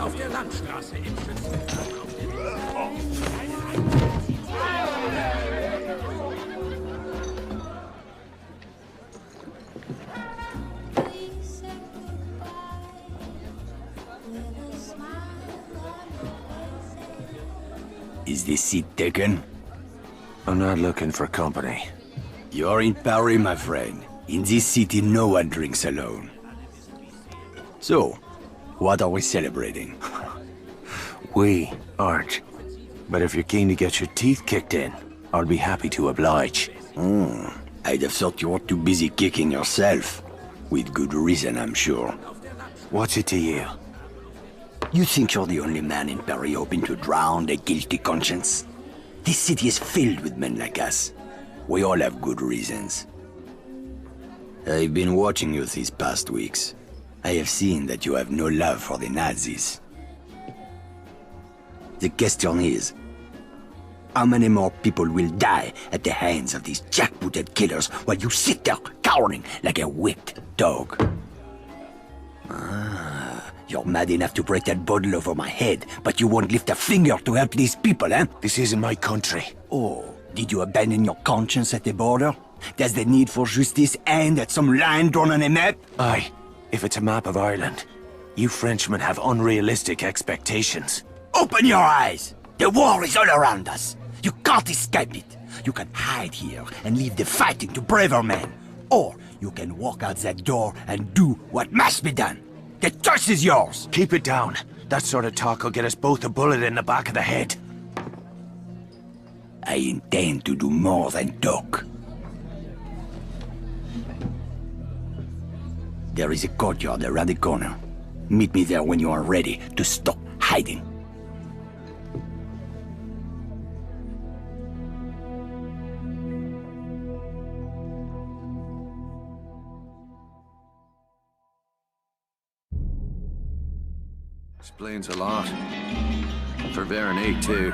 Auf der Landstraße im Schützengraben. Is this seat taken? I'm not looking for company. You're in Paris, my friend. In this city, no one drinks alone. So, what are we celebrating? We aren't. But if you're keen to get your teeth kicked in, I'll be happy to oblige. I'd have thought you were too busy kicking yourself. With good reason, I'm sure. What's it to you? You think you're the only man in Paris hoping to drown a guilty conscience? This city is filled with men like us. We all have good reasons. I've been watching you these past weeks. I have seen that you have no love for the Nazis. The question is, how many more people will die at the hands of these jackbooted killers while you sit there cowering like a whipped dog? You're mad enough to break that bottle over my head, but you won't lift a finger to help these people, eh? This isn't my country. Oh, did you abandon your conscience at the border? Does the need for justice end at some line drawn on a map? Aye, if it's a map of Ireland. You Frenchmen have unrealistic expectations. Open your eyes! The war is all around us. You can't escape it. You can hide here and leave the fighting to braver men. Or you can walk out that door and do what must be done. The choice is yours! Keep it down. That sort of talk will get us both a bullet in the back of the head. I intend to do more than talk. There is a courtyard around the corner. Meet me there when you are ready to stop hiding. Explains a lot. For Veronese, too.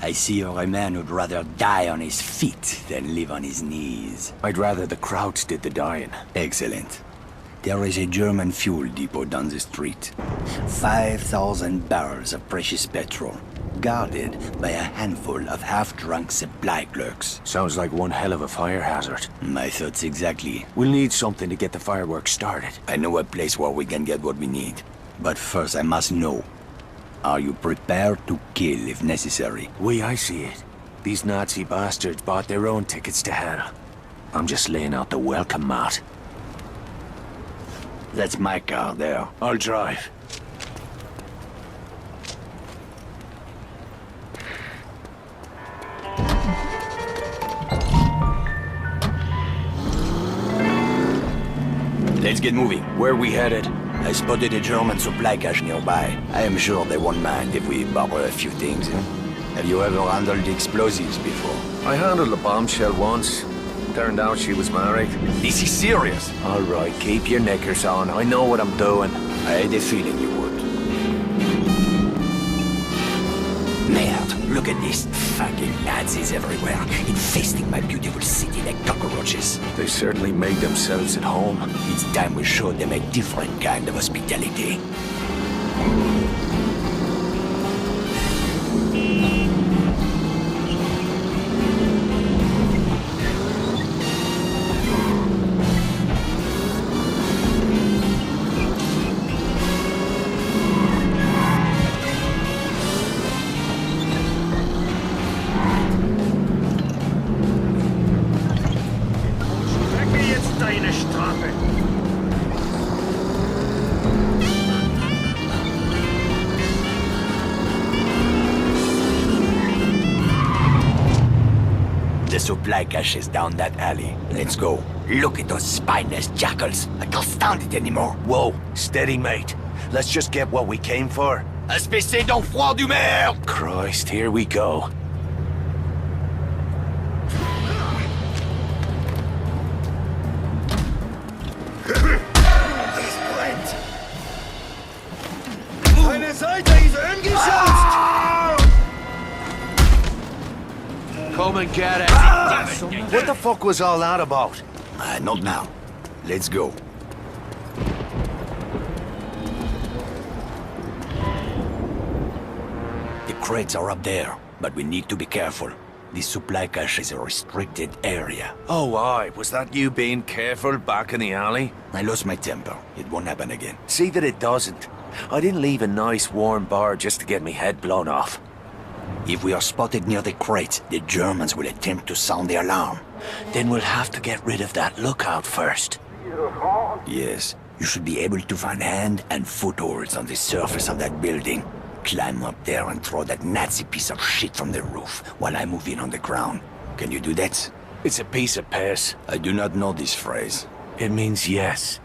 I see you're a man who'd rather die on his feet than live on his knees. I'd rather the Krauts did the dying. Excellent. There is a German fuel depot down the street. 5,000 barrels of precious petrol. guarded by a handful of half-drunk supply clerks. Sounds like one hell of a fire hazard. My thoughts exactly. We'll need something to get the fireworks started. I know a place where we can get what we need. But first I must know. Are you prepared to kill if necessary? I see it. These Nazi bastards bought their own tickets to hell. I'm just laying out the welcome mat. That's my car there. I'll drive. Let's get moving. Where are we headed? I spotted a German supply cache nearby. I am sure they won't mind if we borrow a few things. Have you ever handled explosives before? I handled a bombshell once. Turned out she was married. This is serious. All right, keep your knickers on. I know what I'm doing. I had a feeling you would. Merde, look at this. Fucking Nazis everywhere, infesting my beautiful city like cockroaches. They certainly made themselves at home. It's time we showed them a different kind of hospitality. Deine Strafe. The supply cache is down that alley. Let's go. Look at those spineless jackals. I can't stand it anymore. Whoa, steady, mate. Let's just get what we came for. Espèce d'enfant du merde! Christ, here we go. Eine Seite ist umgeschützt! Come and get it. What the fuck was all that about? Not now. Let's go. The crates are up there, but we need to be careful. This supply cache is a restricted area. Oh, aye. Was that you being careful back in the alley? I lost my temper. It won't happen again. See that it doesn't. I didn't leave a nice warm bar just to get me head blown off. If we are spotted near the crates, the Germans will attempt to sound the alarm. Then we'll have to get rid of that lookout first. Yes, you should be able to find hand and footholds on the surface of that building. Climb up there and throw that Nazi piece of shit from the roof while I move in on the ground. Can you do that? It's a piece of piss. I do not know this phrase. It means yes.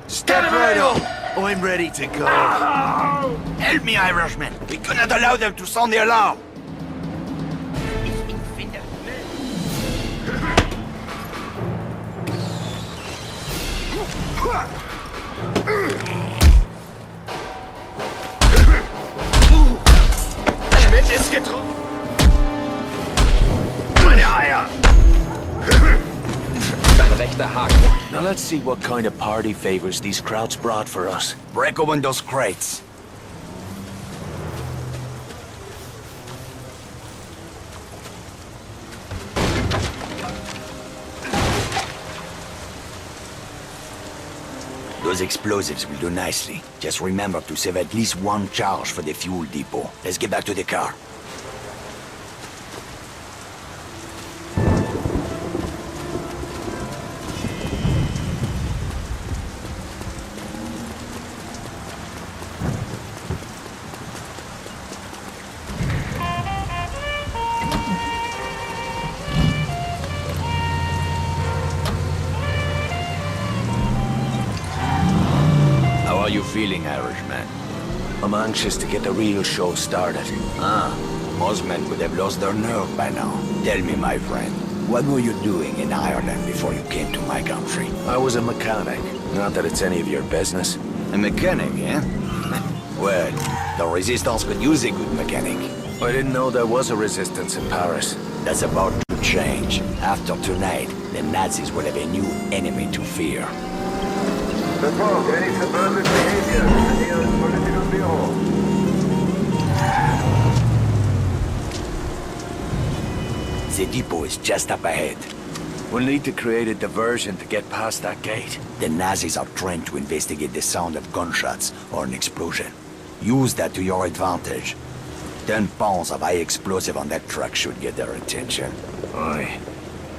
Step right up! I'm ready to go. Help me, Irishman! We cannot allow them to sound the alarm! Schmidt ist getroffen. Meine Eier! Dein rechter Haken. Now let's see what kind of party favors these crowds brought for us. Break open those crates. Those explosives will do nicely. Just remember to save at least one charge for the fuel depot. Let's get back to the car. feeling, Irishman? I'm anxious to get the real show started. Most men would have lost their nerve by now. Tell me, my friend, what were you doing in Ireland before you came to my country? I was a mechanic. Not that it's any of your business. A mechanic, eh? Well, the Resistance could use a good mechanic. I didn't know there was a resistance in Paris. That's about to change. After tonight, the Nazis will have a new enemy to fear. Report any subversive behavior in the nearest political bureau. The depot is just up ahead. We'll need to create a diversion to get past that gate. The Nazis are trained to investigate the sound of gunshots or an explosion. Use that to your advantage. 10 pounds of high explosive on that truck should get their attention. Aye,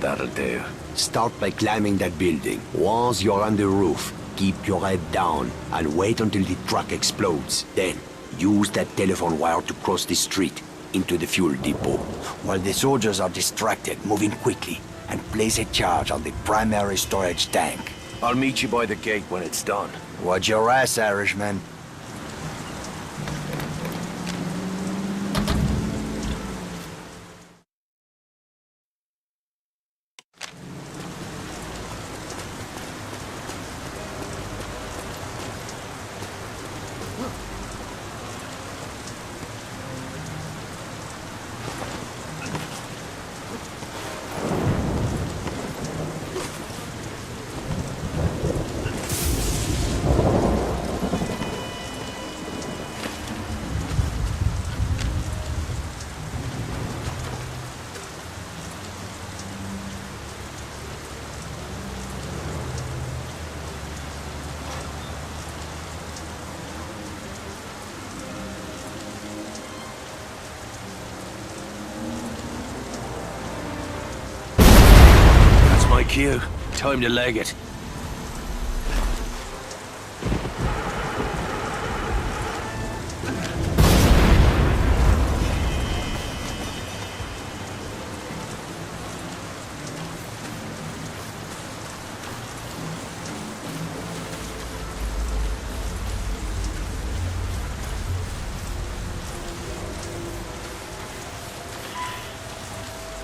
that'll do. Start by climbing that building. Once you're on the roof, keep your head down and wait until the truck explodes. Then, use that telephone wire to cross the street into the fuel depot. While the soldiers are distracted, moving quickly, and place a charge on the primary storage tank. I'll meet you by the gate when it's done. Watch your ass, Irishman. My cue. Time to leg it.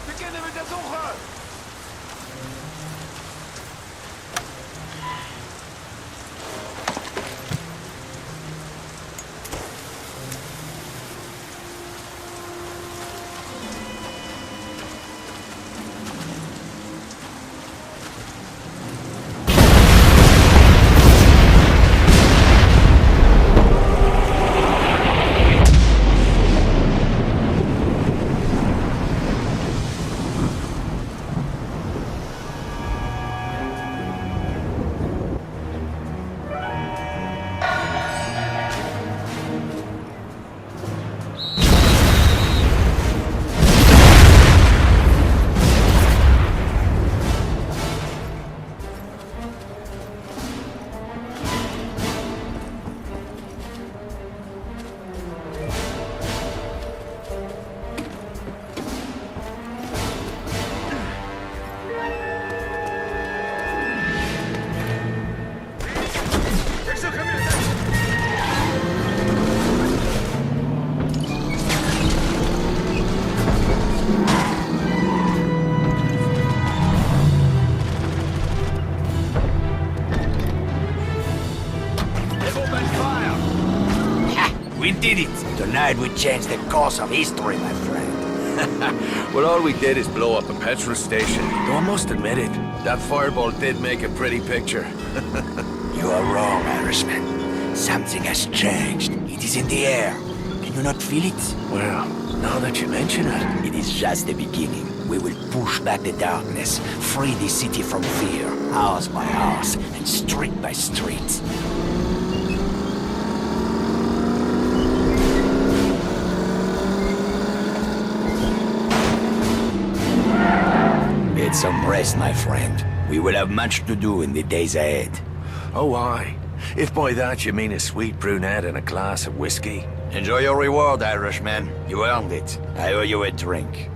Beginnen mit der Suche! We did it! Tonight we changed the course of history, my friend. Well, all we did is blow up a petrol station. Though I must admit it, that fireball did make a pretty picture. You are wrong, Irishman. Something has changed. It is in the air. Can you not feel it? Well, now that you mention it... It is just the beginning. We will push back the darkness, free the city from fear, house by house, and street by street. Get some rest, my friend. We will have much to do in the days ahead. Oh, aye. If by that you mean a sweet brunette and a glass of whiskey. Enjoy your reward, Irishman. You earned it. I owe you a drink.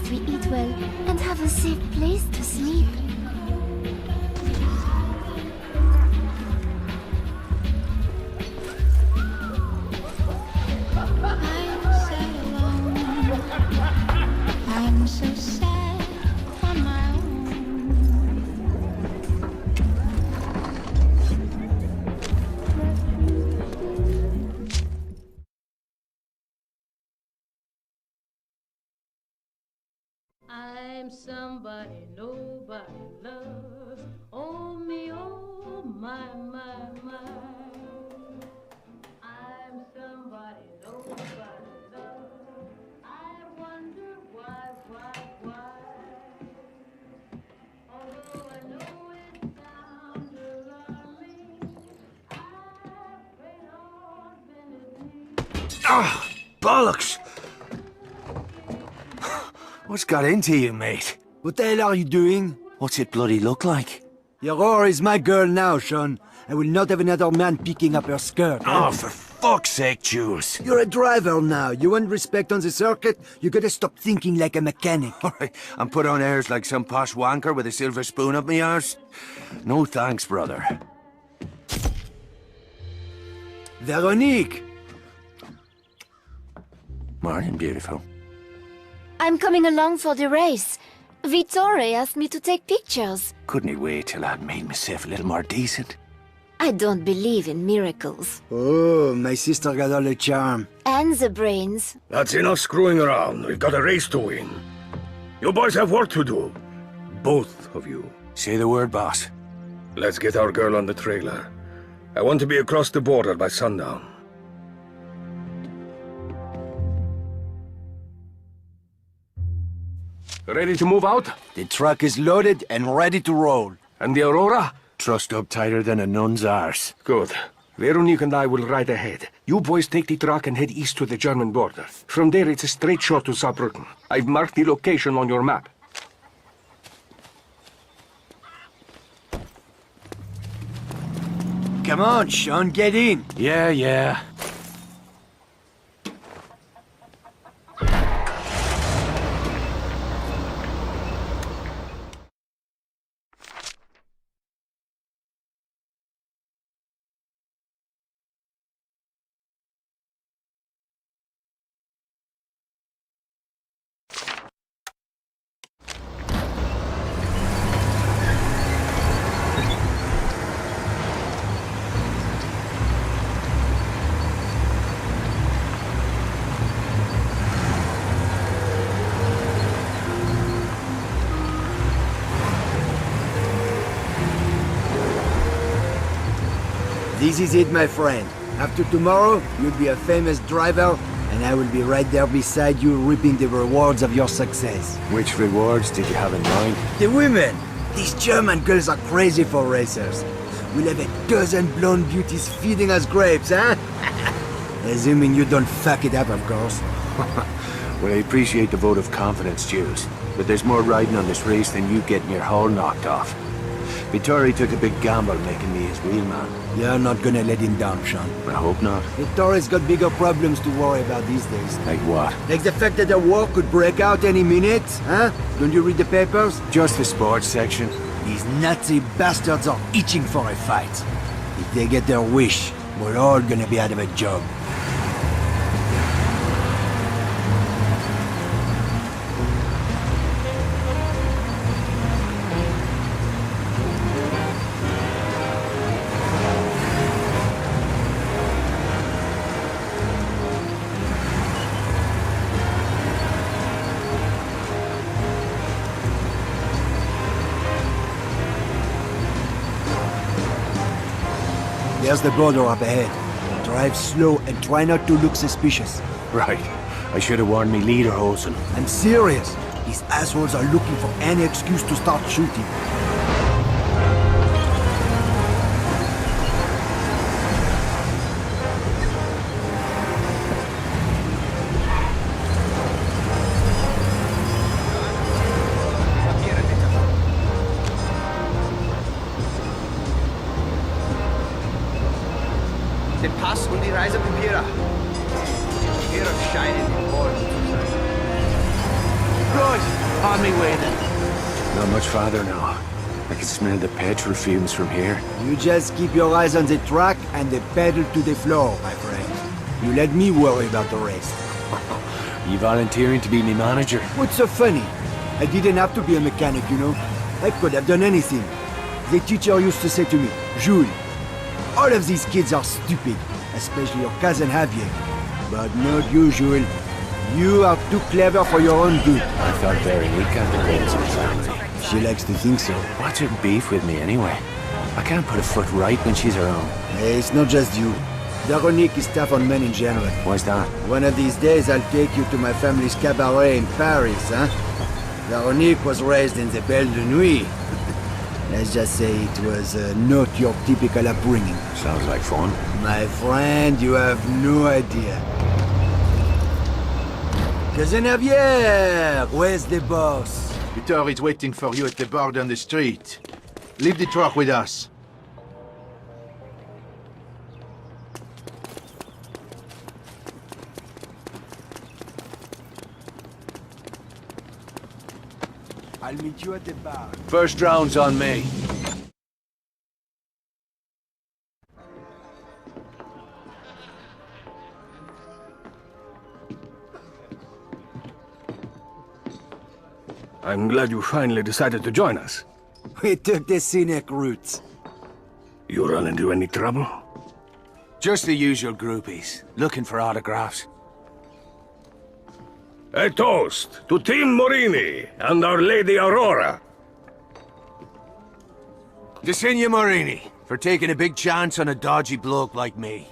that we eat well and have a safe place to sleep. I'm so sad on my own. I'm somebody nobody loves. Oh me, oh my, my, my. I'm somebody nobody loves. I wonder why. Although I know it sounds alarming, I pray Lord bend his Ah, bollocks! What's got into you, mate? What the hell are you doing? What's it bloody look like? Your whore is my girl now, Sean. I will not have another man picking up her skirt. Oh, for fuck's sake, Jules. You're a driver now. You want respect on the circuit? You gotta stop thinking like a mechanic. All right, and put on airs like some posh wanker with a silver spoon up me arse? No thanks, brother. Veronique! Morning, beautiful. I'm coming along for the race. Vittore asked me to take pictures. Couldn't he wait till I'd made myself a little more decent? I don't believe in miracles. Oh, my sister got all the charm. And the brains. That's enough screwing around. We've got a race to win. You boys have work to do. Both of you. Say the word, boss. Let's get our girl on the trailer. I want to be across the border by sundown. Ready to move out? The truck is loaded and ready to roll. And the Aurora? Trussed up tighter than a nun's arse. Good. Veronique and I will ride ahead. You boys take the truck and head east to the German border. From there, it's a straight shot to Saarbrücken. I've marked the location on your map. Come on, Sean, get in. Yeah. This is it, my friend. After tomorrow, you'll be a famous driver, and I will be right there beside you reaping the rewards of your success. Which rewards did you have in mind? The women! These German girls are crazy for racers. We'll have a dozen blonde beauties feeding us grapes, huh? Assuming you don't fuck it up, of course. Well, I appreciate the vote of confidence, Jules. But there's more riding on this race than you getting your hull knocked off. Vittori took a big gamble making me his wheelman. You're not gonna let him down, Sean. I hope not. Vittori's got bigger problems to worry about these days. Like what? Like the fact that a war could break out any minute, huh? Don't you read the papers? Just the sports section. These Nazi bastards are itching for a fight. If they get their wish, we're all gonna be out of a job. There's the border up ahead. Drive slow and try not to look suspicious. Right. I should have warned me leader, Olsen. I'm serious. These assholes are looking for any excuse to start shooting. Den Pass und die Reisepapiere. Ihre Scheine in den Boden zu sein. Good! On me way then. Not much farther now. I can smell the petrol fumes from here. You just keep your eyes on the track and the pedal to the floor, my friend. You let me worry about the rest. You volunteering to be me manager? What's so funny? I didn't have to be a mechanic, you know? I could have done anything. The teacher used to say to me, Jules, all of these kids are stupid, especially your cousin Javier. But not you, Jules. You are too clever for your own good. I thought Veronique got the brains of the family. She likes to think so. What's her beef with me anyway? I can't put a foot right when she's around. Hey, it's not just you. Veronique is tough on men in general. Why's that? One of these days I'll take you to my family's cabaret in Paris, huh? Veronique was raised in the Belle de Nuit. Let's just say it was not your typical upbringing. Sounds like fun. My friend, you have no idea. Cousin Javier, where's the boss? Peter is waiting for you at the bar down the street. Leave the truck with us. I'll meet you at the bar. First round's on me. I'm glad you finally decided to join us. We took the scenic route. You run into any trouble? Just the usual groupies, looking for autographs. A toast to Team Morini and Our Lady Aurora. To Signor Morini, for taking a big chance on a dodgy bloke like me.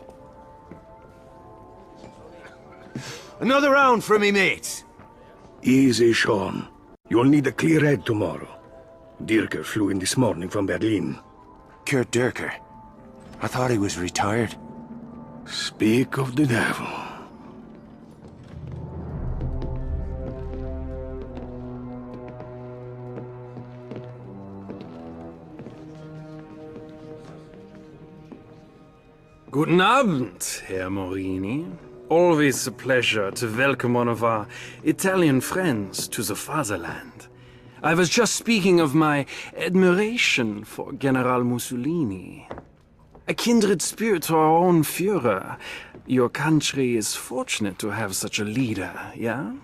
Another round for me mates. Easy, Sean. You'll need a clear head tomorrow. Dirker flew in this morning from Berlin. Kurt Dirker. I thought he was retired. Speak of the devil. Guten Abend, Herr Morini. Always a pleasure to welcome one of our Italian friends to the fatherland. I was just speaking of my admiration for General Mussolini. A kindred spirit to our own Führer. Your country is fortunate to have such a leader, yeah?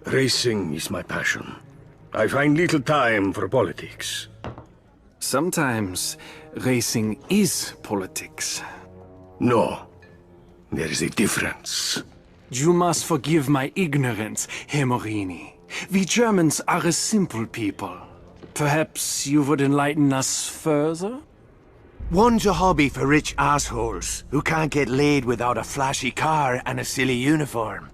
Racing is my passion. I find little time for politics. Sometimes racing is politics. No, there is a difference. You must forgive my ignorance, Herr Morini. We Germans are a simple people. Perhaps you would enlighten us further? One's a hobby for rich assholes who can't get laid without a flashy car and a silly uniform.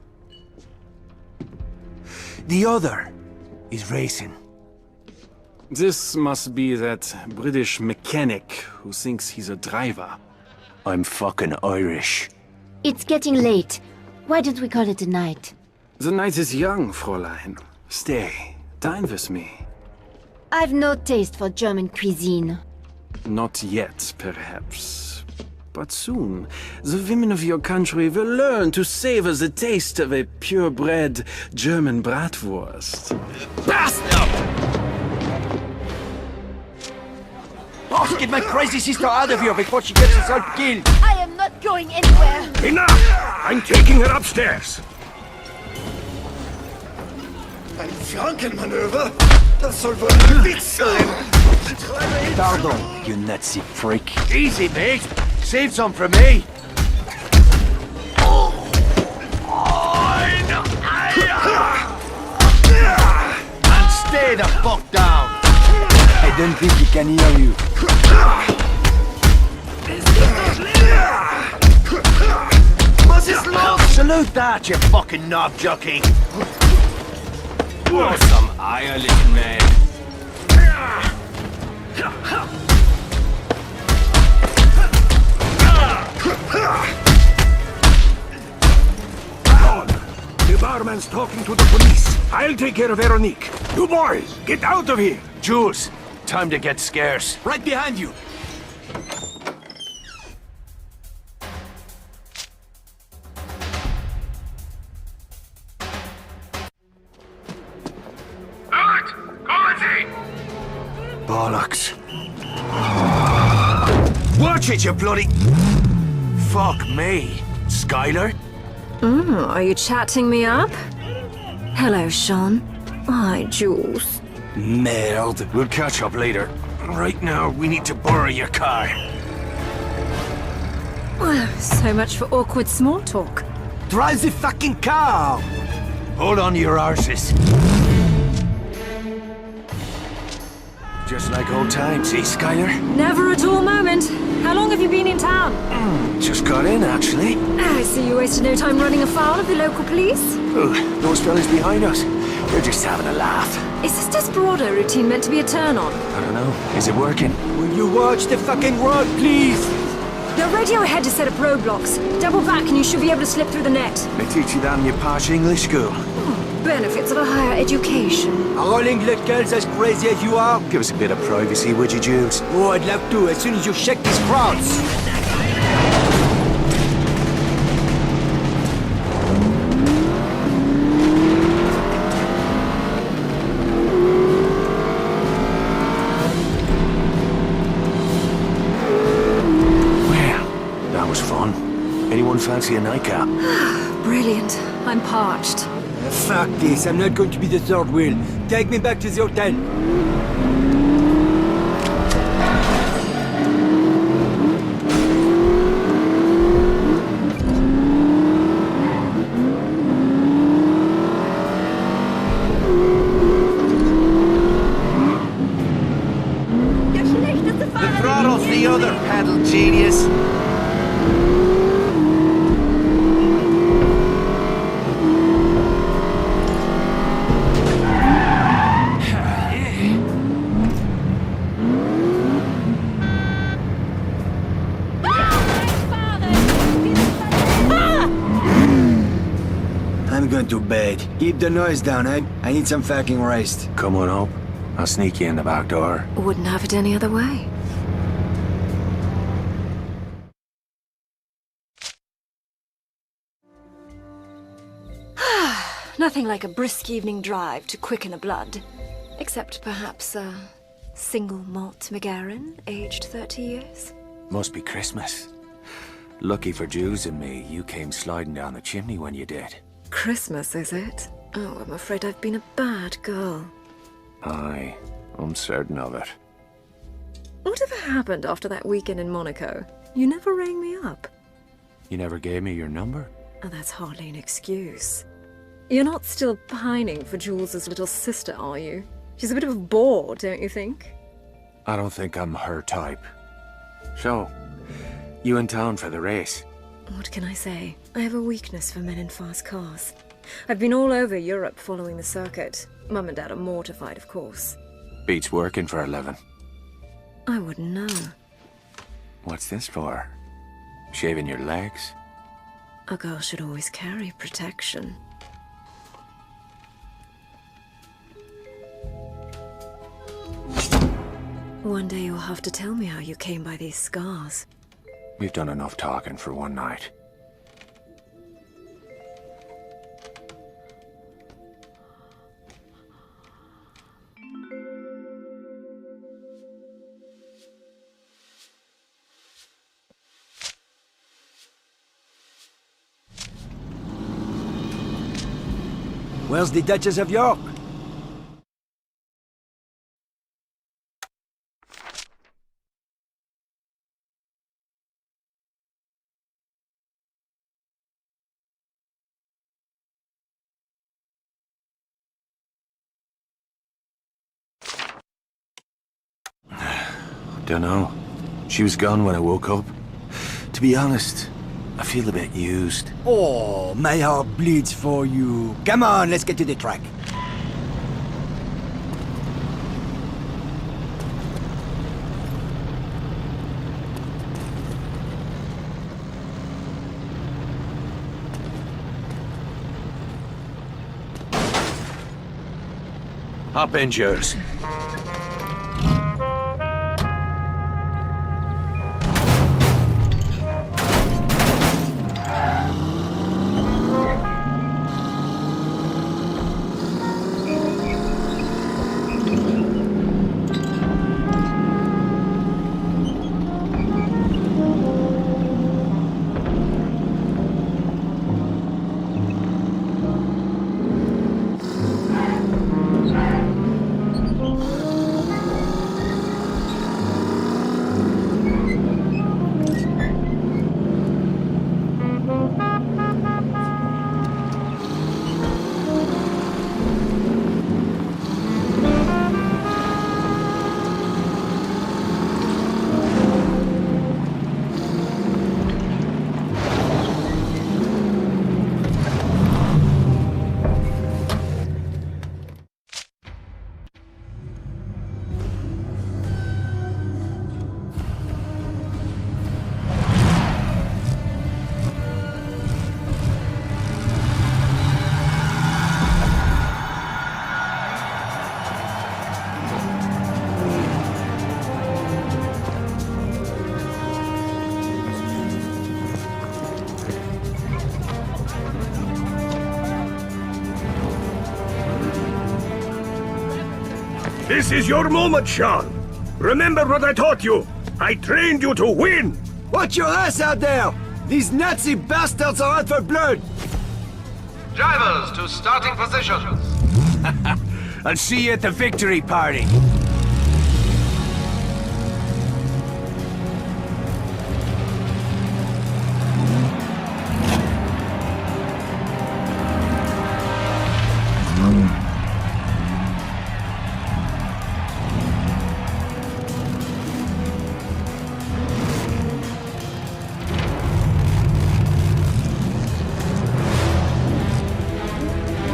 The other is racing. This must be that British mechanic who thinks he's a driver. I'm fucking Irish. It's getting late. Why don't we call it a night? The night is young, Fräulein. Stay, dine with me. I've no taste for German cuisine. Not yet, perhaps. But soon, the women of your country will learn to savor the taste of a purebred German bratwurst. Boss, get my crazy sister out of here before she gets herself killed! I am not going anywhere! Enough! I'm taking her upstairs. Ein Flankenmanöver? Das soll wohl ein Witz sein. Pardon, you Nazi freak. Easy, mate. Save some for me. And stay the fuck down. I don't think he can hear you. Was ist los? Salute that, you fucking knob jockey. Oh, some Eier, little man. The barman's talking to the police. I'll take care of Veronique. You boys, get out of here. Jules, time to get scarce. Right behind you! Bollocks. Watch it, you bloody... Fuck me. Skylar? Are you chatting me up? Hello, Sean. Hi, Jules. Merde. We'll catch up later. Right now, we need to borrow your car. Well, so much for awkward small talk. Drive the fucking car! Hold on to your arses. Just like old times, eh, Skylar? Never a dull moment. How long have you been in town? Just got in, actually. I see you wasted no time running afoul of the local police. Ugh, those fellas behind us. They're just having a laugh. Is this Desperado routine meant to be a turn-on? I don't know. Is it working? Will you watch the fucking road, please? The radio ahead to set up roadblocks. Double back and you should be able to slip through the net. They teach you that in your posh English school. Benefits of a higher education. Are all English girls as crazy as you are? Give us a bit of privacy, would you, Jules? Oh, I'd love to, as soon as you shake these crowds. Well, that was fun. Anyone fancy a nightcap? Brilliant. I'm parched. Fuck this, I'm not going to be the third wheel. Take me back to the hotel. The throttle's the other pedal, genius. I'm going to bed. Keep the noise down, eh? I need some fucking rest. Come on up. I'll sneak you in the back door. Wouldn't have it any other way. Nothing like a brisk evening drive to quicken the blood. Except perhaps a single malt McGarren, aged 30 years. Must be Christmas. Lucky for Jules and me, you came sliding down the chimney when you did. Christmas, is it? Oh, I'm afraid I've been a bad girl. Aye, I'm certain of it. Whatever happened after that weekend in Monaco? You never rang me up. You never gave me your number? Oh, that's hardly an excuse. You're not still pining for Jules's little sister, are you? She's a bit of a bore, don't you think? I don't think I'm her type. So, you in town for the race? What can I say? I have a weakness for men in fast cars. I've been all over Europe following the circuit. Mum and Dad are mortified, of course. Beats working for a living. I wouldn't know. What's this for? Shaving your legs? A girl should always carry protection. One day you'll have to tell me how you came by these scars. We've done enough talking for one night. Where's the Duchess of York? Dunno. She was gone when I woke up. To be honest, I feel a bit used. Oh, my heart bleeds for you. Come on, let's get to the track. Hop in, Jules. This is your moment, Sean. Remember what I taught you. I trained you to win. Watch your ass out there! These Nazi bastards are out for blood! Drivers to starting positions. I'll see you at the victory party.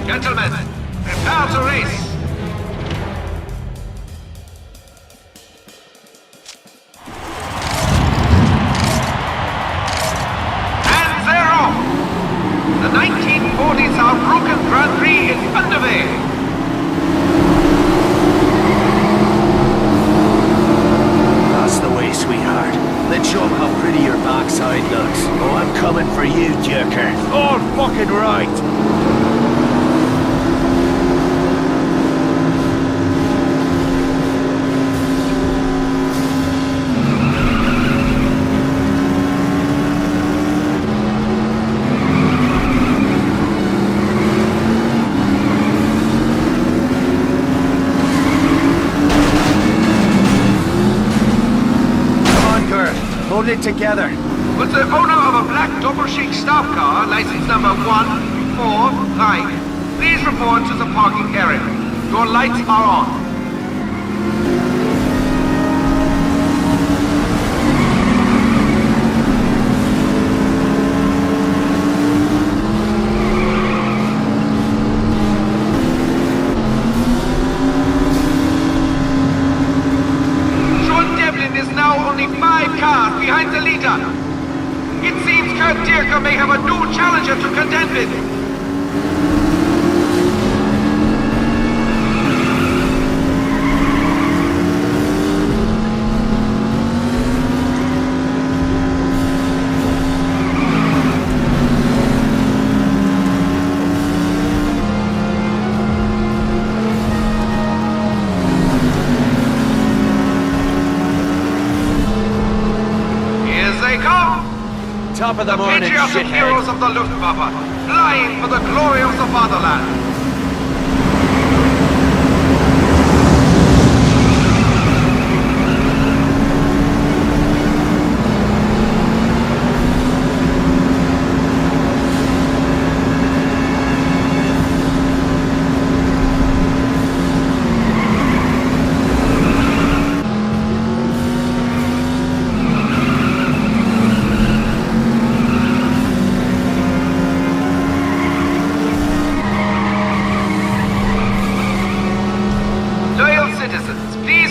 Gentlemen, prepare to race. And they're off. The 1940s Saarbrücken Grand Prix is underway. That's the way, sweetheart. Let's show 'em how pretty your backside looks. Oh, I'm coming for you, jerker. All fucking right. Hold it together. With the owner of a black Doppelschink staff car, license number 145, please report to the parking area. Your lights are on. Is now only 5 cars behind the leader. It seems Kurt Dierker may have a new challenger to contend with. Top of the morning, patriotic shithead. heroes of the Luftwaffe, flying for the glory of the fatherland.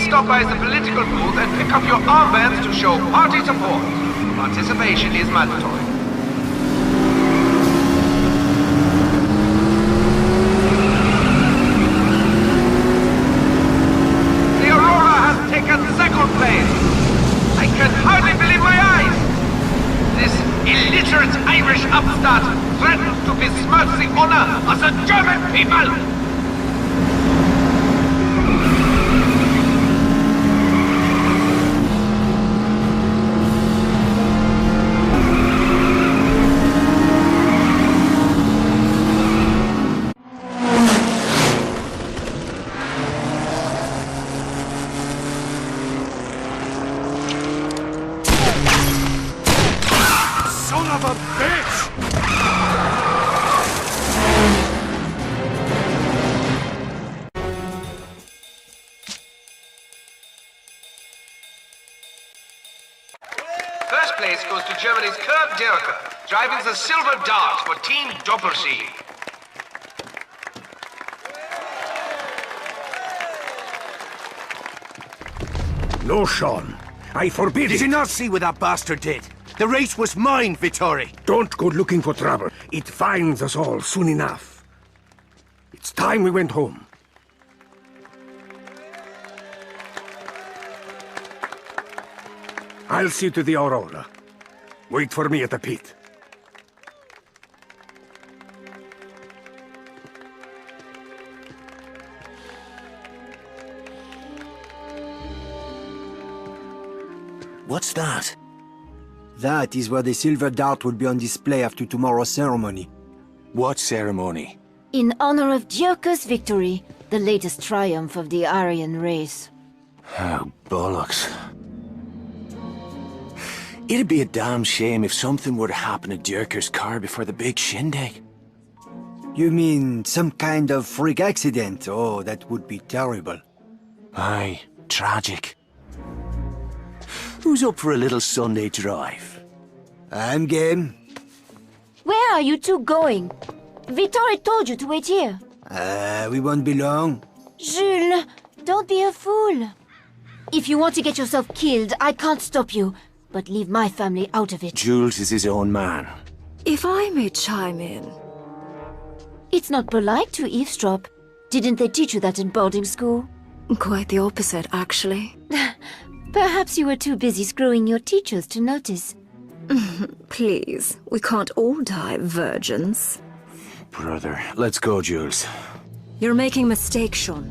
Stop by the political booth and pick up your armbands to show party support. Participation is mandatory. The Aurora has taken second place. I can hardly believe my eyes. This illiterate Irish upstart threatens to besmirch the honor of the German people. First place goes to Germany's Kurt Dierker, driving the Silver Dart for Team Doppelschink. No, Sean. I forbid Did it. you not see what that bastard did? The race was mine, Vittori. Don't go looking for trouble. It finds us all soon enough. It's time we went home. I'll see to the Aurora. Wait for me at the pit. What's that? That is where the silver dart will be on display after tomorrow's ceremony. What ceremony? In honor of Dierke's victory, the latest triumph of the Aryan race. Oh, bollocks. It'd be a damn shame if something were to happen to Dierker's car before the big shindig. You mean some kind of freak accident? Oh, that would be terrible. Aye, tragic. Who's up for a little Sunday drive? I'm game. Where are you two going? Vittorio told you to wait here. We won't be long. Jules, don't be a fool. If you want to get yourself killed, I can't stop you. But leave my family out of it. Jules is his own man. If I may chime in. It's not polite to eavesdrop. Didn't they teach you that in boarding school? Quite the opposite, actually. Perhaps you were too busy screwing your teachers to notice. Please, we can't all die virgins. Brother, let's go, Jules. You're making a mistake, Sean.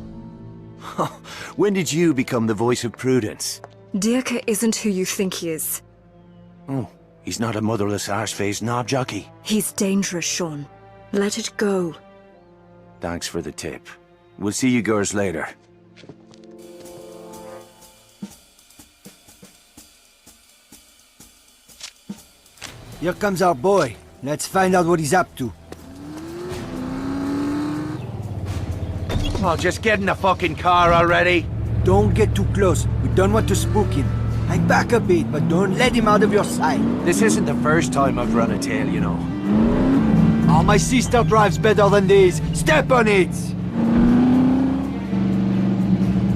When did you become the voice of prudence? Dierke isn't who you think he is. Oh, he's not a motherless arse-faced knob jockey. He's dangerous, Sean. Let it go. Thanks for the tip. We'll see you girls later. Here comes our boy. Let's find out what he's up to. Oh, just get in the fucking car already. Don't get too close. We don't want to spook him. Hang back a bit, but don't let him out of your sight. This isn't the first time I've run a tail, you know. Oh, my sister drives better than this. Step on it!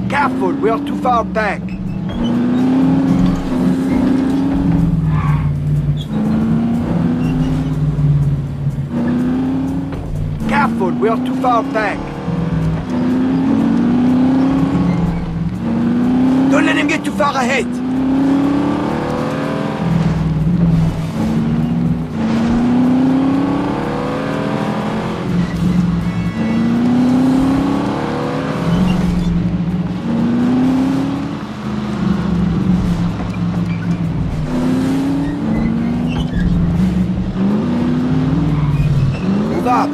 Careful, we are too far back. Careful, we are too far back. Don't let him get too far ahead. Move up.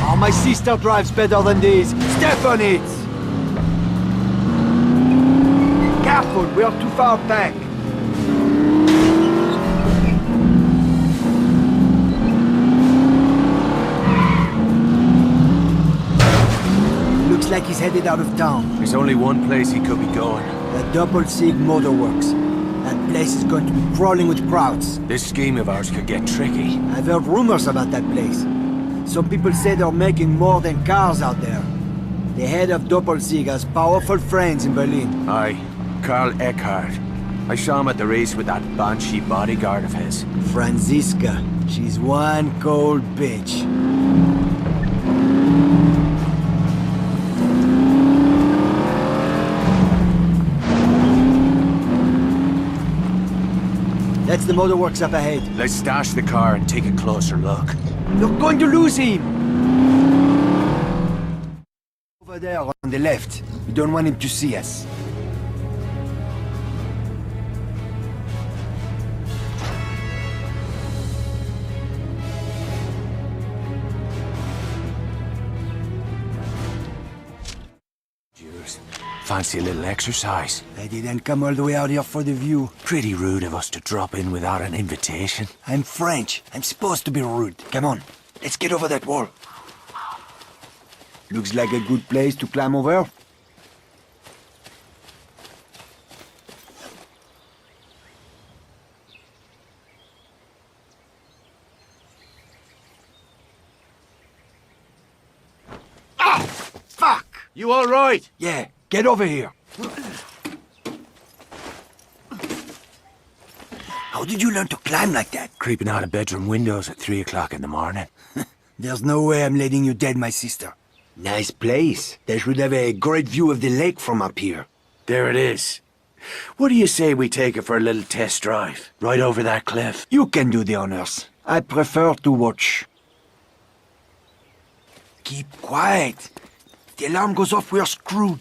Oh, my sister drives better than this. Step on it! Careful, we are too far back. Looks like he's headed out of town. There's only one place he could be going. The Doppelsieg Motorworks. That place is going to be crawling with crowds. This scheme of ours could get tricky. I've heard rumors about that place. Some people say they're making more than cars out there. The head of Doppelsieg has powerful friends in Berlin. Aye, Karl Eckhart. I saw him at the race with that banshee bodyguard of his. Franziska. She's one cold bitch. That's the motorworks up ahead. Let's stash the car and take a closer look. You're going to lose him! Over there on the left. We don't want him to see us. Cheers. Fancy a little exercise? I didn't come all the way out here for the view. Pretty rude of us to drop in without an invitation. I'm French. I'm supposed to be rude. Come on, let's get over that wall. Looks like a good place to climb over. Ah! Fuck! You all right? Yeah, get over here. How did you learn to climb like that? Creeping out of bedroom windows at 3 o'clock in the morning. There's no way I'm letting you dead, my sister. Nice place. They should have a great view of the lake from up here. There it is. What do you say we take it for a little test drive? Right over that cliff? You can do the honors. I prefer to watch. Keep quiet. If the alarm goes off, we are screwed.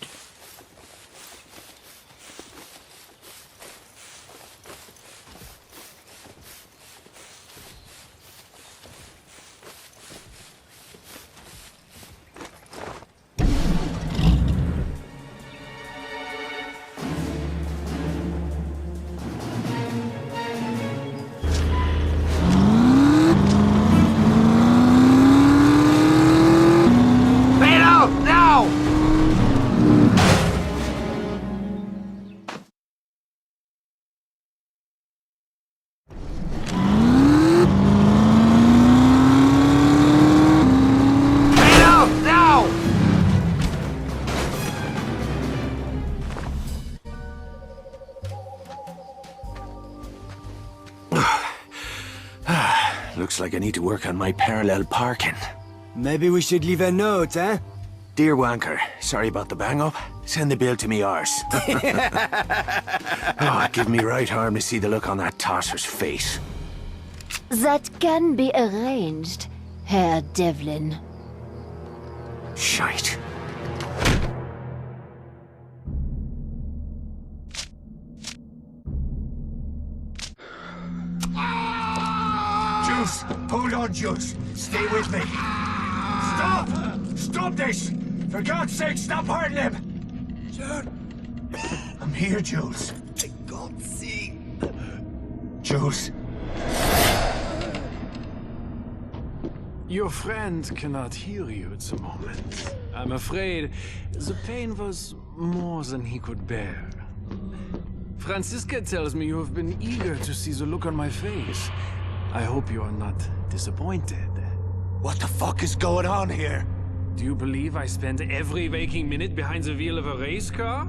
Looks like I need to work on my parallel parking. Maybe we should leave a note, eh? Dear Wanker, sorry about the bang-up. Send the bill to me arse. Oh, give me right arm to see the look on that tosser's face. That can be arranged, Herr Devlin. Shite. Juice! Hold on, Juice! Stay with me! Stop! Stop this! For God's sake, stop hurting him! Sir? I'm here, Jules. I can't see. Jules. Your friend cannot hear you at the moment. I'm afraid the pain was more than he could bear. Franziska tells me you have been eager to see the look on my face. I hope you are not disappointed. What the fuck is going on here? Do you believe I spend every waking minute behind the wheel of a race car?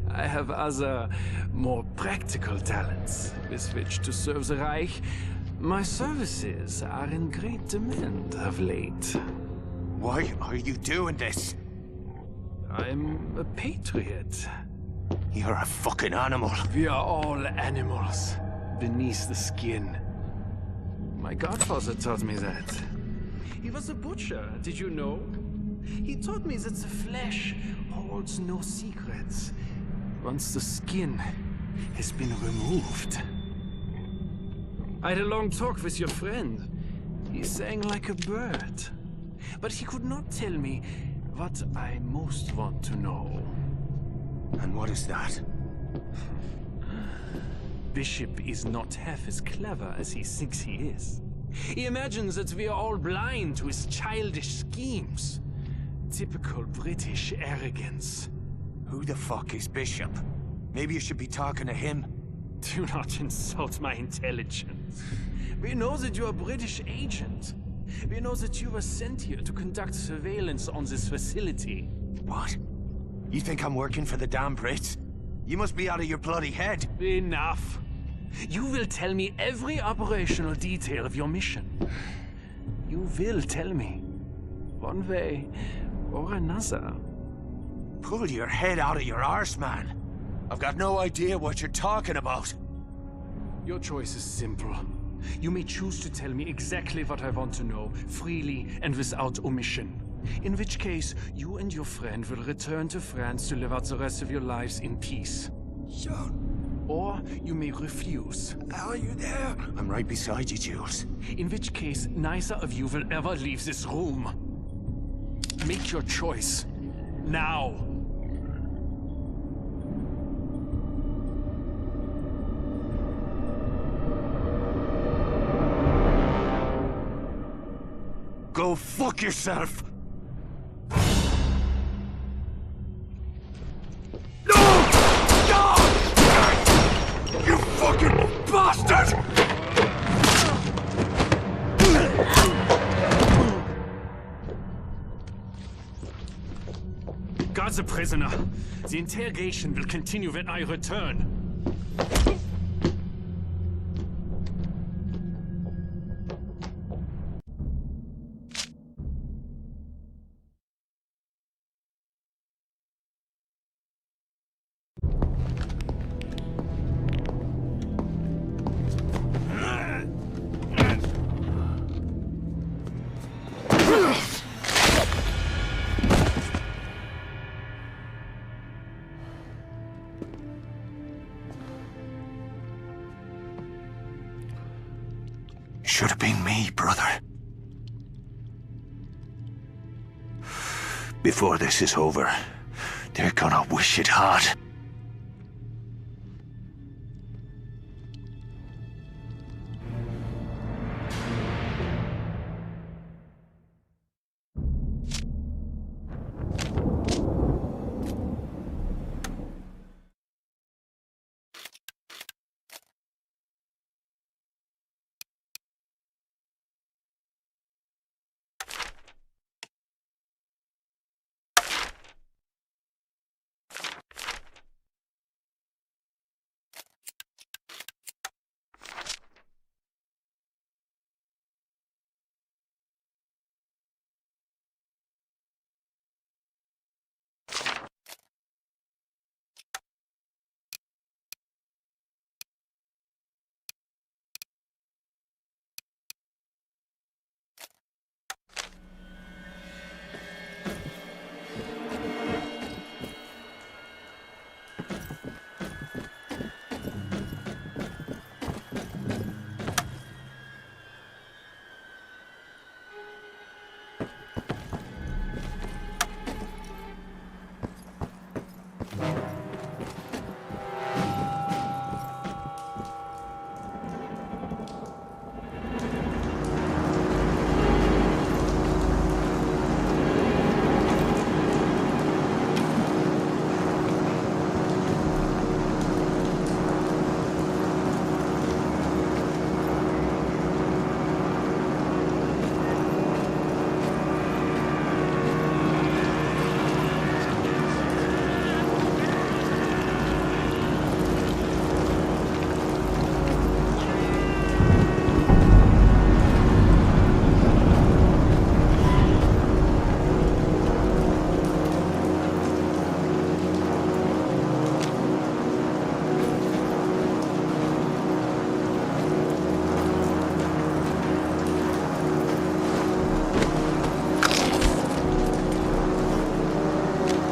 I have other, more practical talents with which to serve the Reich. My services are in great demand of late. Why are you doing this? I'm a patriot. You're a fucking animal. We are all animals beneath the skin. My godfather taught me that. He was a butcher, did you know? He taught me that the flesh holds no secrets once the skin has been removed. I had a long talk with your friend. He sang like a bird. But he could not tell me what I most want to know. And what is that? Bishop is not half as clever as he thinks he is. He imagines that we are all blind to his childish schemes. Typical British arrogance. Who the fuck is Bishop? Maybe you should be talking to him. Do not insult my intelligence. We know that you are a British agent. We know that you were sent here to conduct surveillance on this facility. What? You think I'm working for the damn Brits? You must be out of your bloody head. Enough. You will tell me every operational detail of your mission. You will tell me, one way or another. Pull your head out of your arse, man. I've got no idea what you're talking about. Your choice is simple. You may choose to tell me exactly what I want to know, freely and without omission. In which case, you and your friend will return to France to live out the rest of your lives in peace. Sean, Or you may refuse. how are you there? I'm right beside you, Jules. In which case, neither of you will ever leave this room. Make your choice. Now. Go fuck yourself! You fucking bastard! Guard the prisoner. The interrogation will continue when I return. should have been me, brother. Before this is over, they're gonna wish it hard.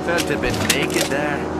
Felt a bit naked there.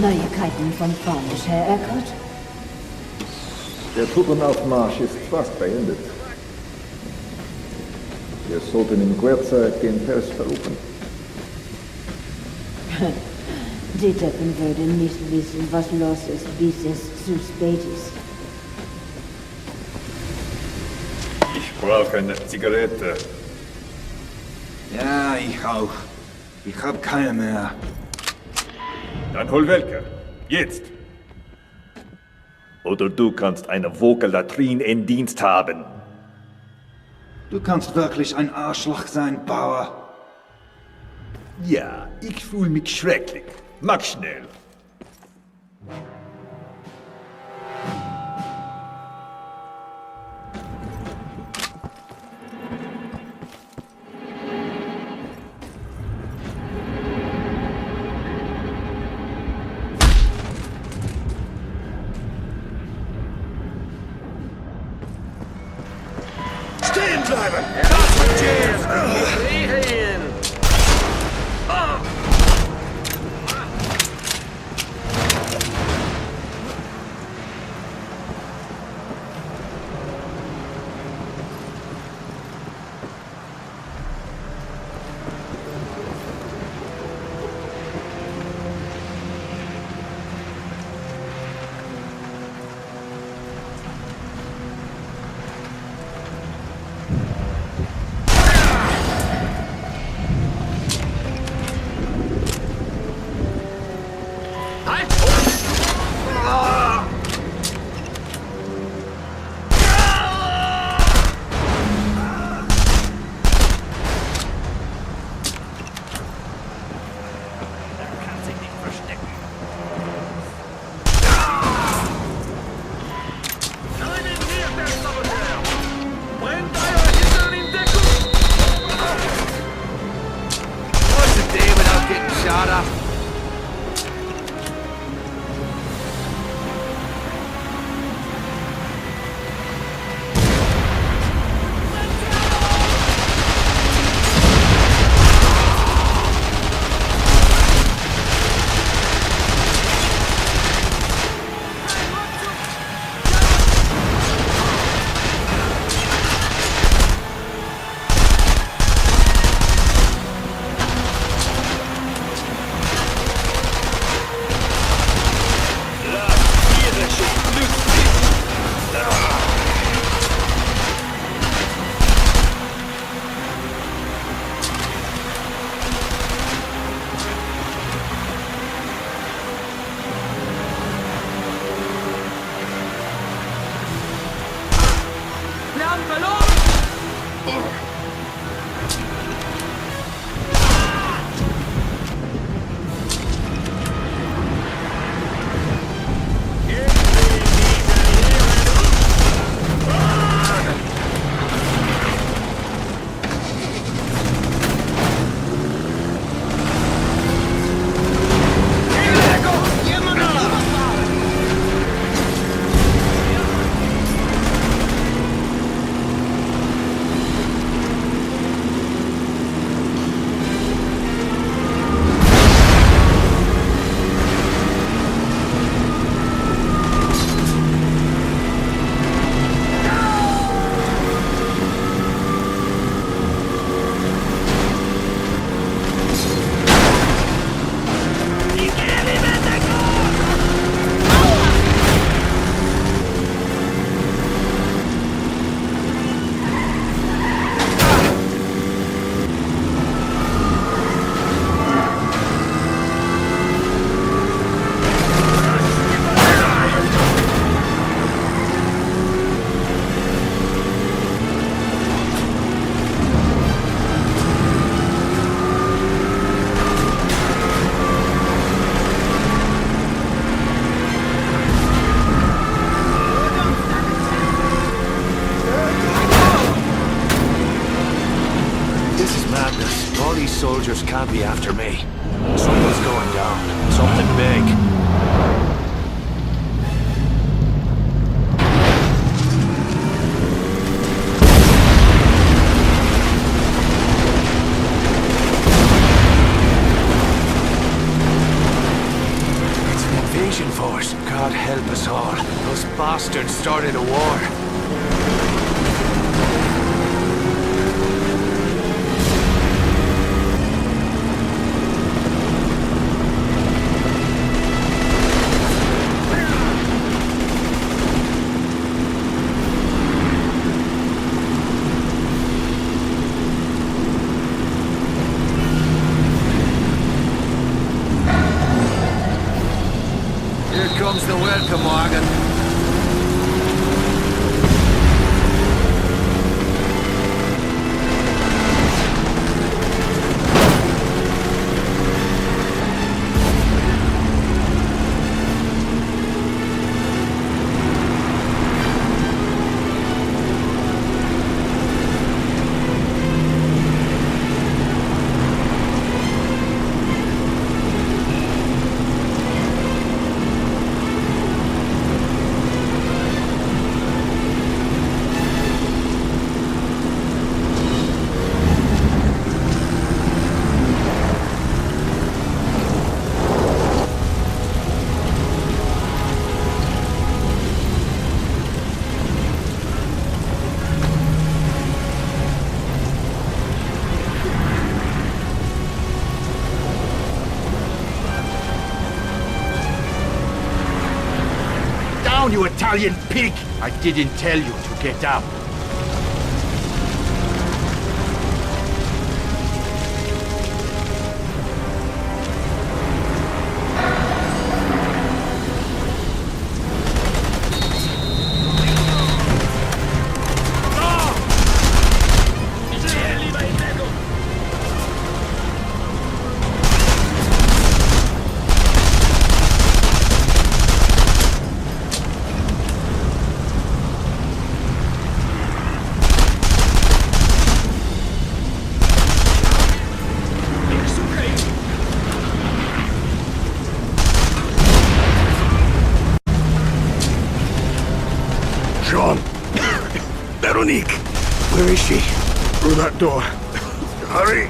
Neuigkeiten von Formisch, Herr Eckert? Der Truppenaufmarsch ist fast beendet. Wir sollten in kurzer Zeit den Fels verrufen. Die Deppen würden nicht wissen, was los ist, bis es zu spät ist. Ich brauche eine Zigarette. Ja, ich auch. Ich hab keine mehr. Dann hol welche. Jetzt. Oder du kannst eine Vogelatrin in Dienst haben. Du kannst wirklich ein Arschloch sein, Bauer. Ja, ich fühle mich schrecklich. Mach schnell. Stehen bleiben! Das wird James! All these soldiers can't be after me. Something's going down. Something big. It's an invasion force. God help us all. Those bastards started a war. Comes the welcome wagon. down, you Italian pig! I didn't tell you to get out. Sean! Veronique! Where is she? Through that door. Hurry!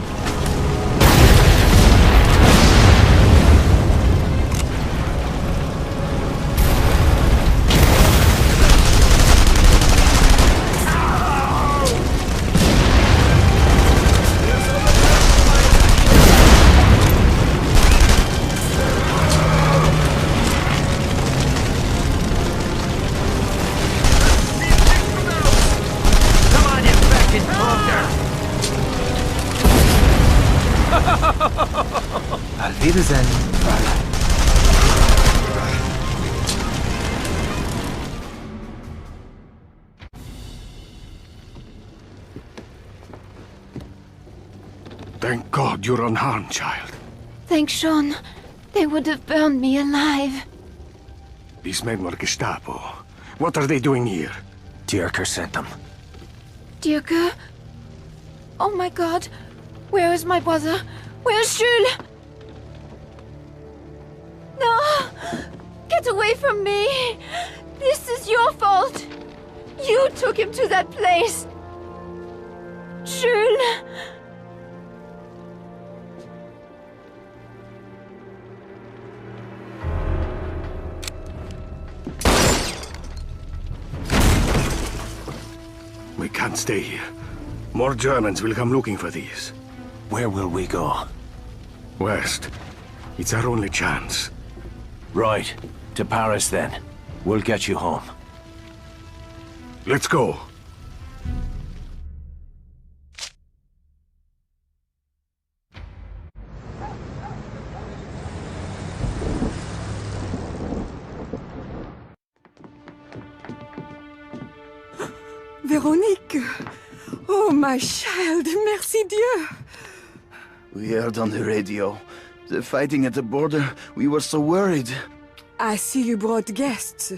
Auf Wiedersehen, Fräulein. Thank God you're unharmed, child. Thanks, Sean. They would have burned me alive. These men were Gestapo. What are they doing here? Dierker sent them. Dirk? Oh my God. Where is my brother? Where's Jules? No! Get away from me! This is your fault! You took him to that place! Jules! We can't stay here. More Germans will come looking for these. Where will we go? West. It's our only chance. Right. To Paris, then. We'll get you home. Let's go. Veronique! Oh, my child, merci Dieu! We heard on the radio. The fighting at the border, we were so worried. I see you brought guests.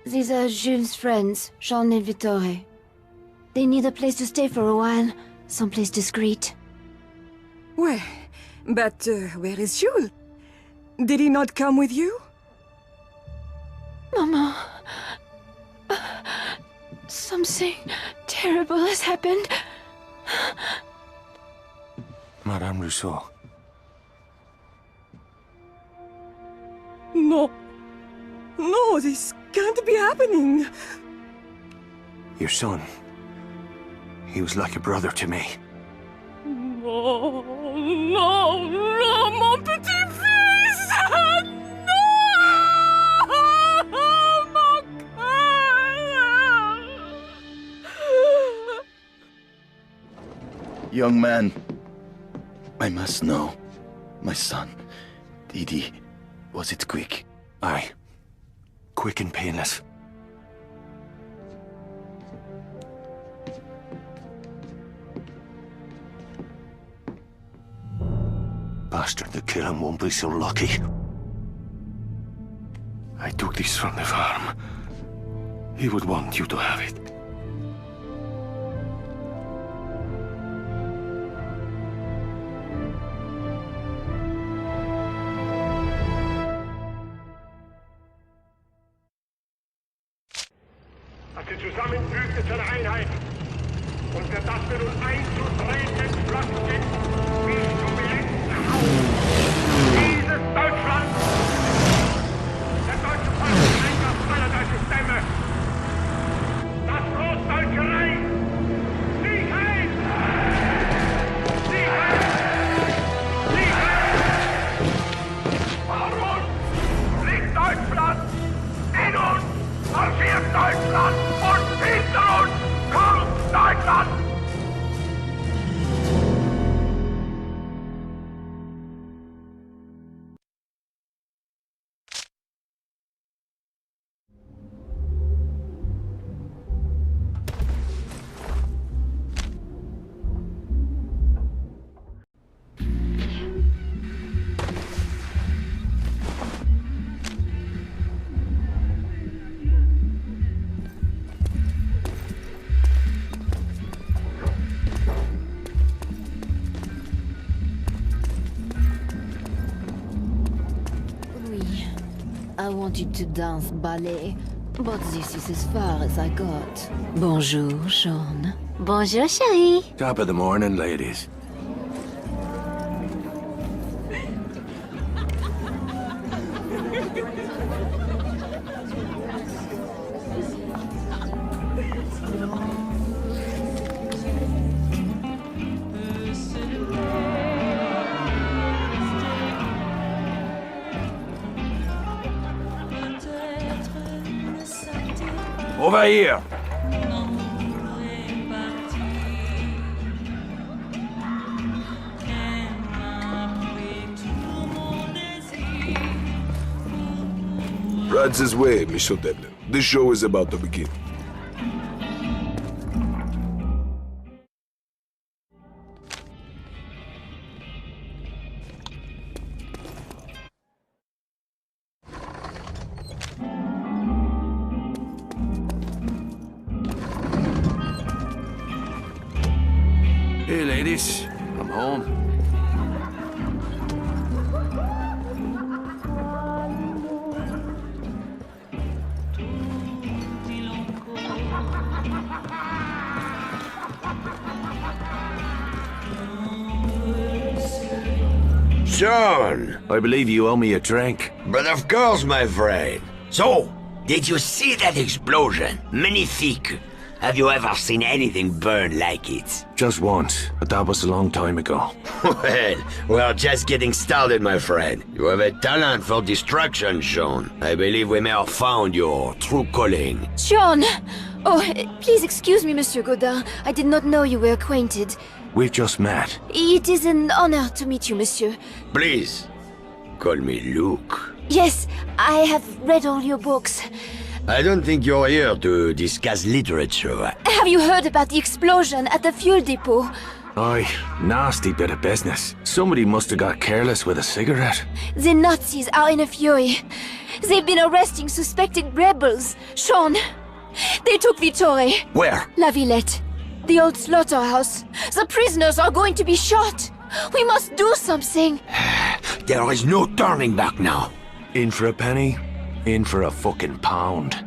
These are Jules' friends, Jean and Vittore. They need a place to stay for a while, someplace discreet. Well, but where is Jules? Did he not come with you? Mama... something terrible has happened. Madame Rousseau. No. No, this can't be happening. Your son. He was like a brother to me. No, no, no, mon petit-fils! No! Mon cœur! Young man, I must know. My son, Didi, was it quick? Aye. Quick and painless. Bastard that kill him won't be so lucky. I took this from the farm. He would want you to have it. Zusammenfügte zu einer Einheit und für das wir nun einzutreten flott sind, wie zum letzten Haus. Dieses Deutschland, der deutsche Volk ist Einkauf aller deutschen Stämme, das Großdeutsche Reich, sieg heil! Sieg heil! Sieg heil! Warum liegt Deutschland in uns? Deutschland und hinter uns kommt Deutschland! I wanted to dance ballet, but this is as far as I got. Bonjour, Sean. Bonjour, chérie. Top of the morning, ladies. Over here! Right this way, Monsieur Devlin. The show is about to begin. Hey, ladies. I'm home. Sean! I believe you owe me a drink. But of course, my friend. So, did you see that explosion? Magnifique. Have you ever seen anything burn like it? Just once, but that was a long time ago. Well, we're just getting started, my friend. You have a talent for destruction, Sean. I believe we may have found your true calling. Sean! Oh, please excuse me, Monsieur Godin. I did not know you were acquainted. We've just met. It is an honor to meet you, monsieur. Please, call me Luke. Yes, I have read all your books. I don't think you're here to discuss literature. Have you heard about the explosion at the fuel depot? Aye, nasty bit of business. Somebody must have got careless with a cigarette. The Nazis are in a fury. They've been arresting suspected rebels. Sean, they took Vittore. Where? La Villette. The old slaughterhouse. The prisoners are going to be shot. We must do something. There is no turning back now. In for a penny, in for a fucking pound.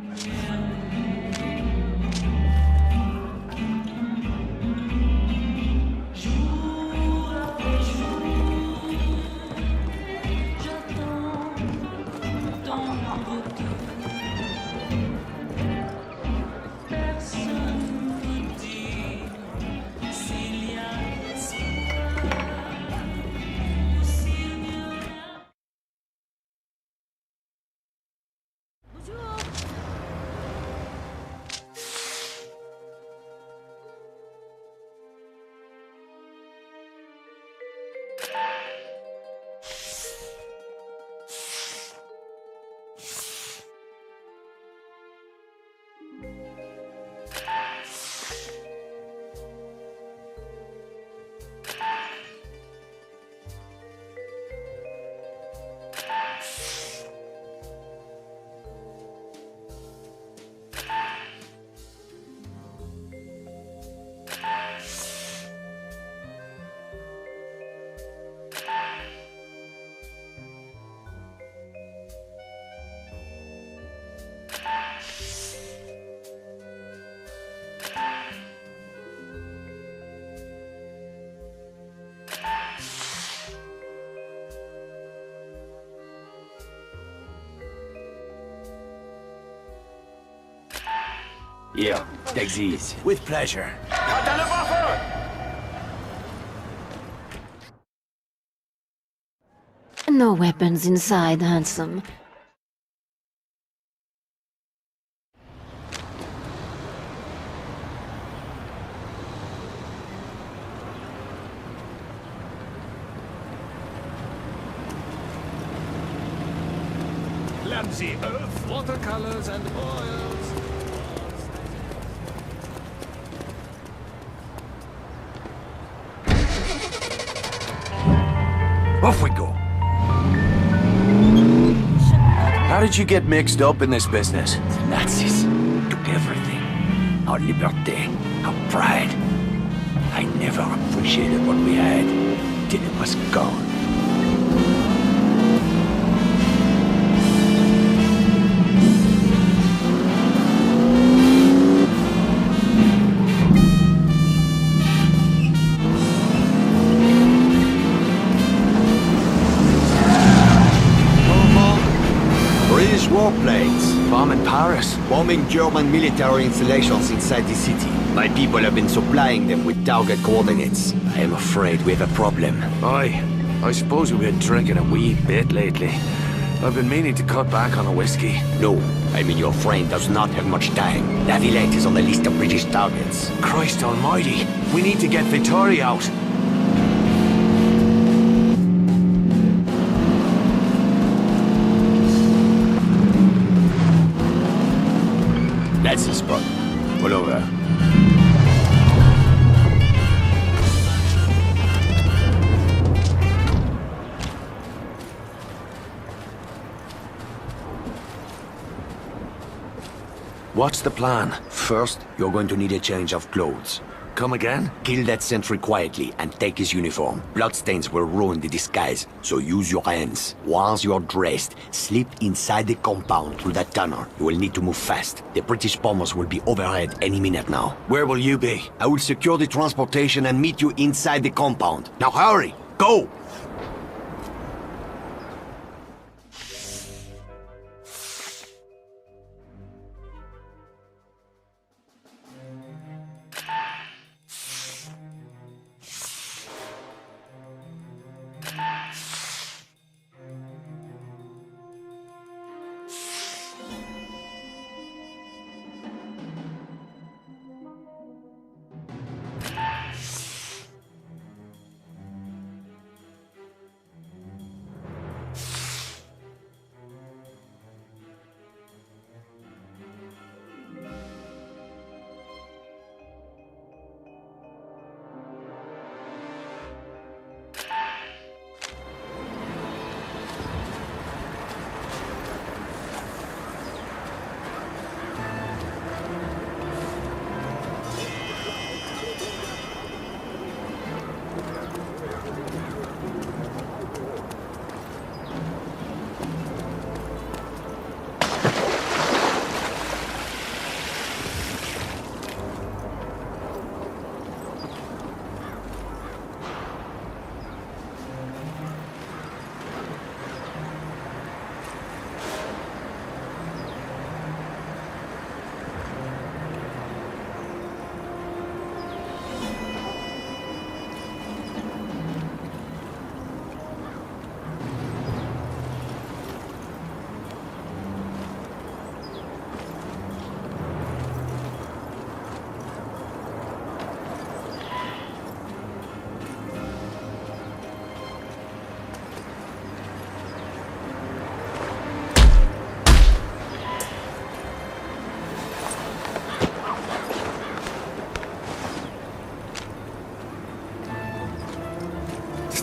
Yeah, take these. With pleasure. No weapons inside, handsome. am the earth. Watercolors and oils. Off we go. How did you get mixed up in this business? The Nazis took everything. Our liberty, our pride. I never appreciated what we had till it was gone. British warplanes. Bombing Paris. Bombing German military installations inside the city. My people have been supplying them with target coordinates. I am afraid we have a problem. Aye. I suppose we've been drinking a wee bit lately. I've been meaning to cut back on a whiskey. No, I mean your friend does not have much time. La Villette is on the list of British targets. Christ almighty. We need to get Vittori out. That's the spot. Pull over. What's the plan? First, you're going to need a change of clothes. Come again? Kill that sentry quietly and take his uniform. Bloodstains will ruin the disguise, so use your hands. Once you're dressed, slip inside the compound through that tunnel. You will need to move fast. The British bombers will be overhead any minute now. Where will you be? I will secure the transportation and meet you inside the compound. Now hurry! Go!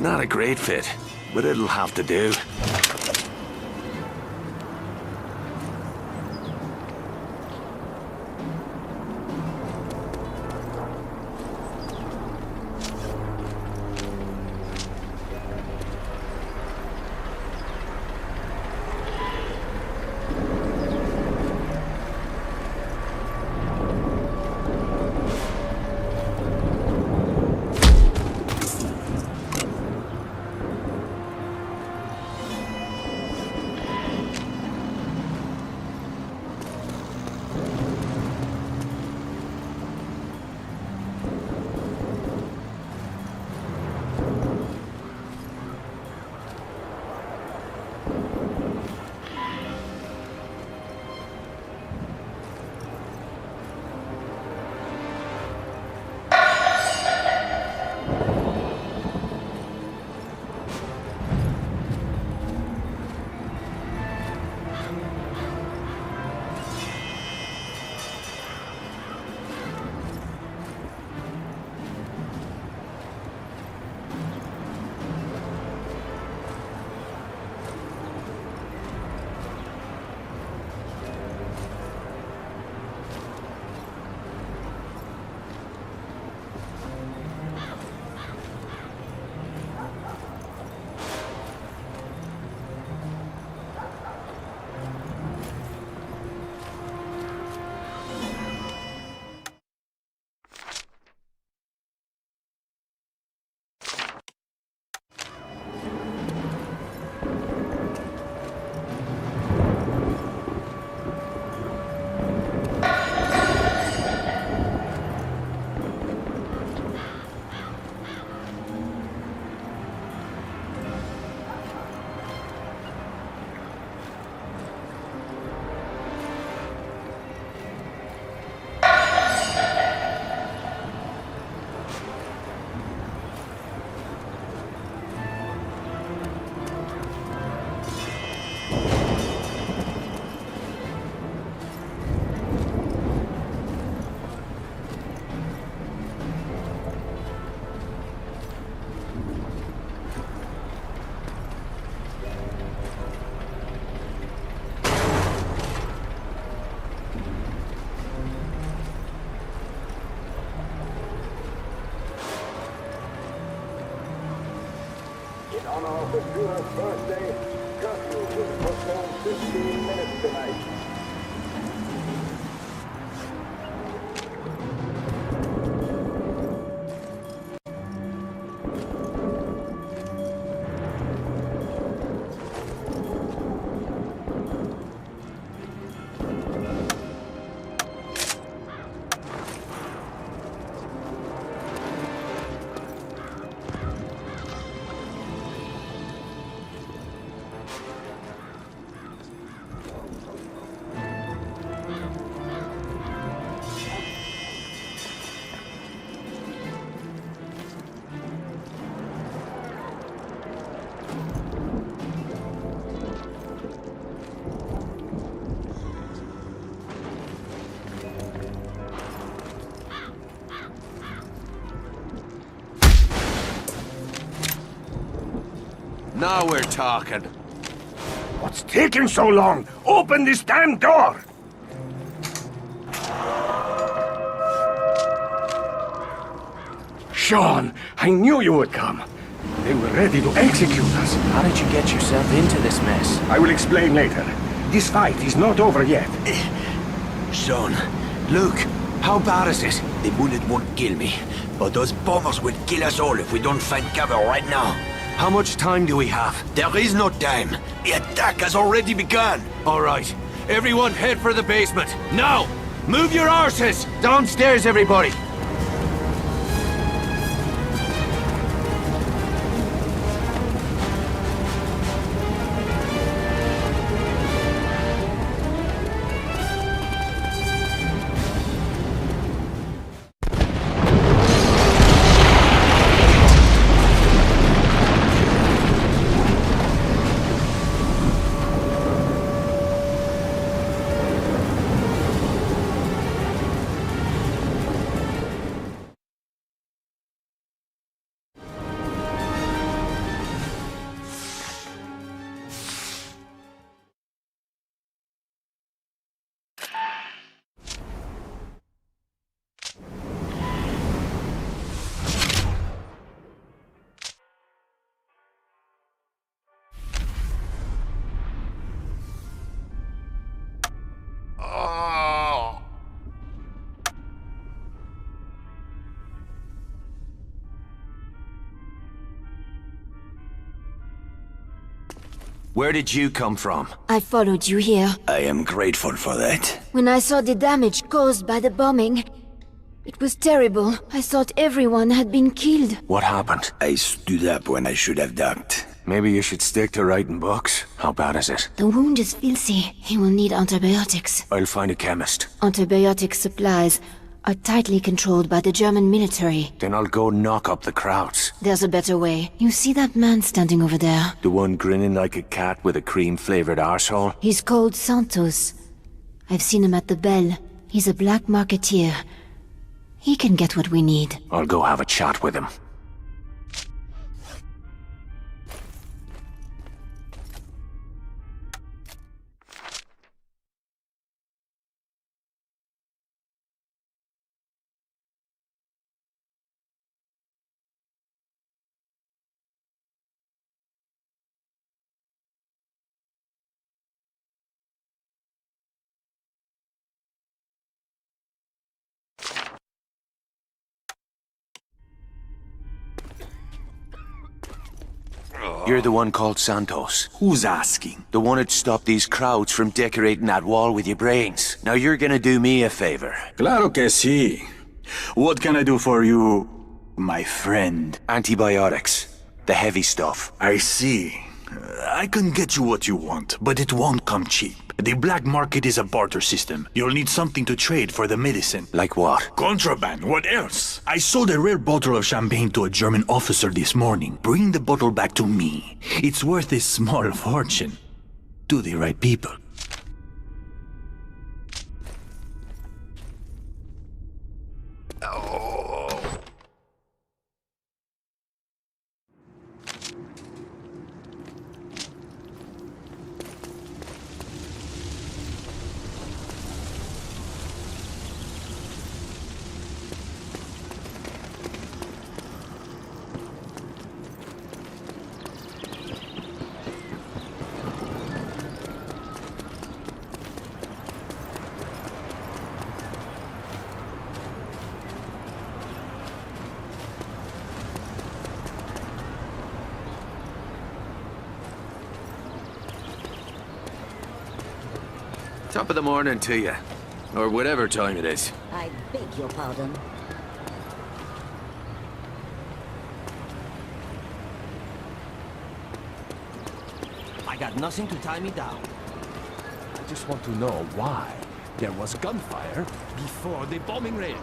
It's not a great fit, but it'll have to do. honor of the Führer's birthday, curfew will postpone 15 minutes tonight. Now we're talking. What's taking so long? Open this damn door! Sean, I knew you would come. They were ready to execute us. How did you get yourself into this mess? I will explain later. This fight is not over yet. Son, look, how bad is it? The bullet won't kill me, but those bombers will kill us all if we don't find cover right now. How much time do we have? There is no time. The attack has already begun. All right. Everyone head for the basement. Now! Move your arses! Downstairs, everybody! Where did you come from? I followed you here. I am grateful for that. When I saw the damage caused by the bombing, it was terrible. I thought everyone had been killed. What happened? I stood up when I should have ducked. Maybe you should stick to writing books. How bad is it? The wound is filthy. He will need antibiotics. I'll find a chemist. Antibiotic supplies are tightly controlled by the German military. Then I'll go knock up the crowds. There's a better way. You see that man standing over there? The one grinning like a cat with a cream-flavored arsehole? He's called Santos. I've seen him at the Bell. He's a black marketeer. He can get what we need. I'll go have a chat with him. You're the one called Santos. Who's asking? The one that stopped these crowds from decorating that wall with your brains. Now you're gonna do me a favor. Claro que sí. What can I do for you, my friend? Antibiotics. The heavy stuff. I see. I can get you what you want, but it won't come cheap. The black market is a barter system. You'll need something to trade for the medicine. Like what? Contraband, what else? I sold a rare bottle of champagne to a German officer this morning. Bring the bottle back to me. It's worth a small fortune. To the right people. Top of the morning to you. Or whatever time it is. I beg your pardon. I got nothing to tie me down. I just want to know why there was gunfire before the bombing raid.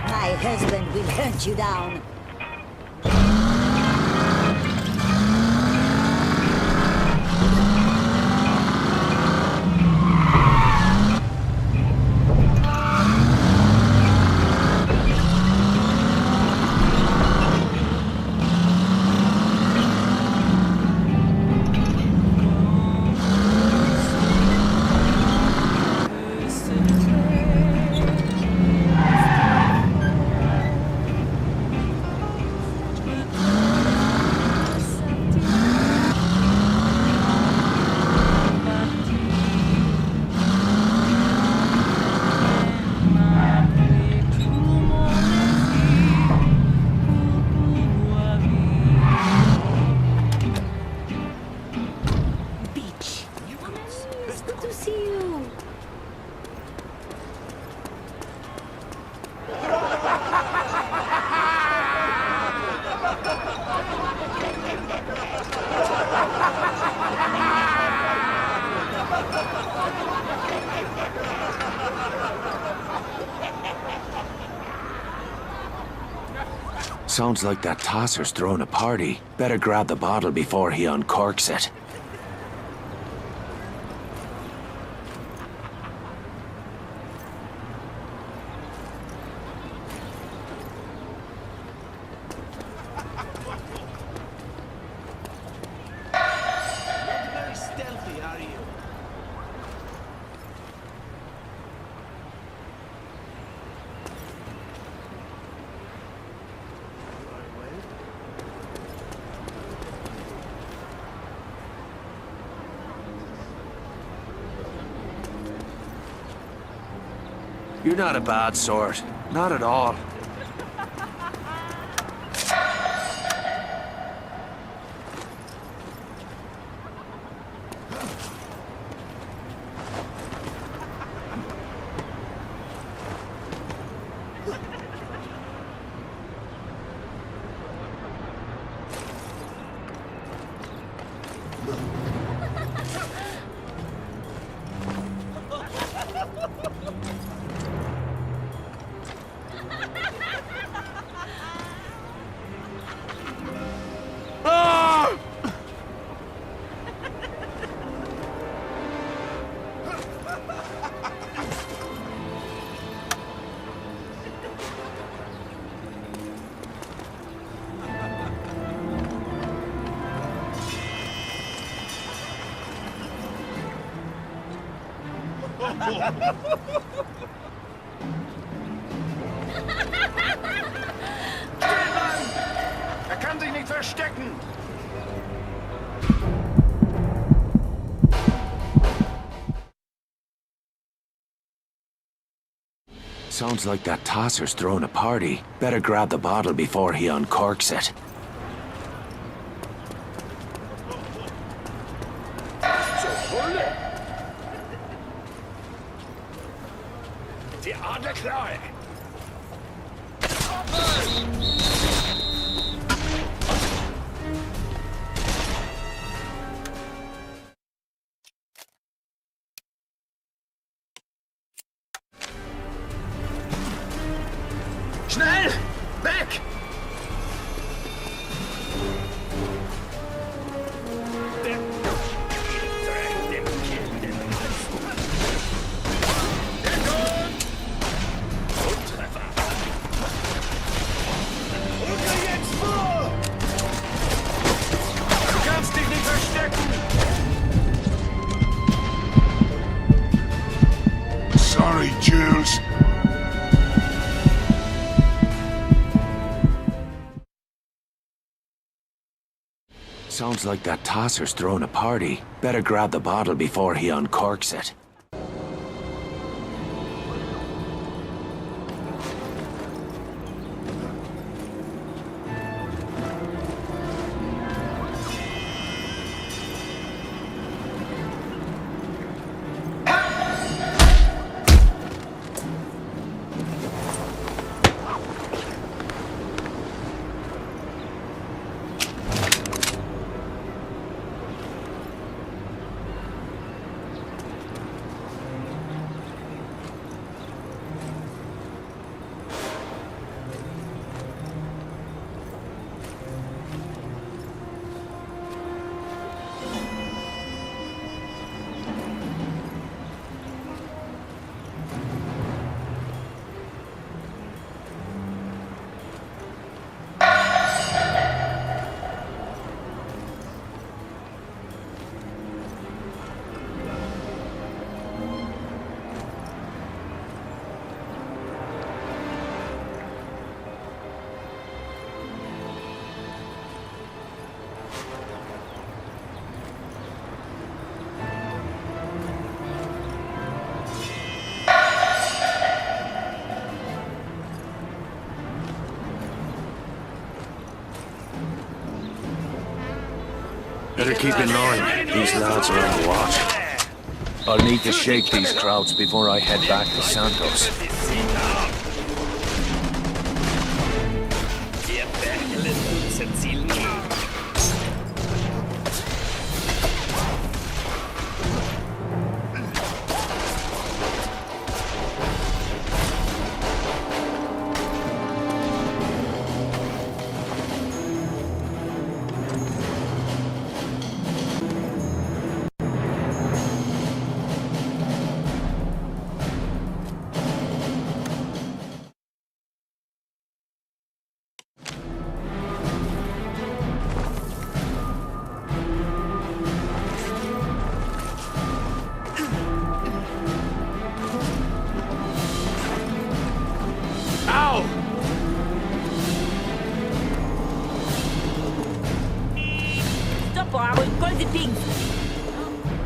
My husband will hunt you down. Sounds like that tosser's throwing a party. Better grab the bottle before he uncorks it. Very stealthy, are you? You're not a bad sort. Not at all. Er kann sich nicht verstecken! Sounds like that tosser's throwing a party. Better grab the bottle before he uncorks it. Zur Hölle! Die Adlerklaue! Schnell! Weg! Sorry, Jules. Sounds like that tosser's throwing a party. Better grab the bottle before he uncorks it. Better keep in mind, these lads are on the watch. I'll need to shake these crowds before I head back to Santos.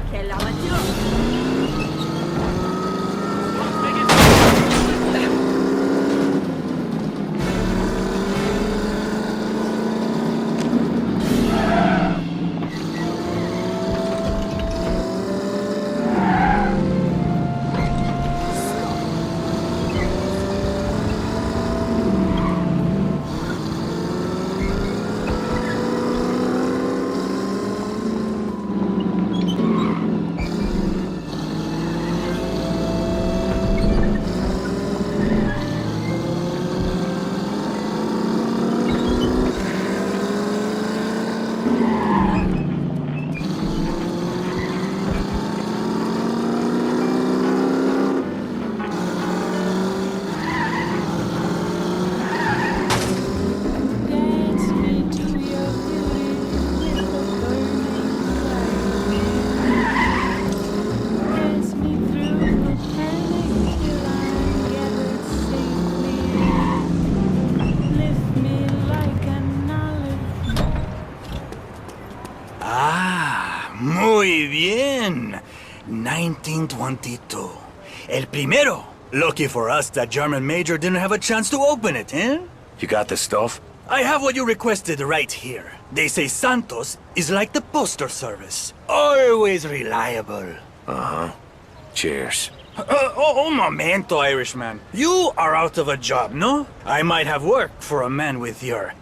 Quelle armature! Muy bien. 1922. El primero. Lucky for us that German major didn't have a chance to open it, eh? You got the stuff? I have what you requested right here. They say Santos is like the postal service. Always reliable. Uh-huh. Cheers. Un momento, Irishman. You are out of a job, no? I might have work for a man with your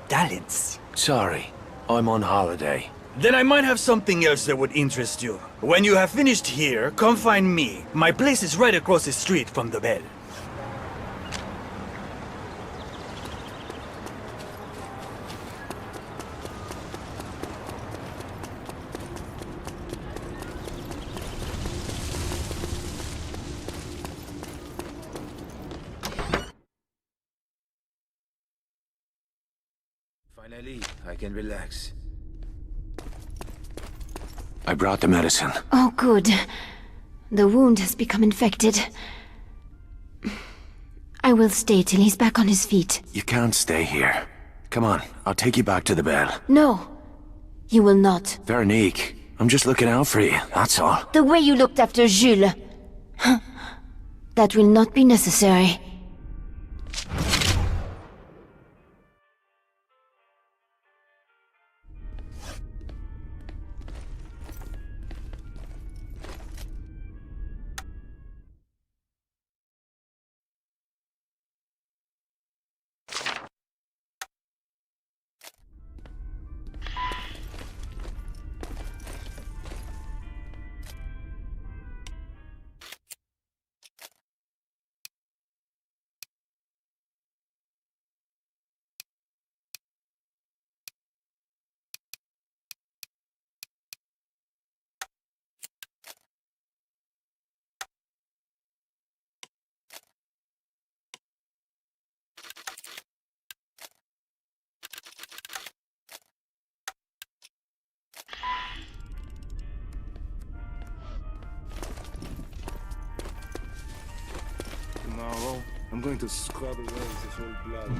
talents. Sorry, I'm on holiday. Then I might have something else that would interest you. When you have finished here, come find me. My place is right across the street from the bell. Finally, I can relax. I brought the medicine. Oh, good. The wound has become infected. I will stay till he's back on his feet. You can't stay here. Come on, I'll take you back to the bell. No. You will not. Veronique, I'm just looking out for you, that's all. The way you looked after Jules. That will not be necessary. Tomorrow, I'm going to scrub away this old blood.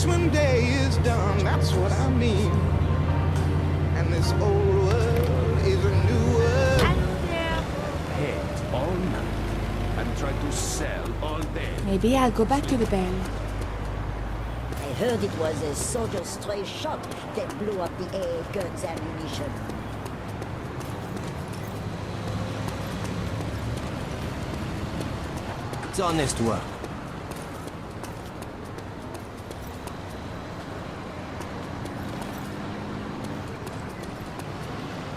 When day is done, that's what I mean. And this old world is a new world. Paint all night and try to sell all day. Maybe I'll go back to the bell. I heard it was a soldier's stray shot that blew up the AA guns ammunition. It's honest work.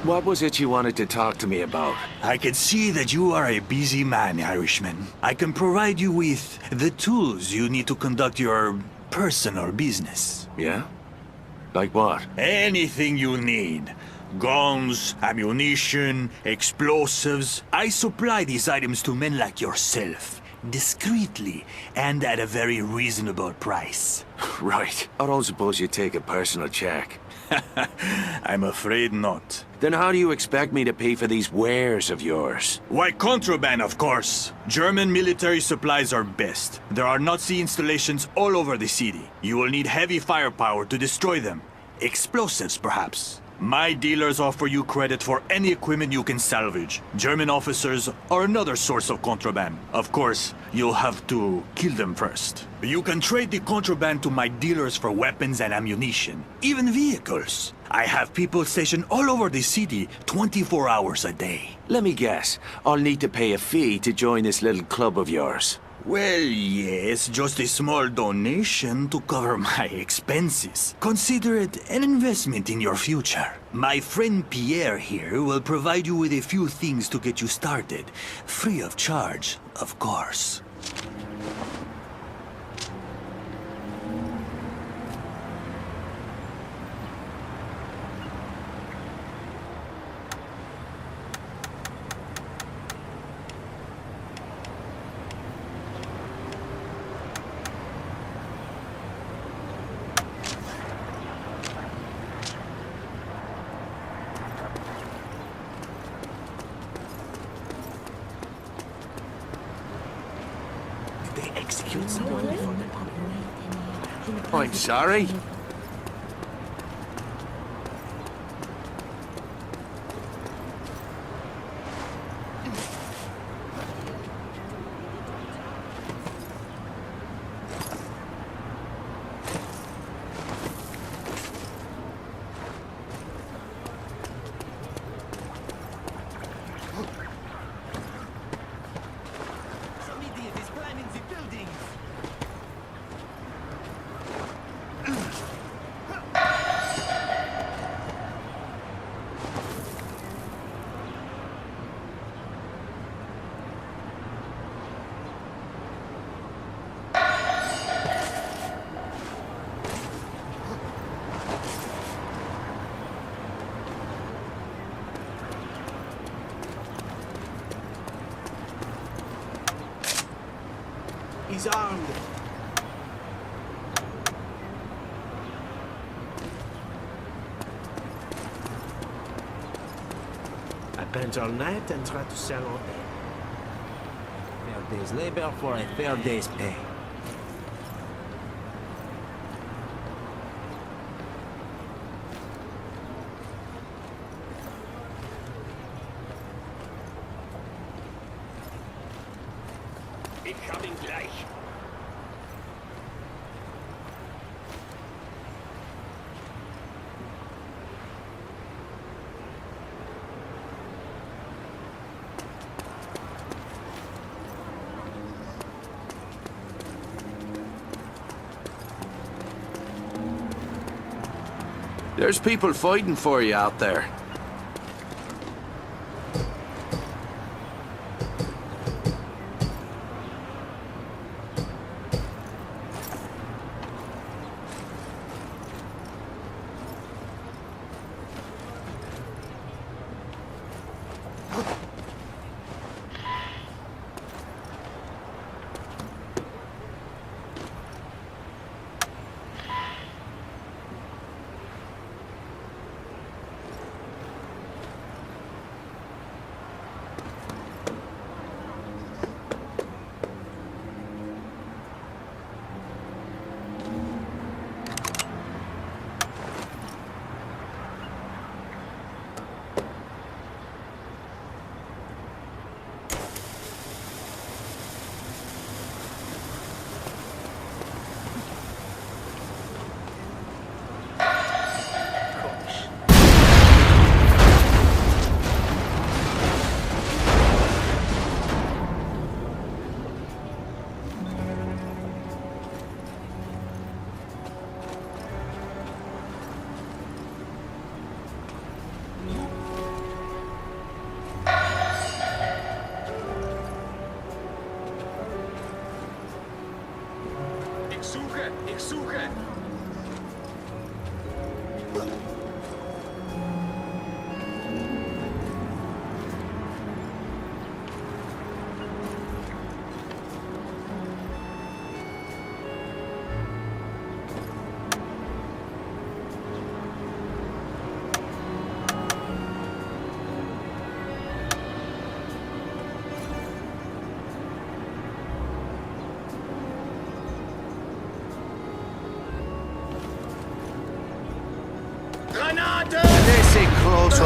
What was it you wanted to talk to me about? I can see that you are a busy man, Irishman. I can provide you with the tools you need to conduct your personal business. Yeah? Like what? Anything you need. Guns, ammunition, explosives. I supply these items to men like yourself. Discreetly, and at a very reasonable price. Right. I don't suppose you take a personal check. I'm afraid not. Then how do you expect me to pay for these wares of yours? Why, contraband, of course. German military supplies are best. There are Nazi installations all over the city. You will need heavy firepower to destroy them. Explosives, perhaps. My dealers offer you credit for any equipment you can salvage. German officers are another source of contraband. Of course, you'll have to kill them first. You can trade the contraband to my dealers for weapons and ammunition, even vehicles. I have people stationed all over the city 24 hours a day. Let me guess. I'll need to pay a fee to join this little club of yours. Well, yes, just a small donation to cover my expenses. Consider it an investment in your future. My friend Pierre here will provide you with a few things to get you started. Free of charge, of course. Execute someone before the... I'm sorry. He's armed. I bend all night and try to sell all day. Fair day's labor for a fair day's pay. Ich hab ihn gleich. There's people fighting for you out there. Ich suche!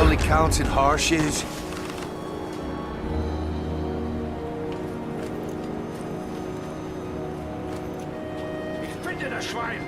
only counts in horseshoes. Ich finde das Schwein!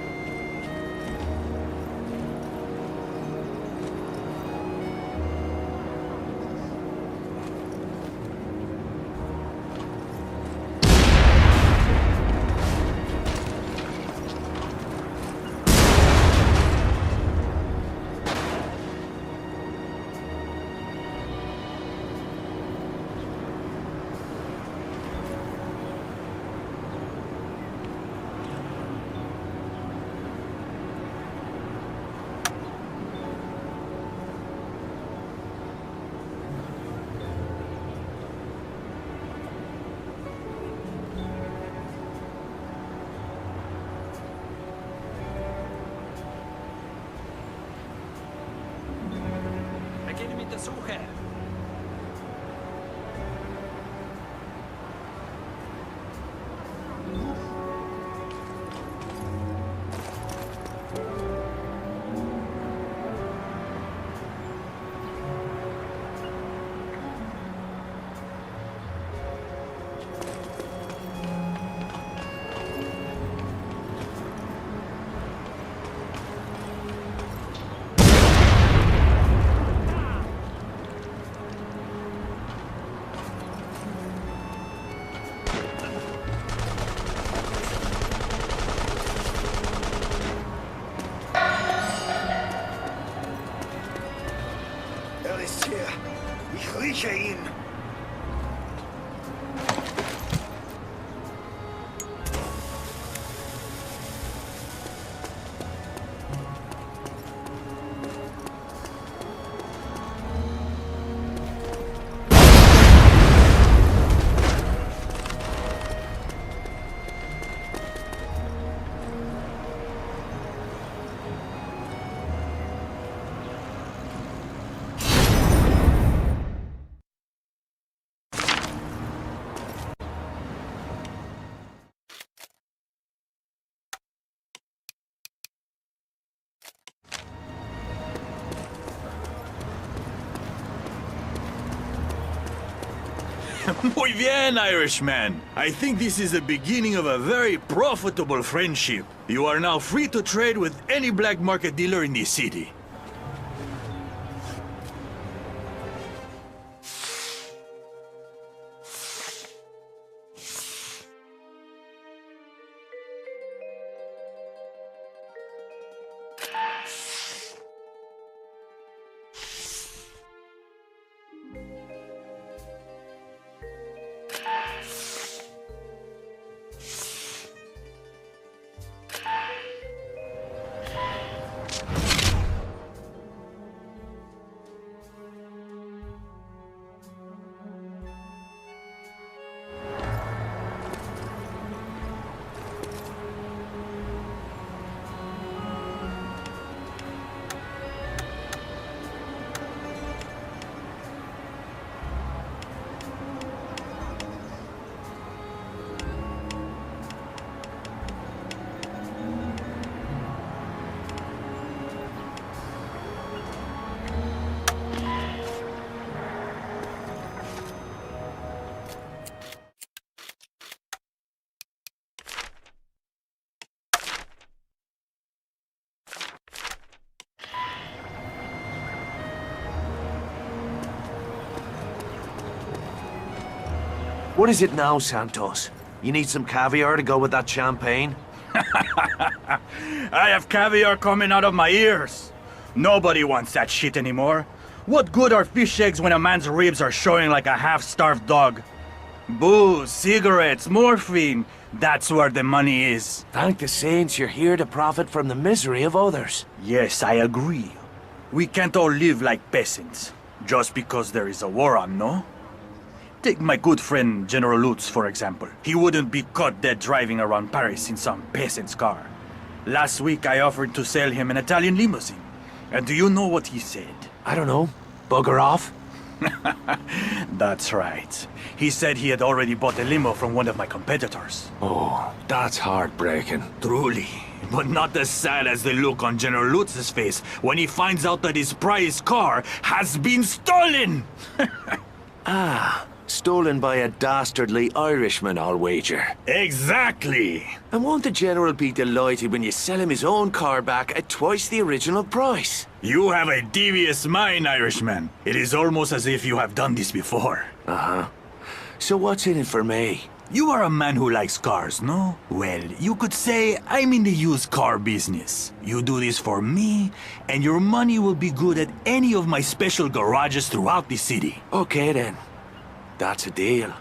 Beginne mit der Suche. Er ist hier. Ich rieche ihn. Muy bien, Irishman. I think this is the beginning of a very profitable friendship. You are now free to trade with any black market dealer in the city. What is it now, Santos? You need some caviar to go with that champagne? I have caviar coming out of my ears. Nobody wants that shit anymore. What good are fish eggs when a man's ribs are showing like a half-starved dog? Booze, cigarettes, morphine. That's where the money is. Thank the saints you're here to profit from the misery of others. Yes, I agree. We can't all live like peasants. Just because there is a war on, no? Take my good friend General Lutz, for example. He wouldn't be caught dead driving around Paris in some peasant's car. Last week I offered to sell him an Italian limousine. And do you know what he said? I don't know. Bugger off? That's right. He said he had already bought a limo from one of my competitors. Oh, that's heartbreaking. Truly. But not as sad as the look on General Lutz's face when he finds out that his prized car has been stolen! Stolen by a dastardly Irishman, I'll wager. Exactly! And won't the General be delighted when you sell him his own car back at twice the original price? You have a devious mind, Irishman. It is almost as if you have done this before. Uh-huh. So what's in it for me? You are a man who likes cars, no? Well, you could say I'm in the used car business. You do this for me, and your money will be good at any of my special garages throughout the city. Okay then. That's a deal.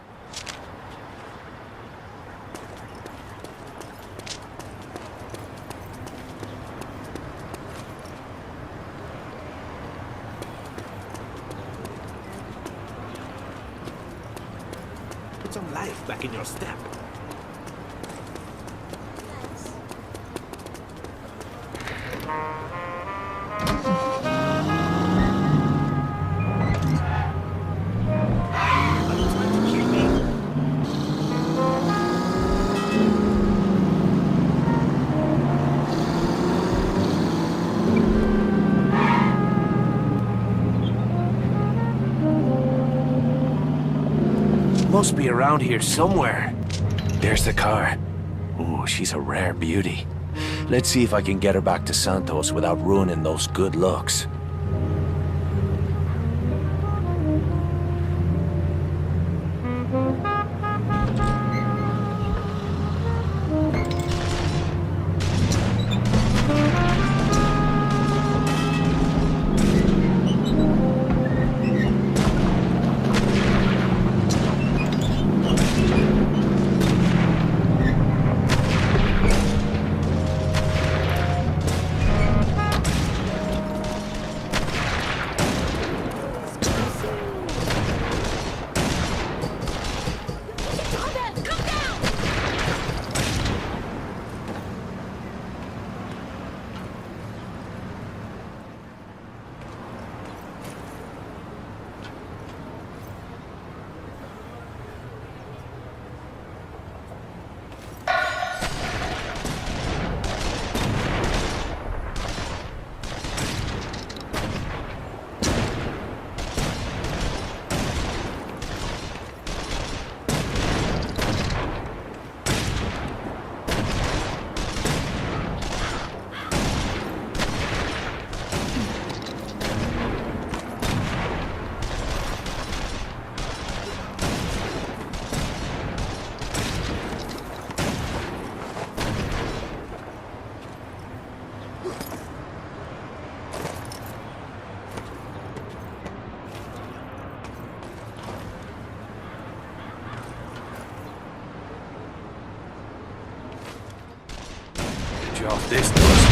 Put some life back in your step. Must be around here somewhere. There's the car. Oh, she's a rare beauty. Let's see if I can get her back to Santos without ruining those good looks. Off this does.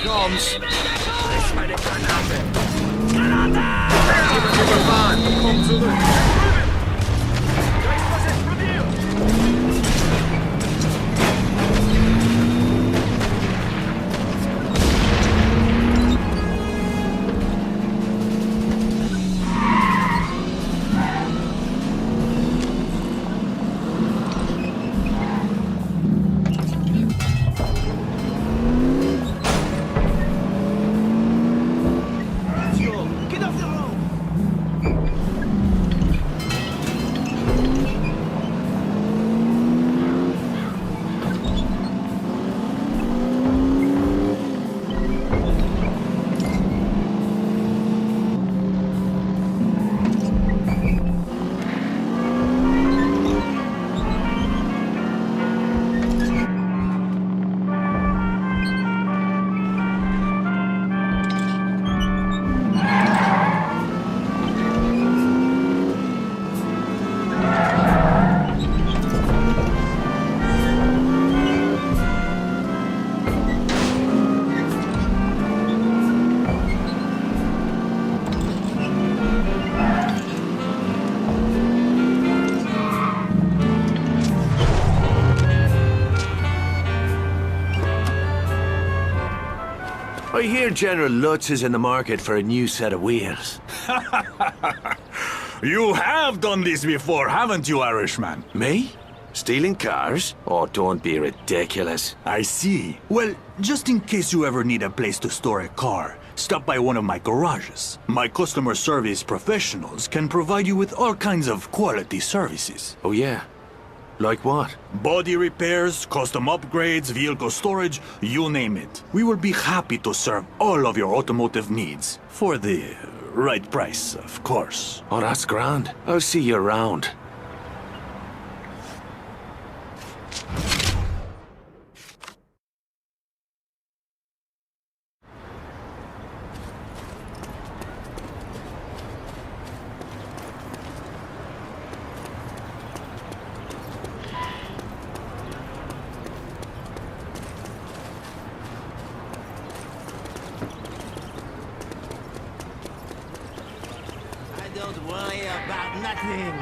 Komm's! Friss meine Granate! Granate! Komm zurück! I hear General Lutz is in the market for a new set of wheels. You have done this before, haven't you, Irishman? Me? Stealing cars? Oh, don't be ridiculous. I see. Well, just in case you ever need a place to store a car, stop by one of my garages. My customer service professionals can provide you with all kinds of quality services. Oh, yeah? Like what? Body repairs, custom upgrades, vehicle storage, you name it. We will be happy to serve all of your automotive needs. For the right price, of course. Oh, that's grand. I'll see you around. Don't worry about nothing.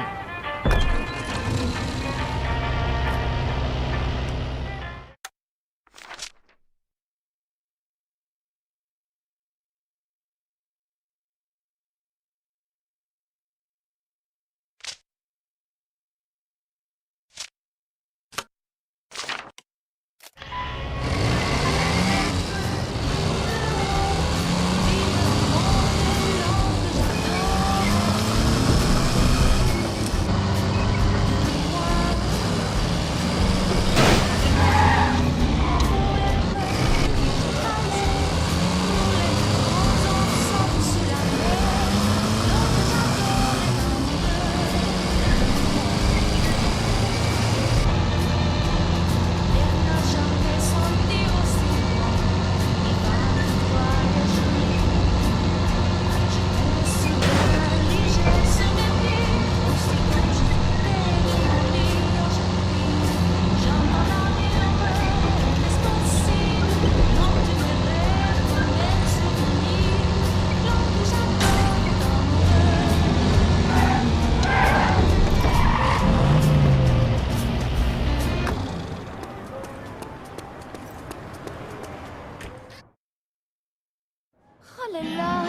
Oh la la!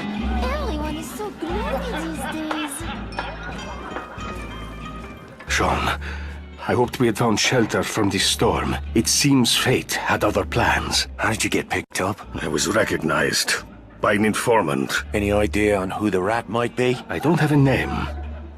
Everyone is so gloomy these days. Sean, I hoped we had found shelter from this storm. It seems fate had other plans. How did you get picked up? I was recognized by an informant. Any idea on who the rat might be? I don't have a name,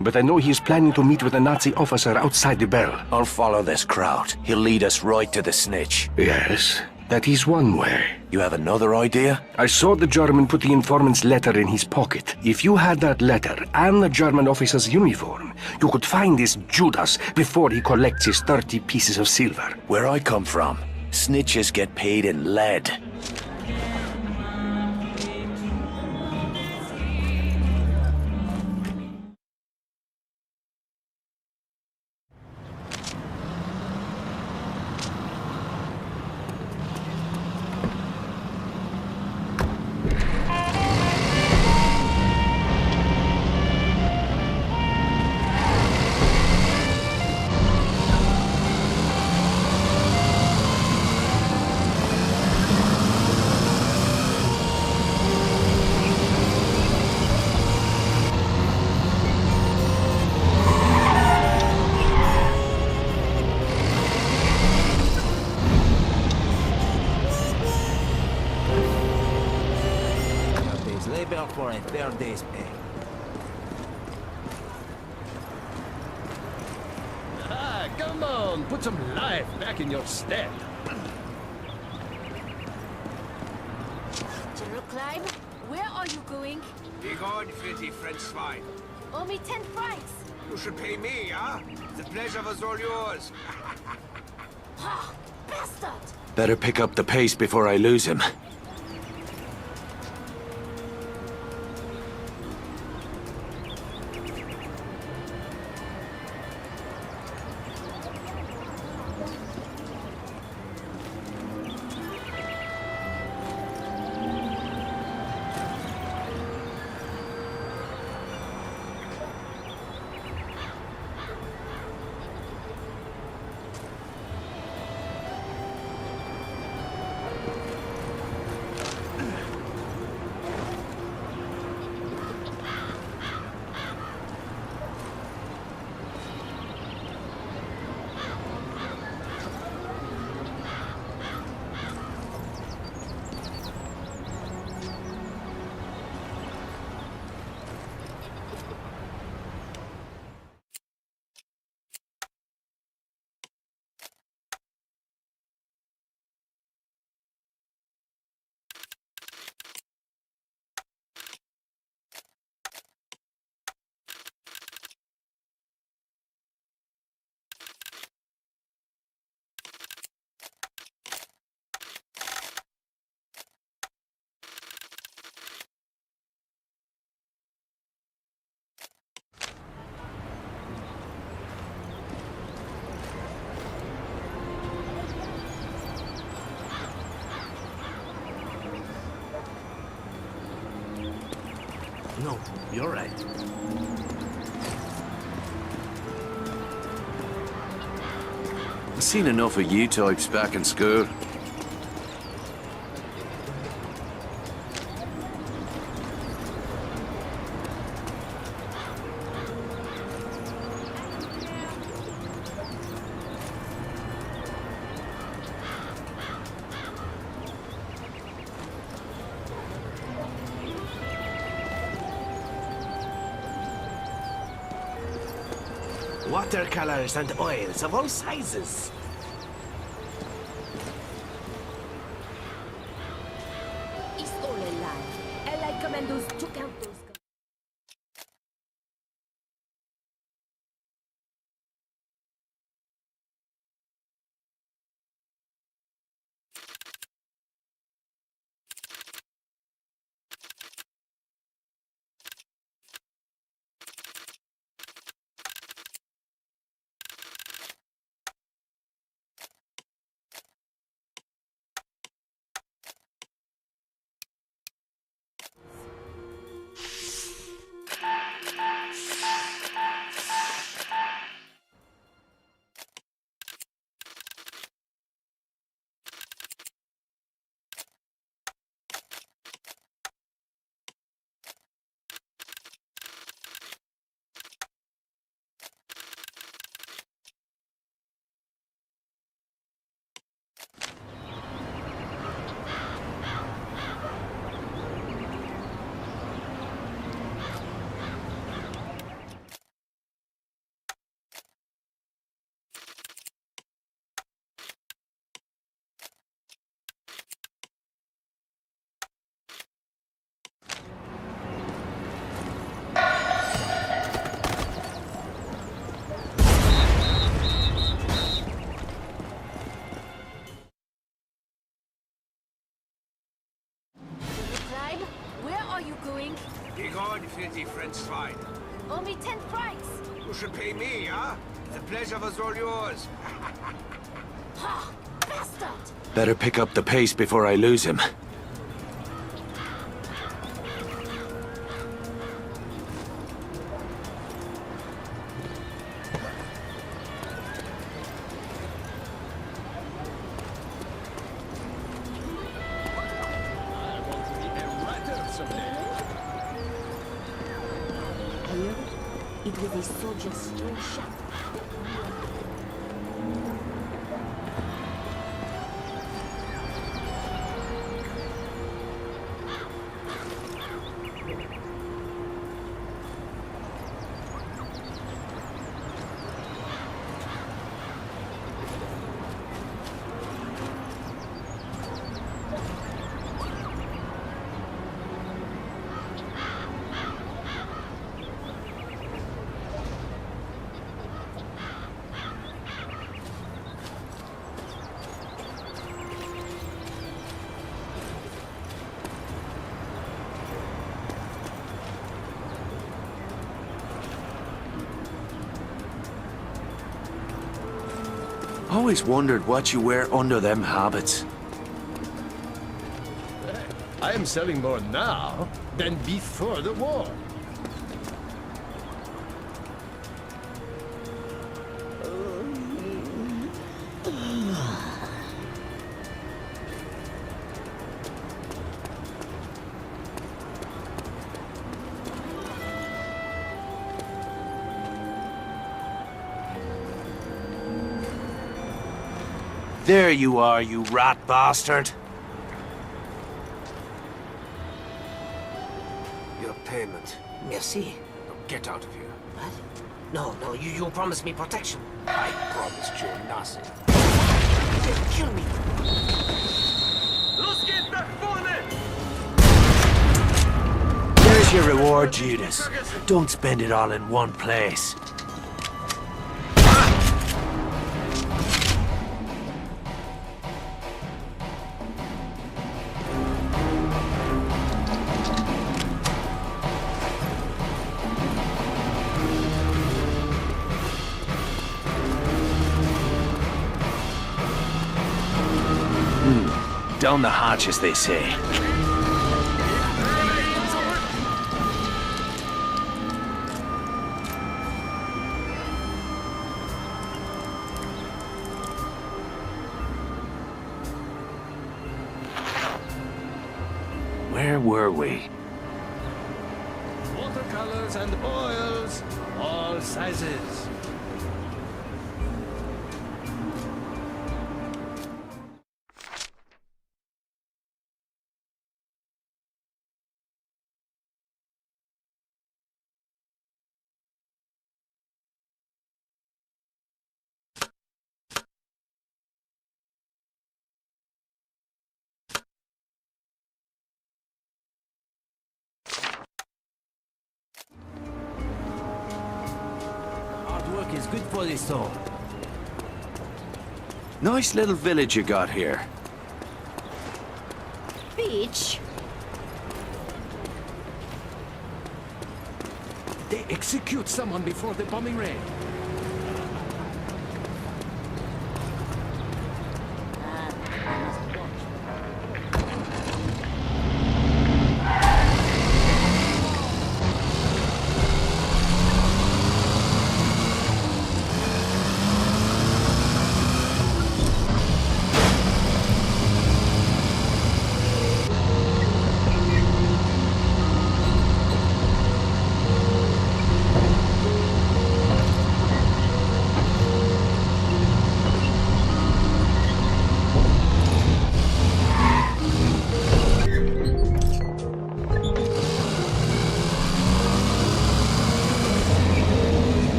but I know he's planning to meet with a Nazi officer outside the bell. I'll follow this crowd. He'll lead us right to the snitch. Yes, that is one way. You have another idea? I saw the German put the informant's letter in his pocket. If you had that letter and the German officer's uniform, you could find this Judas before he collects his 30 pieces of silver. Where I come from, snitches get paid in lead. labor for a fair day's pay. Ah, come on! Put some life back in your step. General Clive, where are you going? Be gone, filthy French swine. Owe me 10 francs. You should pay me, huh? The pleasure was all yours. Ha! Bastard! Better pick up the pace before I lose him. No, you're right. I've seen enough of you types back in school. Watercolors and oils of all sizes. It's all a lie. Allied commandos took out those guns. Going? Be gone, filthy French swine. Owe me 10 francs. You should pay me, huh? The pleasure was all yours. Ha! Bastard! Better pick up the pace before I lose him. It was a soldier's stray shot. always wondered what you wear under them habits. I am selling more now than before the war. There you are, you rat bastard. Your payment. Merci. Now get out of here. What? No, you promised me protection. I promised you nothing. Kill me. There's your reward, Judas. Don't spend it all in one place. Down the hatch, as they say. Where were we? Watercolors and oils, all sizes. Is good for the soul. Nice little village you got here. Beach? They execute someone before the bombing raid.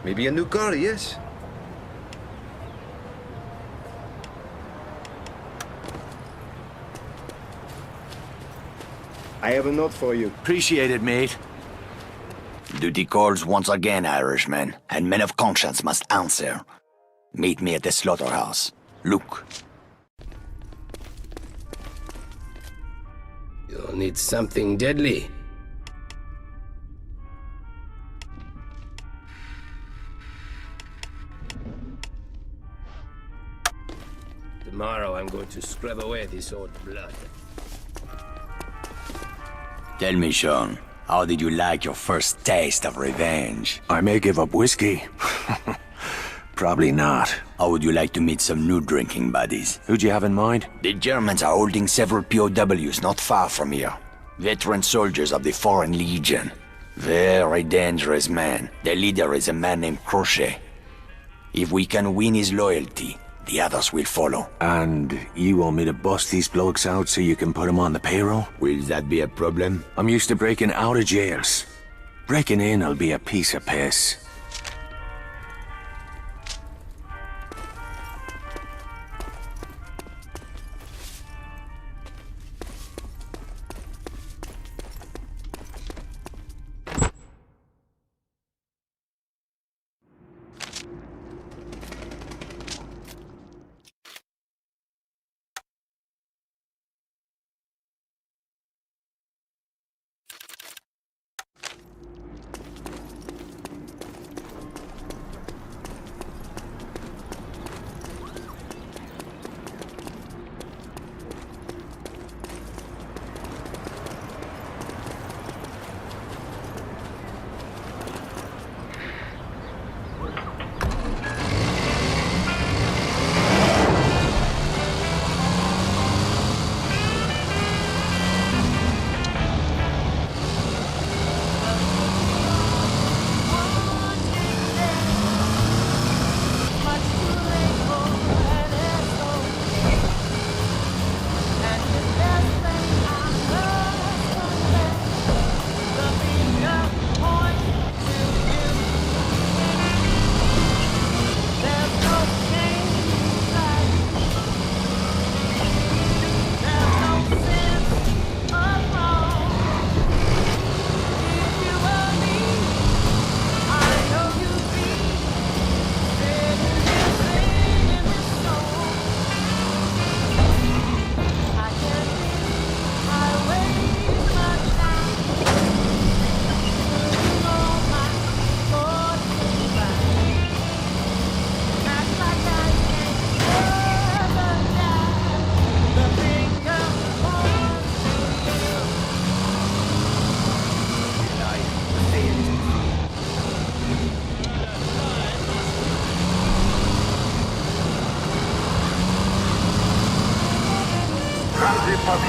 Maybe a new car, yes? I have a note for you. Appreciate it, mate. Duty calls once again, Irishmen, and men of conscience must answer. Meet me at the slaughterhouse. Look. You'll need something deadly. Tomorrow I'm going to scrub away this old blood. Tell me, Sean, how did you like your first taste of revenge? I may give up whiskey. Probably not. How would you like to meet some new drinking buddies? Who'd you have in mind? The Germans are holding several POWs not far from here. Veteran soldiers of the Foreign Legion. Very dangerous men. The leader is a man named Crochet. If we can win his loyalty, the others will follow. And you want me to bust these blokes out so you can put them on the payroll? Will that be a problem? I'm used to breaking out of jails. Breaking in will be a piece of piss.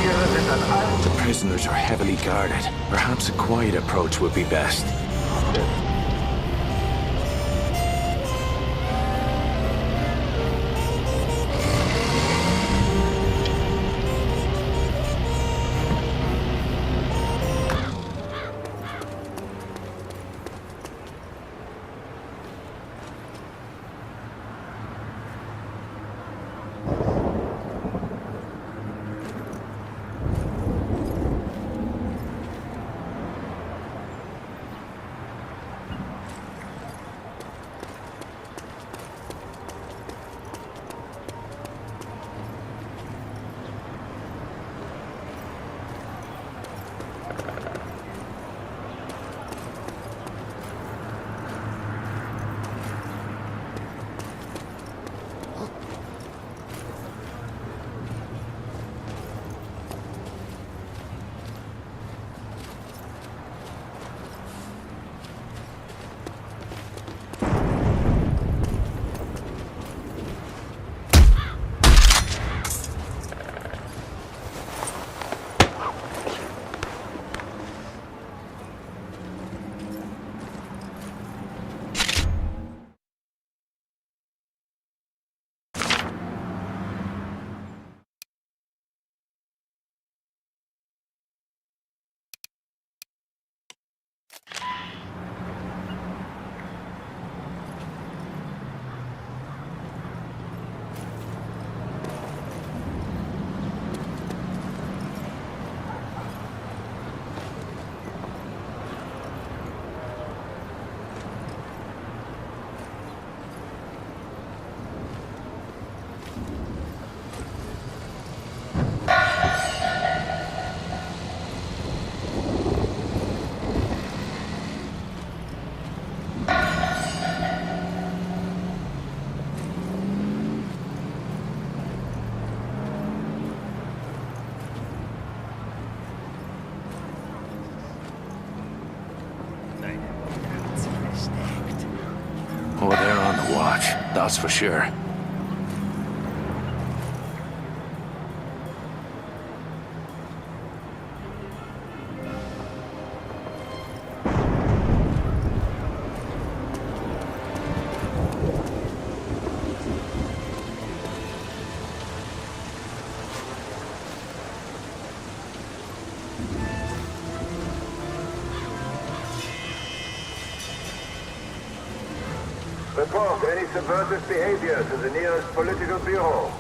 The prisoners are heavily guarded. Perhaps a quiet approach would be best. Oh, they're on the watch, that's for sure. Report any subversive behavior to the nearest political bureau.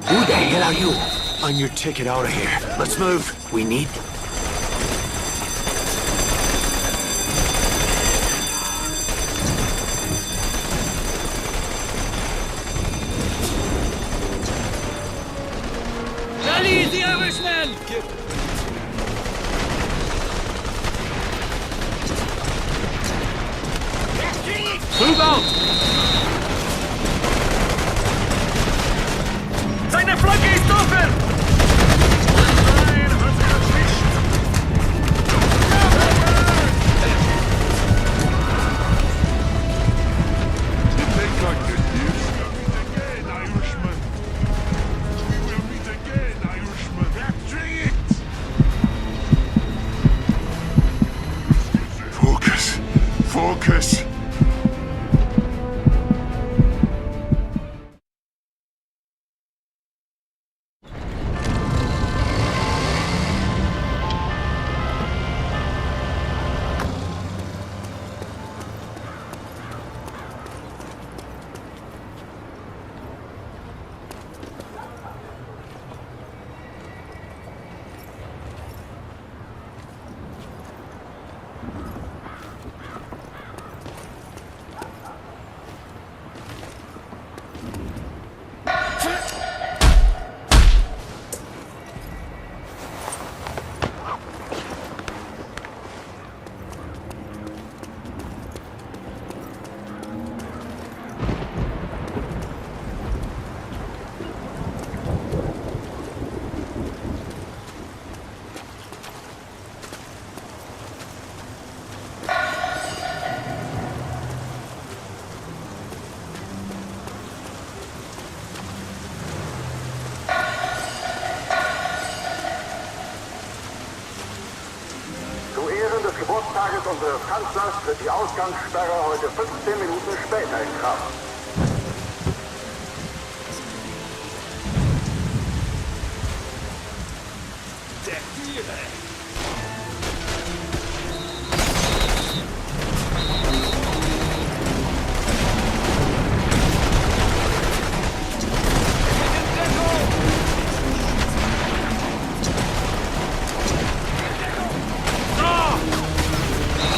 Who the hell are you? I'm your ticket out of here. Let's move. We need... Rally the Irishman! Move out! Seine Flanke ist offen! Focus. Focus. Geburtstages unseres Kanzlers tritt die Ausgangssperre heute 15 Minuten später in Kraft.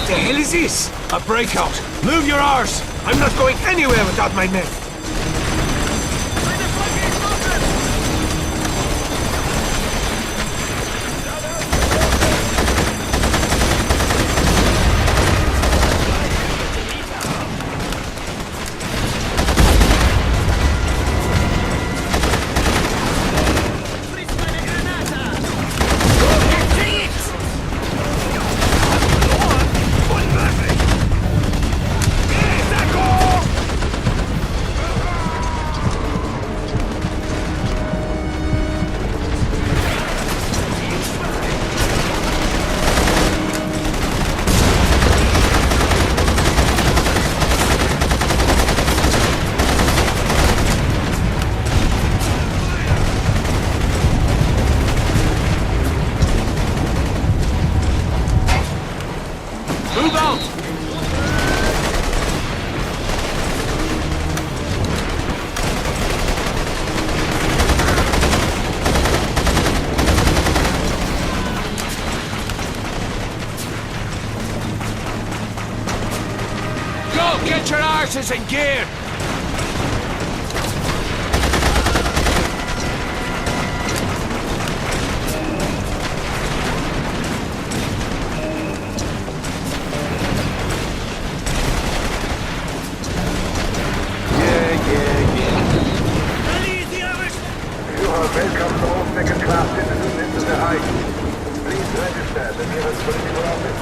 The hell is this? A breakout! Move your arse! I'm not going anywhere without my men! Move out! Go, get your arses in gear! Welcome to all second-class citizens into the heights. Please register at the nearest political office.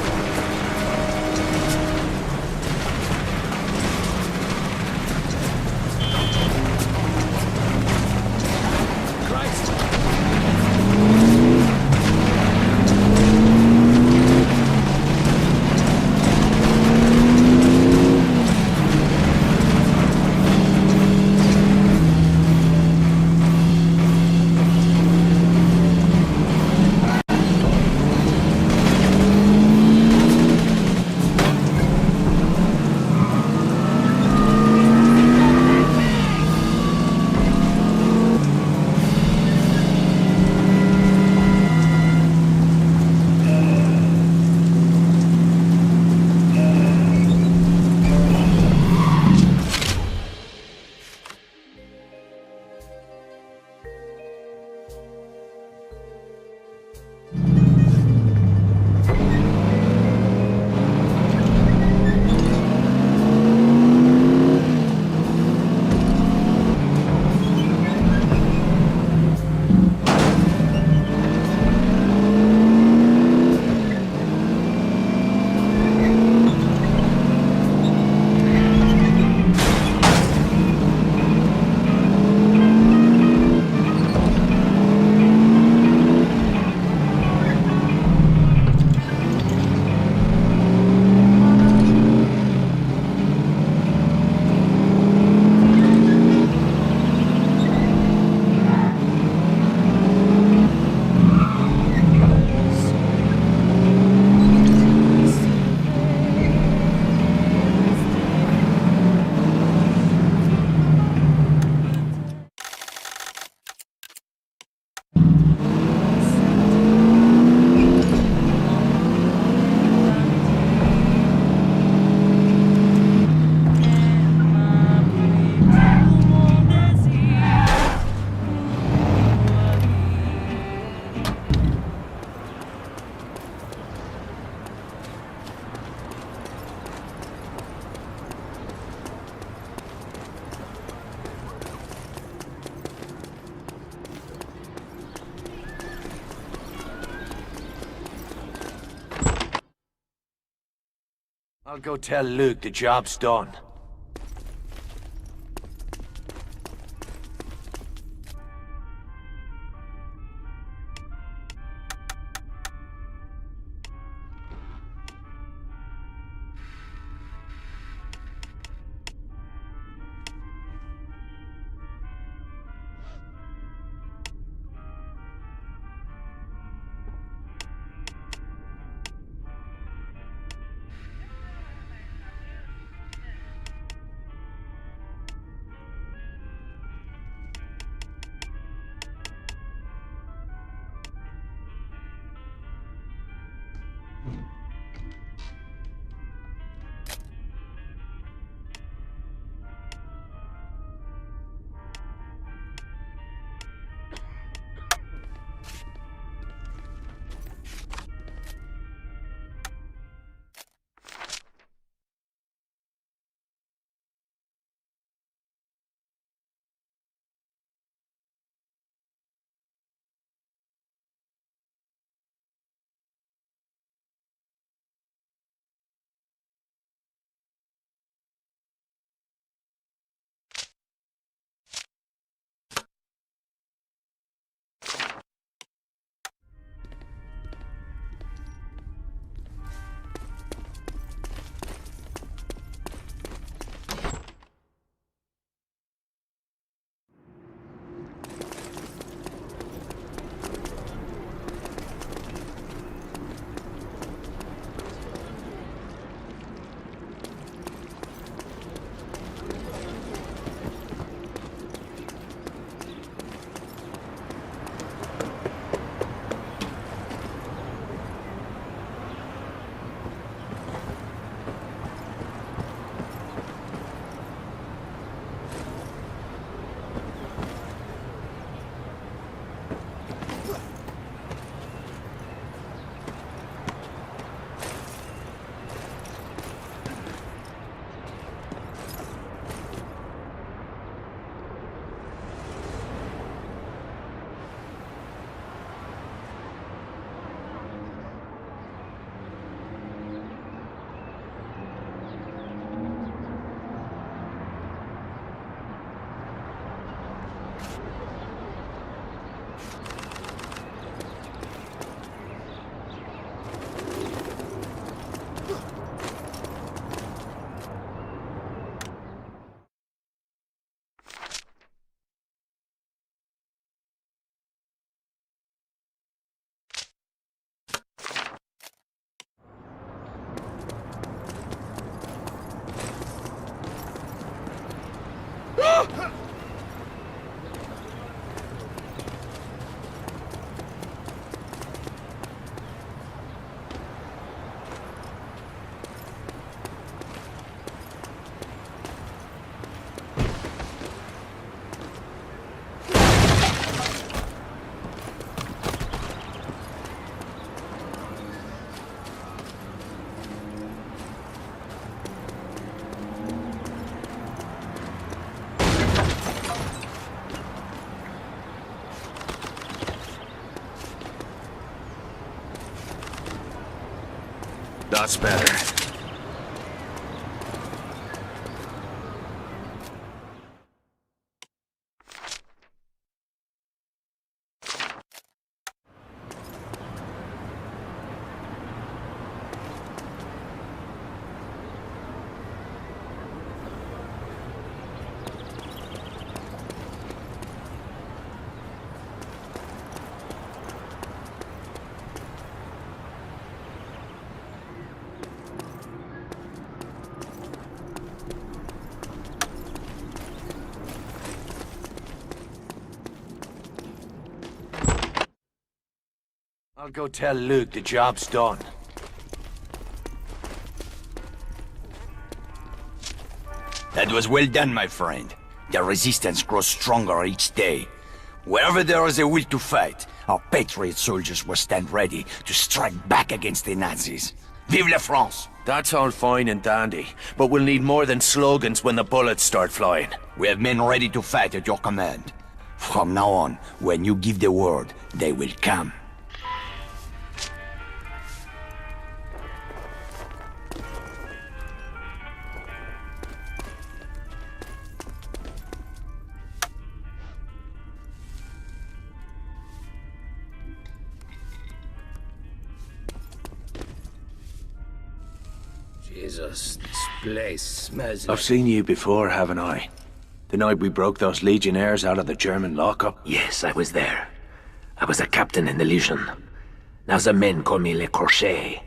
I'll go tell Luke the job's done. That's better. I'll go tell Luke the job's done. That was well done, my friend. The resistance grows stronger each day. Wherever there is a will to fight, our patriot soldiers will stand ready to strike back against the Nazis. Vive la France! That's all fine and dandy, but we'll need more than slogans when the bullets start flying. We have men ready to fight at your command. From now on, when you give the word, they will come. Jesus, this place smells I've seen you before, haven't I? The night we broke those legionnaires out of the German lockup? Yes, I was there. I was a captain in the Legion. Now the men call me Le Crochet.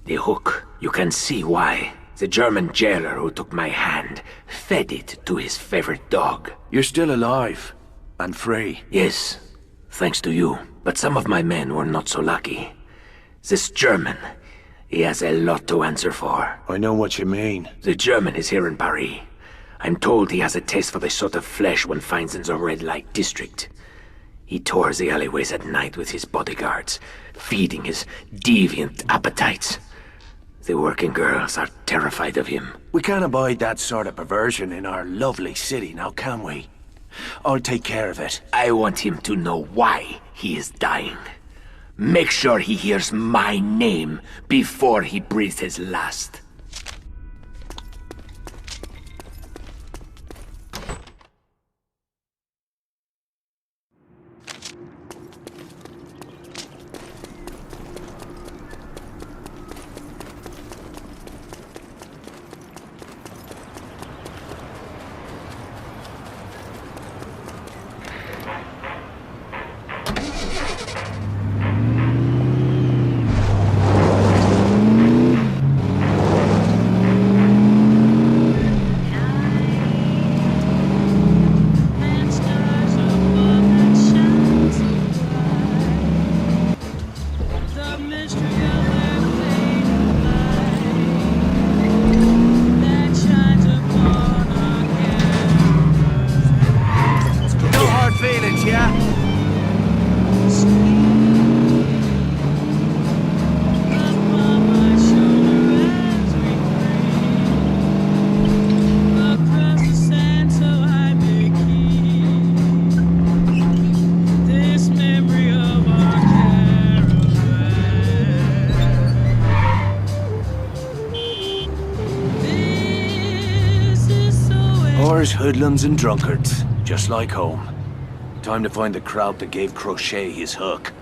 The hook. You can see why. The German jailer who took my hand fed it to his favorite dog. You're still alive. And free. Yes, thanks to you. But some of my men were not so lucky. This German, he has a lot to answer for. I know what you mean. The German is here in Paris. I'm told he has a taste for the sort of flesh one finds in the red light district. He tours the alleyways at night with his bodyguards, feeding his deviant appetites. The working girls are terrified of him. We can't abide that sort of perversion in our lovely city now, can we? I'll take care of it. I want him to know why he is dying. Make sure he hears my name before he breathes his last. Hoodlums and drunkards, just like home. Time to find the crowd that gave Crochet his hook.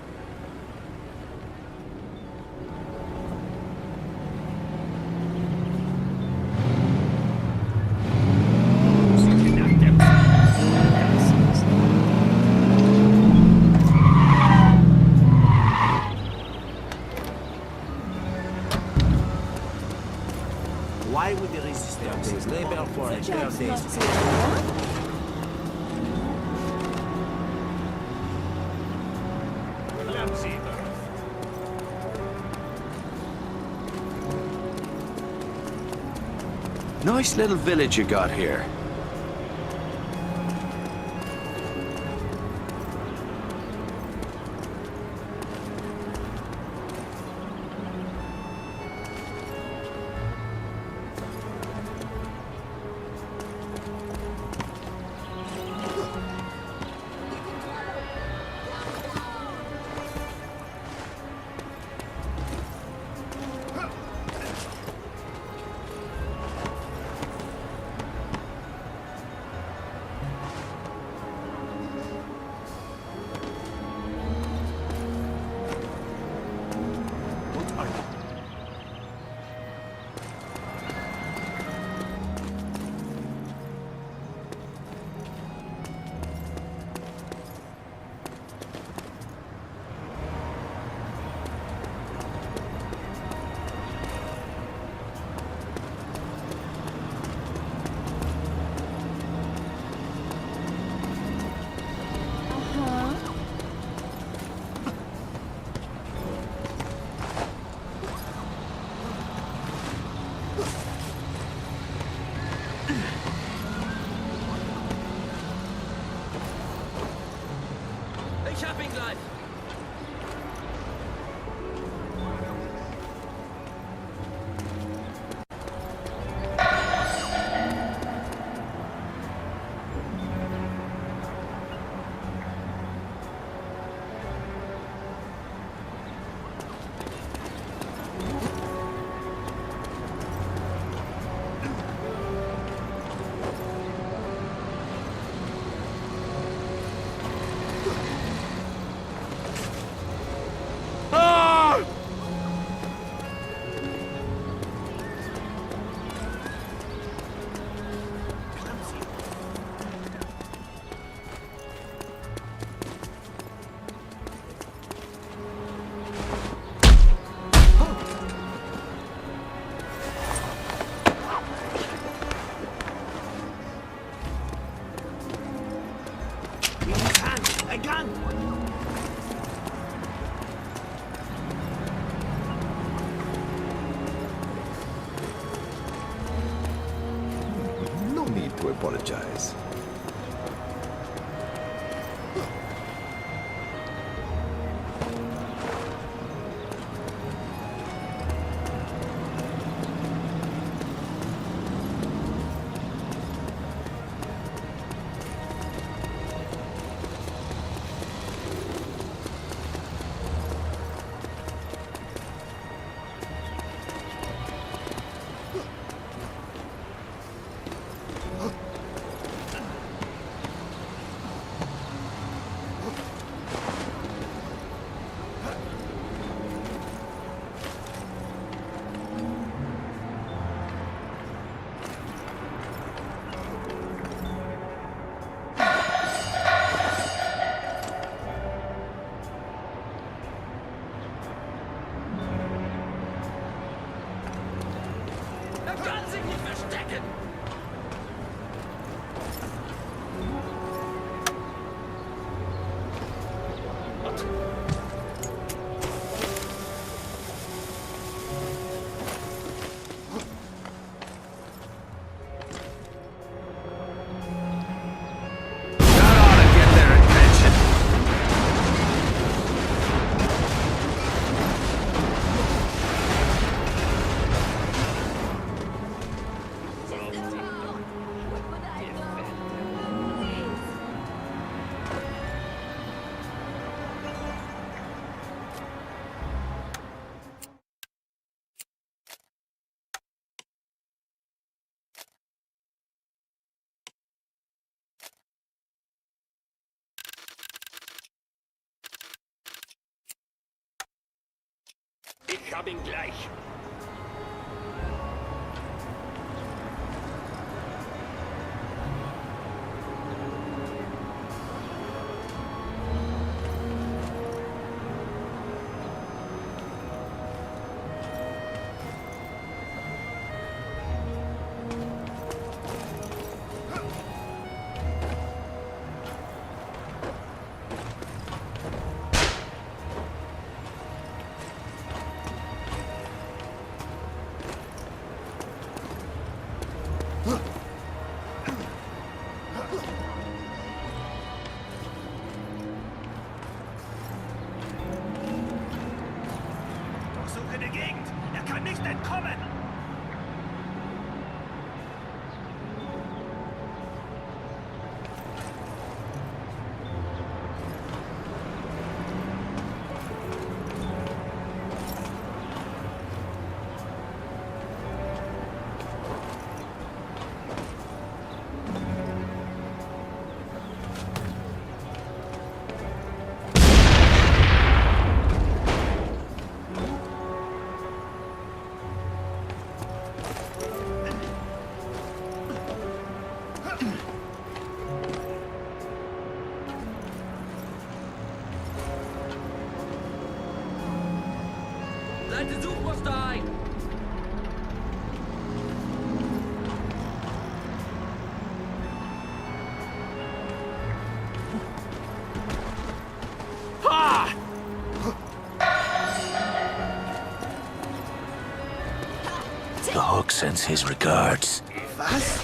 Why would the resistance labor for a birthday? Nice little village you got here. need to apologize. Ich hab ihn gleich. Suche die Gegend! Er kann nicht entkommen! Seid ihr Suchmuster ein! Ha! The Hawk sends his regards. Was?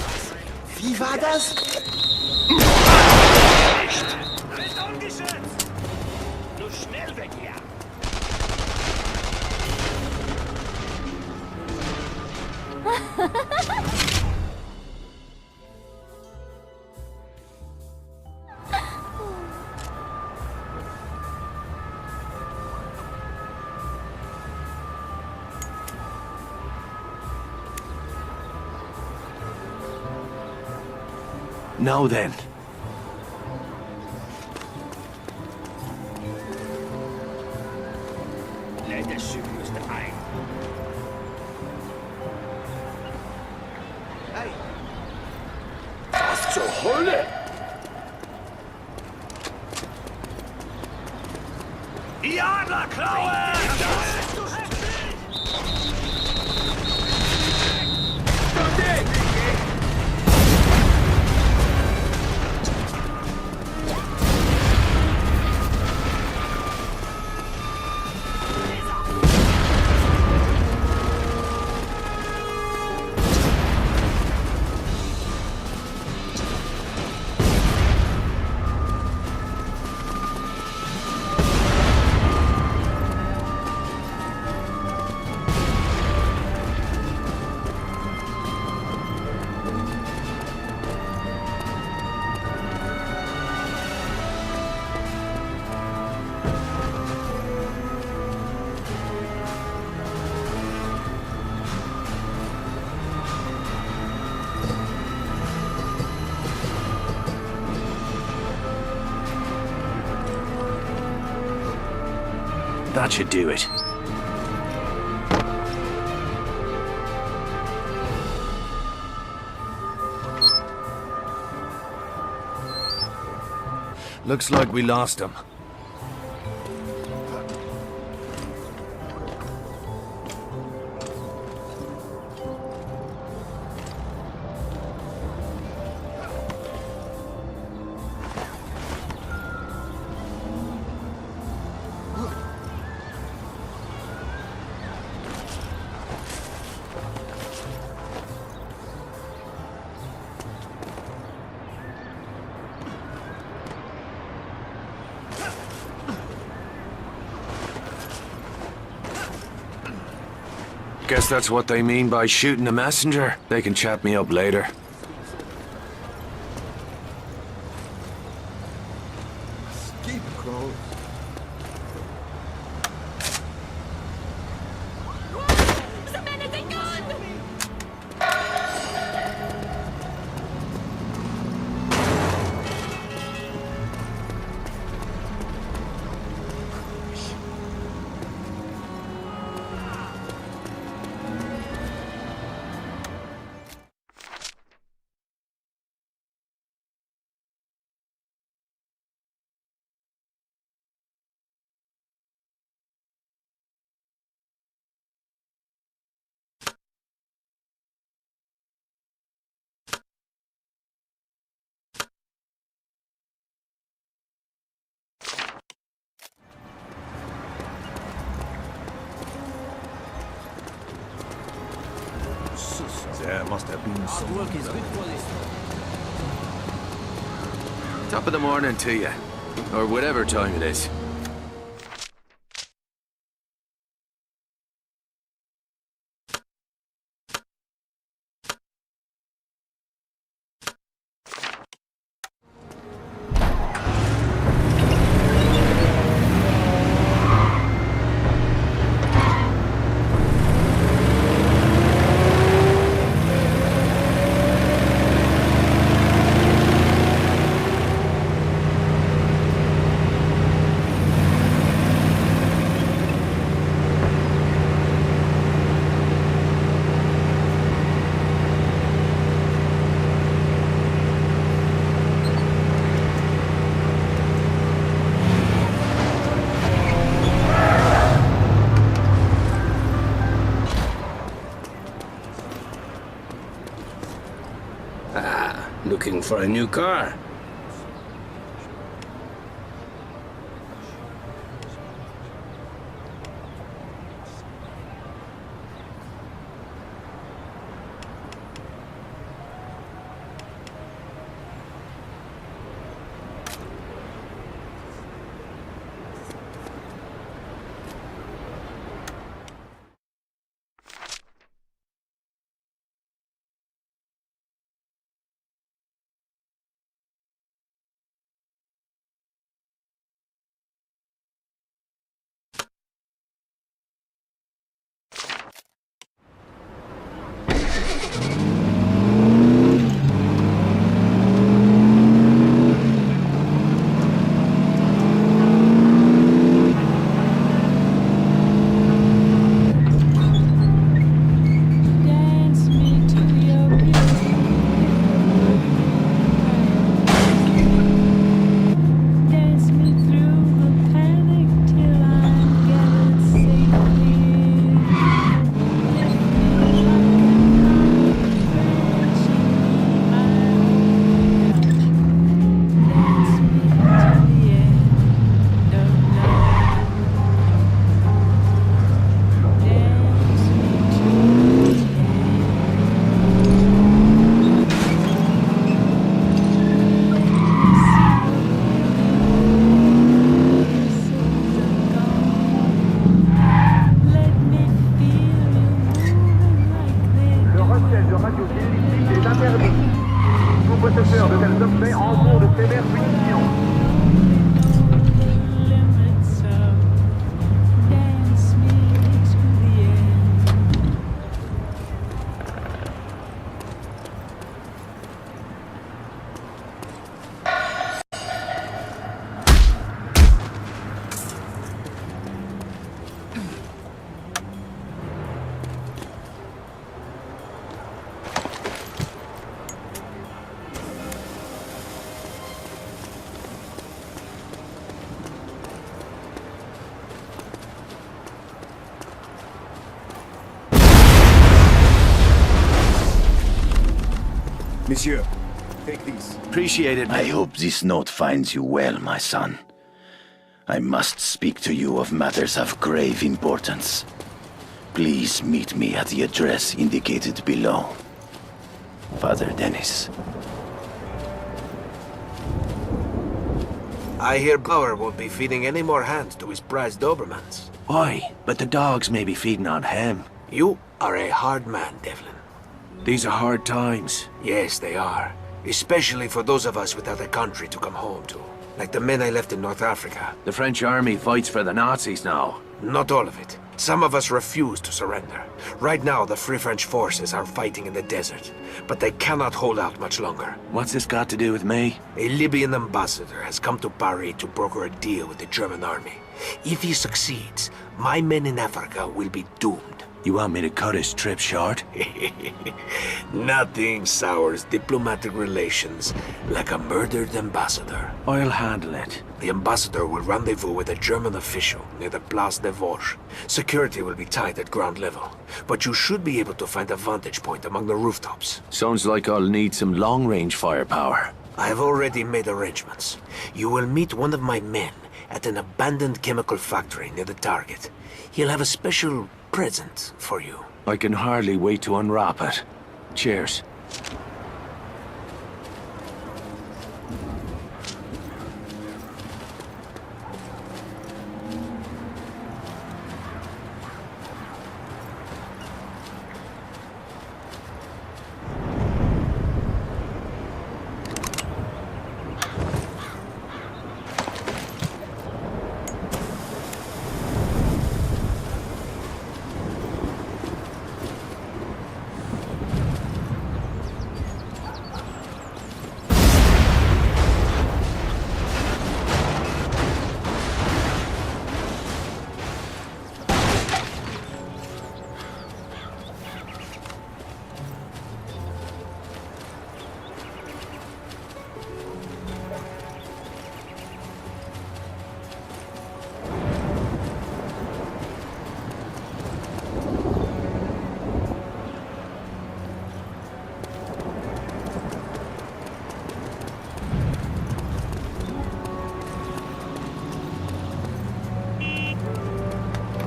Wie war das? Bist ungeschützt! Du schnell weg hier! Now then. Der Schiff müsste ein. Hey! Was zur Hölle? Die Adlerklaue! That should do it. Looks like we lost him. Guess that's what they mean by shooting a messenger. They can chat me up later. Scarecrow. There must have been some work is good for this. Top of the morning to you. Or whatever time it is. Looking for a new car? possesseur de tels objets encourent de sévères punitions. Monsieur, take these. Appreciate it. I hope this note finds you well, my son. I must speak to you of matters of grave importance. Please meet me at the address indicated below. Father Dennis. I hear Bauer won't be feeding any more hands to his prized Dobermans. Why? But the dogs may be feeding on him. You are a hard man, Devlin. These are hard times. Yes, they are. Especially for those of us without a country to come home to. Like the men I left in North Africa. The French army fights for the Nazis now. Not all of it. Some of us refuse to surrender. Right now, the Free French forces are fighting in the desert. But they cannot hold out much longer. What's this got to do with me? A Libyan ambassador has come to Paris to broker a deal with the German army. If he succeeds, my men in Africa will be doomed. You want me to cut his trip short? Nothing sours diplomatic relations like a murdered ambassador. I'll handle it. The ambassador will rendezvous with a German official near the Place des Vosges. Security will be tight at ground level, but you should be able to find a vantage point among the rooftops. Sounds like I'll need some long-range firepower. I have already made arrangements. You will meet one of my men at an abandoned chemical factory near the target. He'll have a special present for you. I can hardly wait to unwrap it. Cheers.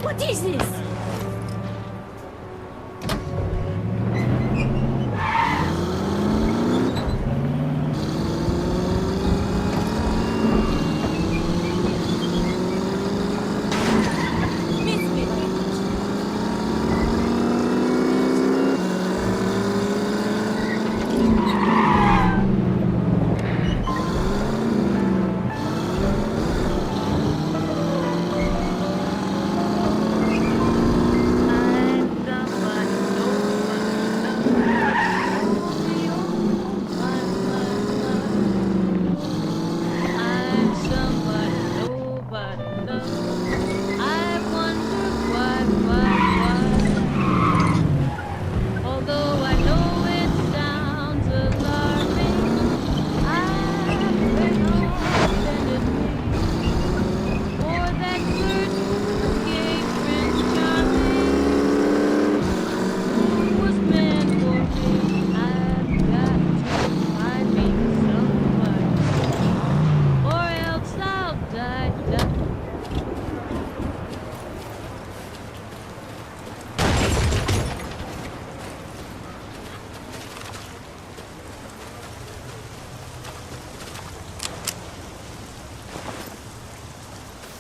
What is this?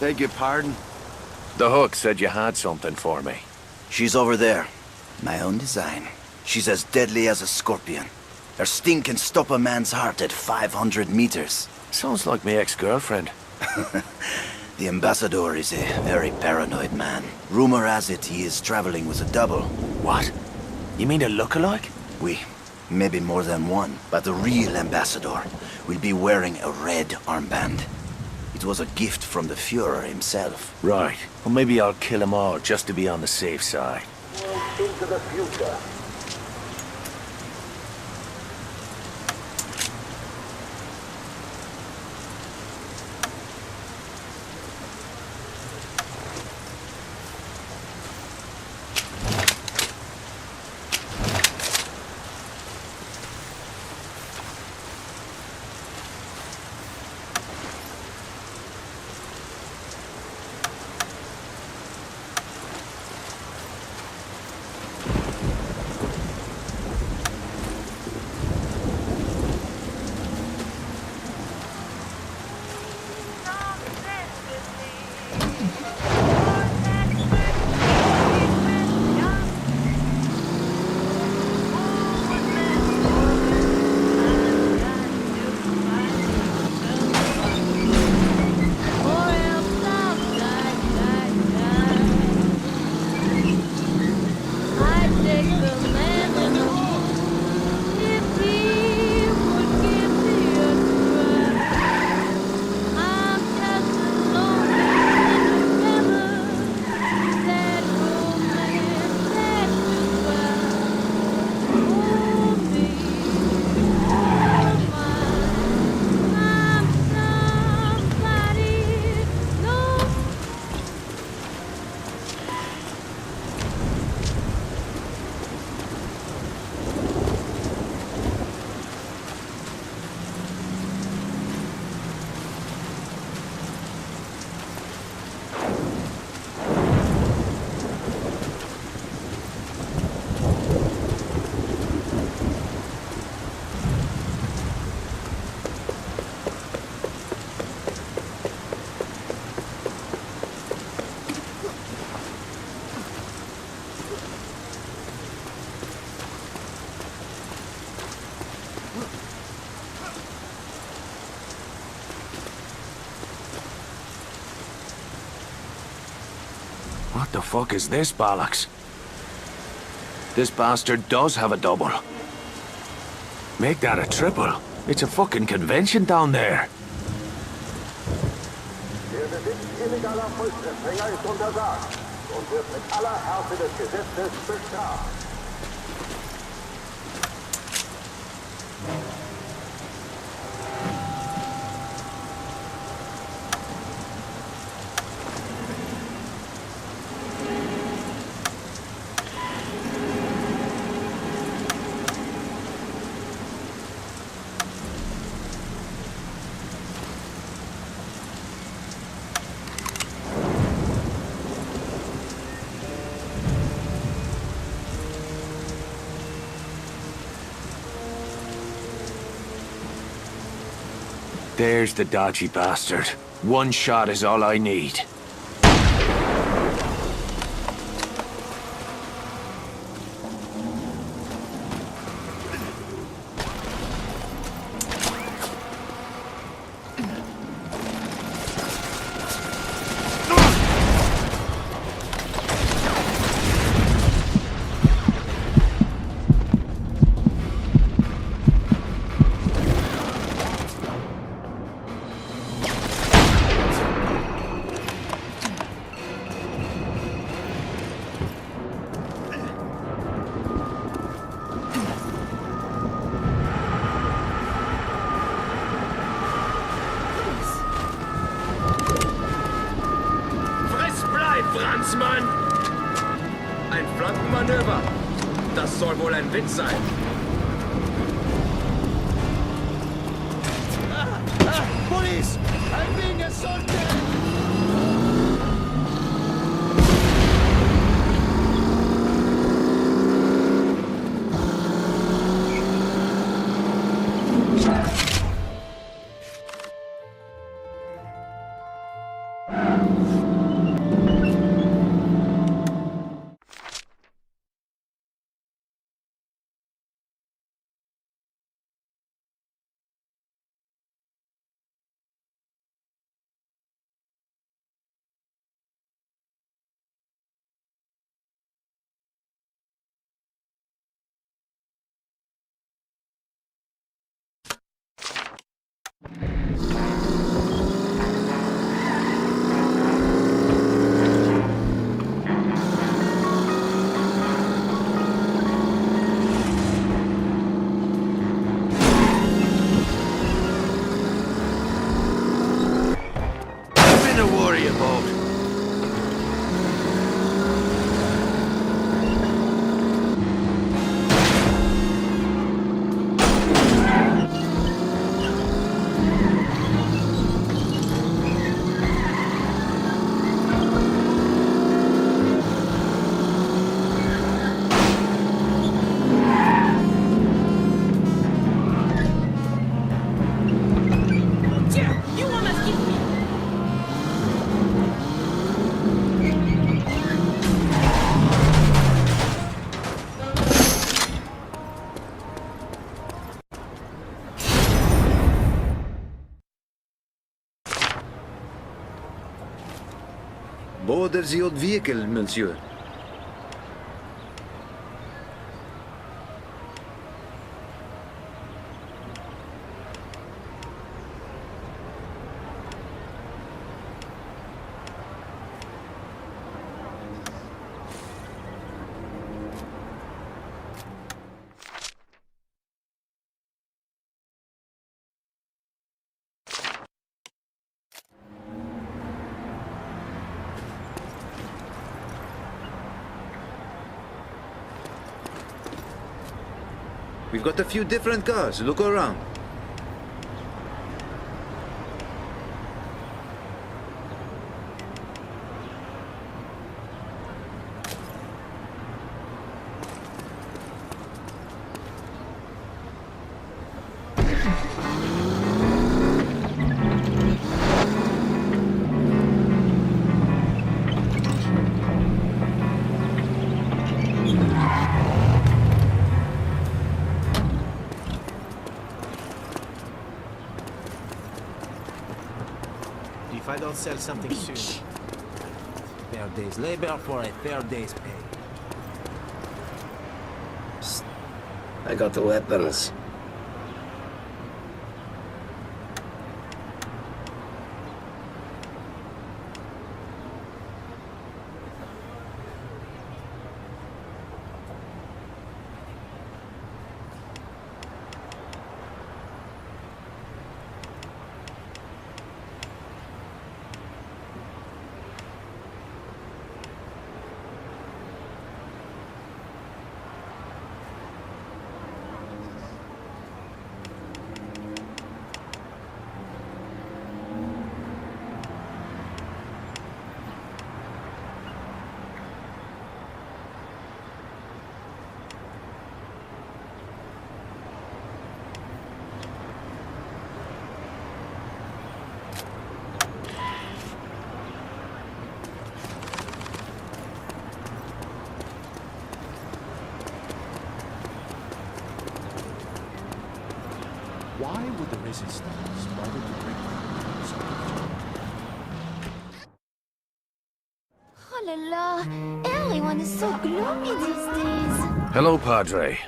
Beg your pardon? The hook said you had something for me. She's over there. My own design. She's as deadly as a scorpion. Her sting can stop a man's heart at 500 meters. Sounds like my ex-girlfriend. The ambassador is a very paranoid man. Rumor has it he is traveling with a double. What? You mean a lookalike? Oui. Maybe more than one. But the real ambassador will be wearing a red armband. It was a gift from the Führer himself. Right. Well, maybe I'll kill them all just to be on the safe side. Into the future. The fuck is this bollocks? This bastard does have a double. Make that a triple. It's a fucking convention down there. Der Besitz illegaler Volksempfänger ist untersagt und wird mit aller Härte des Gesetzes bestraft. There's the dodgy bastard. One shot is all I need. Franzmann! Ein Flankenmanöver. Das soll wohl ein Witz sein. Police! I'm being assaulted! Board the old vehicle, monsieur. We've got a few different cars. Look around. If I don't sell something soon, there fair day's labor for a fair day's pay. I got the weapons. Why would the resistance bother to break Oh la la, everyone is so gloomy these days. Hello, Padre.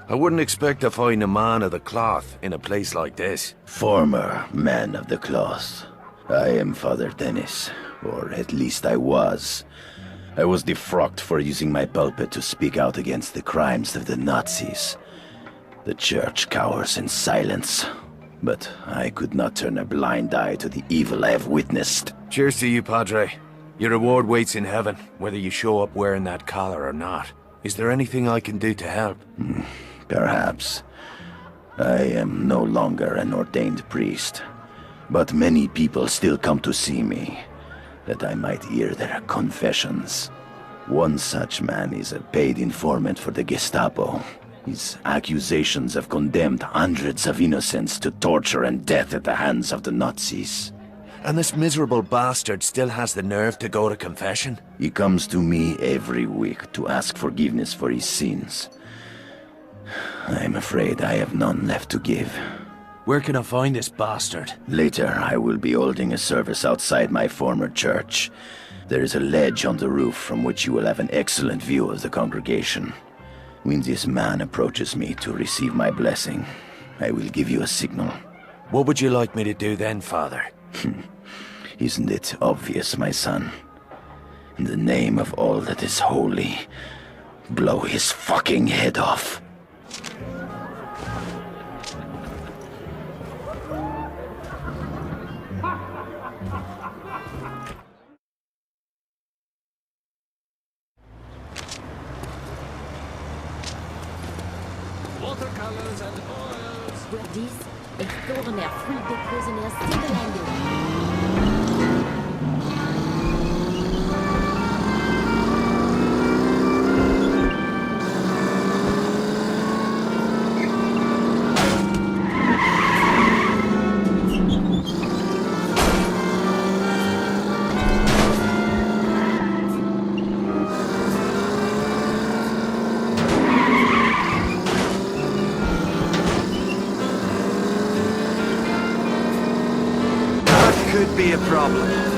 I wouldn't expect to find a man of the cloth in a place like this. Former man of the cloth. I am Father Dennis, or at least I was. I was defrocked for using my pulpit to speak out against the crimes of the Nazis. The church cowers in silence, but I could not turn a blind eye to the evil I have witnessed. Cheers to you, Padre. Your reward waits in heaven, whether you show up wearing that collar or not. Is there anything I can do to help? Perhaps. I am no longer an ordained priest, but many people still come to see me, that I might hear their confessions. One such man is a paid informant for the Gestapo. His accusations have condemned hundreds of innocents to torture and death at the hands of the Nazis. And this miserable bastard still has the nerve to go to confession? He comes to me every week to ask forgiveness for his sins. I'm afraid I have none left to give. Where can I find this bastard? Later, I will be holding a service outside my former church. There is a ledge on the roof from which you will have an excellent view of the congregation. When this man approaches me to receive my blessing, I will give you a signal. What would you like me to do then, Father? Isn't it obvious, my son? In the name of all that is holy, blow his fucking head off. watercolors and oils. Where this, a coroner freed the prisoners single-handed. Could be a problem.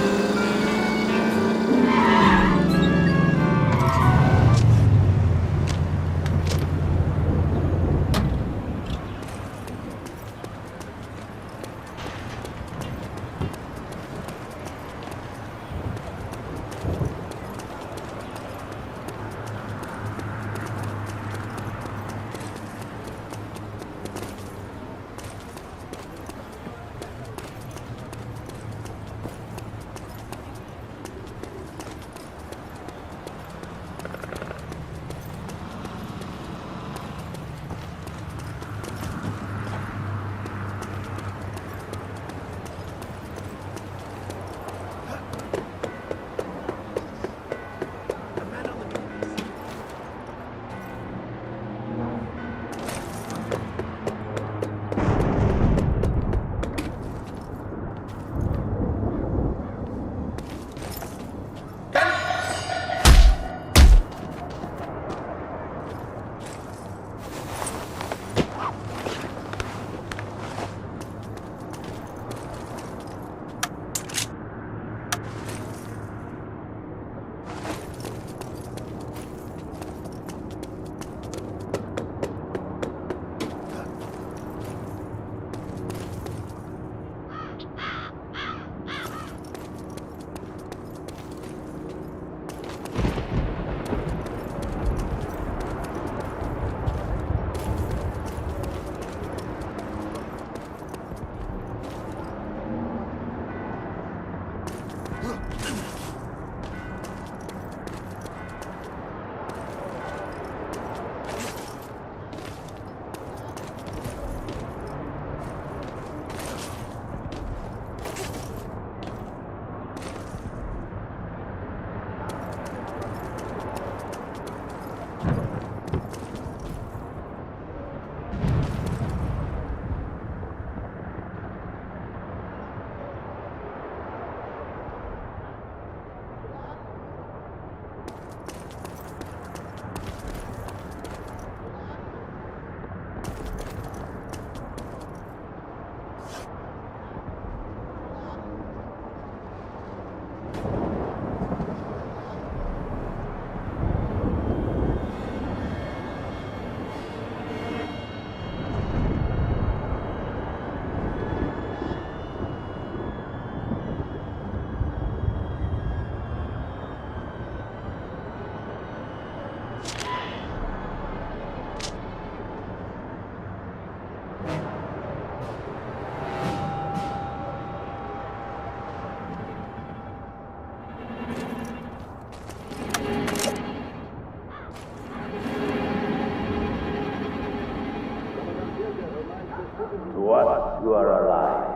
you are alive,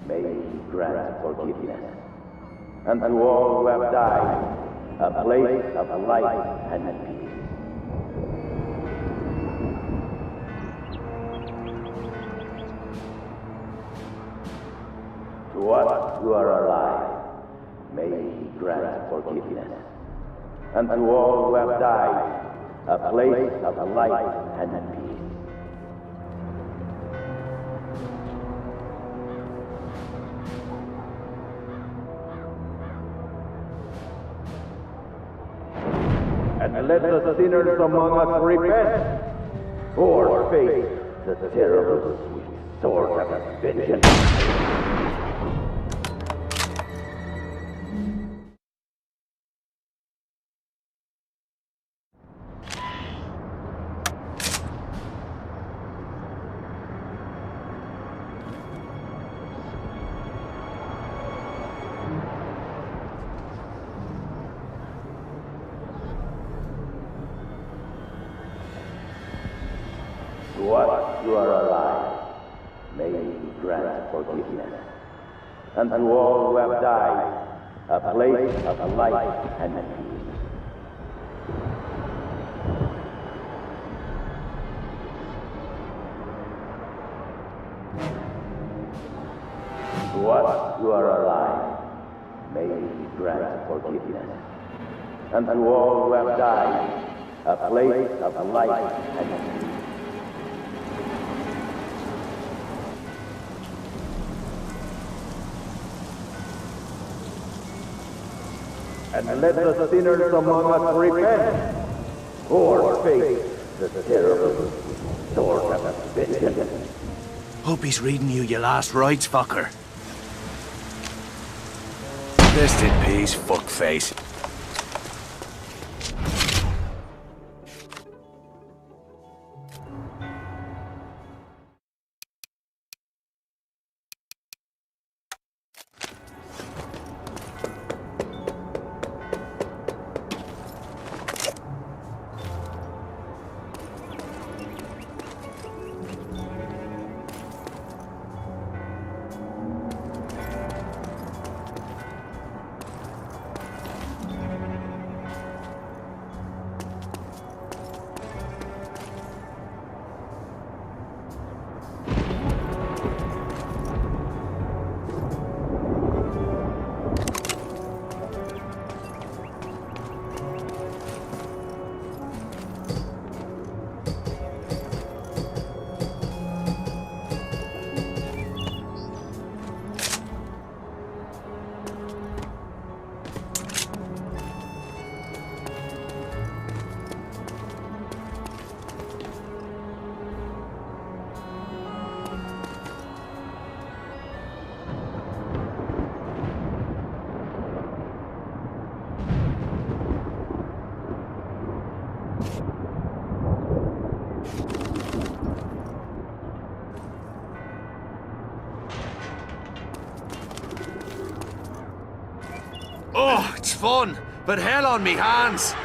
may He grant forgiveness. And to all who have died, a place of light and peace. To us who are alive, may He grant forgiveness. And to all who have died, a place of light and peace. And let the sinners among us repent, or face the terrible sweet sword of vengeance. To us who are alive, may He grant forgiveness. And to all who have died, a place of light and peace. To us who are alive, may He grant forgiveness. And to all who have died, a place of light and peace. And let the sinners among us repent, or face the terrible sword of vengeance. Hope he's reading you your last rites, fucker. Rest in peace, fuckface. Oh, it's fun, but hell on me hands.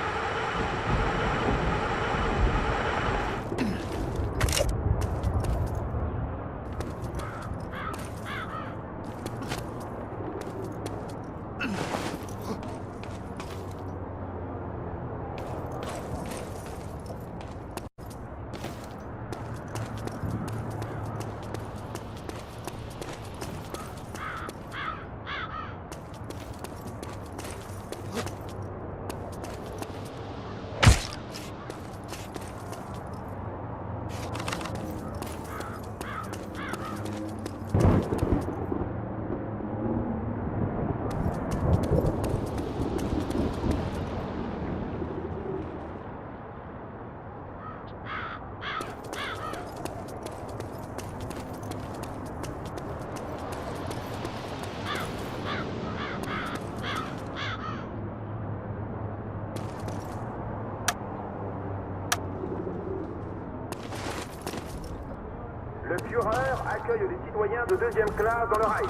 Le Führer accueille les citoyens de deuxième classe dans le Reich.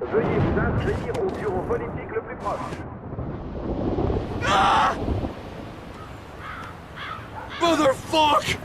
Veuillez vous inscrire au bureau politique le plus proche. Ah! Motherfuck!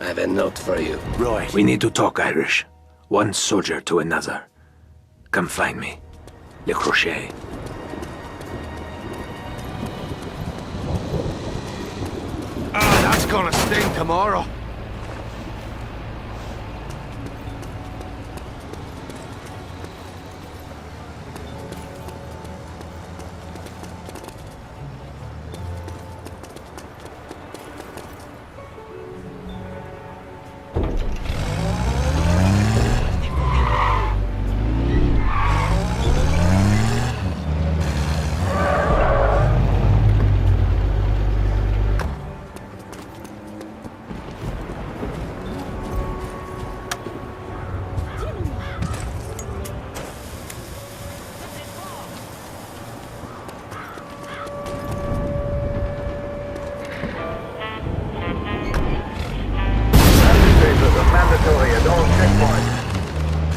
I have a note for you. Right. We need to talk Irish. One soldier to another. Come find me. Le Crochet. Ah, that's gonna sting tomorrow. Mandatory at all checkpoints.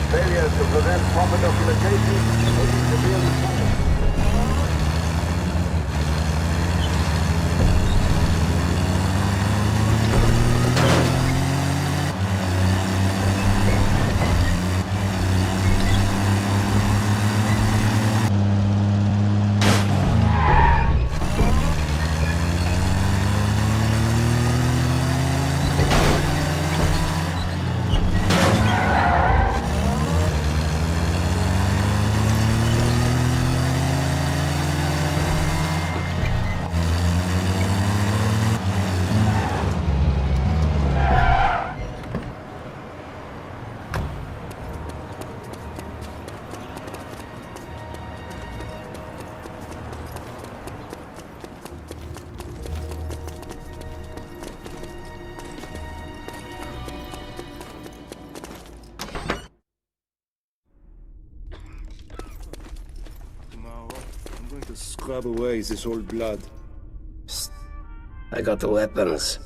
Failures to present proper documentation will be severely punished. To scrub away this old blood. Psst. I got the weapons.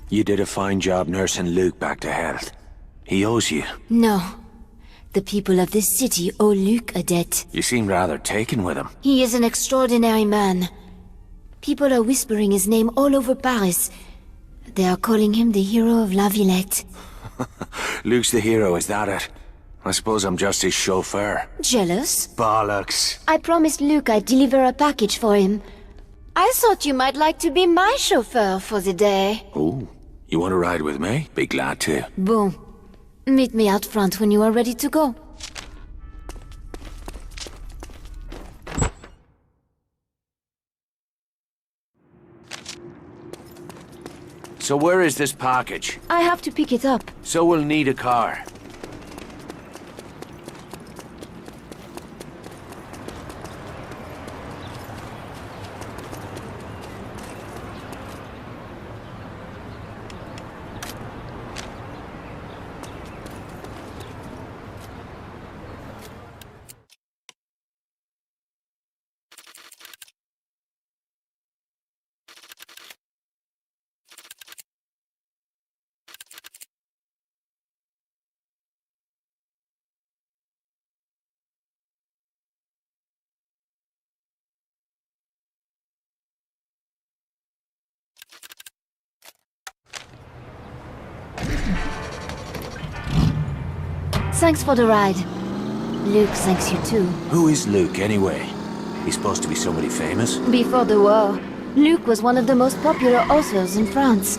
You did a fine job nursing Luke back to health. He owes you. No. The people of this city owe Luke a debt. You seem rather taken with him. He is an extraordinary man. People are whispering his name all over Paris. They are calling him the hero of La Villette. Luke's the hero, is that it? I suppose I'm just his chauffeur. Jealous? Bollocks. I promised Luke I'd deliver a package for him. I thought you might like to be my chauffeur for the day. Oh, you want to ride with me? Be glad to. Bon. Meet me out front when you are ready to go. So where is this package? I have to pick it up. So we'll need a car. Thanks for the ride. Luke thanks you too. Who is Luke, anyway? He's supposed to be somebody famous? Before the war, Luke was one of the most popular authors in France.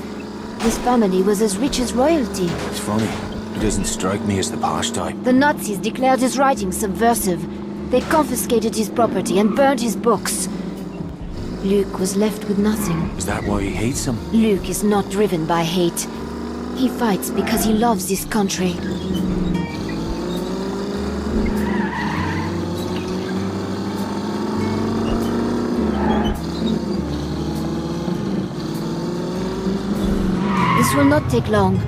His family was as rich as royalty. It's funny. He doesn't strike me as the posh type. The Nazis declared his writing subversive. They confiscated his property and burned his books. Luke was left with nothing. Is that why he hates them? Luke is not driven by hate. He fights because he loves this country. will not take long.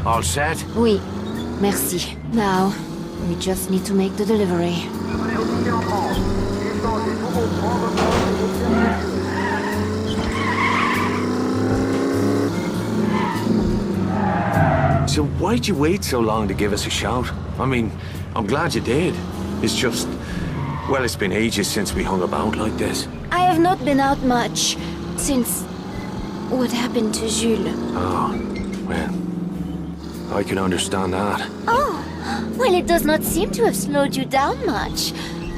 All set? Oui, merci. Now, we just need to make the delivery. So why'd you wait so long to give us a shout? I mean, I'm glad you did. It's just... well, it's been ages since we hung about like this. I have not been out much since what happened to Jules. Oh, well, I can understand that. Oh, well, it does not seem to have slowed you down much.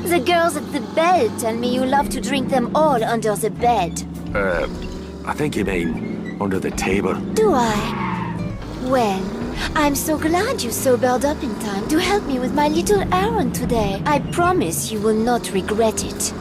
The girls at the bell tell me you love to drink them all under the bed. I think you mean under the table. Do I? Well, I'm so glad you sobered up in time to help me with my little errand today. I promise you will not regret it.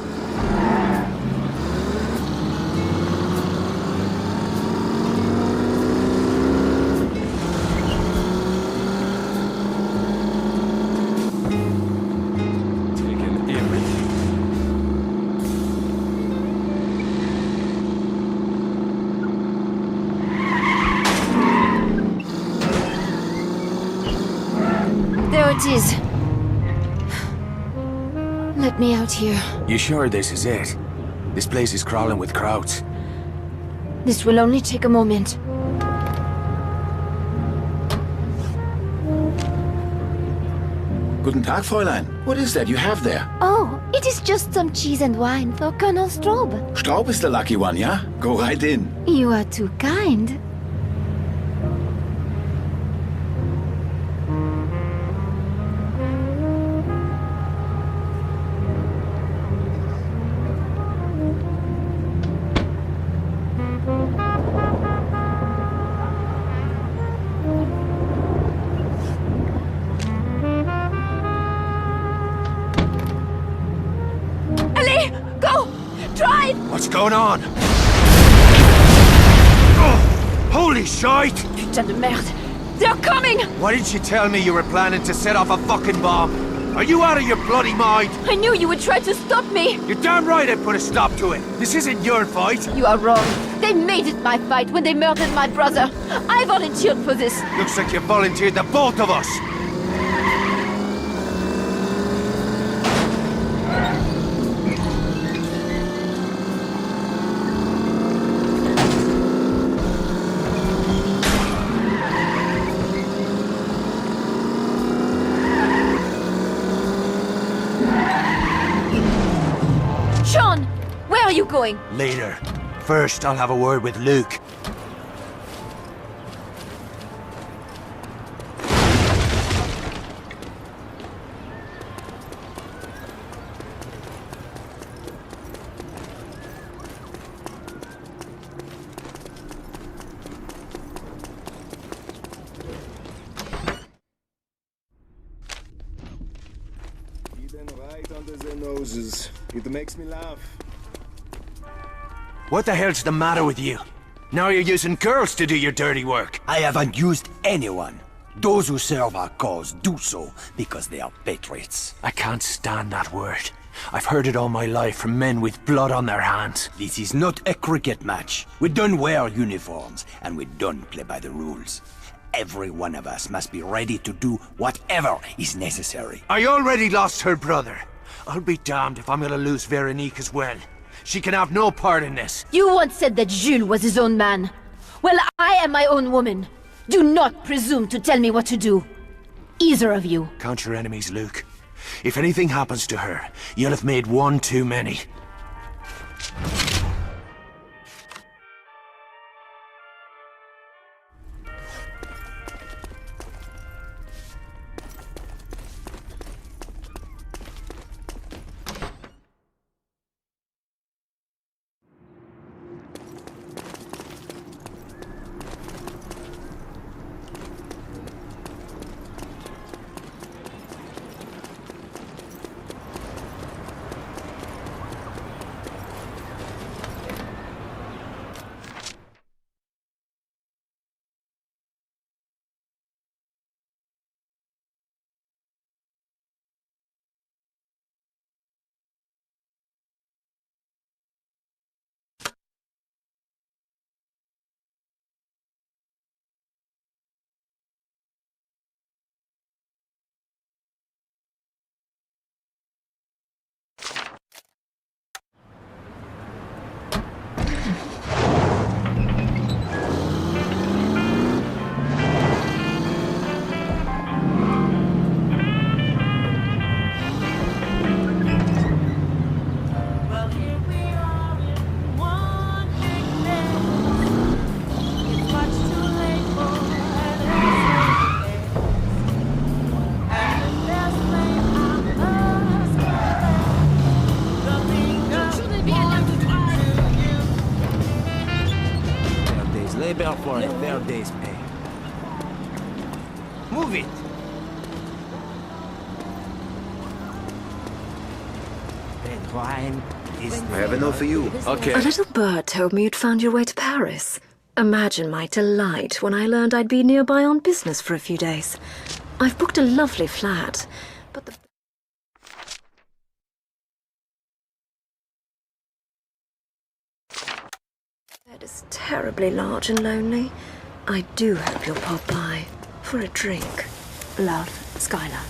There it is. Let me out here. You sure this is it? This place is crawling with crowds. This will only take a moment. Guten Tag, Fräulein. What is that you have there? Oh, it is just some cheese and wine for Colonel Straub. Straub is the lucky one, yeah? Go right in. You are too kind. What's going on? Oh, holy shite! Putain de merde! They're coming! Why didn't you tell me you were planning to set off a fucking bomb? Are you out of your bloody mind? I knew you would try to stop me! You're damn right I'd put a stop to it. This isn't your fight. You are wrong. They made it my fight when they murdered my brother. I volunteered for this. Looks like you volunteered the both of us. Sean! Where are you going? Later. First, I'll have a word with Luke. Right under their noses. It makes me laugh. What the hell's the matter with you? Now you're using girls to do your dirty work. I haven't used anyone. Those who serve our cause do so because they are patriots. I can't stand that word. I've heard it all my life from men with blood on their hands. This is not a cricket match. We don't wear uniforms, and we don't play by the rules. Every one of us must be ready to do whatever is necessary. I already lost her brother. I'll be damned if I'm gonna lose Veronique as well. She can have no part in this. You once said that Jules was his own man. Well, I am my own woman. Do not presume to tell me what to do. Either of you. Count your enemies, Luke. If anything happens to her, you'll have made one too many. day's pay. Move it! Red wine is... I have enough for you. Okay. A little bird told me you'd found your way to Paris. Imagine my delight when I learned I'd be nearby on business for a few days. I've booked a lovely flat, but the... bed is terribly large and lonely. I do hope you'll pop by for a drink. Love, Skylar.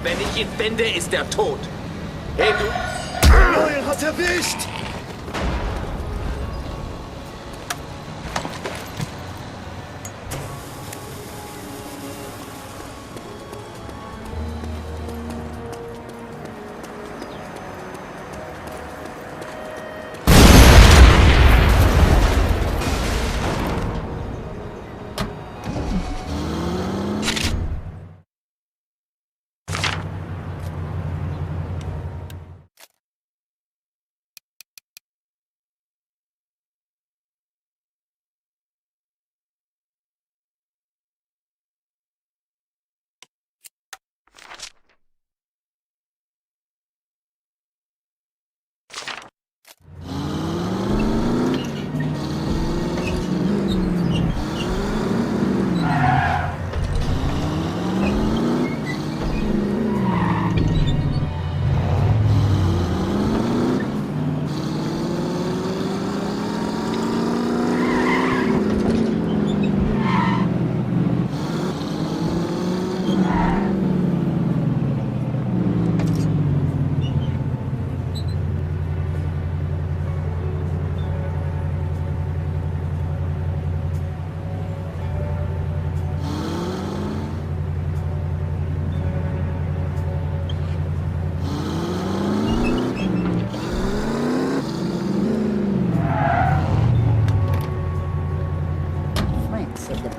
Wenn ich ihn finde, ist er tot. Hey, du... Noel hat erwischt!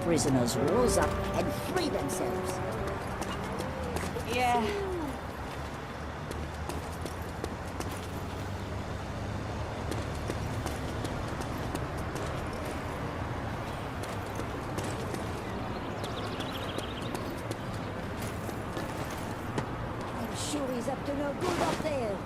Prisoners rose up and freed themselves. Yeah. I'm sure he's up to no good up there.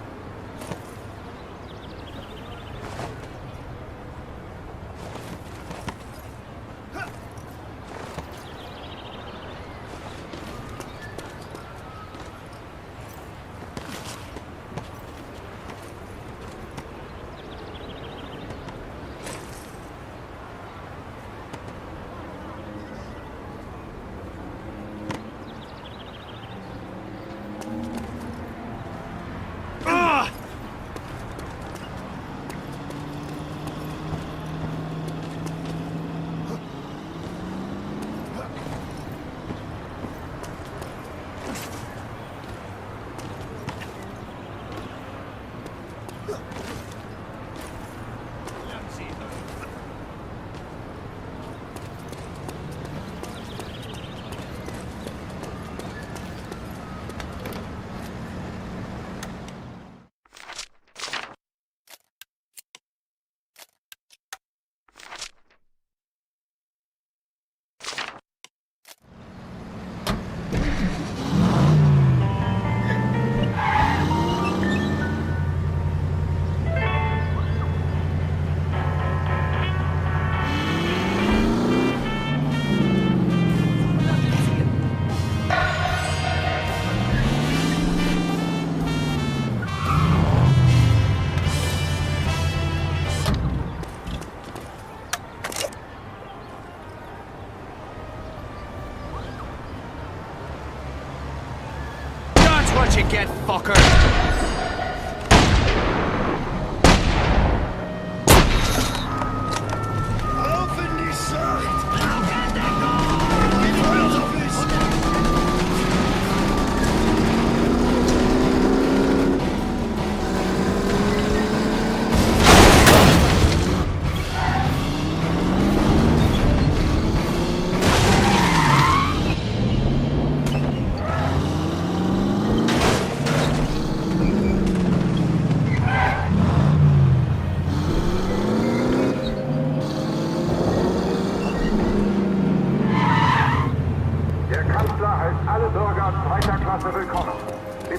What you get, fucker!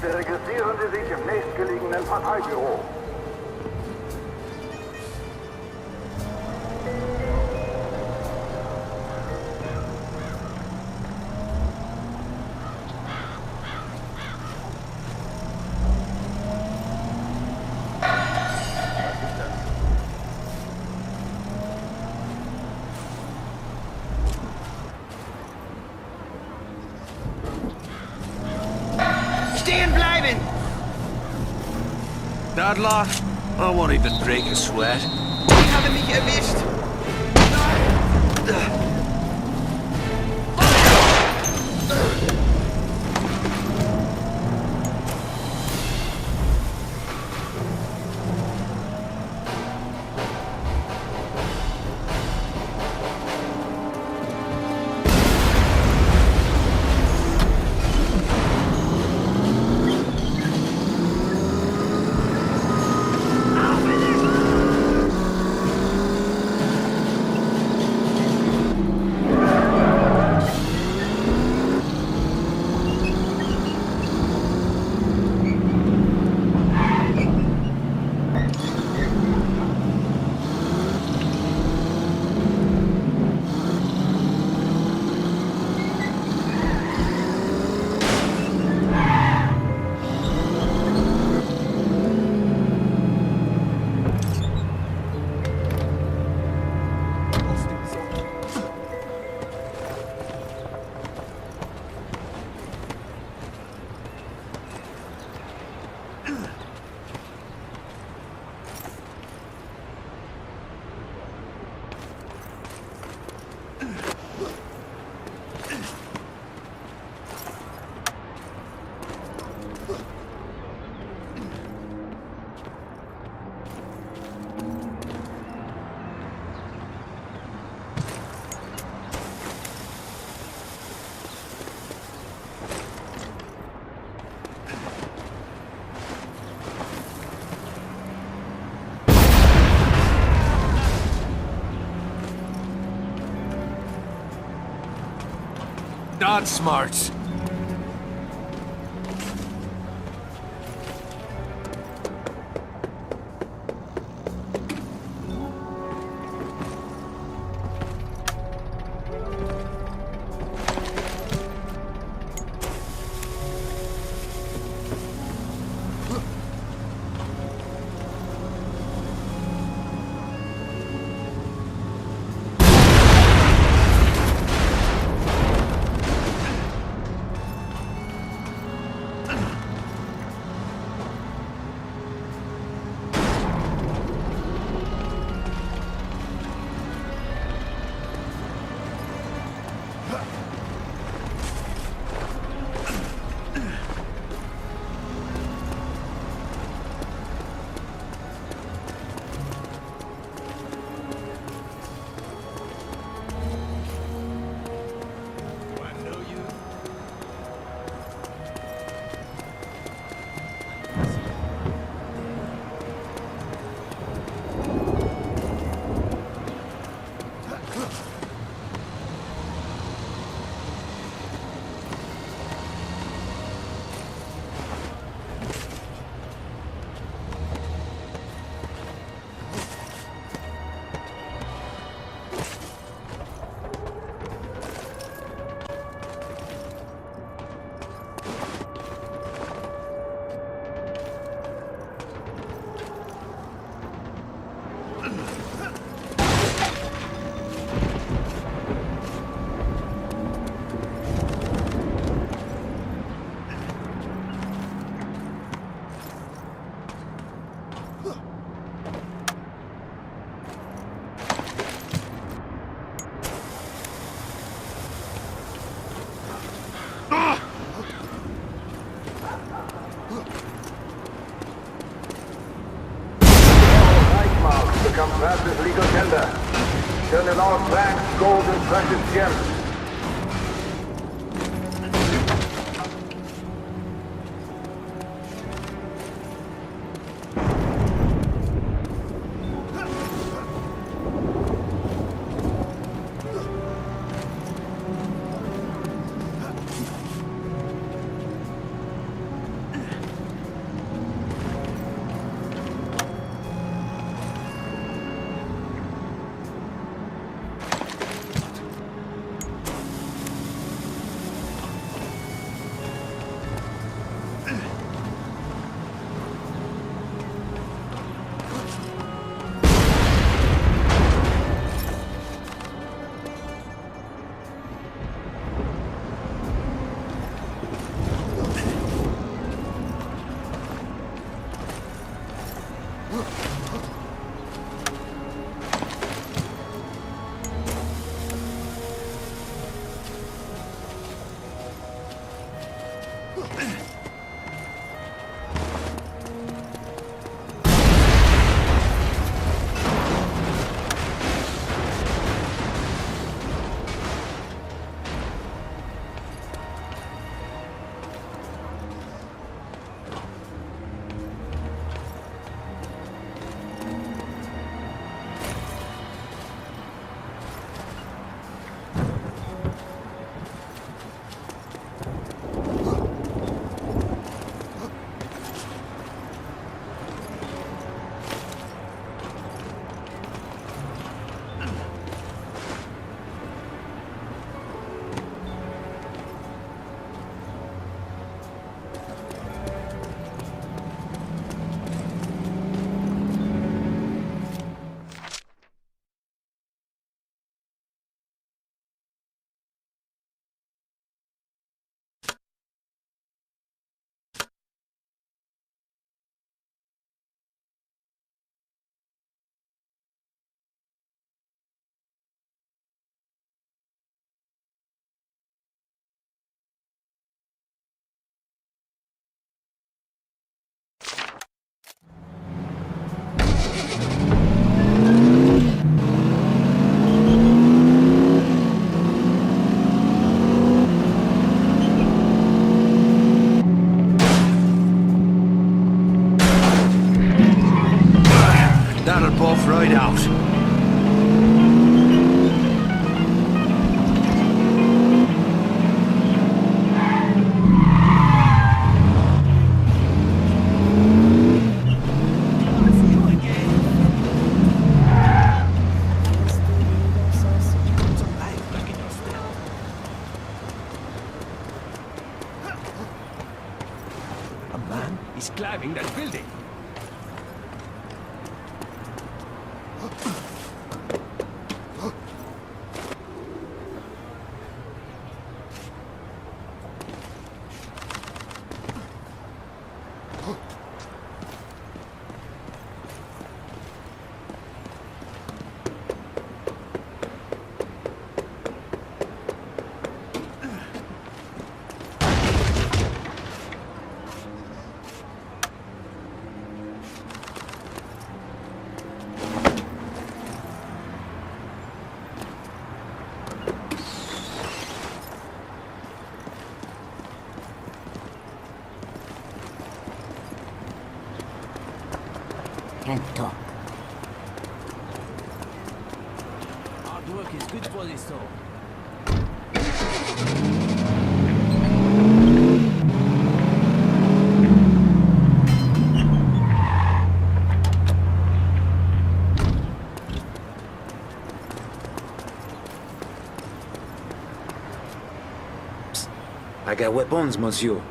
Bitte registrieren Sie sich im nächstgelegenen Parteibüro. Stehen bleiben! Dadlock, I won't even break a sweat. Die haben mich erwischt! Not smart. Become fastest legal tender. Turn in all banks, gold, and precious gems. right out. A man is climbing that building. Can't talk. Hard work is good for the soul. I got weapons, monsieur.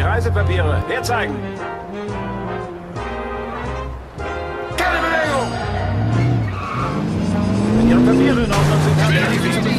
Reisepapiere. Herzeigen. Keine Bewegung! Wenn Ihre Papiere in Ordnung sind, haben Sie die Visum.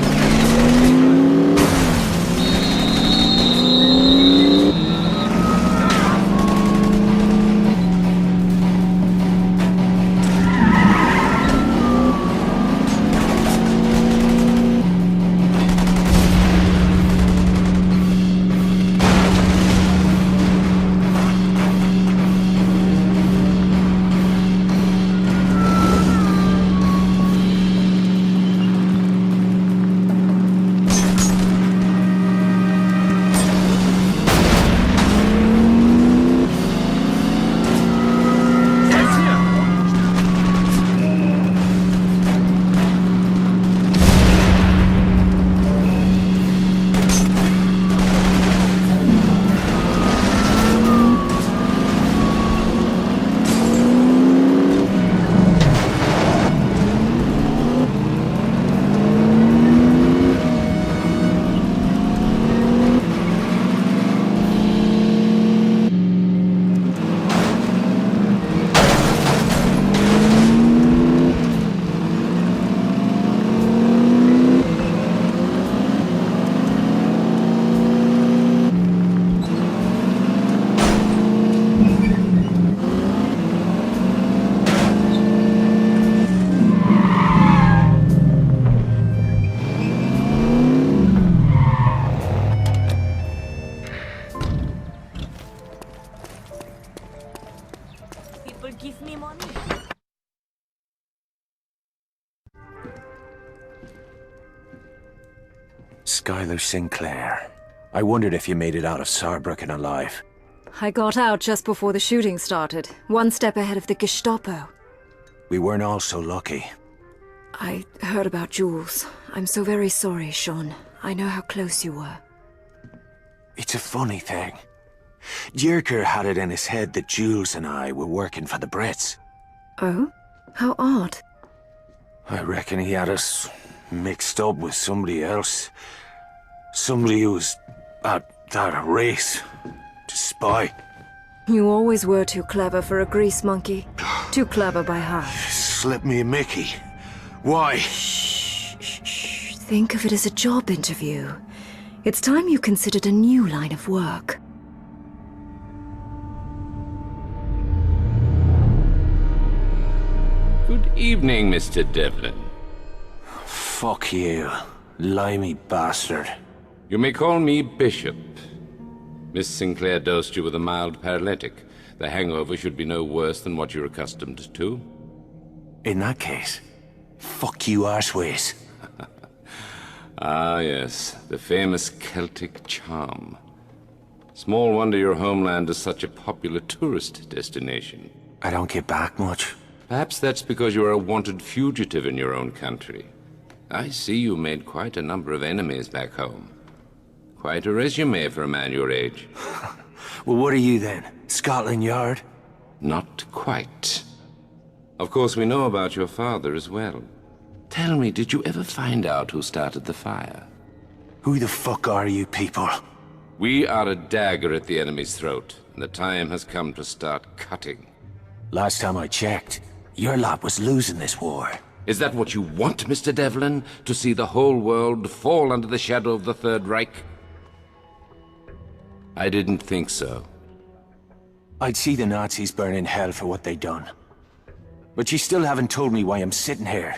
People give me money. Skylar Sinclair. I wondered if you made it out of Saarbrücken alive. I got out just before the shooting started, one step ahead of the Gestapo. We weren't all so lucky. I heard about Jules. I'm so very sorry, Sean. I know how close you were. It's a funny thing. Dierker had it in his head that Jules and I were working for the Brits. Oh? How odd. I reckon he had us mixed up with somebody else. Somebody who was at that race to spy. You always were too clever for a grease monkey. Too clever by half. Slip me a Mickey. Why? Shh. Think of it as a job interview. It's time you considered a new line of work. Good evening, Mr. Devlin. Fuck you, limey bastard. You may call me Bishop. Miss Sinclair dosed you with a mild paralytic. The hangover should be no worse than what you're accustomed to. In that case, fuck you arseways. Ah, yes, the famous Celtic charm. Small wonder your homeland is such a popular tourist destination. I don't get back much. Perhaps that's because you're a wanted fugitive in your own country. I see you made quite a number of enemies back home. Quite a resume for a man your age. Well, what are you then? Scotland Yard? Not quite. Of course, we know about your father as well. Tell me, did you ever find out who started the fire? Who the fuck are you people? We are a dagger at the enemy's throat, and the time has come to start cutting. Last time I checked, your lot was losing this war. Is that what you want, Mr. Devlin? To see the whole world fall under the shadow of the Third Reich? I didn't think so. I'd see the Nazis burn in hell for what they'd done. But you still haven't told me why I'm sitting here.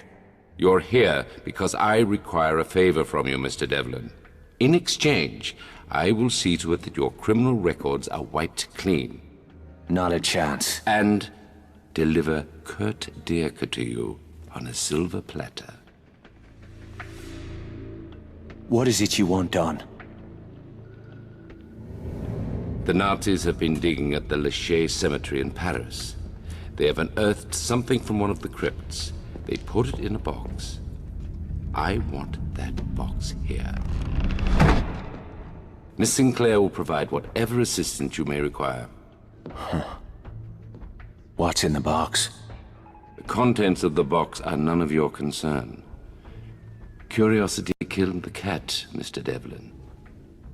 You're here because I require a favor from you, Mr. Devlin. In exchange, I will see to it that your criminal records are wiped clean. Not a chance. And deliver Kurt Dierker to you on a silver platter. What is it you want done? The Nazis have been digging at the Le Chais cemetery in Paris. They have unearthed something from one of the crypts. They put it in a box. I want that box here. Miss Sinclair will provide whatever assistance you may require. Huh. What's in the box? The contents of the box are none of your concern. Curiosity killed the cat, Mr. Devlin.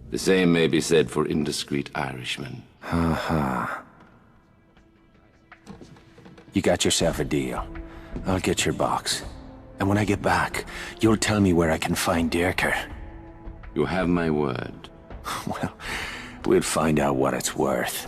The same may be said for indiscreet Irishmen. Ha. You got yourself a deal. I'll get your box. And when I get back, you'll tell me where I can find Dierker. You have my word. Well, we'll find out what it's worth.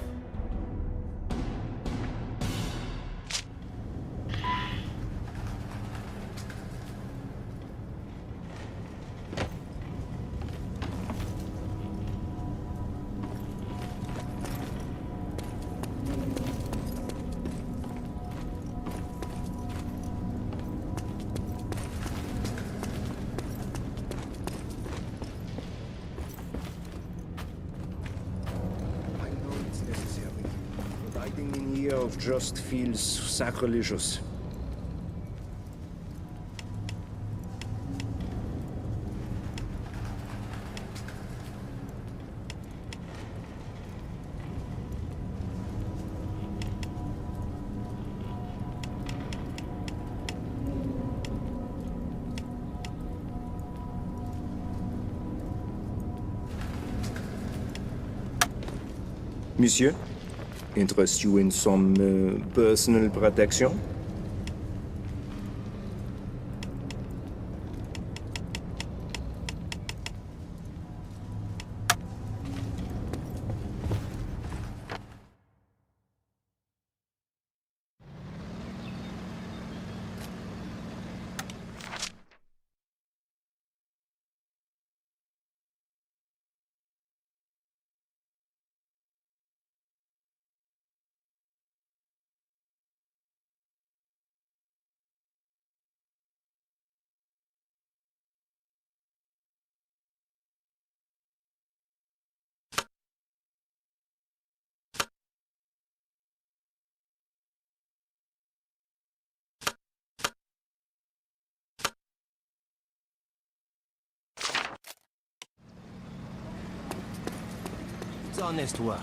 Just feels sacrilegious. Monsieur? Interest you in some personal protection? It's honest work.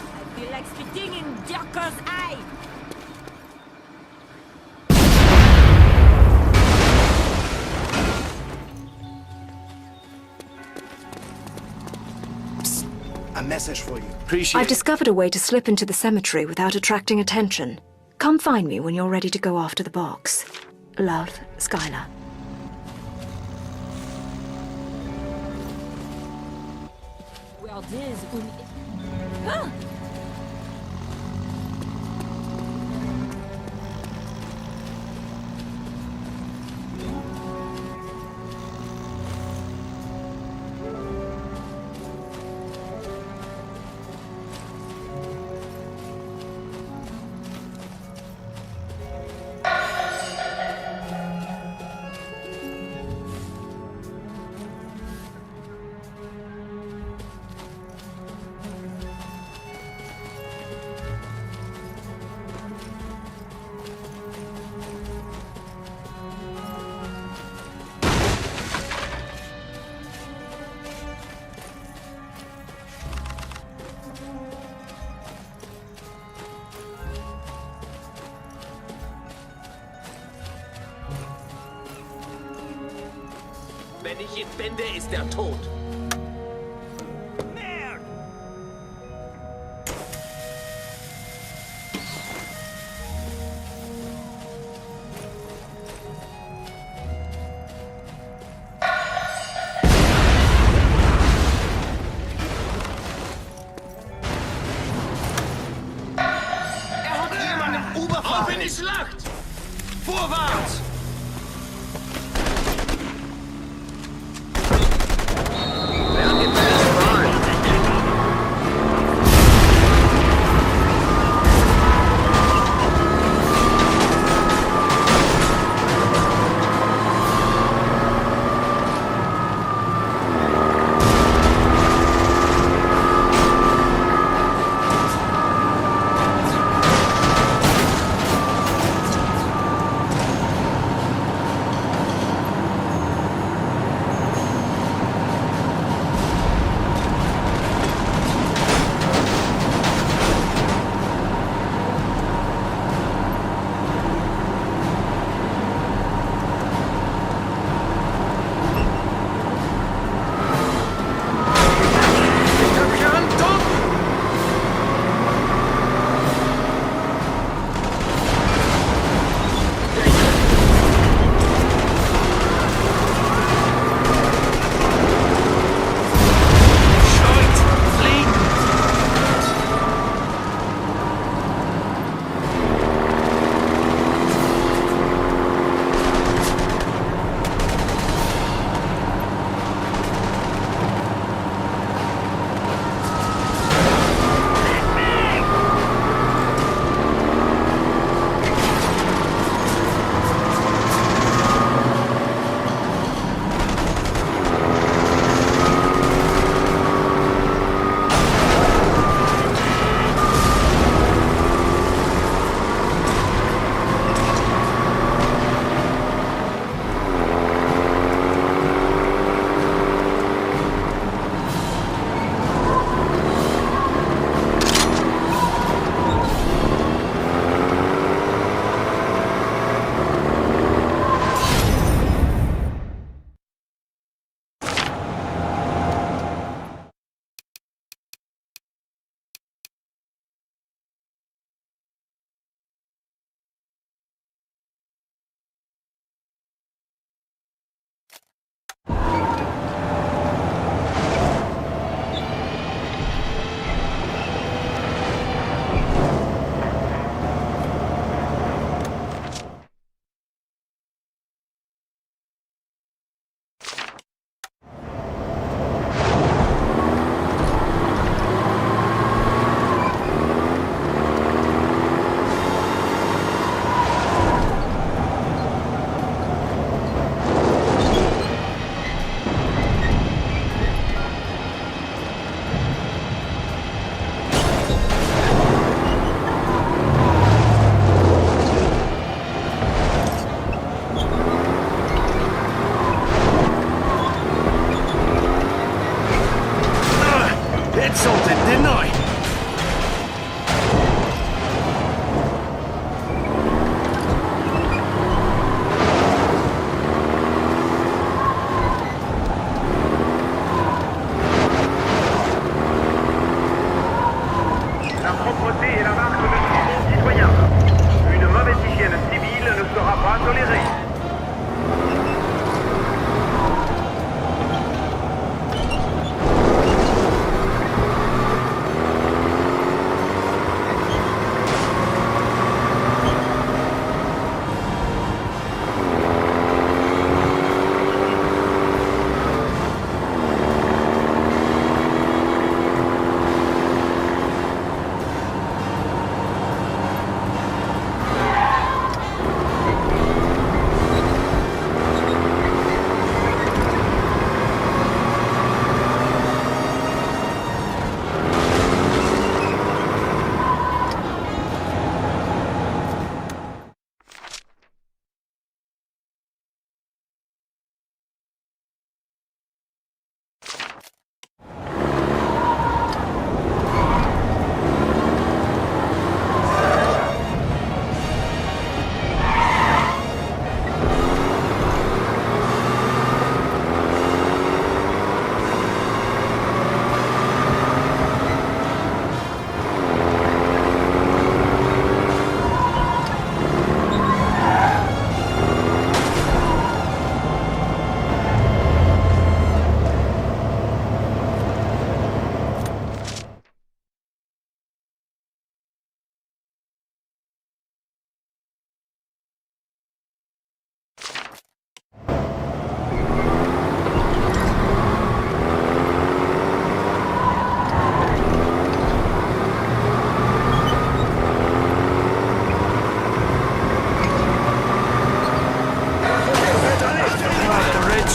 I feel like spitting in Dirker's eye. A message for you. I've discovered a way to slip into the cemetery without attracting attention. Come find me when you're ready to go after the box. Love, Skylar. Well, this Huh? Wenn ich ihn finde, ist er tot. Er hat jemanden überfallen. Auf in die Schlacht! Vorwärts! hit something, didn't I? La propreté est la marque de tout bon citoyen. Une mauvaise hygiène civile ne sera pas tolérée.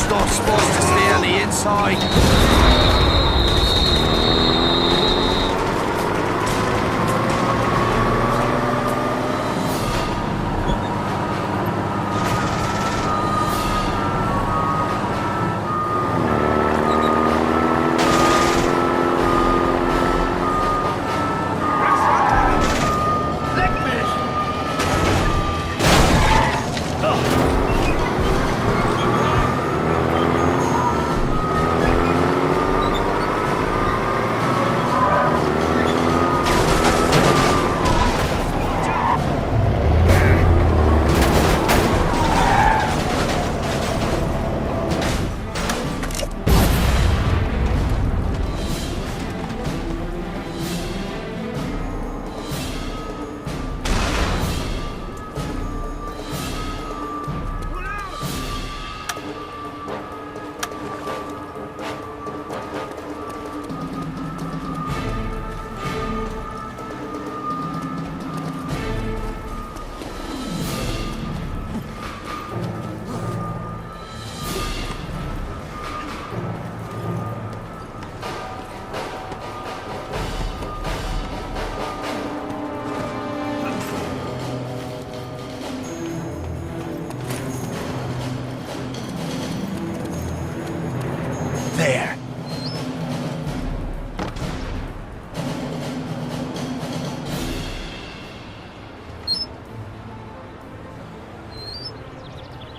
Not supposed to stay on the inside. There.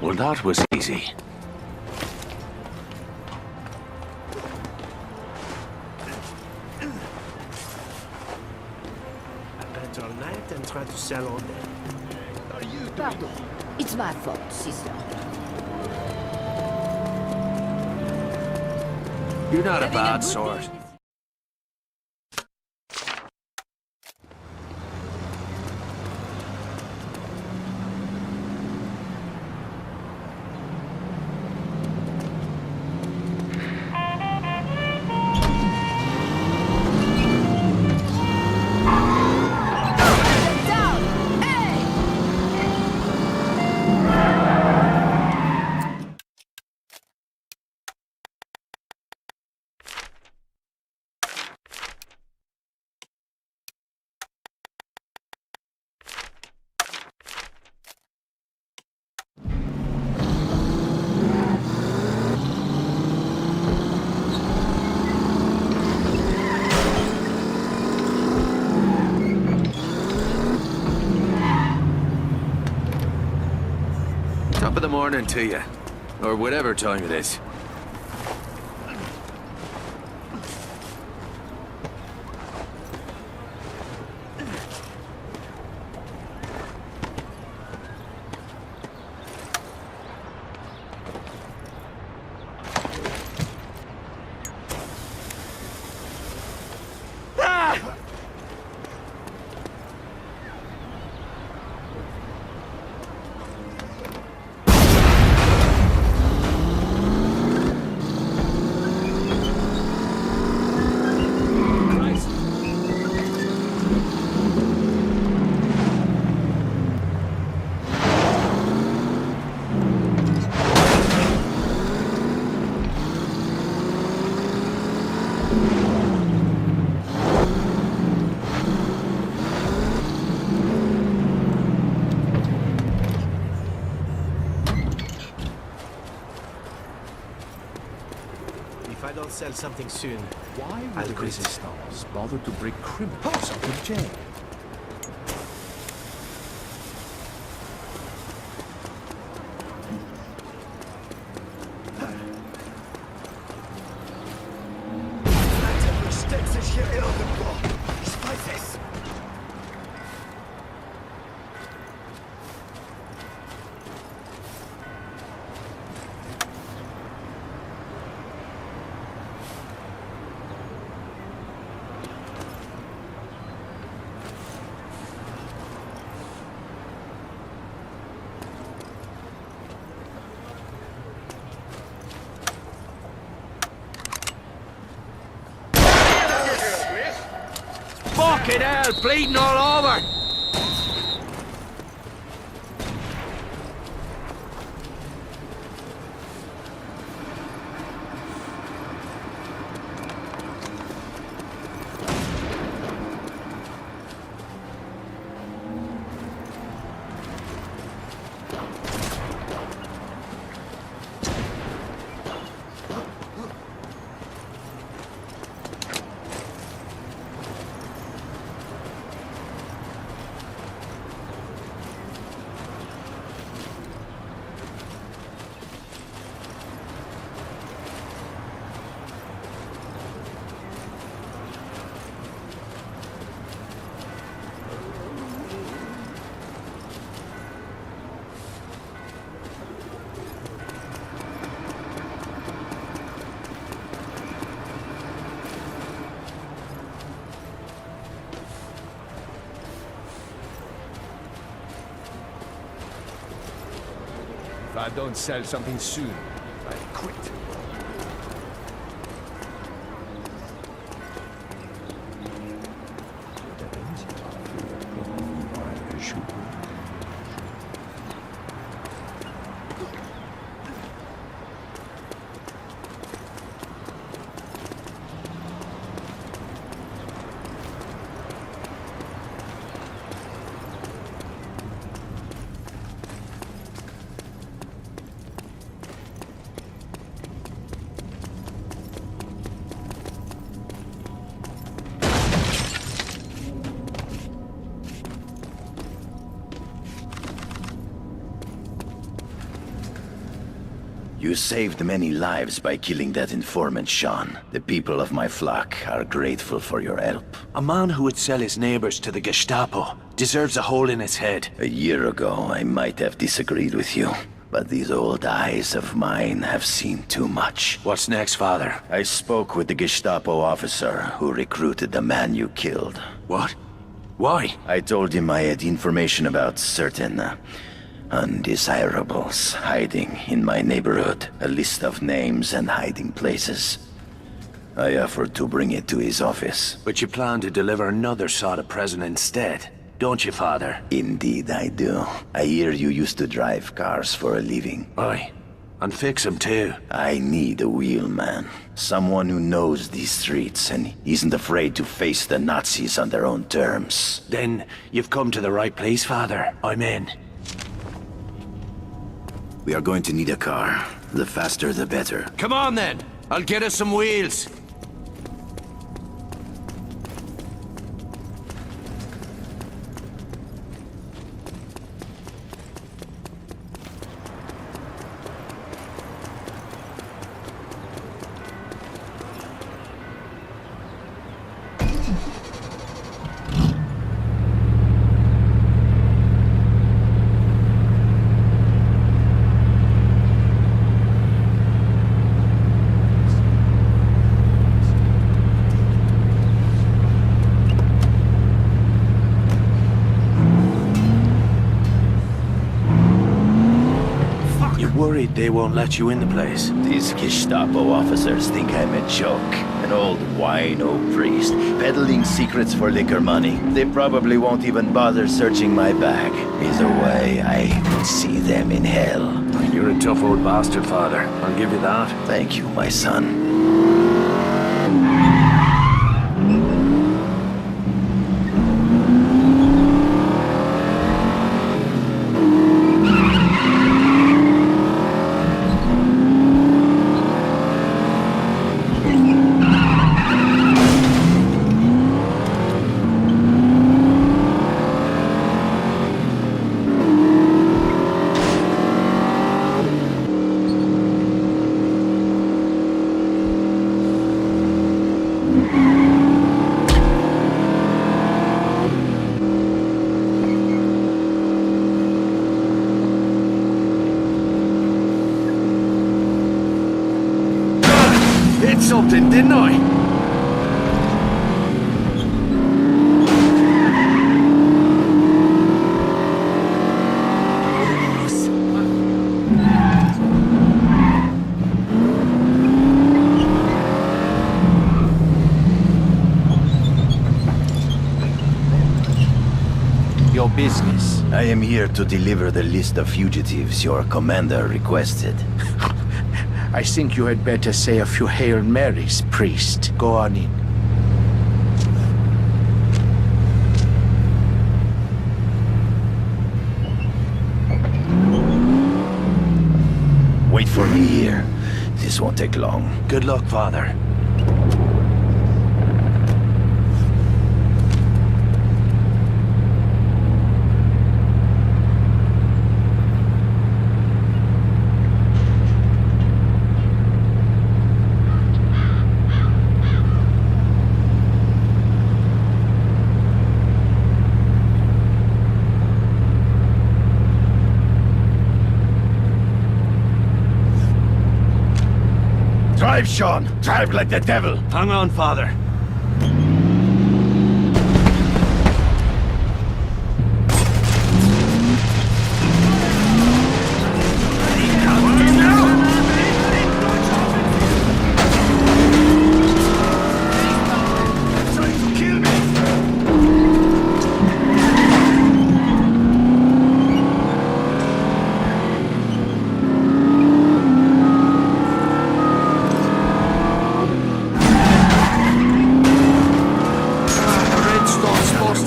Well, that was easy. I bet all night and try to sell all day. Pardon. It's my fault, sister. You're not a bad sort. the morning to you. Or whatever time it is. If I don't sell something soon, Why I'll would the quit. resistance bother to break criminals out of jail? Steckt sich hier irgendwo. Ich weiß es. Fucking hell, bleeding all over! If I don't sell something soon, I quit. You saved many lives by killing that informant, Sean. The people of my flock are grateful for your help. A man who would sell his neighbors to the Gestapo deserves a hole in his head. A year ago, I might have disagreed with you, but these old eyes of mine have seen too much. What's next, Father? I spoke with the Gestapo officer who recruited the man you killed. What? Why? I told him I had information about certain undesirables hiding in my neighborhood, a list of names and hiding places. I offered to bring it to his office. But you plan to deliver another sort of present instead, don't you, Father? Indeed I do. I hear you used to drive cars for a living. Aye, and fix them too. I need a wheelman. Someone who knows these streets and isn't afraid to face the Nazis on their own terms. Then you've come to the right place, Father. I'm in. We are going to need a car. The faster, the better. Come on, then. I'll get us some wheels. they won't let you in the place? These Gestapo officers think I'm a joke. An old wino priest, peddling secrets for liquor money. They probably won't even bother searching my bag. Either way, I will see them in hell. You're a tough old bastard, Father. I'll give you that. Thank you, my son. Hit something, didn't I? Your business. I am here to deliver the list of fugitives your commander requested. I think you had better say a few Hail Marys, priest. Go on in. Wait for me here. This won't take long. Good luck, Father. Drive, Sean! Drive like the devil! Hang on, Father.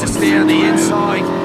Stay on the inside.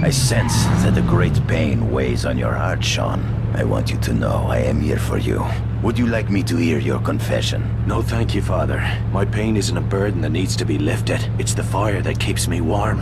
I sense that a great pain weighs on your heart, Sean. I want you to know I am here for you. Would you like me to hear your confession? No, thank you, Father. My pain isn't a burden that needs to be lifted. It's the fire that keeps me warm.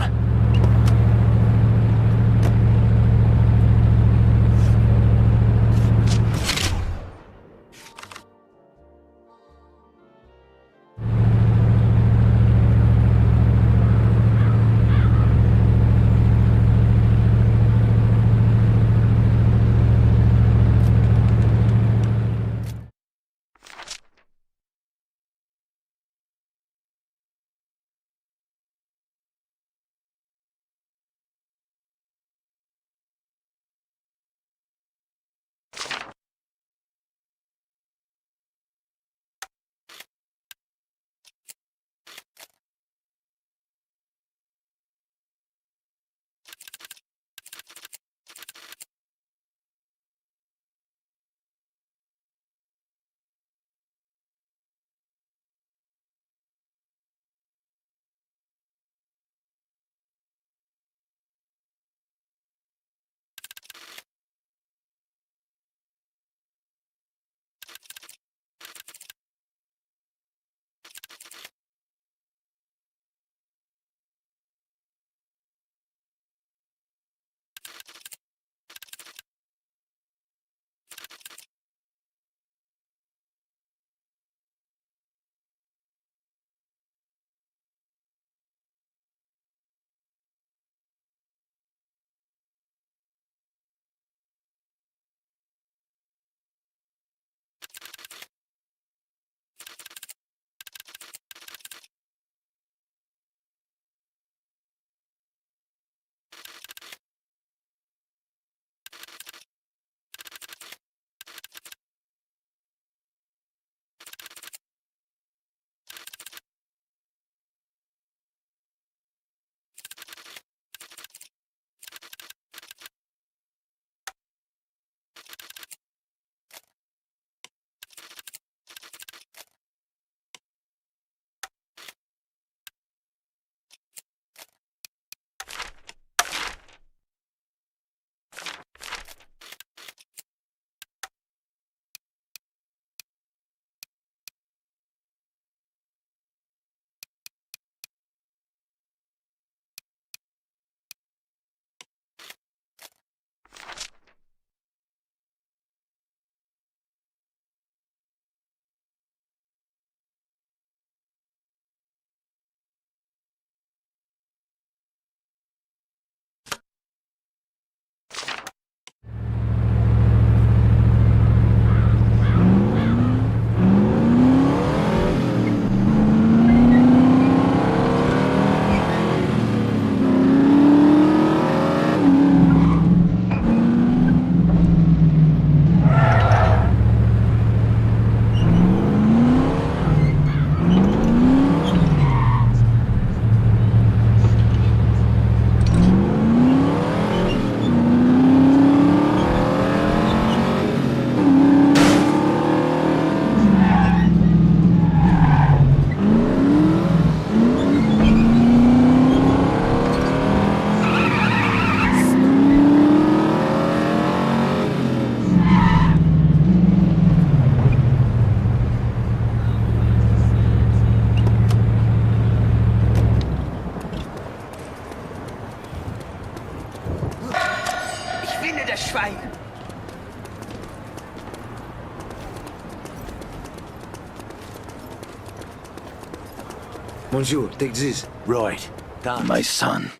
Monsieur, take this. Right. Thanks. My son,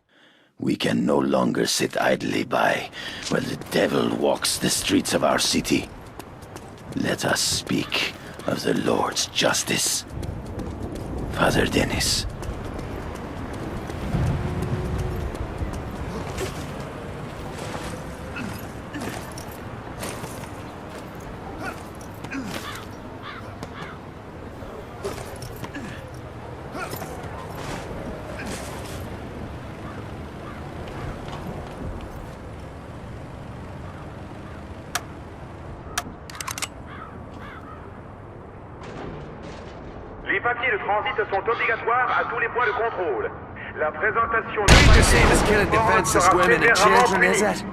we can no longer sit idly by while the devil walks the streets of our city. Let us speak of the Lord's justice. Father Dennis. Les papiers de transit sont obligatoires à tous les points de contrôle. La présentation Ain't the same as killing defenseless women and children, is it?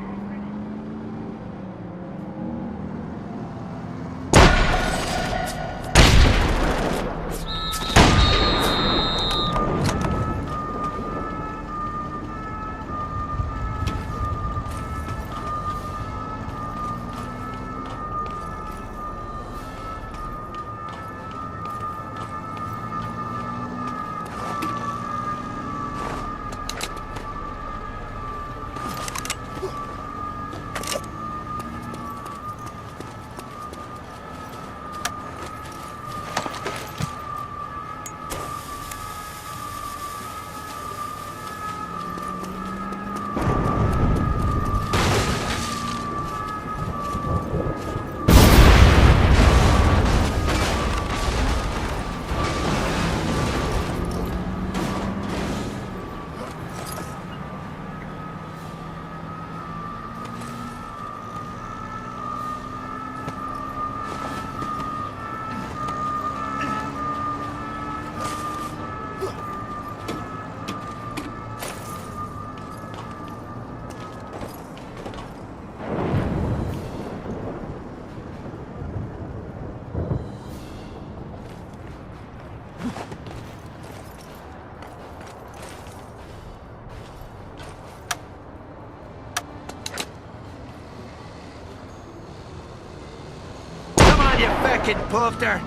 You fucking poofter!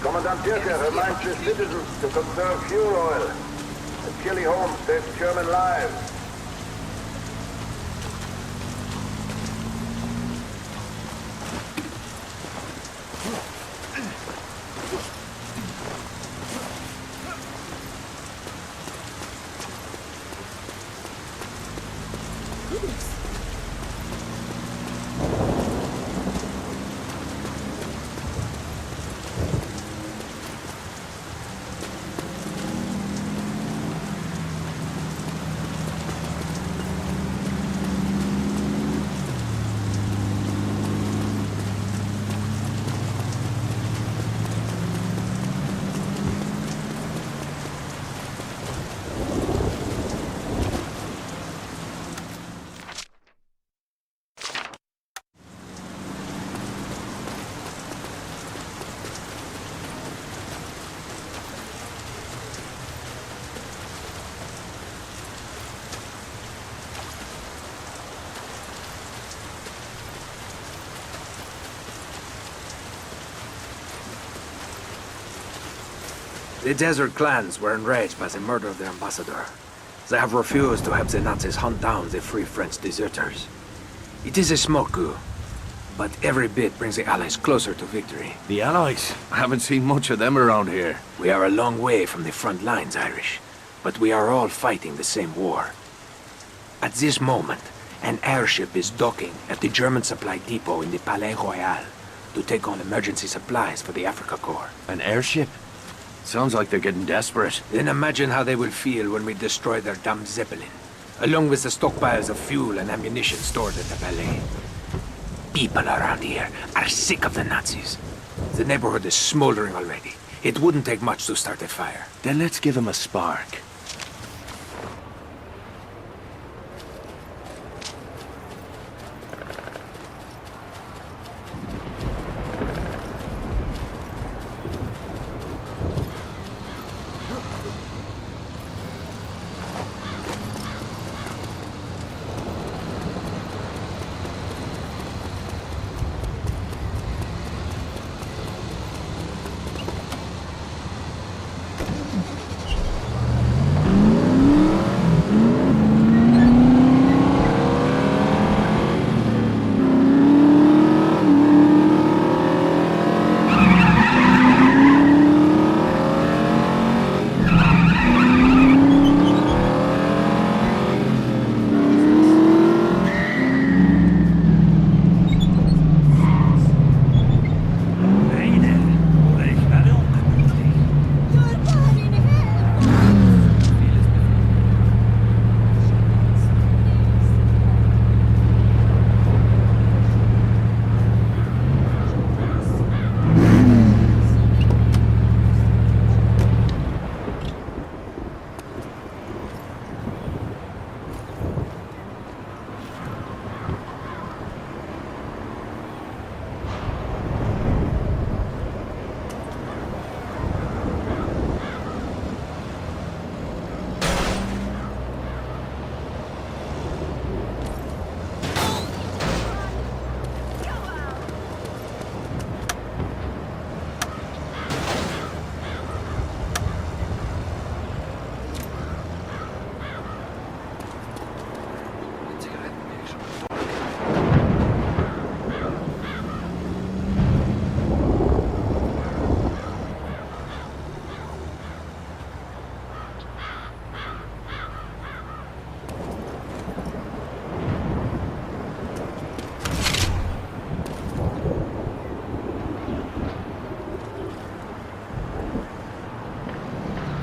Commandant Dirker reminds the citizens to conserve fuel oil. The chilly home saves German lives. The desert clans were enraged by the murder of their ambassador. They have refused to help the Nazis hunt down the Free French deserters. It is a small coup, but every bit brings the Allies closer to victory. The Allies? I haven't seen much of them around here. We are a long way from the front lines, Irish, but we are all fighting the same war. At this moment, an airship is docking at the German supply depot in the Palais Royal to take on emergency supplies for the Africa Corps. An airship? Sounds like they're getting desperate. Then imagine how they will feel when we destroy their damn Zeppelin, along with the stockpiles of fuel and ammunition stored at the Palais. People around here are sick of the Nazis. The neighborhood is smoldering already. It wouldn't take much to start a fire. Then let's give them a spark.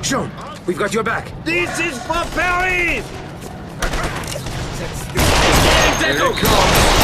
Sean, we've got your back. This is for Paris! Here it comes.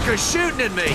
You're shooting at me!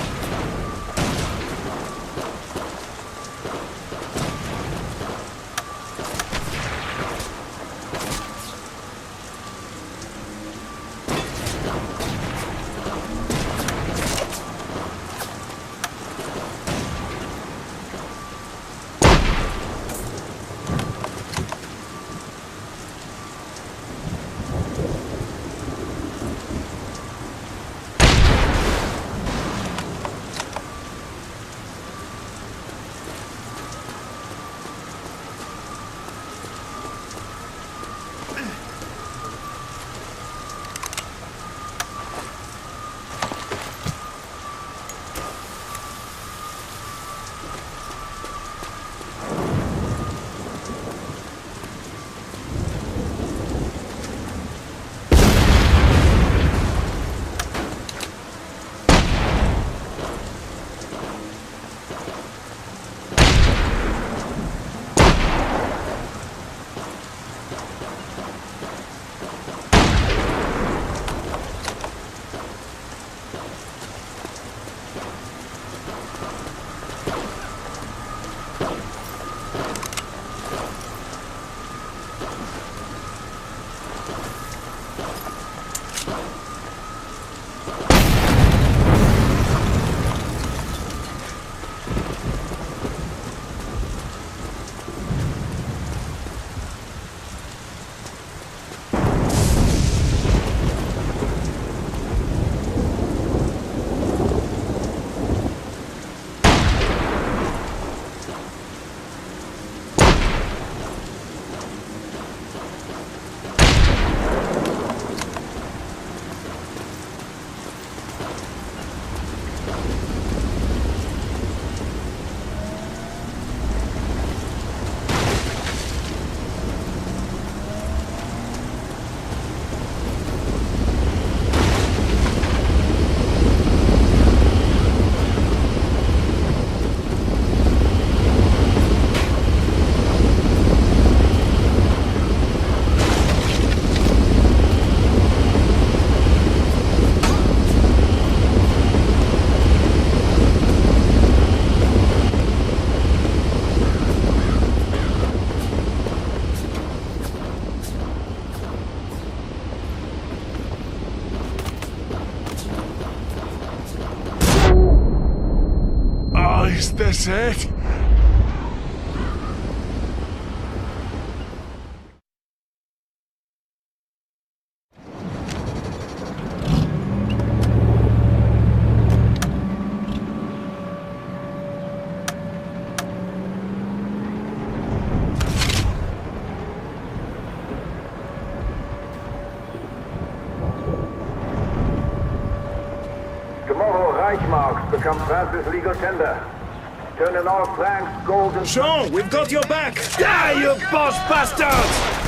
Is this it? Tomorrow, Reichmarks become France's legal tender. Turning all francs, gold, and... Sure, we've got your back! Die, you boss bastards!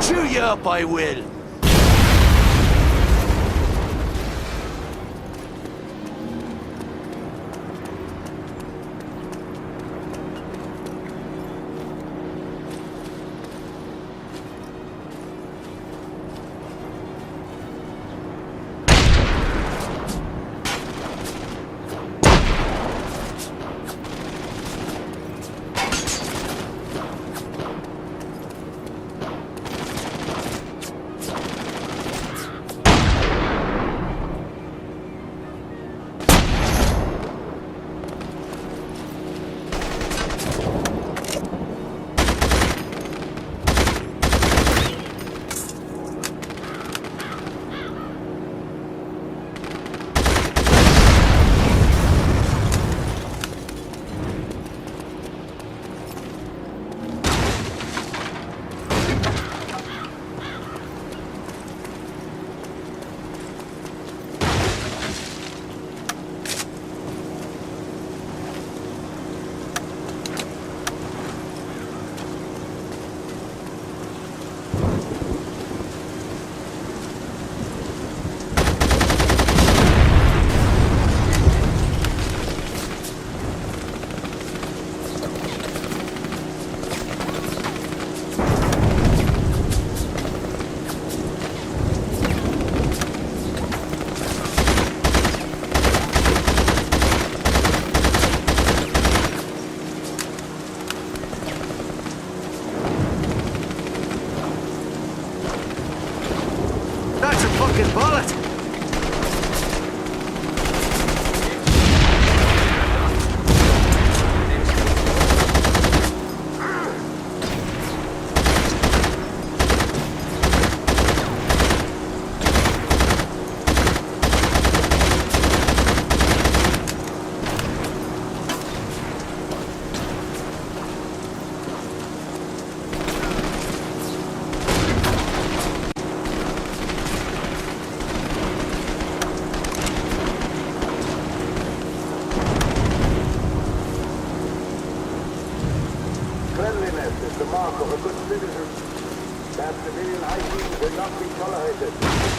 Cheer you up, I will. the mark of a good citizen. That civilian hygiene will not be tolerated.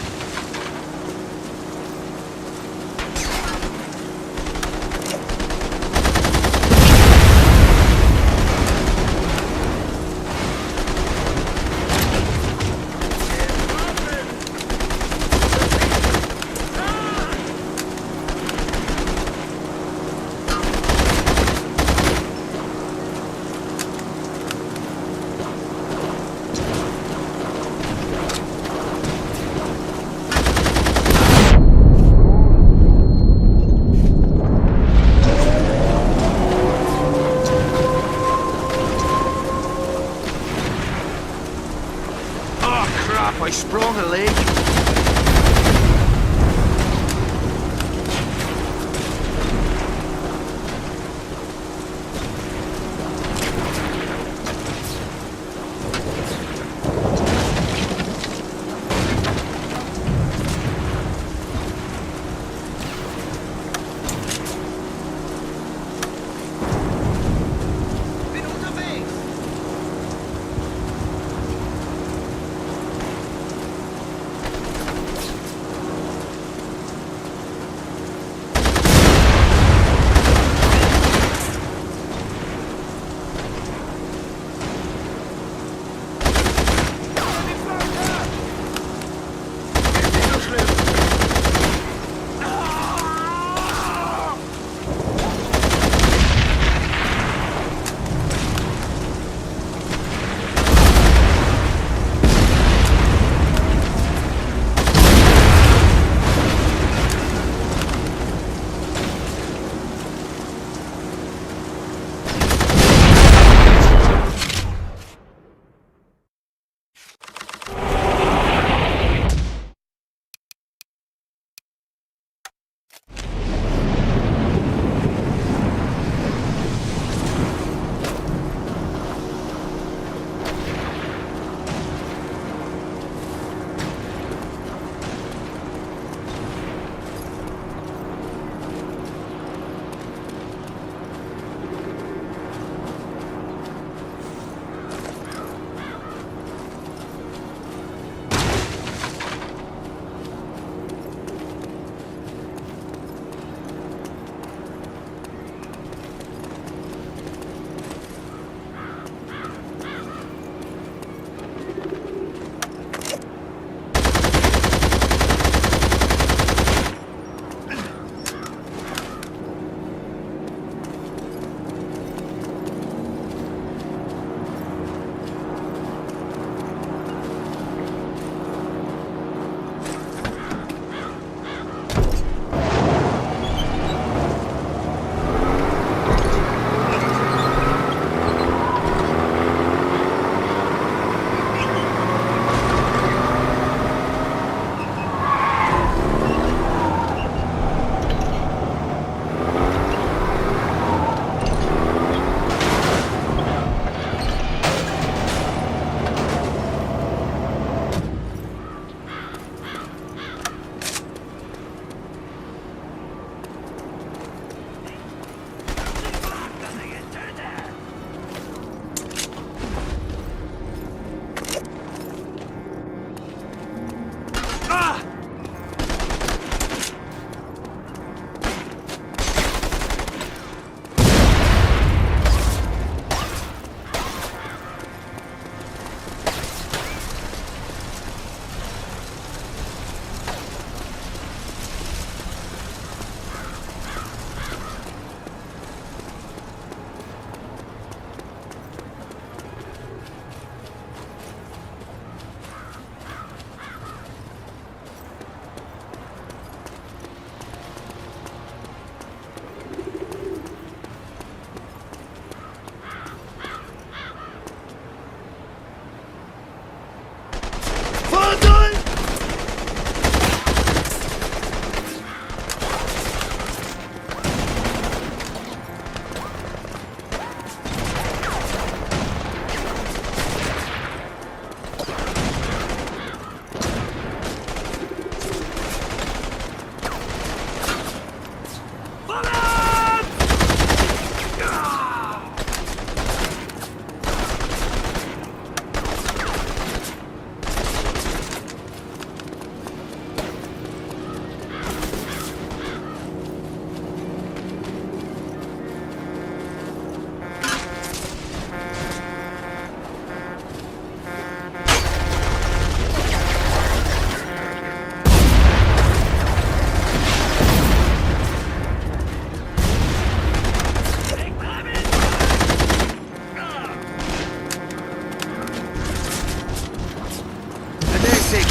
I sprung a leg.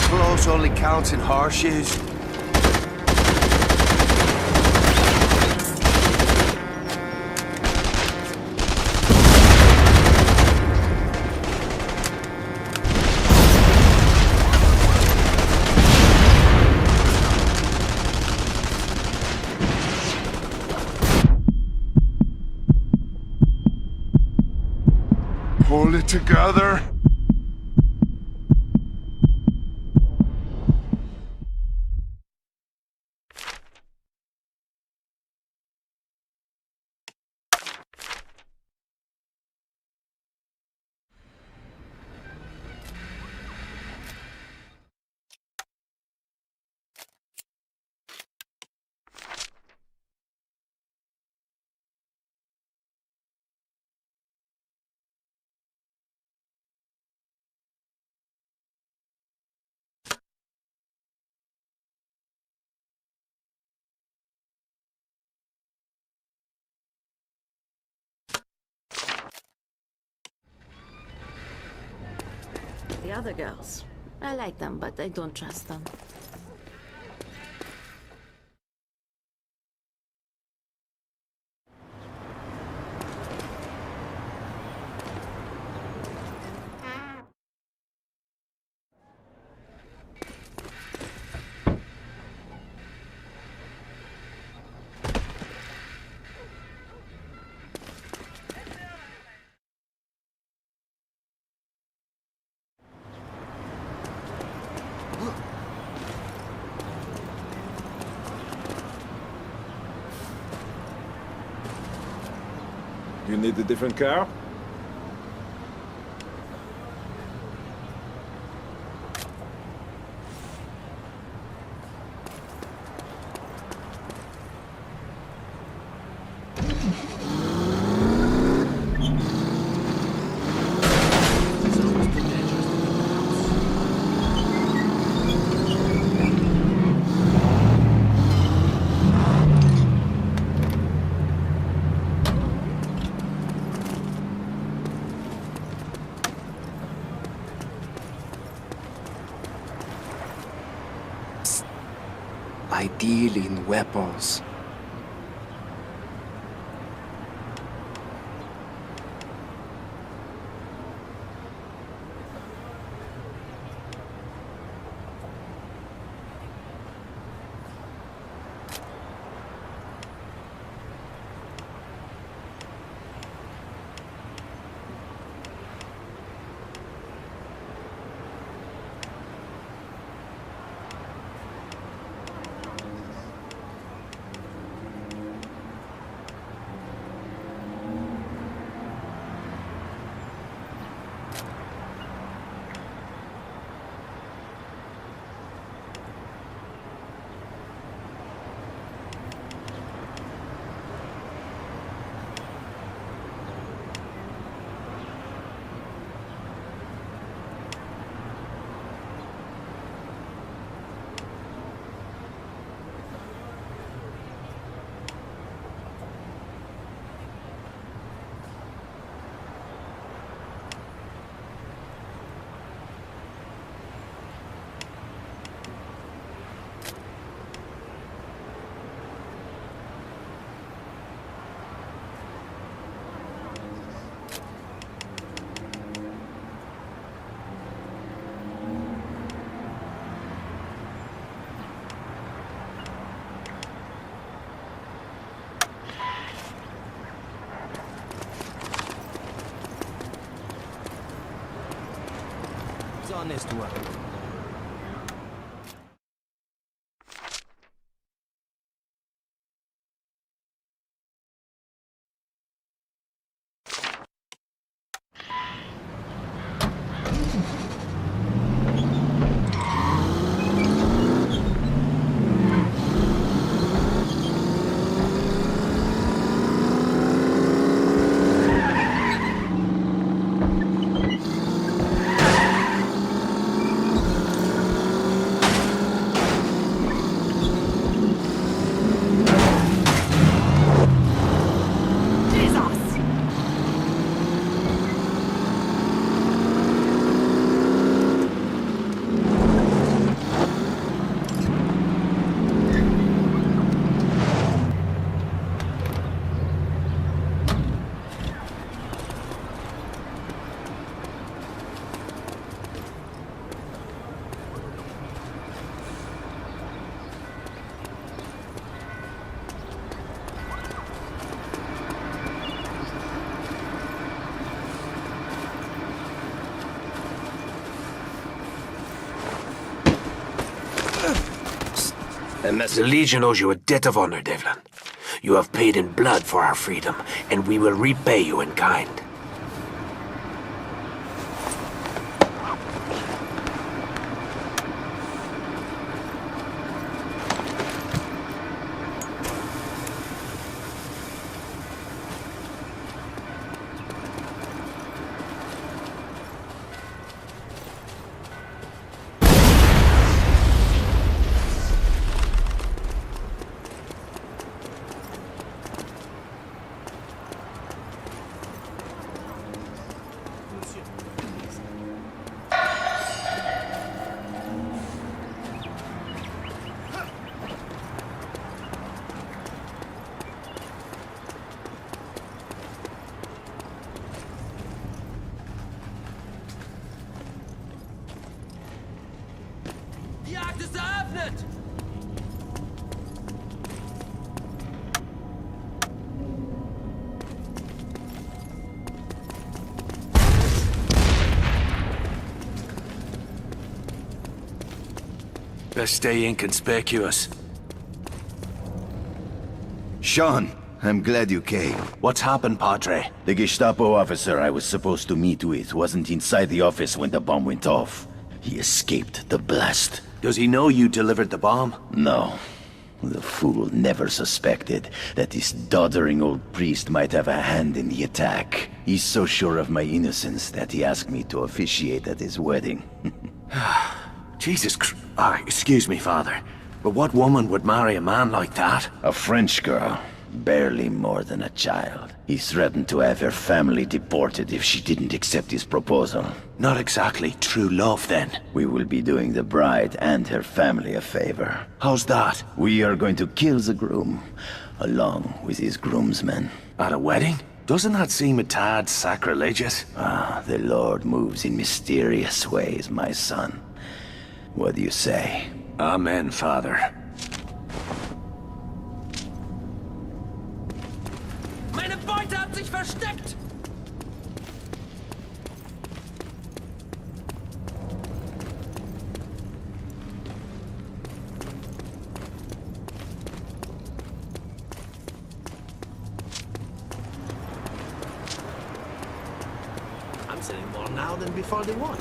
close only counts in horseshoes. Hold it together. The other girls. I like them, but I don't trust them. You need a different car? I deal in weapons. Honest work. The Legion owes you a debt of honor, Devlin. You have paid in blood for our freedom, and we will repay you in kind. Die Jagd ist eröffnet! Best stay inconspicuous. Sean, I'm glad you came. What's happened, Padre? The Gestapo officer I was supposed to meet with wasn't inside the office when the bomb went off. He escaped the blast. Does he know you delivered the bomb? No. The fool never suspected that this doddering old priest might have a hand in the attack. He's so sure of my innocence that he asked me to officiate at his wedding. Jesus Christ. Excuse me, Father. But what woman would marry a man like that? A French girl. Barely more than a child. He threatened to have her family deported if she didn't accept his proposal. Not exactly true love, then. We will be doing the bride and her family a favor. How's that? We are going to kill the groom, along with his groomsmen. At a wedding? Doesn't that seem a tad sacrilegious? Ah, the Lord moves in mysterious ways, my son. What do you say? Amen, Father. Meine Beute hat sich versteckt! I'm selling more now than before the war.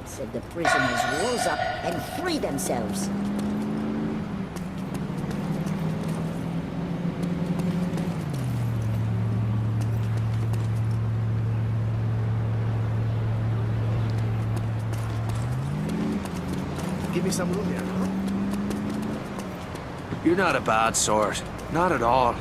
Said the prisoners rose up and freed themselves. Give me some room here, huh? You're not a bad sort. Not at all.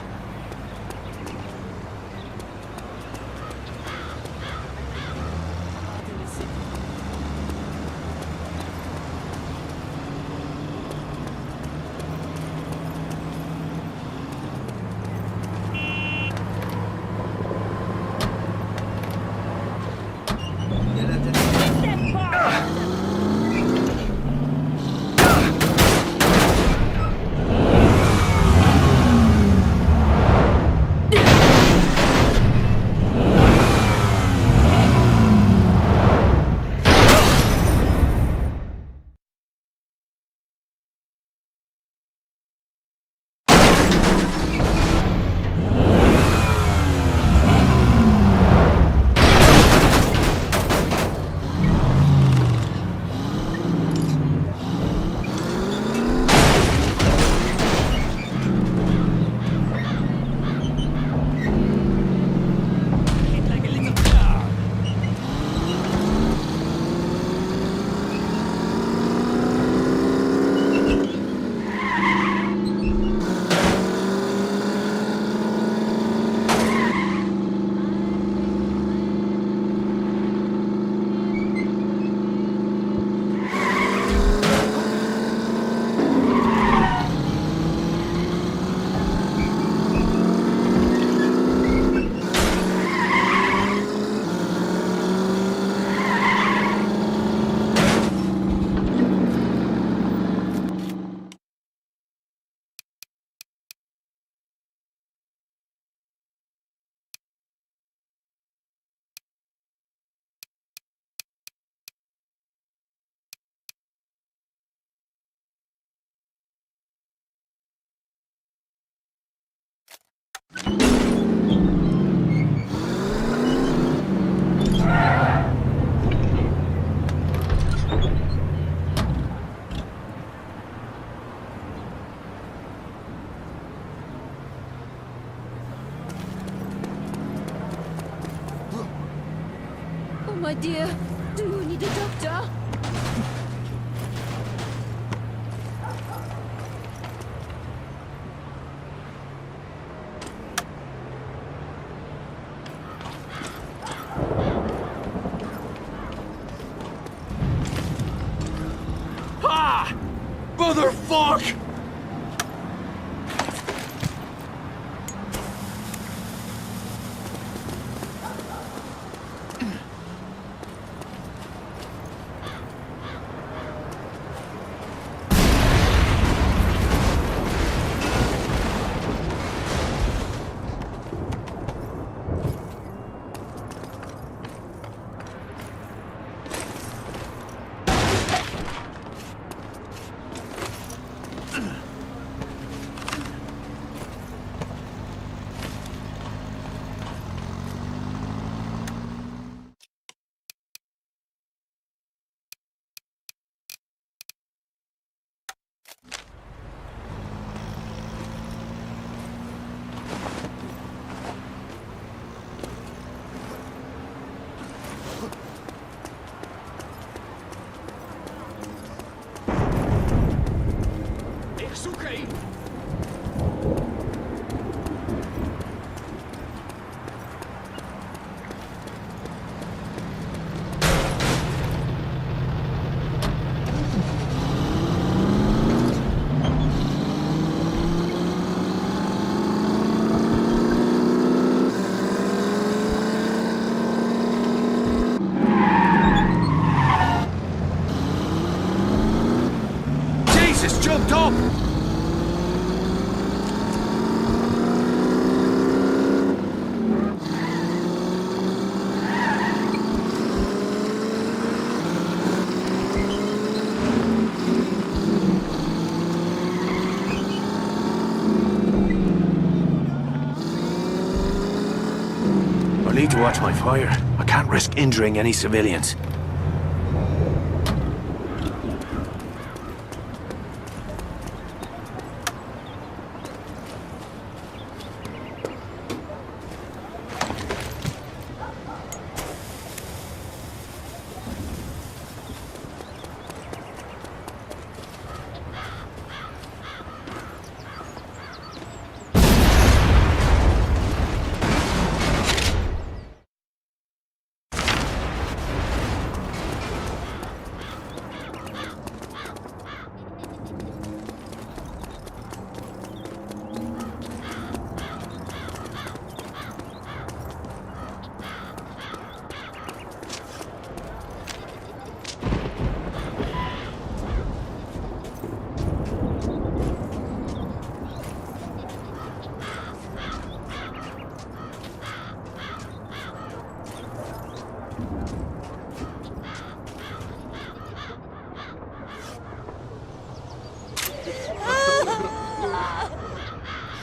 Oh, my dear, do you need a doctor? Ah! Motherfuck! Jumped up! I need to watch my fire. I can't risk injuring any civilians.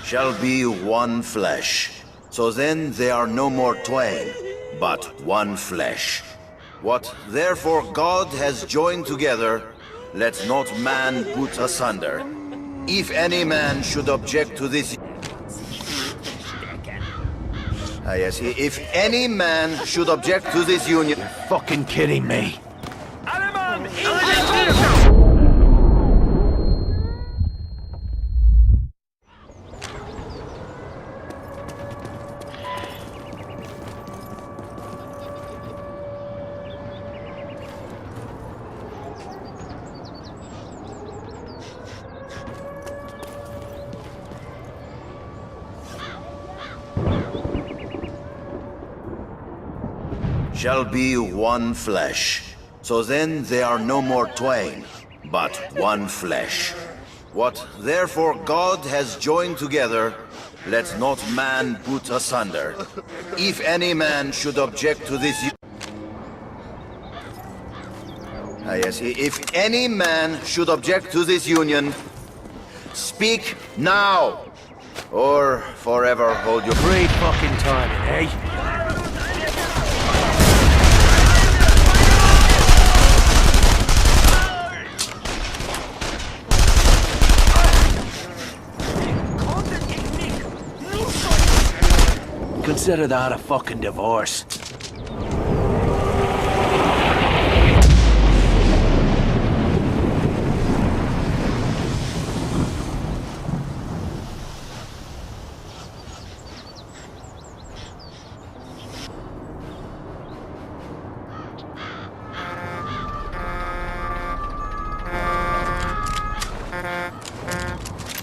Shall be one flesh. So then they are no more twain, but one flesh. What therefore God has joined together, let not man put asunder. If any man should object to this... yes, if any man should object to this union... You're fucking kidding me. Shall be one flesh. So then they are no more twain, but one flesh. What therefore God has joined together, let not man put asunder. If any man should object to this... yes, if any man should object to this union, speak now! Or forever hold your great fucking timing, eh? Consider that a fucking divorce.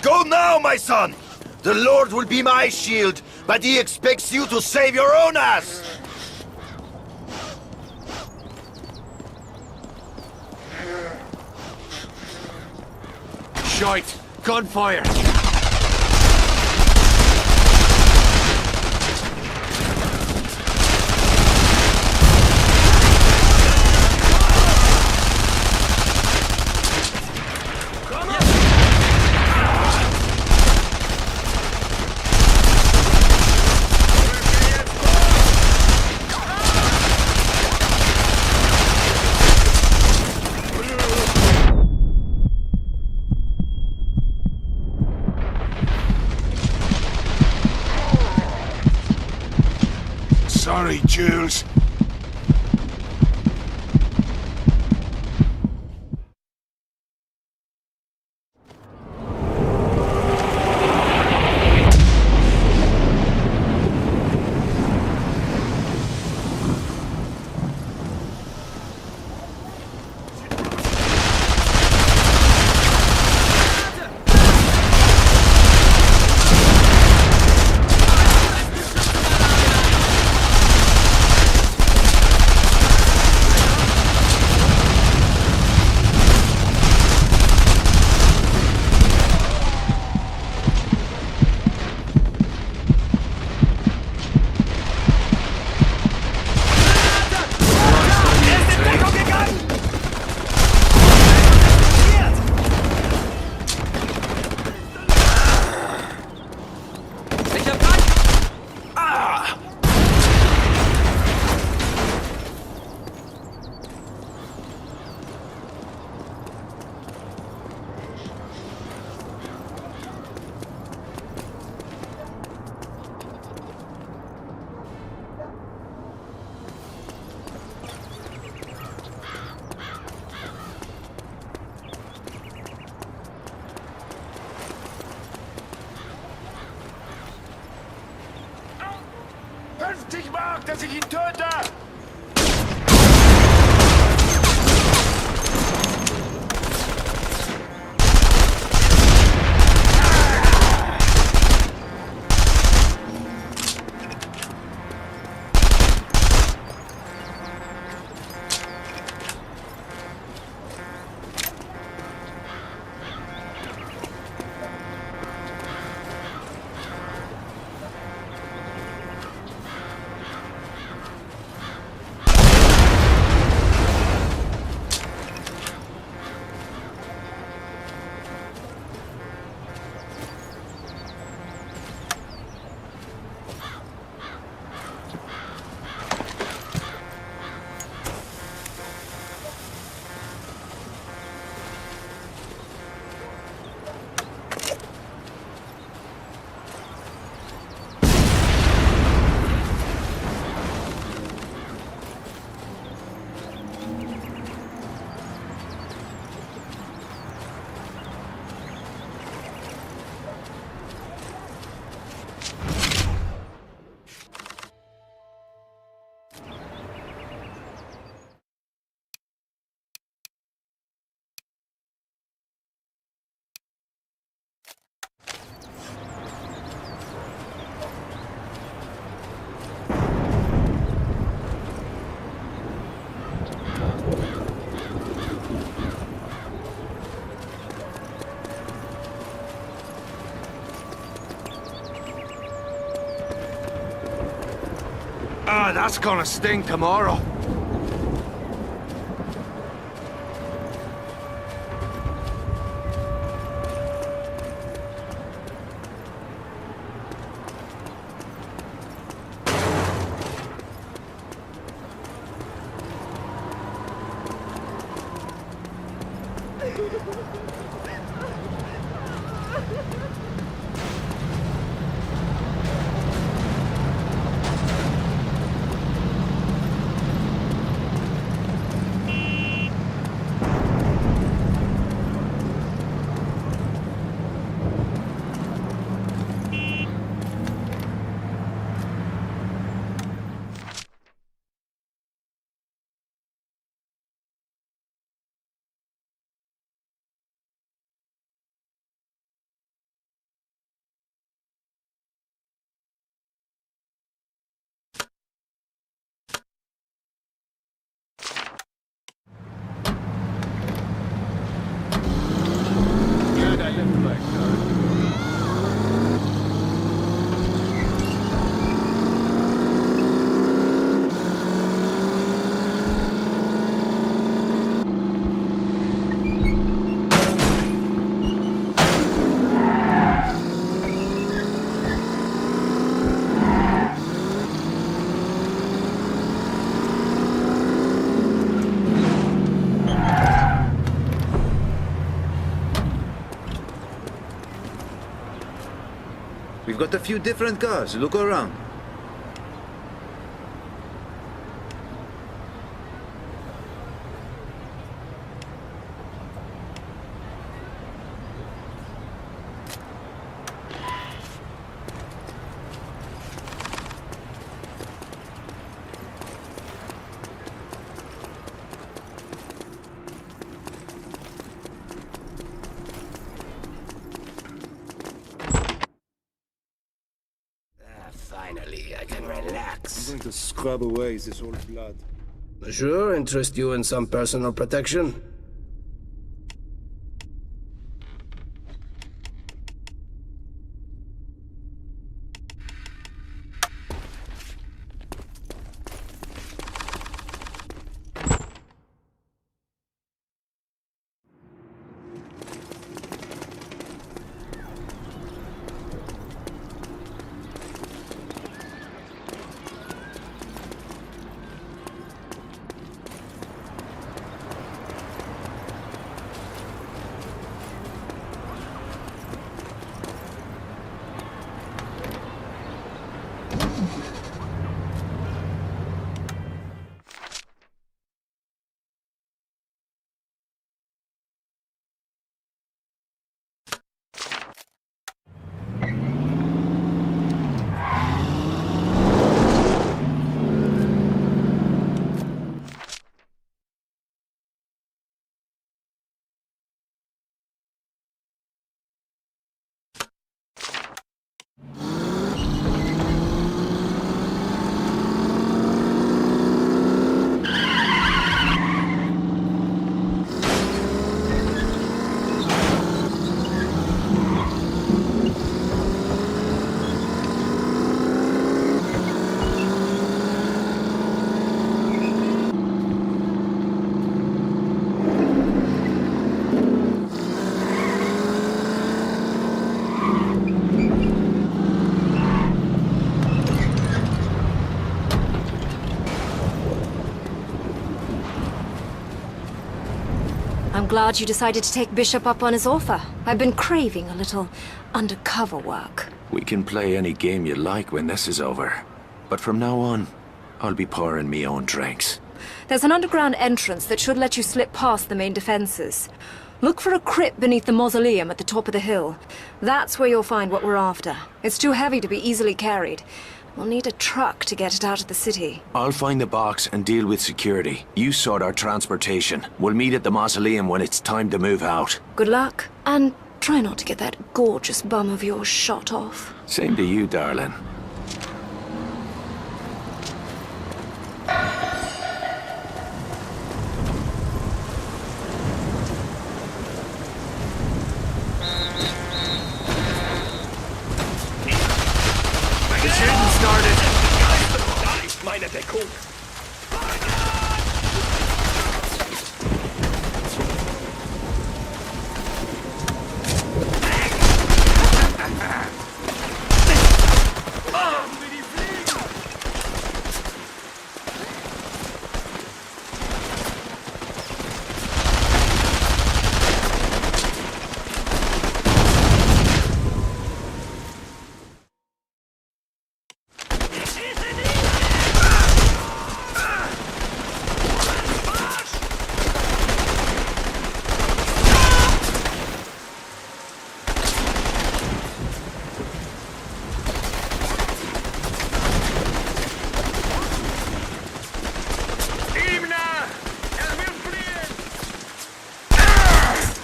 Go now, my son! The Lord will be my shield, but he expects you to save your own ass! Shite! Gunfire! Sorry, Jules. Dass ich ihn töte! Ah, that's gonna sting tomorrow. We've got a few different cars. Look around. Finally, I can relax. I'm going to scrub away this old blood. Sure, interest you in some personal protection? I'm glad you decided to take Bishop up on his offer. I've been craving a little undercover work. We can play any game you like when this is over. But from now on, I'll be pouring me own drinks. There's an underground entrance that should let you slip past the main defenses. Look for a crypt beneath the mausoleum at the top of the hill. That's where you'll find what we're after. It's too heavy to be easily carried. We'll need a truck to get it out of the city. I'll find the box and deal with security. You sort our transportation. We'll meet at the mausoleum when it's time to move out. Good luck, and try not to get that gorgeous bum of yours shot off. Same to you, darling. Meine Deckung!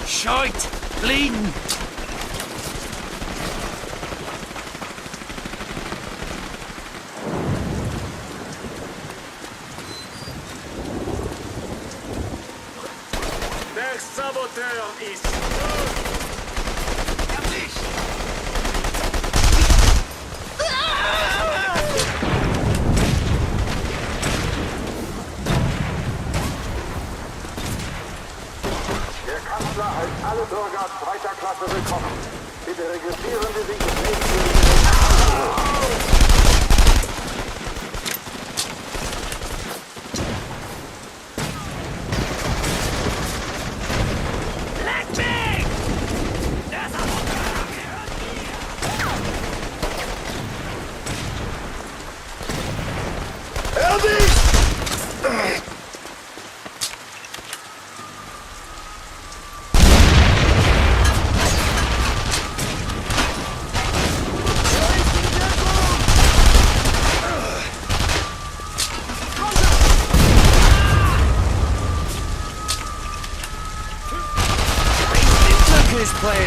Shite! Bleeding! Der Saboteur ist Der Kanzler heißt alle Bürger zweiter Klasse willkommen. Bitte registrieren Sie sich im nächsten...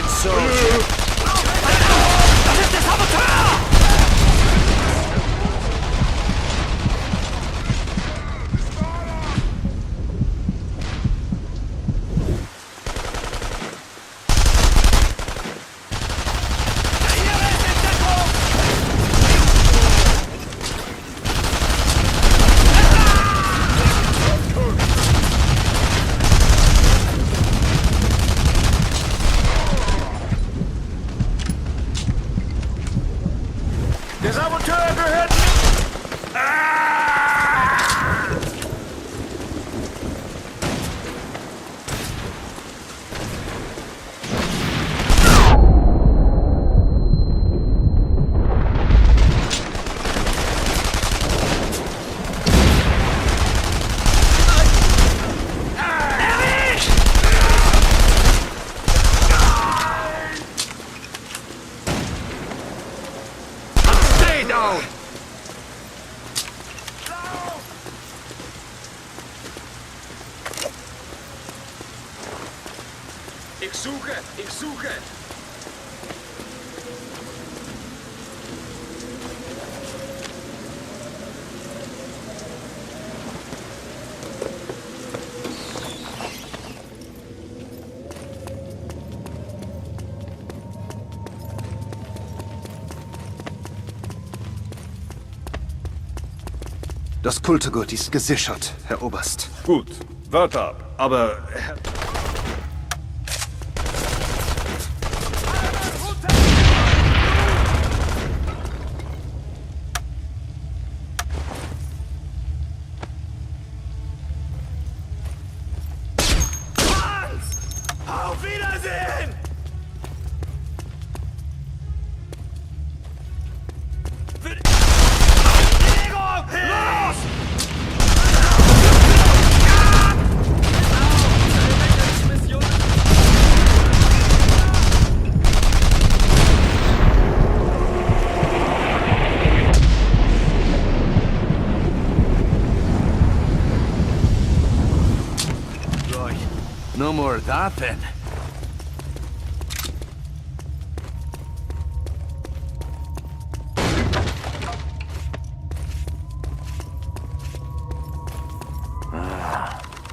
fucking soldier! Das ist der Saboteur! Der Saboteur gehört mir! Stay down! Ich suche, ich suche! Das Kulturgut ist gesichert, Herr Oberst. Gut, wart ab. Aber... Auf Wiedersehen! Los! Right. No more of that, then.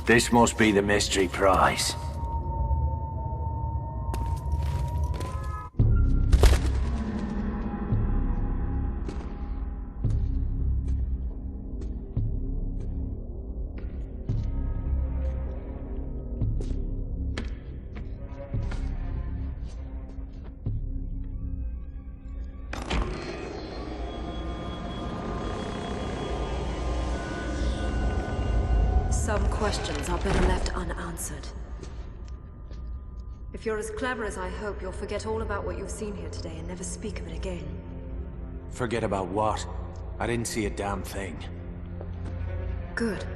This must be the mystery prize. Some questions are better left unanswered. If you're as clever as I hope, you'll forget all about what you've seen here today and never speak of it again. Forget about what? I didn't see a damn thing. Good.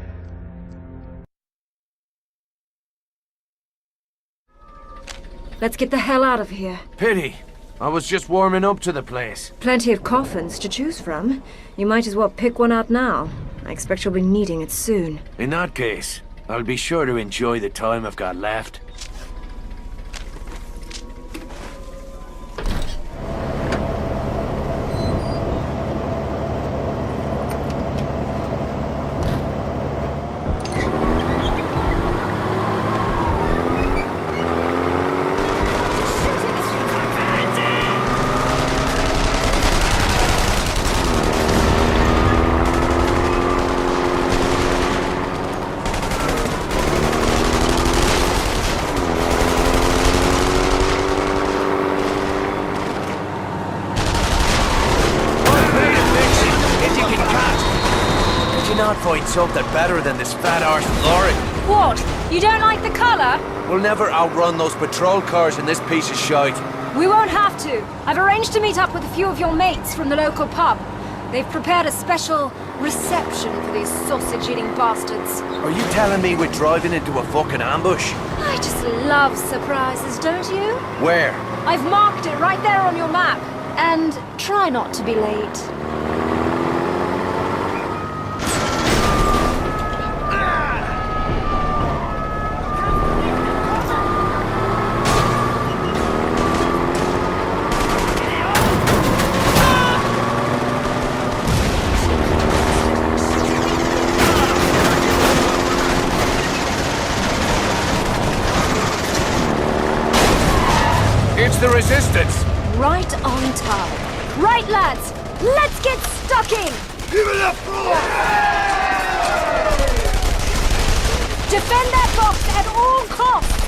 Let's get the hell out of here. Pity. I was just warming up to the place. Plenty of coffins to choose from. You might as well pick one out now. I expect you'll be needing it soon. In that case, I'll be sure to enjoy the time I've got left. Find something better than this fat-arsed lorry. What? You don't like the color? We'll never outrun those patrol cars in this piece of shite. We won't have to. I've arranged to meet up with a few of your mates from the local pub. They've prepared a special reception for these sausage-eating bastards. Are you telling me we're driving into a fucking ambush? I just love surprises, don't you? Where? I've marked it right there on your map. And try not to be late. resistance! Right on time. Right, lads! Let's get stuck in! Defend that box at all costs!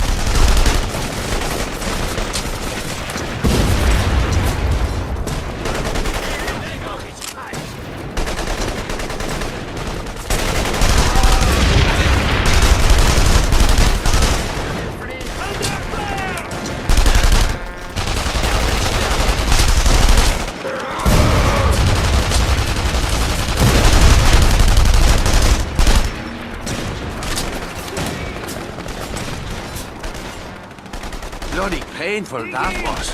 Bloody painful that was.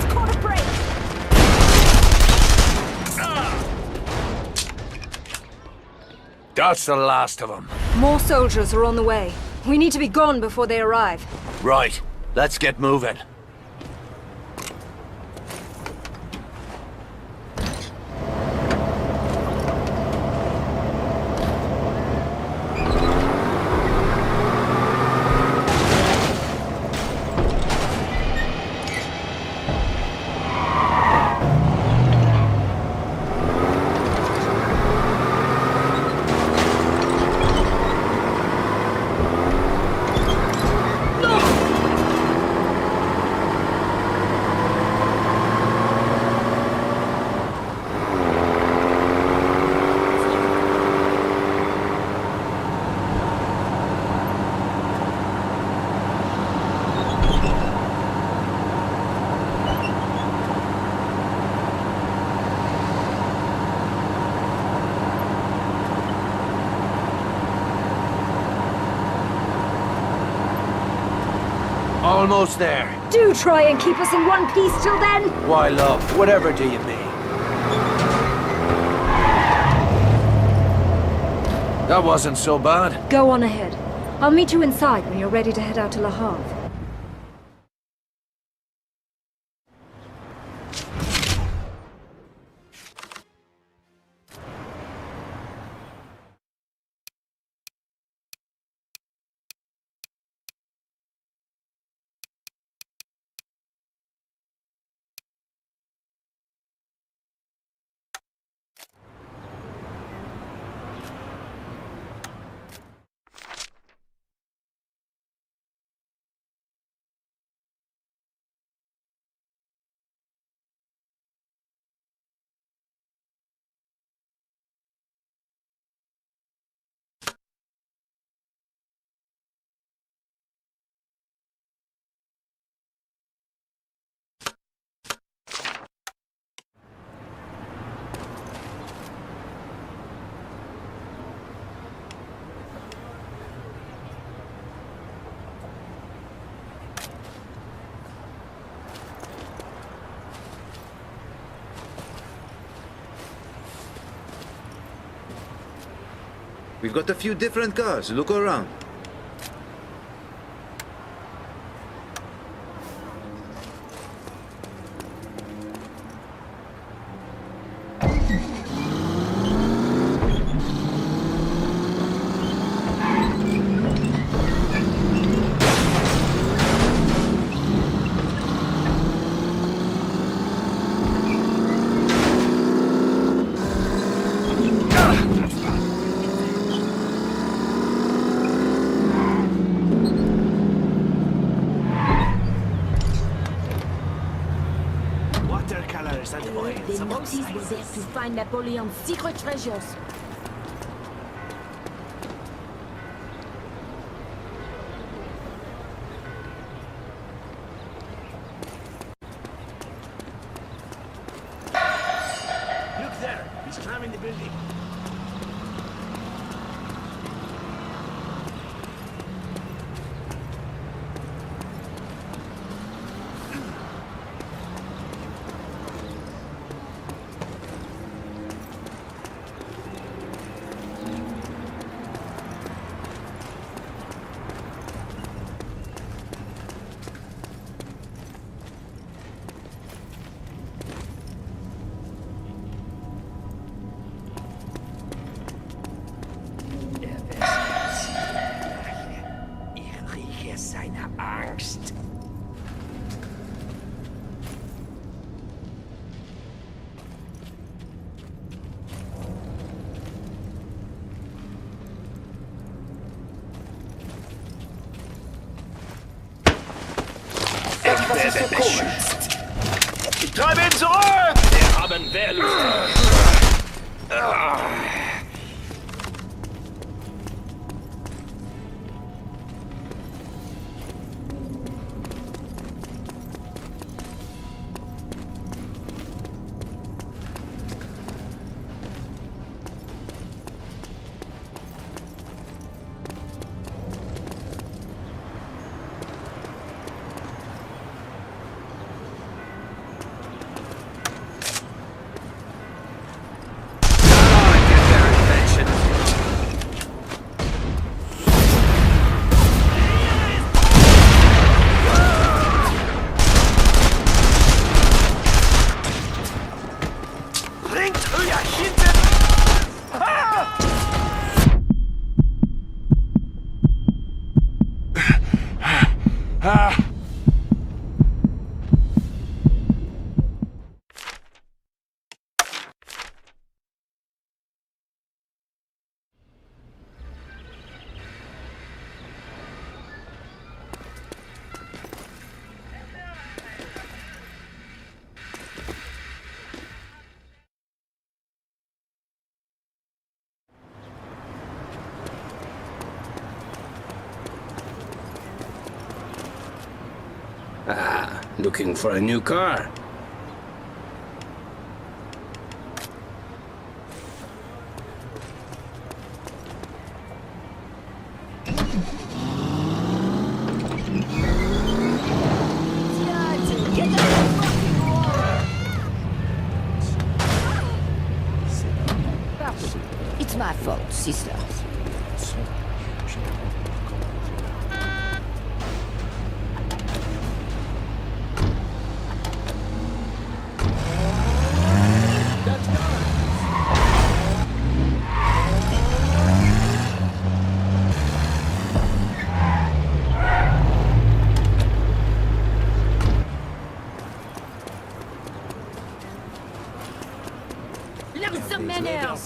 Caught a break! That's the last of them. More soldiers are on the way. We need to be gone before they arrive. Right. Let's get moving. Almost there. Do try and keep us in one piece till then! Why, love, whatever do you mean? That wasn't so bad. Go on ahead. I'll meet you inside when you're ready to head out to Le Havre. We've got a few different cars. Look around. The Nazis were there to find Napoleon's secret treasures. Look there! He's climbing the building. werde beschützt. Ich treibe ihn zurück! Wir haben Wehrluft. Looking for a new car? It's my fault, sister.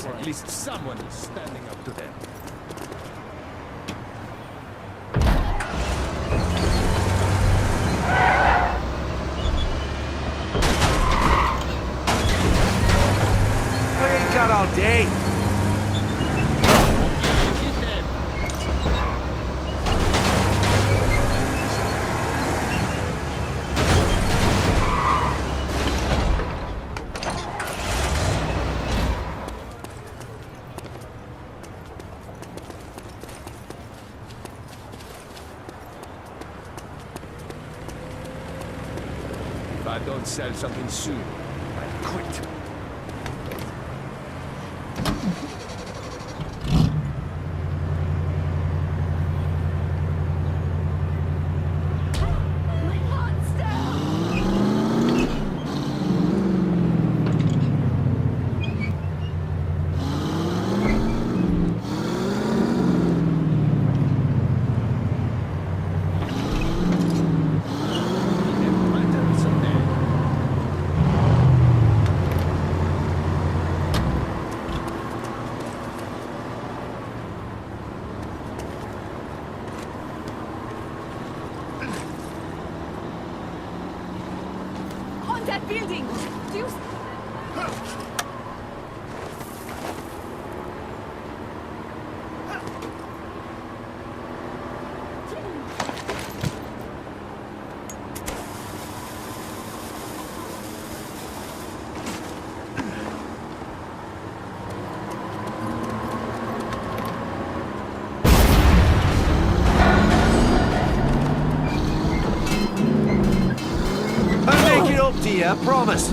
At least someone is standing up to them. I ain't got all day. If I don't sell something soon, I quit. That building! Do you... I promise.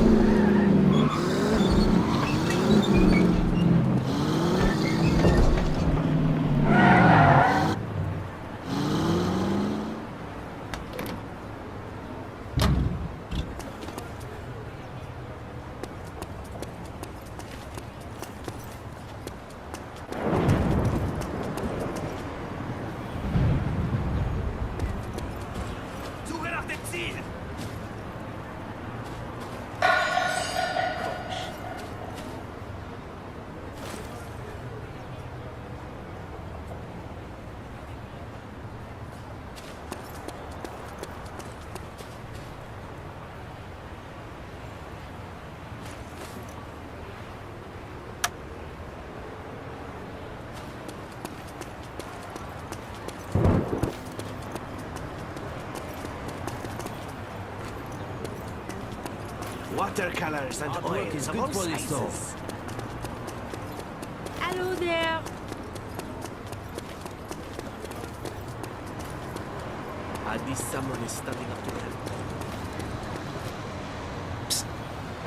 Suche nach dem Ziel. watercolors and oils of all sizes. Hello there. This someone is standing up to help. Psst.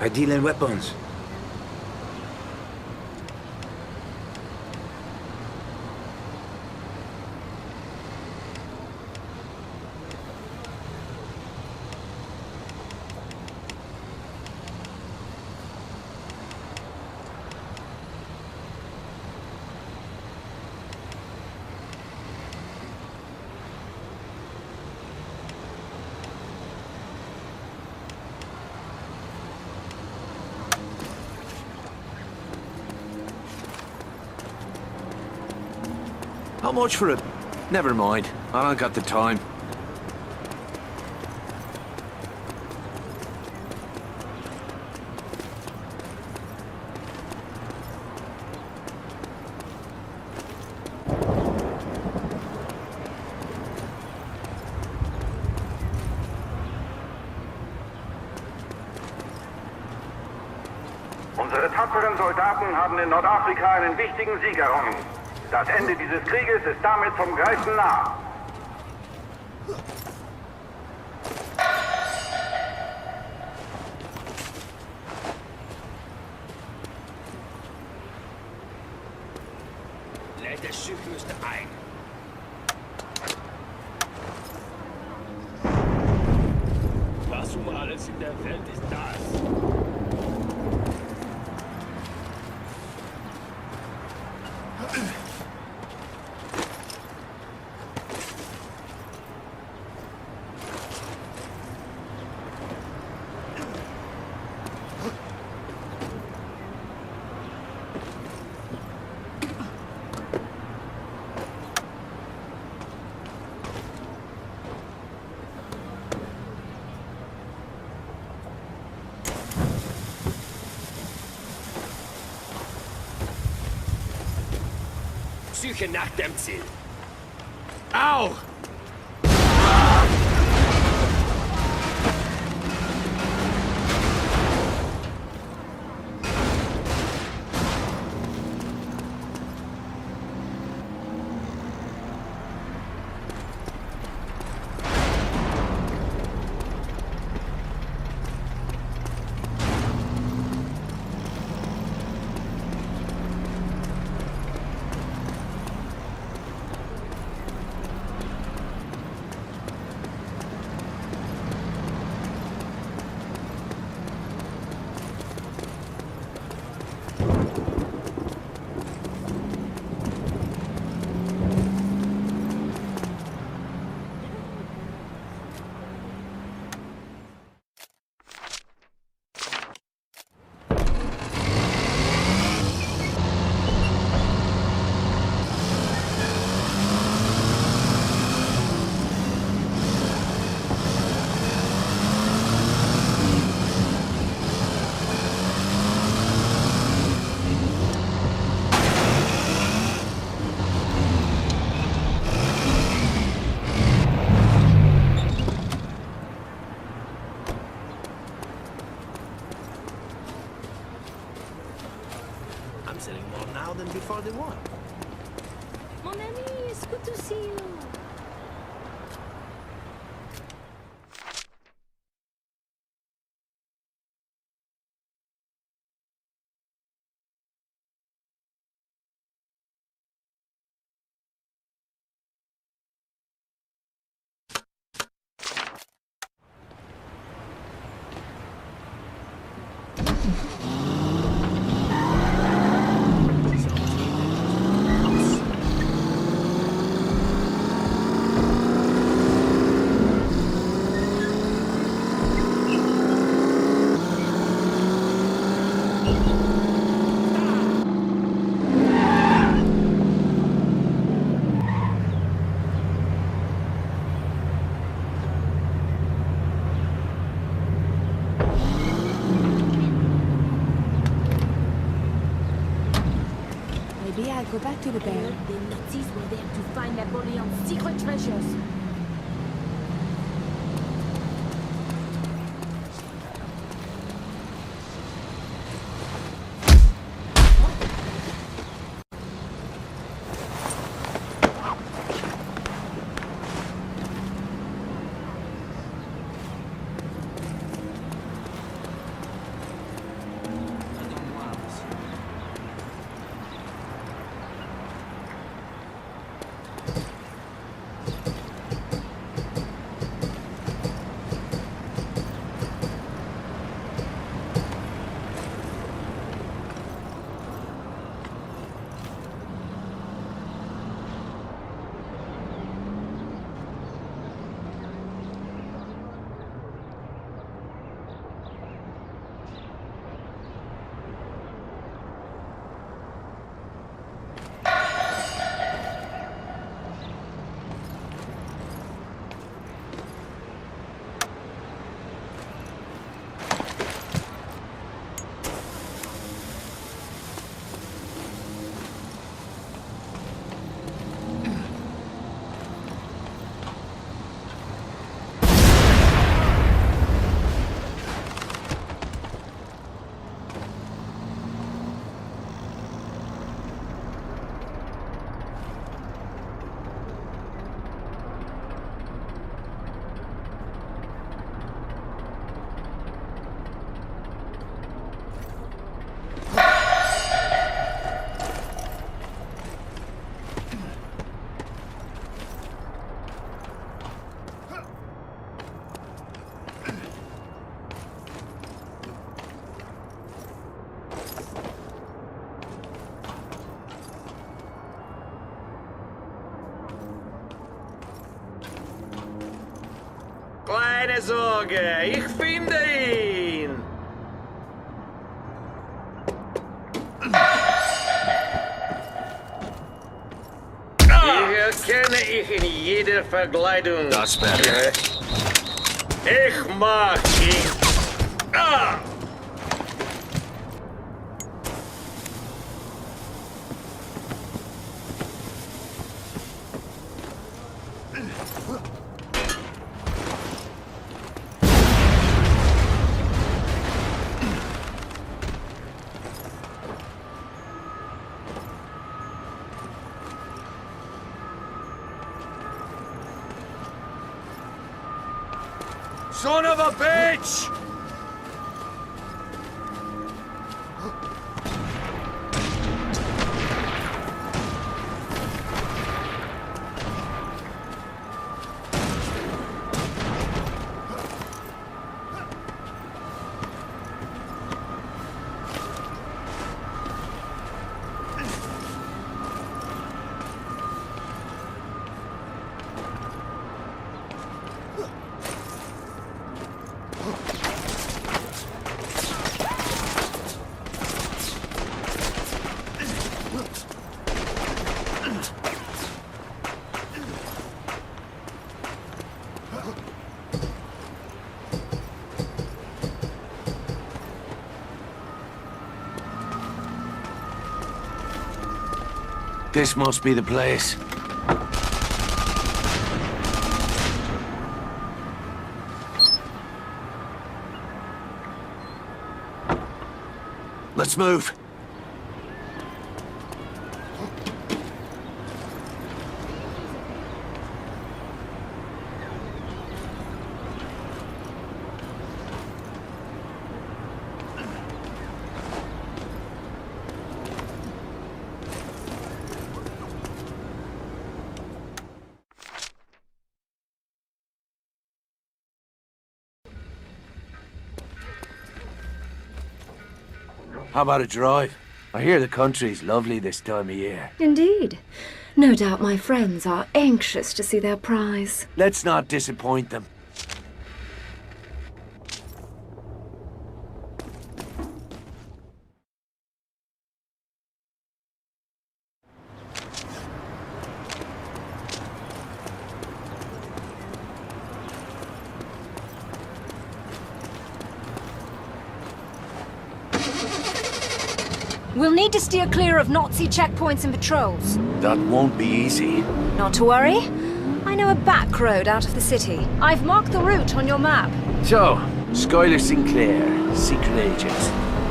I deal in weapons. How much for it? Never mind. I don't got the time. Unsere tapferen Soldaten haben in Nordafrika einen wichtigen Sieg errungen. Das Ende dieses Krieges ist damit zum Greifen nah. Lädt das Schiff müsste ein. Was alles in der Welt ist das? Suche nach dem Ziel. Au! I'm selling more now than before the war. Mon ami, it's good to see you. Maybe I'll go back to the bear. The Nazis were there to find Napoleon's secret treasures. keine Sorge, ich finde ihn. Hier erkenne ich in jeder Verkleidung. That's better. Ich mag ihn. Ah! Son of a bitch! This must be the place. Let's move. How about a drive? I hear the country's lovely this time of year. Indeed. No doubt my friends are anxious to see their prize. Let's not disappoint them. We'll need to steer clear of Nazi checkpoints and patrols. That won't be easy. Not to worry. I know a back road out of the city. I've marked the route on your map. So, Skylar Sinclair, secret agent.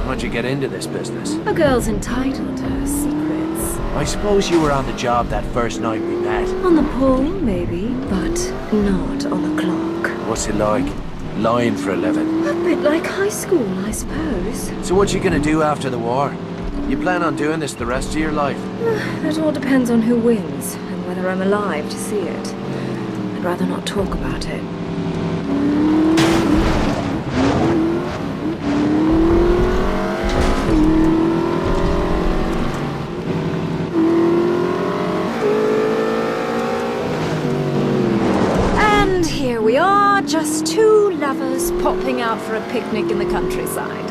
How'd you get into this business? A girl's entitled to her secrets. I suppose you were on the job that first night we met. On the pole, maybe, but not on the clock. What's it like? Lying for a living? A bit like high school, I suppose. So what you gonna do after the war? You plan on doing this the rest of your life? That all depends on who wins, and whether I'm alive to see it. I'd rather not talk about it. And here we are, just two lovers popping out for a picnic in the countryside.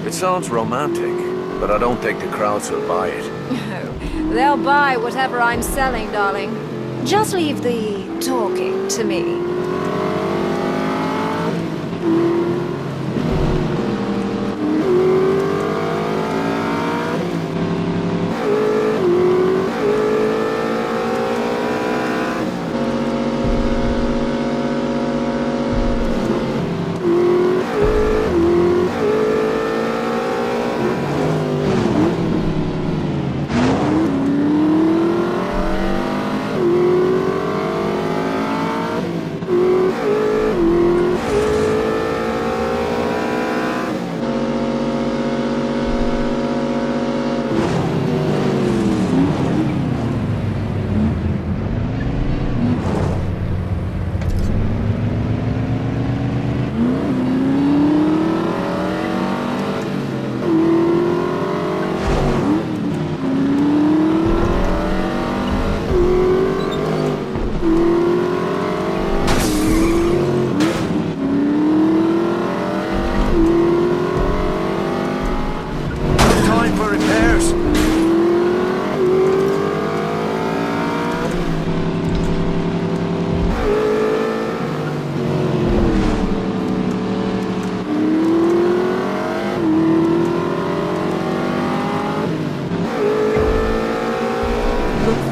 It sounds romantic, but I don't think the crowds will buy it. Oh, they'll buy whatever I'm selling, darling. Just leave the talking to me.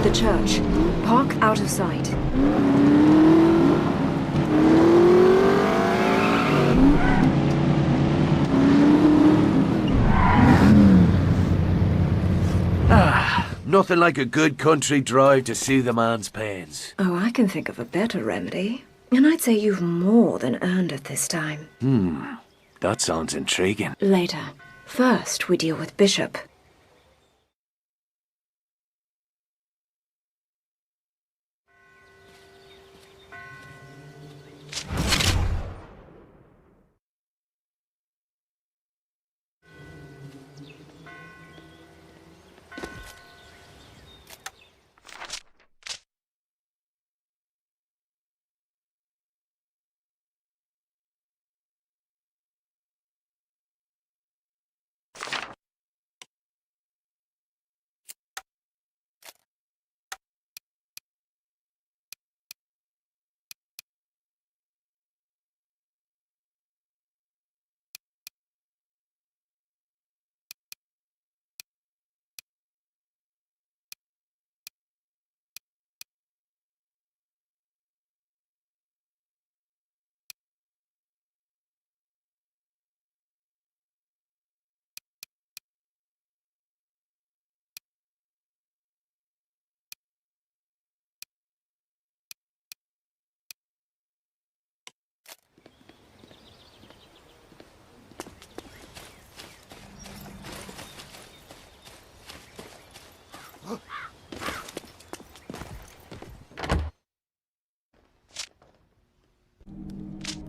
of the church. Park out of sight. Nothing like a good country drive to soothe a man's pains. Oh, I can think of a better remedy. And I'd say you've more than earned it this time. That sounds intriguing. Later. First, we deal with Bishop.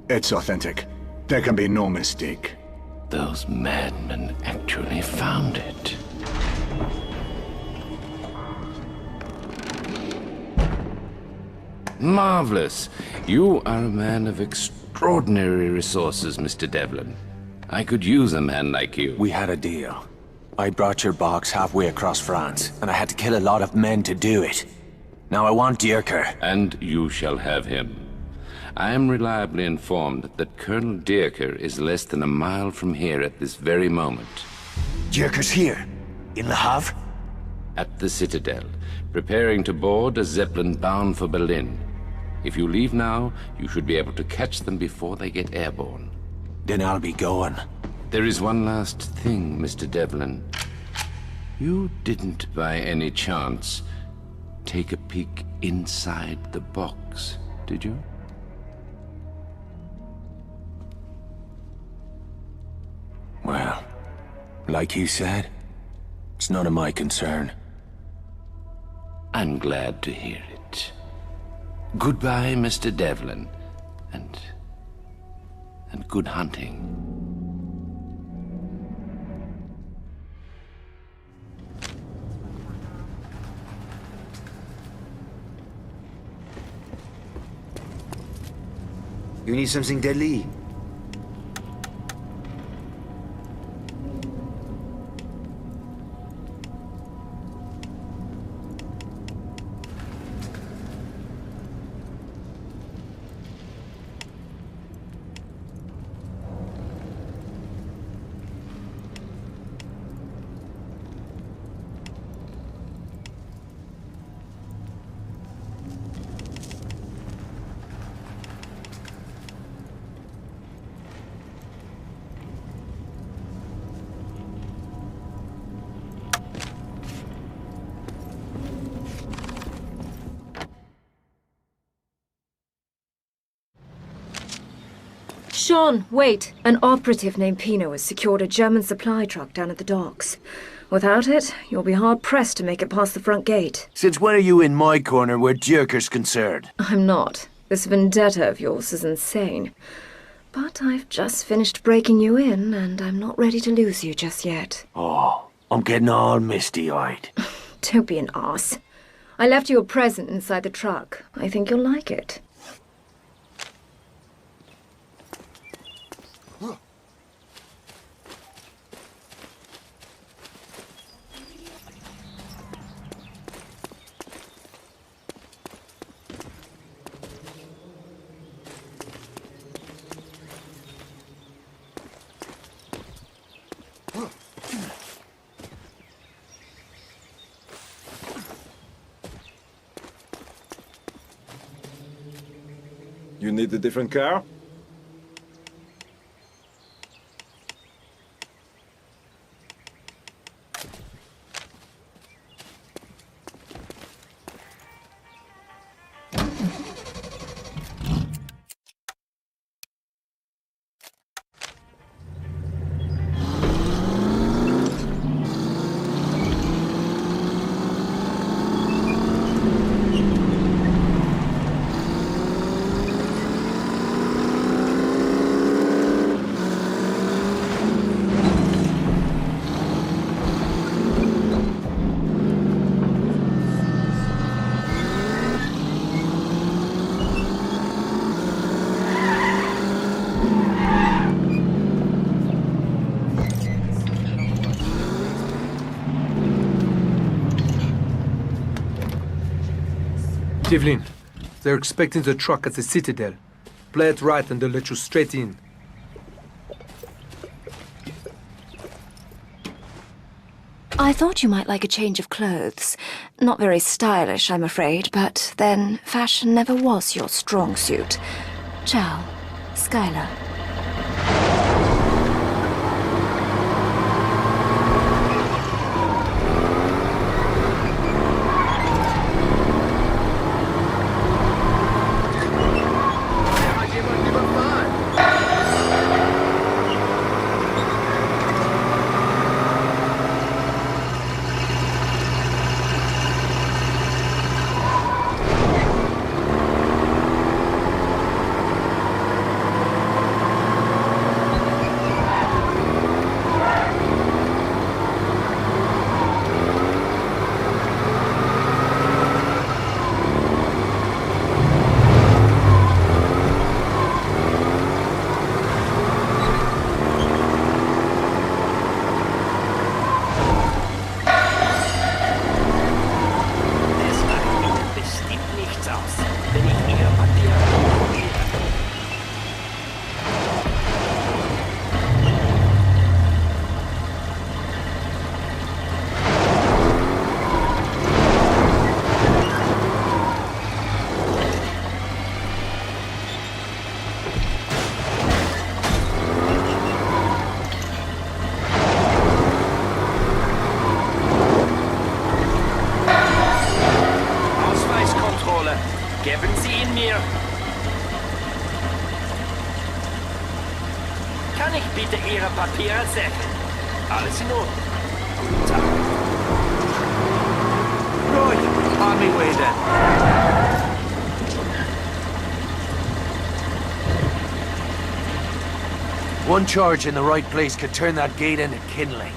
It's authentic. There can be no mistake. Those madmen actually found it. Marvelous. You are a man of extraordinary resources, Mr. Devlin. I could use a man like you. We had a deal. I brought your box halfway across France, and I had to kill a lot of men to do it. Now I want Dierker. And you shall have him. I am reliably informed that Colonel Dierker is less than a mile from here at this very moment. Dierker's here? In Le Havre? At the Citadel, preparing to board a Zeppelin bound for Berlin. If you leave now, you should be able to catch them before they get airborne. Then I'll be going. There is one last thing, Mr. Devlin. You didn't, by any chance, take a peek inside the box, did you? Well, like you said, it's none of my concern. I'm glad to hear it. Goodbye, Mr. Devlin, and good hunting. You need something deadly? Sean, wait. An operative named Pino has secured a German supply truck down at the docks. Without it, you'll be hard-pressed to make it past the front gate. Since when are you in my corner where Dierker's concerned? I'm not. This vendetta of yours is insane. But I've just finished breaking you in, and I'm not ready to lose you just yet. Oh, I'm getting all misty-eyed. Don't be an arse. I left you a present inside the truck. I think you'll like it. You need a different car? Devlin, they're expecting the truck at the Citadel. Play it right and they'll let you straight in. I thought you might like a change of clothes. Not very stylish, I'm afraid, but then fashion never was your strong suit. Ciao, Skylar. Geben Sie ihn mir. Kann ich bitte Ihre Papiere sehen? Alles in Ordnung. Guten Tag. Right, on me way then. One charge in the right place could turn that gate into kindling.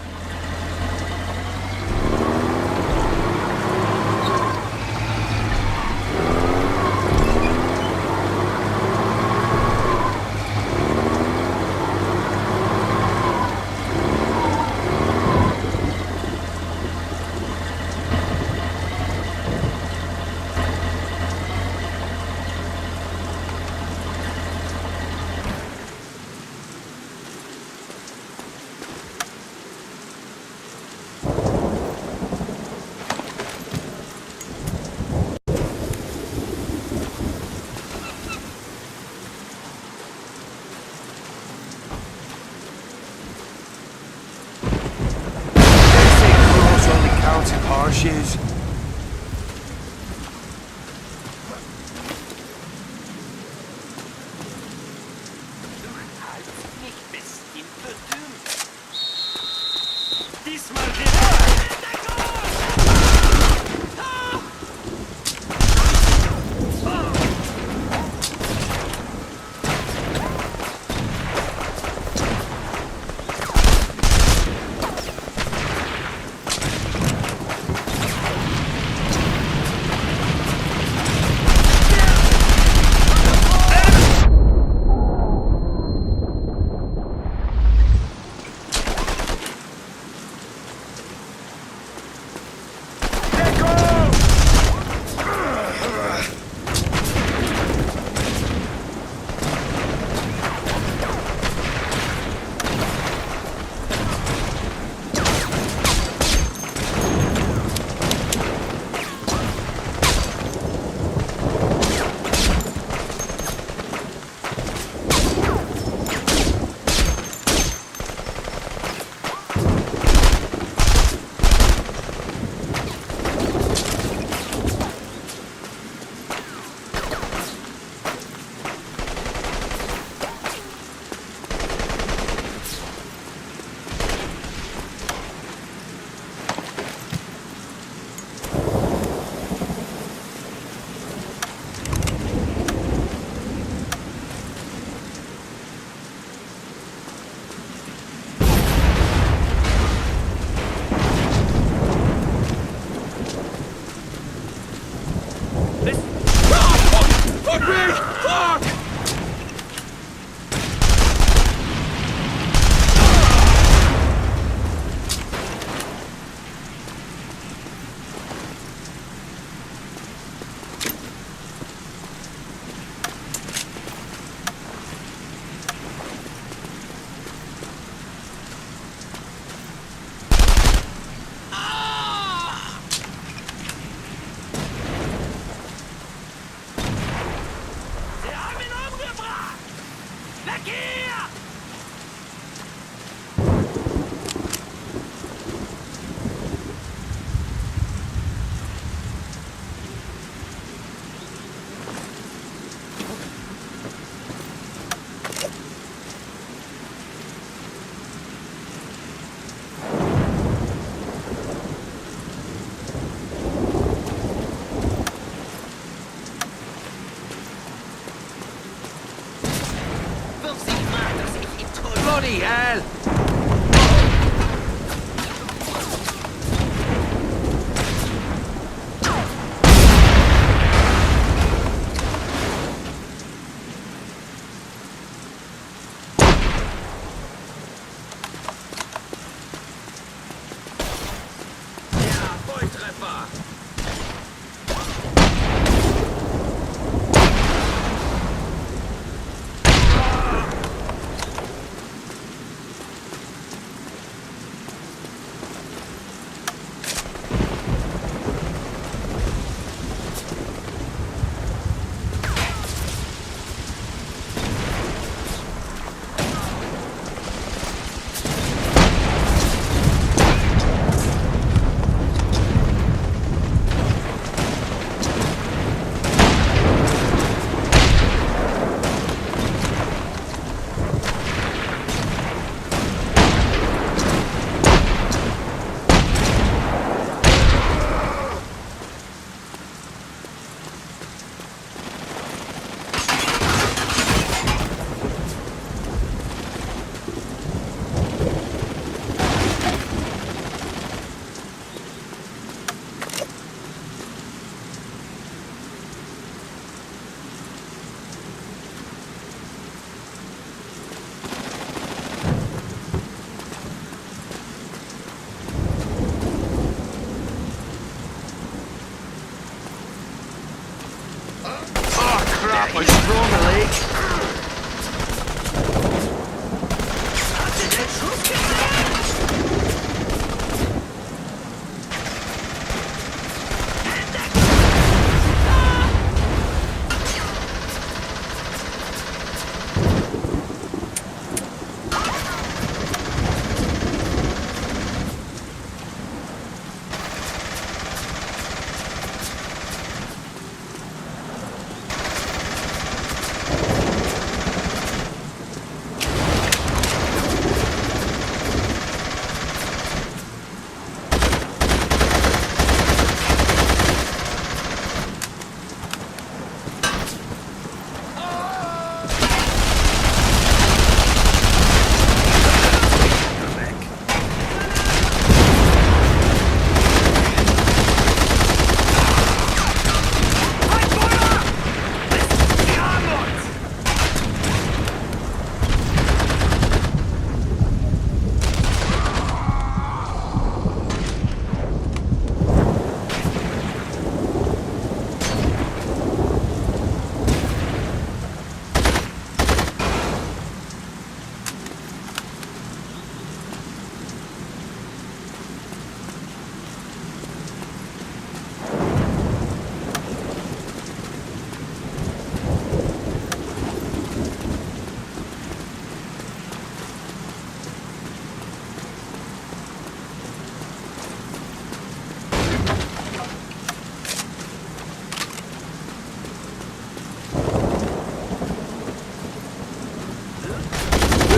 I sprung a leg.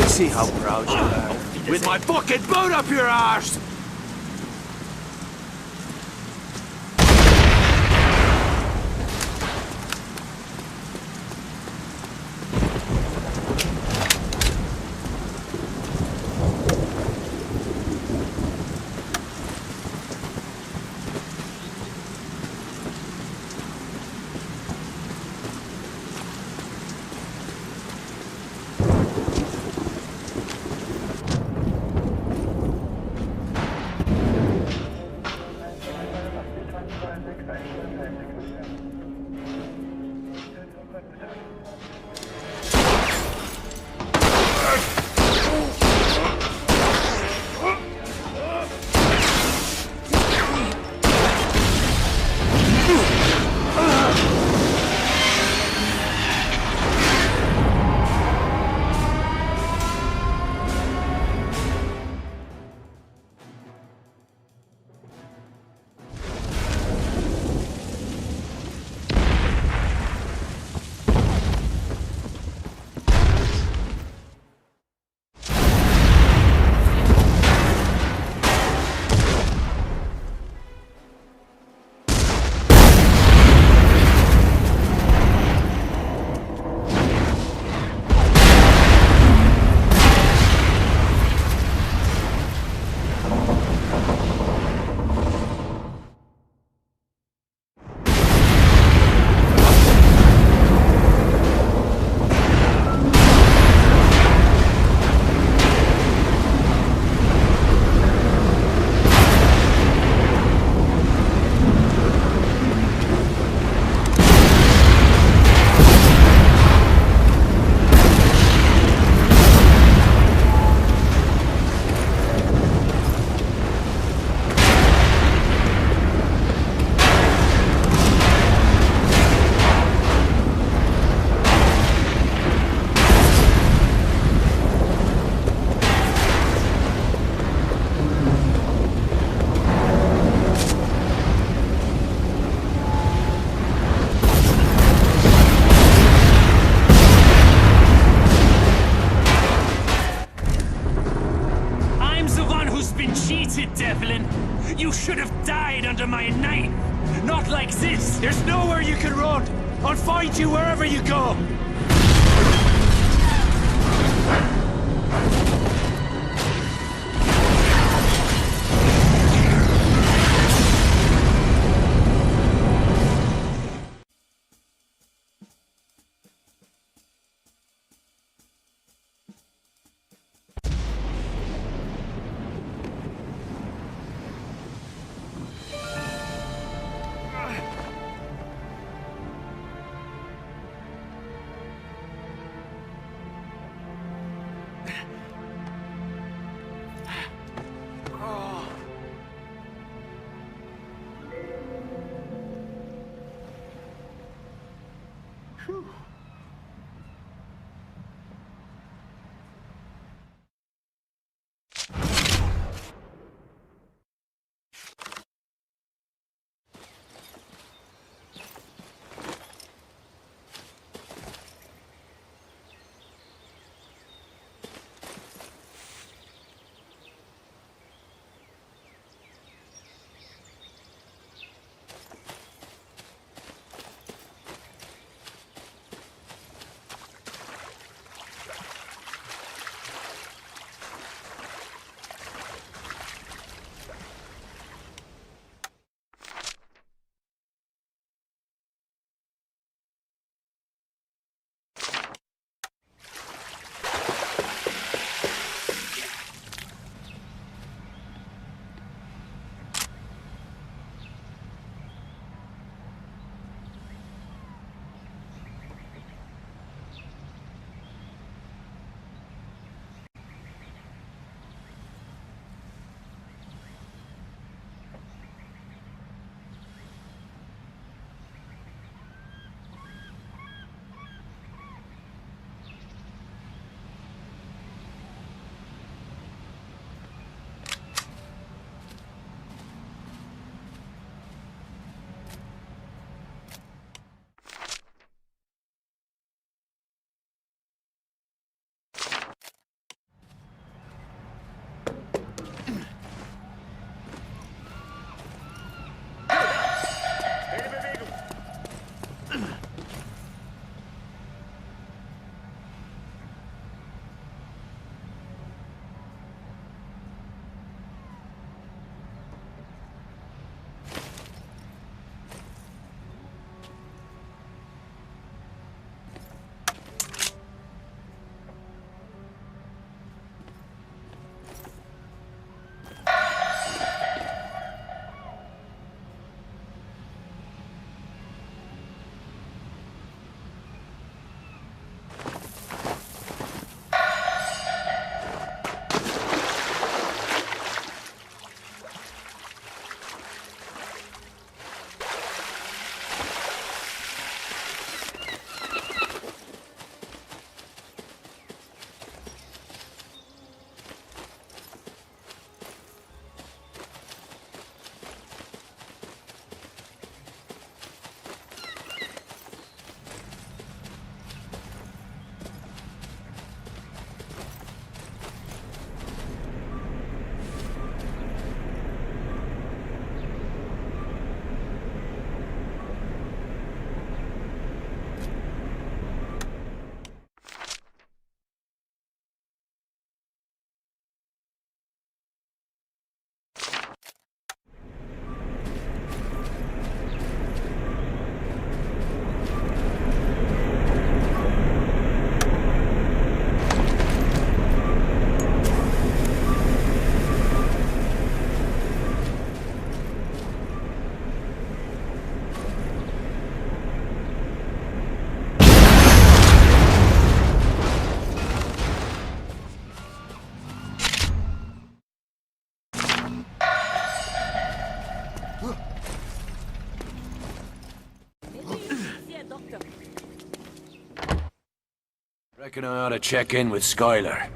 See how proud you are. With my fucking boot up your arse! You should have died under my knife! Not like this! There's nowhere you can run! I'll find you wherever you go! Reckon I ought to check in with Skylar.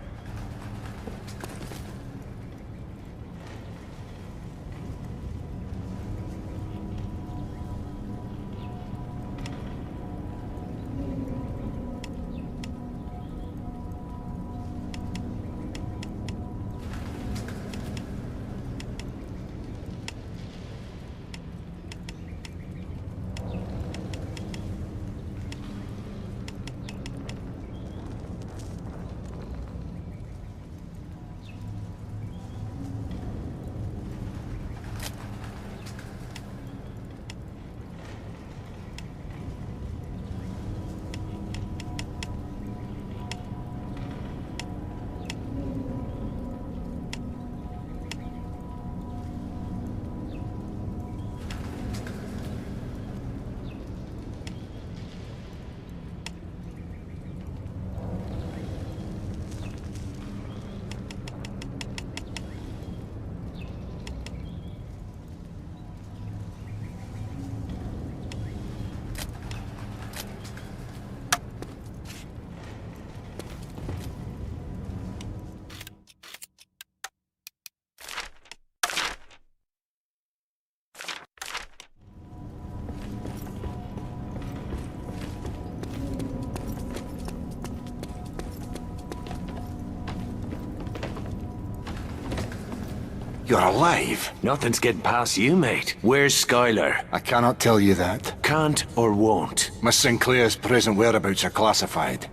You're alive. Nothing's getting past you, mate. Where's Skylar? I cannot tell you that. Can't or won't? Miss Sinclair's present whereabouts are classified.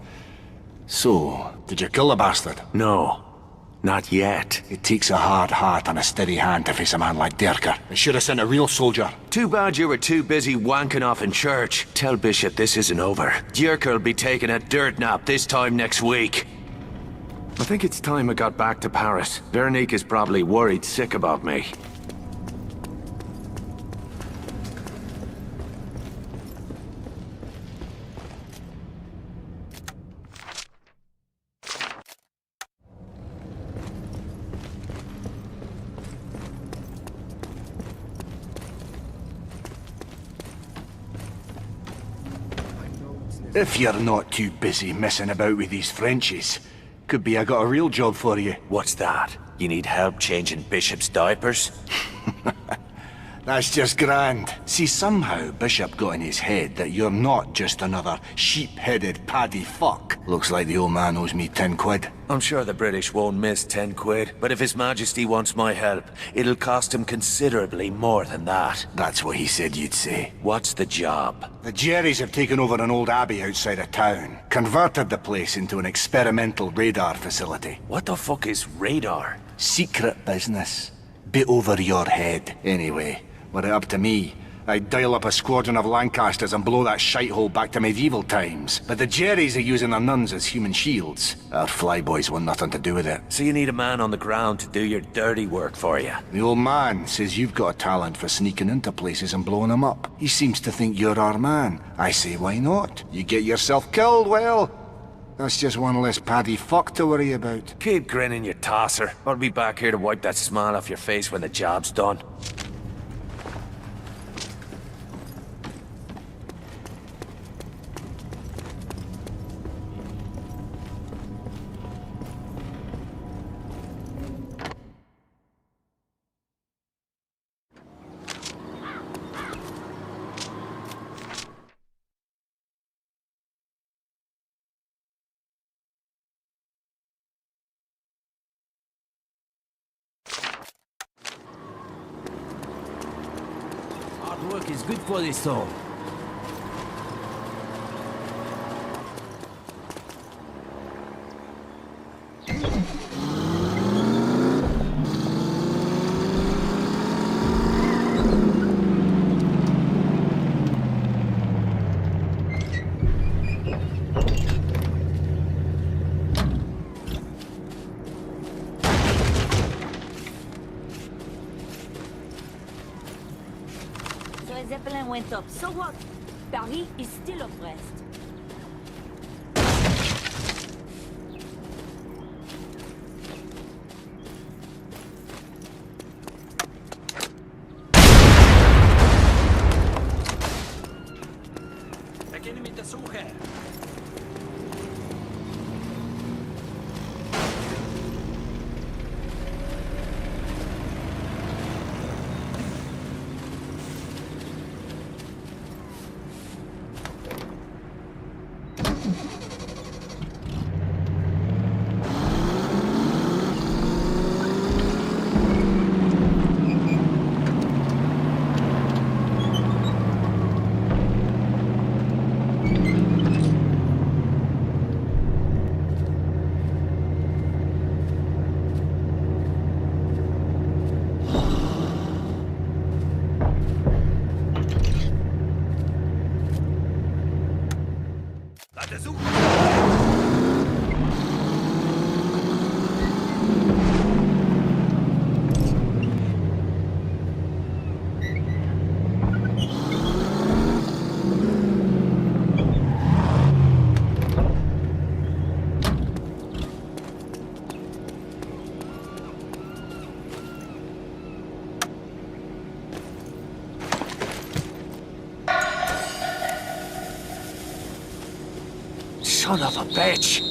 So, did you kill the bastard? No. Not yet. It takes a hard heart and a steady hand to face a man like Derker. They should have sent a real soldier. Too bad you were too busy wanking off in church. Tell Bishop this isn't over. Derker will be taking a dirt nap this time next week. I think it's time I got back to Paris. Veronique is probably worried sick about me. If you're not too busy messing about with these Frenchies, could be I got a real job for you. What's that? You need help changing Bishop's diapers? That's just grand. See, somehow Bishop got in his head that you're not just another sheep-headed paddy fuck. Looks like the old man owes me 10 quid. I'm sure the British won't miss 10 quid, but if His Majesty wants my help, it'll cost him considerably more than that. That's what he said you'd say. What's the job? The Jerrys have taken over an old abbey outside of town, converted the place into an experimental radar facility. What the fuck is radar? Secret business. Bit over your head, anyway. Were it up to me, I'd dial up a squadron of Lancasters and blow that shithole back to medieval times. But the Jerrys are using their nuns as human shields. Our flyboys want nothing to do with it. So you need a man on the ground to do your dirty work for you? The old man says you've got a talent for sneaking into places and blowing them up. He seems to think you're our man. I say, why not? You get yourself killed, well, that's just one less paddy fuck to worry about. Keep grinning, you tosser. I'll be back here to wipe that smile off your face when the job's done. Work is good for the soul. Zeppelin went up. So what? Paris is still oppressed. Erkenne mit der Suche. Son of a bitch!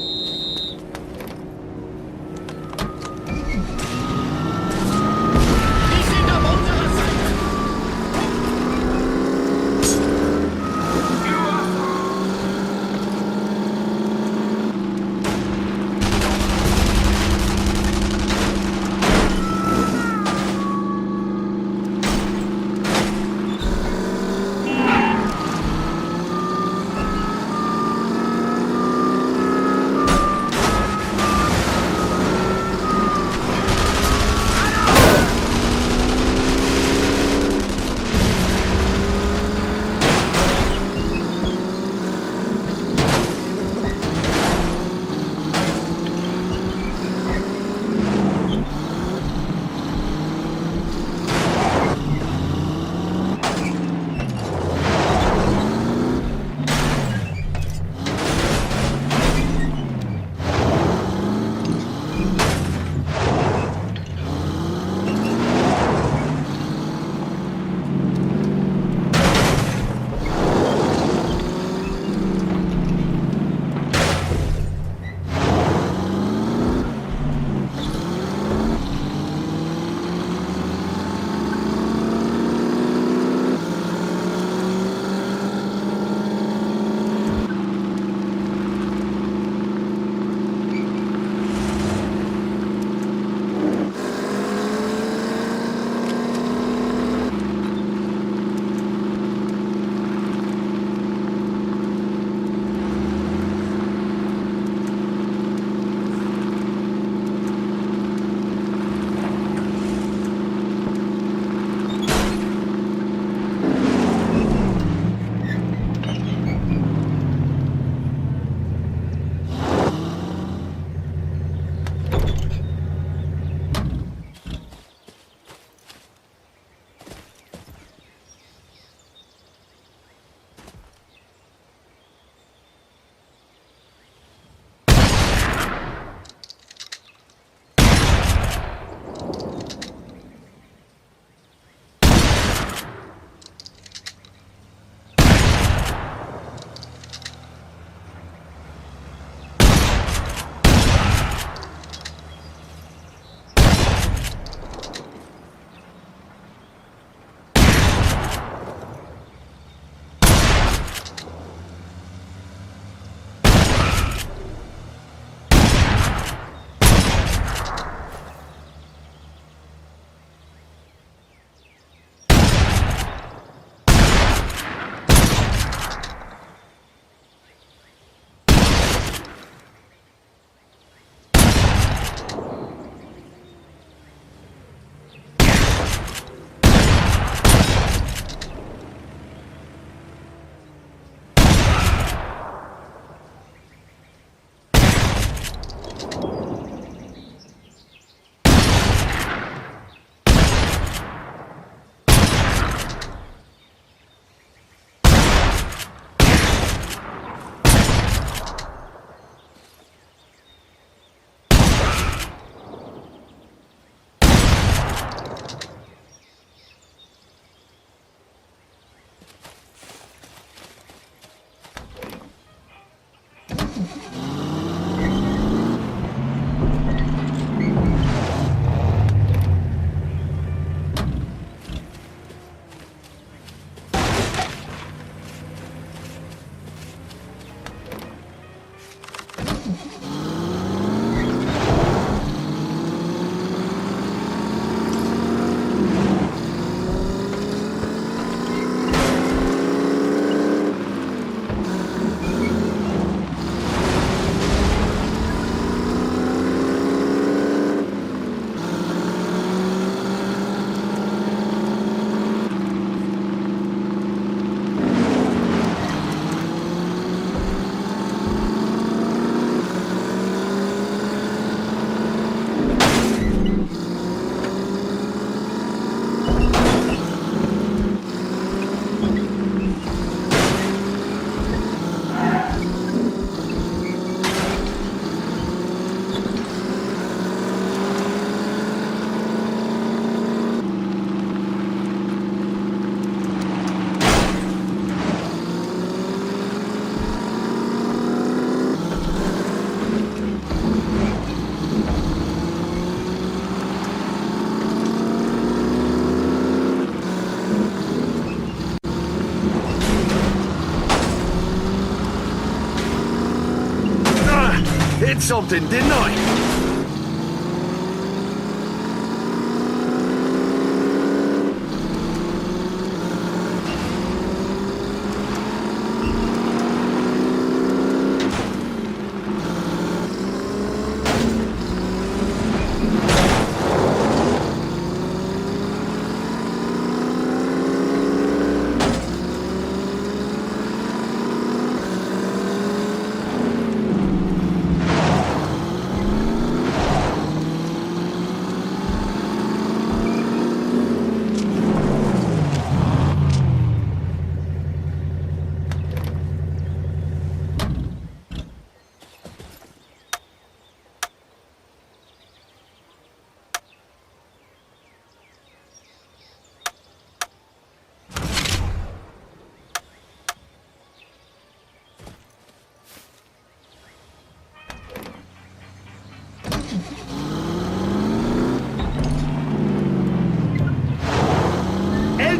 said something, didn't I?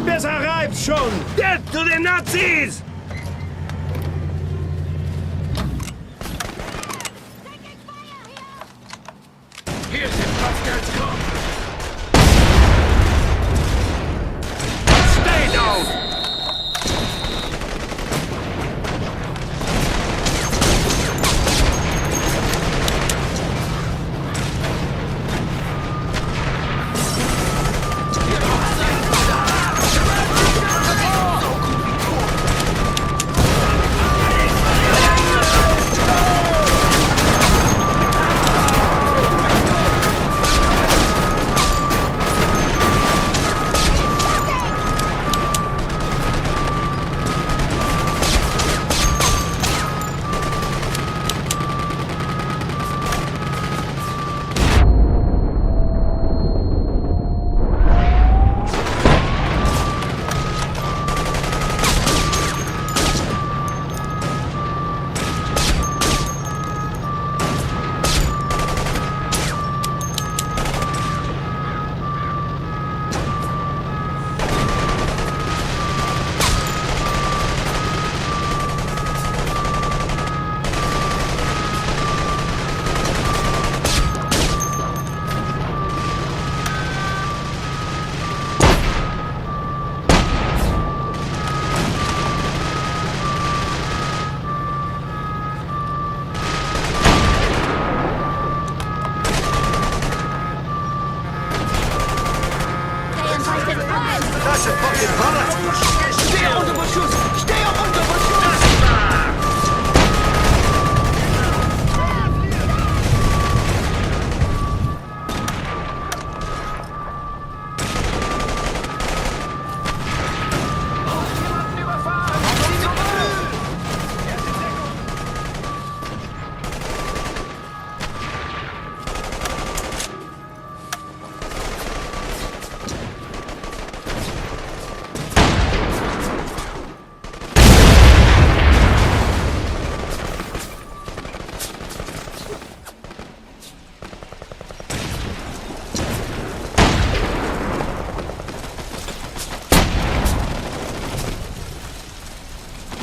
Has arrived, schon! Dead to the Nazis! Hier sind Bastards kommen! Stay down!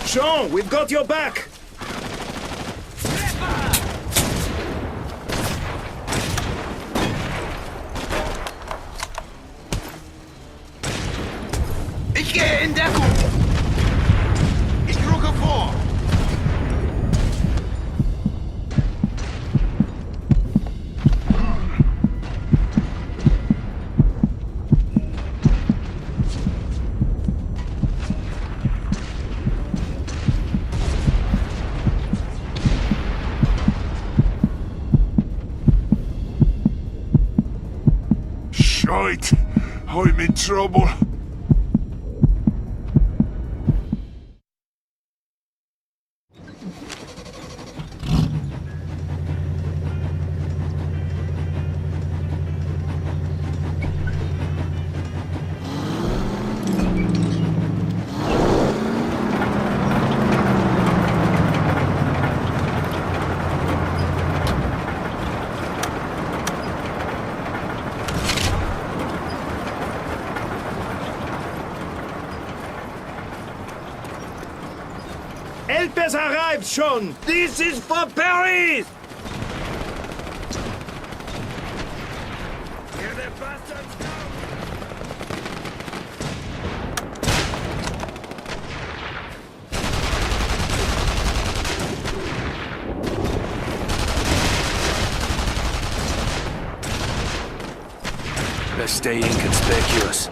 Sean, we've got your back! Ich gehe in Deckung! Ich rücke vor! Shite! I'm in trouble. Help has arrived, Sean! This is for Paris! Gotta stay inconspicuous.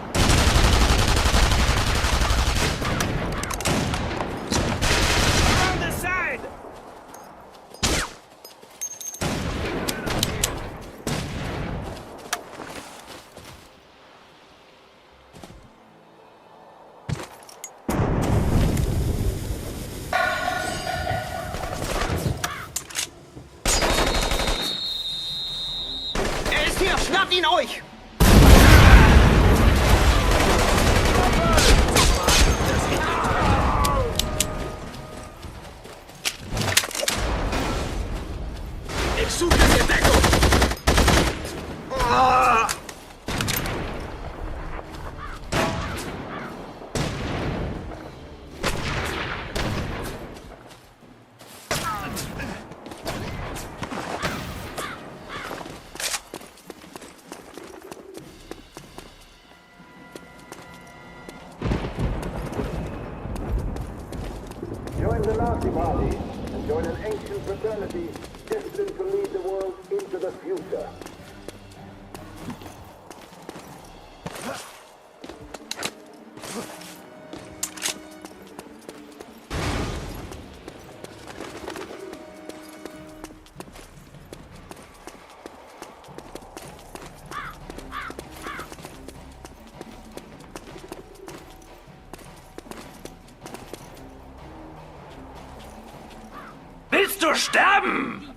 Around the side! Er ist hier! Schnappt ihn euch! Ich suche mir Deckung! Join the Nazi Party and join an ancient fraternity destined to lead the world into the future. Willst du sterben?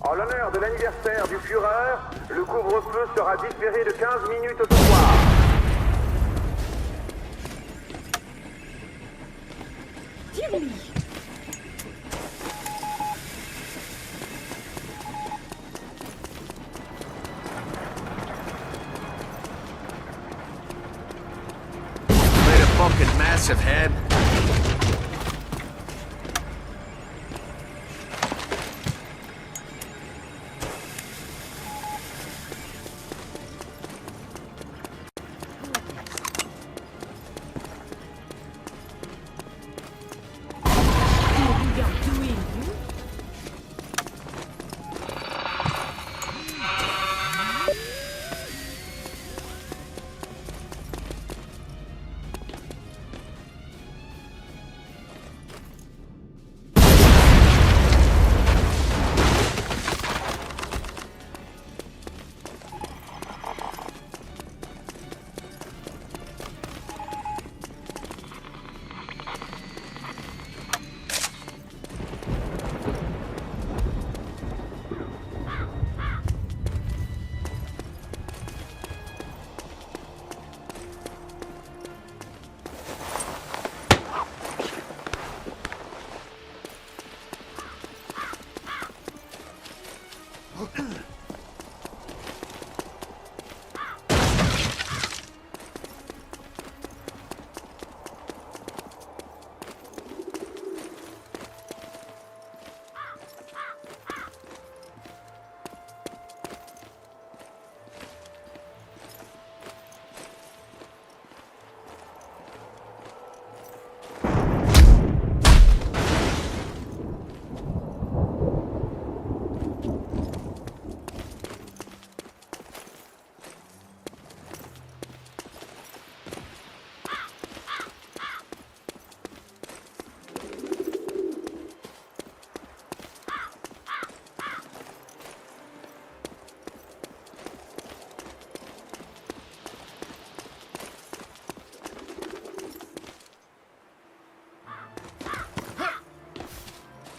En l'honneur de l'anniversaire du Führer, le couvre-feu sera différé de 15 minutes ce soir. Dearly. Made a fucking massive head.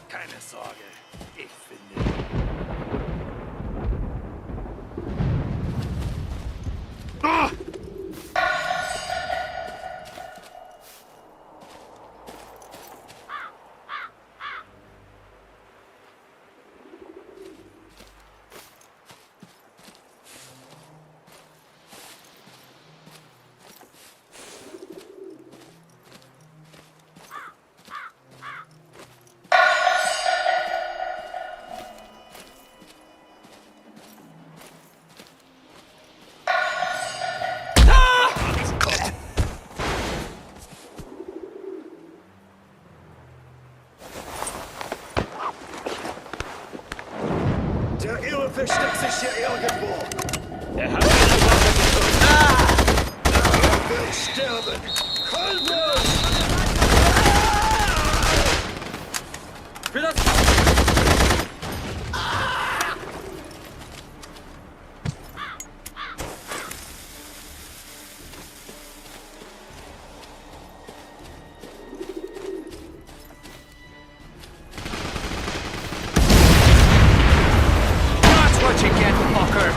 Keine Sorge, ich finde... Der Irre versteckt sich hier irgendwo. Er hat ihre Waffe gefunden. Er wird sterben. Kolbe! Für das... That's what you get, fucker!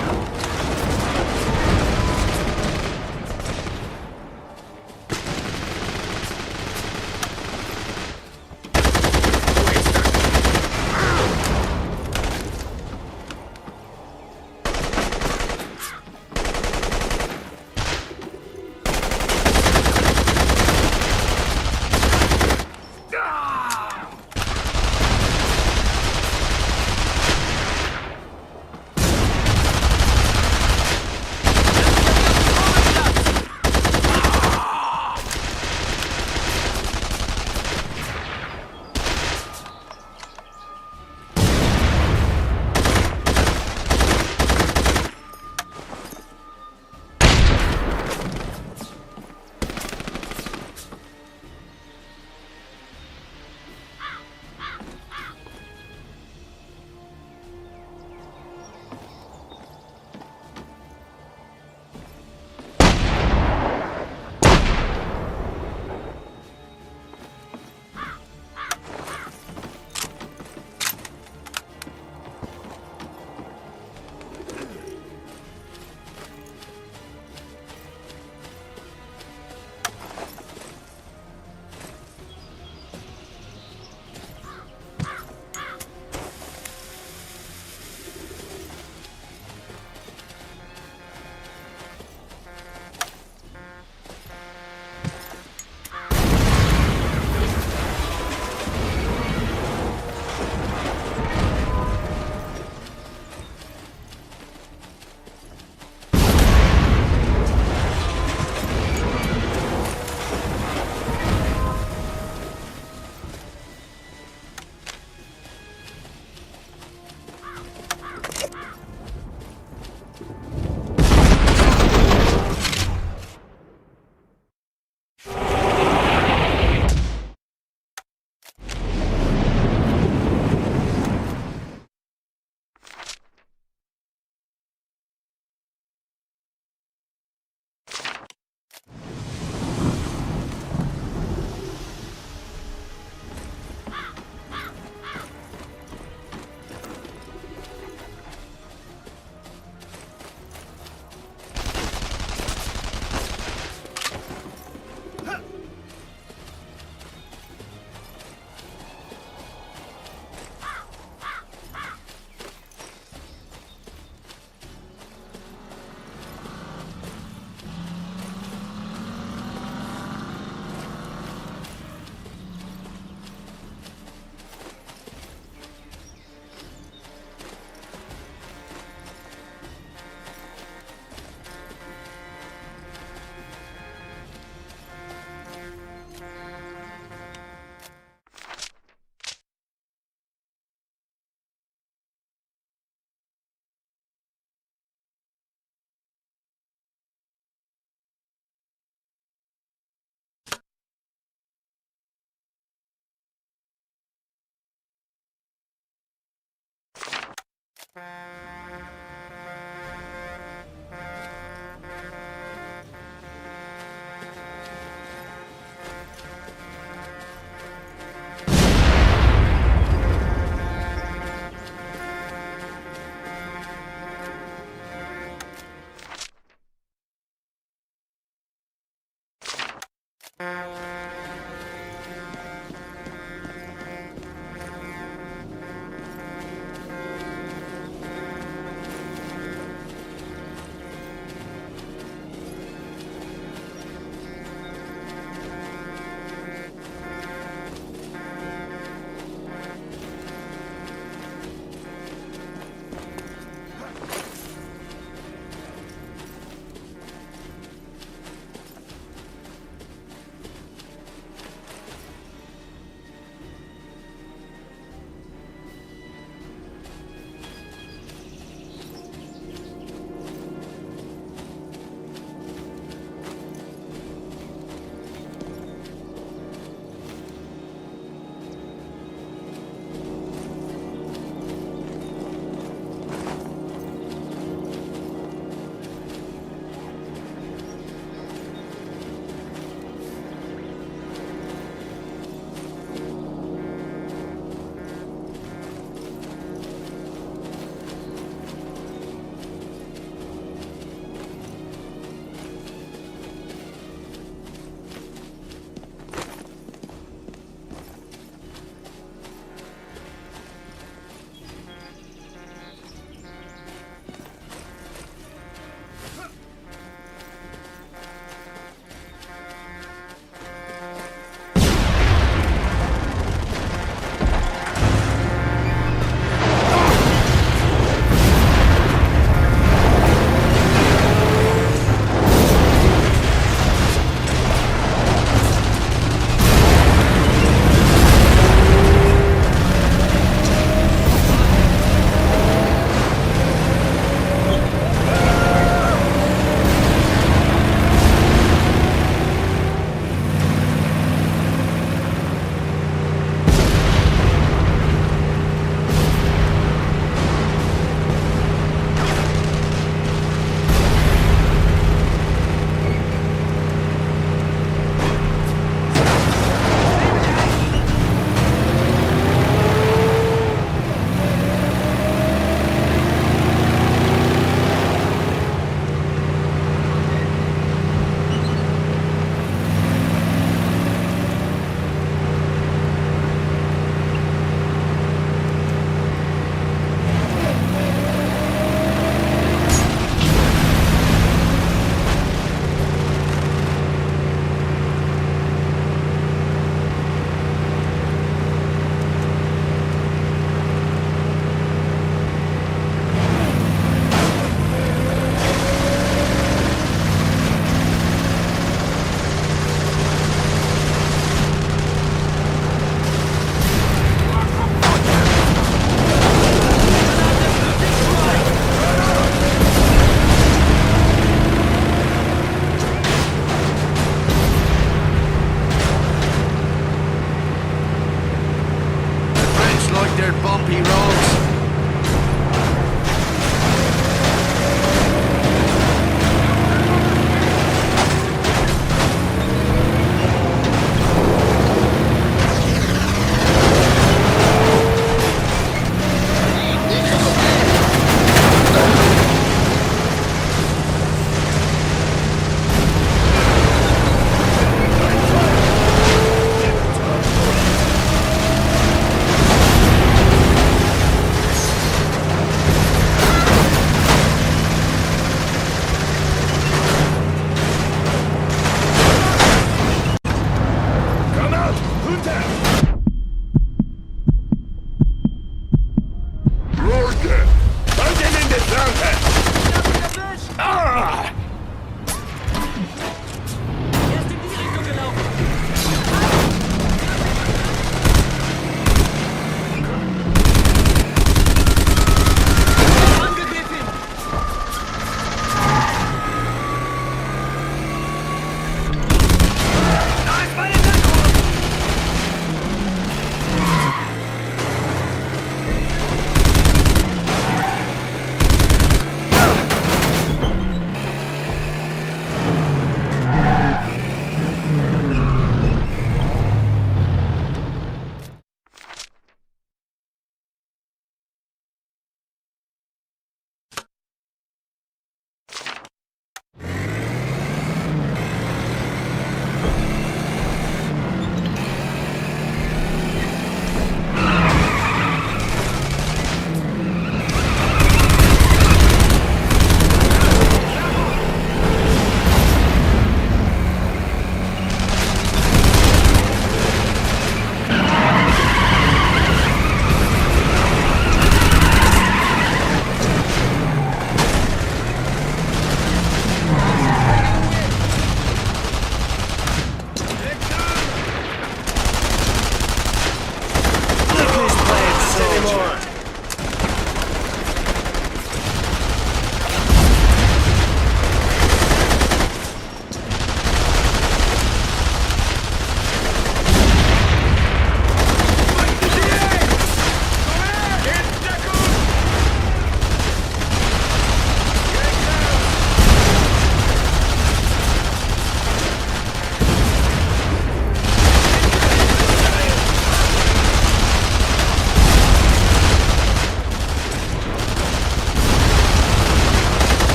door!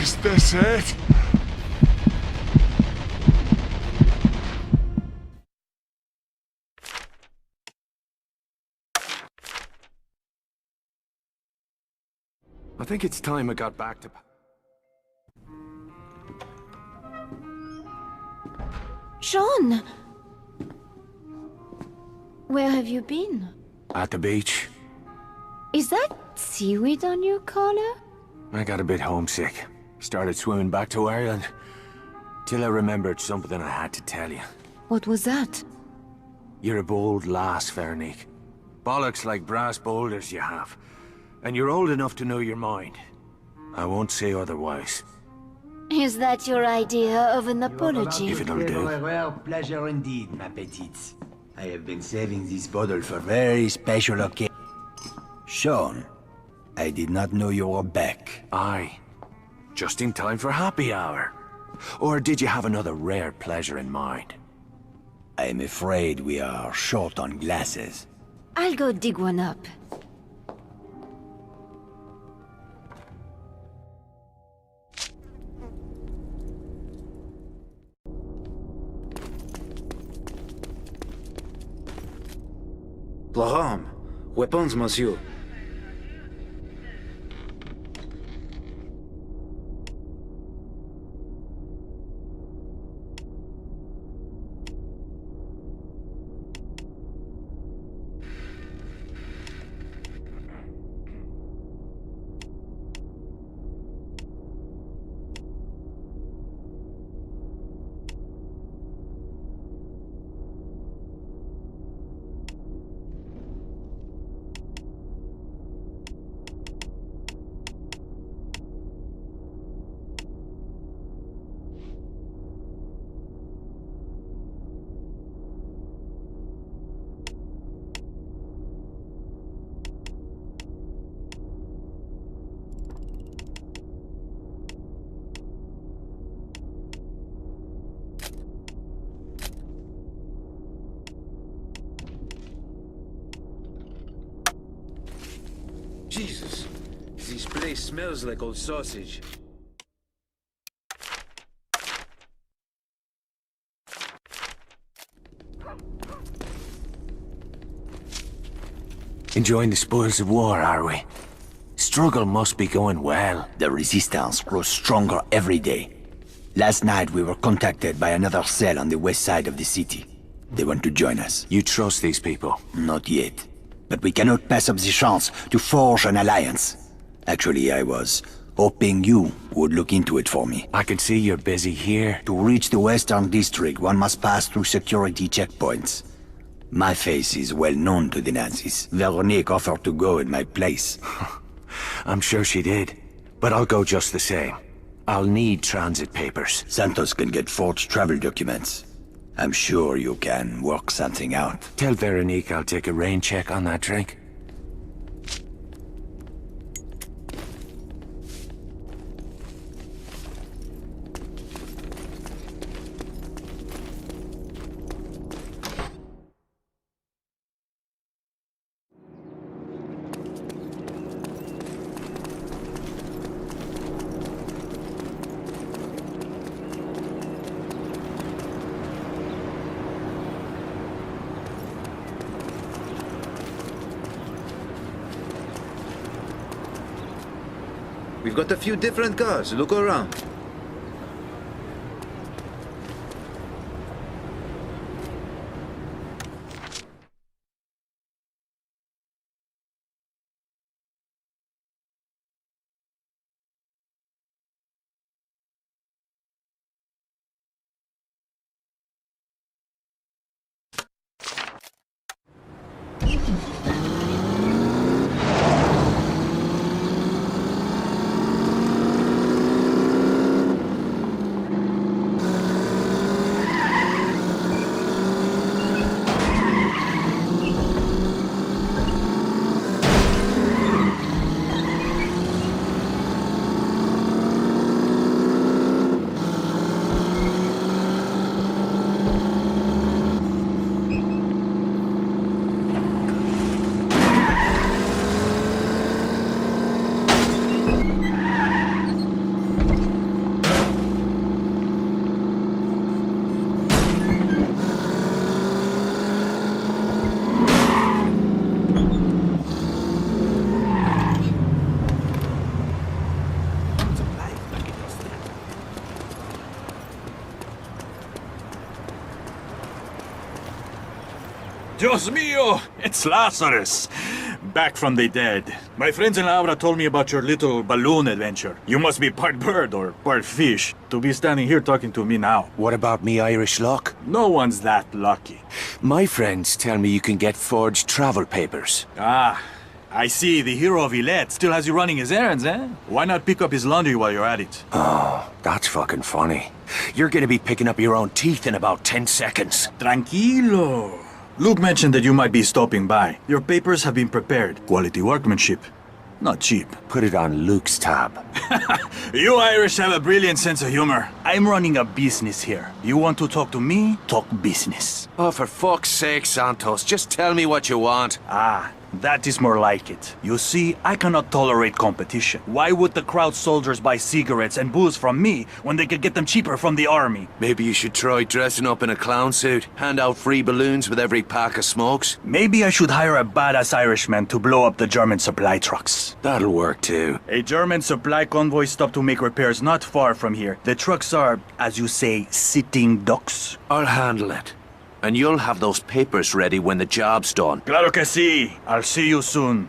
Is this it? I think it's time I got back to... Sean! Where have you been? At the beach. Is that seaweed on your collar? I got a bit homesick. Started swimming back to Ireland. Till I remembered something I had to tell you. What was that? You're a bold lass, Veronique. Bollocks like brass boulders you have. And you're old enough to know your mind. I won't say otherwise. Is that your idea of an apology? If it'll do. A rare pleasure indeed, ma petite. I have been saving this bottle for very special occasion. Sean, I did not know you were back. Aye. Just in time for happy hour. Or did you have another rare pleasure in mind? I'm afraid we are short on glasses. I'll go dig one up. Laurent, weapons, monsieur. Jesus, this place smells like old sausage. Enjoying the spoils of war, are we? Struggle must be going well. The resistance grows stronger every day. Last night we were contacted by another cell on the west side of the city. They want to join us. You trust these people? Not yet. But we cannot pass up the chance to forge an alliance. Actually, I was hoping you would look into it for me. I can see you're busy here. To reach the Western District, one must pass through security checkpoints. My face is well known to the Nazis. Veronique offered to go in my place. I'm sure she did. But I'll go just the same. I'll need transit papers. Santos can get forged travel documents. I'm sure you can work something out. Tell Veronique I'll take a rain check on that drink. We've got a few different cars. Look around. Dios mío! It's Lazarus! Back from the dead. My friends in Laura told me about your little balloon adventure. You must be part bird or part fish to be standing here talking to me now. What about me Irish luck? No one's that lucky. My friends tell me you can get forged travel papers. Ah, I see. The hero of Illet still has you running his errands, eh? Why not pick up his laundry while you're at it? Oh, that's fucking funny. You're gonna be picking up your own teeth in about 10 seconds. Tranquilo. Luke mentioned that you might be stopping by. Your papers have been prepared. Quality workmanship. Not cheap. Put it on Luke's tab. You Irish have a brilliant sense of humor. I'm running a business here. You want to talk to me? Talk business. Oh, for fuck's sake, Santos. Just tell me what you want. Ah, that is more like it. You see, I cannot tolerate competition. Why would the crowd soldiers buy cigarettes and booze from me when they could get them cheaper from the army? Maybe you should try dressing up in a clown suit. Hand out free balloons with every pack of smokes. Maybe I should hire a badass Irishman to blow up the German supply trucks. That'll work too. A German supply convoy stopped to make repairs not far from here. The trucks are, as you say, sitting ducks. I'll handle it. And you'll have those papers ready when the job's done. Claro que sí. I'll see you soon.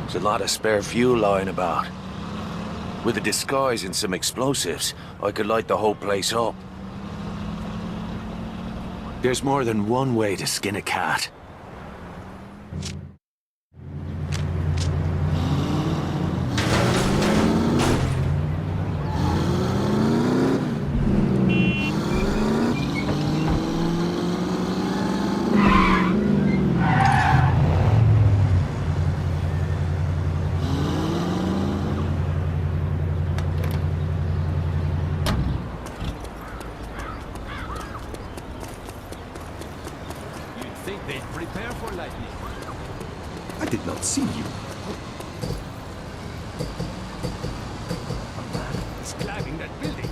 There's a lot of spare fuel lying about. With a disguise and some explosives, I could light the whole place up. There's more than one way to skin a cat. Prepare for lightning. I did not see you. A man is climbing that building.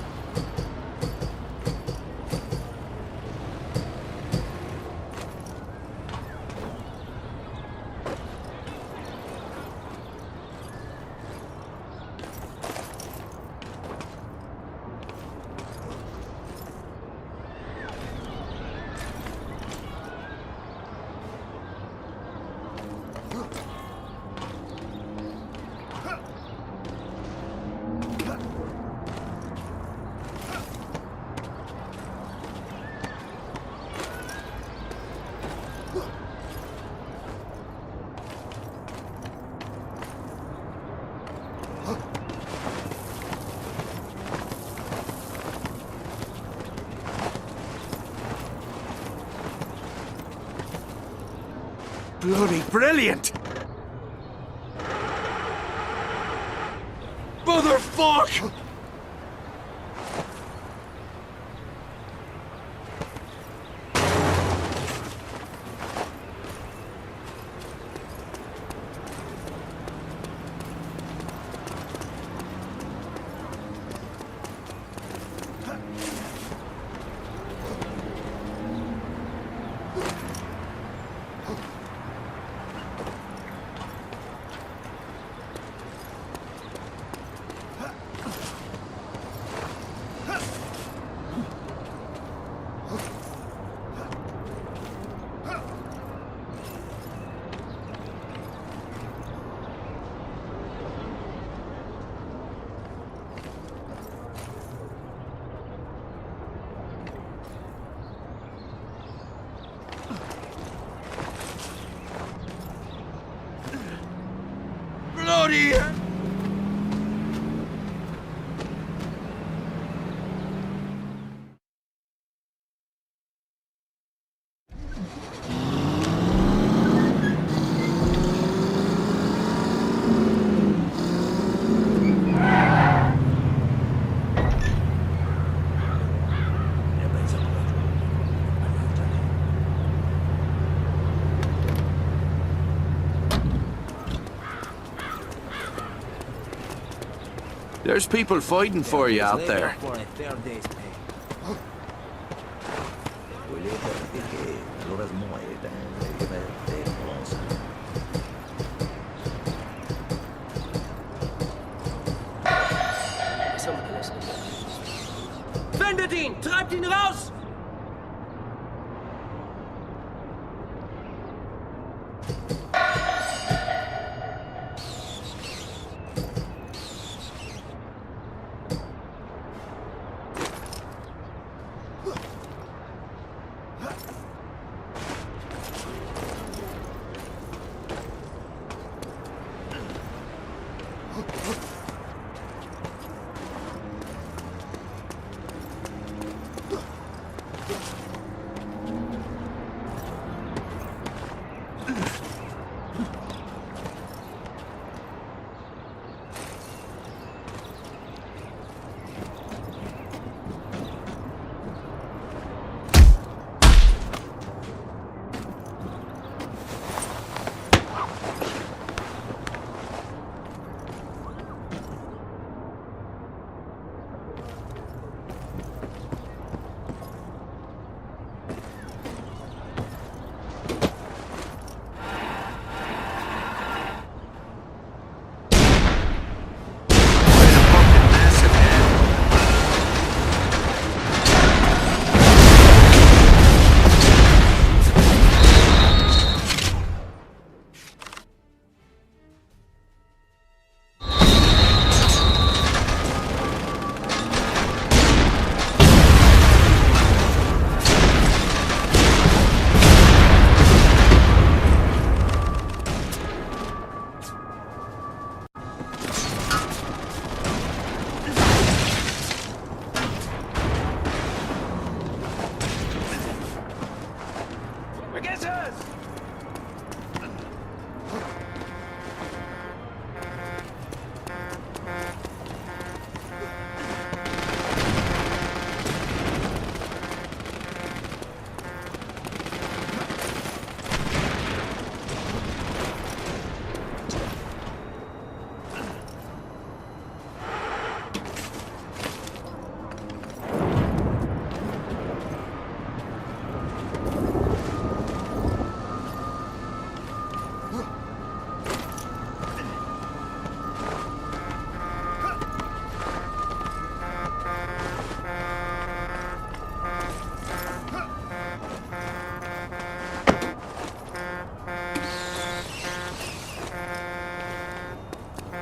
Bloody brilliant! Motherfuck! Bloody... There's people fighting for you out there. Findet ihn! Treibt ihn raus!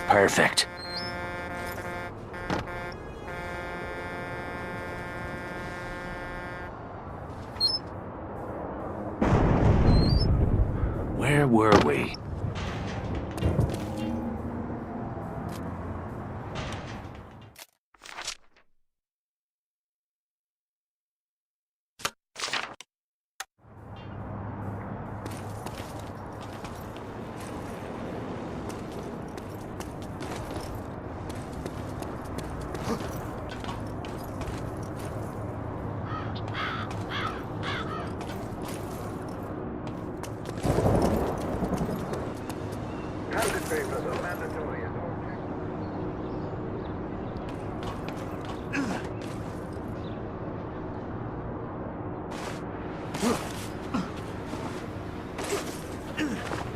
Perfect. Where were we? Toilet papers are mandatory.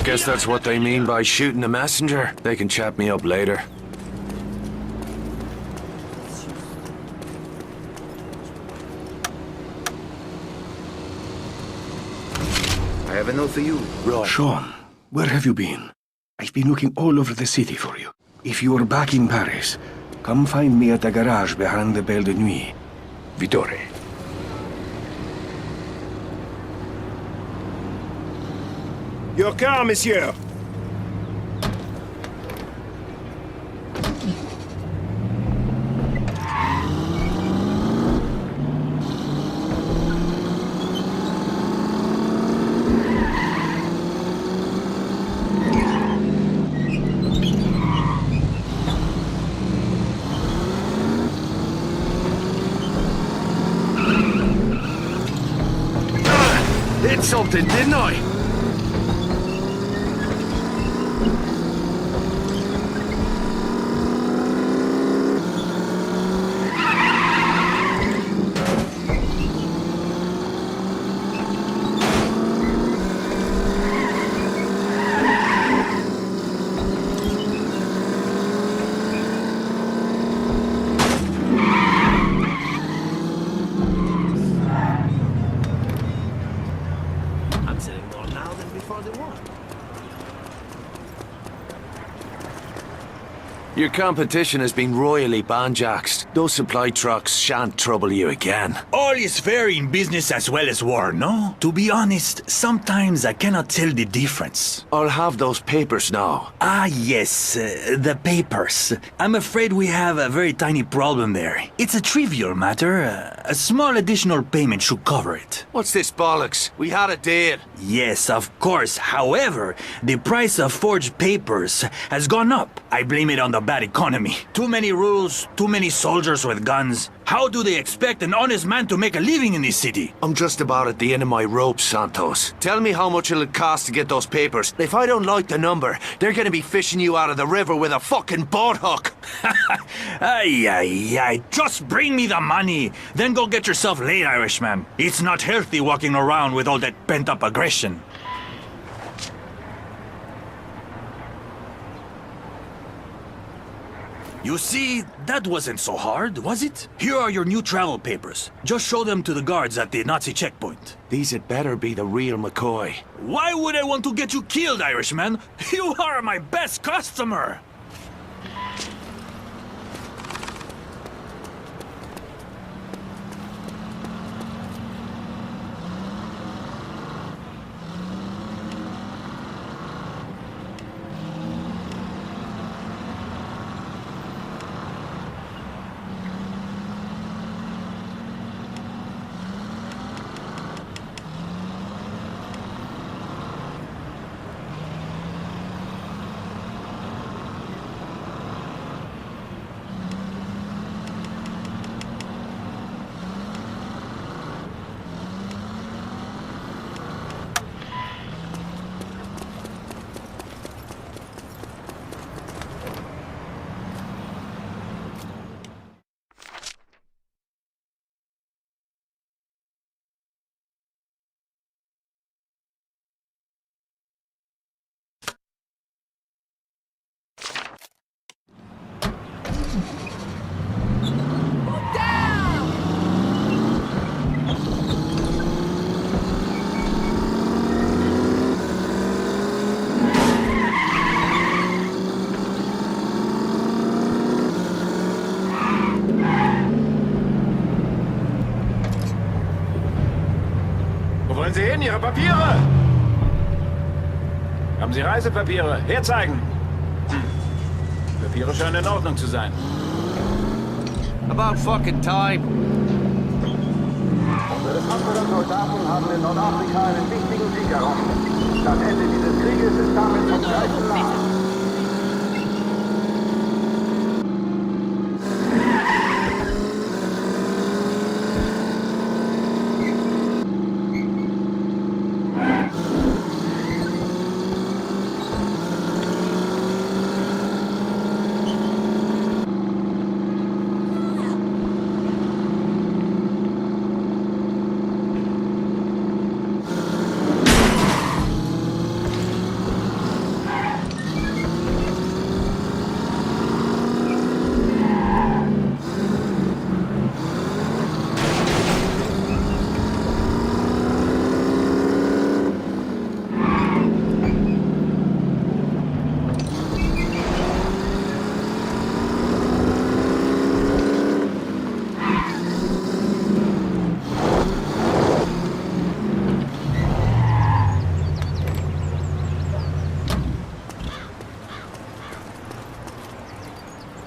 Guess that's what they mean by shooting the messenger. They can chat me up later. I have a note for you. Right. Sean, where have you been? I've been looking all over the city for you. If you are back in Paris, come find me at the garage behind the Belle de Nuit. Vittore. Your car, monsieur. Did something, didn't I? I'm selling more now than before the war. Your competition has been royally banjaxed. Those supply trucks shan't trouble you again. All is fair in business as well as war, no? To be honest, sometimes I cannot tell the difference. I'll have those papers now. Ah, yes, the papers. I'm afraid we have a very tiny problem there. It's a trivial matter. A small additional payment should cover it. What's this bollocks? We had a deal. Yes, of course. However, the price of forged papers has gone up. I blame it on the bad economy. Too many rules, too many soldiers with guns. How do they expect an honest man to make a living in this city? I'm just about at the end of my rope, Santos. Tell me how much it'll cost to get those papers. If I don't like the number, they're gonna be fishing you out of the river with a fucking boat hook. Ay, ay, ay. Just bring me the money. Then go get yourself laid, Irishman. It's not healthy walking around with all that pent-up aggression. You see, that wasn't so hard, was it? Here are your new travel papers. Just show them to the guards at the Nazi checkpoint. These had better be the real McCoy. Why would I want to get you killed, Irishman? You are my best customer! Wo wollen Sie hin? Ihre Papiere! Haben Sie Reisepapiere? Herzeigen! Papiere scheinen in Ordnung zu sein. About fucking time. Unsere Panzer und Soldaten haben in Nordafrika einen wichtigen Sieg errungen. Das Ende dieses Krieges ist damit zum gleichen nah.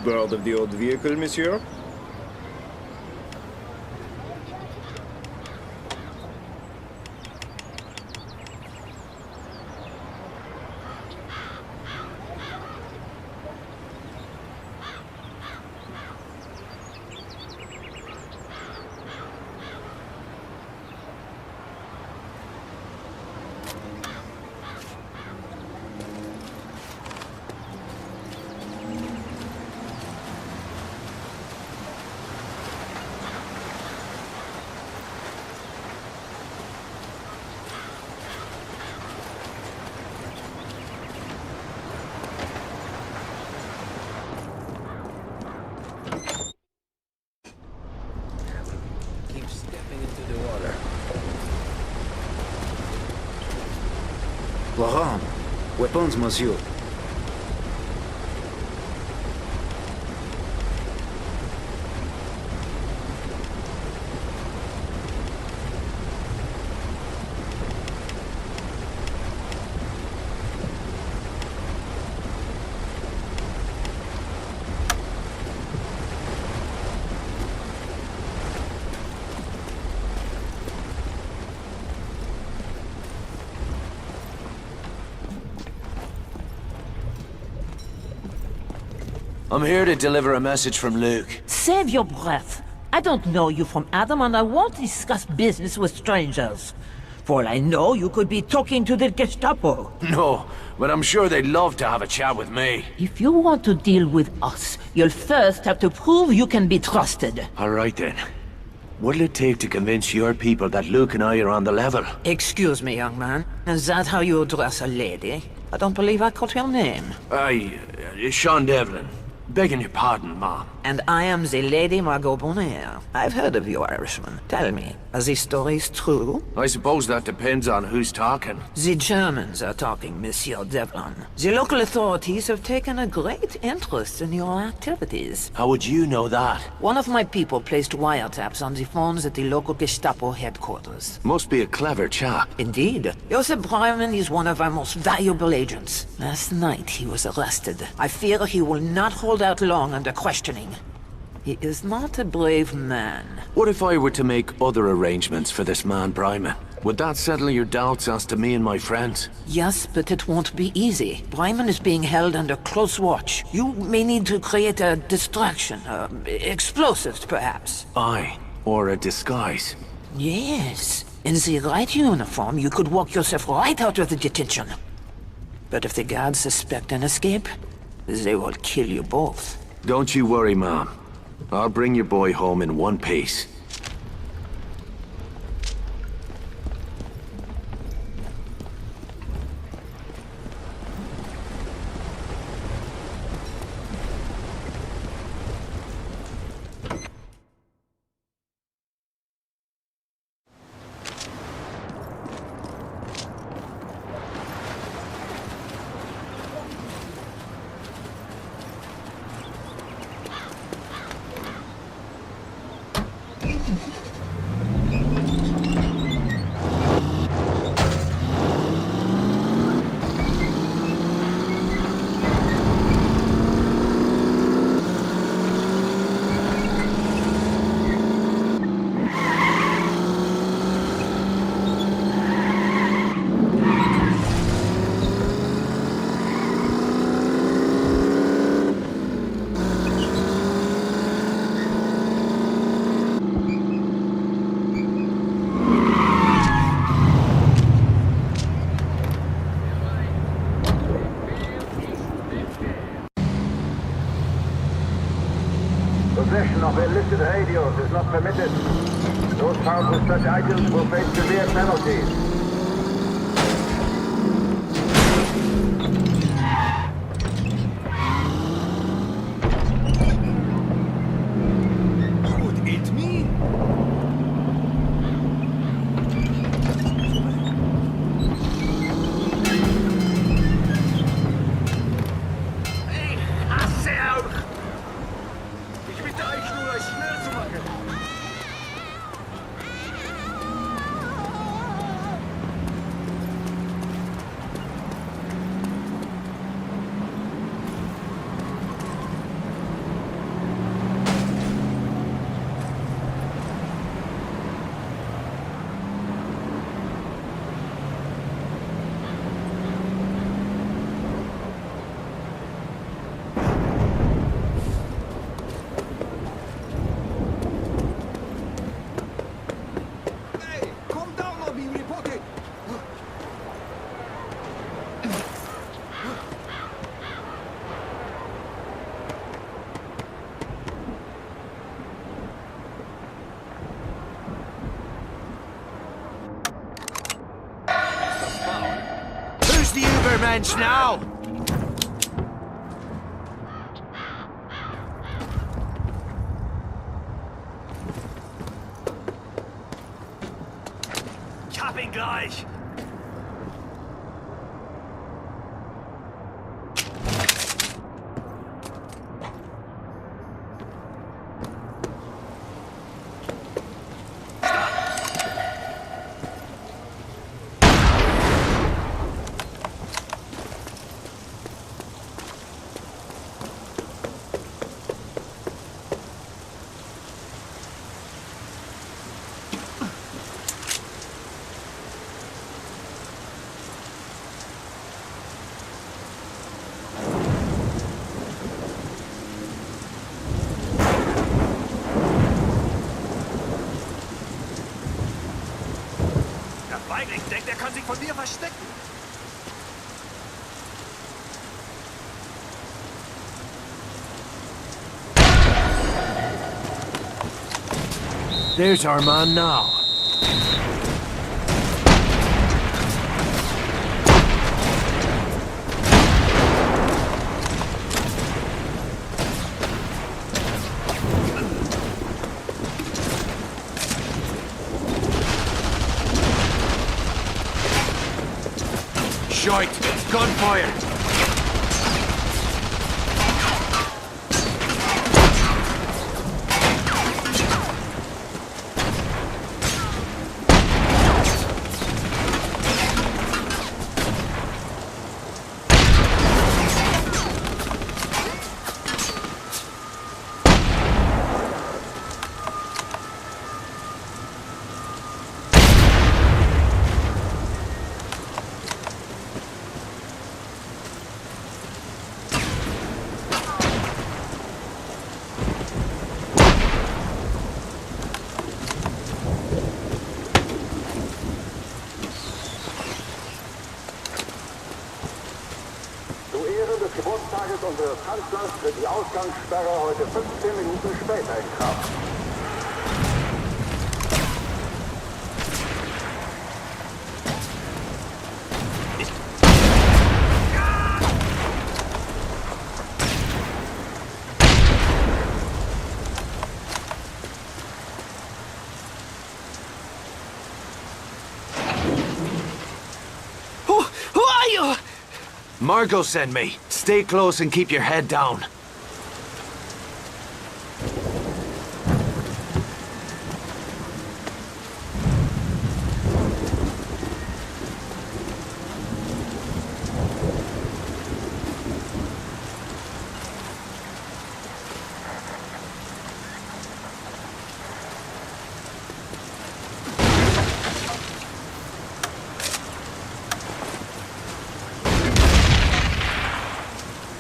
Bored of the old vehicle, monsieur? Laurent, weapons, monsieur. I'm here to deliver a message from Luke. Save your breath. I don't know you from Adam, and I won't discuss business with strangers. For all I know, you could be talking to the Gestapo. No, but I'm sure they'd love to have a chat with me. If you want to deal with us, you'll first have to prove you can be trusted. All right then. What'll it take to convince your people that Luke and I are on the level? Excuse me, young man. Is that how you address a lady? I don't believe I caught your name. Sean Devlin. Begging your pardon, Mom. And I am the Lady Margot Bonheur. I've heard of you, Irishman. Tell me, are these stories true? I suppose that depends on who's talking. The Germans are talking, Monsieur Devlin. The local authorities have taken a great interest in your activities. How would you know that? One of my people placed wiretaps on the phones at the local Gestapo headquarters. Must be a clever chap. Indeed. Joseph Breiman is one of our most valuable agents. Last night he was arrested. I fear he will not hold out long under questioning. He is not a brave man. What if I were to make other arrangements for this man, Breiman? Would that settle your doubts as to me and my friends? Yes, but it won't be easy. Breiman is being held under close watch. You may need to create a distraction. Explosives, perhaps. Aye, or a disguise. Yes. In the right uniform, you could walk yourself right out of the detention. But if the guards suspect an escape, they will kill you both. Don't you worry, Mom. I'll bring your boy home in one piece. Possession of illicit radios is not permitted. Those found with such items will face severe penalties. Could it mean? Ich hasse auch! Ich bitte euch nur, es schnell zu machen. trench now! Ich hab ihn gleich! Ich denke, der kann sich von mir verstecken. There's our man now. Shite! Gunfire! Geburtstages unseres Kanzlers tritt die Ausgangssperre heute 15 Minuten später in Kraft. Who are you? Margot sent me. Stay close and keep your head down.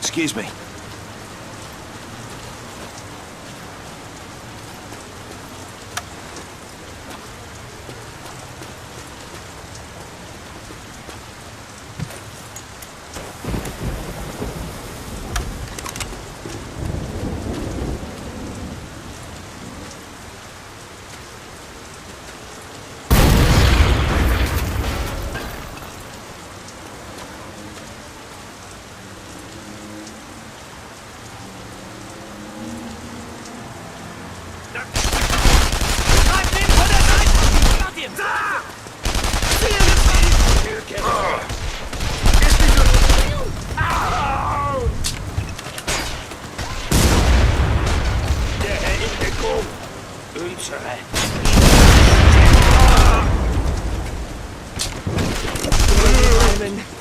Excuse me.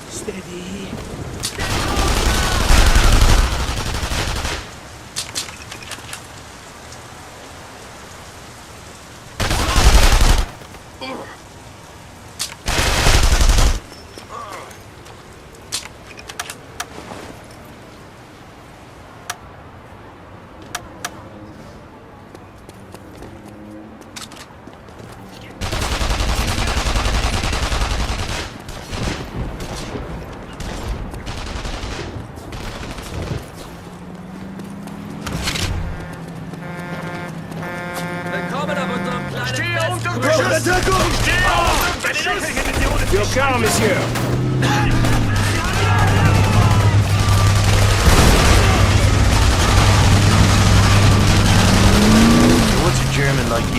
Steady. Your car, monsieur!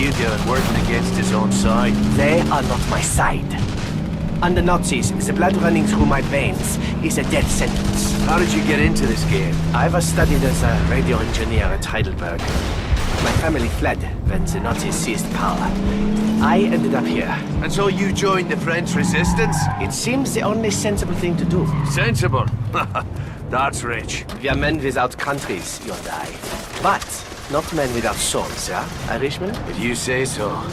you doing working against his own side? They are not my side. Under Nazis, the blood running through my veins is a death sentence. How did you get into this game? I was studied as a radio engineer at Heidelberg. My family fled when the Nazis seized power. I ended up here. And so you joined the French resistance? It seems the only sensible thing to do. Sensible? That's rich. We are men without countries, you and I. But not men without souls, yeah, Irishman? If you say so.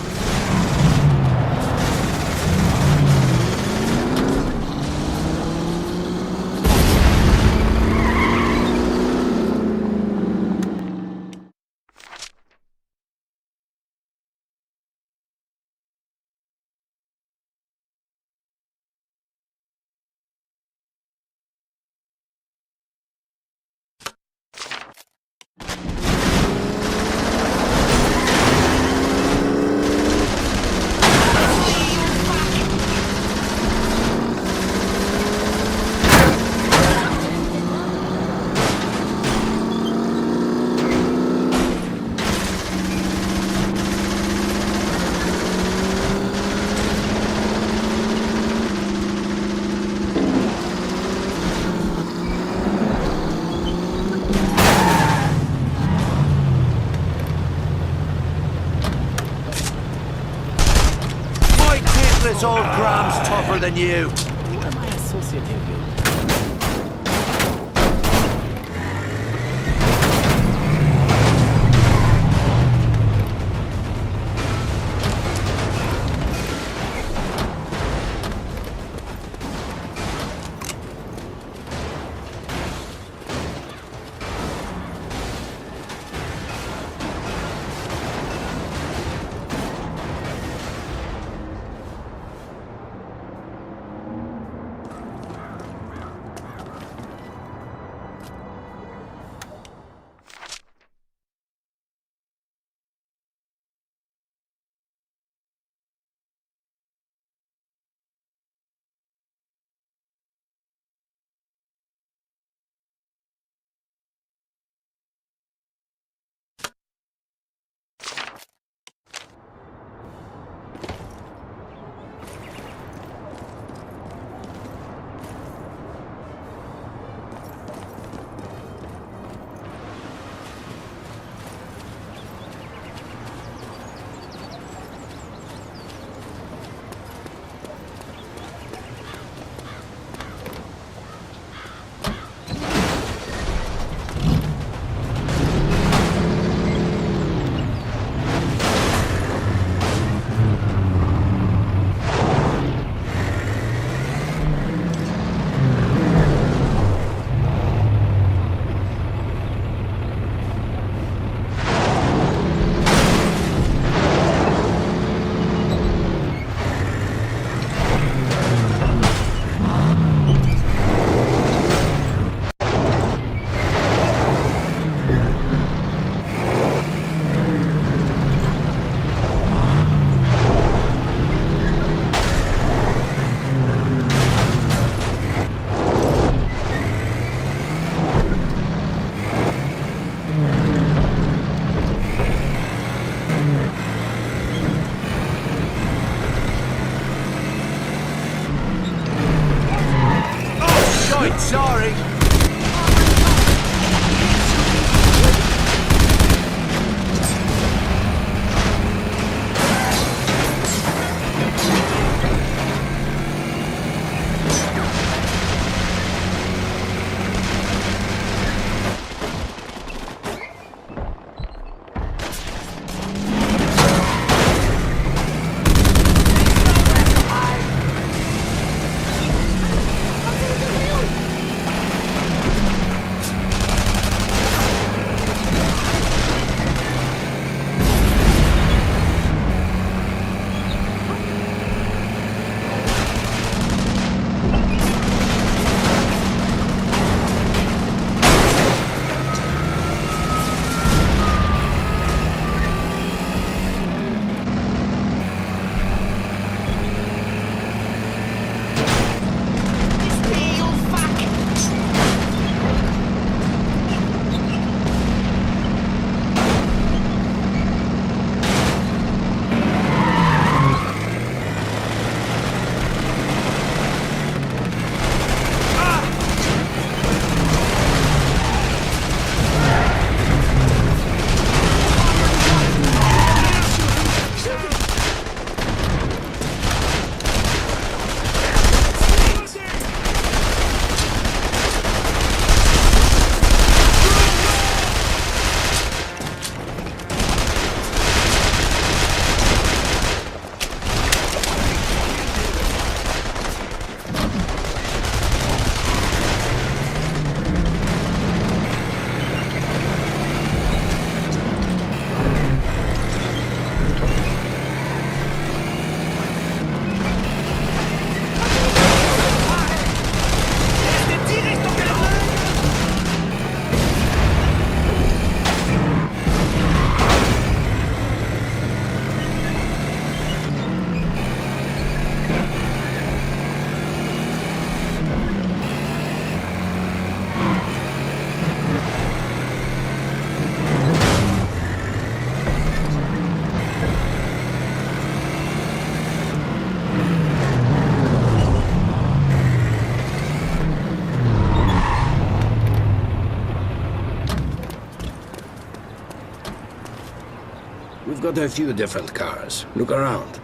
This old Graham's tougher than you. Who am I associating with? We've got a few different cars. Look around.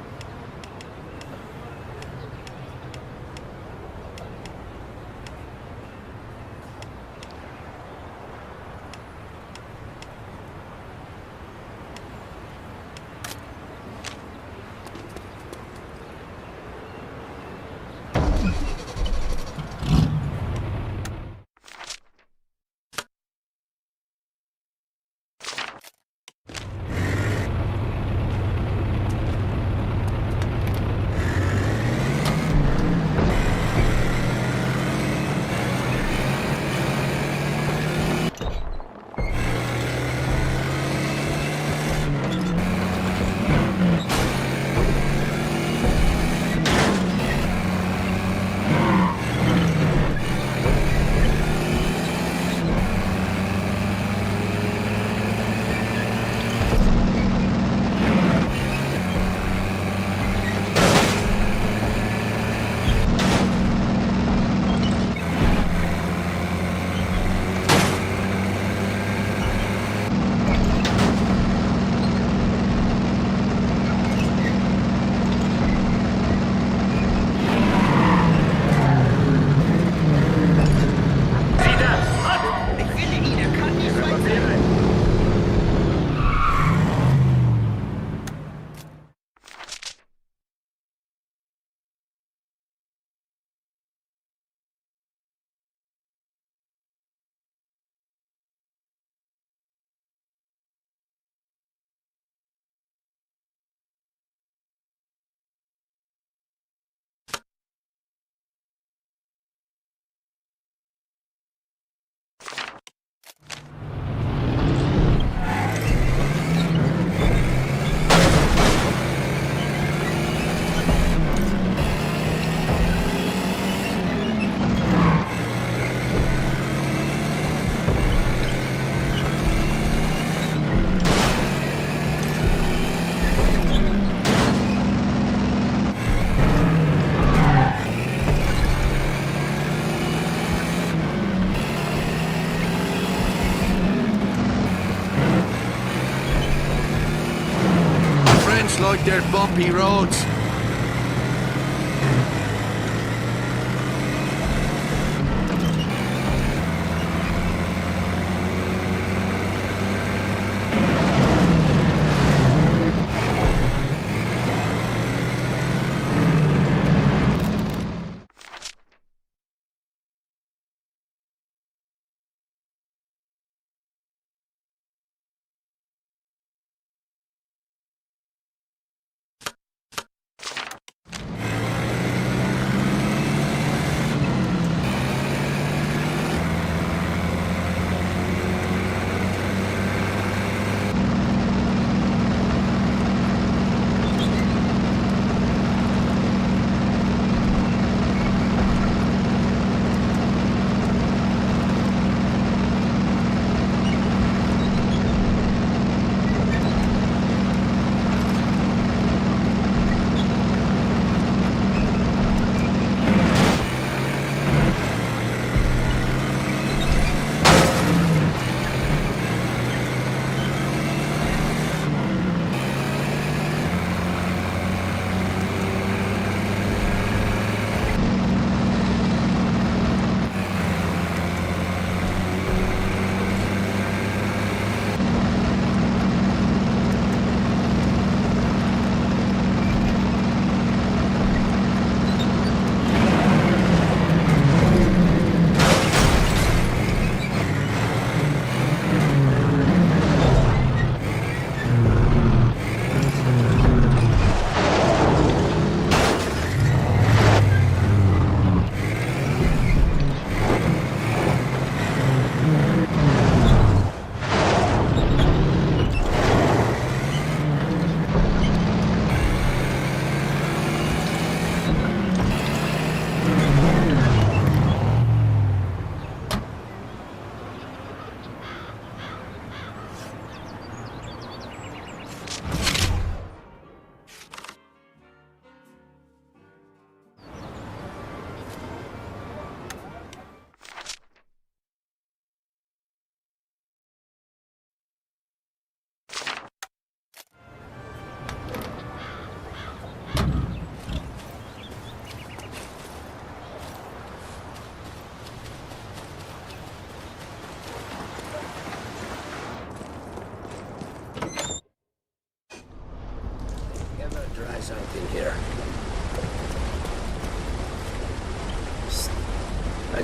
Like their bumpy roads.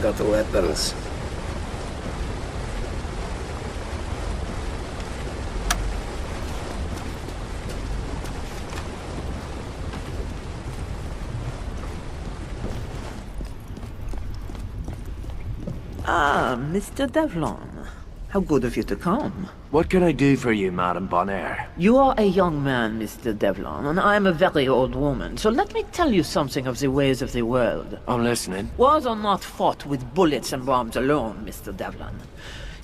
got the weapons. Ah, Mr. Devlin. How good of you to come. What can I do for you, Madame Bonaire? You are a young man, Mr. Devlin, and I am a very old woman, so let me tell you something of the ways of the world. I'm listening. Wars are not fought with bullets and bombs alone, Mr. Devlin.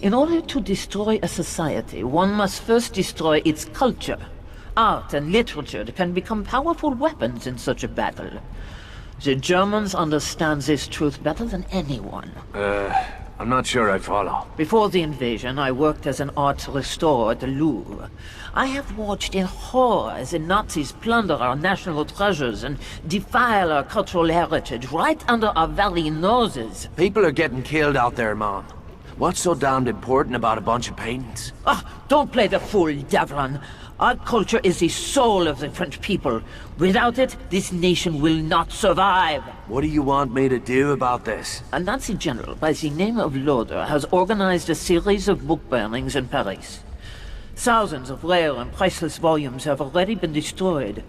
In order to destroy a society, one must first destroy its culture. Art and literature can become powerful weapons in such a battle. The Germans understand this truth better than anyone. I'm not sure I follow. Before the invasion, I worked as an art restorer at the Louvre. I have watched in horror as the Nazis plunder our national treasures and defile our cultural heritage right under our very noses. People are getting killed out there, Mom. What's so damned important about a bunch of paintings? Ah, don't play the fool, Devlin. Our culture is the soul of the French people. Without it, this nation will not survive. What do you want me to do about this? A Nazi general by the name of Loder has organized a series of book burnings in Paris. Thousands of rare and priceless volumes have already been destroyed.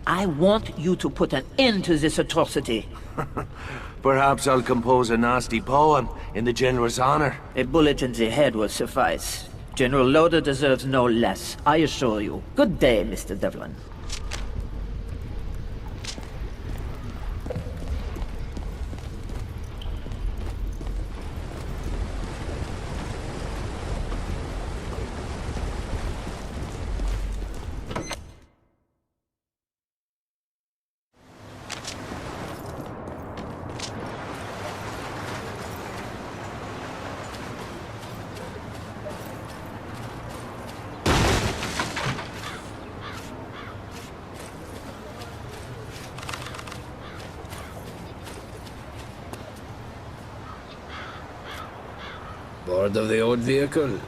I want you to put an end to this atrocity. Perhaps I'll compose a nasty poem in the General's honor. A bullet in the head will suffice. General Loder deserves no less, I assure you. Good day, Mr. Devlin. Bored of the old vehicle?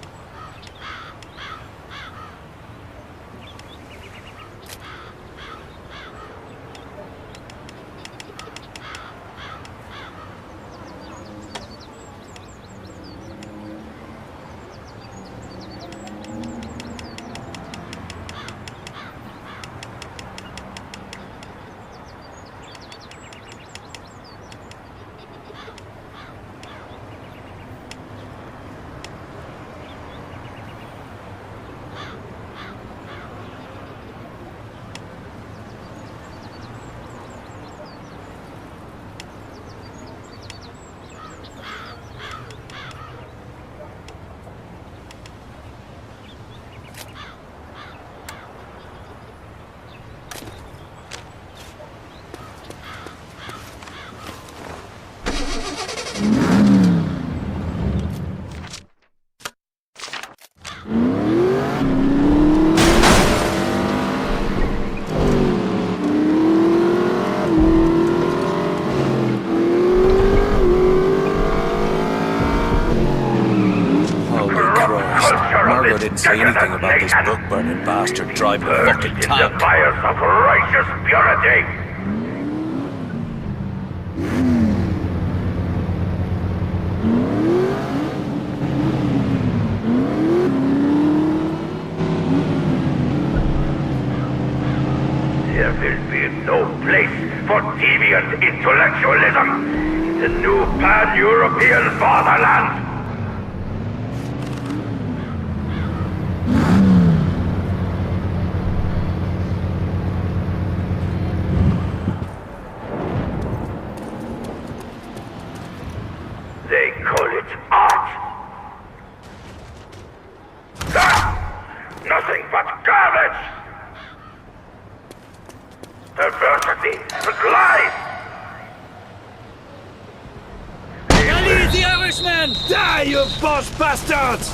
Didn't say anything about this book-burning bastard driving a fucking tank. The fires of righteous purity! There will be no place for deviant intellectualism in the new pan-European fatherland! They call it art. Nothing but garbage. Perversity, lies. Release the Irishman! Die, you boss bastards!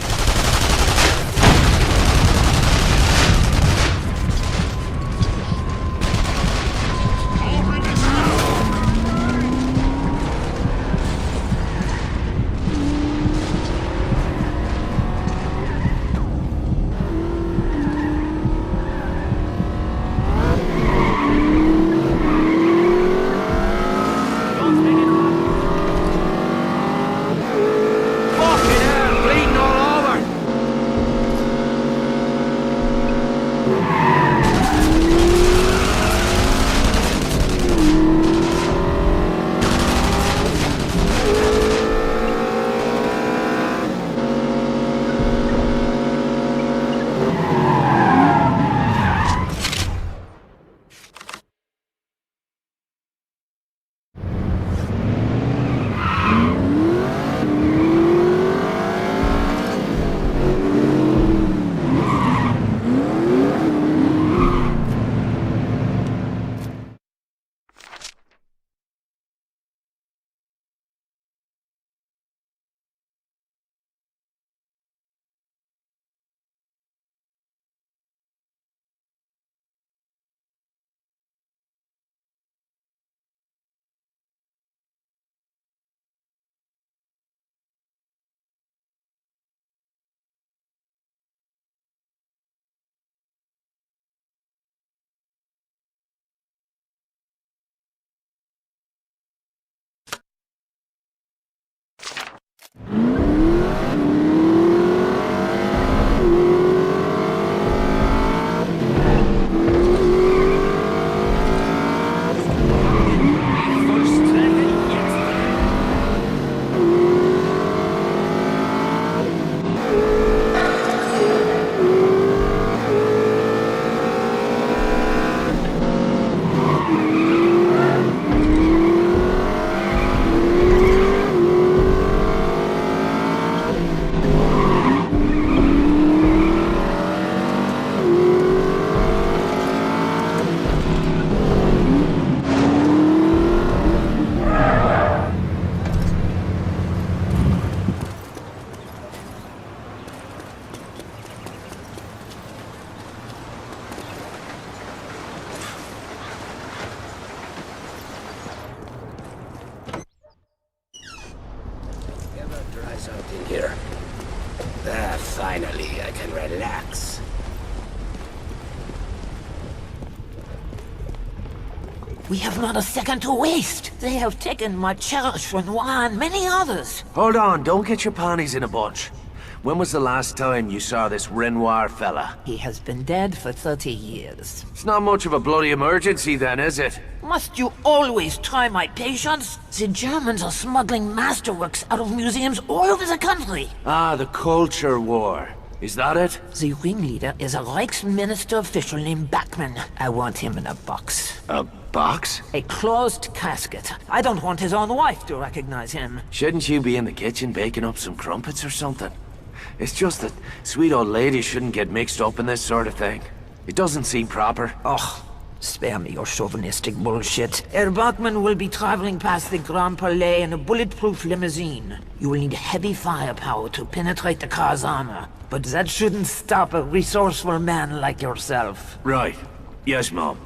Finally, I can relax. We have not a second to waste. They have taken my cherished Renoir and many others. Hold on, don't get your panties in a bunch. When was the last time you saw this Renoir fella? He has been dead for 30 years. It's not much of a bloody emergency then, is it? Must you always try my patience? The Germans are smuggling masterworks out of museums all over the country. Ah, the culture war. Is that it? The ringleader is a Reichsminister official named Bachmann. I want him in a box. A box? A closed casket. I don't want his own wife to recognize him. Shouldn't you be in the kitchen baking up some crumpets or something? It's just that sweet old ladies shouldn't get mixed up in this sort of thing. It doesn't seem proper. Oh, spare me your chauvinistic bullshit. Herr Bachmann will be traveling past the Grand Palais in a bulletproof limousine. You will need heavy firepower to penetrate the car's armor. But that shouldn't stop a resourceful man like yourself. Right. Yes, Mom.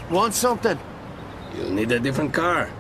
Want something? You'll need a different car.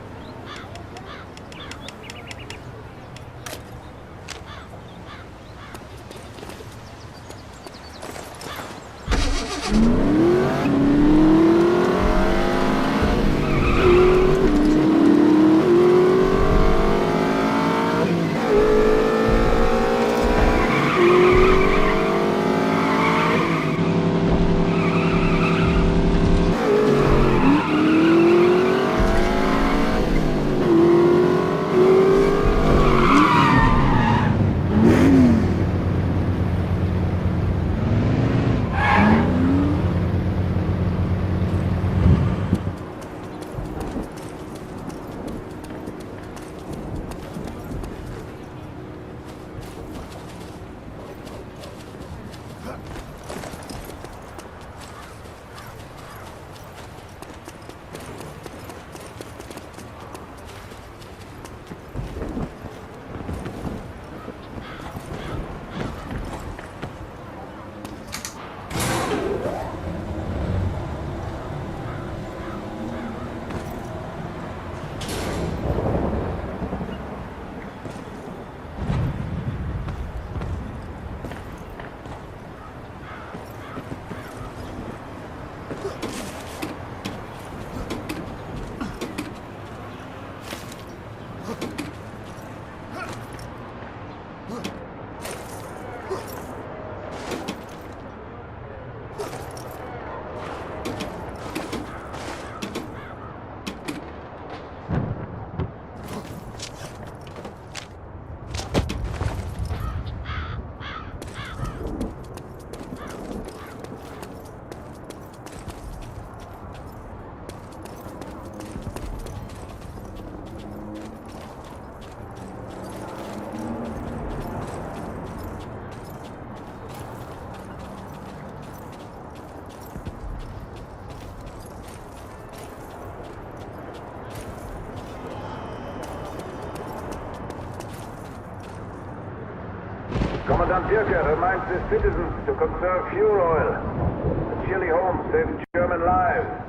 Commandant Dirker reminds the citizens to conserve fuel oil. The chilly home saves German lives.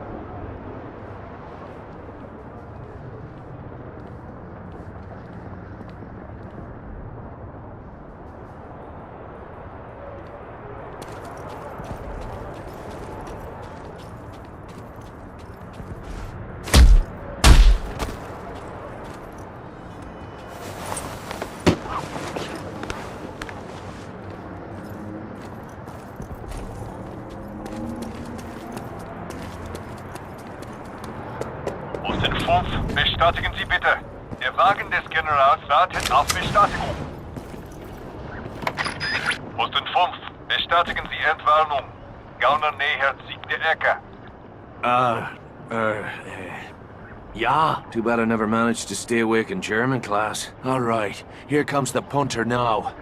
Bestätigen Sie bitte. Der Wagen des Generals wartet auf Bestätigung. Posten 5, bestätigen Sie Entwarnung. Gauner nähert sich der Ecke. Yeah. Too bad I never managed to stay awake in German class. All right, here comes the punter now.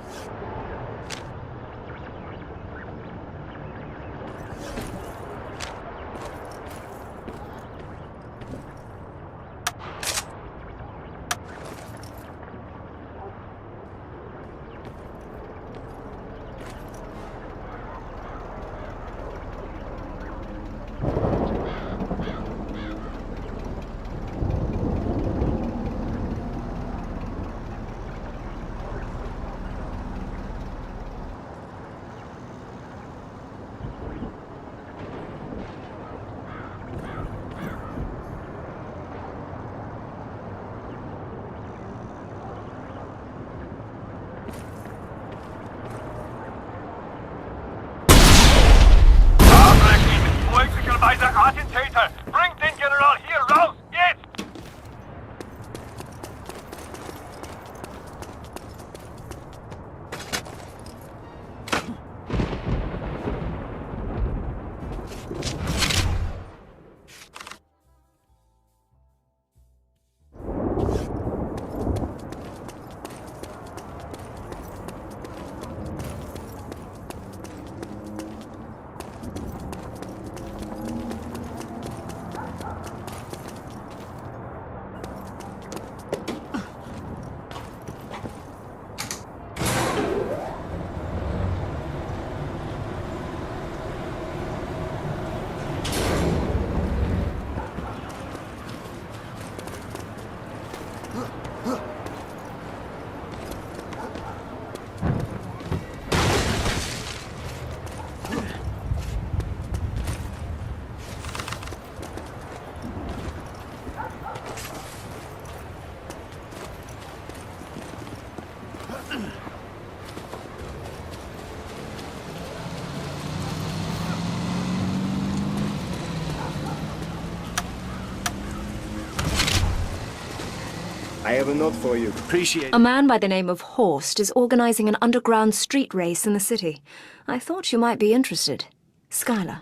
I have a note for you. Appreciate A man by the name of Horst is organizing an underground street race in the city. I thought you might be interested. Skylar.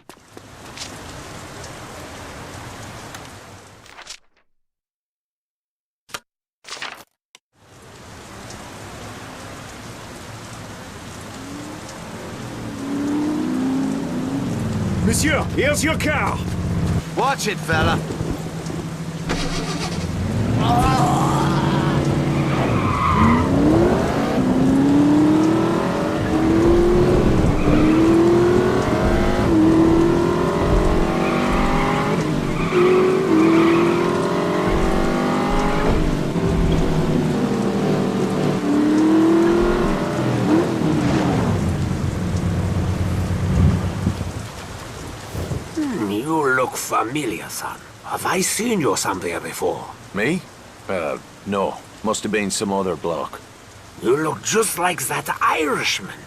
Monsieur, here's your car. Watch it, fella. You look familiar, son. Have I seen you somewhere before? Me? No. Must have been some other bloke. You look just like that Irishman.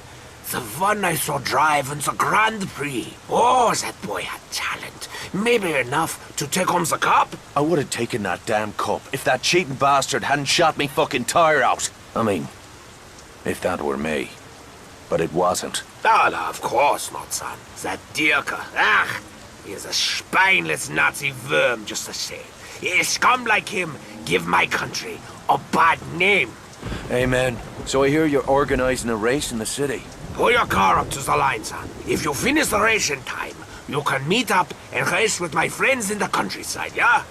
The one I saw drive in the Grand Prix. Oh, that boy had talent. Maybe enough to take home the cup. I would have taken that damn cup if that cheating bastard hadn't shot me fucking tire out. I mean, if that were me. But it wasn't. Oh, no, of course not, son. That Dirker. Ah, he is a spineless Nazi worm just the same. A scum like him give my country a bad name. Hey, man. So I hear you're organizing a race in the city. Pull your car up to the line, son. If you finish the race in time, you can meet up and race with my friends in the countryside, yeah?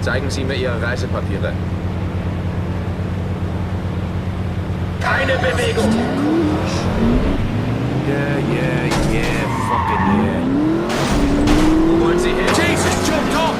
Zeigen Sie mir Ihre Reisepapiere. Keine Bewegung! Yeah, fucking yeah. Wo wollen Sie hin? Jesus, jumped up!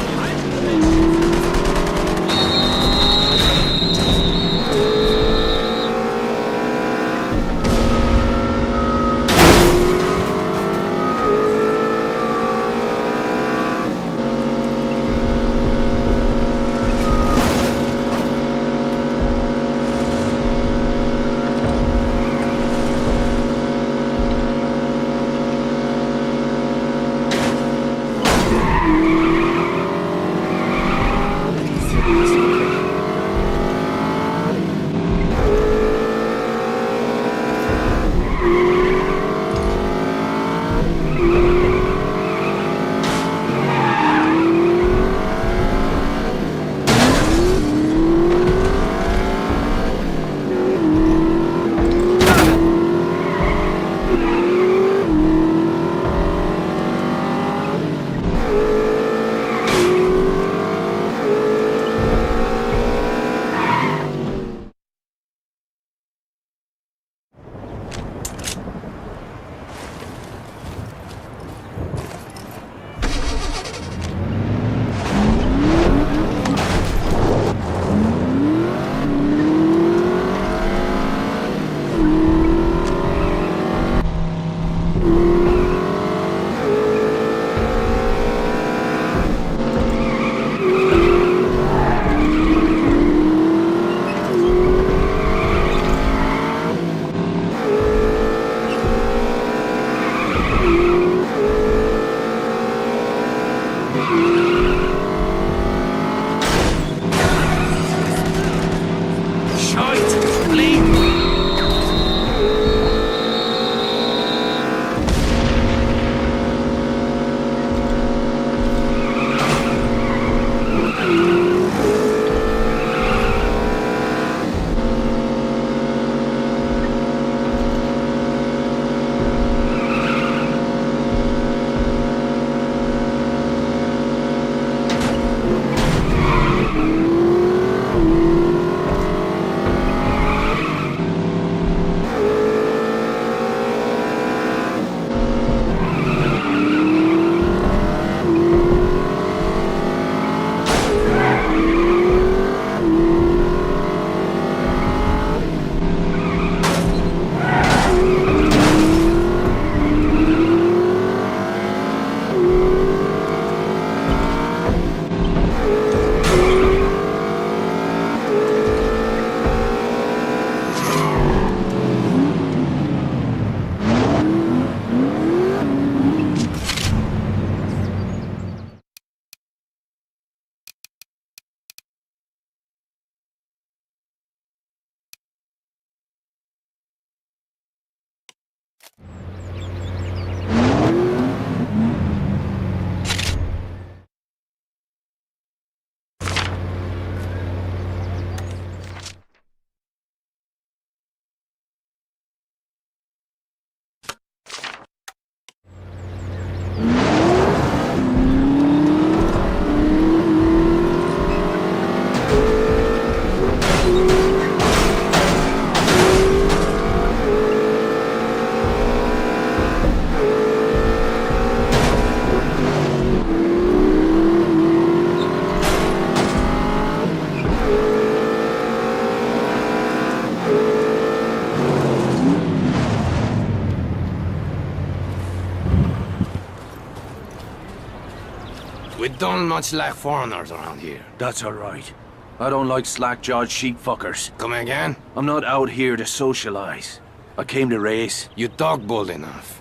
We don't much like foreigners around here. That's alright. I don't like slack-jawed sheep fuckers. Come again? I'm not out here to socialize. I came to race. You talk bold enough.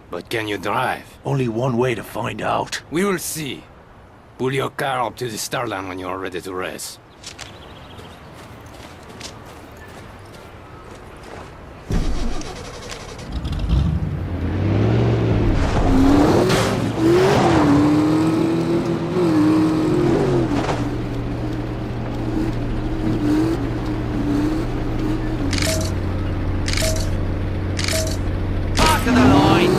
But can you drive? Only one way to find out. We will see. Pull your car up to the Starland when you are ready to race. Back to the line!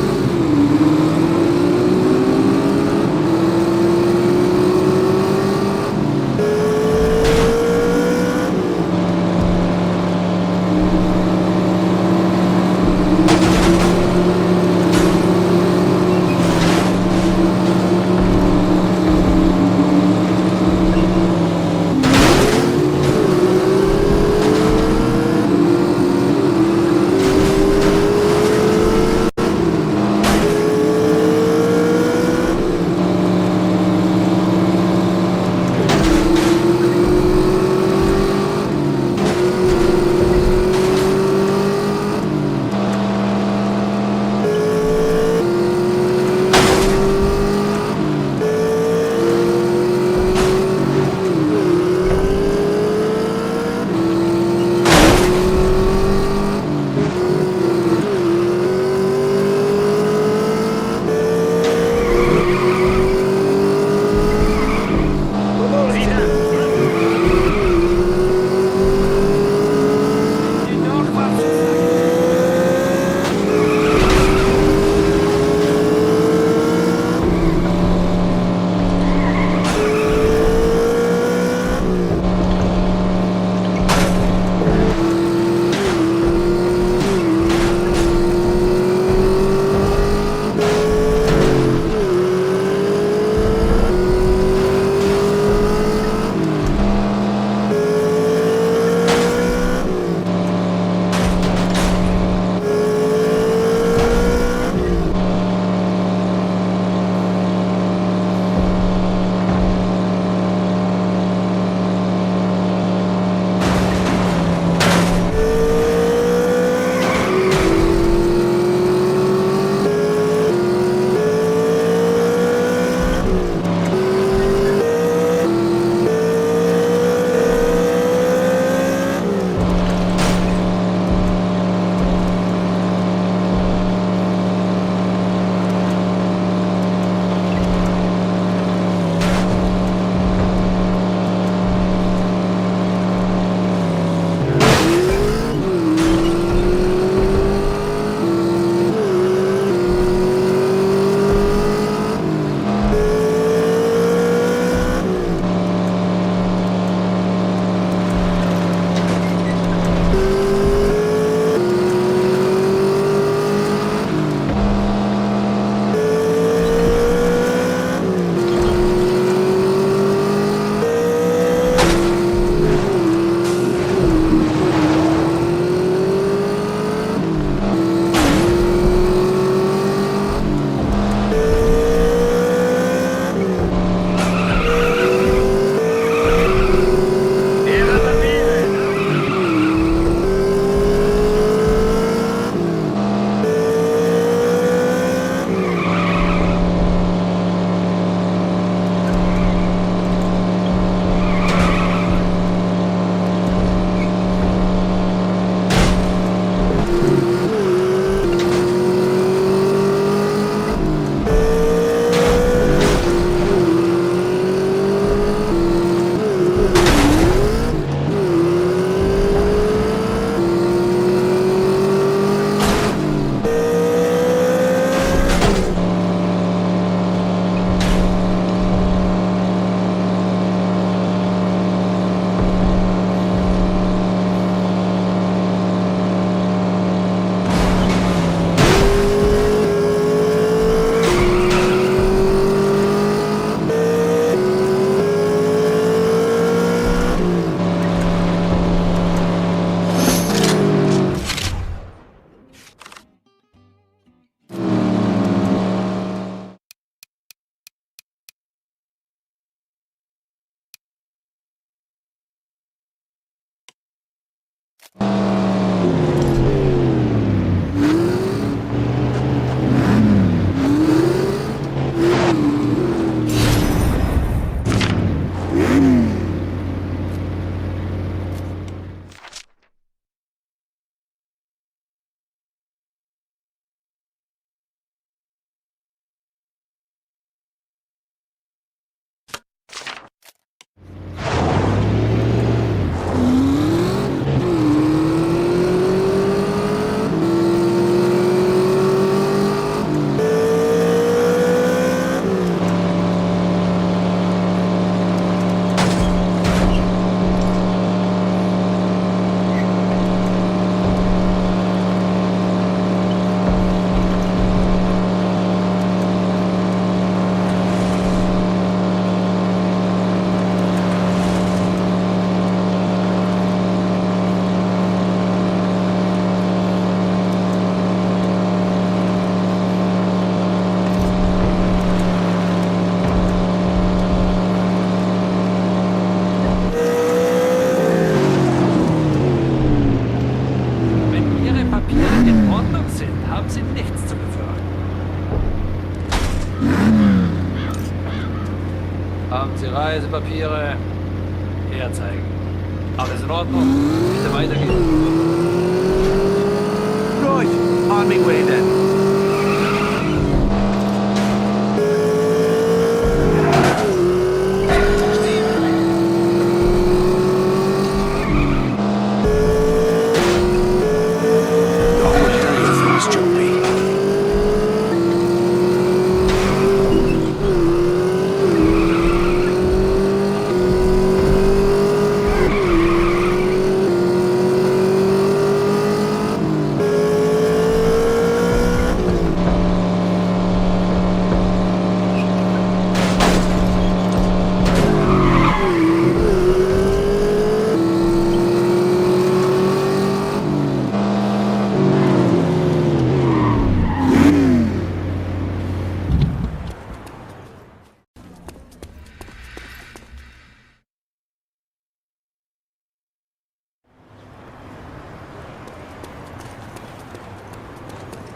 Reisepapiere herzeigen. Alles in Ordnung? Bitte weitergehen. Right, on me way then.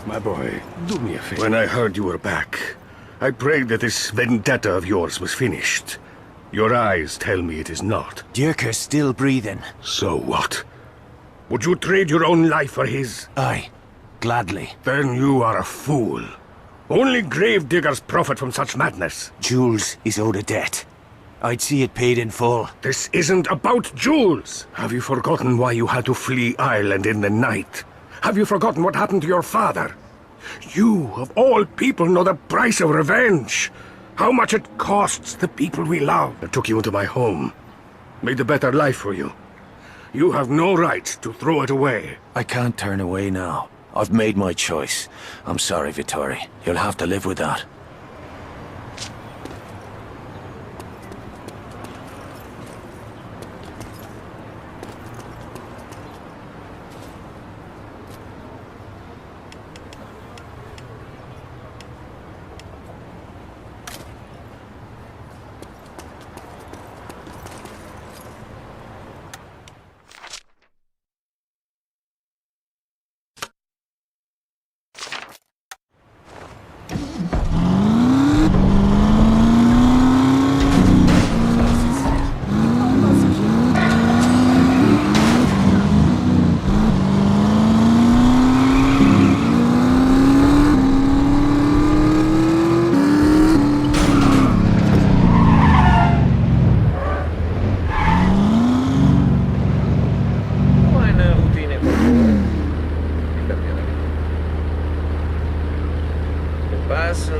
My boy, do me a favor. When I heard you were back, I prayed that this vendetta of yours was finished. Your eyes tell me it is not. Dierker's still breathing. So what? Would you trade your own life for his? Aye, gladly. Then you are a fool. Only gravediggers profit from such madness. Jules is owed a debt. I'd see it paid in full. This isn't about Jules. Have you forgotten why you had to flee Ireland in the night? Have you forgotten what happened to your father? You, of all people, know the price of revenge. How much it costs the people we love. I took you into my home. Made a better life for you. You have no right to throw it away. I can't turn away now. I've made my choice. I'm sorry, Vittori. You'll have to live with that.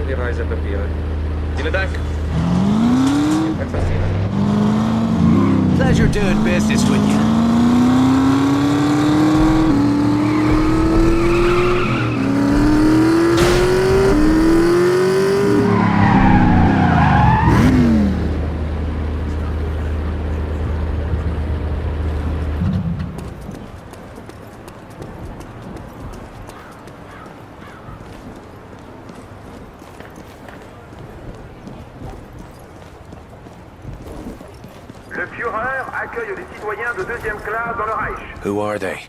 Die Reisepapiere. Vielen Dank. Pleasure doing business with you. Le Führer accueille des citoyens de deuxième classe dans le Reich. Who are they?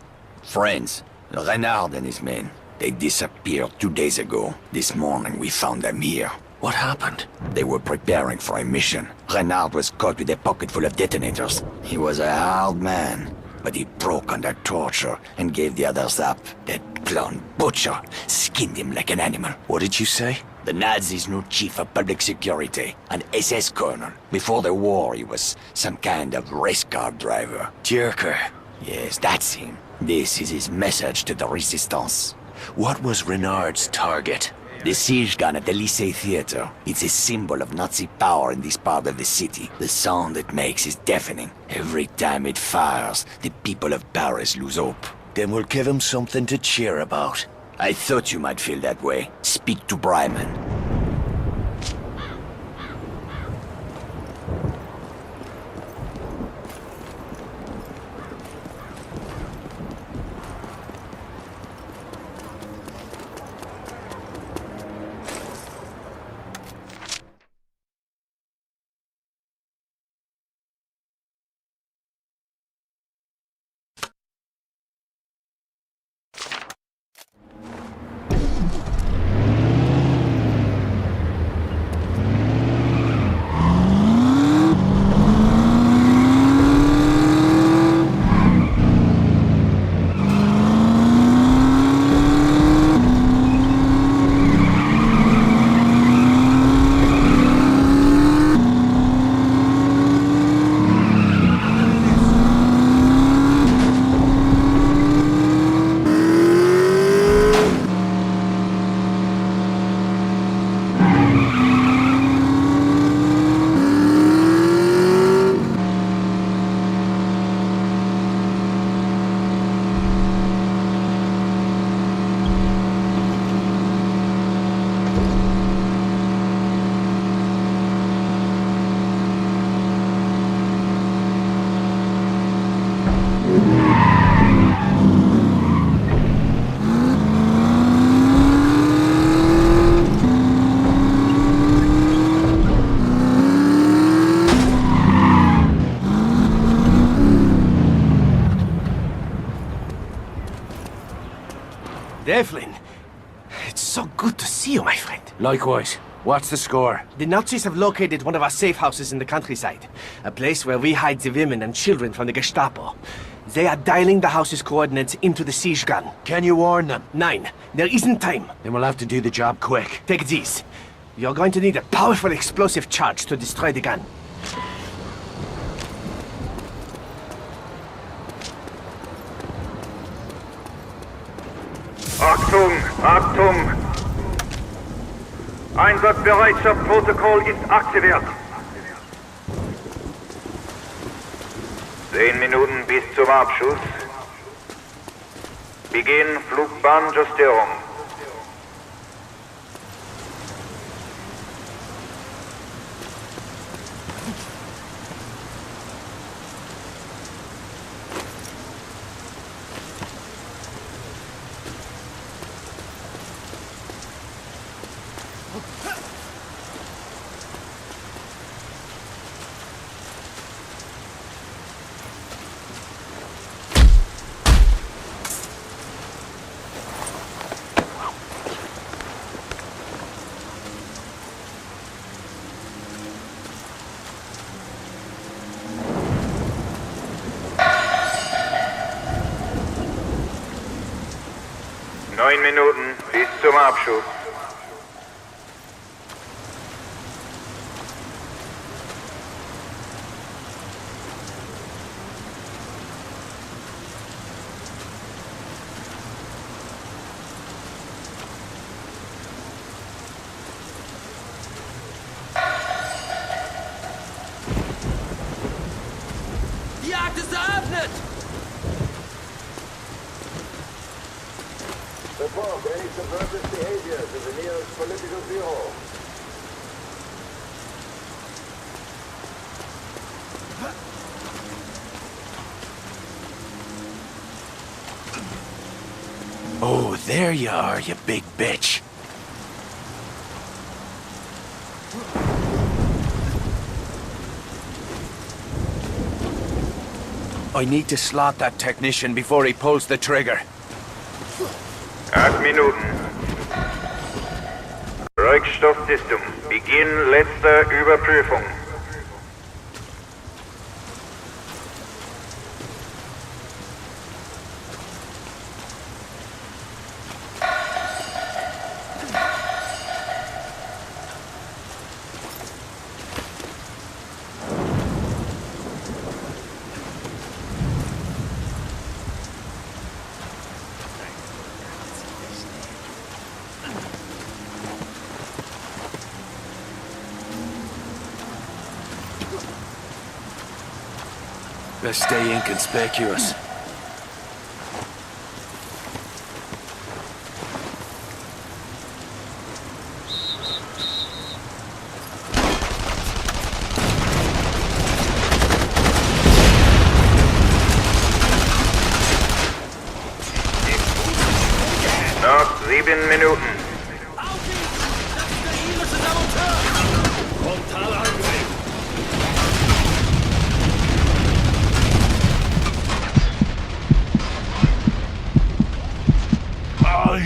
Friends. Renard and his men. They disappeared 2 days ago. This morning we found them here. What happened? They were preparing for a mission. Renard was caught with a pocket full of detonators. He was a hard man, but he broke under torture and gave the others up. That clown butcher skinned him like an animal. What did you say? The Nazis' new chief of public security, an SS colonel. Before the war, he was some kind of race car driver. Dierker. Yes, that's him. This is his message to the Resistance. What was Renard's target? The siege gun at the Lycée Theater. It's a symbol of Nazi power in this part of the city. The sound it makes is deafening. Every time it fires, the people of Paris lose hope. Then we'll give him something to cheer about. I thought you might feel that way. Speak to Bryman. Devlin, it's so good to see you, my friend. Likewise. What's the score? The Nazis have located one of our safe houses in the countryside. A place where we hide the women and children from the Gestapo. They are dialing the house's coordinates into the siege gun. Can you warn them? 9. There isn't time. Then we'll have to do the job quick. Take these. You're going to need a powerful explosive charge to destroy the gun. Achtung! Achtung! Einsatzbereitschaftsprotokoll ist aktiviert. 10 Minuten bis zum Abschuss. Beginn Flugbahnjustierung. Neun Minuten bis zum Abschuss. Die Jagd ist eröffnet! Report any subversive behavior to the nearest political bureau. Oh, there you are, you big bitch. I need to slot that technician before he pulls the trigger. 8 Minuten. Rückstoffsystem. Beginn letzter Überprüfung. Best stay inconspicuous. Noch 7 Minuten.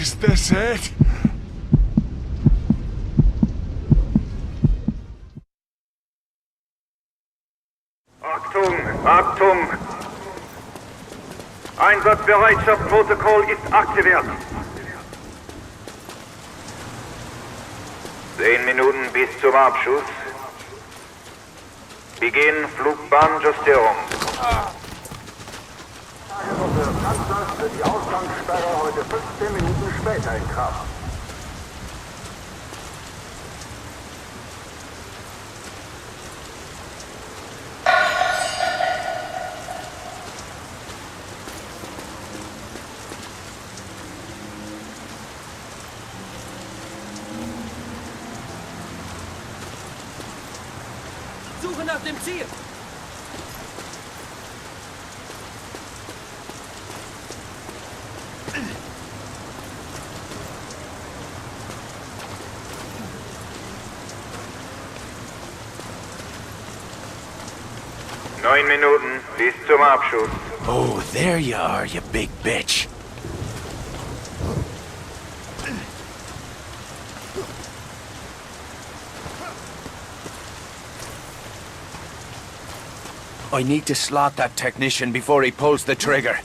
Is this it? Achtung! Achtung! Einsatzbereitschaftsprotokoll ist aktiviert. 10 Minuten bis zum Abschuss. Beginn Flugbahnjustierung. Für die Ausgangssperre heute 15 Minuten später in Kraft. Suche nach dem Ziel! Neun Minuten bis zum Abschuss. Oh, there you are, you big bitch. I need to slot that technician before he pulls the trigger.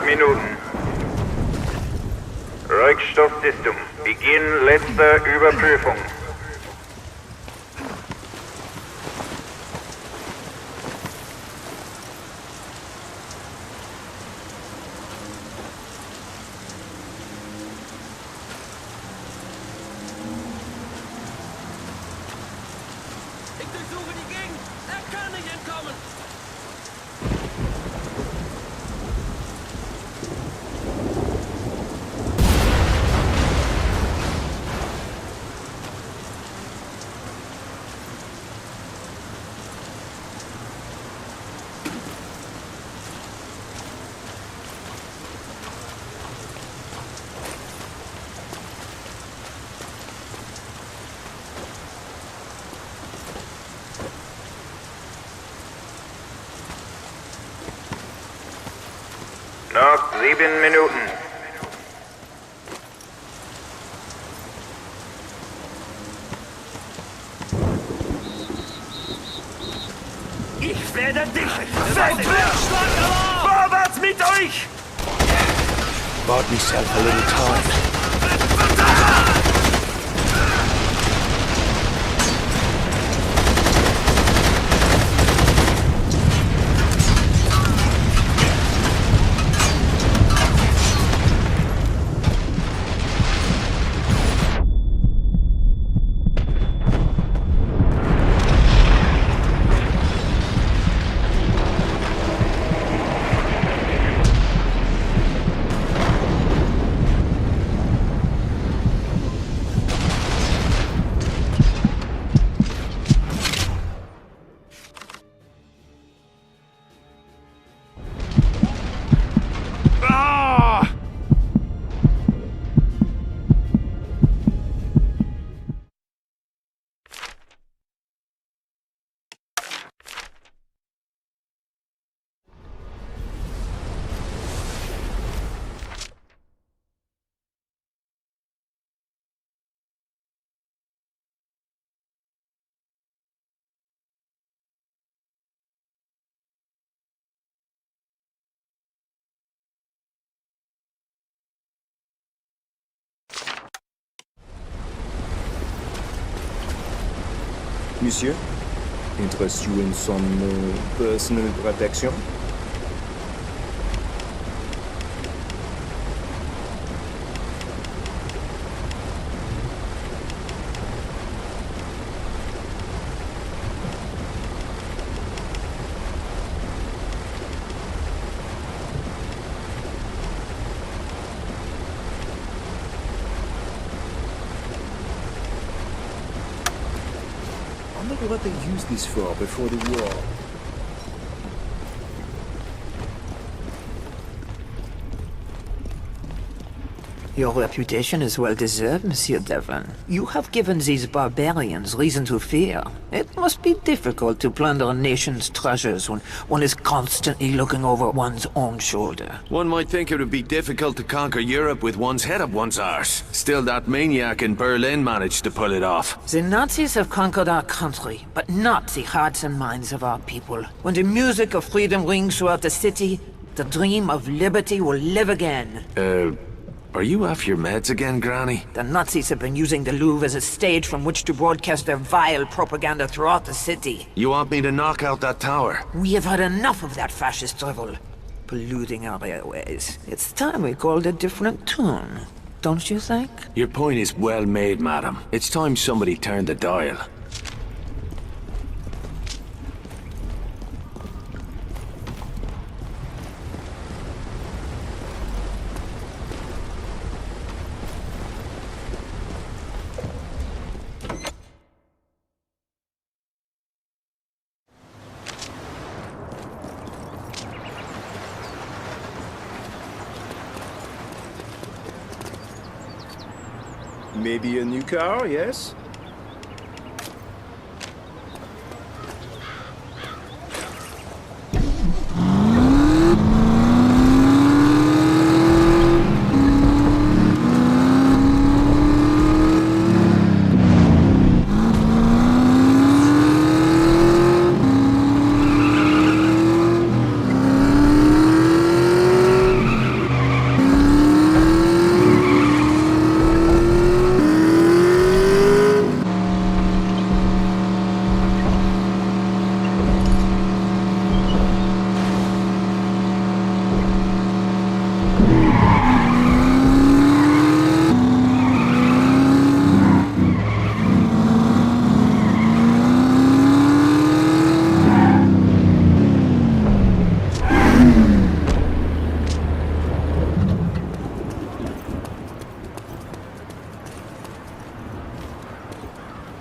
Minuten. Rückstoßsystem. Beginn letzter Überprüfung. Ich durchsuche die Gegend. Er kann nicht entkommen. Noch 7 Minuten. Ich werde dich wegschlagen! Vorwärts mit euch! Bought myself a little time. Monsieur, interest you in some personal protection? I wonder what they used this for before the war. Your reputation is well deserved, Monsieur Devlin. You have given these barbarians reason to fear. It must be difficult to plunder a nation's treasures when one is constantly looking over one's own shoulder. One might think it would be difficult to conquer Europe with one's head up one's arse. Still, that maniac in Berlin managed to pull it off. The Nazis have conquered our country, but not the hearts and minds of our people. When the music of freedom rings throughout the city, the dream of liberty will live again. Are you off your meds again, Granny? The Nazis have been using the Louvre as a stage from which to broadcast their vile propaganda throughout the city. You want me to knock out that tower? We have had enough of that fascist drivel, polluting our airways. It's time we called a different tune, don't you think? Your point is well made, madam. It's time somebody turned the dial. Maybe a new car, yes?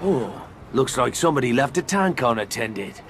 Oh, looks like somebody left a tank unattended.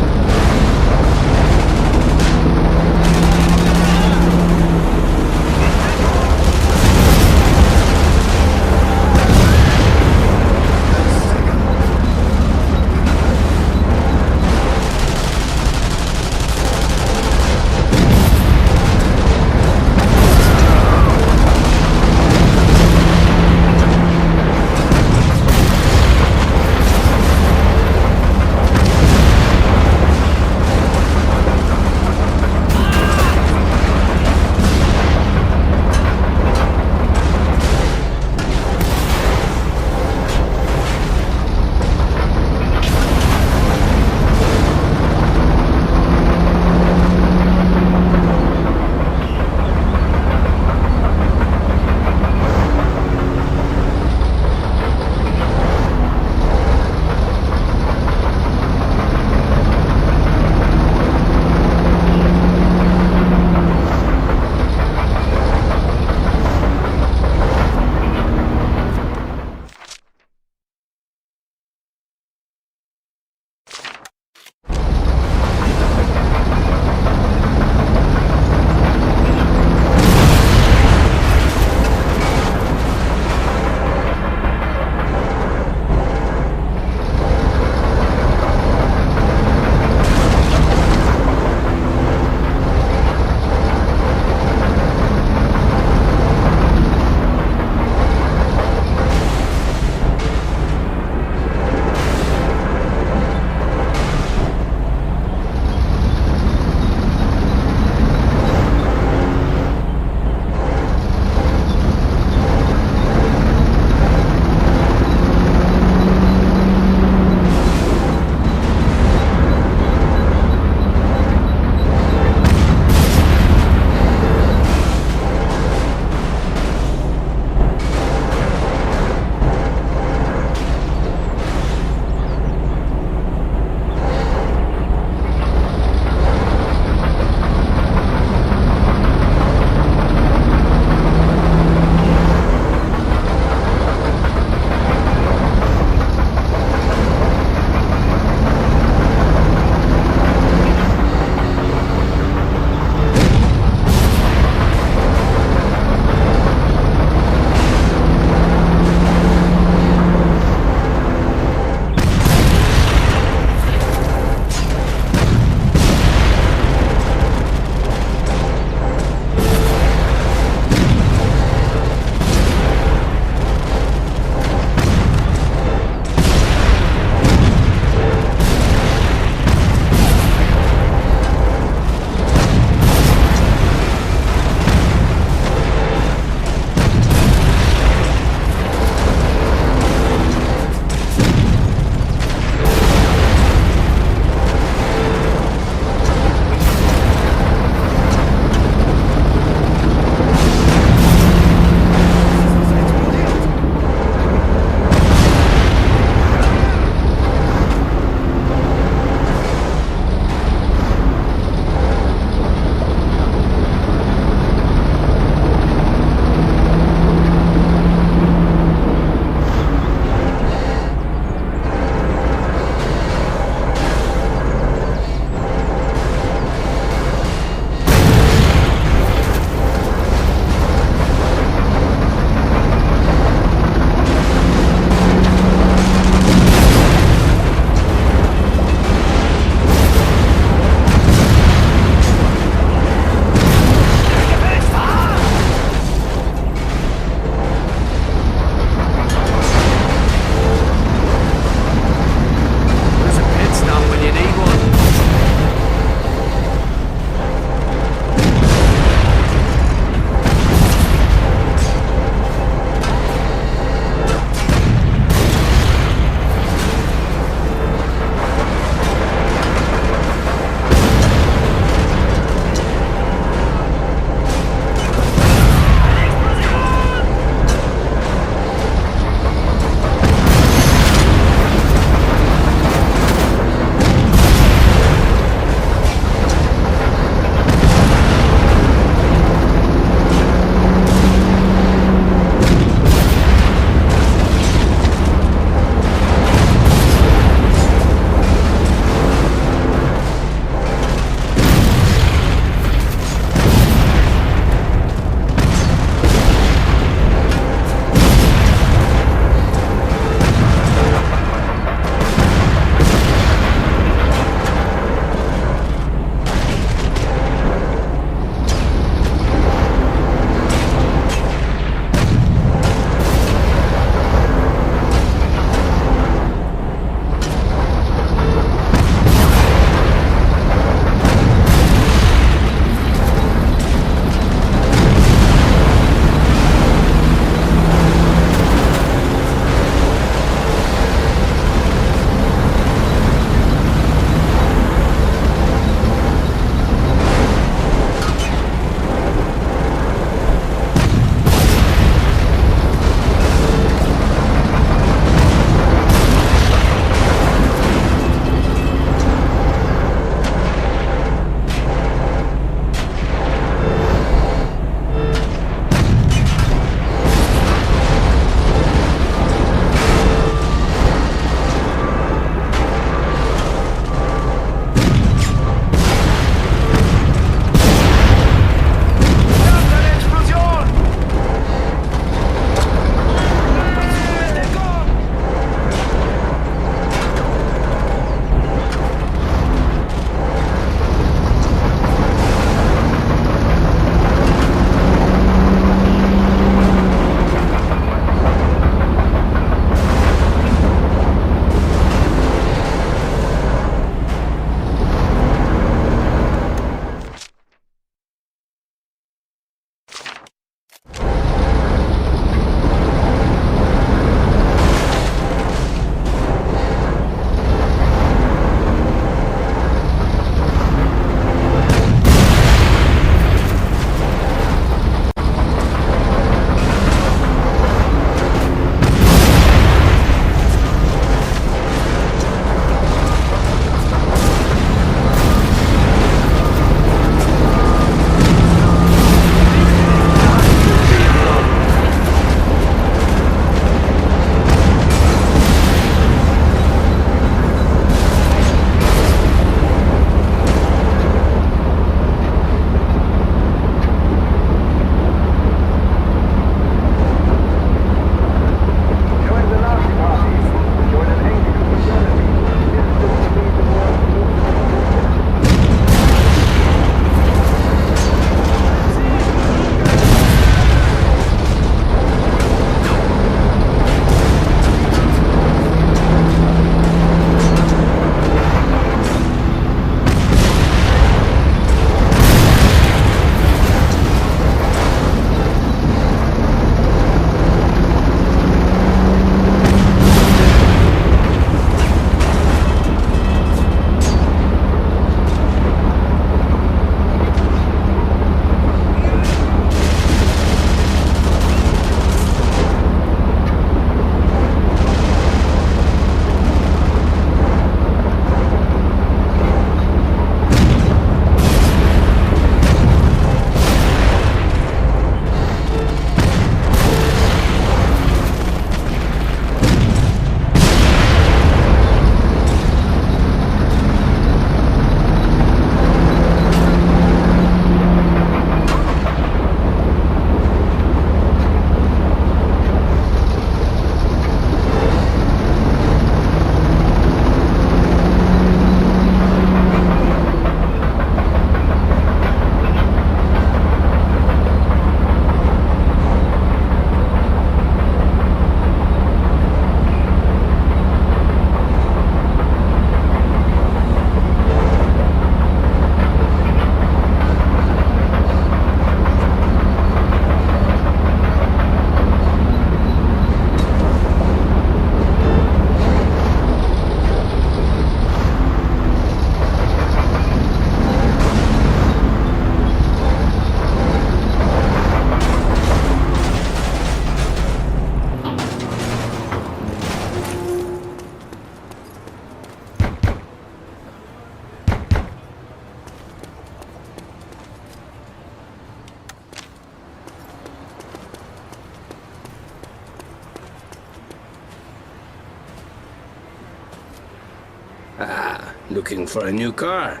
Looking for a new car?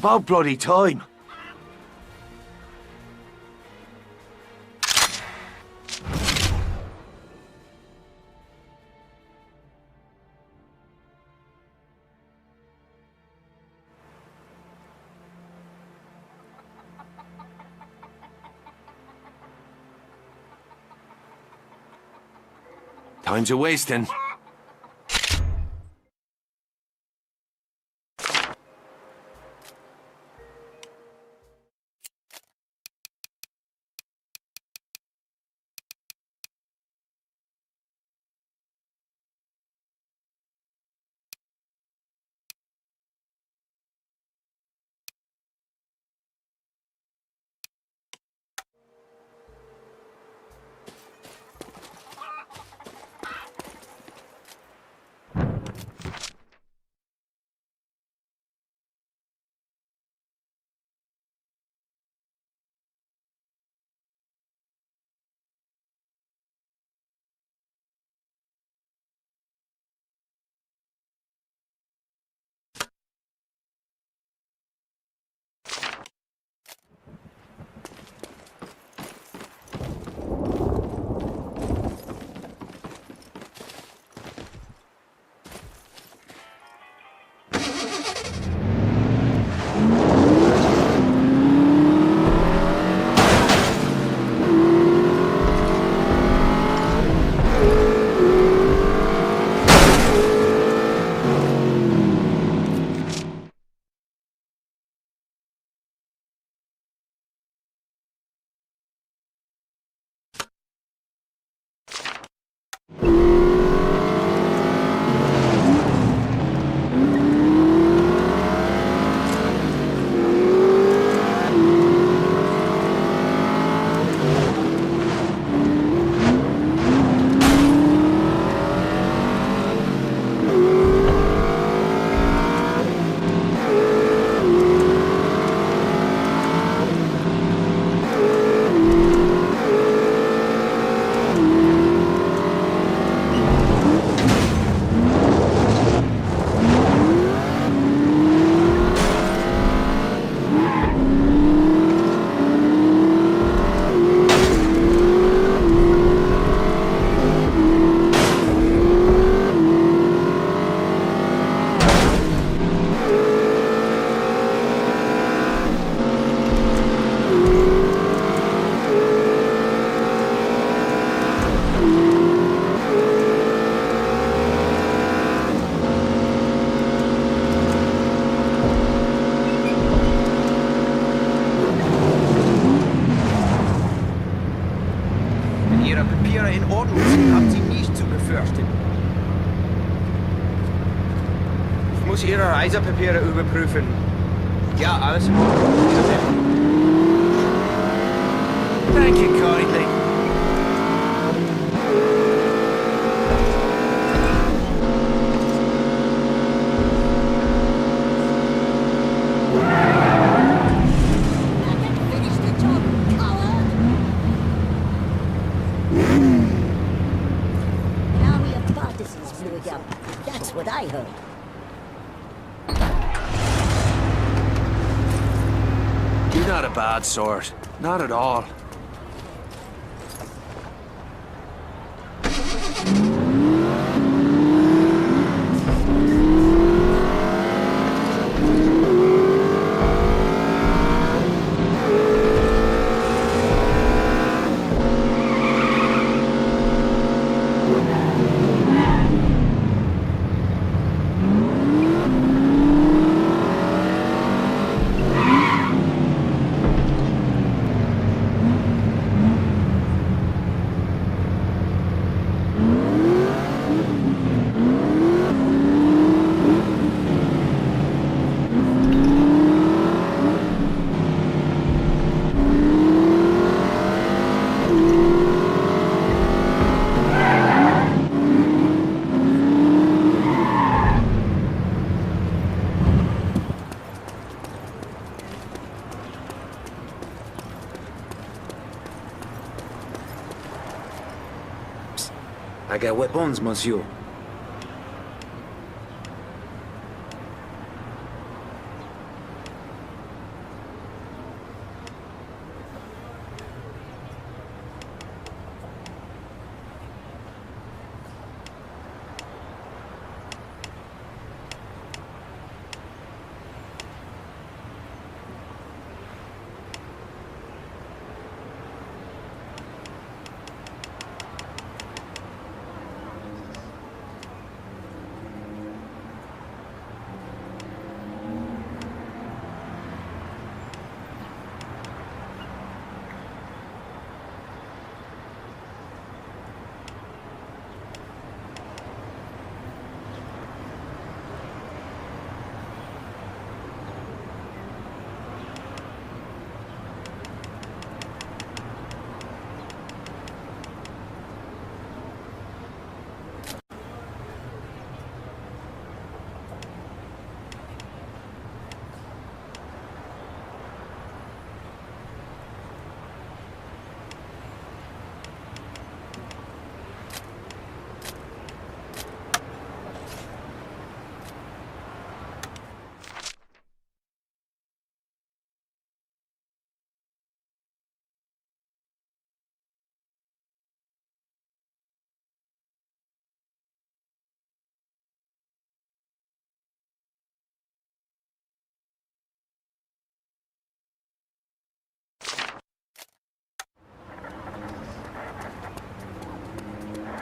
About bloody time. Time's a wasting. muss Ihre Reisepapiere überprüfen. Ja, alles in Ordnung. Thank you kindly. That's what I heard. You're not a bad sort. Not at all. I got weapons, monsieur.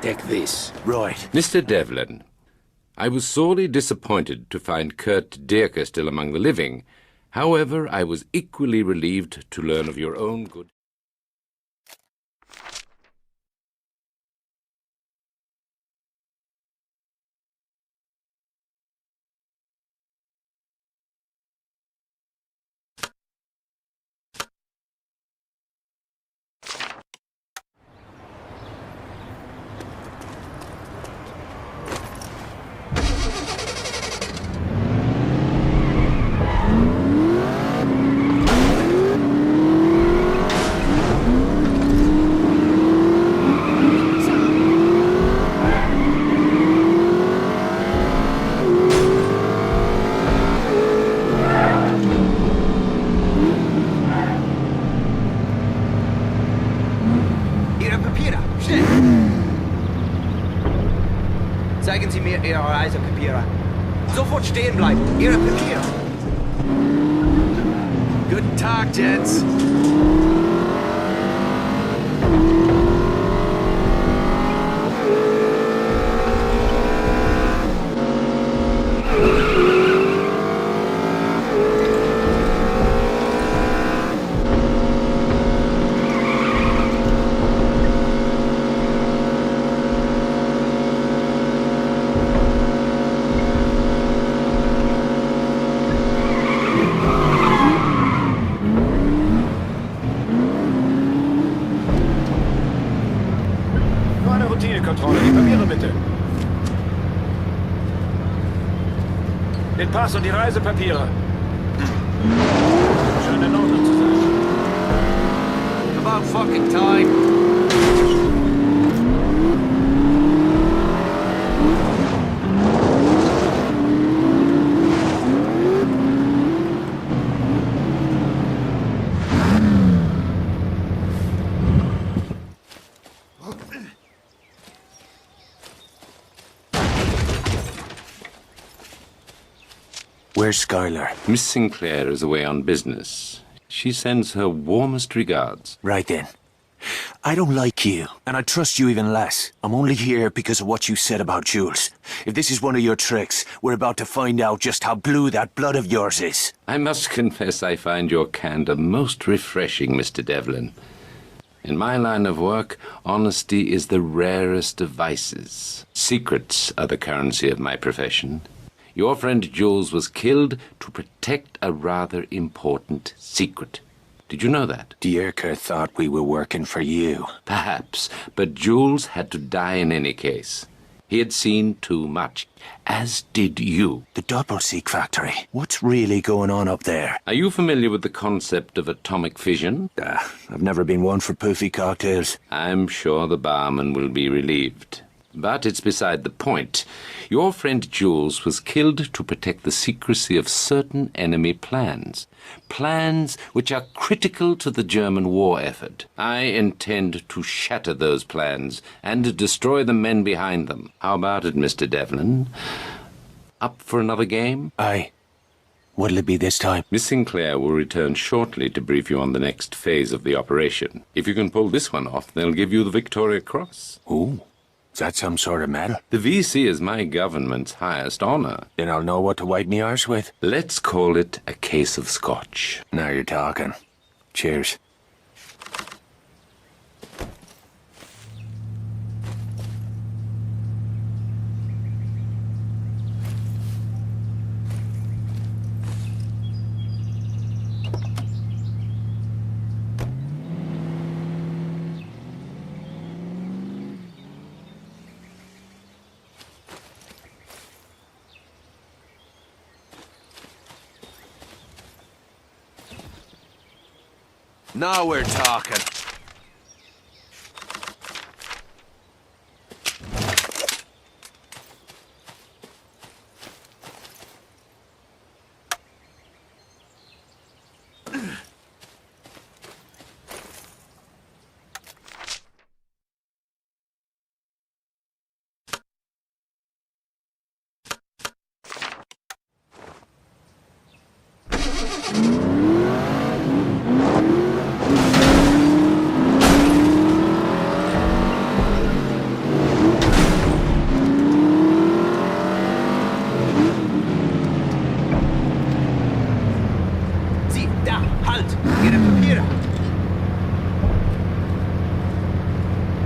Take this. Right. Mr. Devlin, I was sorely disappointed to find Kurt Dirker still among the living. However, I was equally relieved to learn of your own good... Zeigen Sie mir Ihre Reisepapiere. Sofort stehen bleiben. Ihre Papiere. Guten Tag, gents. Pass und die Reisepapiere. Scheint in Ordnung zu sein. About fucking time. Where's Skylar? Miss Sinclair is away on business. She sends her warmest regards. Right then. I don't like you, and I trust you even less. I'm only here because of what you said about Jules. If this is one of your tricks, we're about to find out just how blue that blood of yours is. I must confess I find your candor most refreshing, Mr. Devlin. In my line of work, honesty is the rarest of vices. Secrets are the currency of my profession. Your friend Jules was killed to protect a rather important secret. Did you know that? Dierker thought we were working for you. Perhaps, but Jules had to die in any case. He had seen too much, as did you. The Doppelseek factory. What's really going on up there? Are you familiar with the concept of atomic fission? I've never been one for poofy cocktails. I'm sure the barman will be relieved. But it's beside the point. Your friend Jules was killed to protect the secrecy of certain enemy plans. Plans which are critical to the German war effort. I intend to shatter those plans and destroy the men behind them. How about it, Mr. Devlin? Up for another game? Aye. What'll it be this time? Miss Sinclair will return shortly to brief you on the next phase of the operation. If you can pull this one off, they'll give you the Victoria Cross. Ooh. Is that some sort of medal? The VC is my government's highest honor. Then I'll know what to wipe me arse with. Let's call it a case of scotch. Now you're talking. Cheers. Now we're talking.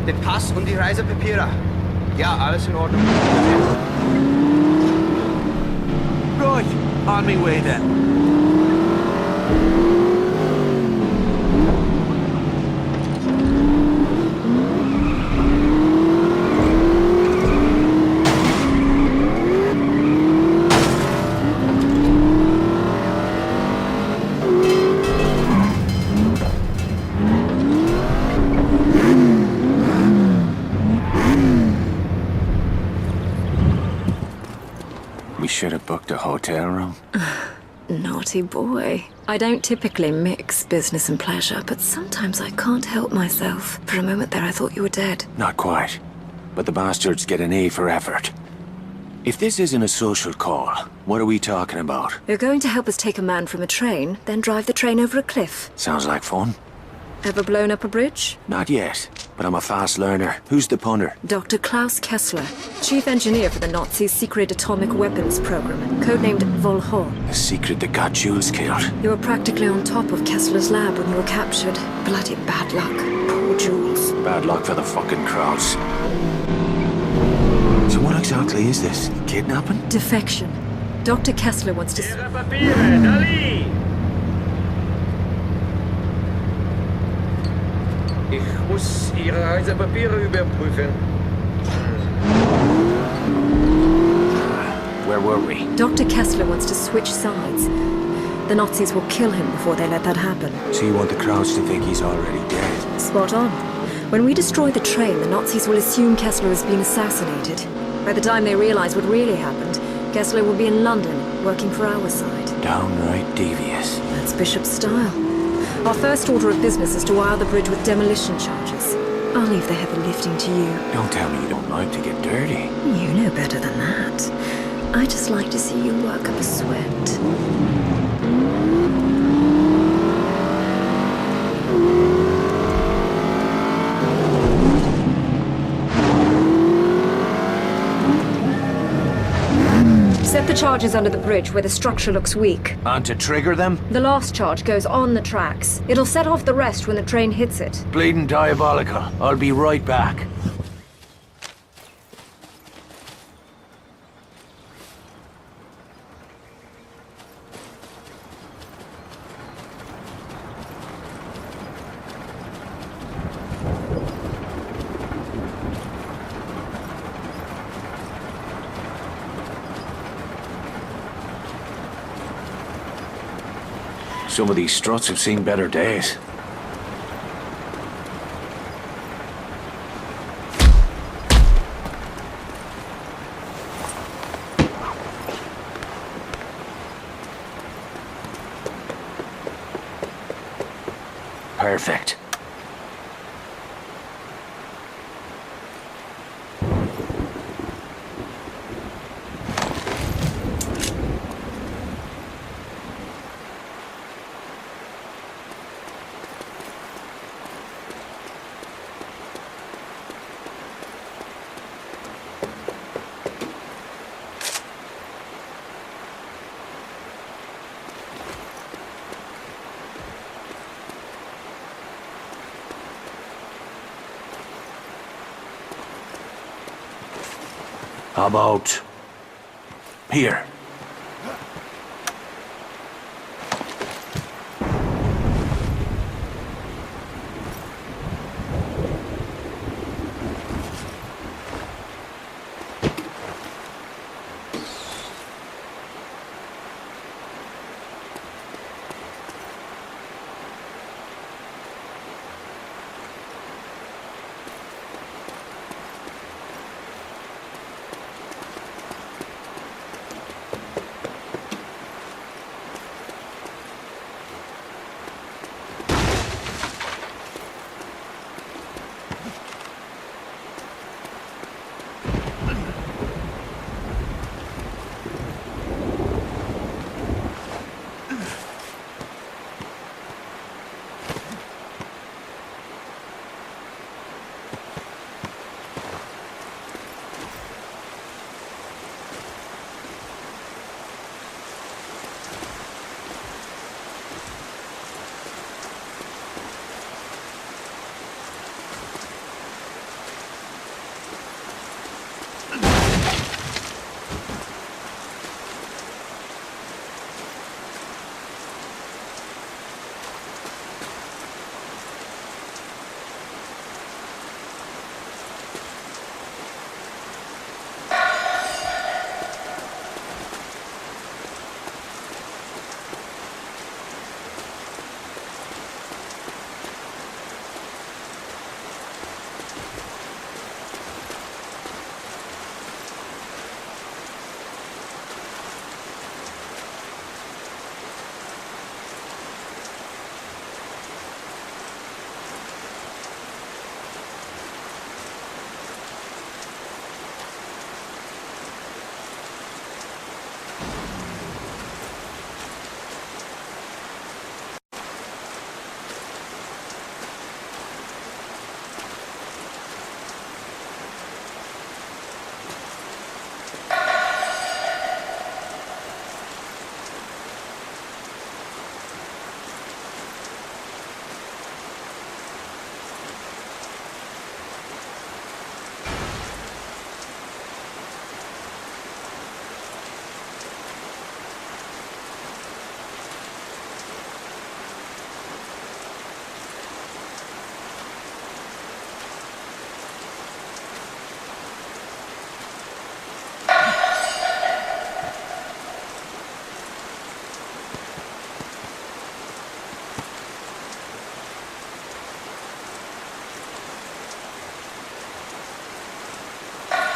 Den Pass und die Reisepapiere. Ja, alles in Ordnung. Right, on me way then. We should have booked a hotel room. Naughty boy. I don't typically mix business and pleasure, but sometimes I can't help myself. For a moment there I thought you were dead. Not quite. But the bastards get an A for effort. If this isn't a social call, what are we talking about? You're going to help us take a man from a train, then drive the train over a cliff. Sounds like fun. Ever blown up a bridge? Not yet, but I'm a fast learner. Who's the punter? Dr. Klaus Kessler, chief engineer for the Nazis' secret atomic weapons program, codenamed Volho. The secret that got Jules killed. You were practically on top of Kessler's lab when you were captured. Bloody bad luck. Poor Jules. Bad luck for the fucking crowds. So what exactly is this? Kidnapping? Defection. Dr. Kessler wants to... Ihre Papiere, Dali! Ich muss Ihre Reisepapiere überprüfen. Where were we? Dr. Kessler wants to switch sides. The Nazis will kill him before they let that happen. So you want the crowds to think he's already dead? Spot on. When we destroy the train, the Nazis will assume Kessler has been assassinated. By the time they realize what really happened, Kessler will be in London, working for our side. Downright devious. That's Bishop's style. Our first order of business is to wire the bridge with demolition charges. I'll leave the heavy lifting to you. Don't tell me you don't like to get dirty. You know better than that. I just like to see you work up a sweat. Set the charges under the bridge where the structure looks weak. And to trigger them? The last charge goes on the tracks. It'll set off the rest when the train hits it. Bleeding diabolical. I'll be right back. Some of these struts have seen better days. Perfect. How about here?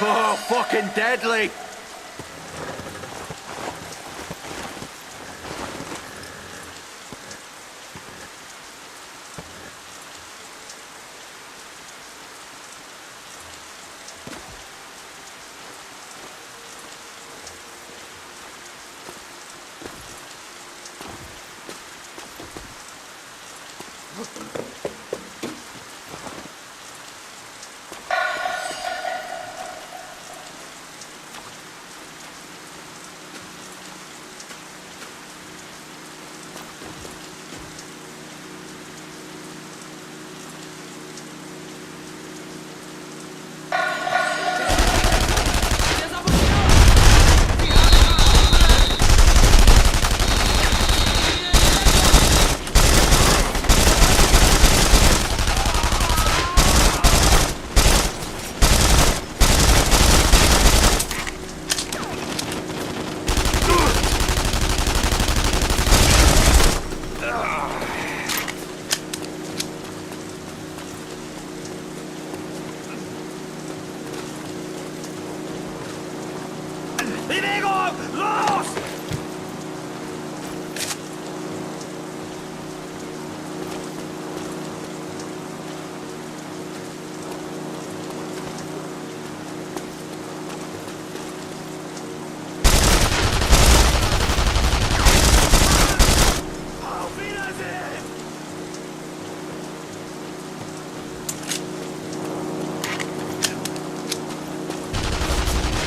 Oh, fucking deadly!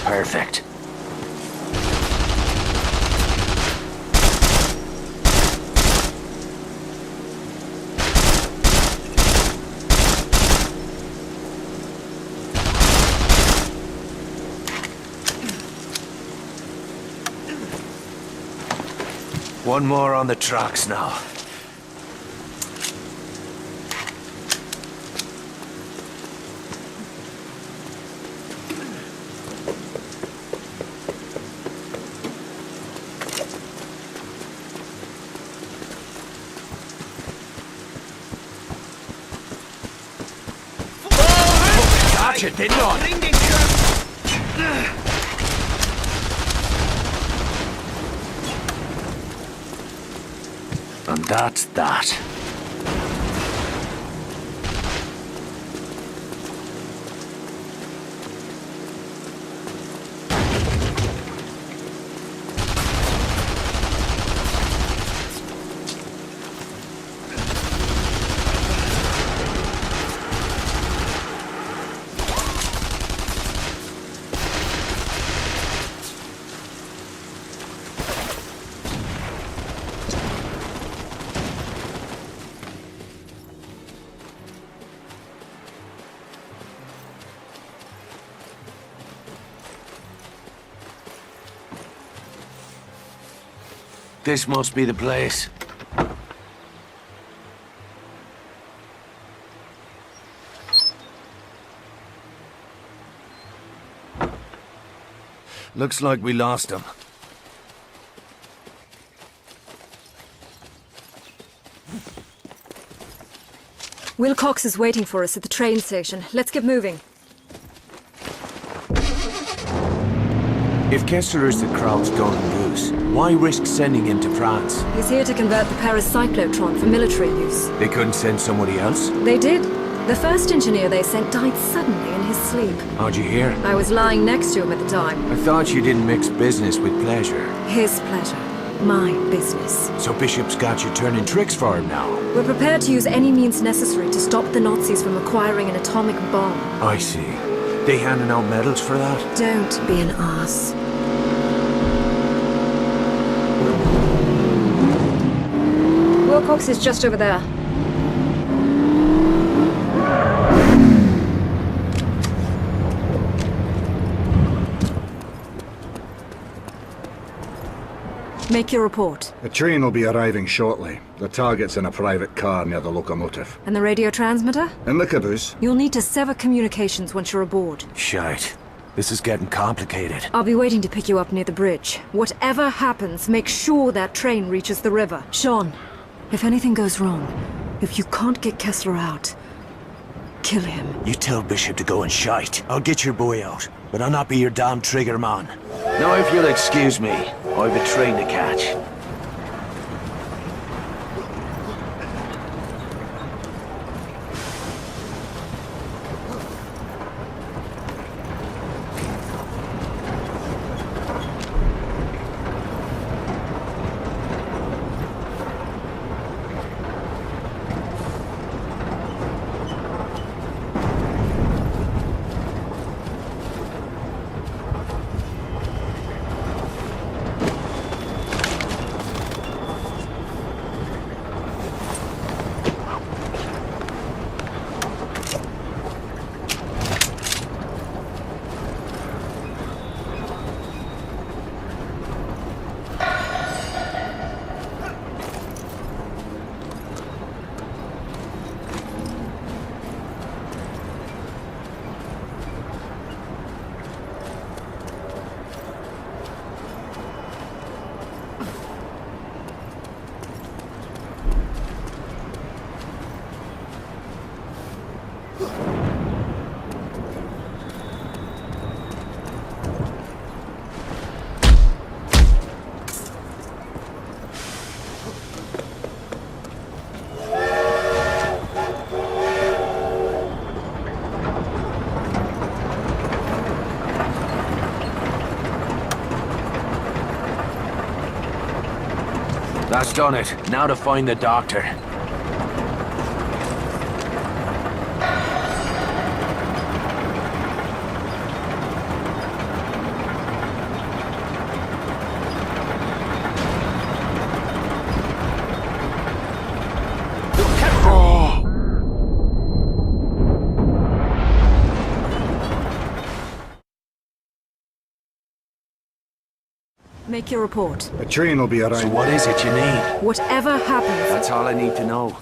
Perfect. One more on the tracks now. Gotcha, didn't I? And that's that. This must be the place. Looks like we lost him. Wilcox is waiting for us at the train station. Let's get moving. If Kessler is the crowd's golden goose, why risk sending him to France? He's here to convert the Paris cyclotron for military use. They couldn't send somebody else? They did. The first engineer they sent died suddenly in his sleep. How'd you hear? I was lying next to him at the time. I thought you didn't mix business with pleasure. His pleasure. My business. So Bishop's got you turning tricks for him now? We're prepared to use any means necessary to stop the Nazis from acquiring an atomic bomb. I see. They handing out medals for that? Don't be an ass. Wilcox is just over there. Make your report. The train will be arriving shortly. The target's in a private car near the locomotive. And the radio transmitter? In the caboose. You'll need to sever communications once you're aboard. Shite. This is getting complicated. I'll be waiting to pick you up near the bridge. Whatever happens, make sure that train reaches the river. Sean, if anything goes wrong, if you can't get Kessler out, kill him. You tell Bishop to go and shite. I'll get your boy out. but I'll not be your damn trigger man. Now if you'll excuse me, I've a train to catch. That's done it. Now to find the doctor. Make your report. A train will be around. So what is it you need? Whatever happens... That's all I need to know.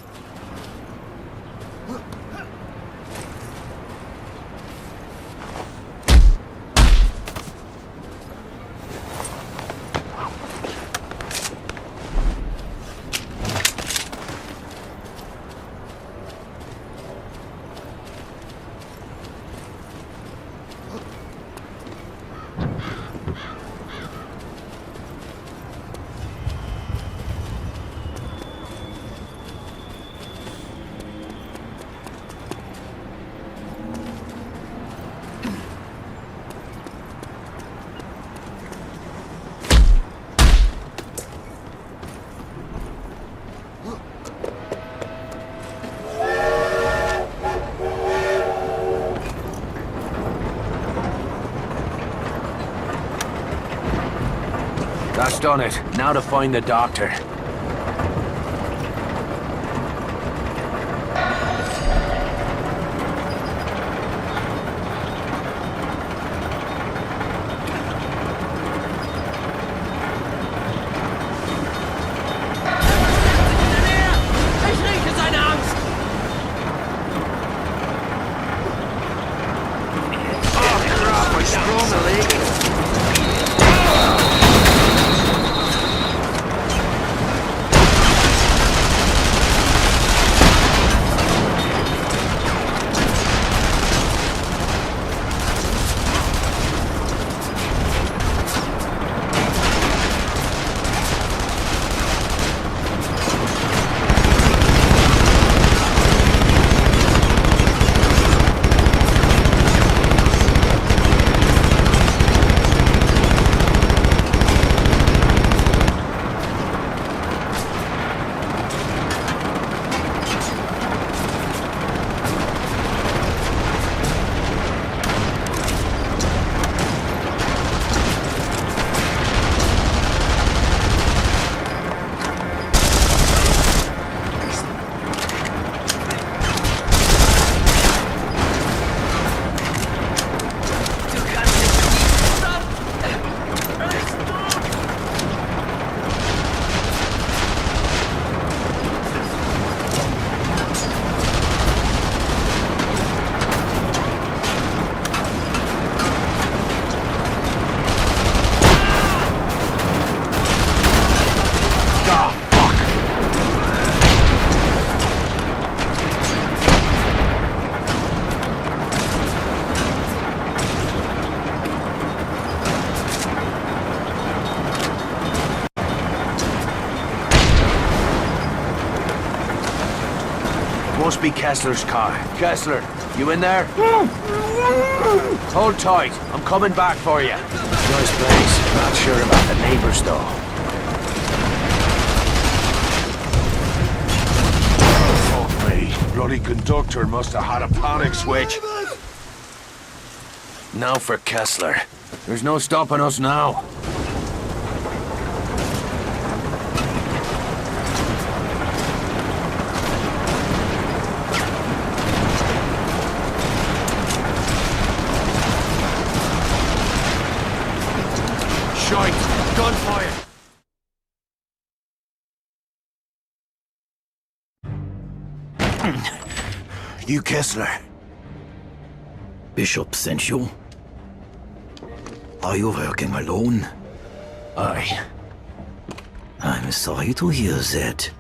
That's done it. Now to find the doctor. must be Kessler's car. Kessler, you in there? Hold tight. I'm coming back for you. Nice place. Not sure about the neighbors, though. Fuck me. Bloody conductor must have had a panic switch. Now for Kessler. There's no stopping us now. Shite! Gunfire! You Kessler. Bishop sent you? Are you working alone? Aye. I'm sorry to hear that.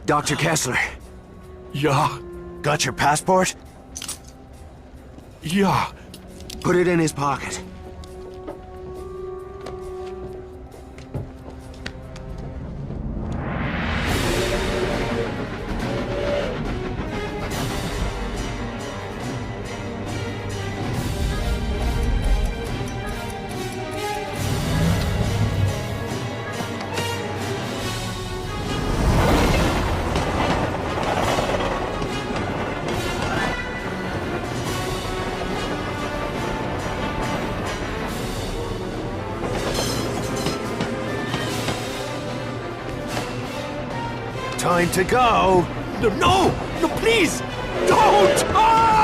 Dr. Kessler. Yeah? Got your passport? Yeah. Put it in his pocket. Time to go. No! No, please! Don't! Ah!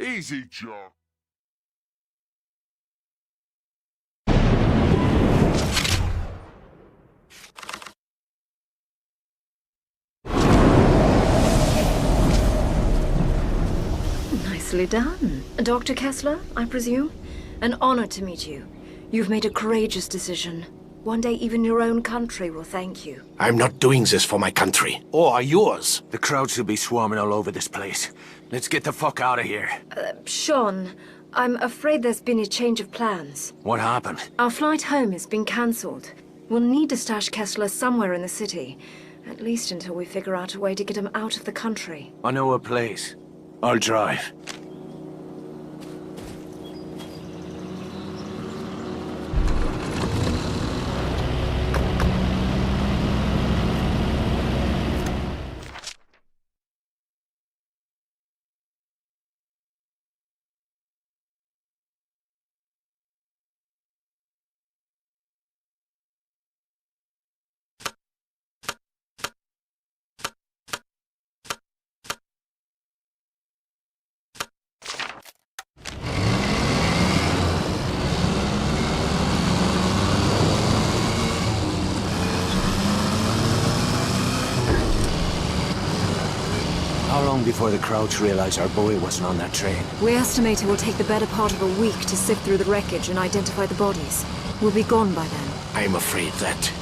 Easy, Joe. Nicely done. Dr. Kessler, I presume? An honor to meet you. You've made a courageous decision. One day even your own country will thank you. I'm not doing this for my country, or yours. The crowd should be swarming all over this place. Let's get the fuck out of here. Sean, I'm afraid there's been a change of plans. What happened? Our flight home has been cancelled. We'll need to stash Kessler somewhere in the city. At least until we figure out a way to get him out of the country. I know a place. I'll drive. How long before the Crouch realize our boy wasn't on that train? We estimate it will take the better part of a week to sift through the wreckage and identify the bodies. We'll be gone by then. I'm afraid that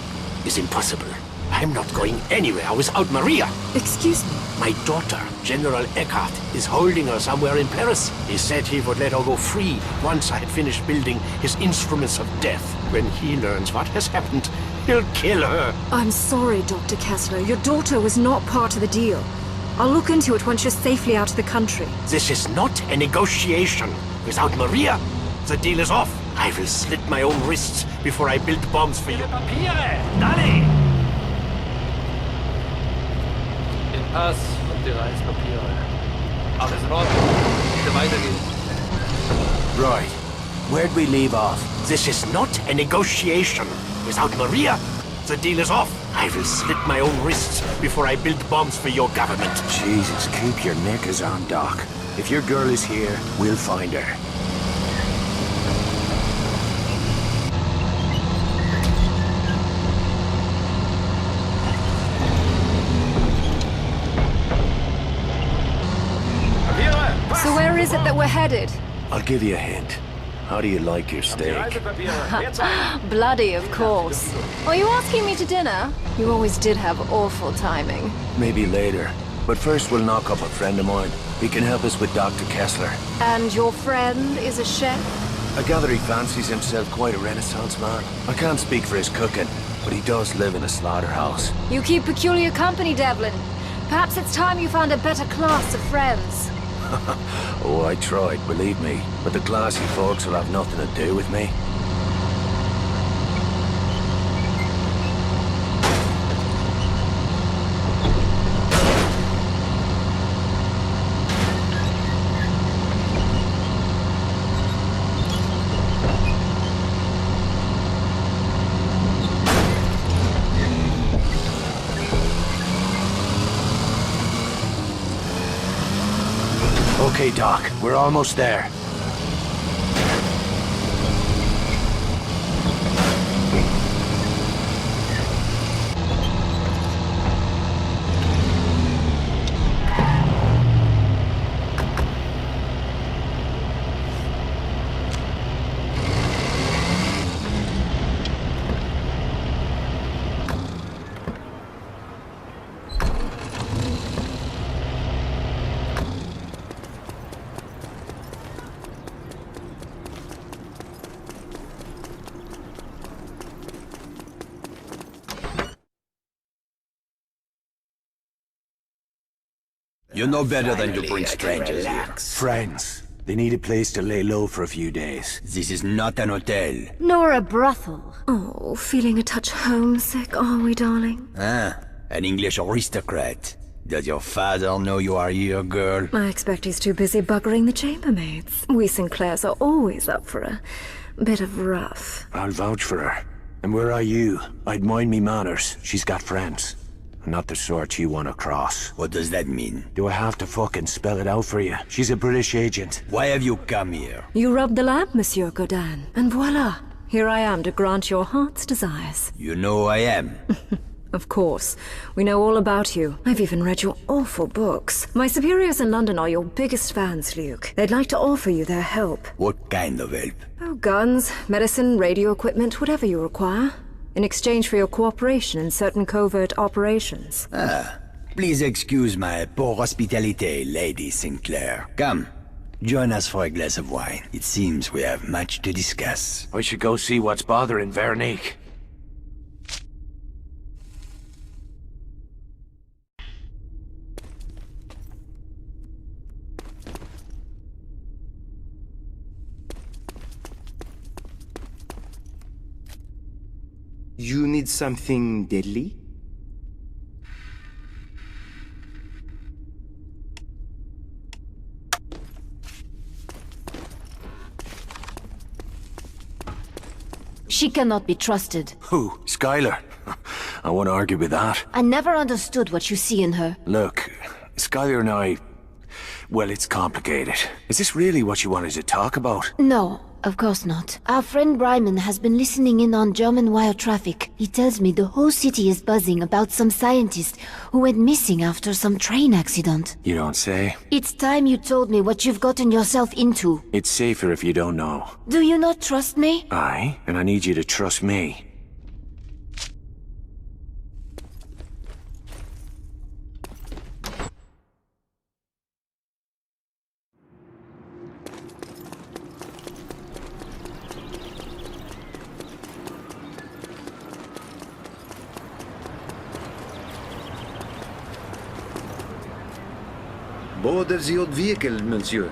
is impossible. I'm not going anywhere without Maria. Excuse me? My daughter, General Eckhart, is holding her somewhere in Paris. He said he would let her go free once I had finished building his instruments of death. When he learns what has happened, he'll kill her. I'm sorry, Dr. Kessler. Your daughter was not part of the deal. I'll look into it once you're safely out of the country. This is not a negotiation. Without Maria, the deal is off. I will slit my own wrists before I build bombs for you. Papiere! Dale! Den Pass und die Reispapiere. Alles in Ordnung. Bitte weitergehen. Right. Where'd we leave off? This is not a negotiation. Without Maria, the deal is off. I will slit my own wrists before I build bombs for your government. Jesus, keep your knickers on, Doc. If your girl is here, we'll find her. So where is it that we're headed? I'll give you a hint. How do you like your steak? Bloody, of course. Are you asking me to dinner? You always did have awful timing. Maybe later. But first we'll knock up a friend of mine. He can help us with Dr. Kessler. And your friend is a chef? I gather he fancies himself quite a Renaissance man. I can't speak for his cooking, but he does live in a slaughterhouse. You keep peculiar company, Devlin. Perhaps it's time you found a better class of friends. Oh, I tried, believe me. But the classy folks will have nothing to do with me. Okay, Doc, we're almost there. You know better than to bring strangers here. Friends. They need a place to lay low for a few days. This is not an hotel. Nor a brothel. Oh, feeling a touch homesick, are we, darling? Ah, an English aristocrat. Does your father know you are here, girl? I expect he's too busy buggering the chambermaids. We Sinclairs are always up for a bit of rough. I'll vouch for her. And where are you? I'd mind me manners. She's got friends. Not the sort you want to cross. What does that mean? Do I have to fucking spell it out for you? She's a British agent. Why have you come here? You rubbed the lamp, Monsieur Godin, and voila! Here I am to grant your heart's desires. You know who I am. Of course. We know all about you. I've even read your awful books. My superiors in London are your biggest fans, Luke. They'd like to offer you their help. What kind of help? Oh, guns, medicine, radio equipment, whatever you require. In exchange for your cooperation in certain covert operations. Ah, please excuse my poor hospitality, Lady Sinclair. Come, join us for a glass of wine. It seems we have much to discuss. I should go see what's bothering Veronique. You need something deadly? She cannot be trusted. Who? Skylar? I won't argue with that. I never understood what you see in her. Look, Skylar and I... Well, it's complicated. Is this really what you wanted to talk about? No, of course not. Our friend Bryman has been listening in on German wire traffic. He tells me the whole city is buzzing about some scientist who went missing after some train accident. You don't say? It's time you told me what you've gotten yourself into. It's safer if you don't know. Do you not trust me? Aye, and I need you to trust me. Board the old vehicle, monsieur.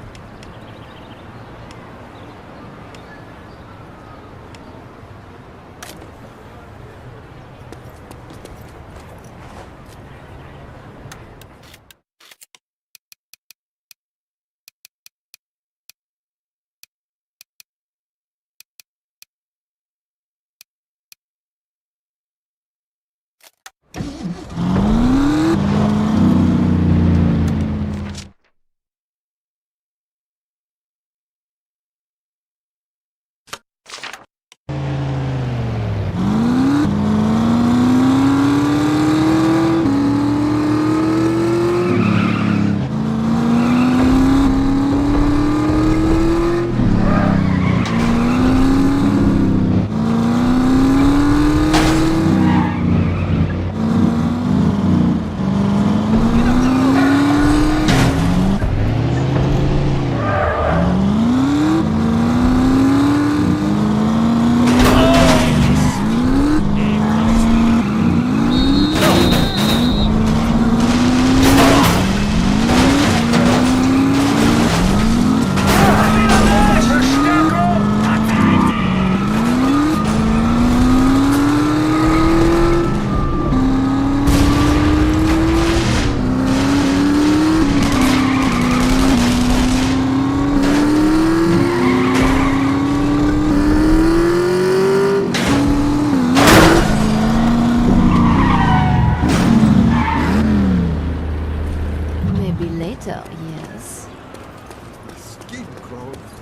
clothes.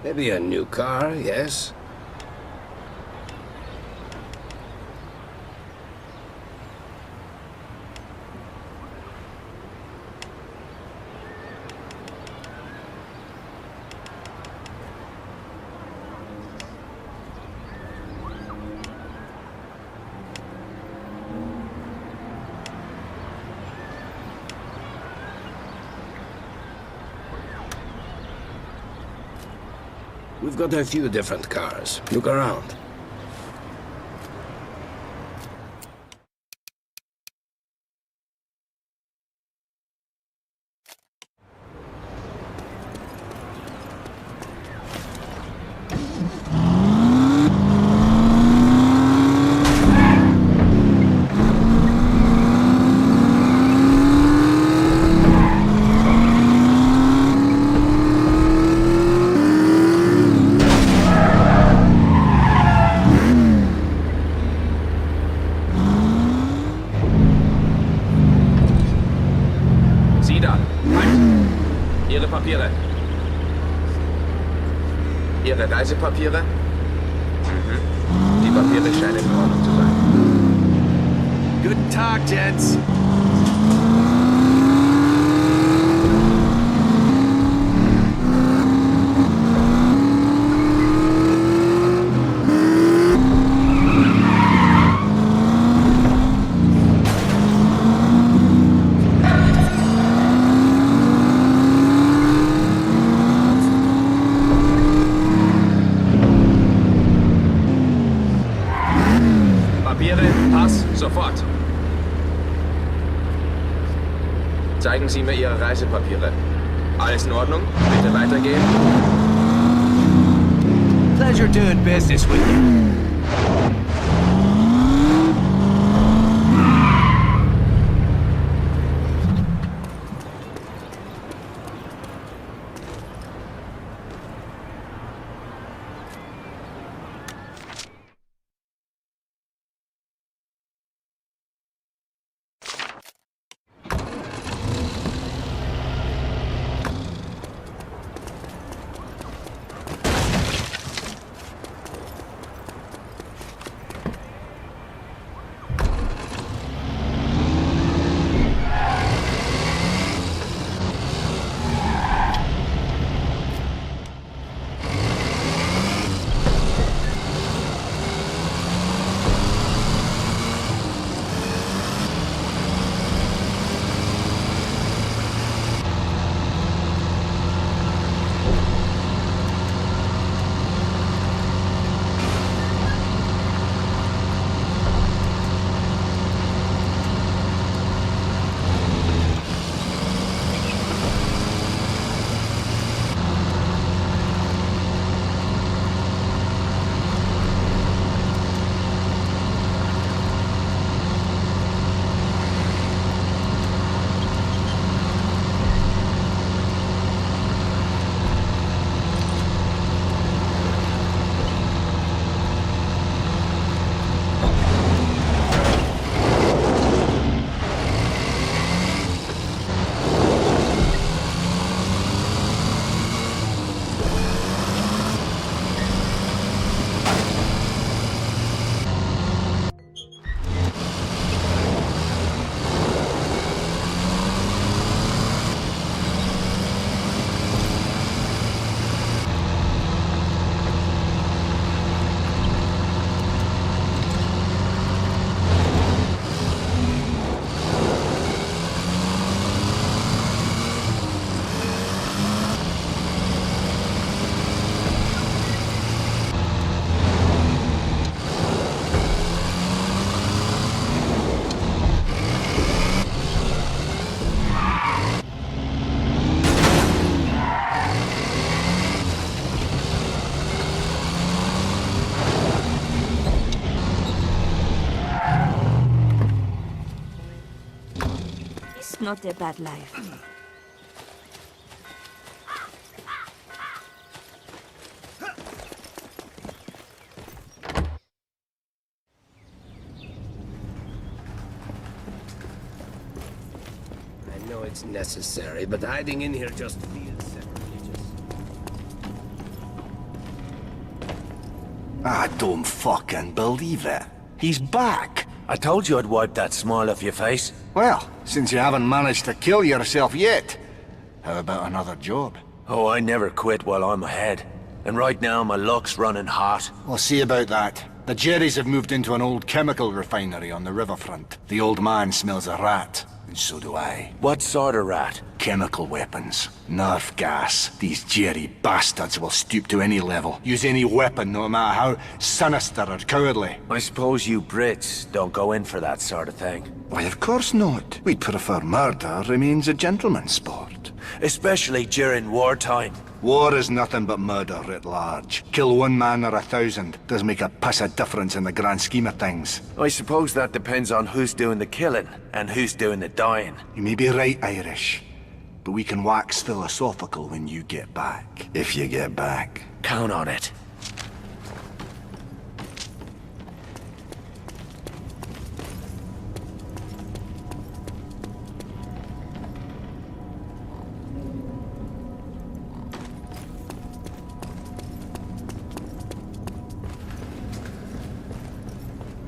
Maybe a new car, yes? We've got a few different cars. Look around. Ihre Reisepapiere? Die Papiere scheinen in Ordnung zu sein. Guten Tag, gents. Sofort. Zeigen Sie mir Ihre Reisepapiere. Alles in Ordnung? Bitte weitergehen. Pleasure doing business with you. It's not a bad life. I know it's necessary, but hiding in here just feels sacrilegious. I don't fucking believe it. He's back. I told you I'd wipe that smile off your face. Well, since you haven't managed to kill yourself yet, how about another job? Oh, I never quit while I'm ahead. And right now, my luck's running hot. We'll see about that. The Jerrys have moved into an old chemical refinery on the riverfront. The old man smells a rat, and so do I. What sort of rat? Chemical weapons. Nerve gas. These Jerry bastards will stoop to any level. Use any weapon, no matter how sinister or cowardly. I suppose you Brits don't go in for that sort of thing. Why, of course not. We'd prefer murder remains a gentleman's sport. Especially during wartime. War is nothing but murder writ large. Kill one man or 1,000 does make a piss of difference in the grand scheme of things. I suppose that depends on who's doing the killing and who's doing the dying. You may be right, Irish, but we can wax philosophical when you get back. If you get back. Count on it.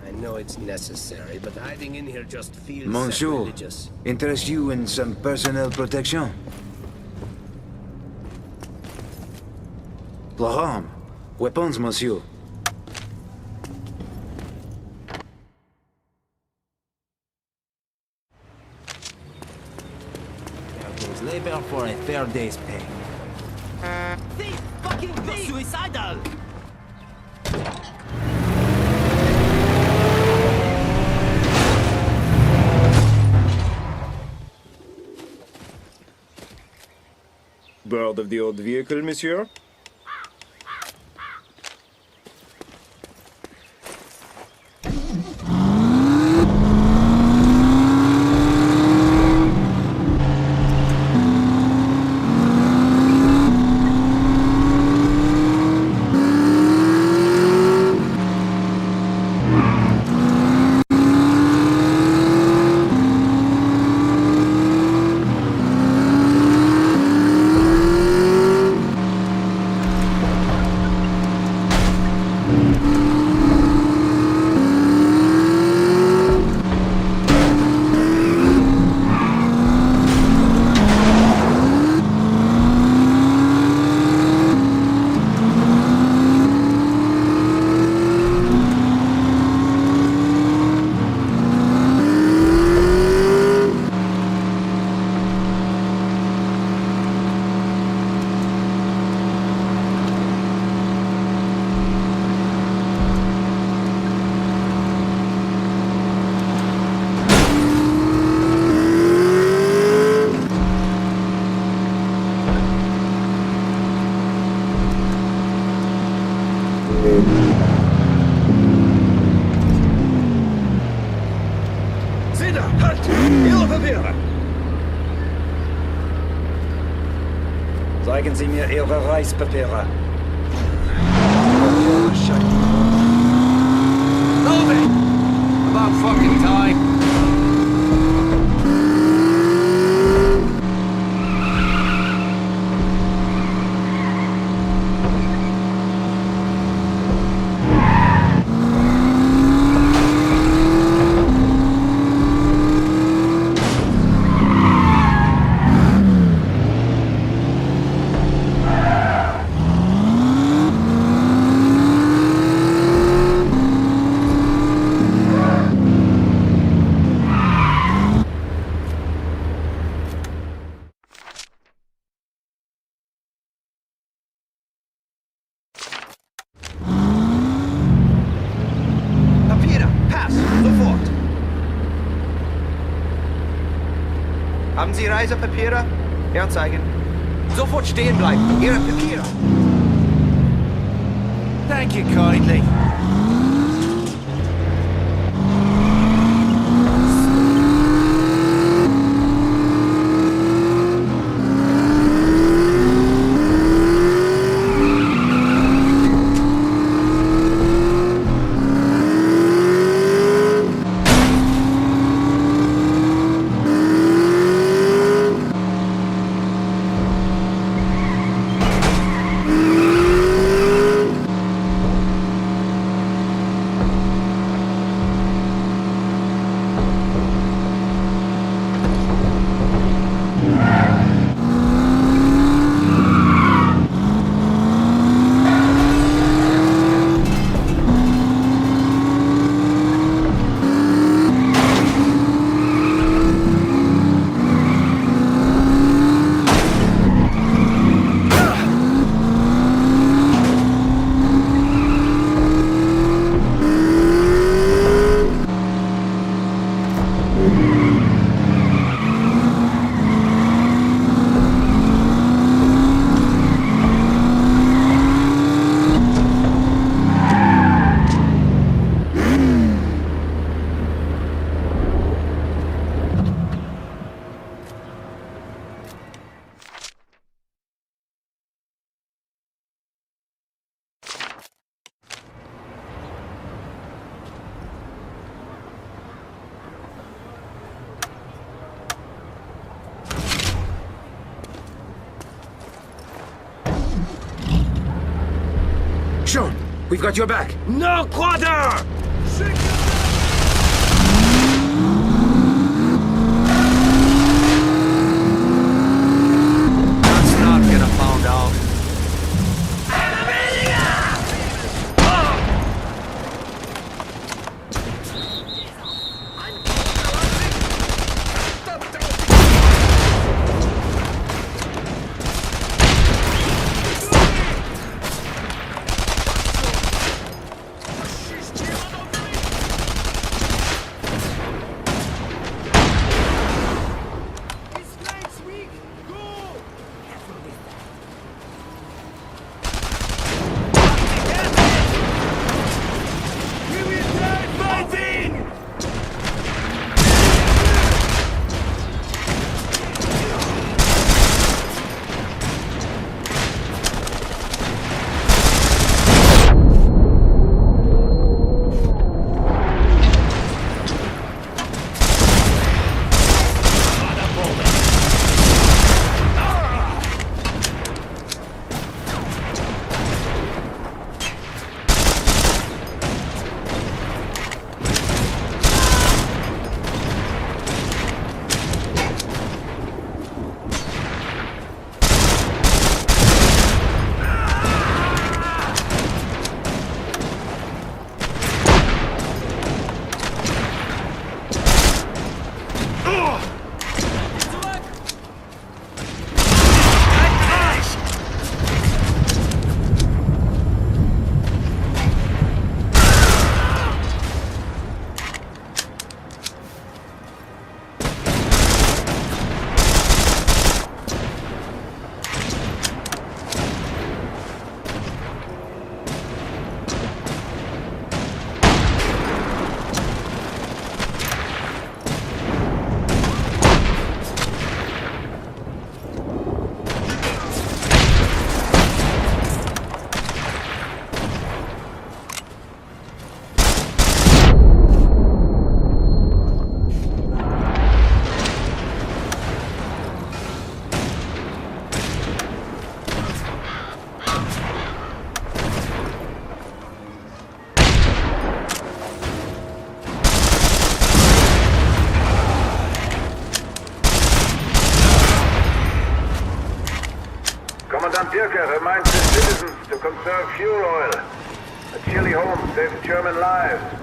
I know it's necessary, but hiding in here just feels Monsieur, sacrilegious. interest you in some personnel protection? Laham, weapons, monsieur. There goes labor for a fair day's pay. Thief! Fucking thief! Suicidal! Board of the old vehicle, monsieur? Sitter, halt! Ihre Papiere! Zeigen Sie mir Ihre Reispapiere. Move it! About fucking time. Haben Sie Reisepapiere? Herzeigen. Sofort stehen bleiben. Ihre Papiere. Thank you kindly. Sean, we've got your back. No quarter! That's not gonna found out. Commandant Dirker reminds the citizens to conserve fuel oil. A chilly home saves German lives.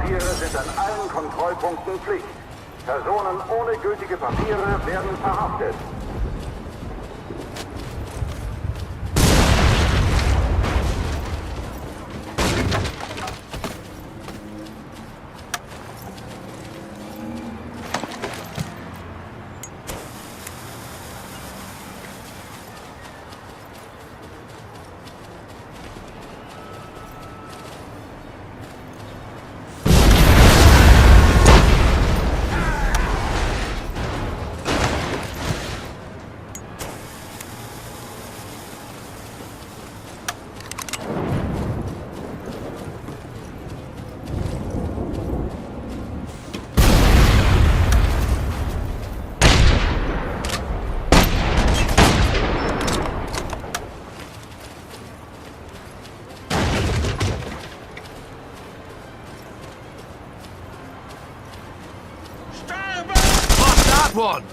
Papiere sind an allen Kontrollpunkten Pflicht. Personen ohne gültige Papiere werden verhaftet. One.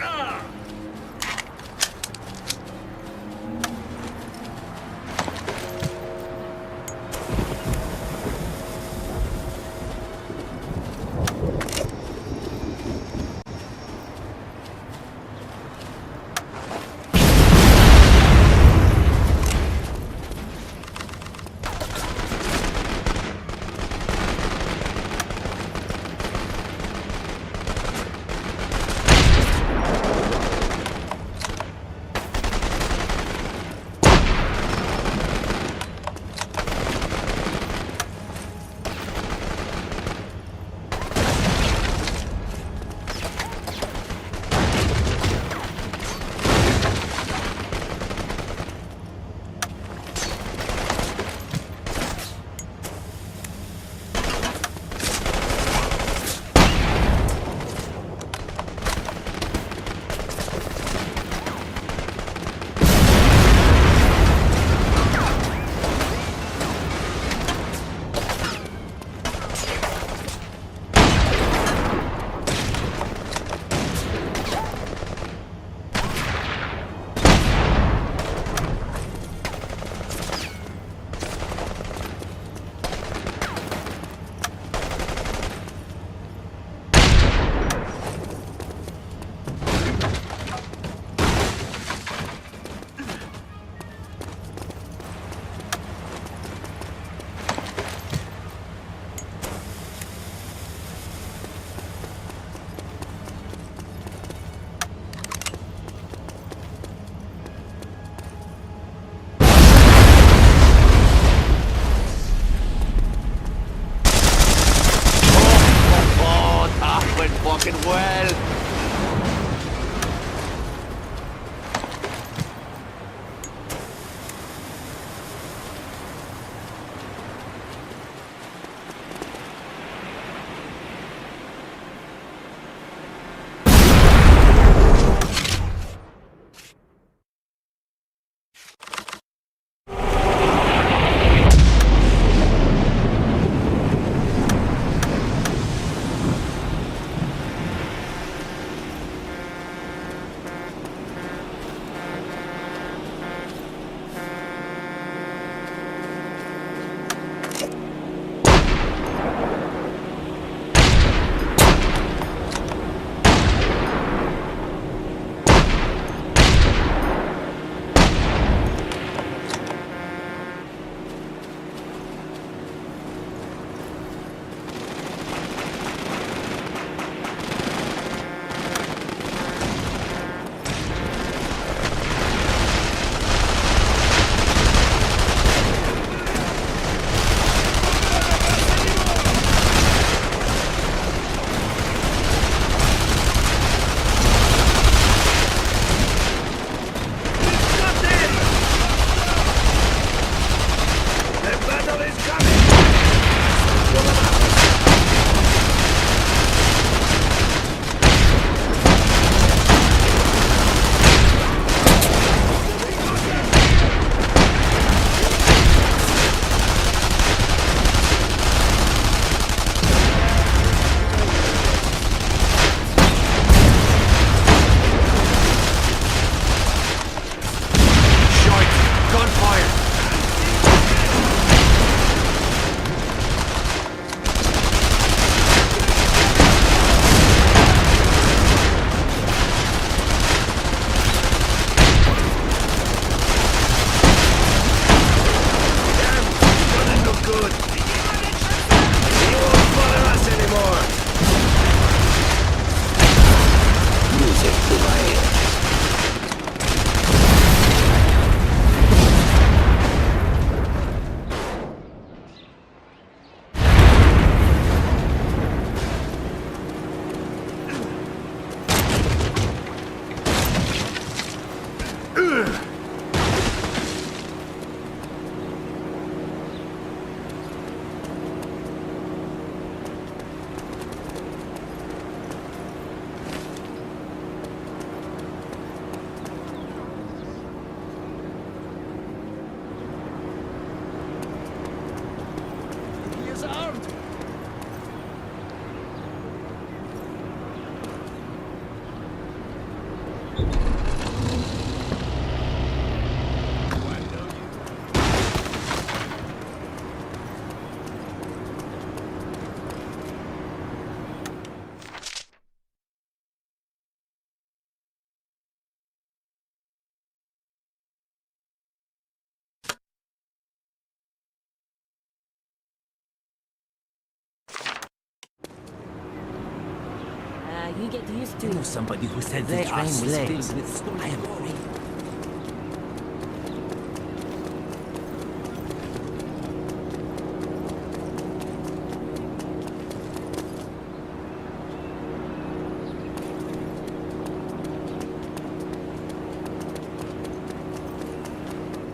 you get used to You know it. somebody who said the They train are was slaves. filled with stolen I am gold. free.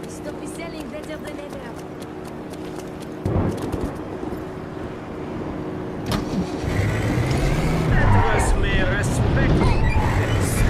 Stop selling better than ever. Trust me, respect.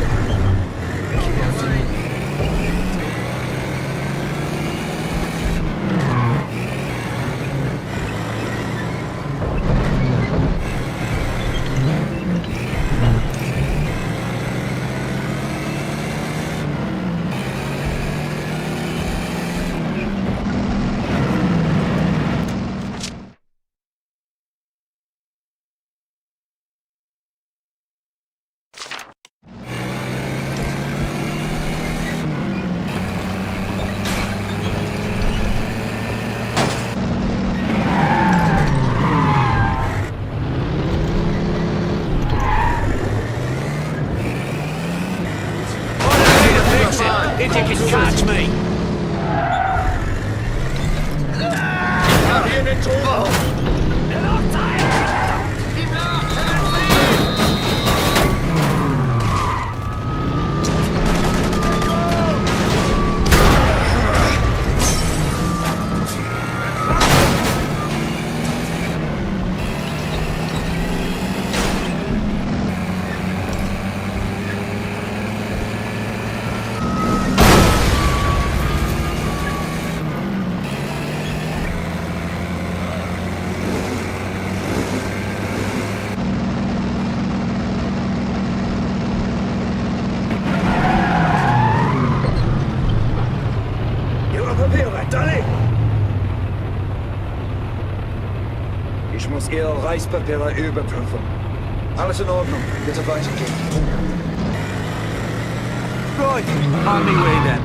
Think you can catch me? Hab hier den Turbo! Ihre Papiere, Dolly! Ich muss Ihre Reispapiere überprüfen. Alles in Ordnung. Bitte weitergehen. Right, on me way then.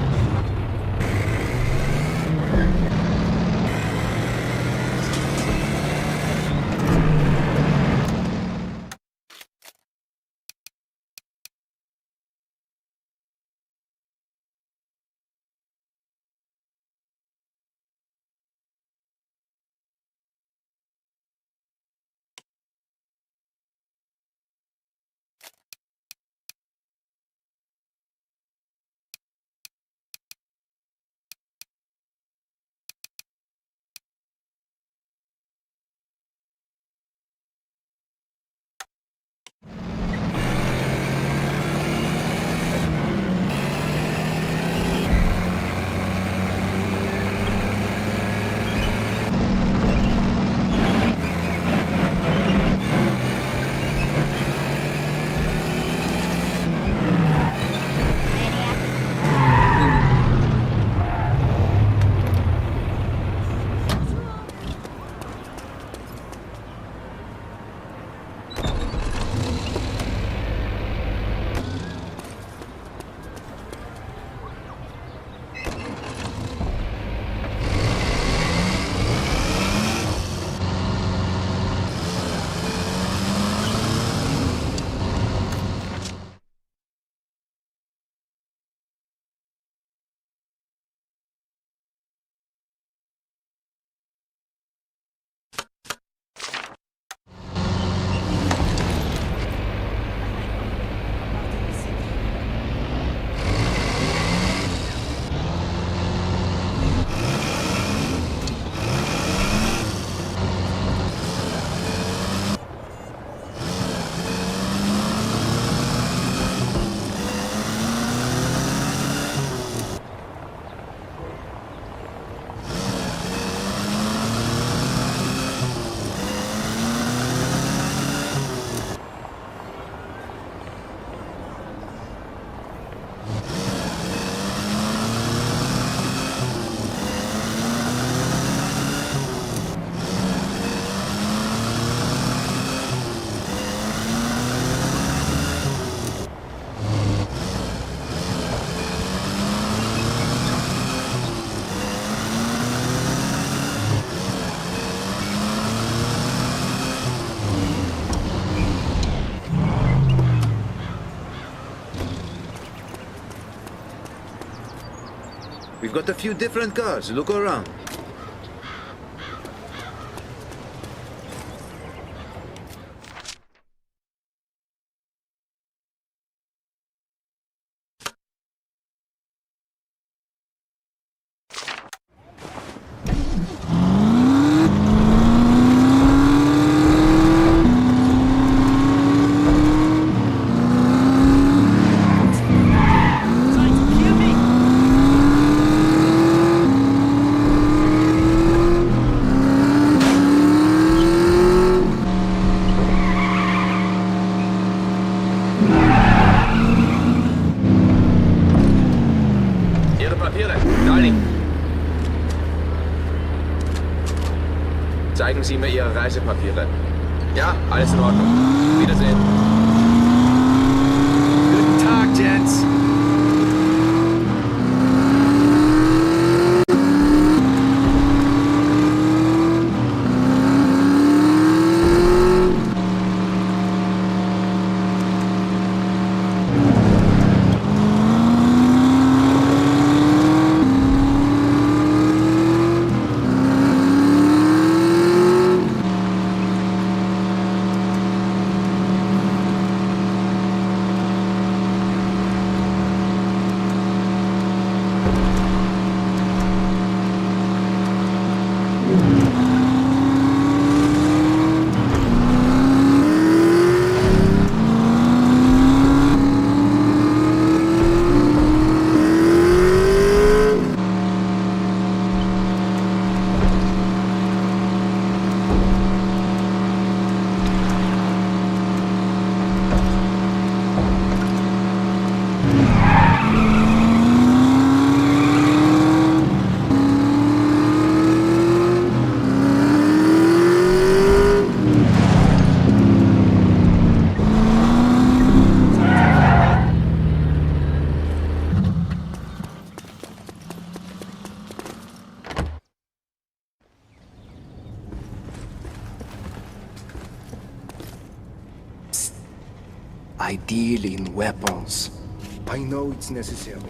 got a few different cars. Look around. Zeigen Sie mir Ihre Reisepapiere. Ja, alles in Ordnung. Wiedersehen. Guten Tag, gents. I deal in weapons. I know it's necessary.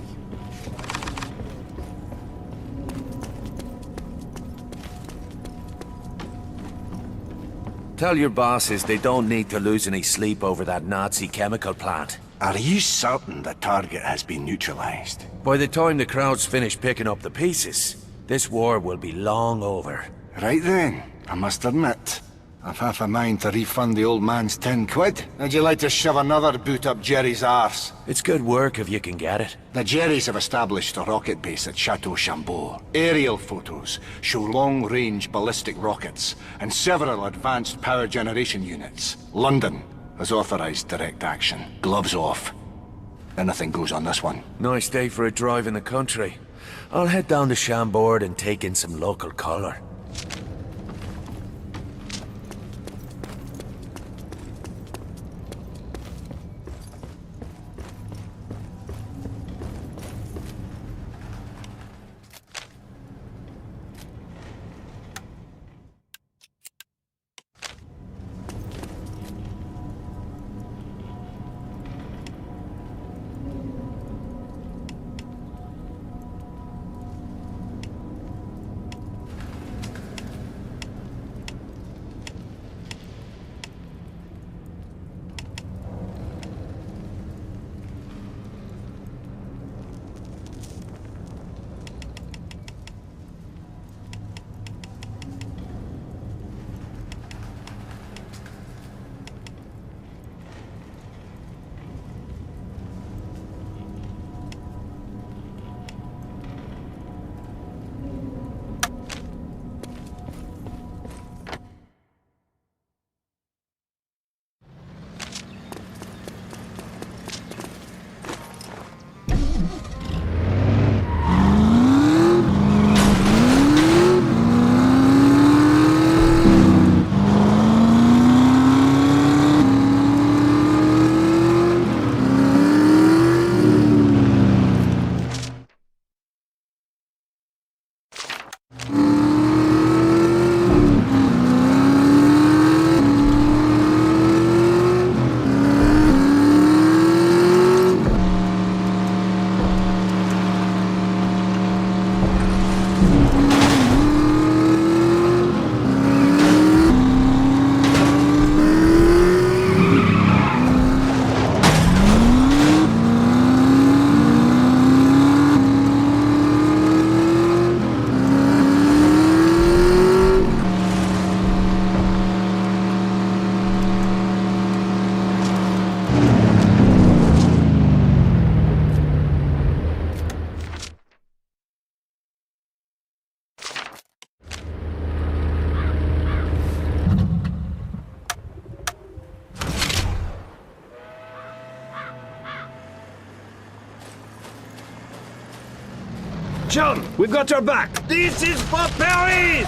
Tell your bosses they don't need to lose any sleep over that Nazi chemical plant. Are you certain the target has been neutralized? By the time the crowds finish picking up the pieces, this war will be long over. Right then, I must admit, I've half a mind to refund the old man's 10 quid. Would you like to shove another boot up Jerry's arse? It's good work if you can get it. The Jerrys have established a rocket base at Chateau Chambord. Aerial photos show long-range ballistic rockets and several advanced power generation units. London has authorized direct action. Gloves off. Anything goes on this one. Nice day for a drive in the country. I'll head down to Chambord and take in some local color. John, we've got your back. This is for Paris!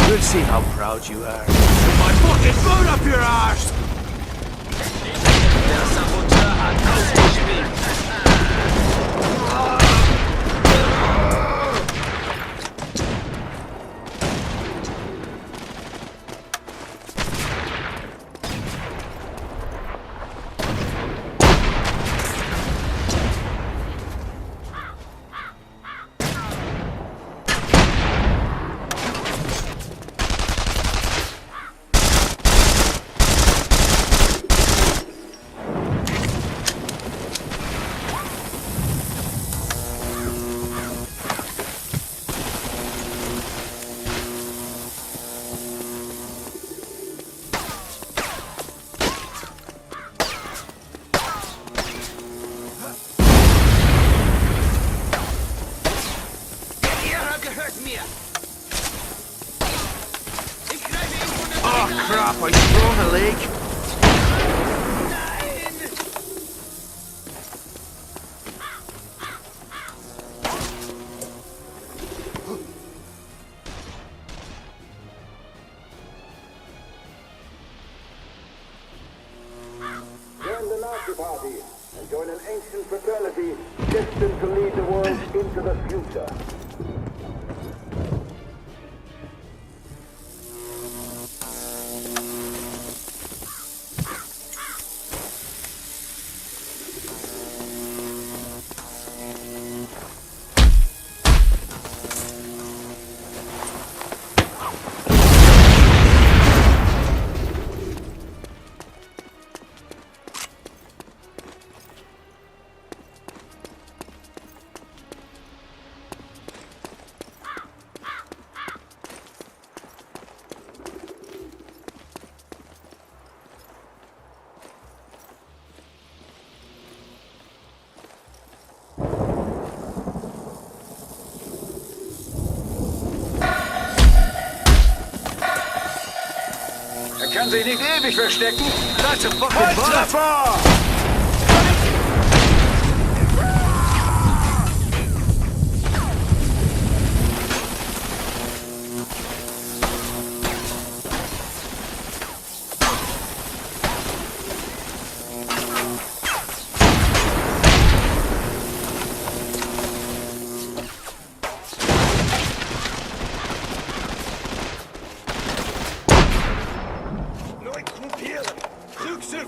We'll see how proud you are. My fucking food up your arse! Der Saboteur hat ausgespielt. Oh crap, I sprung a leak. Join the Nazi Party and join an ancient fraternity destined to lead the world into the future. Er kann sich nicht ewig verstecken. That's a fucking Treffer! Rückgruppen! Rückzug!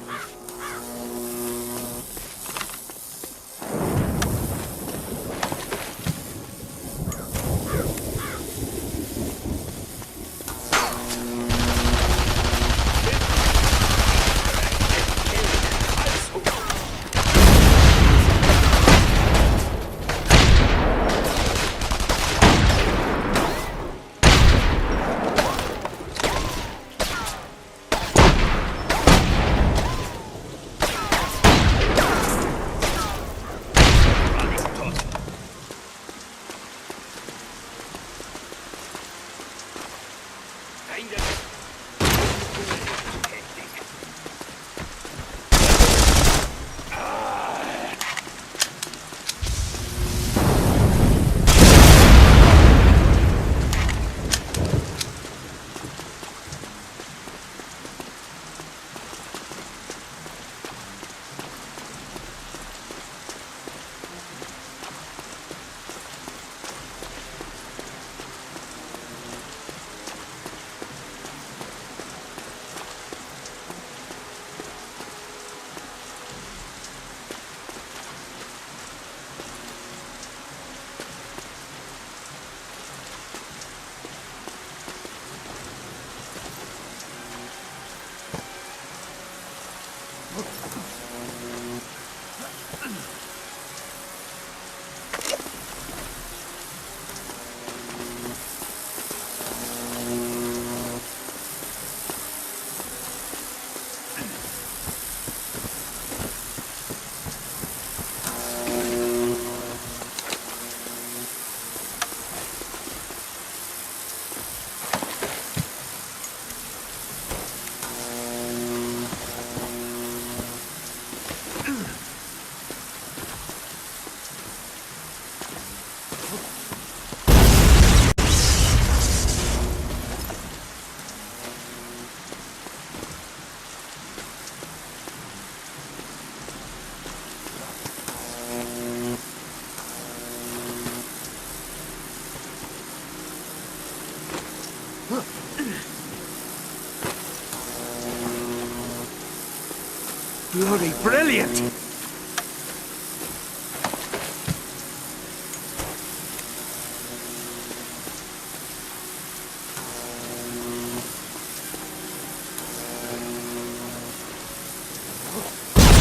Bloody brilliant!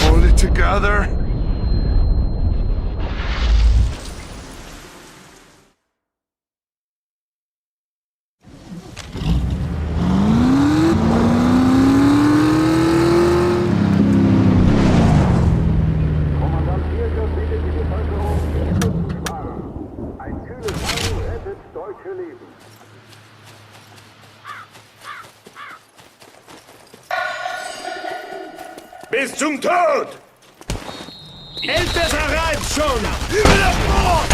Hold it together. Bis zum Tod! Älter reibt schon! Über der Front!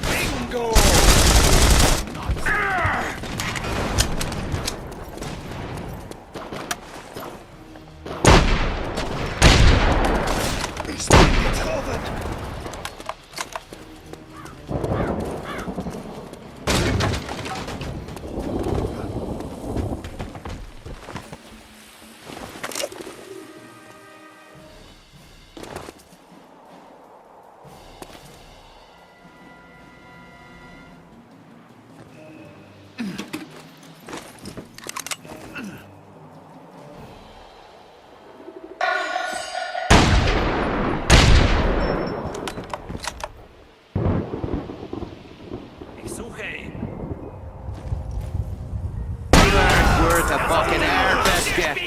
Bingo! Ich bin getroffen! Worth a fucking air biscuit.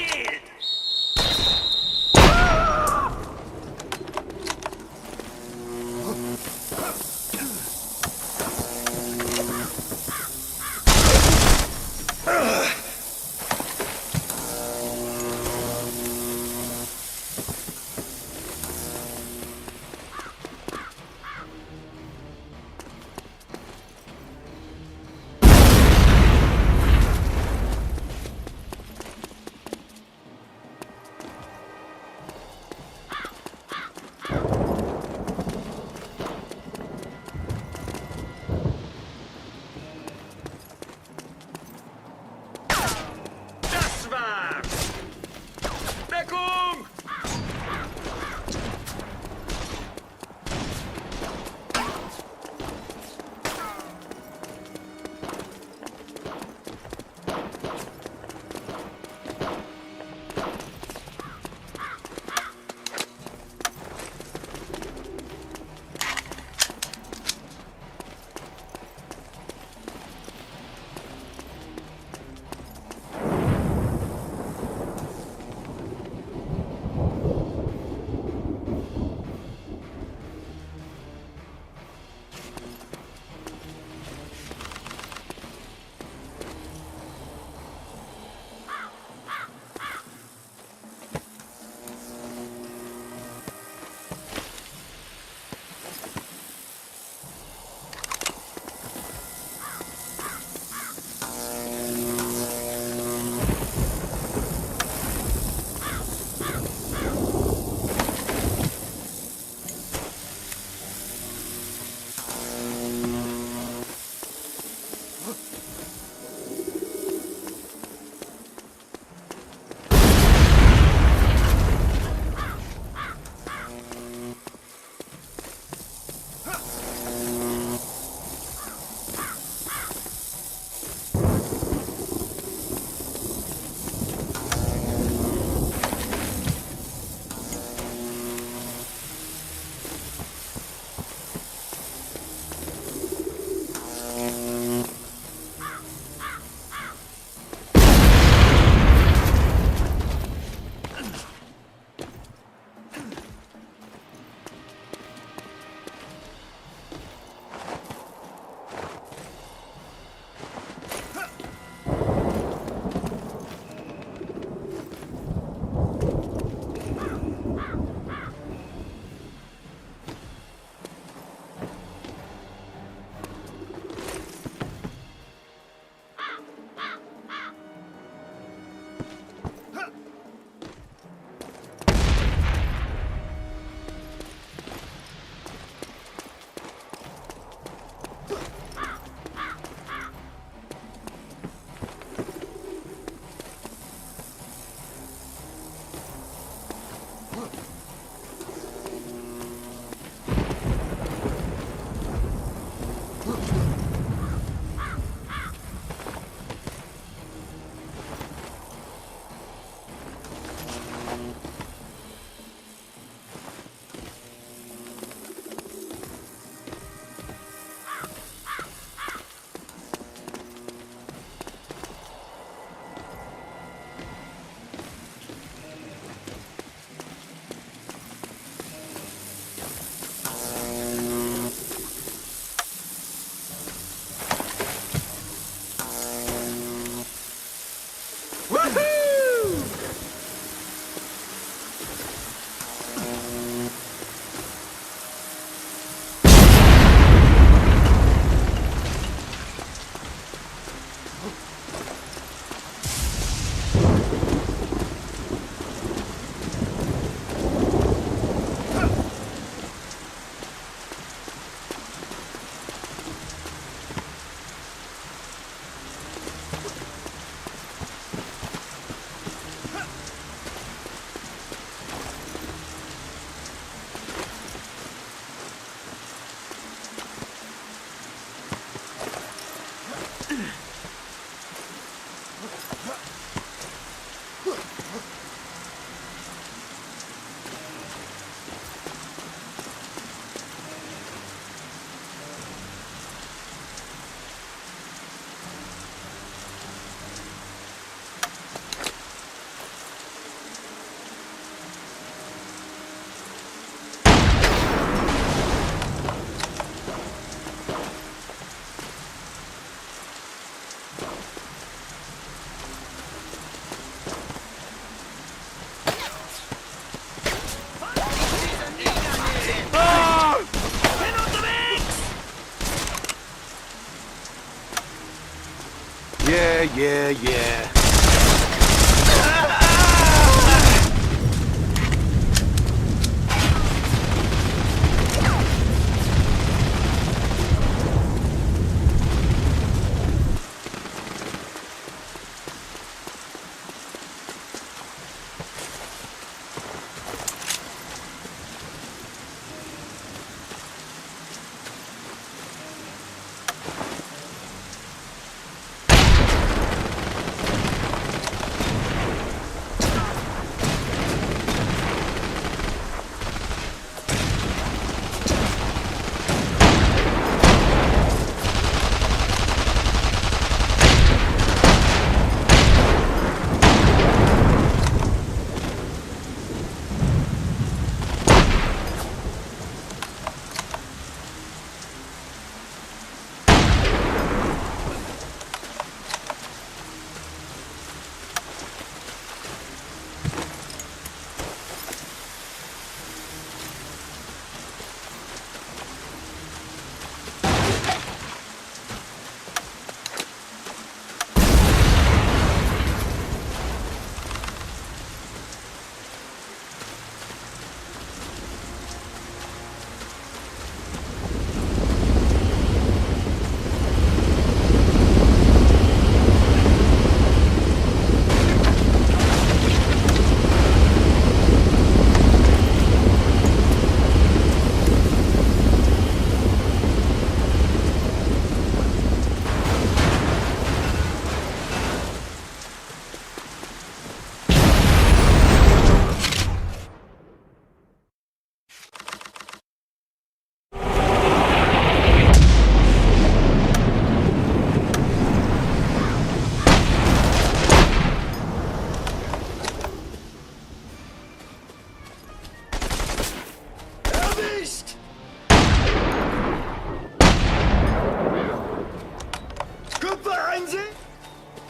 Yeah.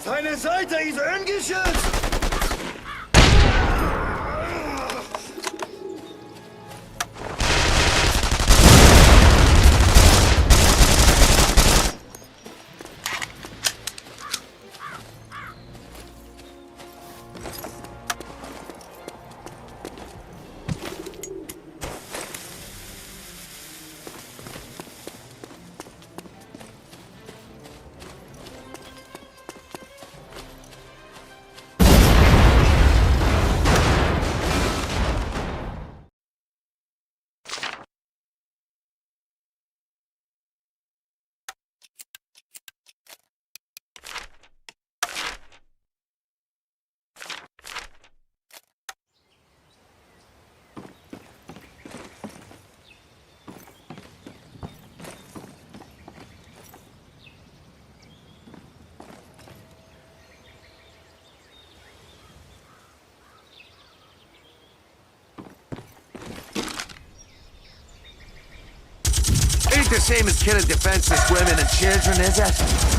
Seine Seite ist ungeschützt! Ain't the same as killing defenseless women and children, is it?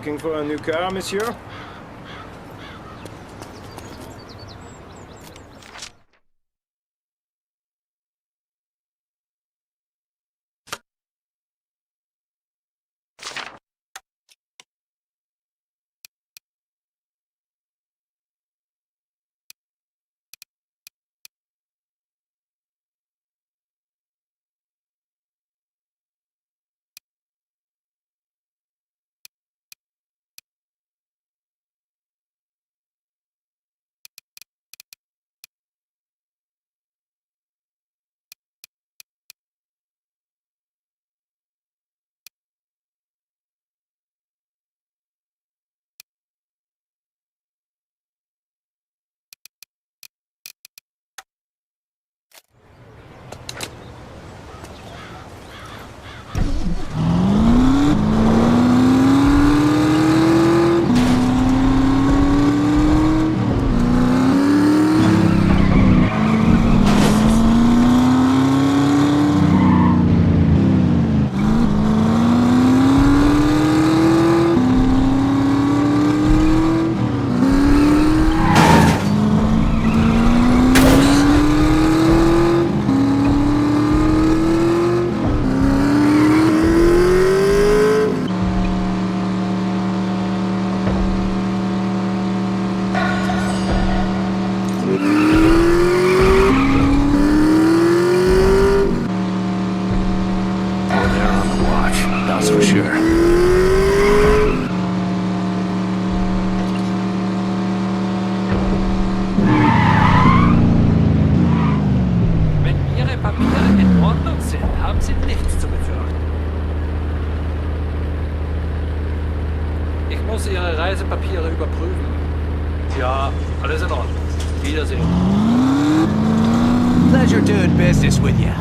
Looking for a new car, monsieur? muss Ihre Reisepapiere überprüfen. Ja, alles in Ordnung. Wiedersehen. Pleasure doing business with you.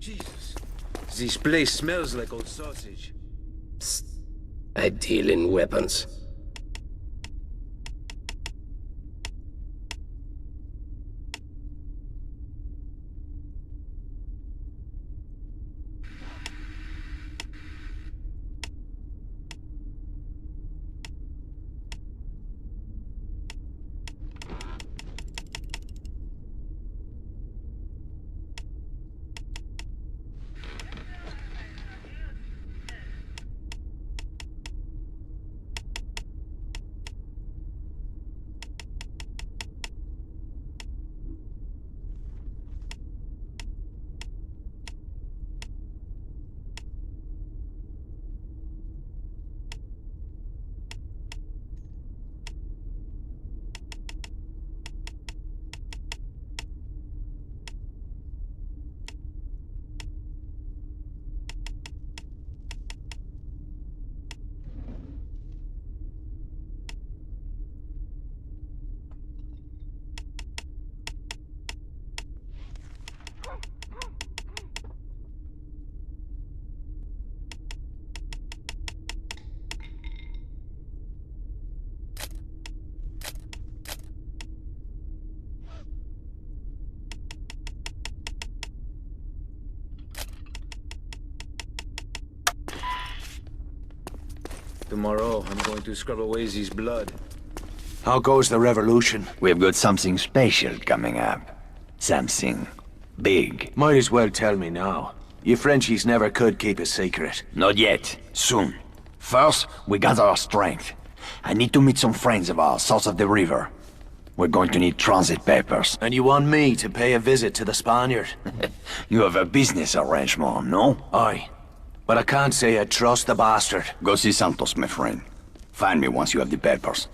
Jesus. This place smells like old sausage. Psst. I deal in weapons. Tomorrow, I'm going to scrub away his blood. How goes the revolution? We've got something special coming up. Something big. Might as well tell me now. You Frenchies never could keep a secret. Not yet. Soon. First, we gather our strength. I need to meet some friends of ours south of the river. We're going to need transit papers. And you want me to pay a visit to the Spaniard? You have a business arrangement, no? Aye. But I can't say I trust the bastard. Go see Santos, my friend. Find me once you have the papers.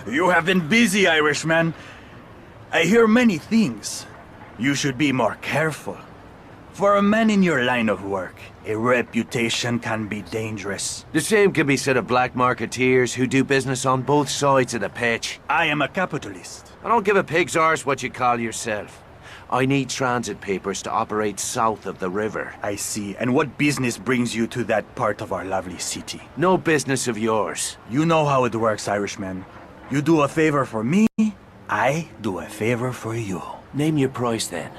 You have been busy, Irishman. I hear many things. You should be more careful. For a man in your line of work, a reputation can be dangerous. The same can be said of black marketeers who do business on both sides of the pitch. I am a capitalist. I don't give a pig's arse what you call yourself. I need transit papers to operate south of the river. I see. And what business brings you to that part of our lovely city? No business of yours. You know how it works, Irishman. You do a favor for me, I do a favor for you. Name your price then.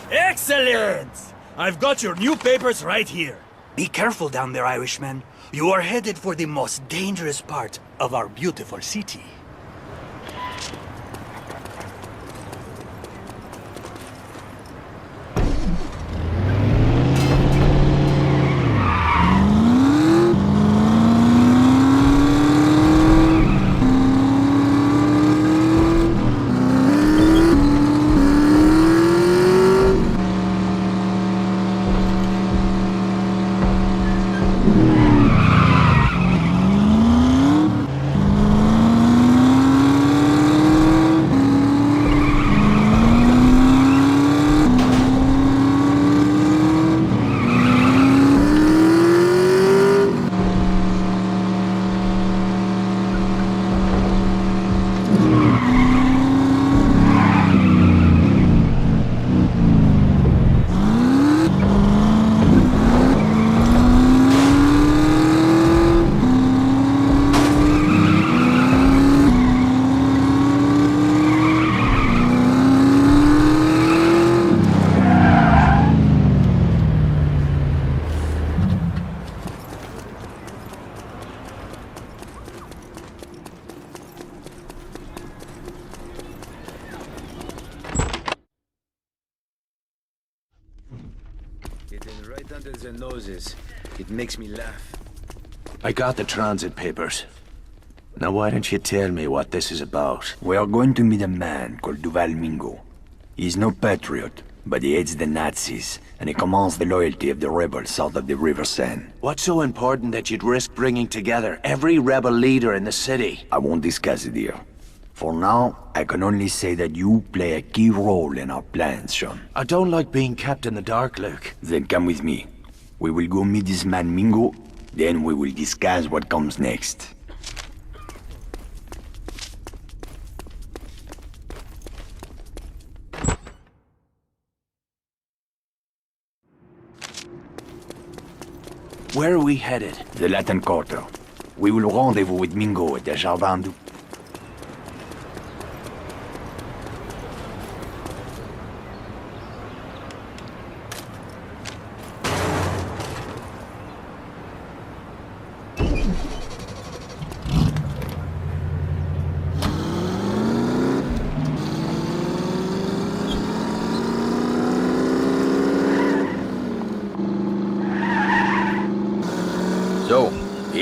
Excellent! I've got your new papers right here. Be careful down there, Irishman. You are headed for the most dangerous part of our beautiful city. Getting right under their noses. It makes me laugh. I got the transit papers. Now why don't you tell me what this is about? We are going to meet a man called Duval Mingo. He's no patriot, but he hates the Nazis, and he commands the loyalty of the rebels south of the River Seine. What's so important that you'd risk bringing together every rebel leader in the city? I won't discuss it here. For now, I can only say that you play a key role in our plans, Sean. I don't like being kept in the dark, Luke. Then come with me. We will go meet this man Mingo, then we will discuss what comes next. Where are we headed? The Latin Quarter. We will rendezvous with Mingo at the Jardin du...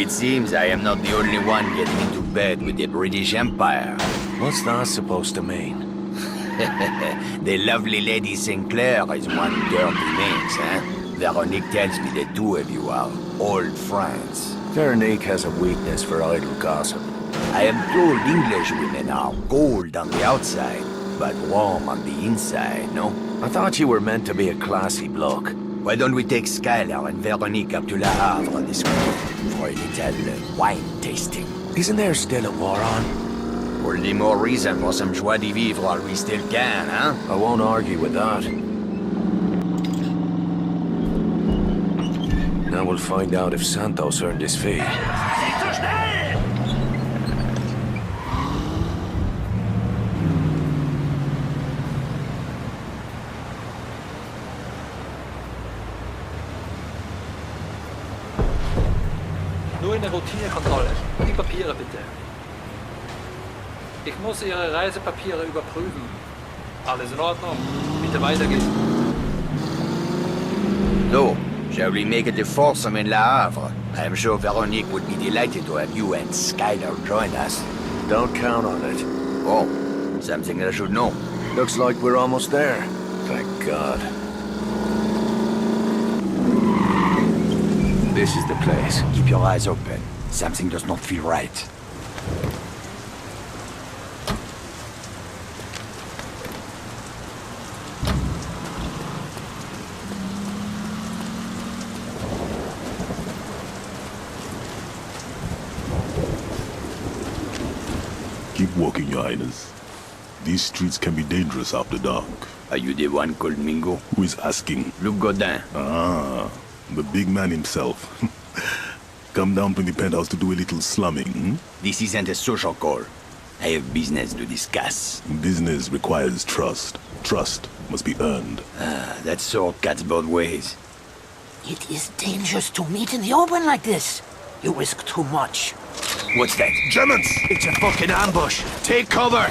It seems I am not the only one getting into bed with the British Empire. What's that supposed to mean? The lovely Lady Sinclair is one dirty minx, eh? Veronique tells me the two of you are old friends. Veronique has a weakness for idle gossip. I am told English women are cold on the outside, but warm on the inside, no? I thought you were meant to be a classy bloke. Why don't we take Skylar and Veronique up to Le Havre this week for a little wine tasting? Isn't there still a war on? All the more reason for some joie de vivre while we still can, huh? I won't argue with that. Now we'll find out if Santos earned his fee. Nur eine Routinekontrolle. Die Papiere bitte. Ich muss Ihre Reisepapiere überprüfen. Alles in Ordnung. Bitte weitergehen. So, shall we make it to foursome in Le Havre? I am sure Veronique would be delighted to have you and Skylar join us. Don't count on it. Oh, something I should know. Looks like we're almost there. Thank God. This is the place. Keep your eyes open. Something does not feel right. Keep walking, Your Highness. These streets can be dangerous after dark. Are you the one called Mingo? Who is asking? Luc Godin. Ah, the big man himself. Come down from the penthouse to do a little slumming, hmm? This isn't a social call. I have business to discuss. Business requires trust. Trust must be earned. Ah, that sword cuts both ways. It is dangerous to meet in the open like this. You risk too much. What's that? Germans! It's a fucking ambush! Take cover!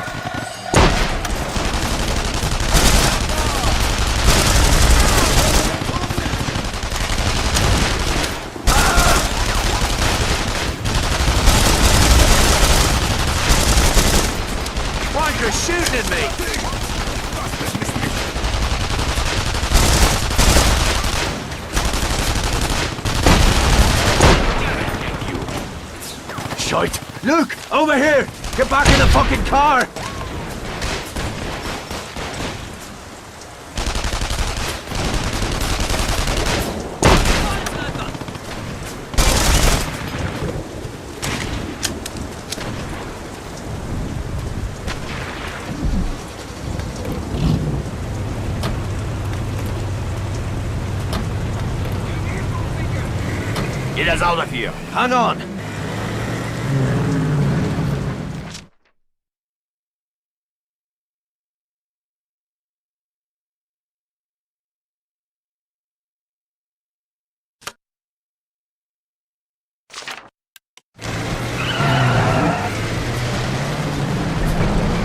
Why are you shooting at me? Shite! Luke! Over here! Get back in the fucking car! Get us out of here! Hang on!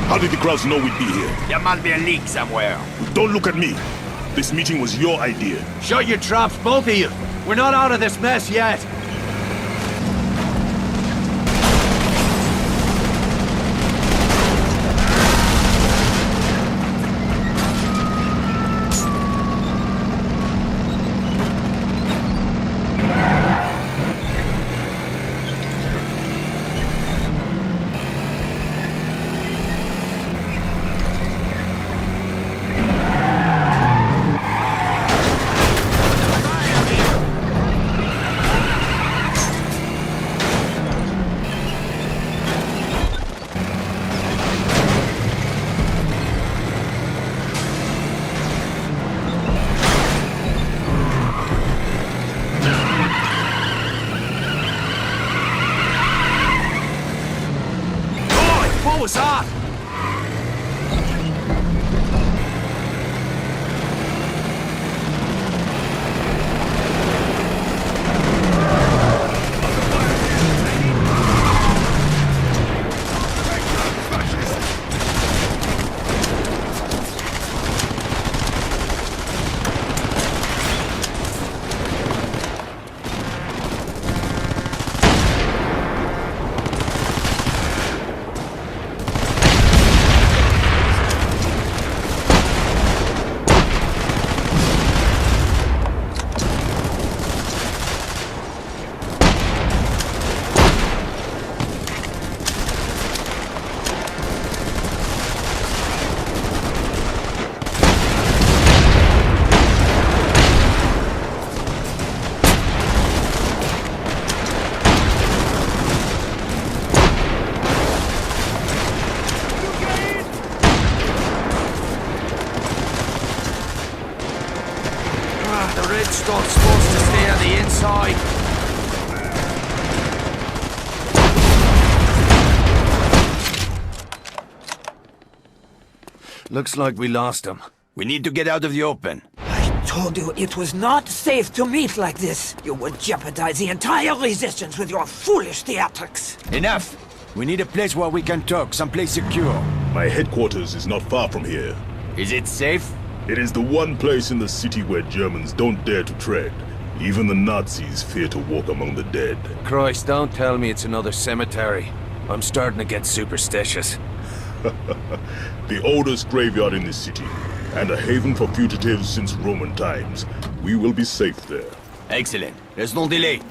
How did the crowds know we'd be here? There must be a leak somewhere. Don't look at me. This meeting was your idea. Shut your traps, both of you! We're not out of this mess yet! What was that? stuff's supposed to stay on the inside. Looks like we lost him. We need to get out of the open. Told you it was not safe to meet like this. You would jeopardize the entire resistance with your foolish theatrics. Enough! We need a place where we can talk, someplace secure. My headquarters is not far from here. Is it safe? It is the one place in the city where Germans don't dare to tread. Even the Nazis fear to walk among the dead. Christ, don't tell me it's another cemetery. I'm starting to get superstitious. The oldest graveyard in the city, and a haven for fugitives since Roman times. We will be safe there. Excellent. There's no delay.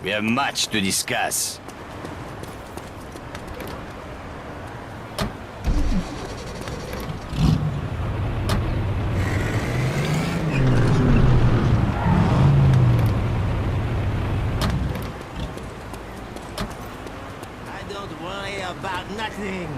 We have much to discuss. I don't worry about nothing.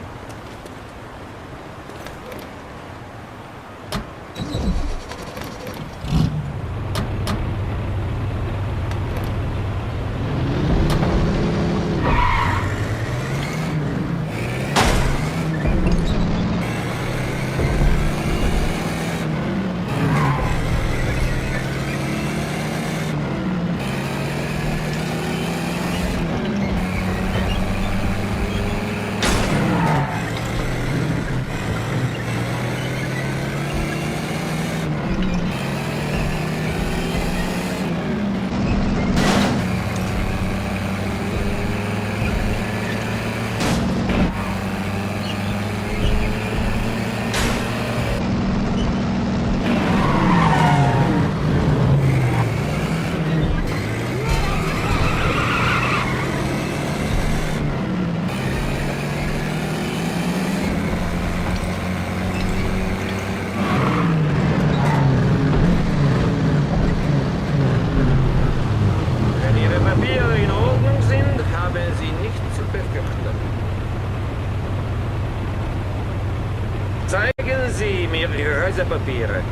Zeigen Sie mir Ihre Reisepapiere.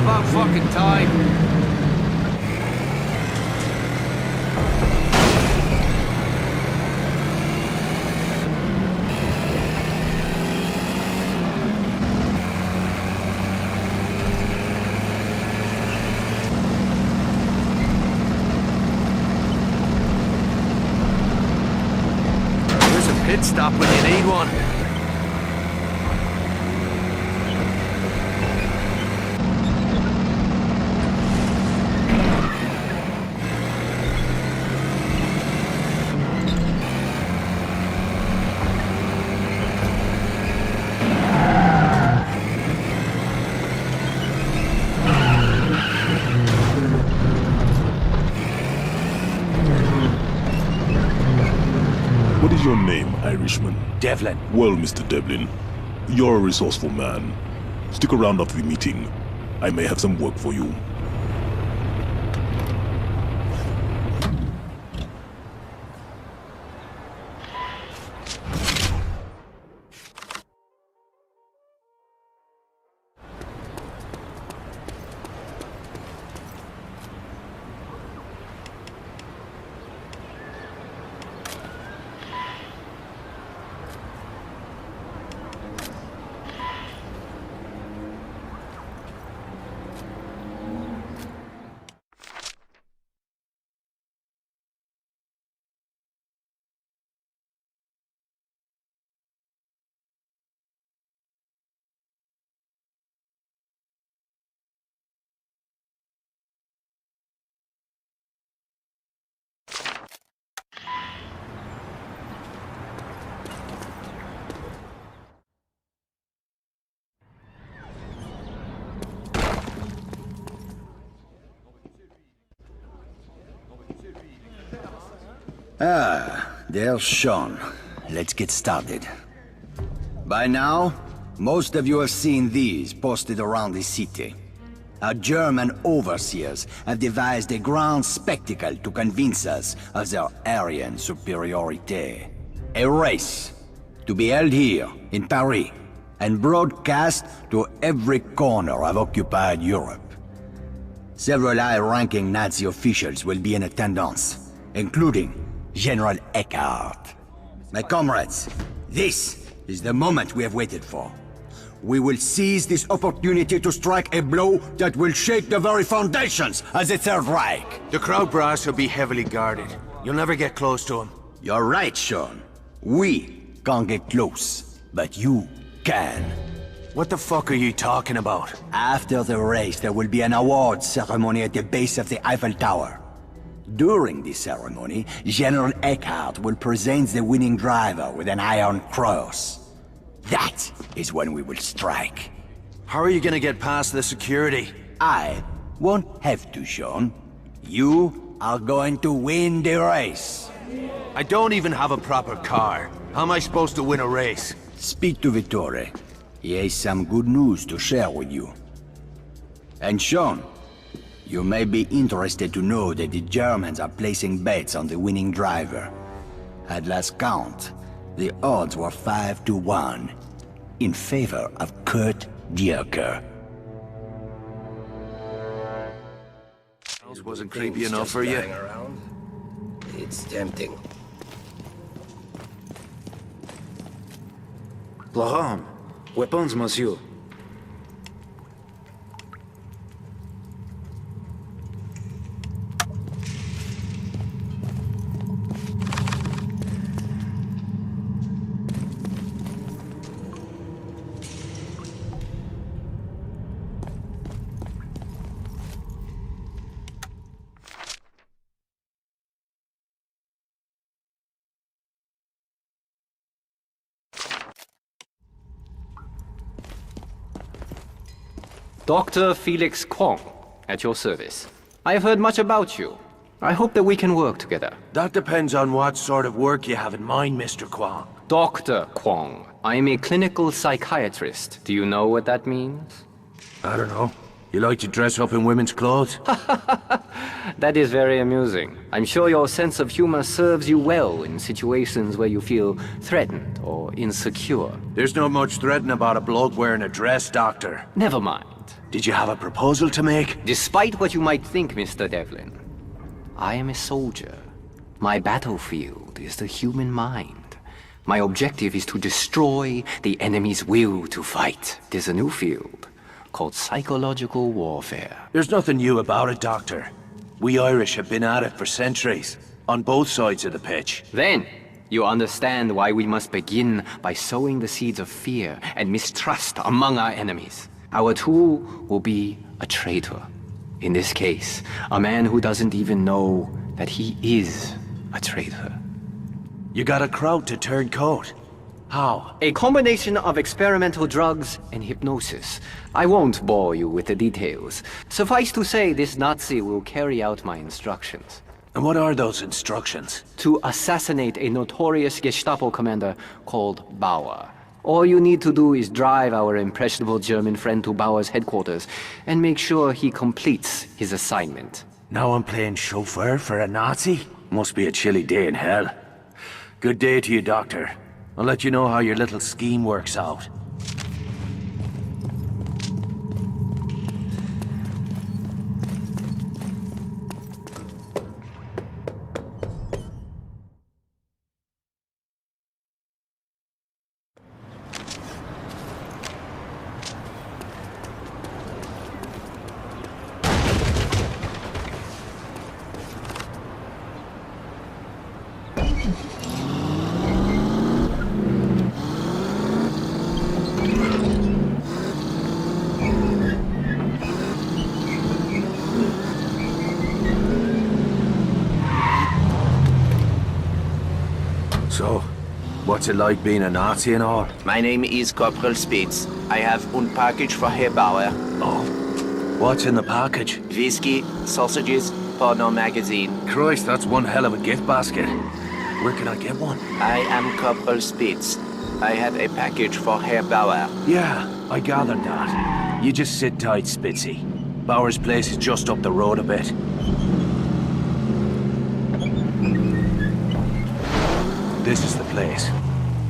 About fucking time. Pit stop when you need one. What is your name, Irishman? Devlin. Well, Mr. Devlin, you're a resourceful man. Stick around after the meeting. I may have some work for you. Ah, there's Sean. Let's get started. By now, most of you have seen these posted around the city. Our German overseers have devised a grand spectacle to convince us of their Aryan superiority. A race to be held here in Paris and broadcast to every corner of occupied Europe. Several high-ranking Nazi officials will be in attendance, including General Eckhart. My comrades, this is the moment we have waited for. We will seize this opportunity to strike a blow that will shake the very foundations of the Third Reich. The crowd brass will be heavily guarded. You'll never get close to him. You're right, Sean. We can't get close, but you can. What the fuck are you talking about? After the race, there will be an awards ceremony at the base of the Eiffel Tower. During this ceremony, General Eckhart will present the winning driver with an Iron Cross. That is when we will strike. How are you gonna get past the security? I won't have to, Sean. You are going to win the race. I don't even have a proper car. How am I supposed to win a race? Speak to Vittore. He has some good news to share with you. And Sean, you may be interested to know that the Germans are placing bets on the winning driver. At last count, the odds were 5-1 in favor of Kurt Dierker. This wasn't creepy enough for you. It's tempting. Laurent, weapons, monsieur. Dr. Felix Kwong, at your service. I have heard much about you. I hope that we can work together. That depends on what sort of work you have in mind, Mr. Kwong. Dr. Kwong, I am a clinical psychiatrist. Do you know what that means? I don't know. You like to dress up in women's clothes? That is very amusing. I'm sure your sense of humor serves you well in situations where you feel threatened or insecure. There's not much threatening about a bloke wearing a dress, Doctor. Never mind. Did you have a proposal to make? Despite what you might think, Mr. Devlin, I am a soldier. My battlefield is the human mind. My objective is to destroy the enemy's will to fight. There's a new field called psychological warfare. There's nothing new about it, Doctor. We Irish have been at it for centuries, on both sides of the pitch. Then, you understand why we must begin by sowing the seeds of fear and mistrust among our enemies. Our tool will be a traitor. In this case, a man who doesn't even know that he is a traitor. You got a crowd to turn coat. How? A combination of experimental drugs and hypnosis. I won't bore you with the details. Suffice to say, this Nazi will carry out my instructions. And what are those instructions? To assassinate a notorious Gestapo commander called Bauer. All you need to do is drive our impressionable German friend to Bauer's headquarters and make sure he completes his assignment. Now I'm playing chauffeur for a Nazi? Must be a chilly day in hell. Good day to you, Doctor. I'll let you know how your little scheme works out. So, what's it like being a Nazi and all? My name is Corporal Spitz. I have one package for Herr Bauer. Oh, what's in the package? Whiskey, sausages, porno magazine. Christ, that's one hell of a gift basket. Where can I get one? I am Corporal Spitz. I have a package for Herr Bauer. Yeah, I gathered that. You just sit tight, Spitzy. Bauer's place is just up the road a bit. This is the place.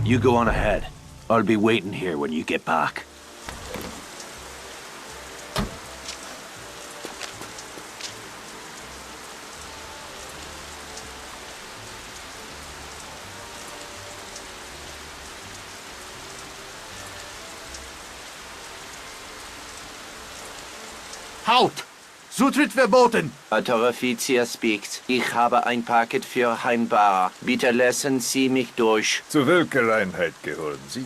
You go on ahead. I'll be waiting here when you get back. Halt! Zutritt verboten! Unteroffizier speaks. Ich habe ein Paket für Herrn Bauer. Bitte lassen Sie mich durch. Zu welcher Einheit gehören Sie?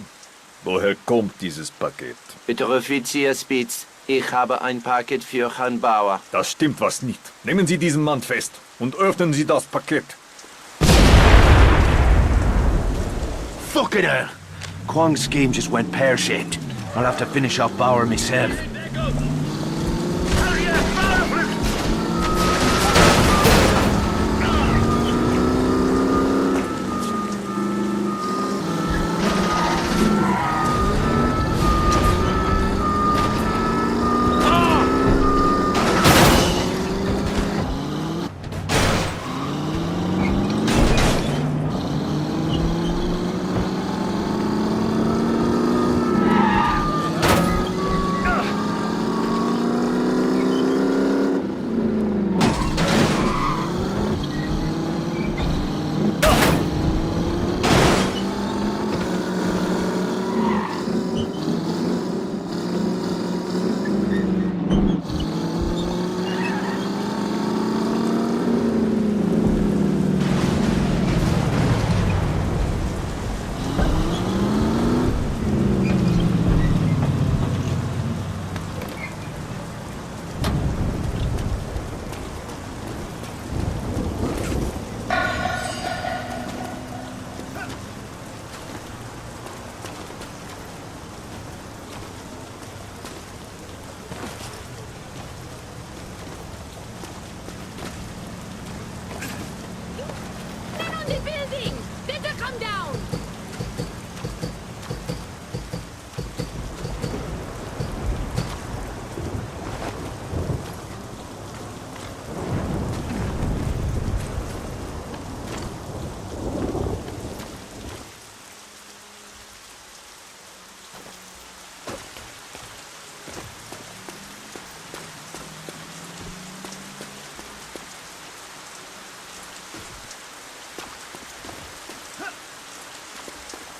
Woher kommt dieses Paket? Unteroffizier speaks. Ich habe ein Paket für Herrn Bauer. Das stimmt was nicht. Nehmen Sie diesen Mann fest und öffnen Sie das Paket. Fucking hell! Kwang's scheme just went pear-shaped. I'll have to finish off Bauer myself.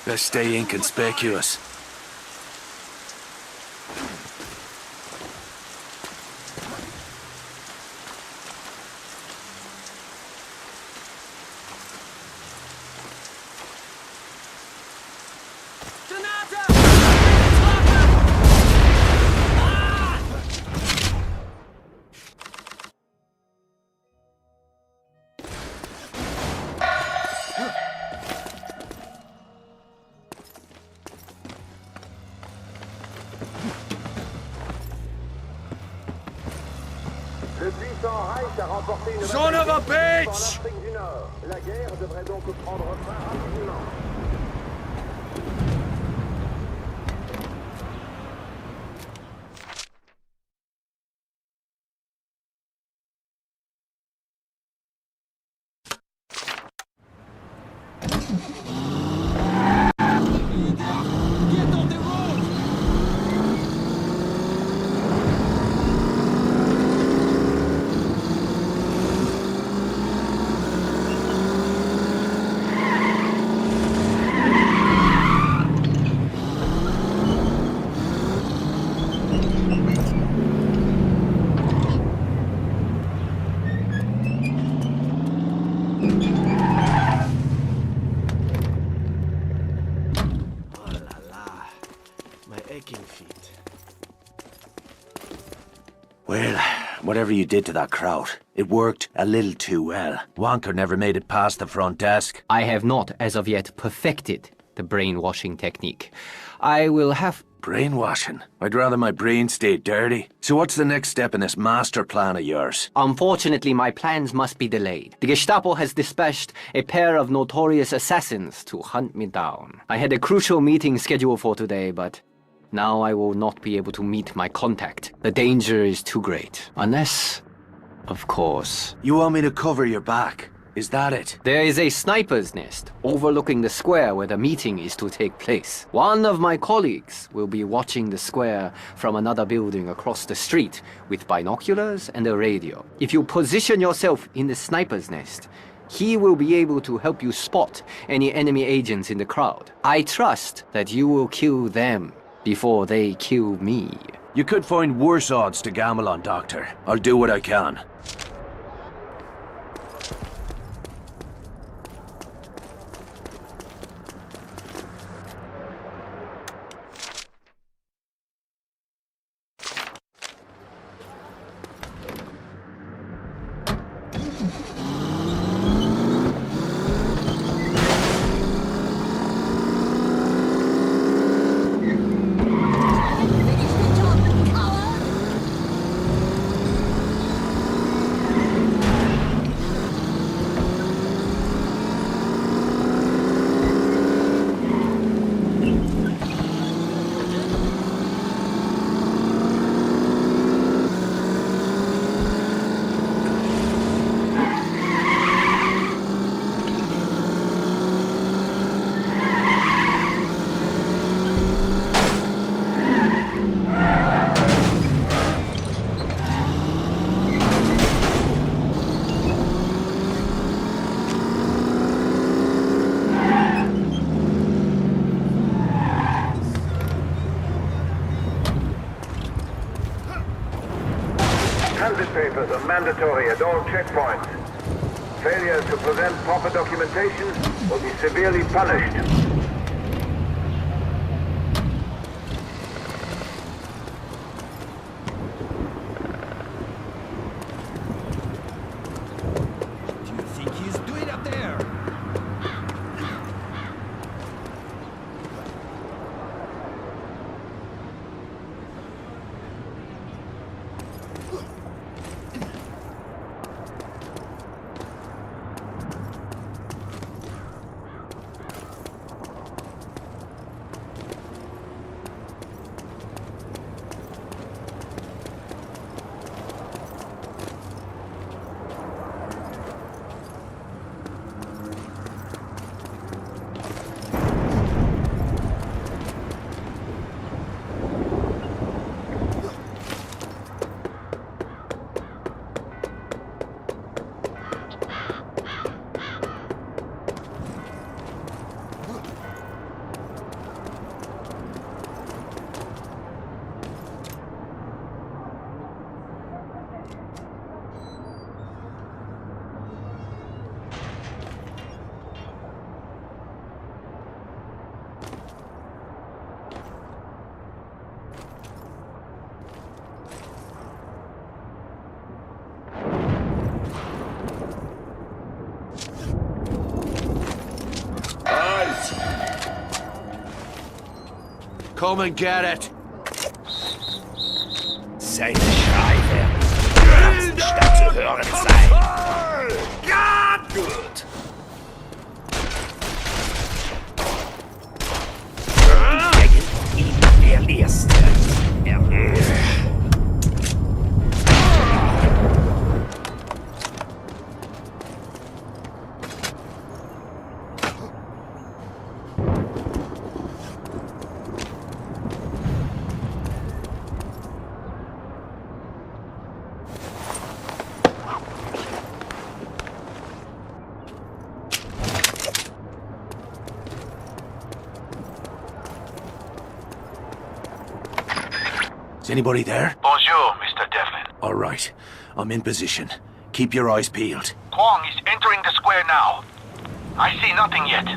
Best stay inconspicuous. Le puissant Reich a remporté une Son of a bitch! pour l'Afrique du Nord. La guerre devrait donc prendre fin rapidement. Well, whatever you did to that crowd, it worked a little too well. Wonker never made it past the front desk. I have not, as of yet, perfected the brainwashing technique. I will have... Brainwashing? I'd rather my brain stayed dirty. So what's the next step in this master plan of yours? Unfortunately, my plans must be delayed. The Gestapo has dispatched a pair of notorious assassins to hunt me down. I had a crucial meeting scheduled for today, but now I will not be able to meet my contact. The danger is too great. Unless, of course... You want me to cover your back? Is that it? There is a sniper's nest overlooking the square where the meeting is to take place. One of my colleagues will be watching the square from another building across the street with binoculars and a radio. If you position yourself in the sniper's nest, he will be able to help you spot any enemy agents in the crowd. I trust that you will kill them before they kill me. You could find worse odds to gamble on, Doctor. I'll do what I can. Transit papers are mandatory at all checkpoints. Failure to present proper documentation will be severely punished. Do you think he's doing up there? Come and get it! Seine Schreibe werden statt zu hören sein. Gut. Gegen ihn der Erste. Is anybody there? Bonjour, Mr. Devlin. All right. I'm in position. Keep your eyes peeled. Kwong is entering the square now. I see nothing yet.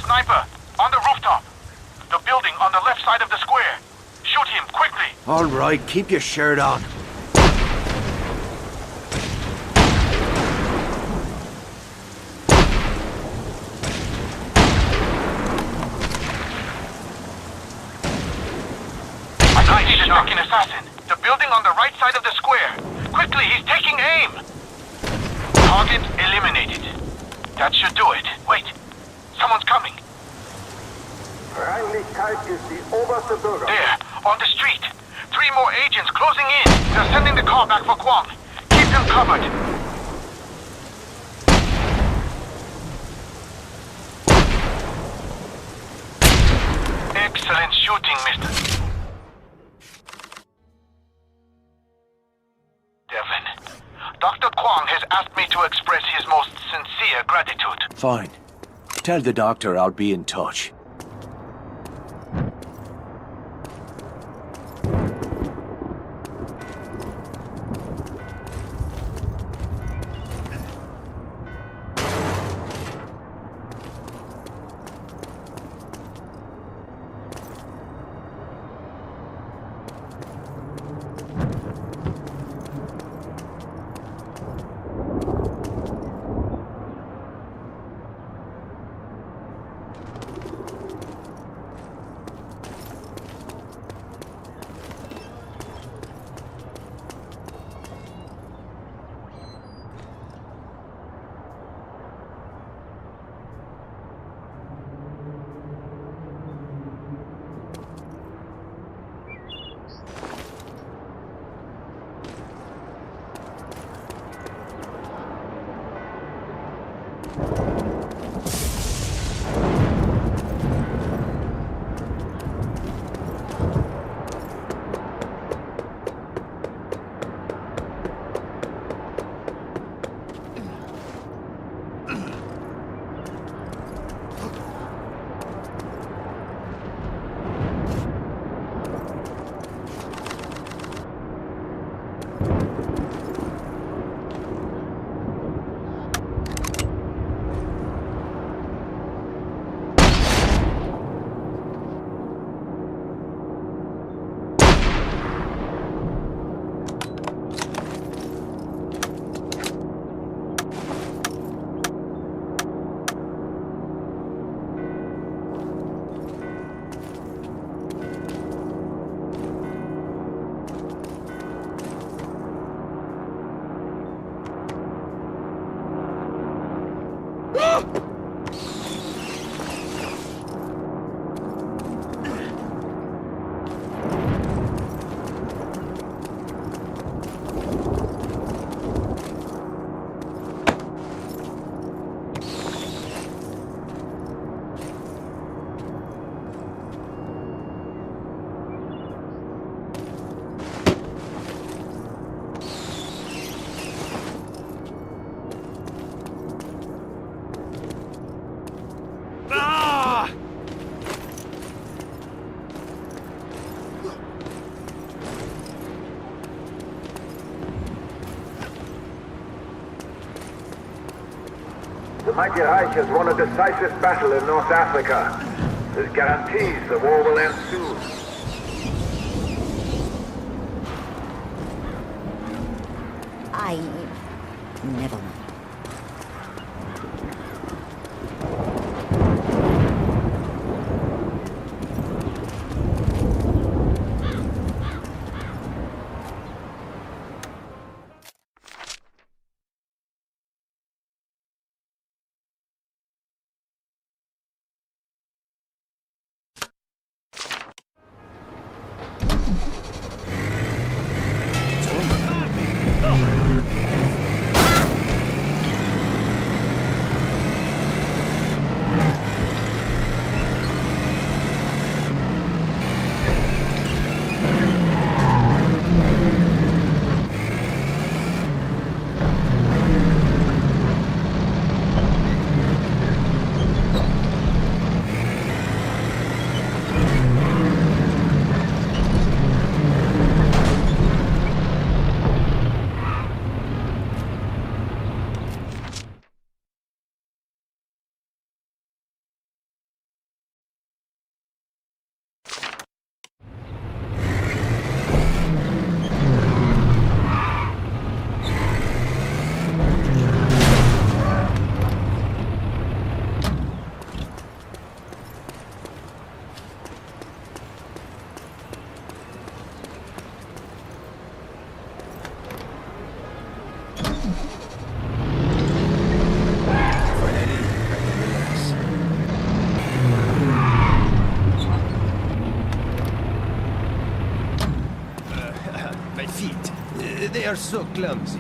Sniper, on the rooftop. The building on the left side of the square. Shoot him, quickly. All right, keep your shirt on. see the second assassin. The building on the right side of the square. Quickly, he's taking aim. Target eliminated. That should do it. Wait, someone's coming. Reinlichkeit ist die oberste Bürger. There, on the street. 3 more agents closing in. They're sending the car back for Kwang. Keep them covered. Excellent shooting, Mr. Devlin. Dr. Kwang has asked me to express his most sincere gratitude. Fine. Tell the doctor I'll be in touch. The Mighty Reich has won a decisive battle in North Africa. This guarantees the war will end soon. Never mind. are so clumsy.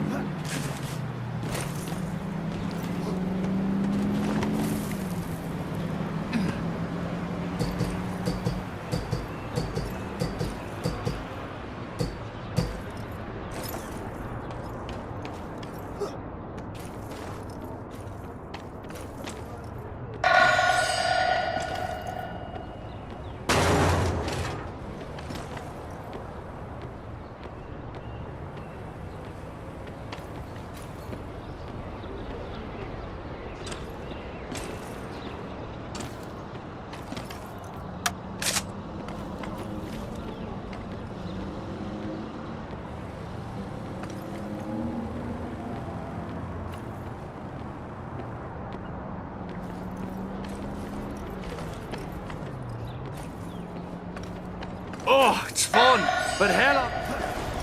Oh, it's fun, but hell...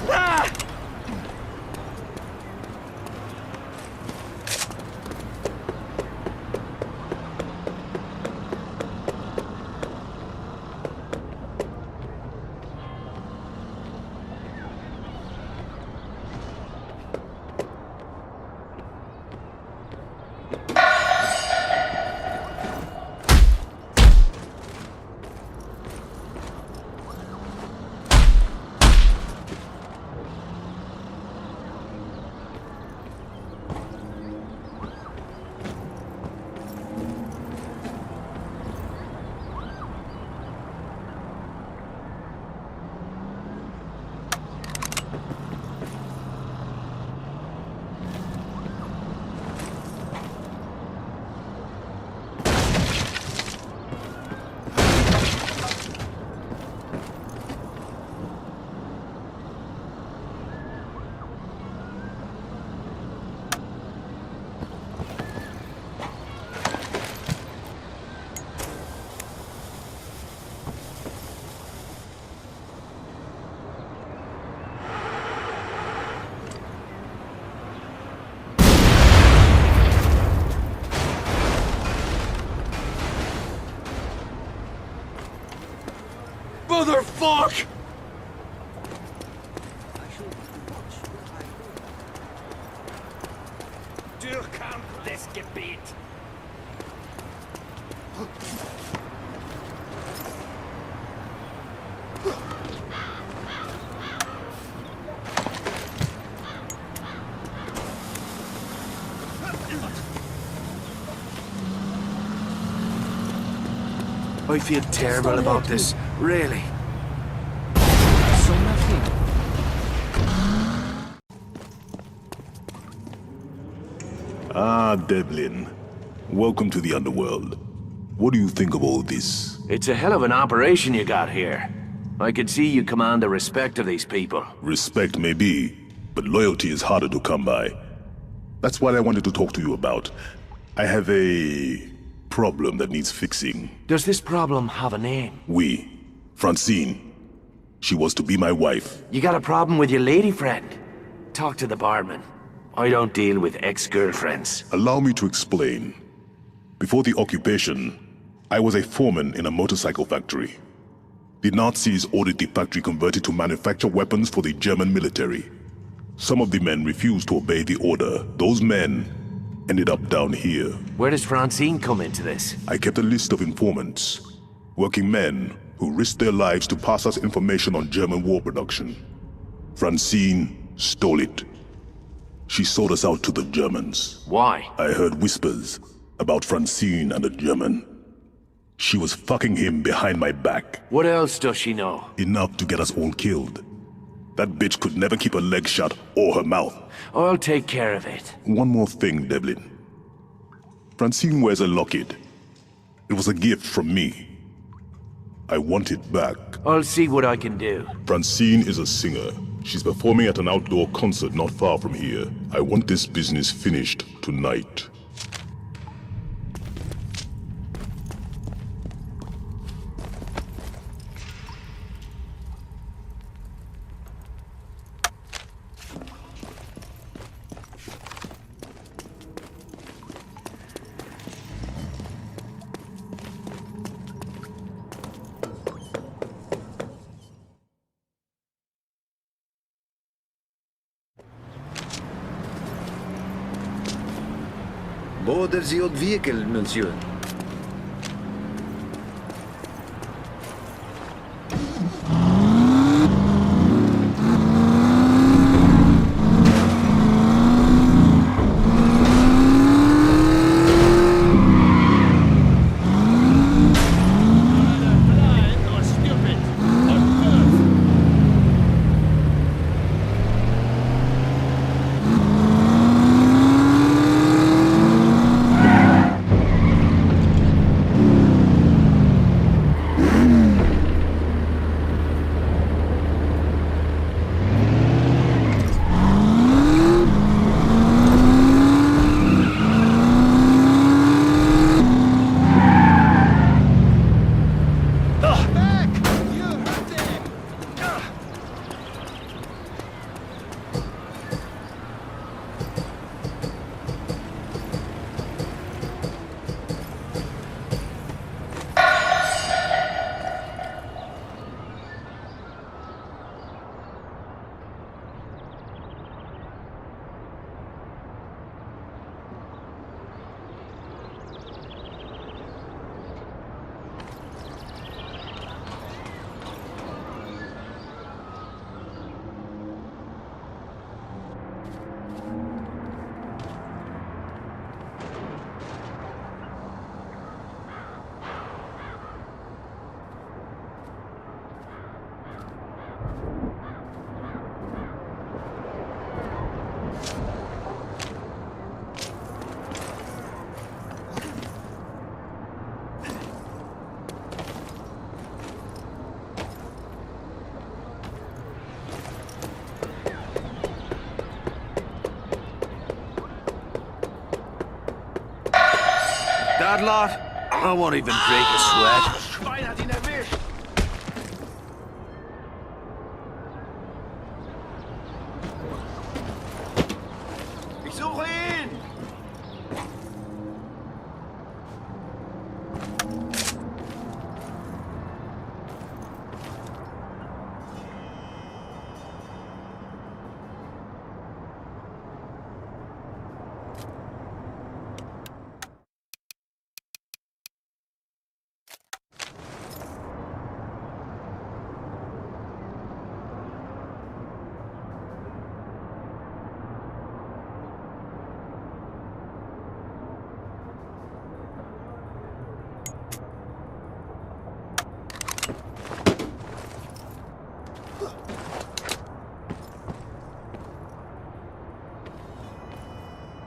Ah! Motherfuck! Durchkämpft das Gebiet! I feel terrible about this, really. So nothing. Ah, Devlin. Welcome to the underworld. What do you think of all this? It's a hell of an operation you got here. I could see you command the respect of these people. Respect may be, but loyalty is harder to come by. That's what I wanted to talk to you about. I have a problem that needs fixing. Does this problem have a name? Francine. She was to be my wife. You got a problem with your lady friend? Talk to the barman. I don't deal with ex-girlfriends. Allow me to explain. Before the occupation, I was a foreman in a motorcycle factory. The Nazis ordered the factory converted to manufacture weapons for the German military. Some of the men refused to obey the order. Those men ended up down here. Where does Francine come into this? I kept a list of informants, working men who risked their lives to pass us information on German war production. Francine stole it. She sold us out to the Germans. Why? I heard whispers about Francine and a German. She was fucking him behind my back. What else does she know? Enough to get us all killed. That bitch could never keep her leg shut or her mouth. I'll take care of it. One more thing, Devlin. Francine wears a locket. It was a gift from me. I want it back. I'll see what I can do. Francine is a singer. She's performing at an outdoor concert not far from here. I want this business finished tonight. Board of the old vehicle, monsieur. That lot? I won't even break a sweat. Schwein hat ihn erwischt! Ich suche ihn!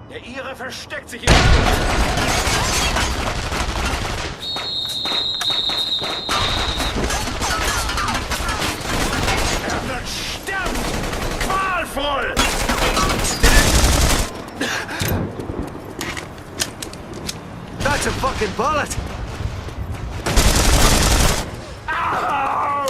Der Ire versteckt sich in... Er wird sterben! Qualvoll! That's a fucking bullet! Au!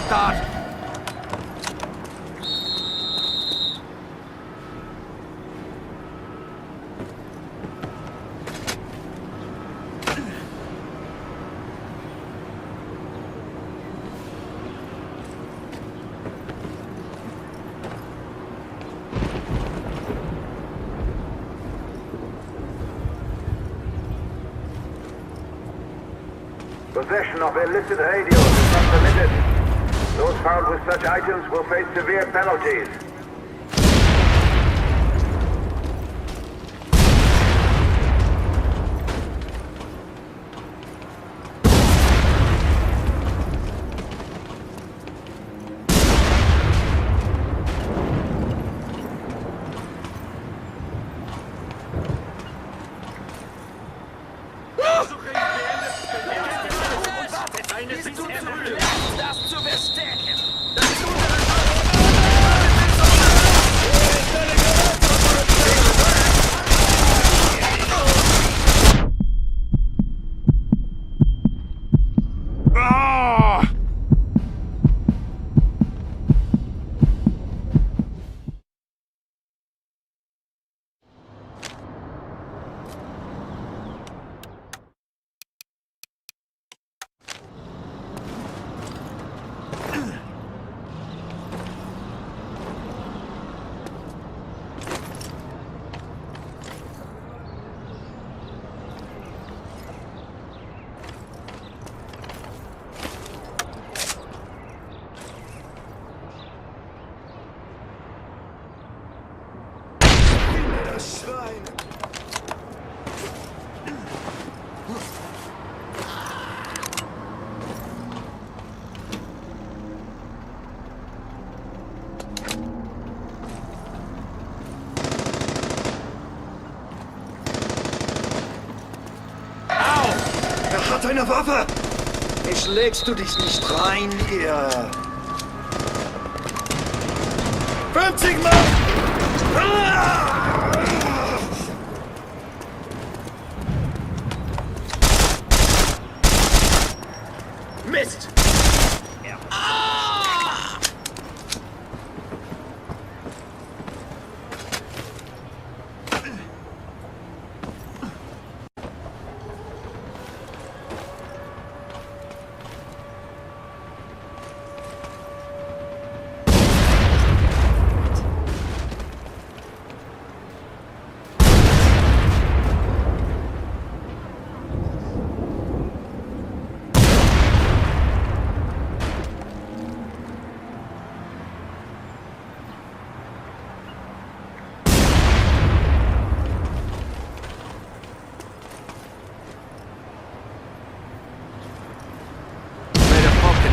that! Possession of illicit radios is not permitted. Those found with such items will face severe penalties. Das zu verstärken! Er hat eine Waffe! Schlägst du dich nicht rein, ihr... 50 Mann! Mist!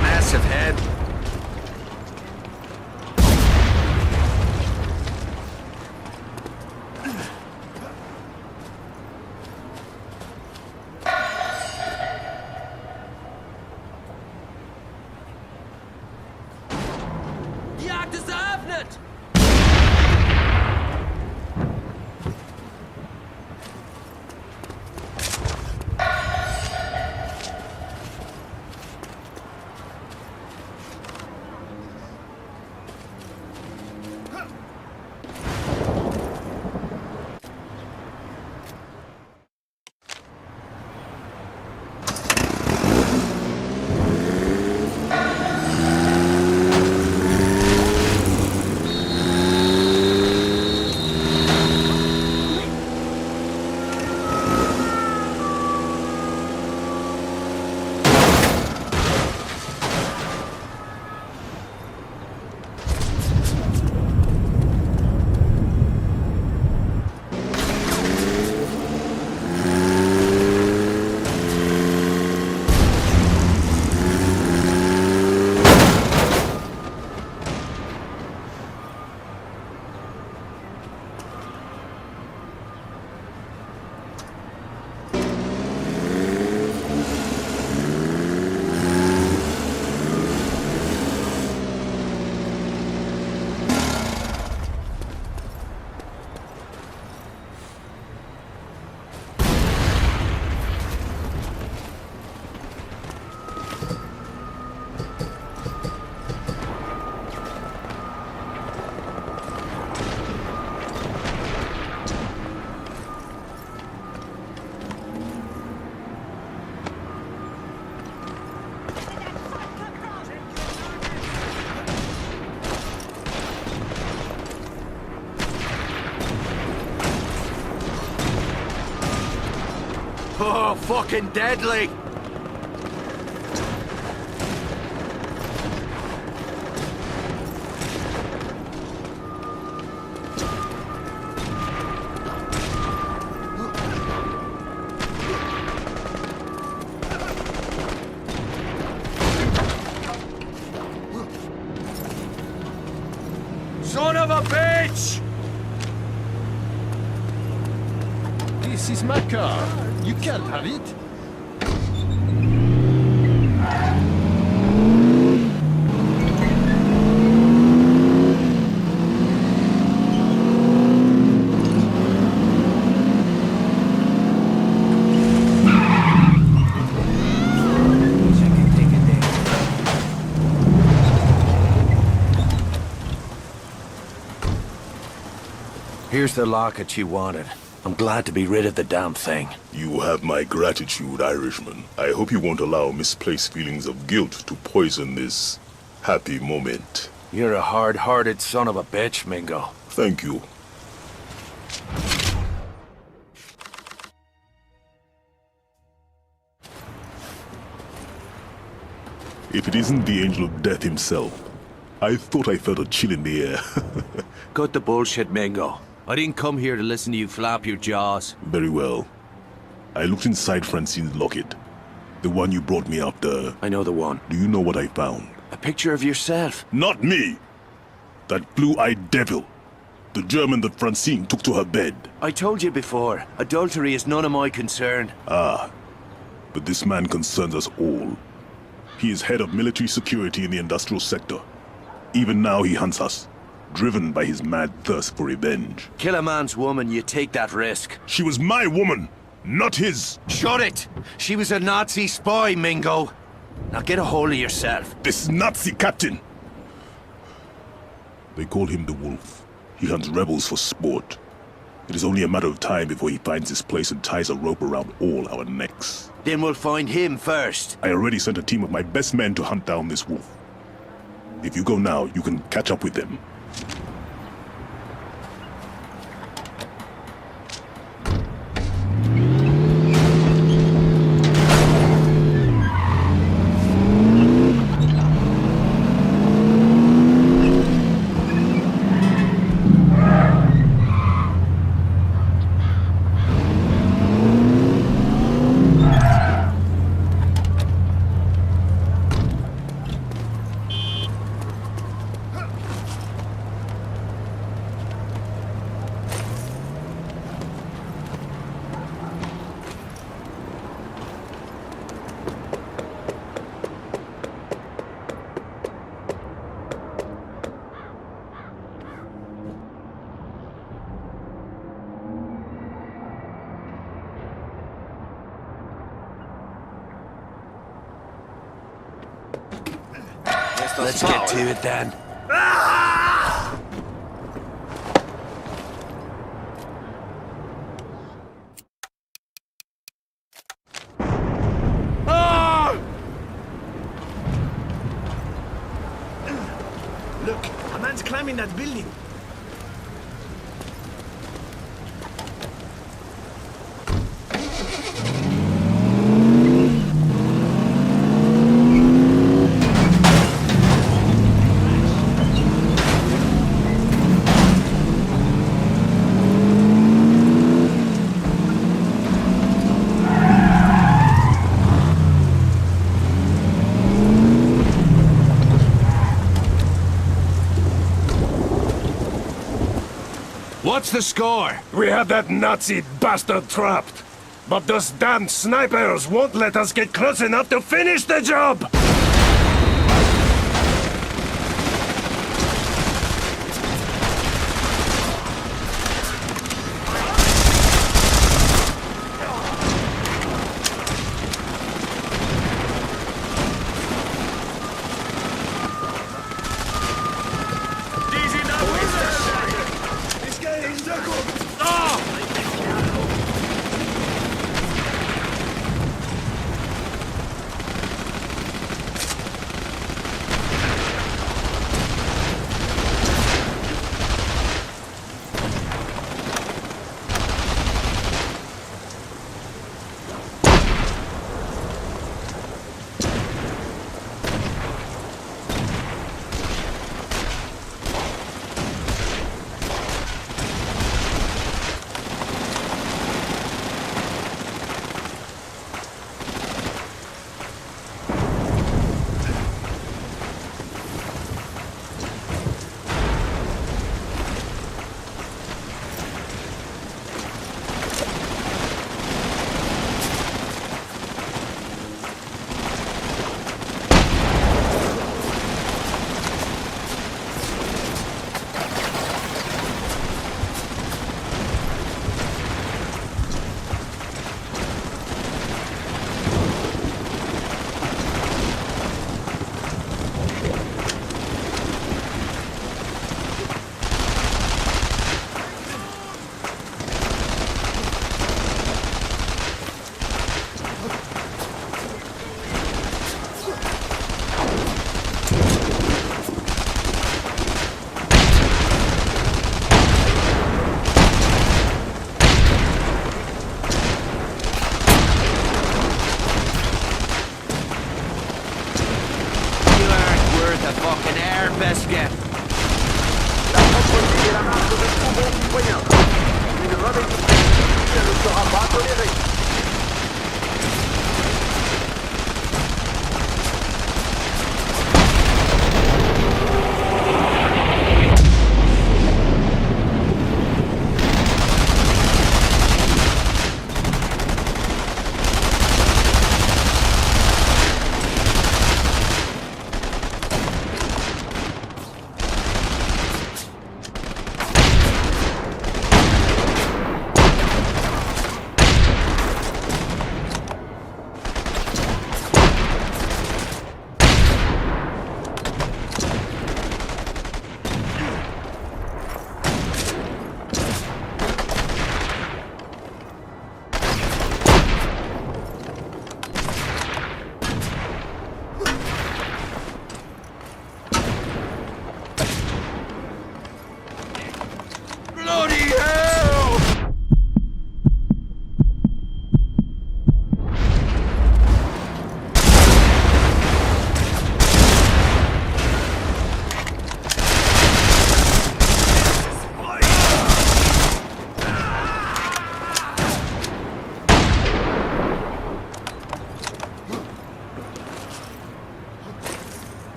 Massive head. Die Jagd ist eröffnet! Oh, fucking deadly! Son of a bitch! This is my car. You can't have it. Here's the locket you wanted. I'm glad to be rid of the damn thing. You have my gratitude, Irishman. I hope you won't allow misplaced feelings of guilt to poison this happy moment. You're a hard-hearted son of a bitch, Mingo. Thank you. If it isn't the Angel of Death himself, I thought I felt a chill in the air. Cut the bullshit, Mingo. I didn't come here to listen to you flap your jaws. Very well. I looked inside Francine's locket. The one you brought me after. I know the one. Do you know what I found? A picture of yourself. Not me! That blue-eyed devil. The German that Francine took to her bed. I told you before, adultery is none of my concern. Ah, but this man concerns us all. He is head of military security in the industrial sector. Even now he hunts us, driven by his mad thirst for revenge. Kill a man's woman, you take that risk. She was my woman, not his. Shut it! She was a Nazi spy, Mingo. Now get a hold of yourself. This Nazi captain! They call him the Wolf. He hunts rebels for sport. It is only a matter of time before he finds his place and ties a rope around all our necks. Then we'll find him first. I already sent a team of my best men to hunt down this wolf. If you go now, you can catch up with them. Let's get to it then. Look, a man's climbing that building. What's the score? We had that Nazi bastard trapped. But those damn snipers won't let us get close enough to finish the job! avec elle ne sera pas tolérée.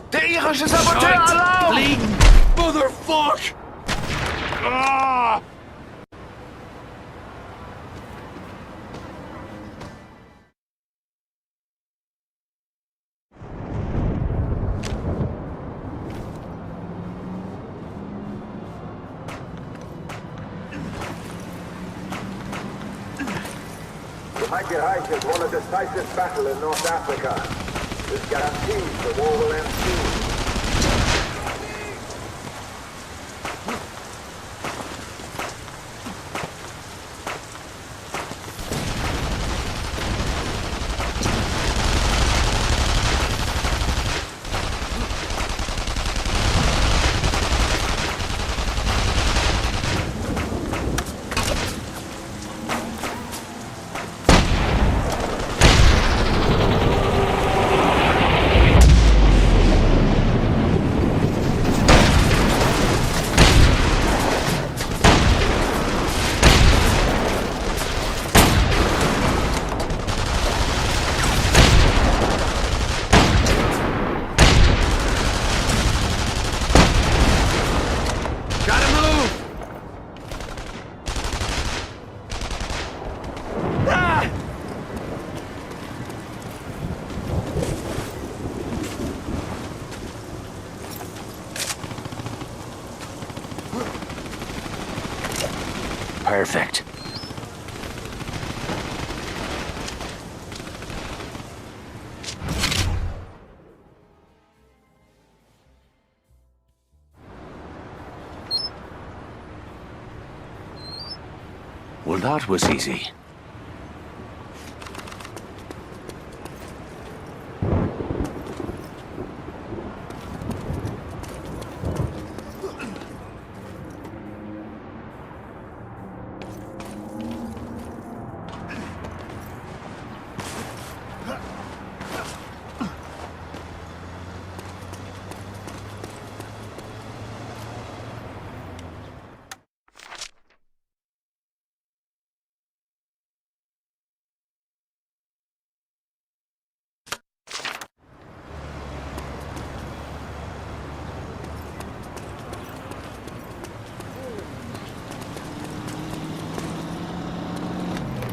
Der irische Saboteur Alarm! Fliegen! Motherfuck! Ah! The Mighty Reich has won a decisive battle in North Africa. This guarantees the war will end soon. Perfect. Well, that was easy.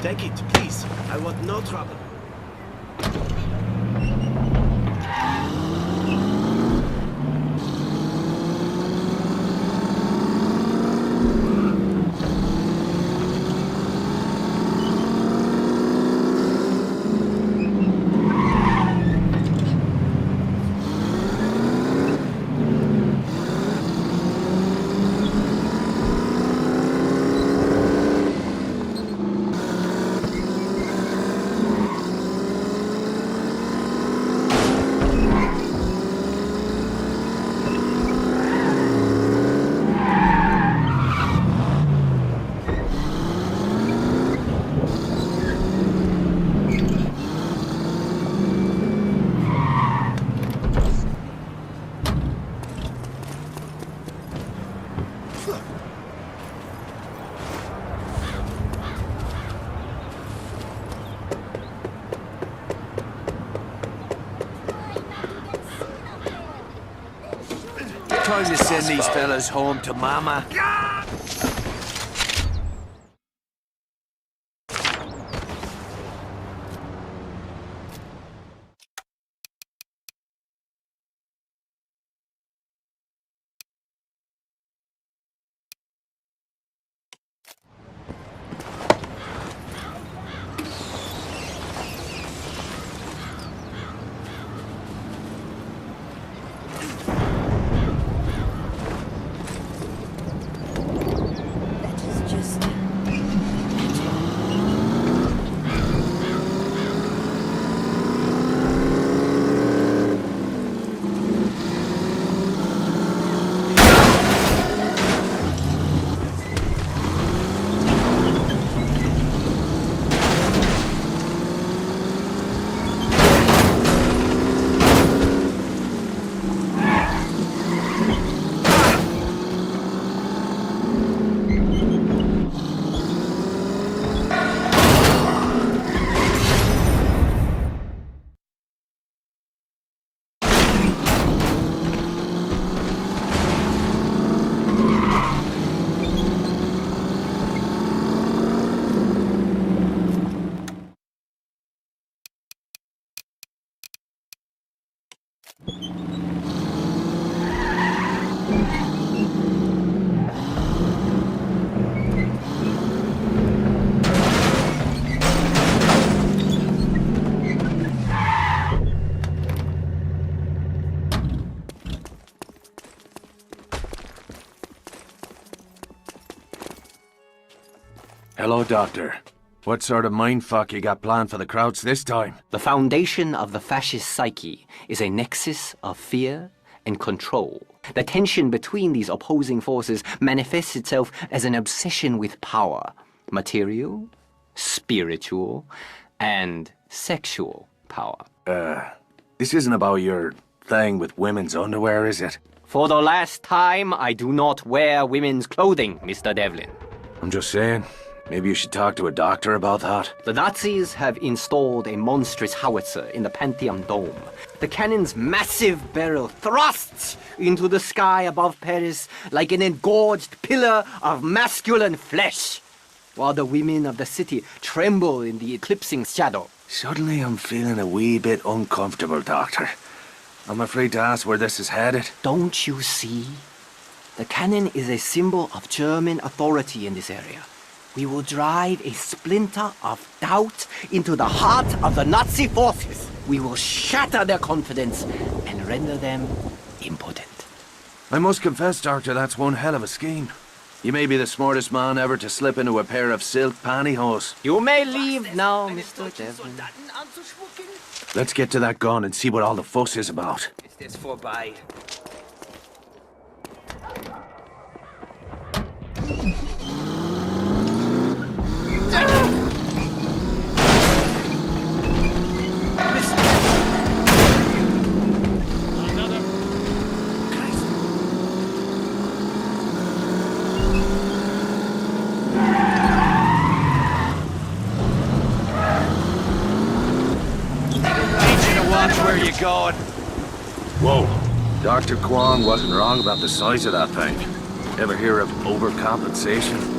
Take it, please. I want no trouble. Time to send these fellas home to mama. Hello, Doctor. What sort of mindfuck you got planned for the Krauts this time? The foundation of the fascist psyche is a nexus of fear and control. The tension between these opposing forces manifests itself as an obsession with power, material, spiritual, and sexual power. This isn't about your thing with women's underwear, is it? For the last time, I do not wear women's clothing, Mr. Devlin. I'm just saying. Maybe you should talk to a doctor about that. The Nazis have installed a monstrous howitzer in the Pantheon Dome. The cannon's massive barrel thrusts into the sky above Paris like an engorged pillar of masculine flesh, while the women of the city tremble in the eclipsing shadow. Suddenly I'm feeling a wee bit uncomfortable, Doctor. I'm afraid to ask where this is headed. Don't you see? The cannon is a symbol of German authority in this area. We will drive a splinter of doubt into the heart of the Nazi forces. We will shatter their confidence and render them impotent. I must confess, Doctor, that's one hell of a scheme. You may be the smartest man ever to slip into a pair of silk pantyhose. You may leave now, Mr. Devlin. Let's get to that gun and see what all the fuss is about. Ist jetzt vorbei. Where you going? Whoa. Dr. Kwong wasn't wrong about the size of that thing. Ever hear of overcompensation?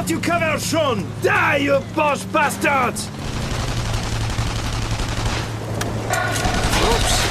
got you covered, Sean! Die, you boss bastards! Oops.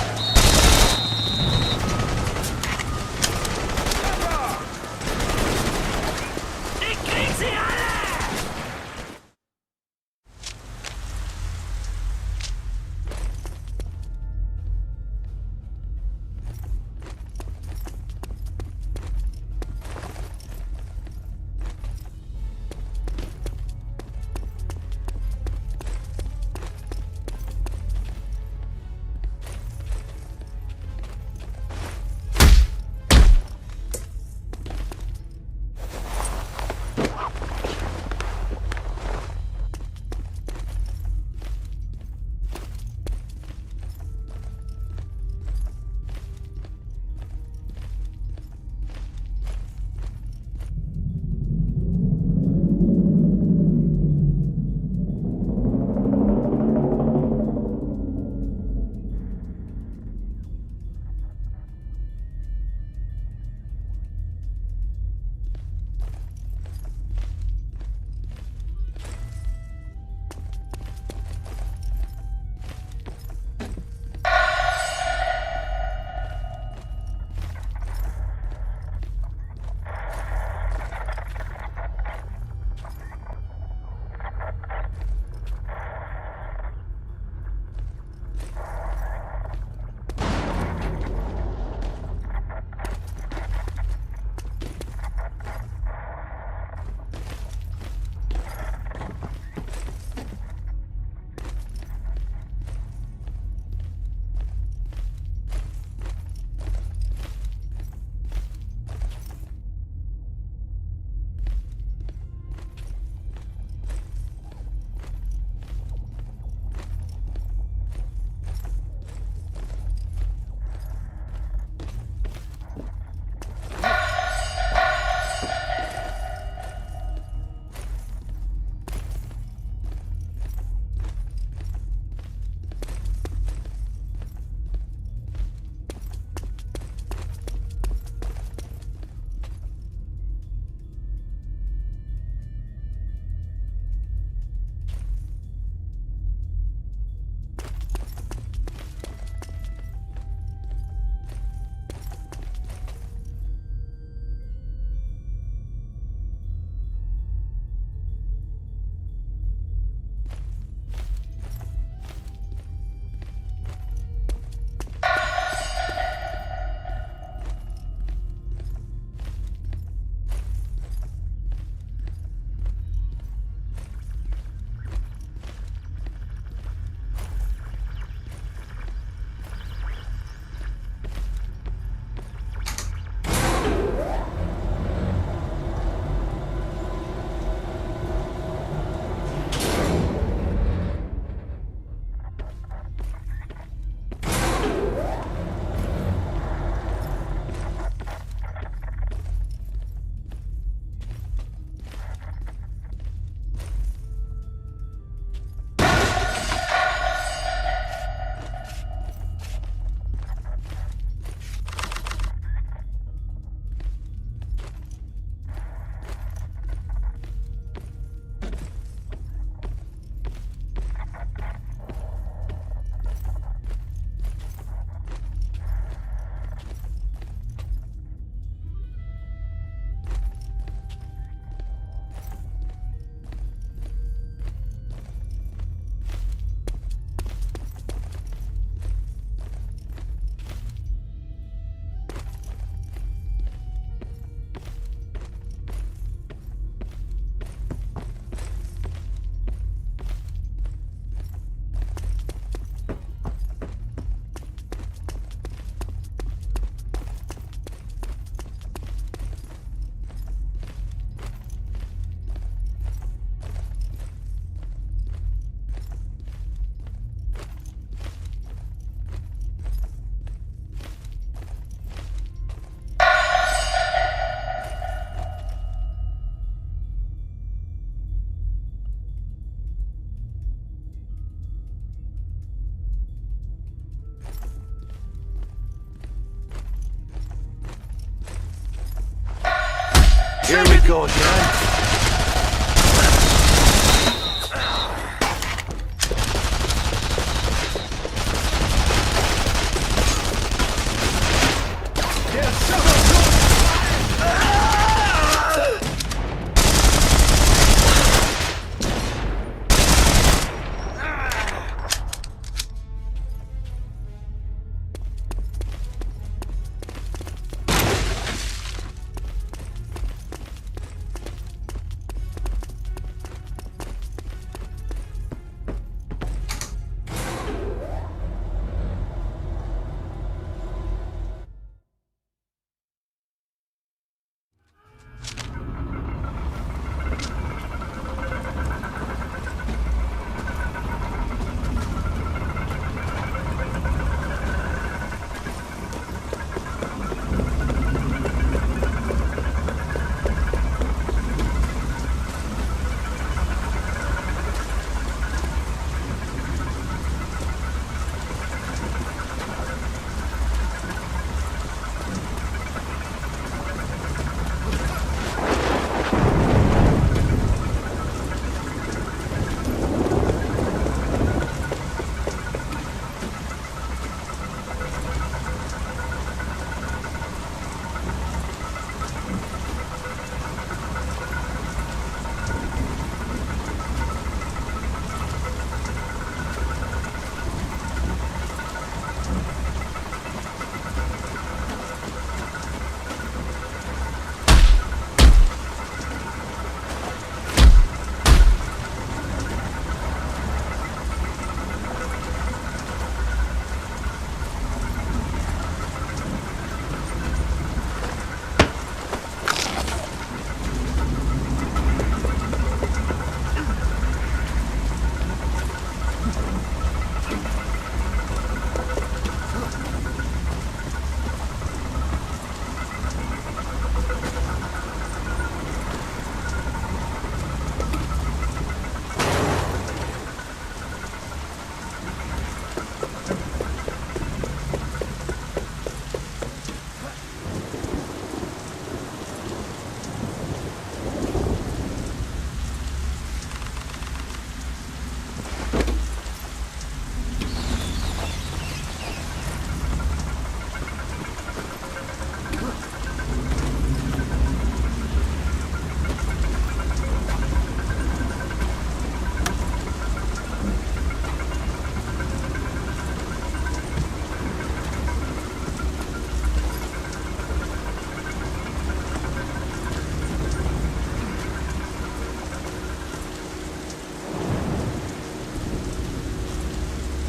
Here we go, John.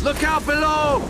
Look out below!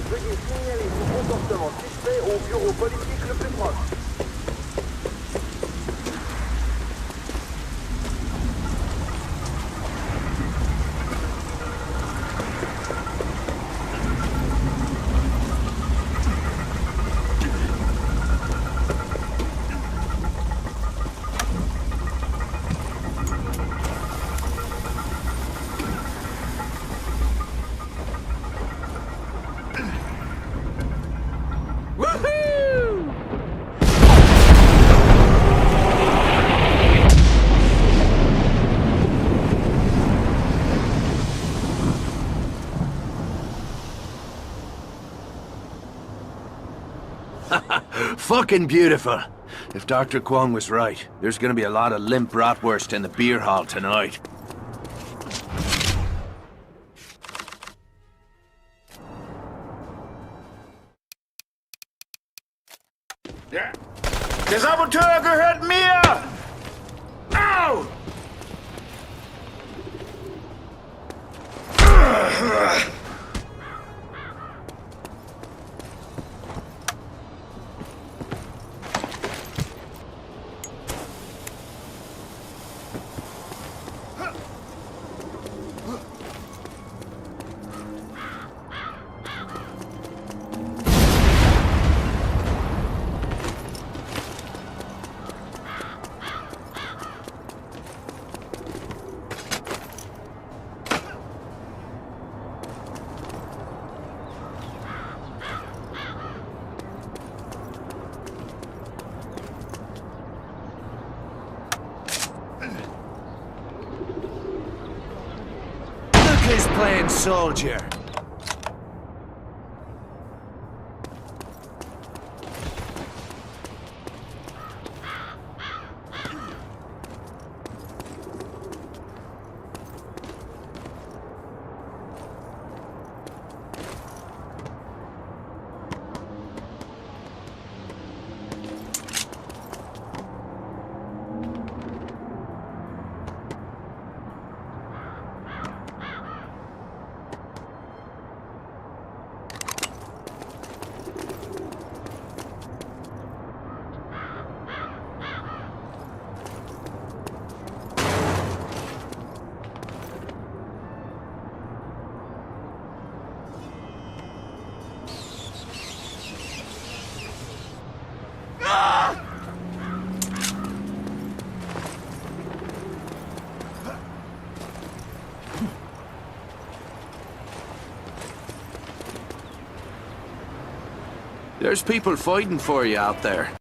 Veuillez signaler son comportement suspect au bureau politique le plus proche. Fucking beautiful. If Dr. Kwong was right, there's gonna be a lot of limp bratwurst in the beer hall tonight. Der Saboteur gehört mir! Au! Look who's playing soldier. There's people fighting for you out there.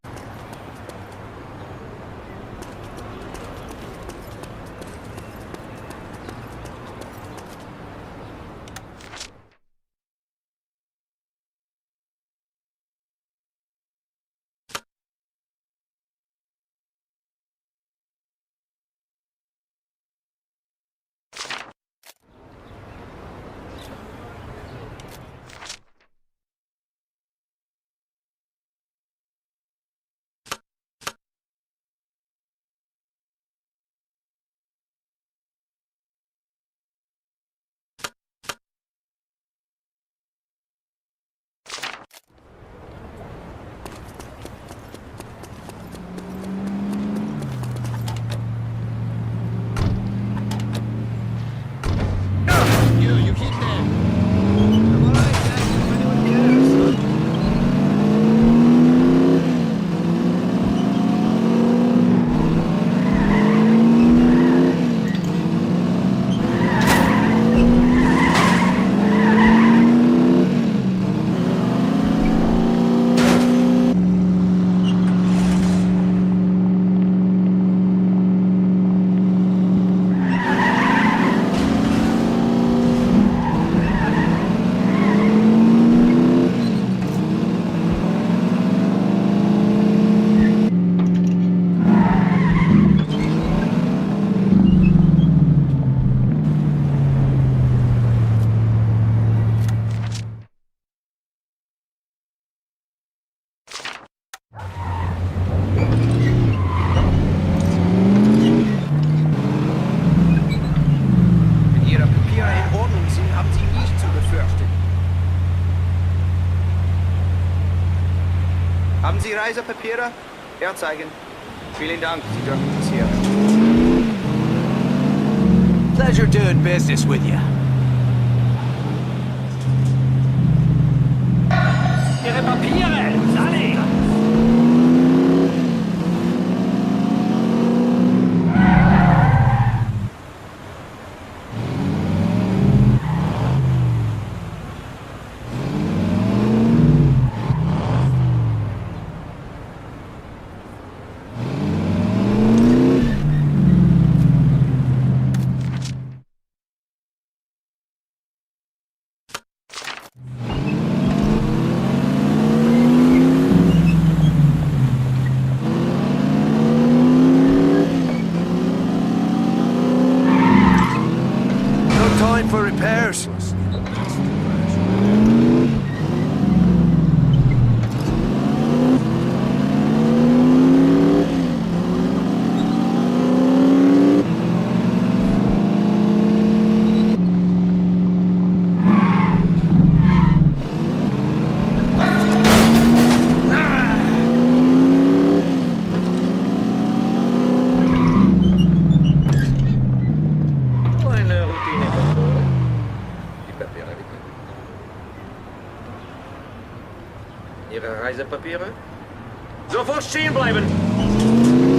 Reisepapiere? Herzeigen. Vielen Dank, Sie dürfen das hier. Pleasure doing business with you. Ihre Papiere! Sally! Time for repairs. Ihre Reisepapiere? Sofort stehen bleiben!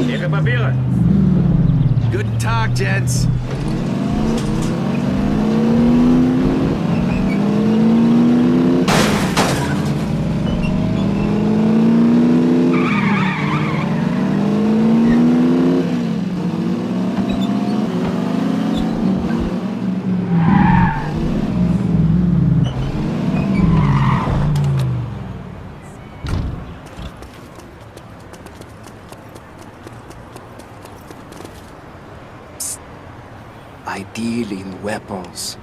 Ihre Papiere! Guten Tag, gents. I deal in weapons.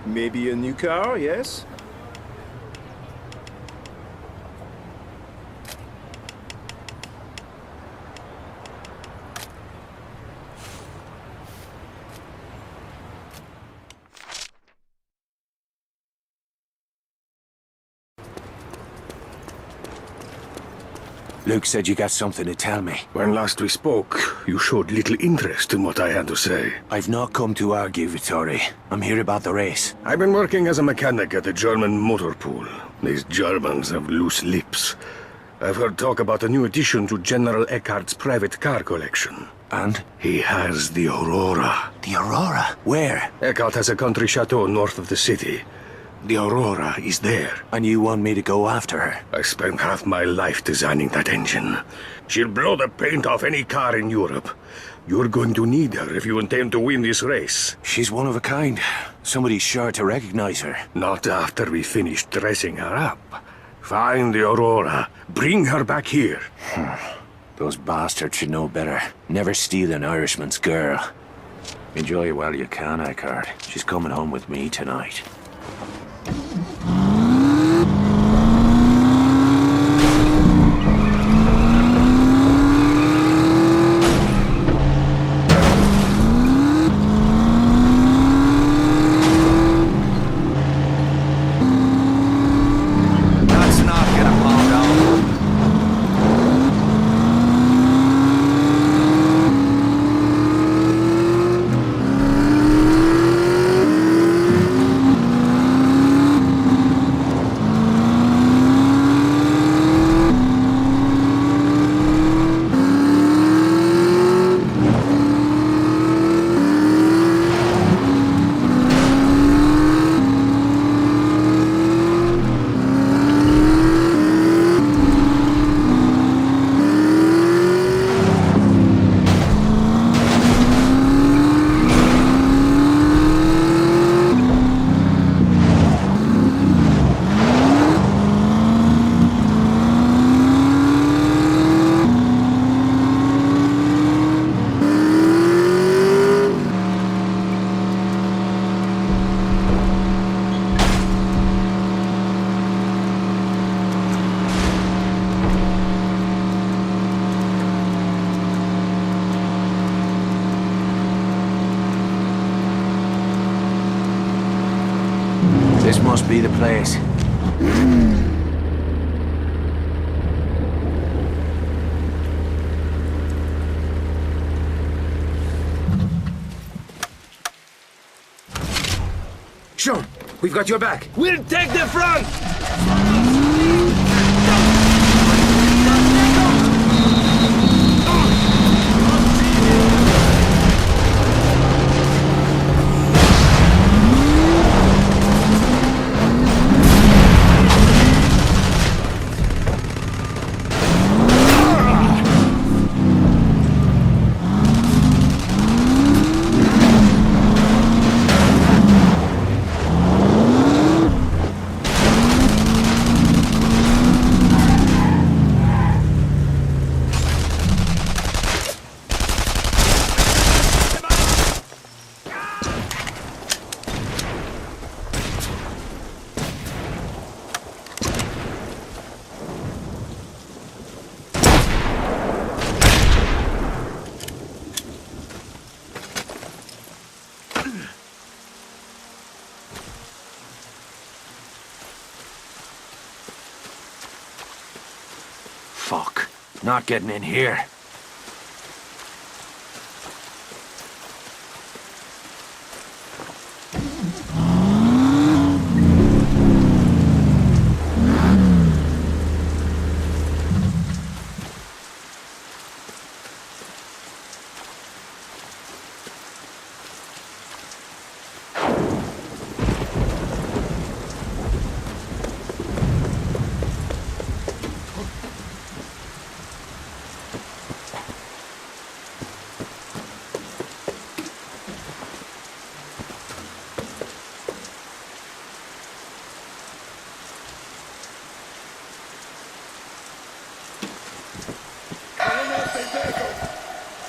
Maybe a new car, yes? Luke said you got something to tell me. When last we spoke, you showed little interest in what I had to say. I've not come to argue, Vittori. I'm here about the race. I've been working as a mechanic at the German motor pool. These Germans have loose lips. I've heard talk about a new addition to General Eckhart's private car collection. And? He has the Aurora. The Aurora? Where? Eckhart has a country chateau north of the city. The Aurora is there. And you want me to go after her? I spent half my life designing that engine. She'll blow the paint off any car in Europe. You're going to need her if you intend to win this race. She's one of a kind. Somebody's sure to recognize her. Not after we finish dressing her up. Find the Aurora. Bring her back here. Those bastards should know better. Never steal an Irishman's girl. Enjoy it while you can, Eckhart. She's coming home with me tonight. must be the place. Sean, we've got your back. We'll take the front! Fuck. Not getting in here.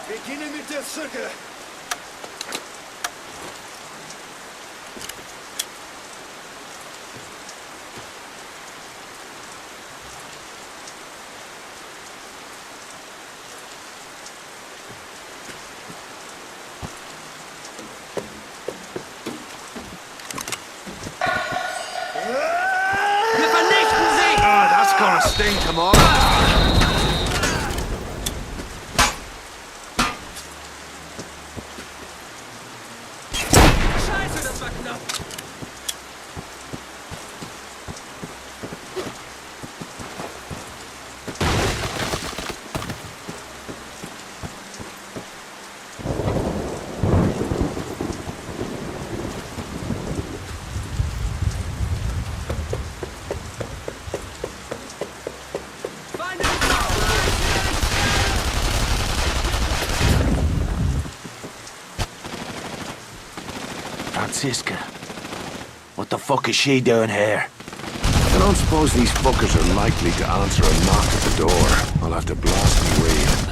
Beginnen mit der Zücke. Wir vernichten sie! Oh, that's gonna sting, come on. Scheiße, das war knapp! Franziska. What the fuck is she doing here? I don't suppose these fuckers are likely to answer a knock at the door. I'll have to blast my way in.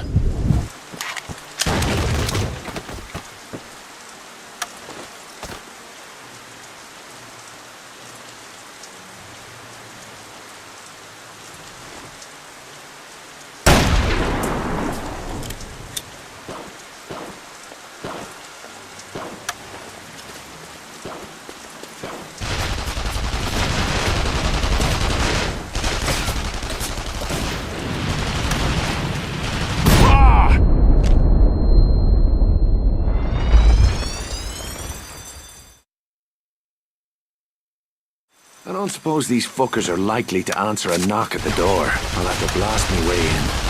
I don't suppose these fuckers are likely to answer a knock at the door. I'll have to blast my way in.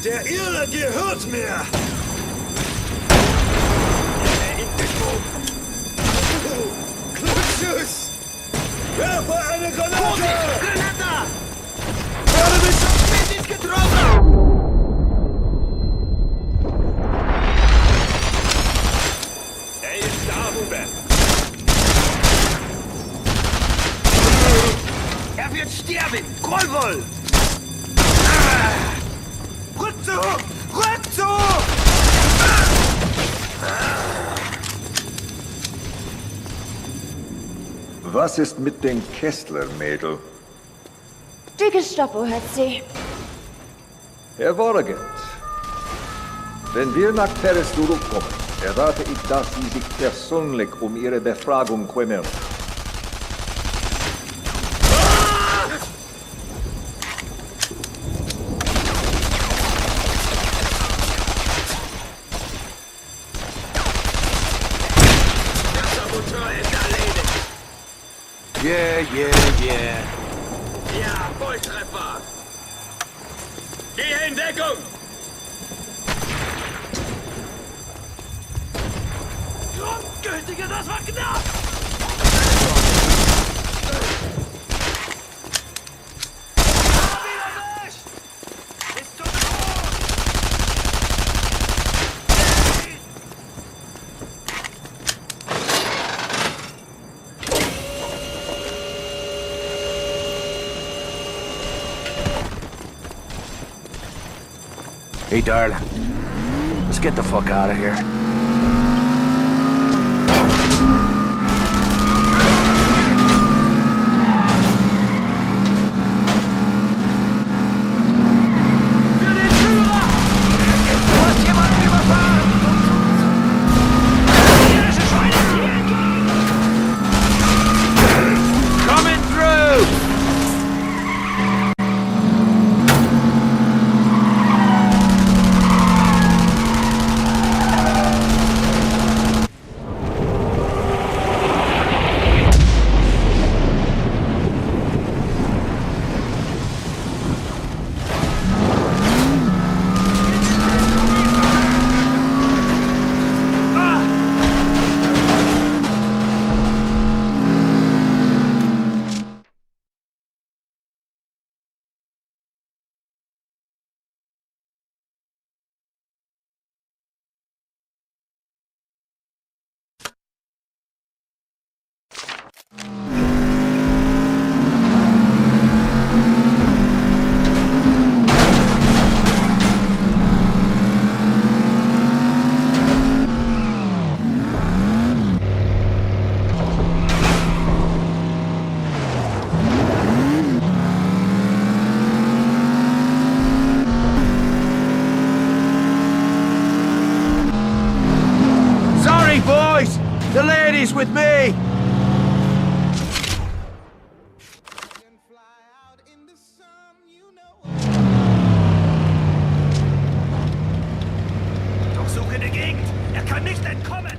Der Irre gehört mir! Klutschus! Werfe eine Granate! Granata! Werde mich nicht getroffen! Er ist da, Huber. Er wird sterben! Grollwoll! Rück zu! Rück zu! Was ist mit den Kessler-Mädel? Die Gestapo hat sie. Herr Worregent, wenn wir nach Paris zurückkommen, erwarte ich, dass Sie sich persönlich um Ihre Befragung kümmern. Der Saboteur ist erledigt. Yeah. Ja, Volltreffer. Geh in Deckung. Grundgültige, das war knapp! Hey, darling. Let's get the fuck out of here. Coming through! Sorry, boys! The lady's with me! Durchsuche die Gegend! Er kann nicht entkommen!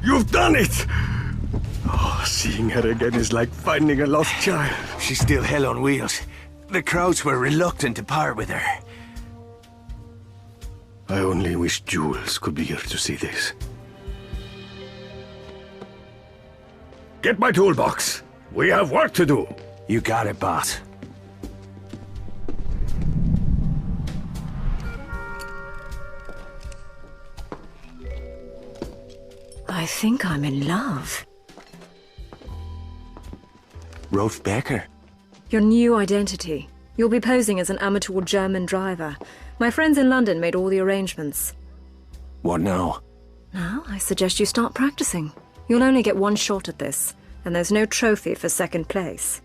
You've done it! Oh, seeing her again is like finding a lost child. She's still hell on wheels. The Krauts were reluctant to part with her. I only wish Jules could be here to see this. Get my toolbox. We have work to do. You got it, boss. I think I'm in love. Rolf Becker. Your new identity. You'll be posing as an amateur German driver. My friends in London made all the arrangements. What now? Now, I suggest you start practicing. You'll only get one shot at this, and there's no trophy for second place.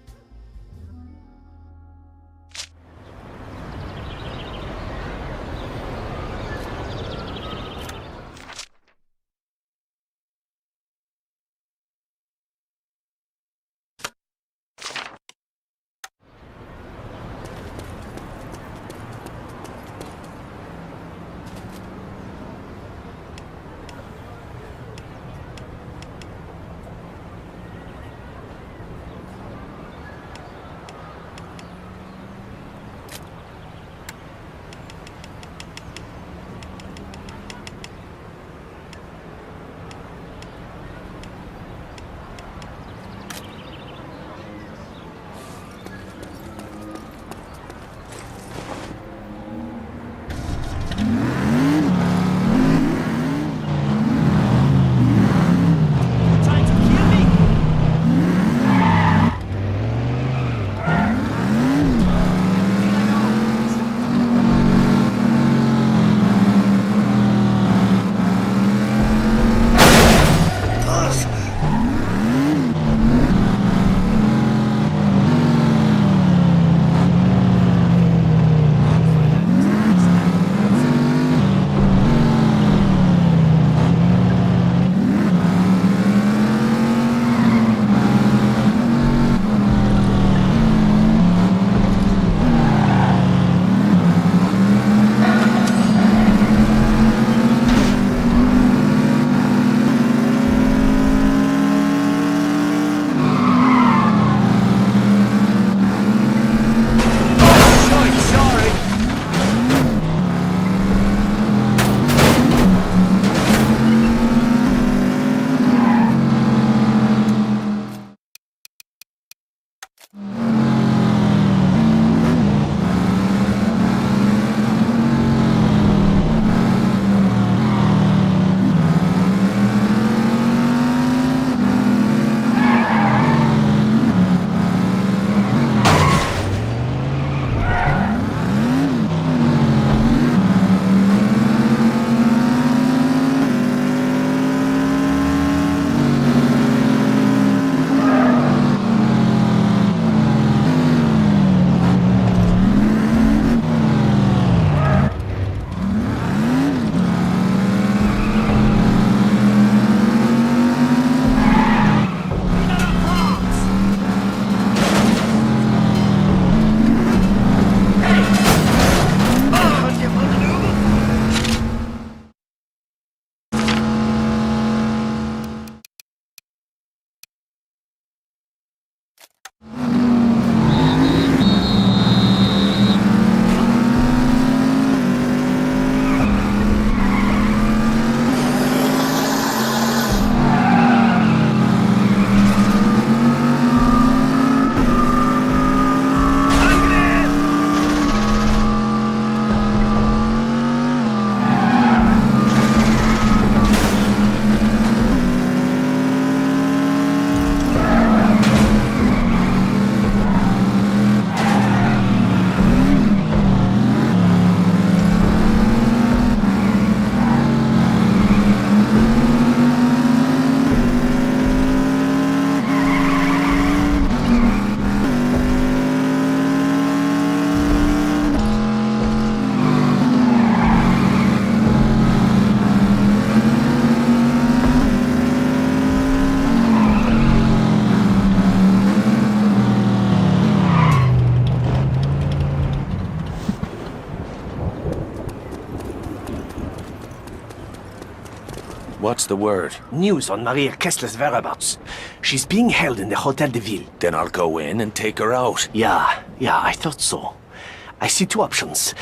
What's the word? News on Maria Kessler's whereabouts. She's being held in the Hotel de Ville. Then I'll go in and take her out. Yeah, I thought so. I see two options.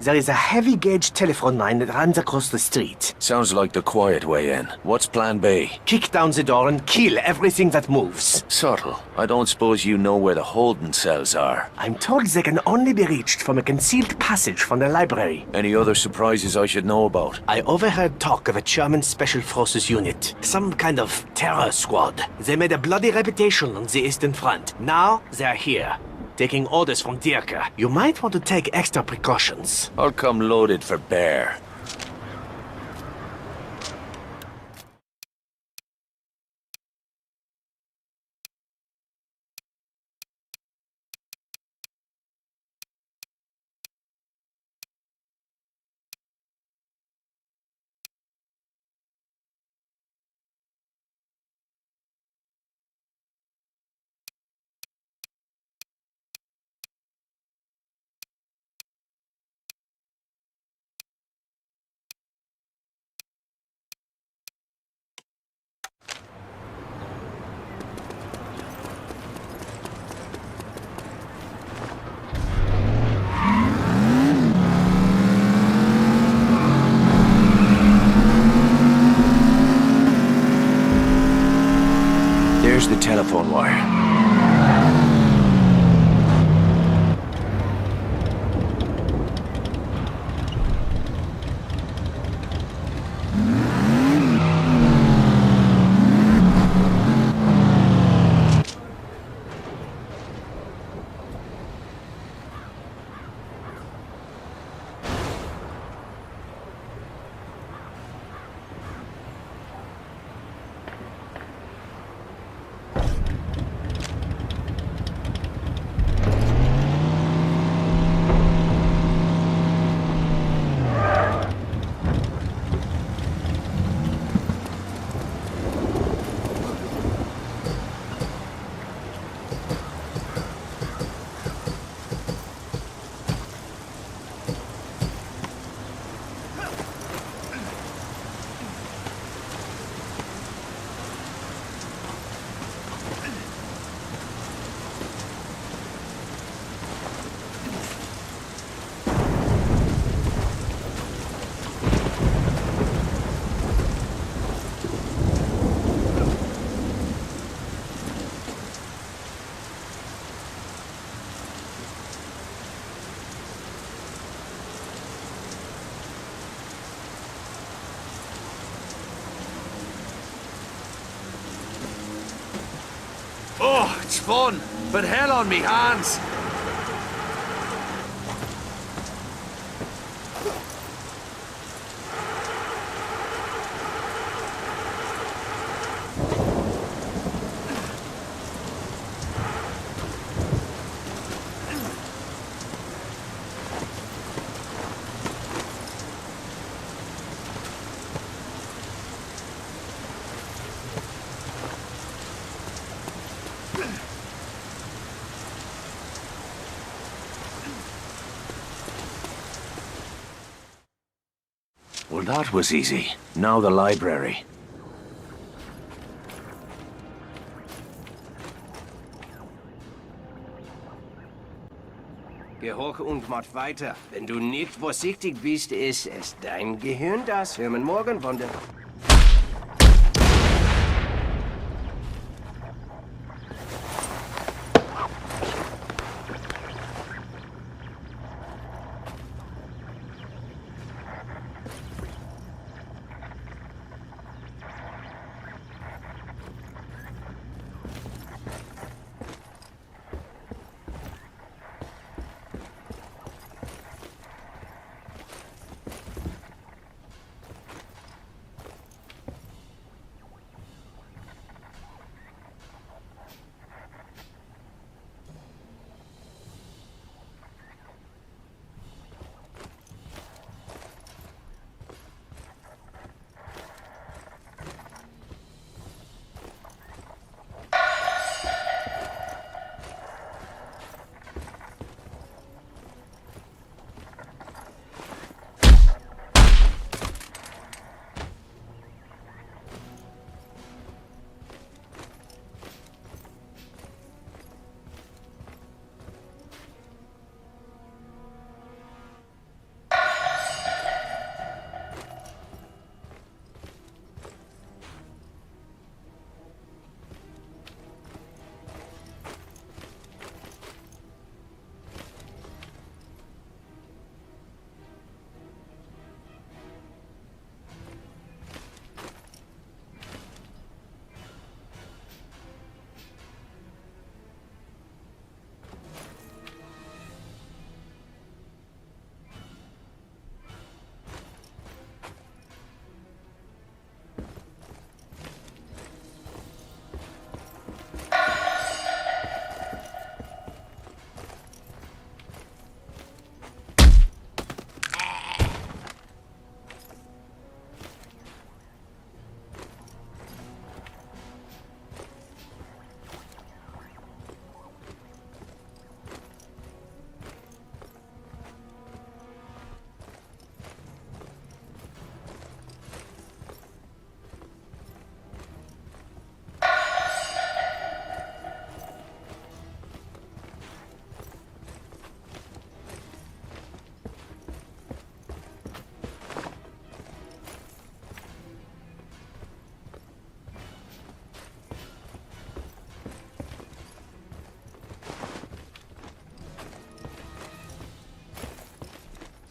There is a heavy-gauge telephone line that runs across the street. Sounds like the quiet way in. What's plan B? Kick down the door and kill everything that moves. Subtle. I don't suppose you know where the holding cells are. I'm told they can only be reached from a concealed passage from the library. Any other surprises I should know about? I overheard talk of a German Special Forces unit. Some kind of terror squad. They made a bloody reputation on the Eastern Front. Now they're here, taking orders from Dirka. You might want to take extra precautions. I'll come loaded for bear. There's the telephone wire. Oh, it's fun, but hell on me hands. Well, that was easy. Now the library. Gehorche und mach weiter. Wenn du nicht vorsichtig bist, ist es dein Gehirn, das hören morgen von der...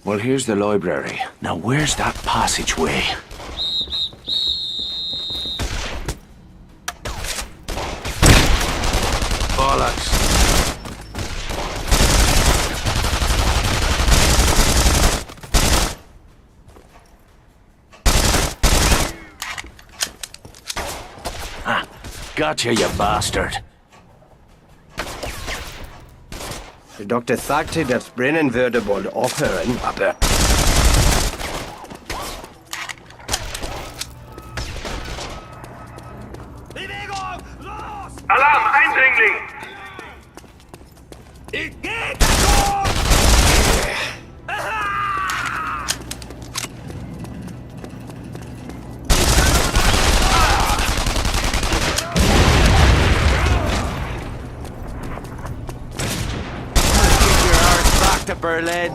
Well, here's the library. Now, where's that passageway? Bollocks. Gotcha, you bastard. Der Doktor sagte, das Brennen würde wohl aufhören, aber... Alarm, Eindringling! To Berlin.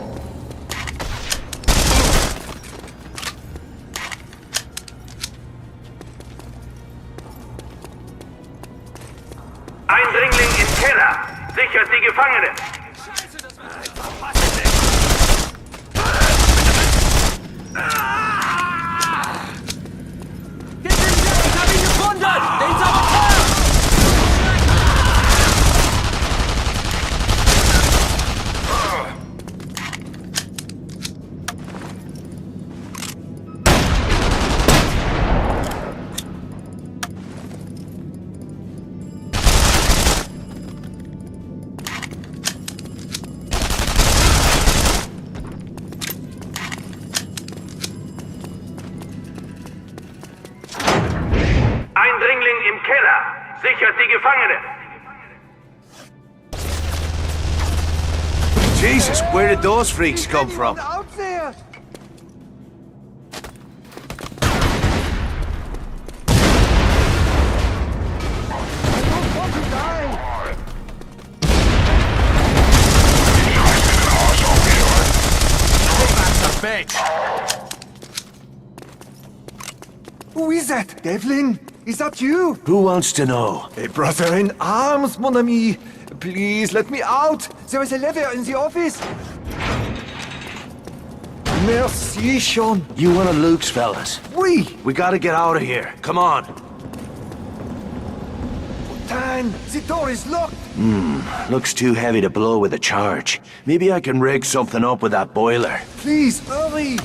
Eindringling im Keller! Sichert die Gefangenen! Ich hab ihn gefunden! Den Saboteur! Eindringling im Keller! Sichert die Gefangenen! Jesus, where did those freaks come from? Out there! Who is that, Devlin? Is that you? Who wants to know? A brother in arms, mon ami. Please let me out. There is a lever in the office. Merci, Sean. You one of Luke's fellas? Oui. We gotta get out of here. Come on. Dan, the door is locked. Looks too heavy to blow with a charge. Maybe I can rig something up with that boiler. Please, hurry.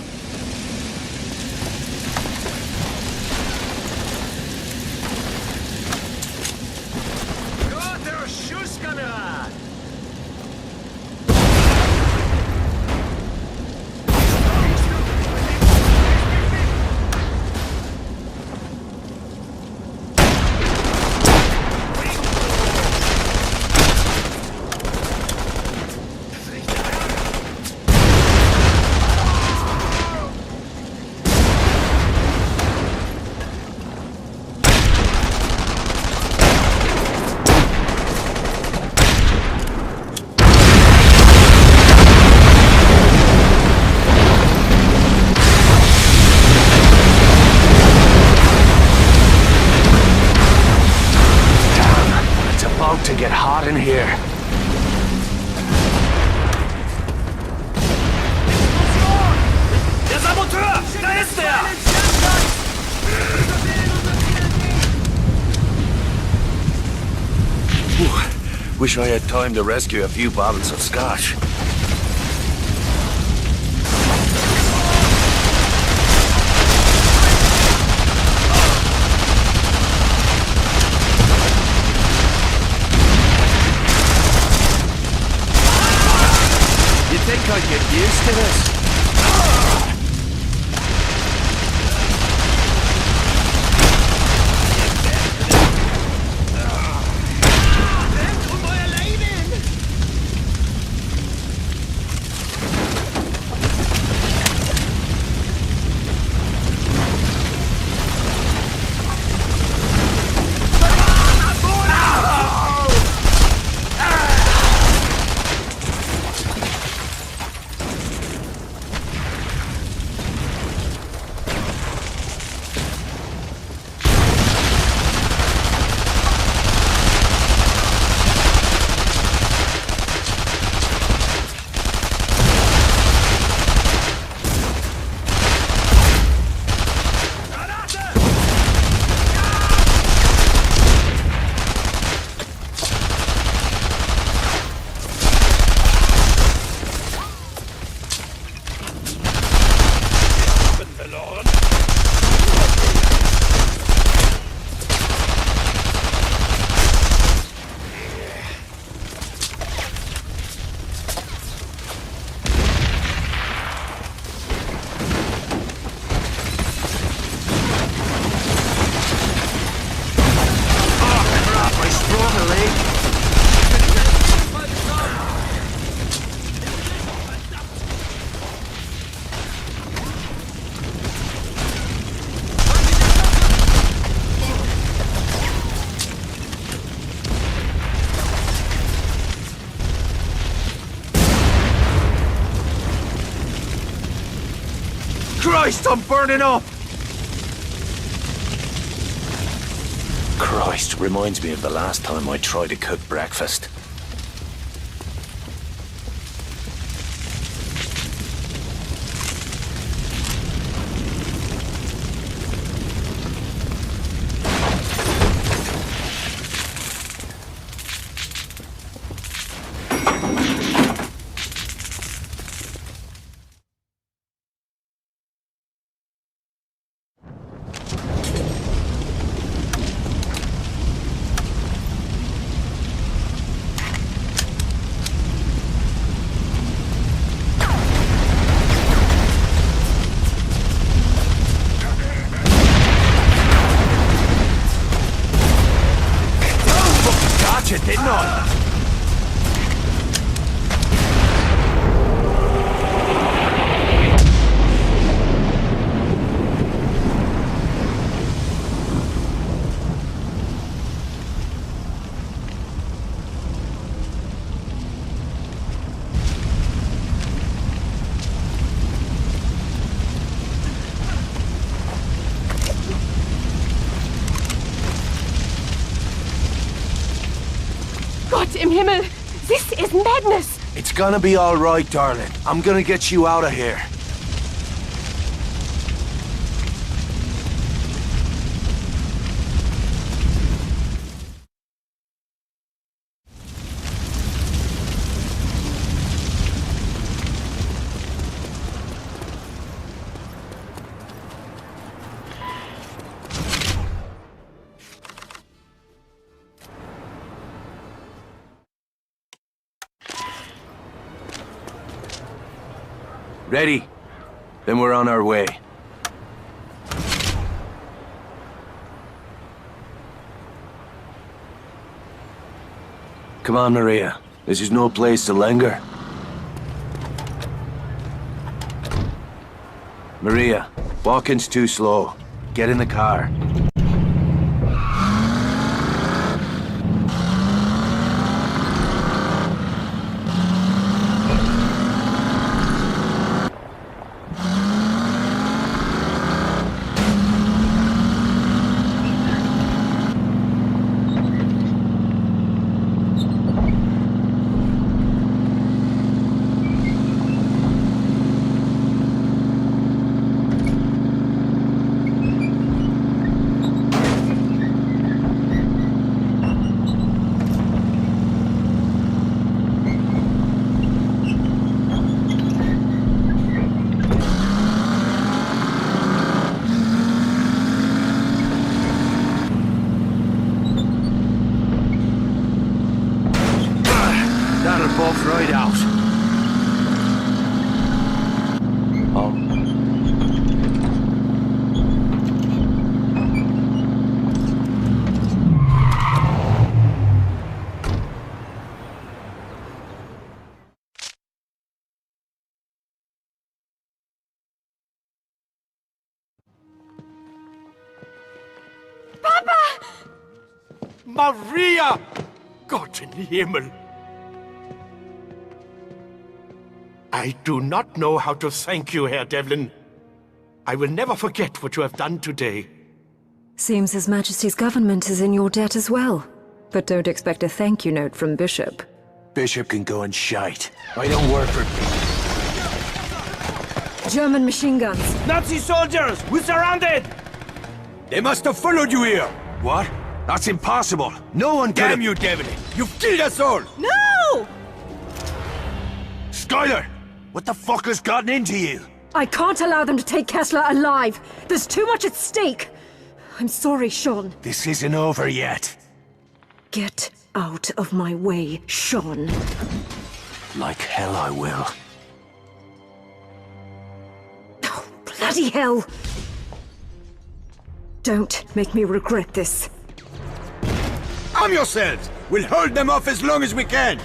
To get hot in here. Der Saboteur! Da ist er! Wish I had time to rescue a few bottles of scotch. think I'd get used to this. Christ, I'm burning up! Christ, reminds me of the last time I tried to cook breakfast. Gotcha, didn't I? Gott im Himmel! This is madness! It's gonna be all right, darling. I'm gonna get you out of here. Ready? Then we're on our way. Come on, Maria. This is no place to linger. Maria, walking's too slow. Get in the car. That'll both right out. Papa! Maria! Gott in Himmel! I do not know how to thank you, Herr Devlin. I will never forget what you have done today. Seems His Majesty's government is in your debt as well. But don't expect a thank you note from Bishop. Bishop can go and shite. I don't work for... German machine guns. Nazi soldiers! We're surrounded! They must have followed you here. What? That's impossible. No one can... Damn you, Devlin! You've killed us all! No! Skylar! What the fuck has gotten into you? I can't allow them to take Kessler alive. There's too much at stake. I'm sorry, Sean. This isn't over yet. Get out of my way, Sean. Like hell I will. Oh, bloody hell! Don't make me regret this. Arm yourselves! We'll hold them off as long as we can!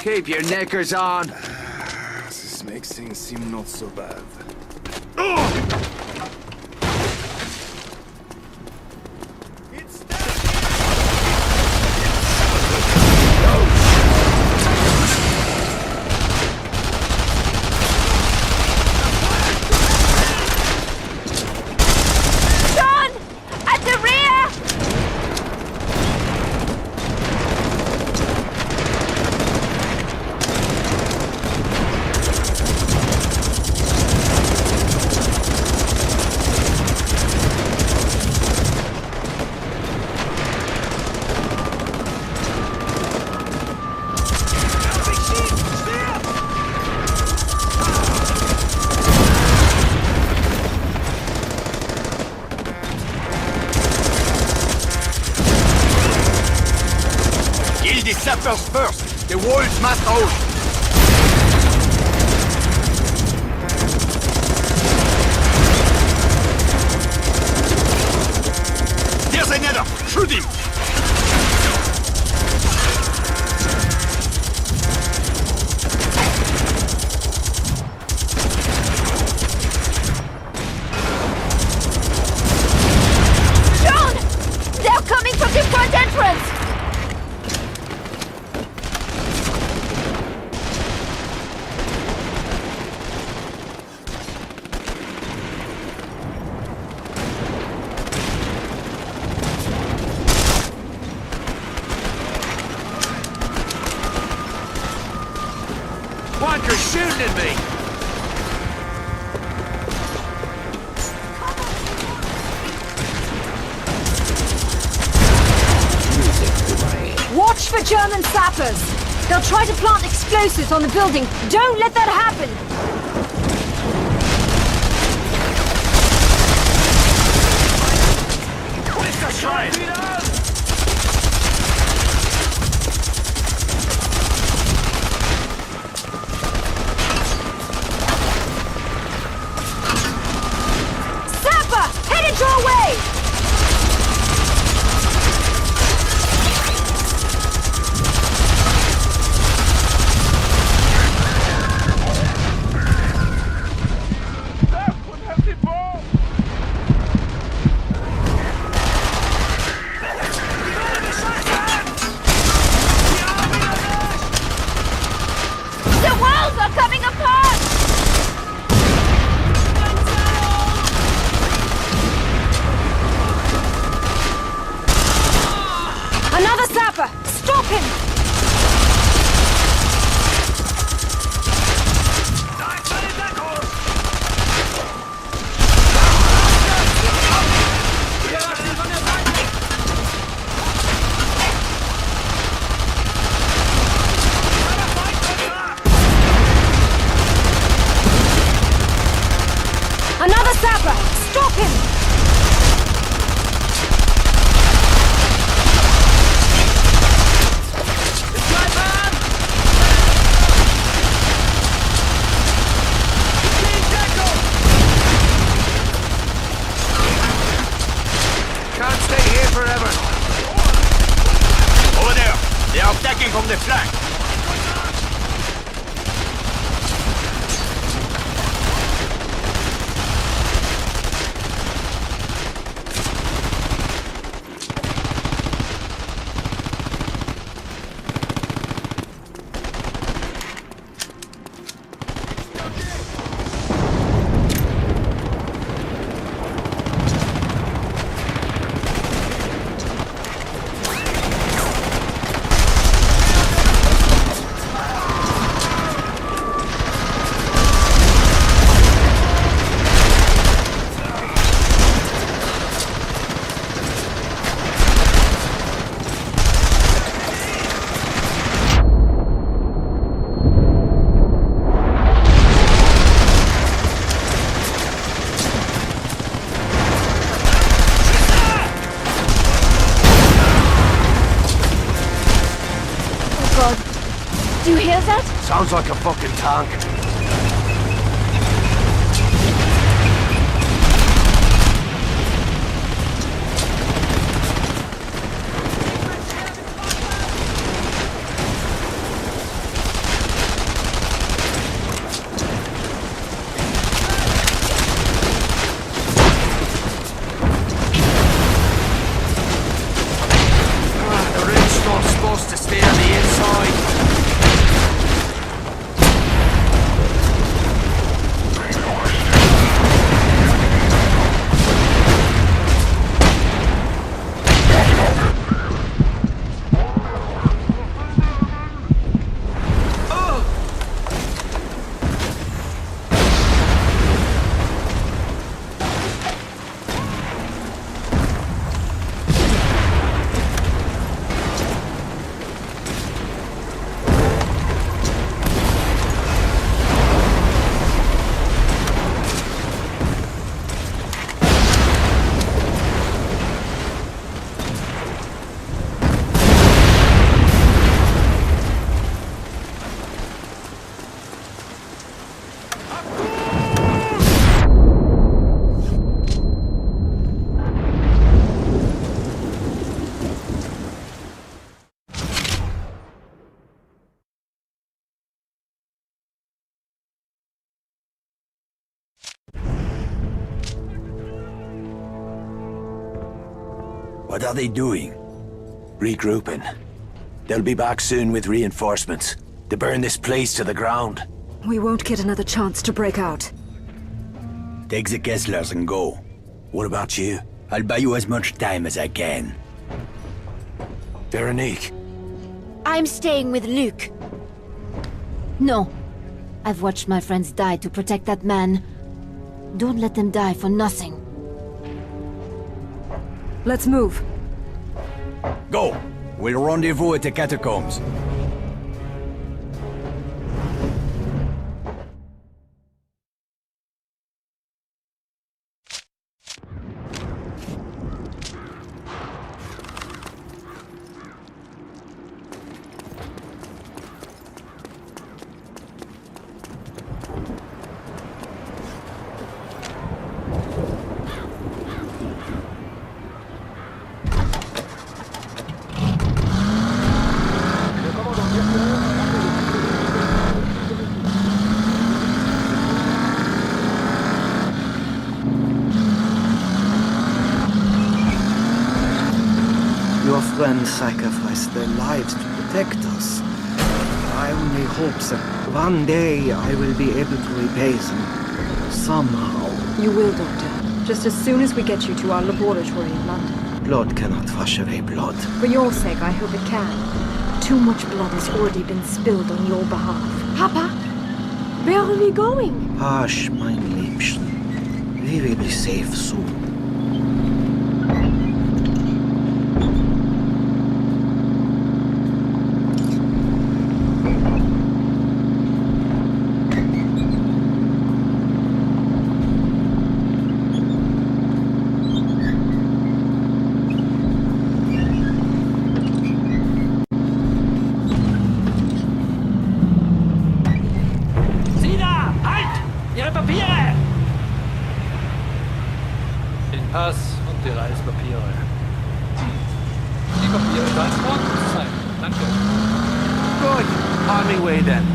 Keep your knickers on. This makes things seem not so bad. Oh! See the sappers first. The walls must hold. There's another. Shoot him. John! They're coming from the front entrance! Wanker's shooting at me. Watch for German sappers! They'll try to plant explosives on the building. Don't let that happen! Mr. Schrein! Sapper! Headed your way! The walls are coming apart! Another sapper! Stop him! Another sapper! Stop him! Can't stay here forever. Over there. They are attacking from the flank. Do you hear that? Sounds like a fucking tank. The rainstorm's supposed to stay on the inside. What are they doing? Regrouping. They'll be back soon with reinforcements to burn this place to the ground. We won't get another chance to break out. Take the Kesslers and go. What about you? I'll buy you as much time as I can. Veronique. I'm staying with Luke. No. I've watched my friends die to protect that man. Don't let them die for nothing. Let's move. Go! We'll rendezvous at the catacombs. Your friends sacrificed their lives to protect us. I only hope that one day I will be able to repay them. Somehow. You will, Doctor. Just as soon as we get you to our laboratory in London. Blood cannot wash away blood. For your sake, I hope it can. Too much blood has already been spilled on your behalf. Papa, where are we going? Hush, mein Liebchen. We will be safe soon. Pass und die Reisepapiere. Die Papiere scheinen in Ordnung zu sein. Danke. Good. On me way then.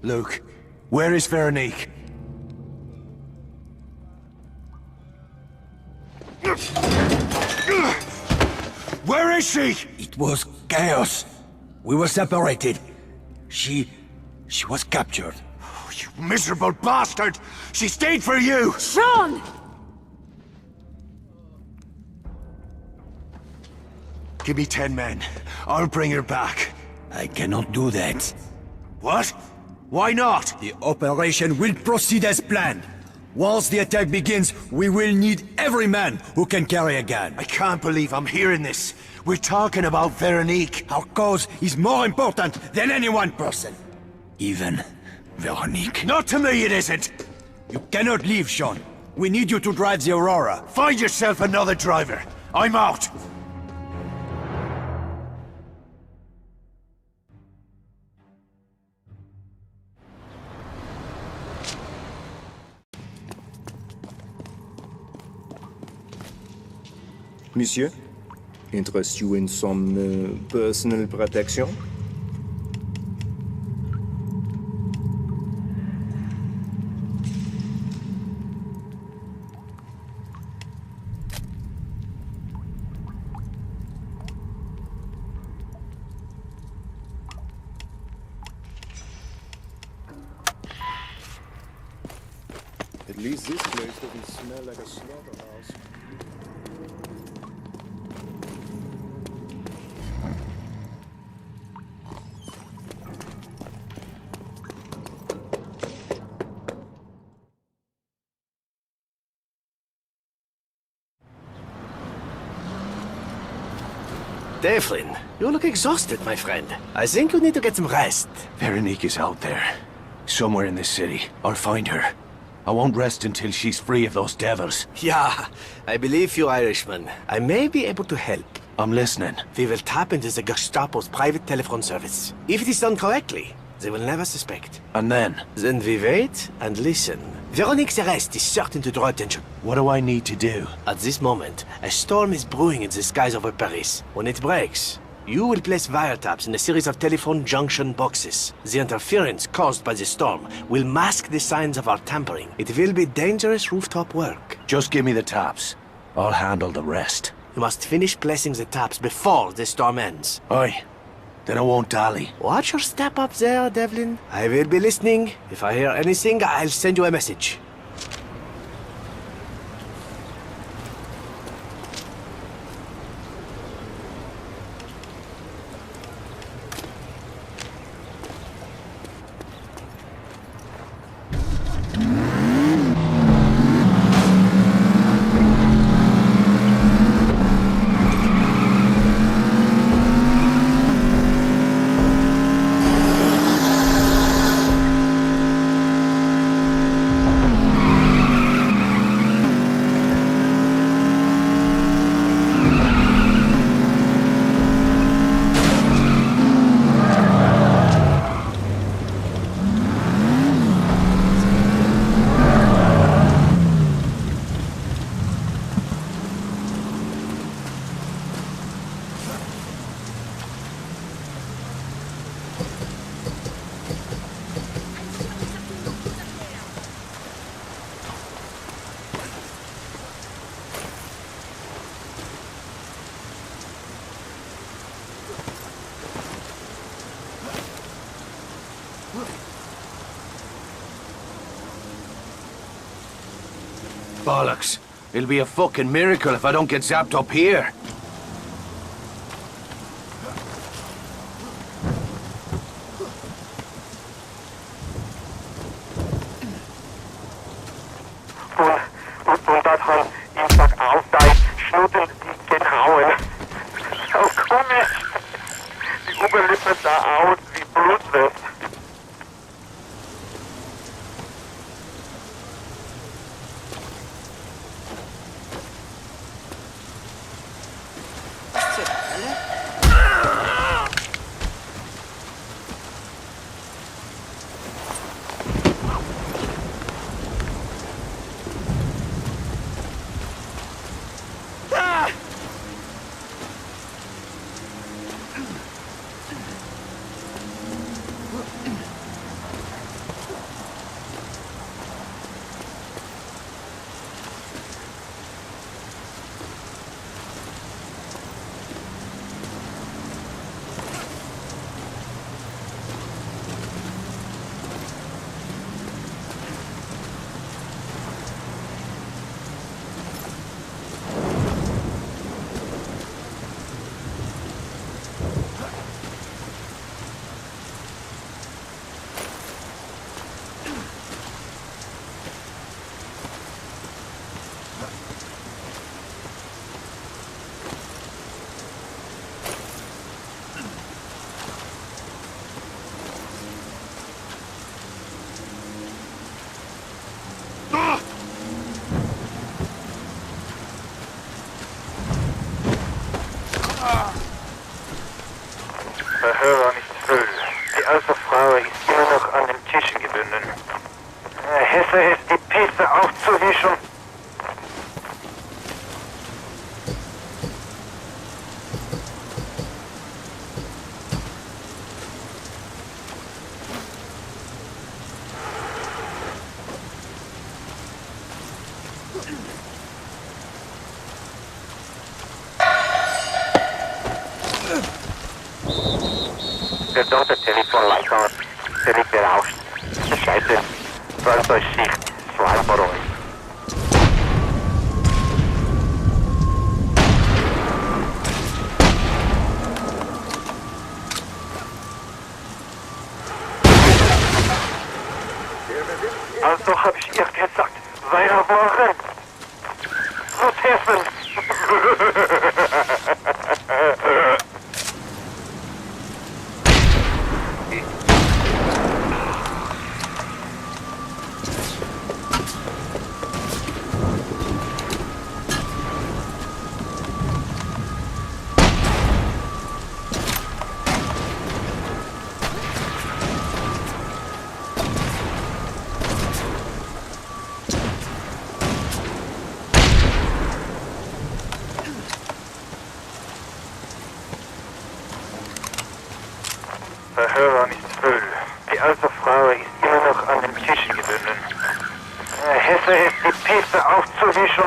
Luke, where is Veronique? Where is she? It was chaos. We were separated. She was captured. Oh, you miserable bastard! She stayed for you! Sean! Give me 10 men. I'll bring her back. I cannot do that. What? Why not? The operation will proceed as planned. Once the attack begins, we will need every man who can carry a gun. I can't believe I'm hearing this. We're talking about Veronique. Our cause is more important than any one person. Even Veronique. Not to me, it isn't. You cannot leave, Sean. We need you to drive the Aurora. Find yourself another driver. I'm out. Monsieur, interest you in some personal protection? At least this place doesn't smell like a slaughterhouse. Devlin, you look exhausted, my friend. I think you need to get some rest. Veronique is out there. Somewhere in this city. I'll find her. I won't rest until she's free of those devils. Yeah, I believe you, Irishman. I may be able to help. I'm listening. We will tap into the Gestapo's private telephone service. If it is done correctly, they will never suspect. And then? Then we wait and listen. Veronique's arrest is certain to draw attention. What do I need to do? At this moment, a storm is brewing in the skies over Paris. When it breaks, you will place wiretaps in a series of telephone junction boxes. The interference caused by the storm will mask the signs of our tampering. It will be dangerous rooftop work. Just give me the taps. I'll handle the rest. You must finish placing the taps before the storm ends. Aye. Then I won't dally. Watch your step up there, Devlin. I will be listening. If I hear anything, I'll send you a message. Bollocks. It'll be a fucking miracle if I don't get zapped up here. Und da dran, ich sag auf, da Schnuten, die gehen hauen. So komisch. Die Oberlippe sah aus wie Blutwurst. Verhör war nicht erfüllt. Die alte Frau ist immer noch an den Tischen gebunden. Hesse ist die Pisse aufzuwischen. Der dort Telefonleiter, der liegt berauscht. Scheiße, Fahrzeugschicht. Vereinbarungen. Also hab ich ihr gesagt, wer waren? Los helfen! Verhör war nicht voll. Die alte Frau ist immer noch an den Tisch gebunden. Hesse ist die Piste aufzuwischen.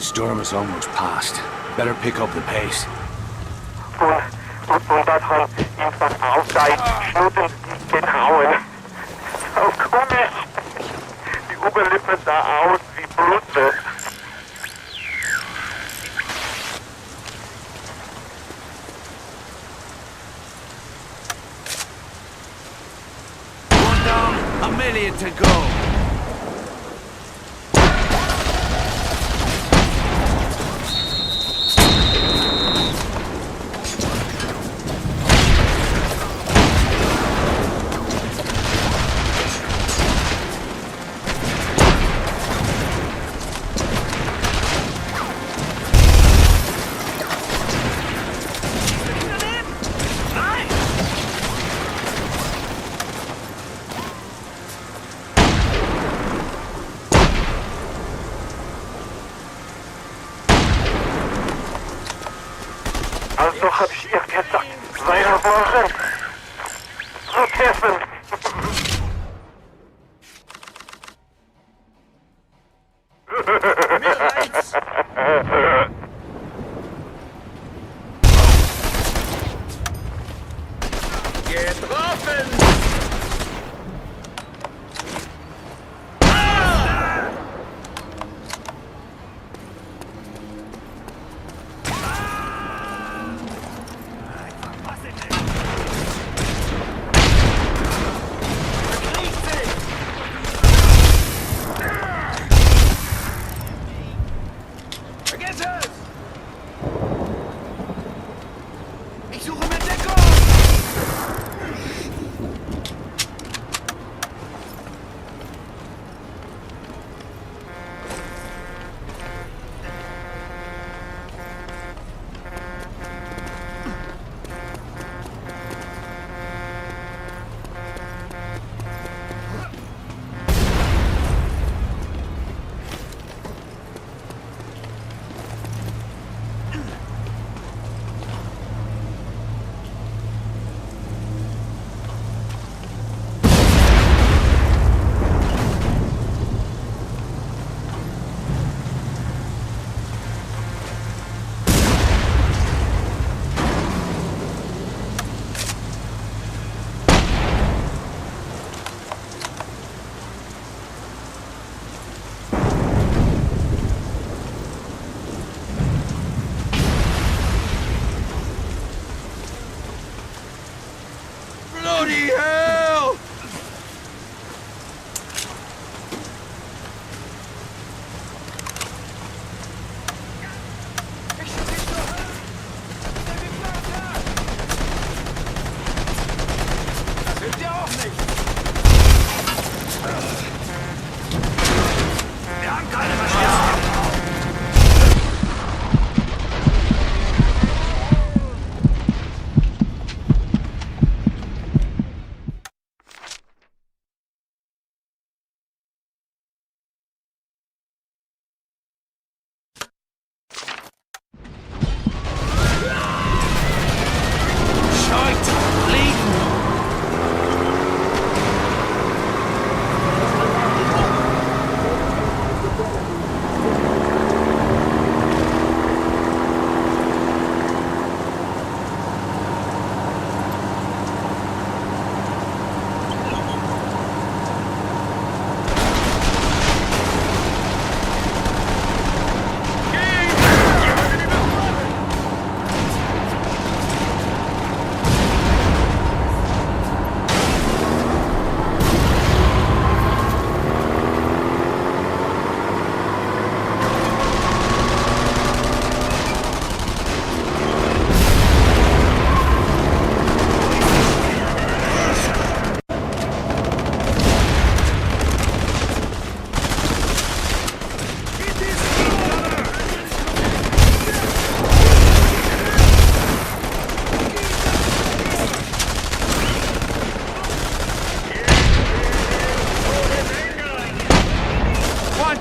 Storm is almost past. Better pick up the pace. Und daran irgendwann aufsteigt, Schnuten getrauen. So komisch. Die Oberlippe sah aus wie Blut. A million to go.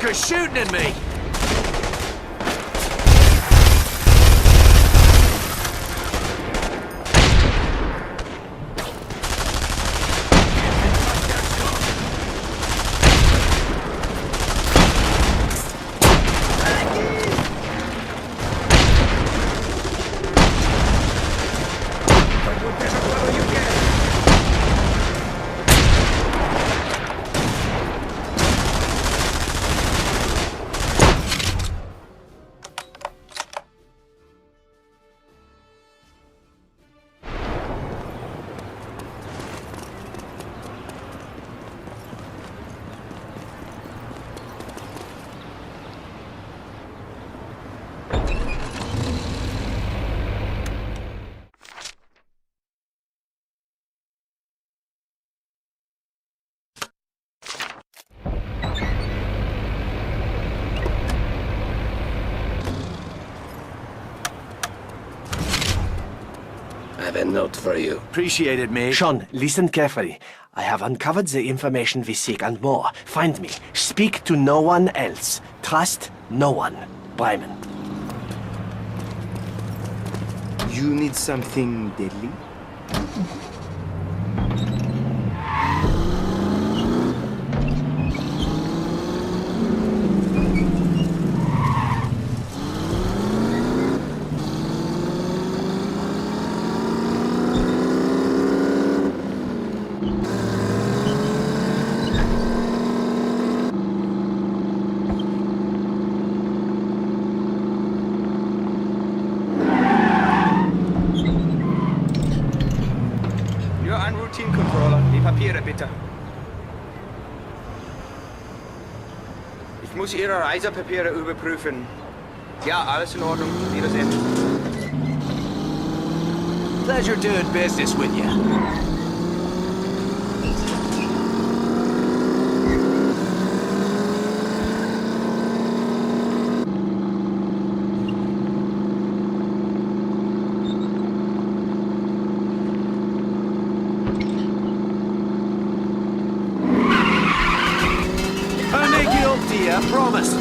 Dierker's shooting at me! I have a note for you. Appreciate it, mate. Sean, listen carefully. I have uncovered the information we seek and more. Find me. Speak to no one else. Trust no one. Bryman. You need something deadly? Papiere, bitte. Ich muss Ihre Reisepapiere überprüfen. Ja, alles in Ordnung. Wiedersehen. Pleasure doing business with you. I promise.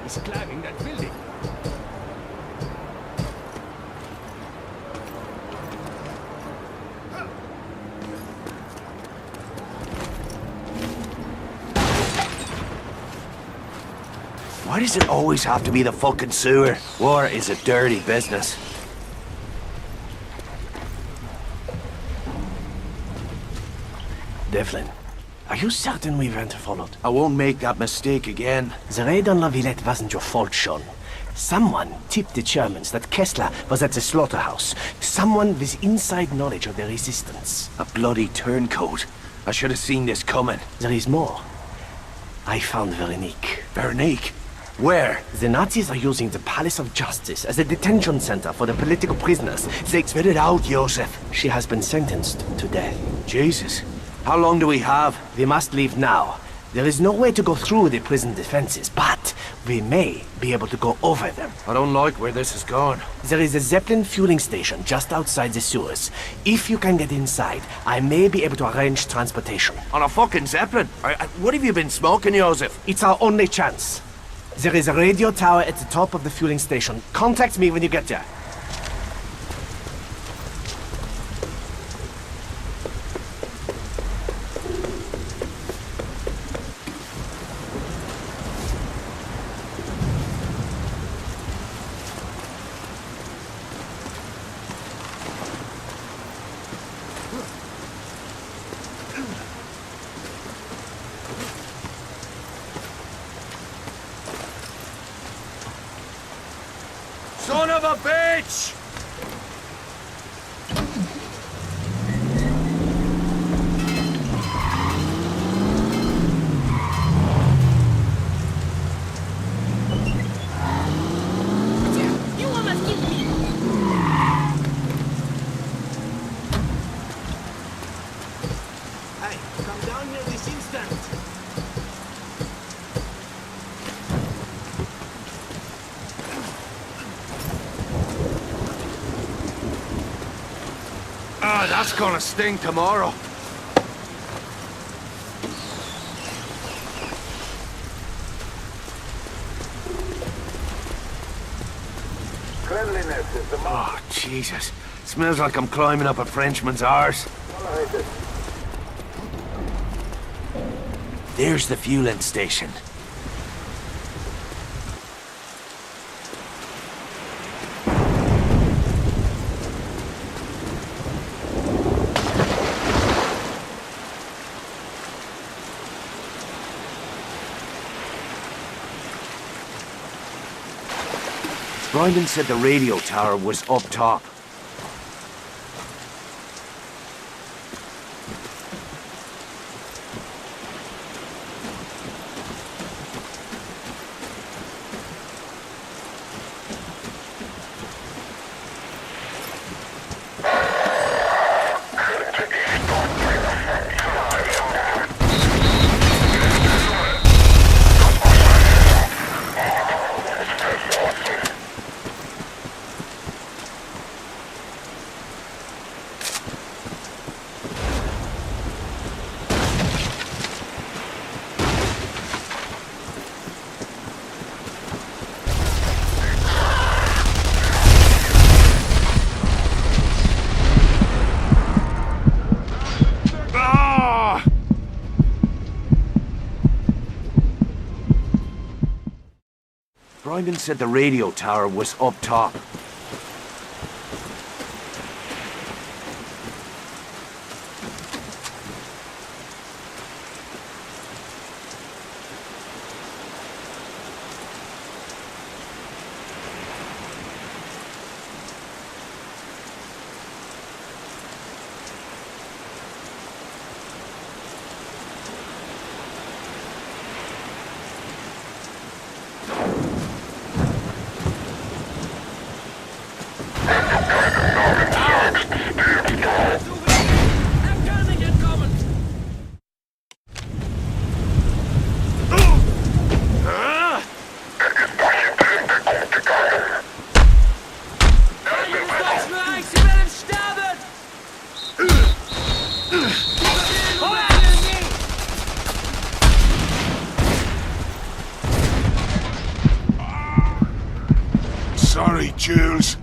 He's climbing that building. Why does it always have to be the fucking sewer? War is a dirty business. Devlin, are you certain we weren't followed? I won't make that mistake again. The raid on La Villette wasn't your fault, Sean. Someone tipped the Germans that Kessler was at the slaughterhouse. Someone with inside knowledge of the resistance. A bloody turncoat. I should have seen this coming. There is more. I found Veronique. Veronique? Where? The Nazis are using the Palace of Justice as a detention center for the political prisoners. They spit it out, Joseph. She has been sentenced to death. Jesus. How long do we have? We must leave now. There is no way to go through the prison defenses, but we may be able to go over them. I don't like where this is going. There is a Zeppelin fueling station just outside the sewers. If you can get inside, I may be able to arrange transportation. On a fucking Zeppelin? What have you been smoking, Joseph? It's our only chance. There is a radio tower at the top of the fueling station. Contact me when you get there. Son of a bitch! You almost killed me! Hey, come down here this instant. Ah, that's gonna sting tomorrow. Cleanliness is the Oh, Jesus. Smells like I'm climbing up a Frenchman's arse. There's the fueling station. Bryman said the radio tower was up top. Bryman said the radio tower was up top. Sorry, Jules.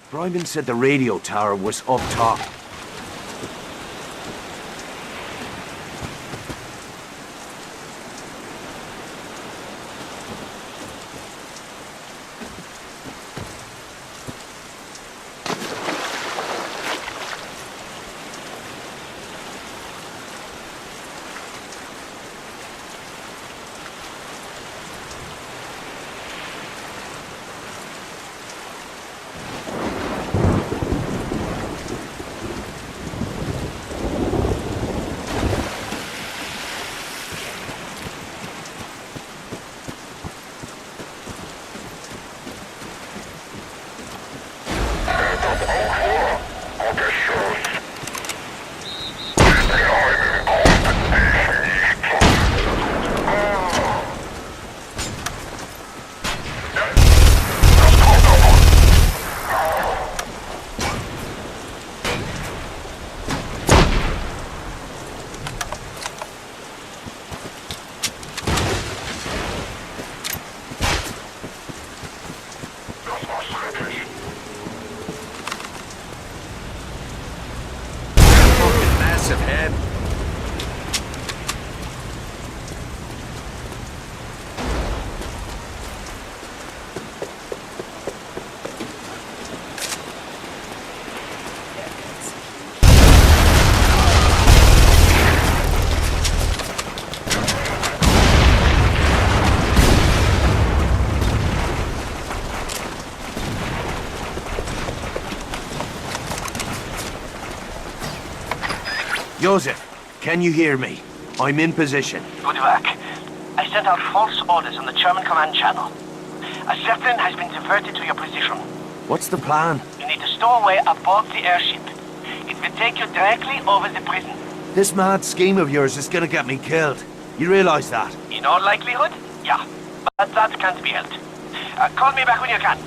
Bryman said the radio tower was up top. Joseph, can you hear me? I'm in position. Good work. I sent out false orders on the German command channel. A Zeppelin has been diverted to your position. What's the plan? You need to stow away aboard the airship. It will take you directly over the prison. This mad scheme of yours is gonna get me killed. You realize that? In all likelihood, yeah. But that can't be helped. Call me back when you can.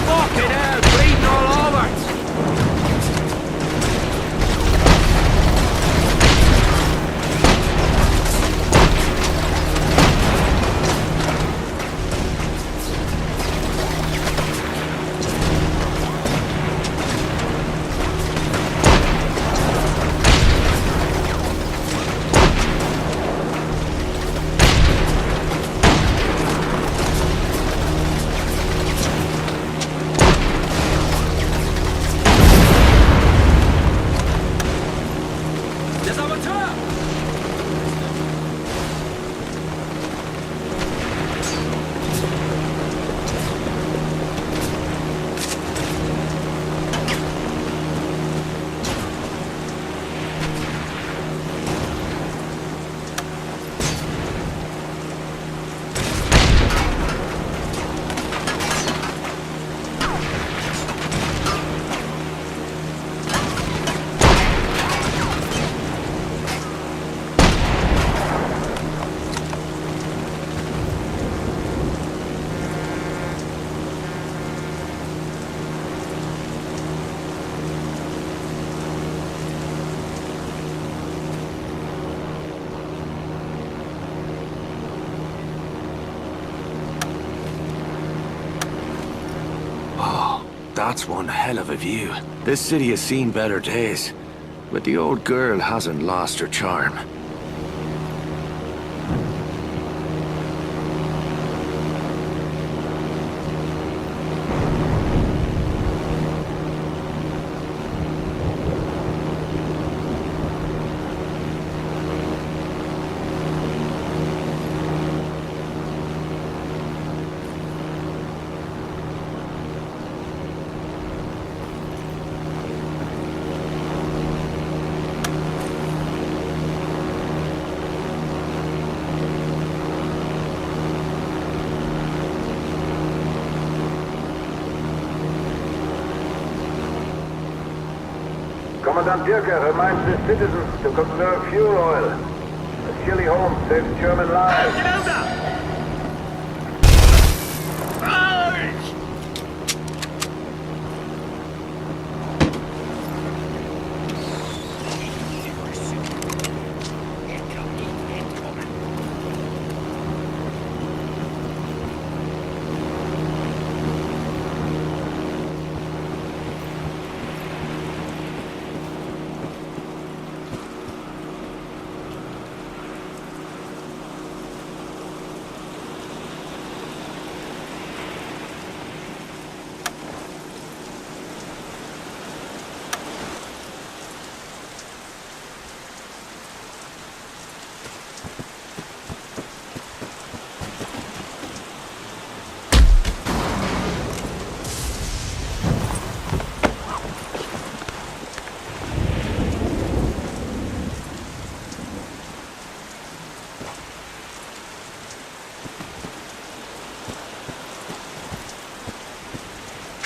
Fucking hell, bleeding all over! Der Saboteur! That's one hell of a view. This city has seen better days, but the old girl hasn't lost her charm. Commandant Dirker reminds the citizens to conserve fuel oil. A chilly home saves German lives.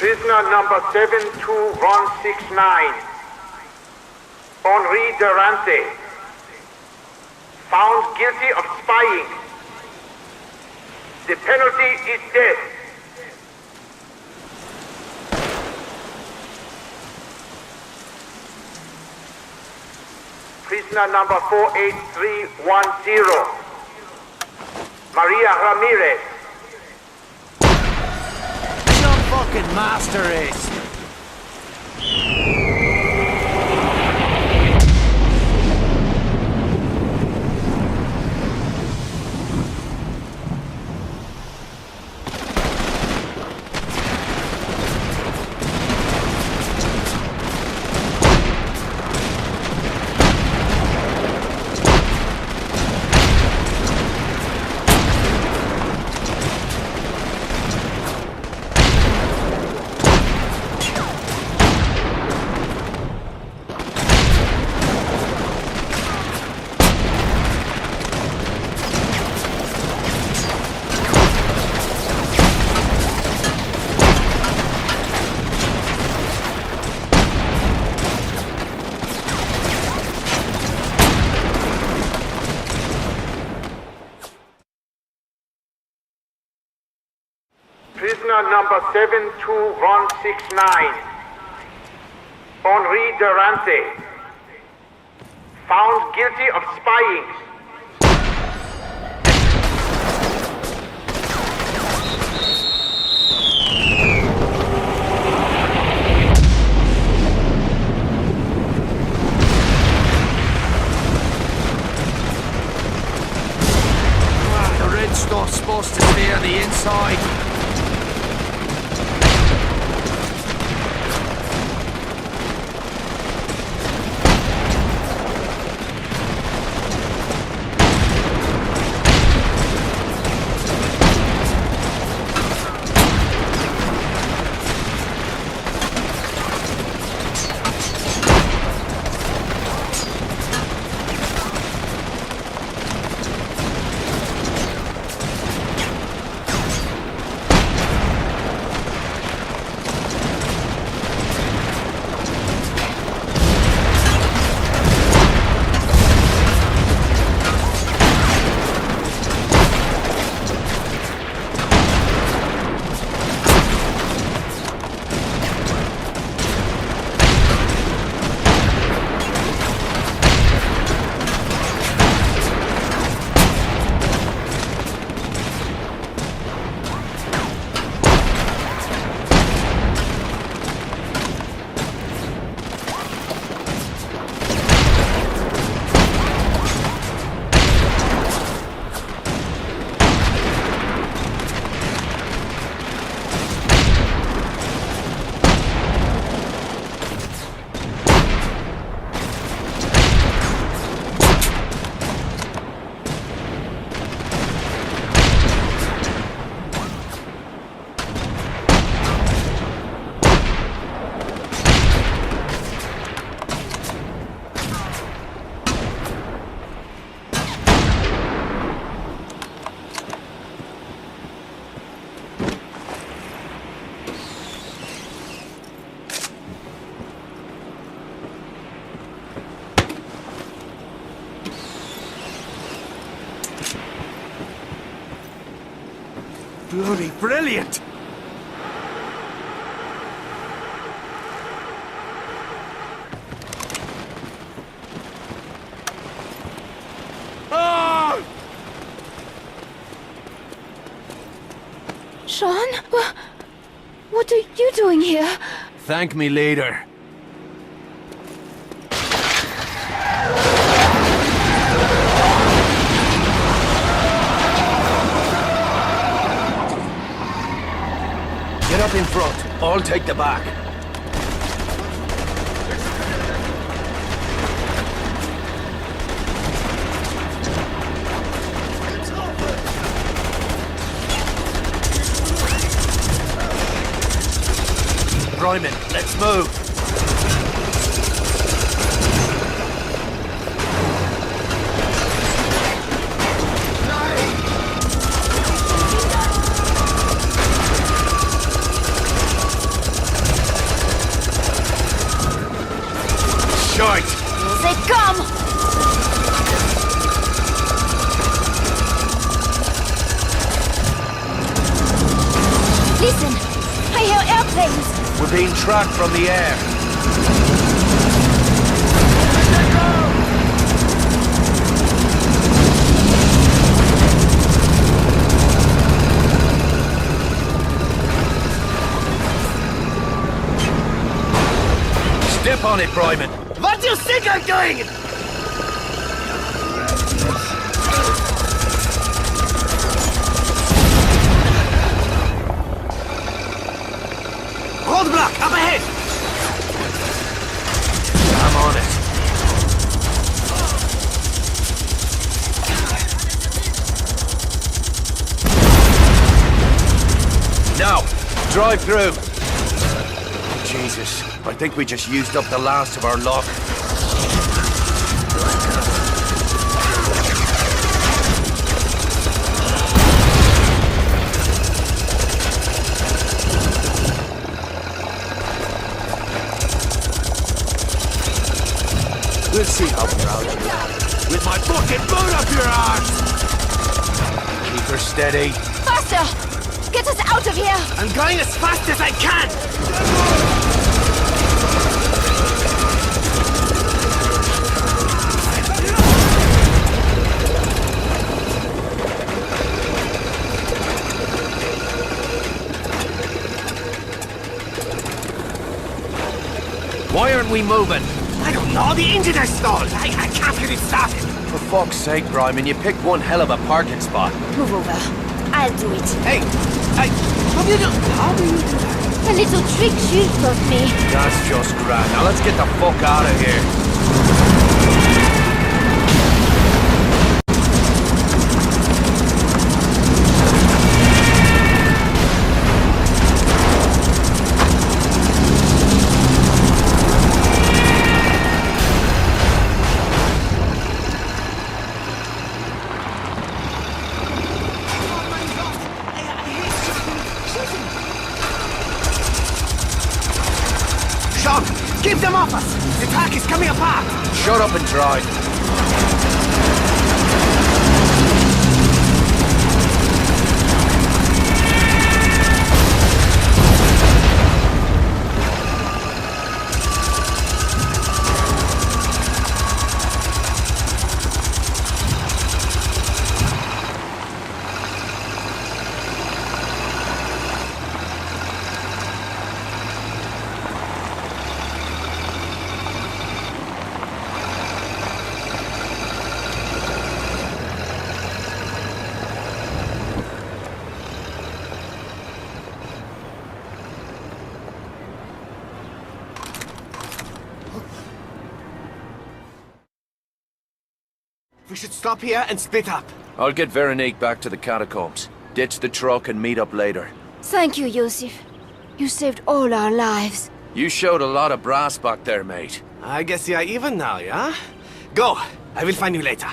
Prisoner number 72169, Henri Durante, found guilty of spying. The penalty is death. Prisoner number 48310, Maria Ramirez. Fucking master is. 72169. Henri Durante. Found guilty of spying. The red's not supposed to stay on the inside. Bloody brilliant! Oh! Sean? What are you doing here? Thank me later. Get up in front. I'll take the back. Ryman, let's move. Shite! They come! Listen! I hear airplanes! We're being tracked from the air. Step on it, Bryman. What do you think I'm doing? Roadblock, up ahead! I'm on it. Now, drive through. Jesus, I think we just used up the last of our luck. We'll see how proud you are. With my fucking boot up your arse! Keep her steady. Faster! Get us out of here! I'm going as fast as I can! Why aren't we moving? I don't know, the engine is stalled. I can't get it started. For fuck's sake, Bryman, you picked one hell of a parking spot. Move over. I'll do it. Hey, how do you do that? A little trick Jules taught me. That's just grand. Now let's get the fuck out of here. Sean, keep them off us! The track is coming apart! Shut up and drive. We should stop here and split up. I'll get Veronique back to the catacombs. Ditch the truck and meet up later. Thank you, Yosef. You saved all our lives. You showed a lot of brass back there, mate. I guess you are even now, yeah? Go! I will find you later.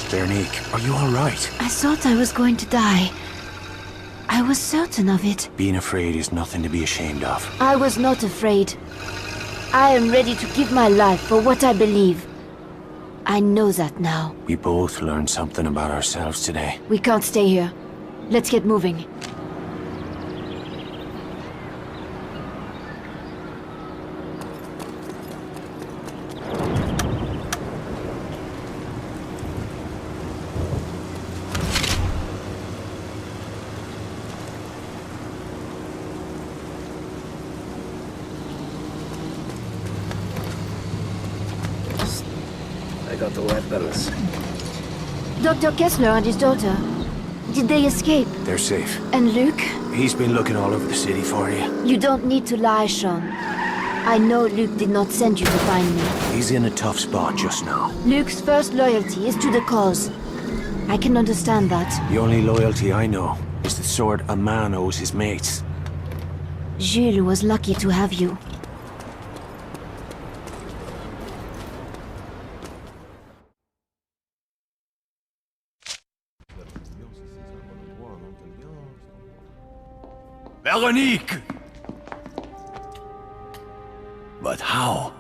Veronique, are you alright? I thought I was going to die. I was certain of it. Being afraid is nothing to be ashamed of. I was not afraid. I am ready to give my life for what I believe. I know that now. We both learned something about ourselves today. We can't stay here. Let's get moving. I got the weapons. Dr. Kessler and his daughter. Did they escape? They're safe. And Luke? He's been looking all over the city for you. You don't need to lie, Sean. I know Luke did not send you to find me. He's in a tough spot just now. Luke's first loyalty is to the cause. I can understand that. The only loyalty I know is the sort a man owes his mates. Jules was lucky to have you. Veronique! But how?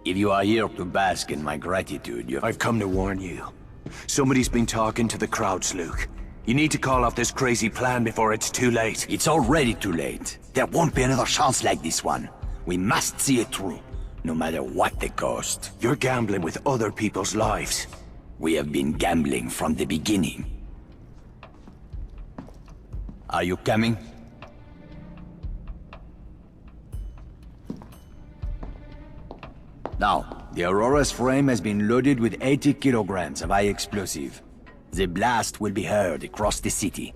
If you are here to bask in my gratitude, I've come to warn you. Somebody's been talking to the crowds, Luke. You need to call off this crazy plan before it's too late. It's already too late. There won't be another chance like this one. We must see it through, no matter what the cost. You're gambling with other people's lives. We have been gambling from the beginning. Are you coming? Now, the Aurora's frame has been loaded with 80 kilograms of high explosive. The blast will be heard across the city.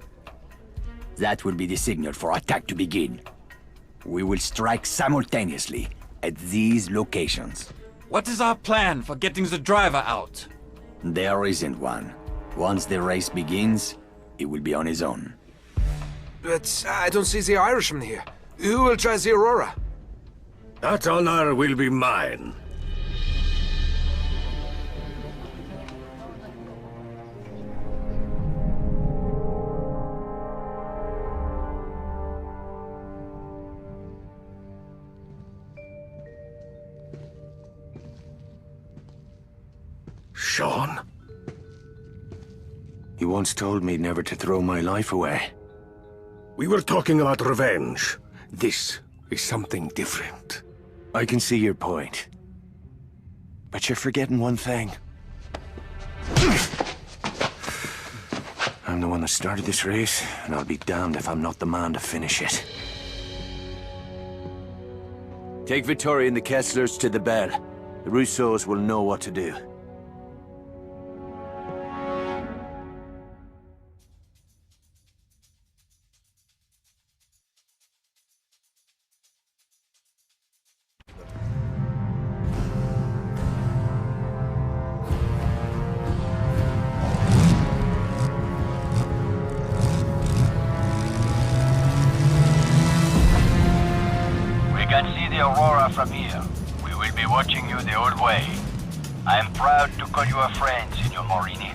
That will be the signal for attack to begin. We will strike simultaneously at these locations. What is our plan for getting the driver out? There isn't one. Once the race begins, he will be on his own. But I don't see the Irishman here. Who will try the Aurora? That honor will be mine. Sean? He once told me never to throw my life away. We were talking about revenge. This is something different. I can see your point. But you're forgetting one thing. I'm the one that started this race, and I'll be damned if I'm not the man to finish it. Take Vittoria and the Kesslers to the bell. The Rousseaus will know what to do. From here, we will be watching you the whole way. I am proud to call you a friend, Signor Morini.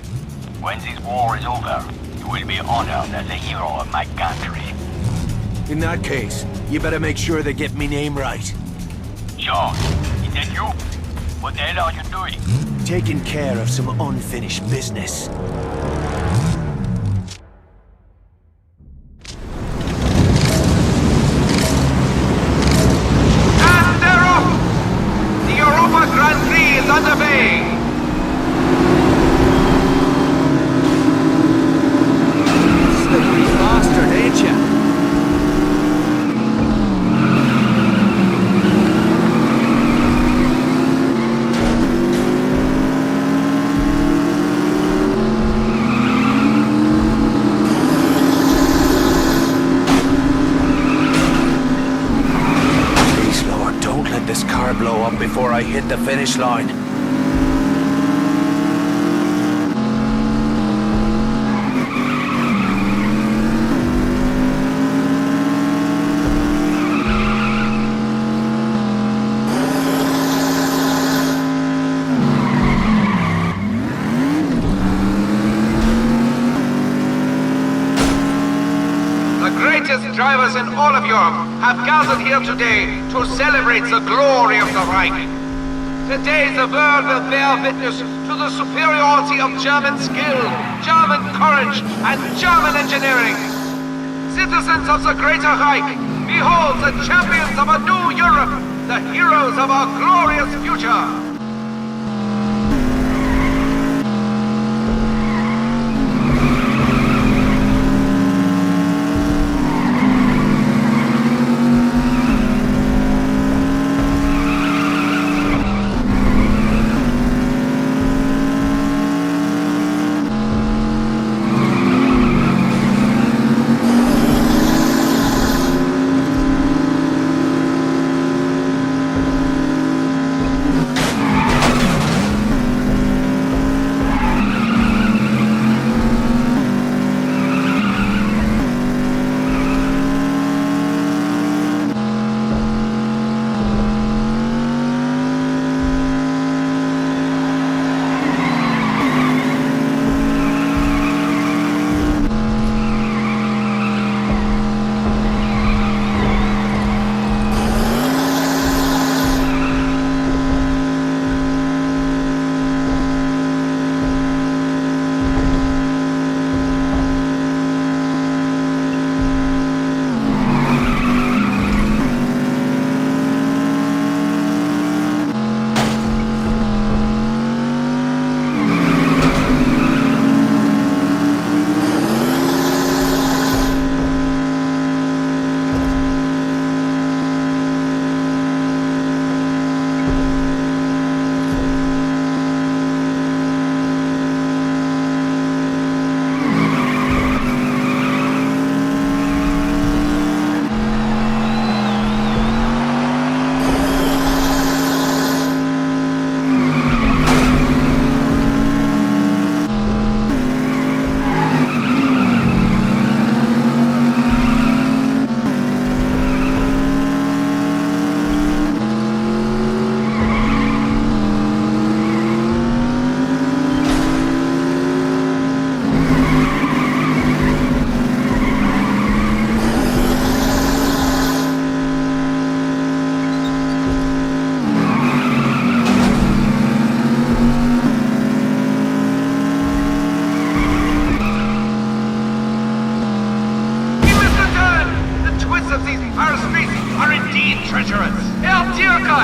When this war is over, you will be honored as a hero of my country. In that case, you better make sure they get me name right. Sean, is that you? What the hell are you doing? Taking care of some unfinished business. Before I hit the finish line. The greatest drivers in all of Europe have gathered here today to celebrate the glory of the Reich. Today the world will bear witness to the superiority of German skill, German courage, and German engineering. Citizens of the Greater Reich, behold the champions of a new Europe, the heroes of our glorious future.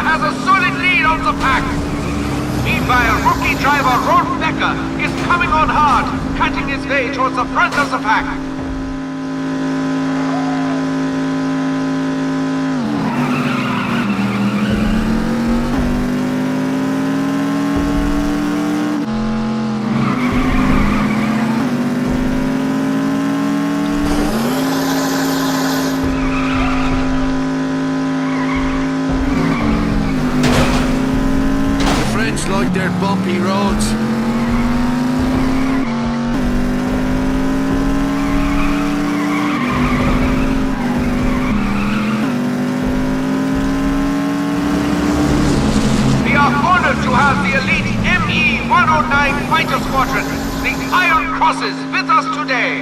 has a solid lead on the pack. Meanwhile, rookie driver Rolf Becker is coming on hard, cutting his way towards the front of the pack. Like their bumpy roads. We are honored to have the elite ME-109 Fighter Squadron, the Iron Crosses, with us today.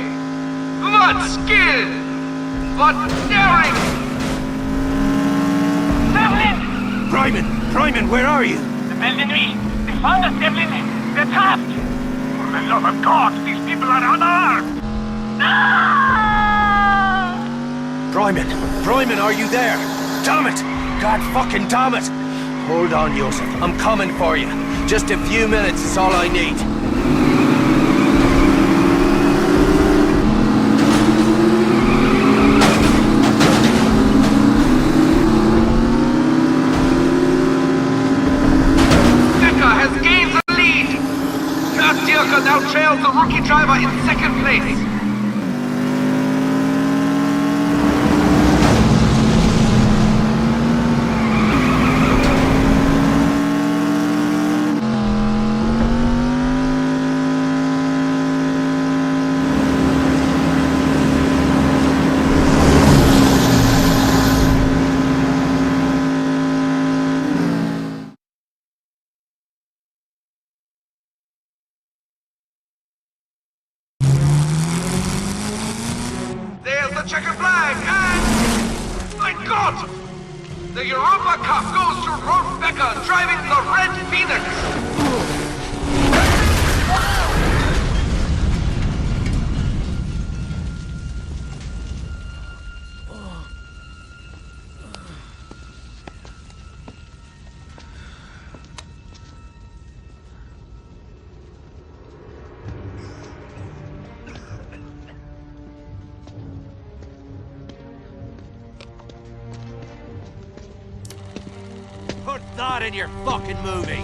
What skill! What daring! Devlin! Bryman, where are you? Belle de nuit! They found us, Devlin! They're trapped! For the love of God, these people are unarmed! Bryman, are you there? Damn it! God fucking damn it! Hold on, Joseph. I'm coming for you. Just a few minutes is all I need. Now trails the rookie driver in second place. Checkered flag, and... my God! The Europa Cup goes to Rolf Becker, driving the Red Phoenix! Put that in your fucking movie!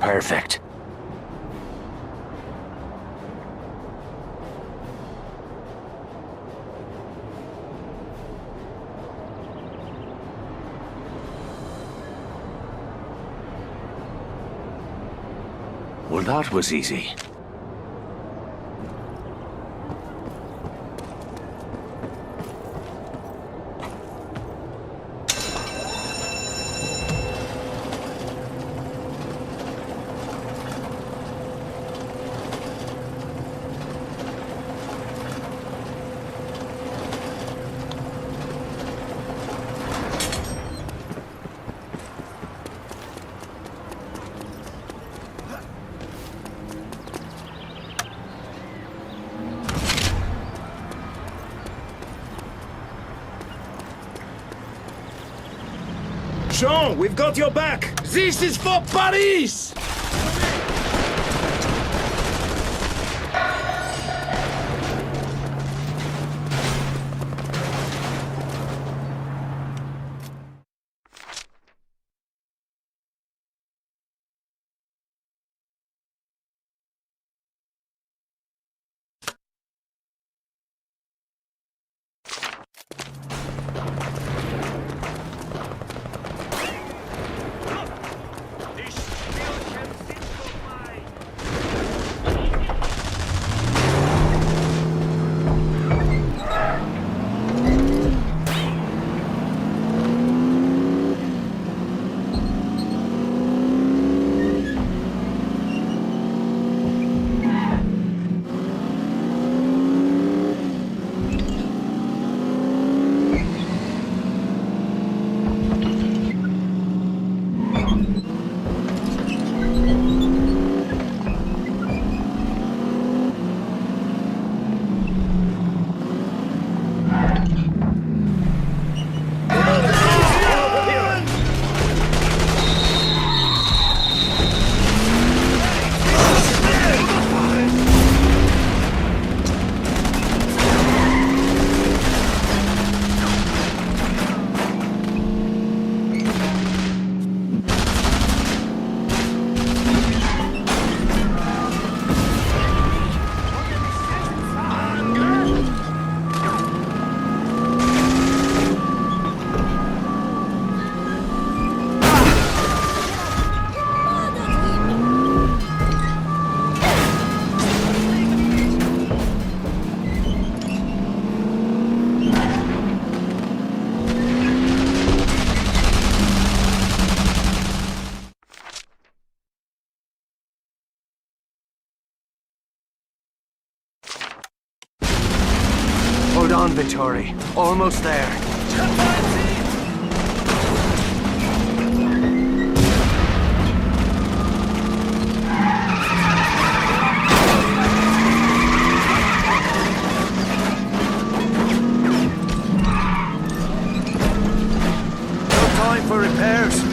Perfect. Well, that was easy. Jean, we've got your back! This is for Paris! Vittori. Almost there. No time for repairs.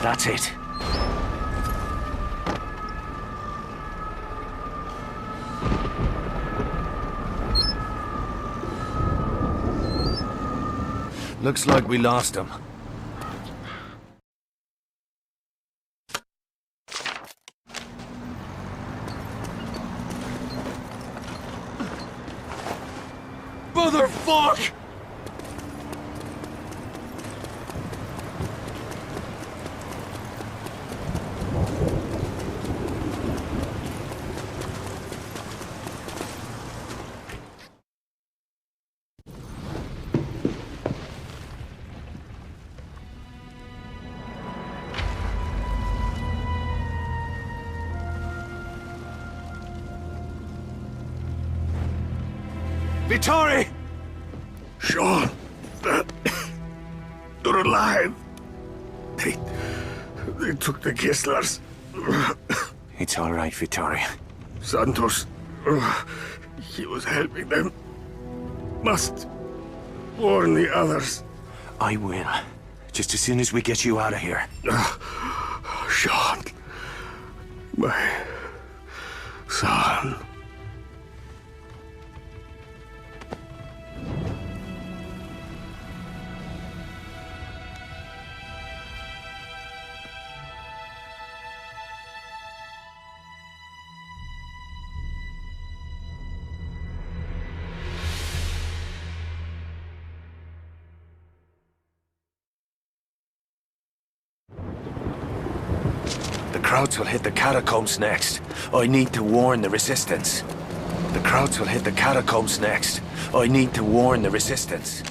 That's it. Looks like we lost him. Motherfuck! Vittori! Sean! You're alive! They took the Kisslers. It's all right, Vittori. Santos, he was helping them. Must warn the others. I will. Just as soon as we get you out of here. Sean. My son. The Krauts will hit the catacombs next. I need to warn the Resistance. The Krauts will hit the catacombs next. I need to warn the Resistance.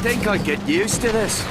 think I'd get used to this.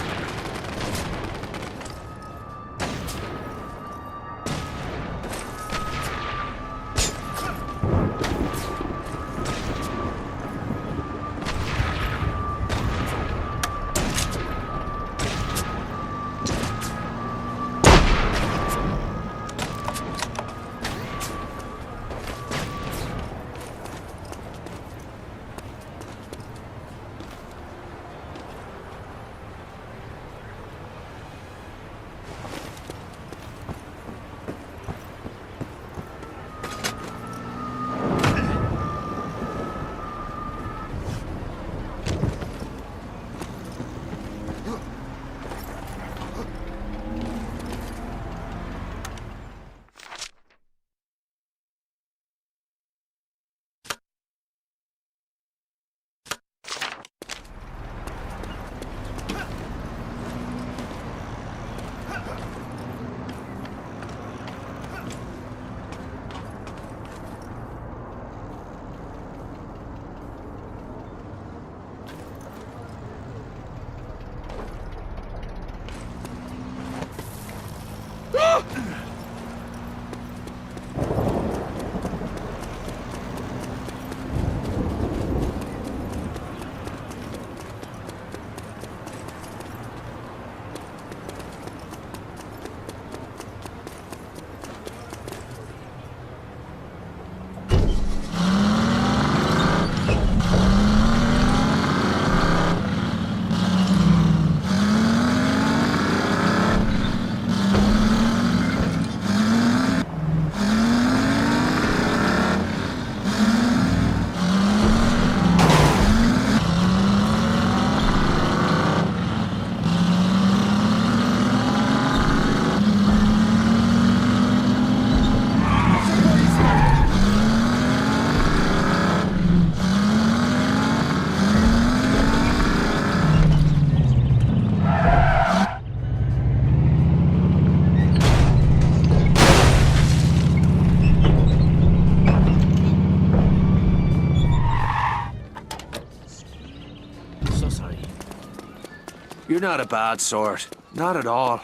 You're not a bad sort. Not at all.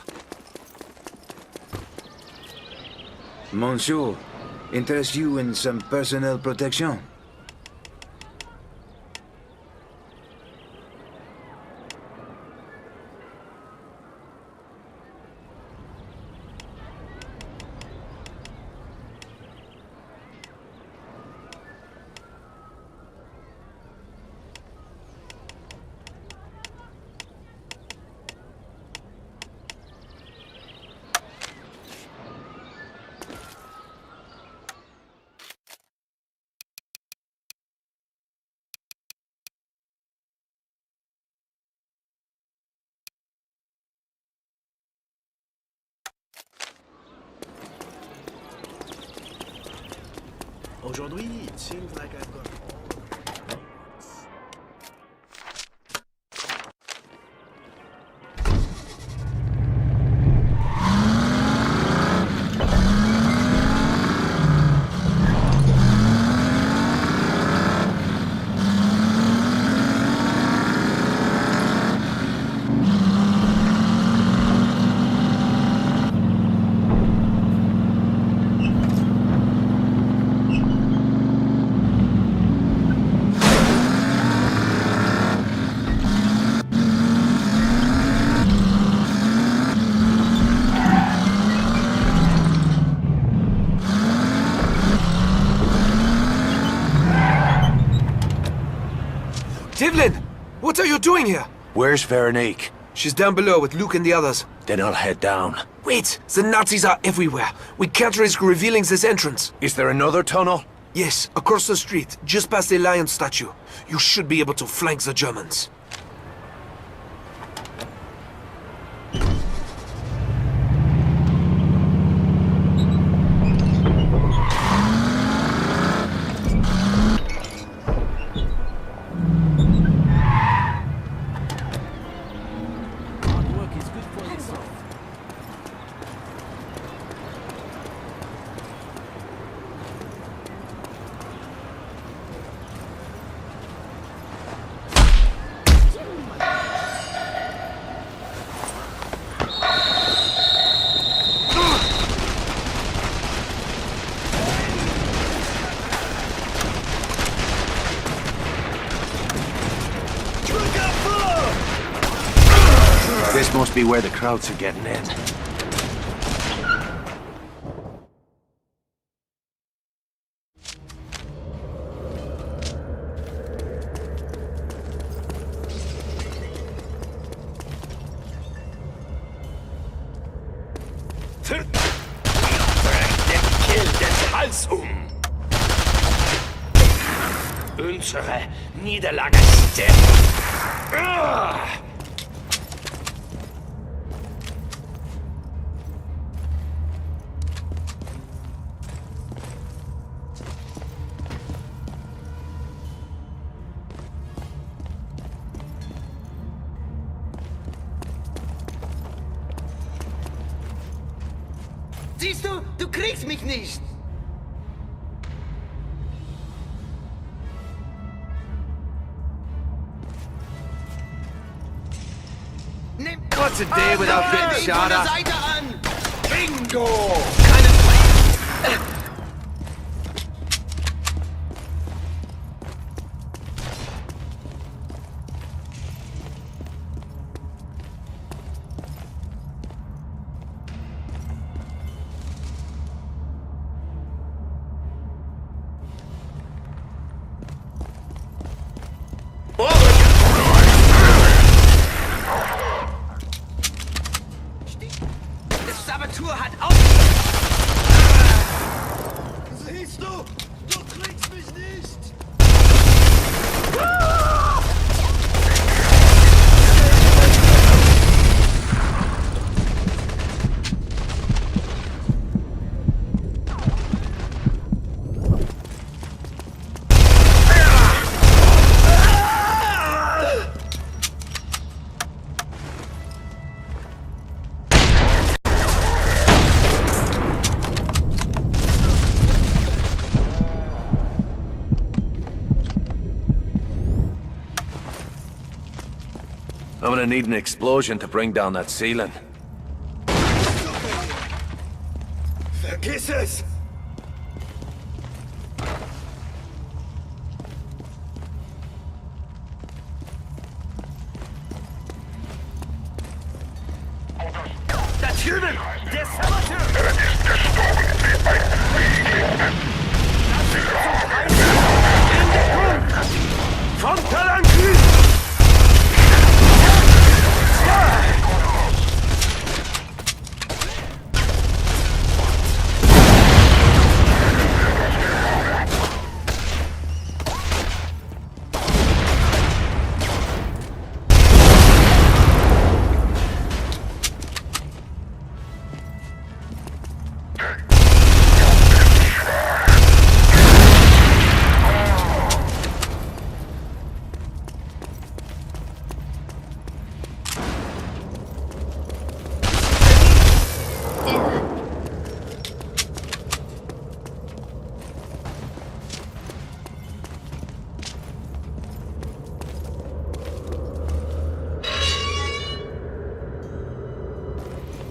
Monsieur, interest you in some personnel protection? Aujourd'hui, it seems like I've got Devlin! What are you doing here? Where's Veronique? She's down below with Luke and the others. Then I'll head down. Wait! The Nazis are everywhere. We can't risk revealing this entrance. Is there another tunnel? Yes, across the street, just past the lion statue. You should be able to flank the Germans. must be where the crowds are getting in. Unsere Niederlage stimmt. Siehst du, du kriegst mich nicht. What's a day without getting shot at? Seite an! Bingo! Saboteur hat auf... Siehst du? Du kriegst mich nicht! I'm gonna need an explosion to bring down that ceiling. Vergiss es! Da drüben! Der Saboteur! Er ist gestorben wie ein Fliegenkind. In Deckung! Frontalangriff!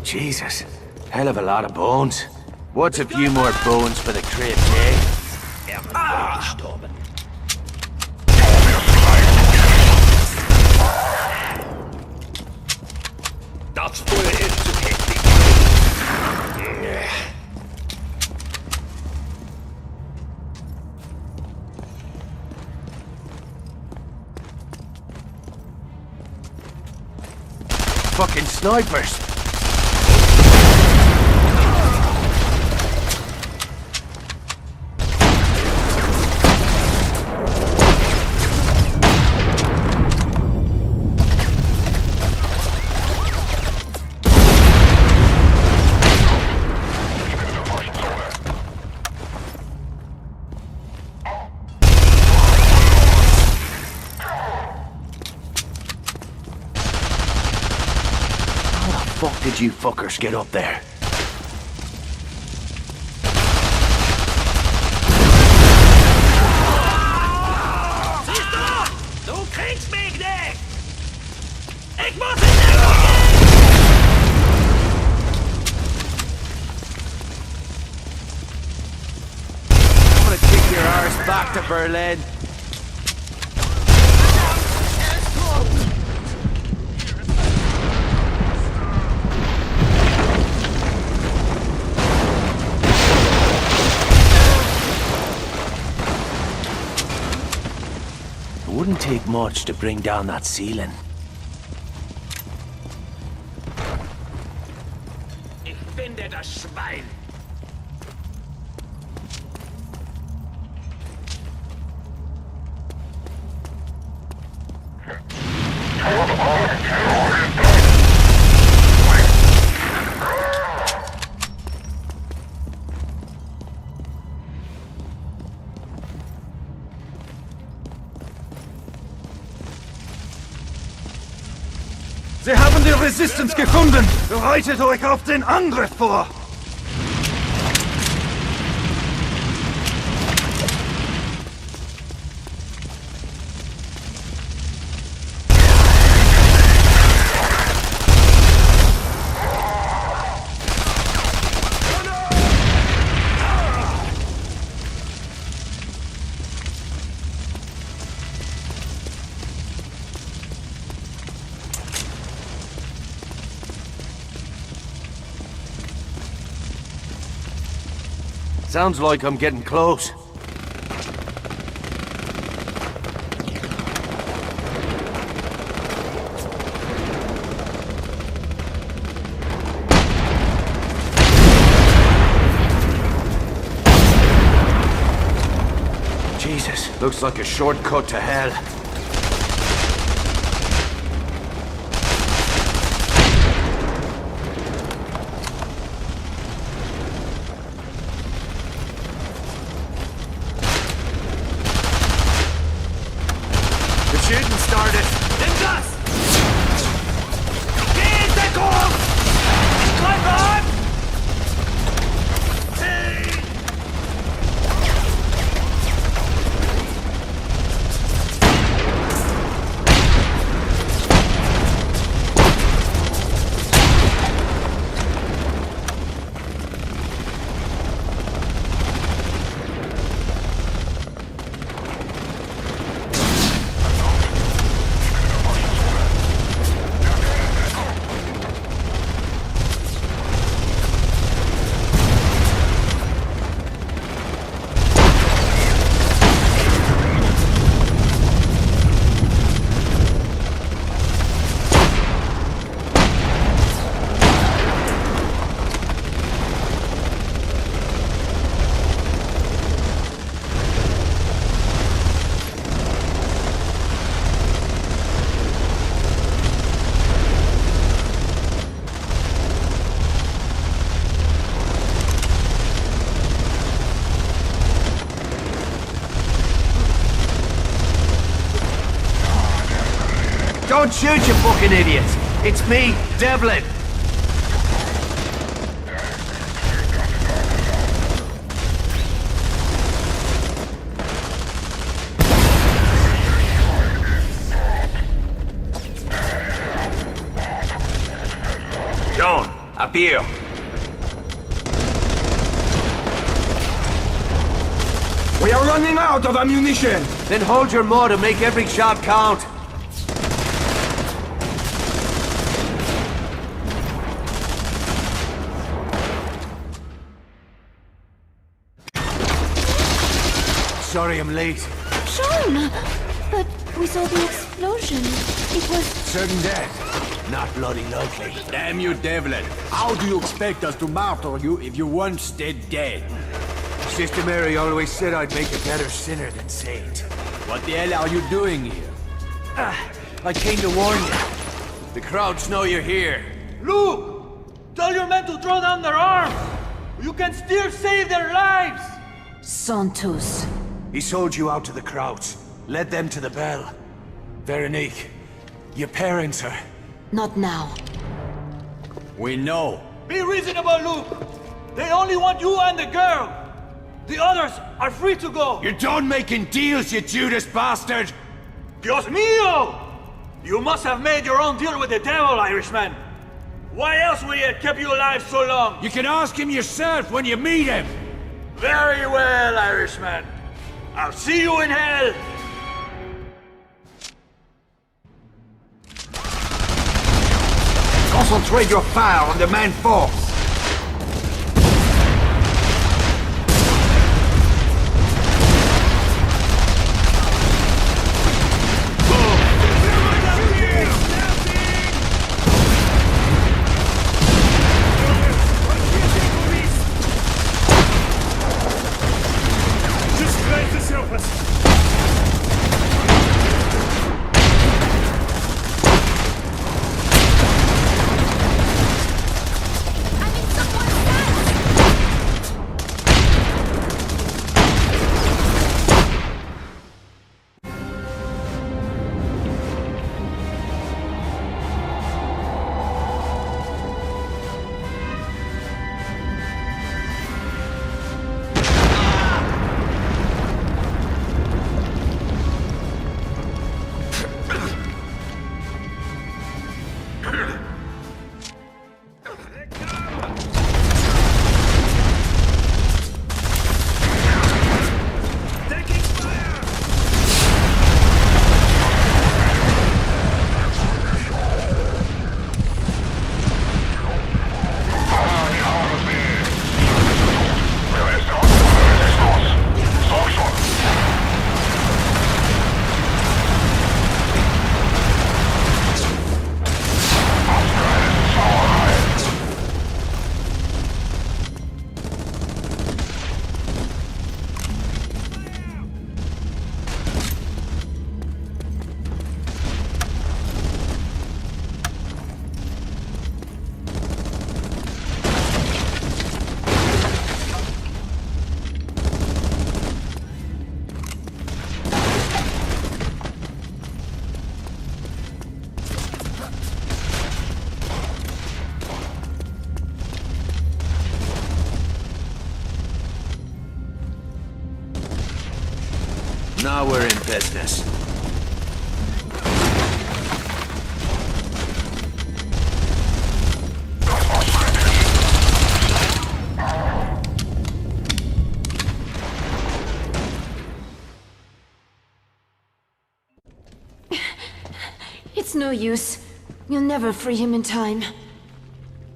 Jesus, hell of a lot of bones. What's a few more bones for the crypt, eh? Gestorben. Das Feuer ist zu heftig. Fucking snipers! How the fuck did you fuckers get up there? Siehst du? Du kriegst mich nicht! Ich muss in Deckung gehen! I'm gonna kick your arse back to Berlin. Won't take much to bring down that ceiling. Ich finde das Schwein. Sie haben die Resistance gefunden! Bereitet euch auf den Angriff vor! Sounds like I'm getting close. Jesus, looks like a shortcut to hell. Don't shoot, you fucking idiot! It's me, Devlin! John, up here. We are running out of ammunition! Then hold your mud and make every shot count. Sorry I'm late. Sean! But we saw the explosion. It was... Certain death. Not bloody likely. Damn you, Devlin. How do you expect us to martyr you if you once stayed dead? Sister Mary always said I'd make a better sinner than saint. What the hell are you doing here? I came to warn you. The crowds know you're here. Luke! Tell your men to throw down their arms! You can still save their lives! Santos. He sold you out to the crowds. Led them to the bell. Veronique, your parents are... Not now. We know. Be reasonable, Luke! They only want you and the girl! The others are free to go! You're done making deals, you Judas bastard! Dios mío! You must have made your own deal with the devil, Irishman! Why else would he have kept you alive so long? You can ask him yourself when you meet him! Very well, Irishman. I'll see you in hell! Concentrate your fire on the main force! Now we're in business. It's no use. You'll never free him in time.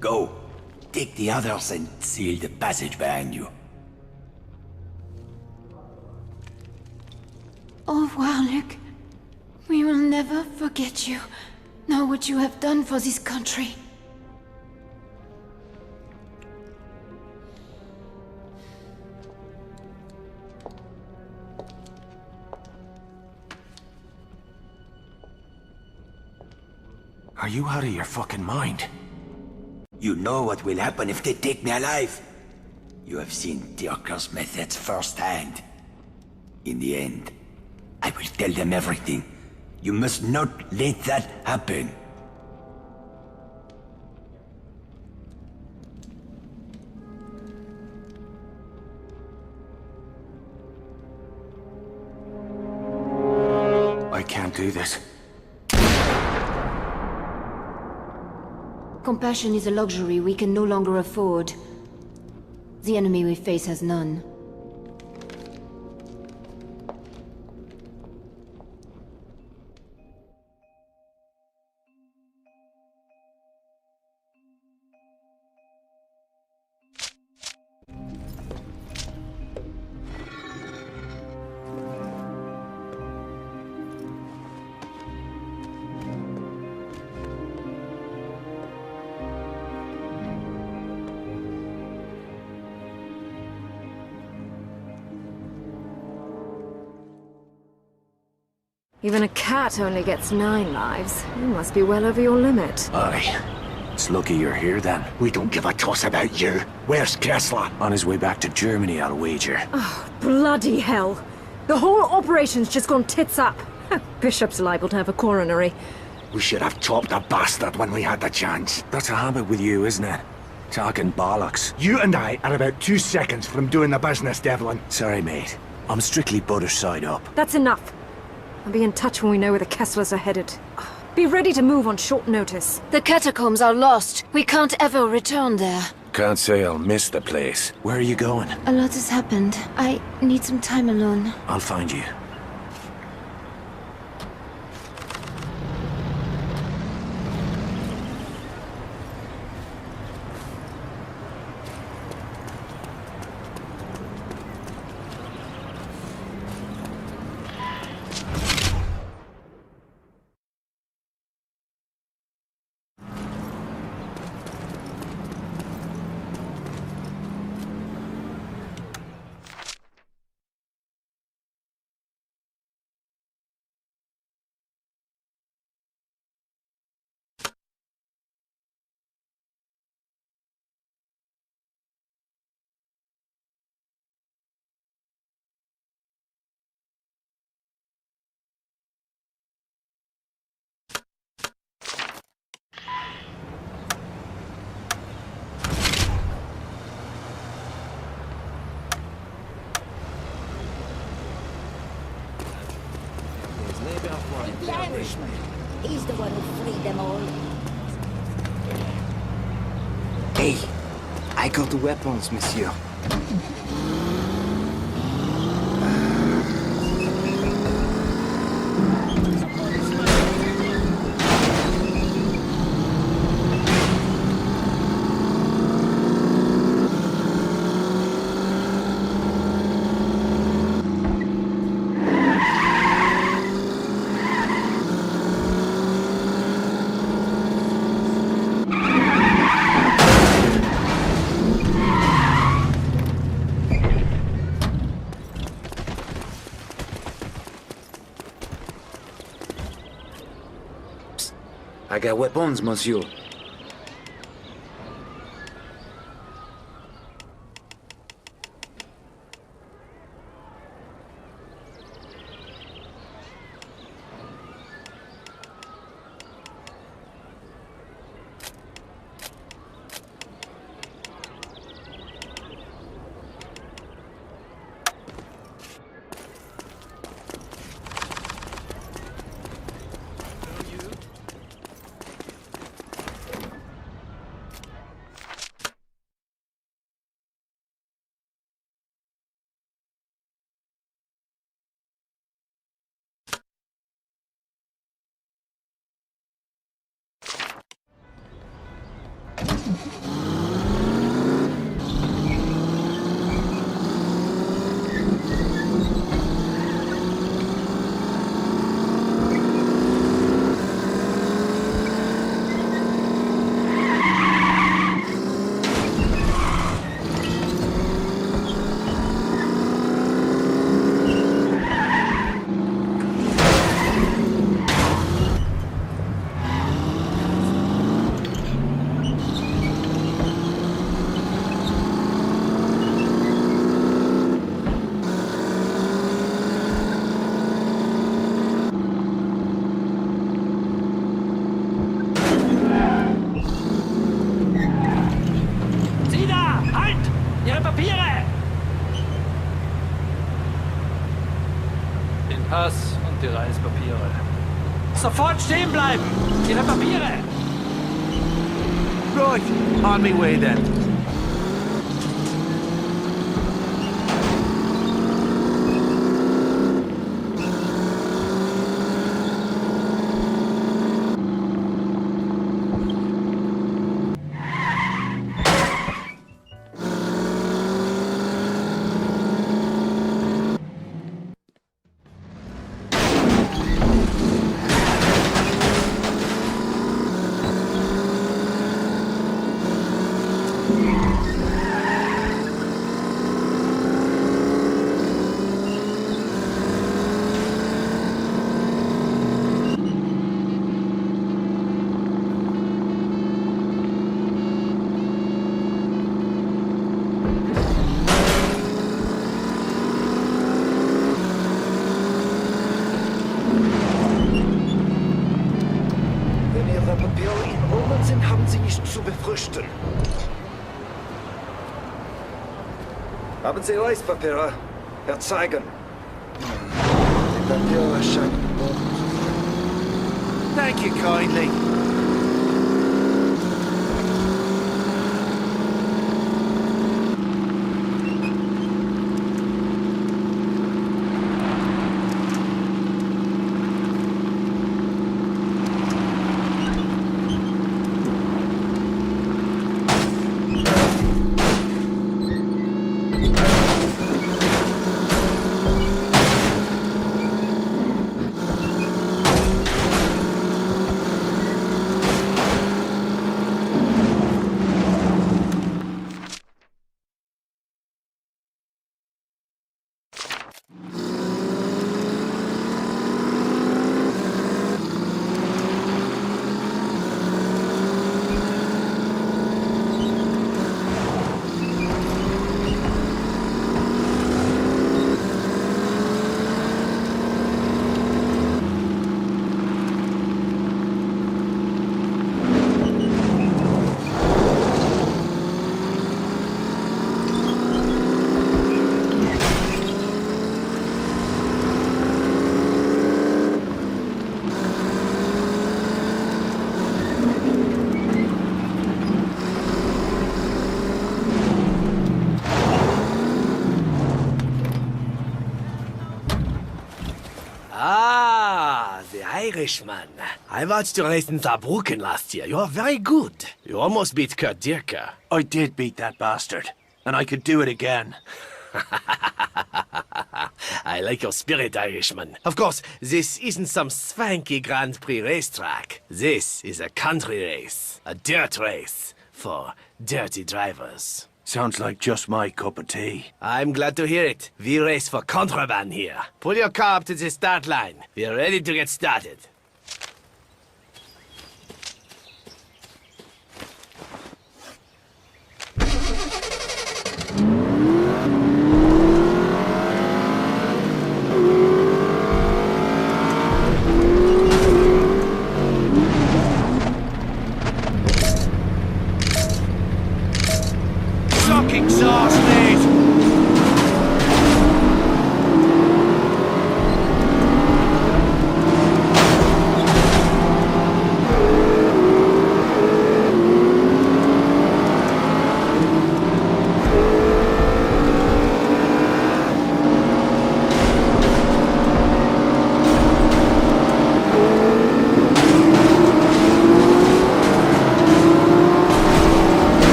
Go. Take the others and seal the passage behind you. Au revoir, Luke. We will never forget you, nor what you have done for this country. Are you out of your fucking mind? You know what will happen if they take me alive. You have seen Dirker's methods firsthand. In the end, I will tell them everything. You must not let that happen. I can't do this. Compassion is a luxury we can no longer afford. The enemy we face has none. Even a cat only gets 9 lives. You must be well over your limit. Aye. It's lucky you're here then. We don't give a toss about you. Where's Kessler? On his way back to Germany, I'll wager. Oh, bloody hell. The whole operation's just gone tits up. Bishop's liable to have a coronary. We should have chopped the bastard when we had the chance. That's a habit with you, isn't it? Talking bollocks. You and I are about 2 seconds from doing the business, Devlin. Sorry, mate. I'm strictly butter side up. That's enough. I'll be in touch when we know where the Kesslers are headed. Be ready to move on short notice. The catacombs are lost. We can't ever return there. Can't say I'll miss the place. Where are you going? A lot has happened. I need some time alone. I'll find you. He's the one who freed them all. Hey, I got the weapons, monsieur. I got weapons, monsieur. Pass und die Reisepapiere. Sofort stehen bleiben! Ihre Papiere! Right, on me way then. Haben Sie nicht zu befürchten. Haben Sie Reispapiere? Herzeigen. Die Papiere scheinen gut. Thank you kindly. The Irishman. I watched you race in Saarbrücken last year. You're very good. You almost beat Kurt Dierker. I did beat that bastard, and I could do it again. I like your spirit, Irishman. Of course, this isn't some swanky Grand Prix racetrack. This is a country race. A dirt race for dirty drivers. Sounds like just my cup of tea. I'm glad to hear it. We race for contraband here. Pull your car up to the start line. We're ready to get started.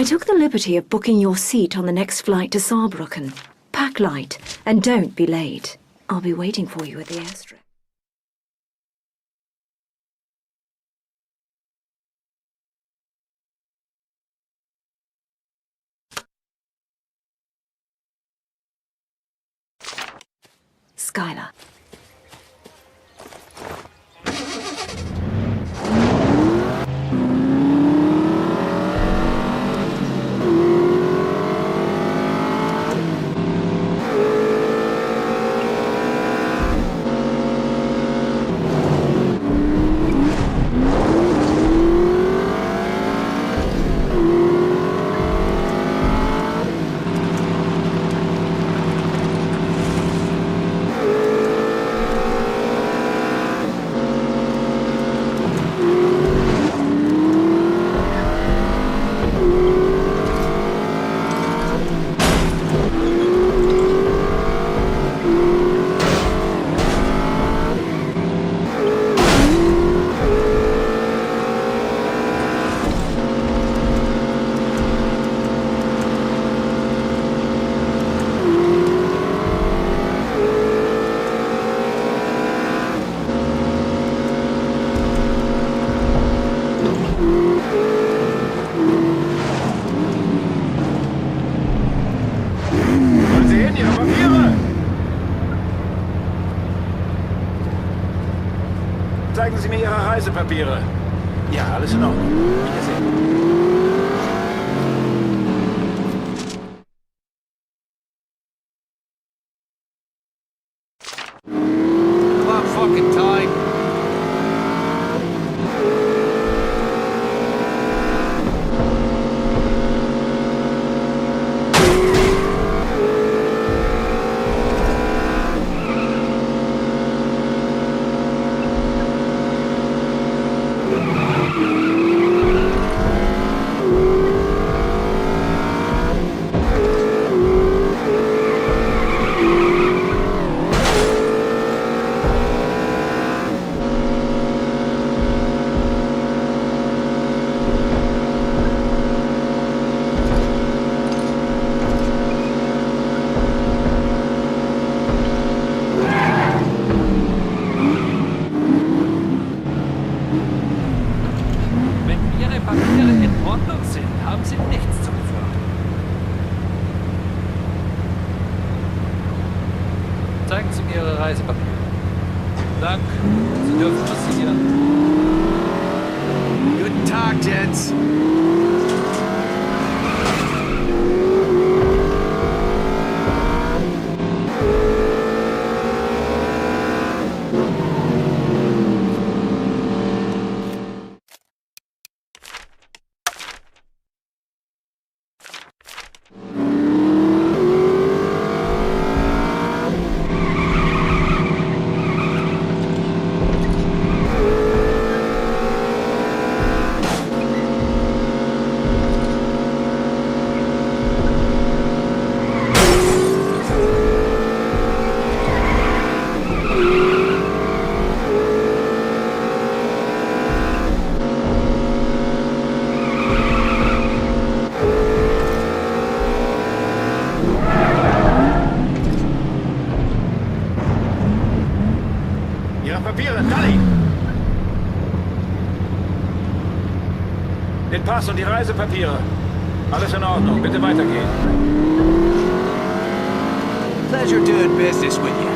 I took the liberty of booking your seat on the next flight to Saarbrücken. Pack light, and don't be late. I'll be waiting for you at the airstrip. Skylar. Zeigen Sie mir Ihre Reisepapiere. Ja, alles in Ordnung. Wiedersehen. About fucking time. Zeigen Sie mir Ihre Reisepapiere. Dank. Sie dürfen passieren. Guten Tag, Gents. Ihre Papiere, Dali! Den Pass und die Reisepapiere. Alles in Ordnung, bitte weitergehen. Pleasure doing business with you.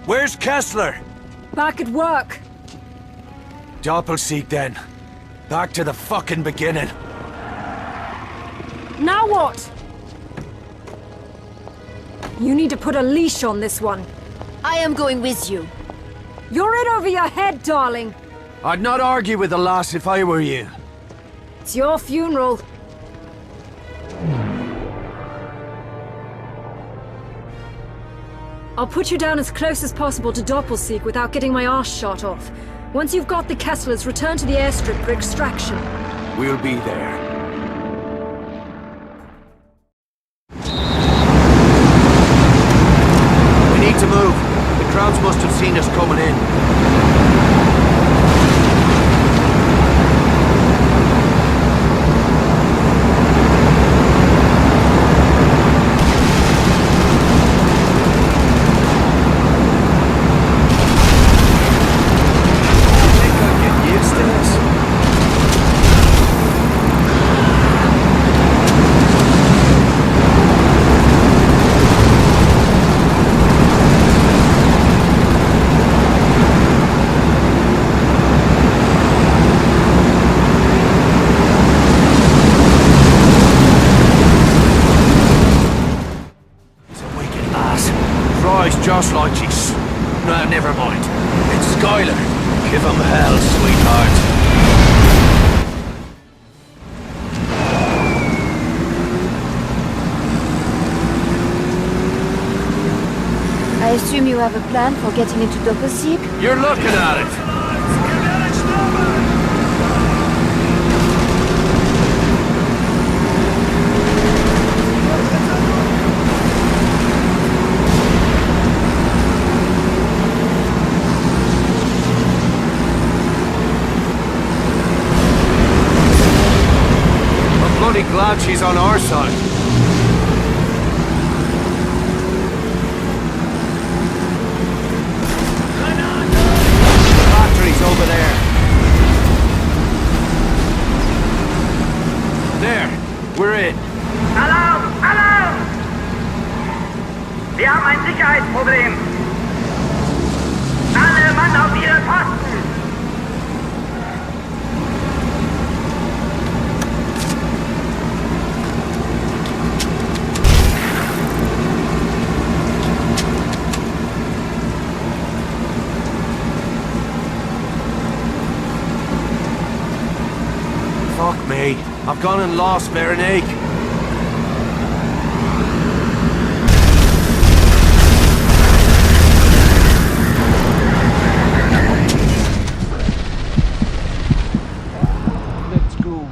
Where's Kessler? Back at work. Doppelsieg then. Back to the fucking beginning. Now what? You need to put a leash on this one. I am going with you. You're in over your head, darling. I'd not argue with the loss if I were you. It's your funeral. I'll put you down as close as possible to Doppelseek without getting my arse shot off. Once you've got the Kesslers, return to the airstrip for extraction. We'll be there. We need to move. The crowds must have seen us coming in. Just like she's... No, never mind. It's Skylar. Give him hell, sweetheart. I assume you have a plan for getting into Doppelseek? You're looking at it. Glad she's on our side. The factory's over there. There, we're in. Alarm! Alarm! Wir haben ein Sicherheitsproblem. Alle Mann auf ihre Posten! Fuck me. I've gone and lost Veronique. Let's go.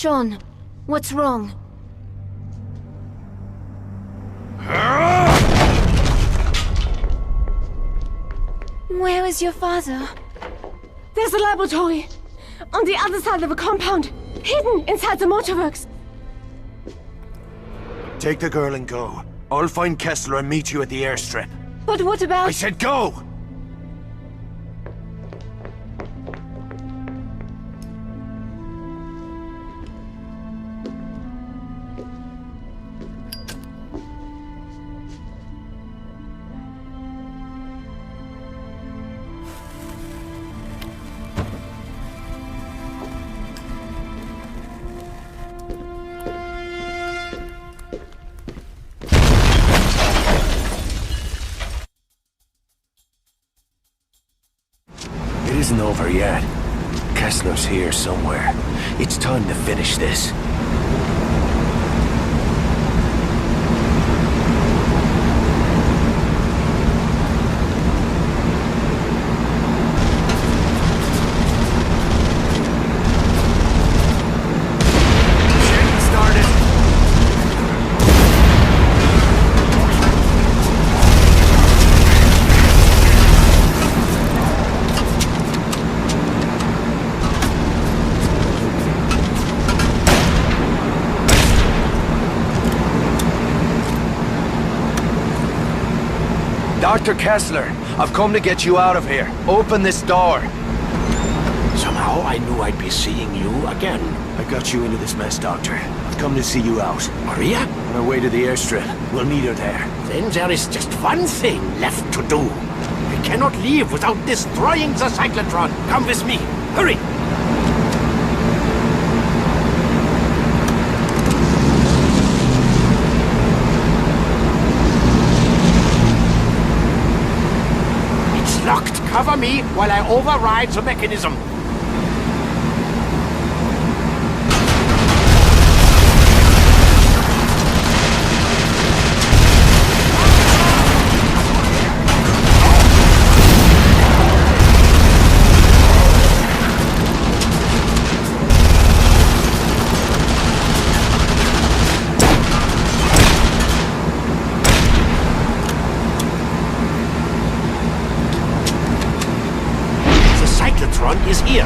Sean, what's wrong? Where is your father? There's a laboratory on the other side of the compound, hidden inside the motorworks. Take the girl and go. I'll find Kessler and meet you at the airstrip. But what about... I said go! It isn't over yet. Kessler's here somewhere. It's time to finish this. Dr. Kessler, I've come to get you out of here. Open this door. Somehow I knew I'd be seeing you again. I got you into this mess, Doctor. I've come to see you out. Maria? On our way to the airstrip. We'll meet her there. Then there is just one thing left to do. We cannot leave without destroying the cyclotron. Come with me. Hurry! Locked. Cover me while I override the mechanism. Is here.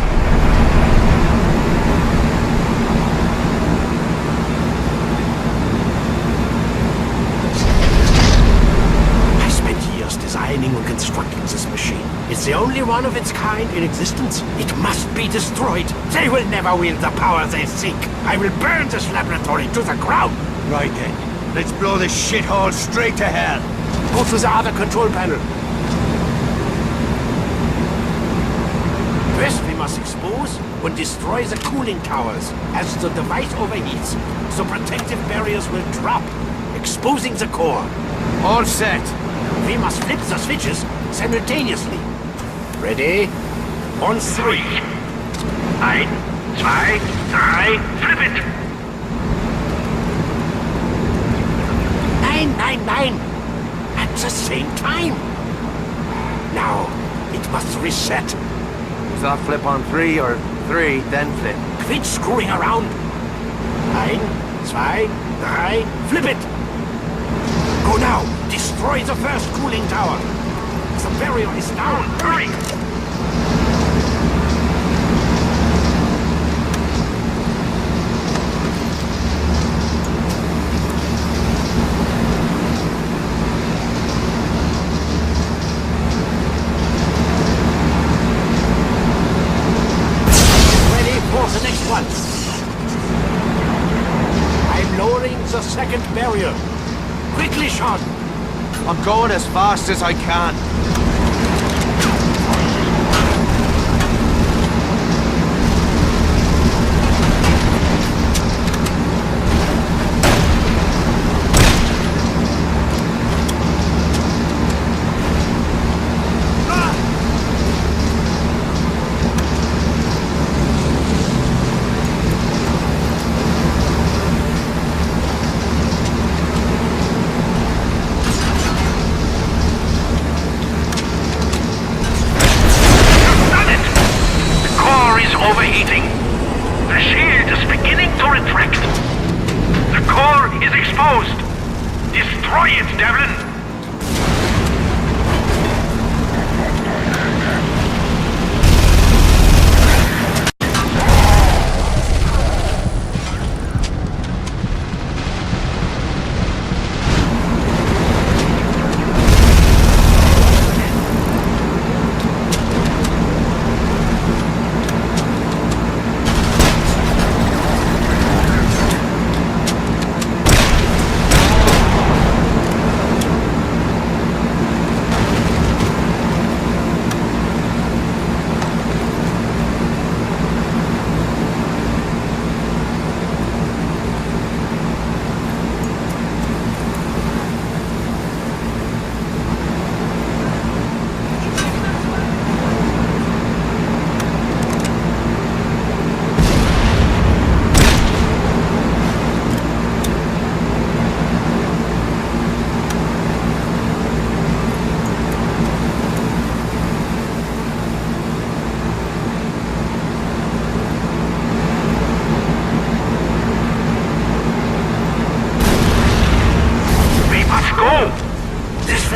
I spent years designing and constructing this machine. It's the only one of its kind in existence. It must be destroyed. They will never wield the power they seek. I will burn this laboratory to the ground. Right then. Let's blow this shithole straight to hell. Go to the other control panel. First we must expose and destroy the cooling towers. As the device overheats, the protective barriers will drop, exposing the core. All set. We must flip the switches simultaneously. Ready? On 3. 1, 2, 3, flip it! 9, 9, 9! At the same time! Now, it must reset. Is that flip on 3 or 3, then flip? Quit screwing around! 1, 2, 3, flip it! Go now! Destroy the first cooling tower! The barrier is down! Hurry! The next one. I'm lowering the second barrier. Quickly, Sean. I'm going as fast as I can. exposed! Destroy it, Devlin!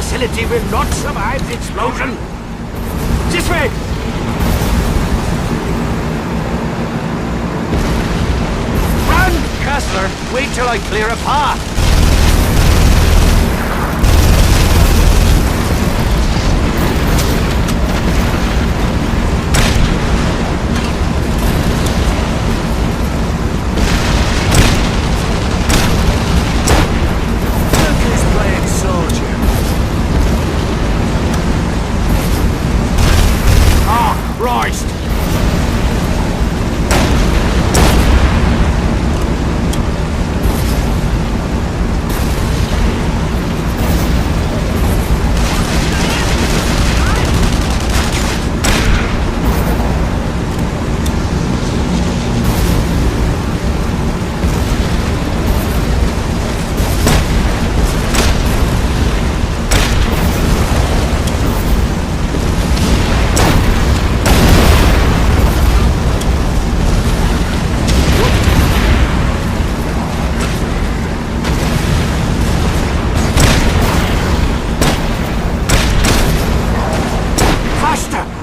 Facility will not survive the explosion! This way! Run, Kessler! Wait till I clear a path! Christ!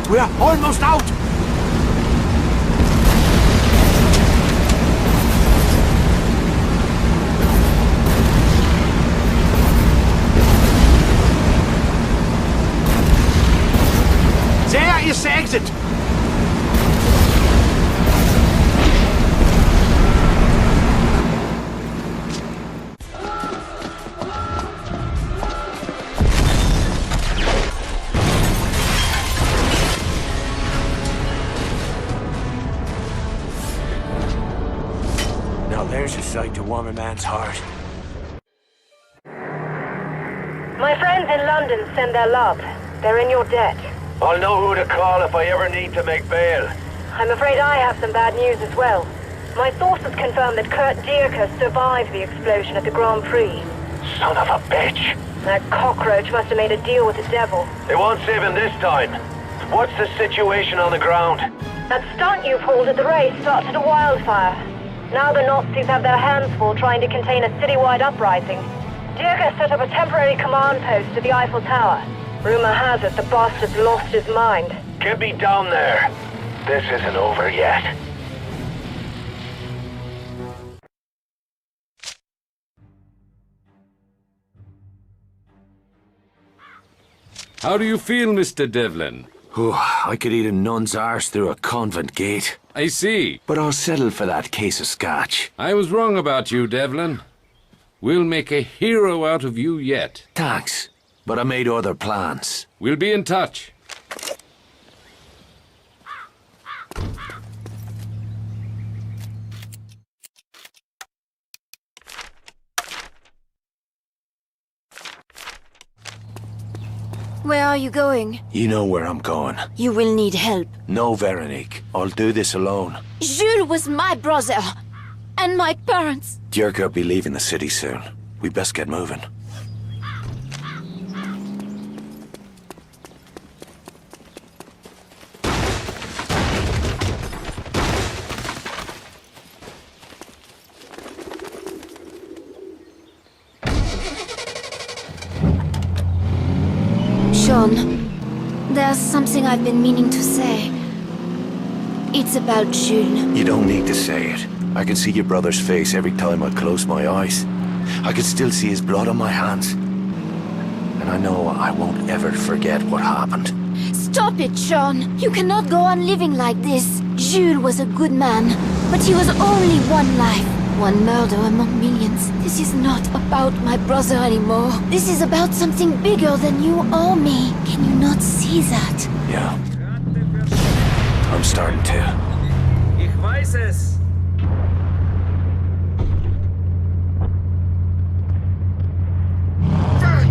We're almost out! There is the exit! There's a sight to warm a man's heart. My friends in London send their love. They're in your debt. I'll know who to call if I ever need to make bail. I'm afraid I have some bad news as well. My sources confirm that Kurt Dierker survived the explosion at the Grand Prix. Son of a bitch! That cockroach must have made a deal with the devil. They won't save him this time. What's the situation on the ground? That stunt you pulled at the race started a wildfire. Now the Nazis have their hands full trying to contain a citywide uprising. Dierker set up a temporary command post at the Eiffel Tower. Rumor has it the bastard's lost his mind. Get me down there. This isn't over yet. How do you feel, Mr. Devlin? I could eat a nun's arse through a convent gate. I see. But I'll settle for that case of scotch. I was wrong about you, Devlin. We'll make a hero out of you yet. Thanks, but I made other plans. We'll be in touch. Where are you going? You know where I'm going. You will need help. No, Veronique. I'll do this alone. Jules was my brother. And my parents. Dierker will be leaving the city soon. We best get moving. Sean, there's something I've been meaning to say. It's about Jules. You don't need to say it. I can see your brother's face every time I close my eyes. I can still see his blood on my hands. And I know I won't ever forget what happened. Stop it, Sean. You cannot go on living like this. Jules was a good man, but he was only one life. One murder among millions. This is not about my brother anymore. This is about something bigger than you or me. Can you not see that? Yeah. I'm starting to. Ich weiß es.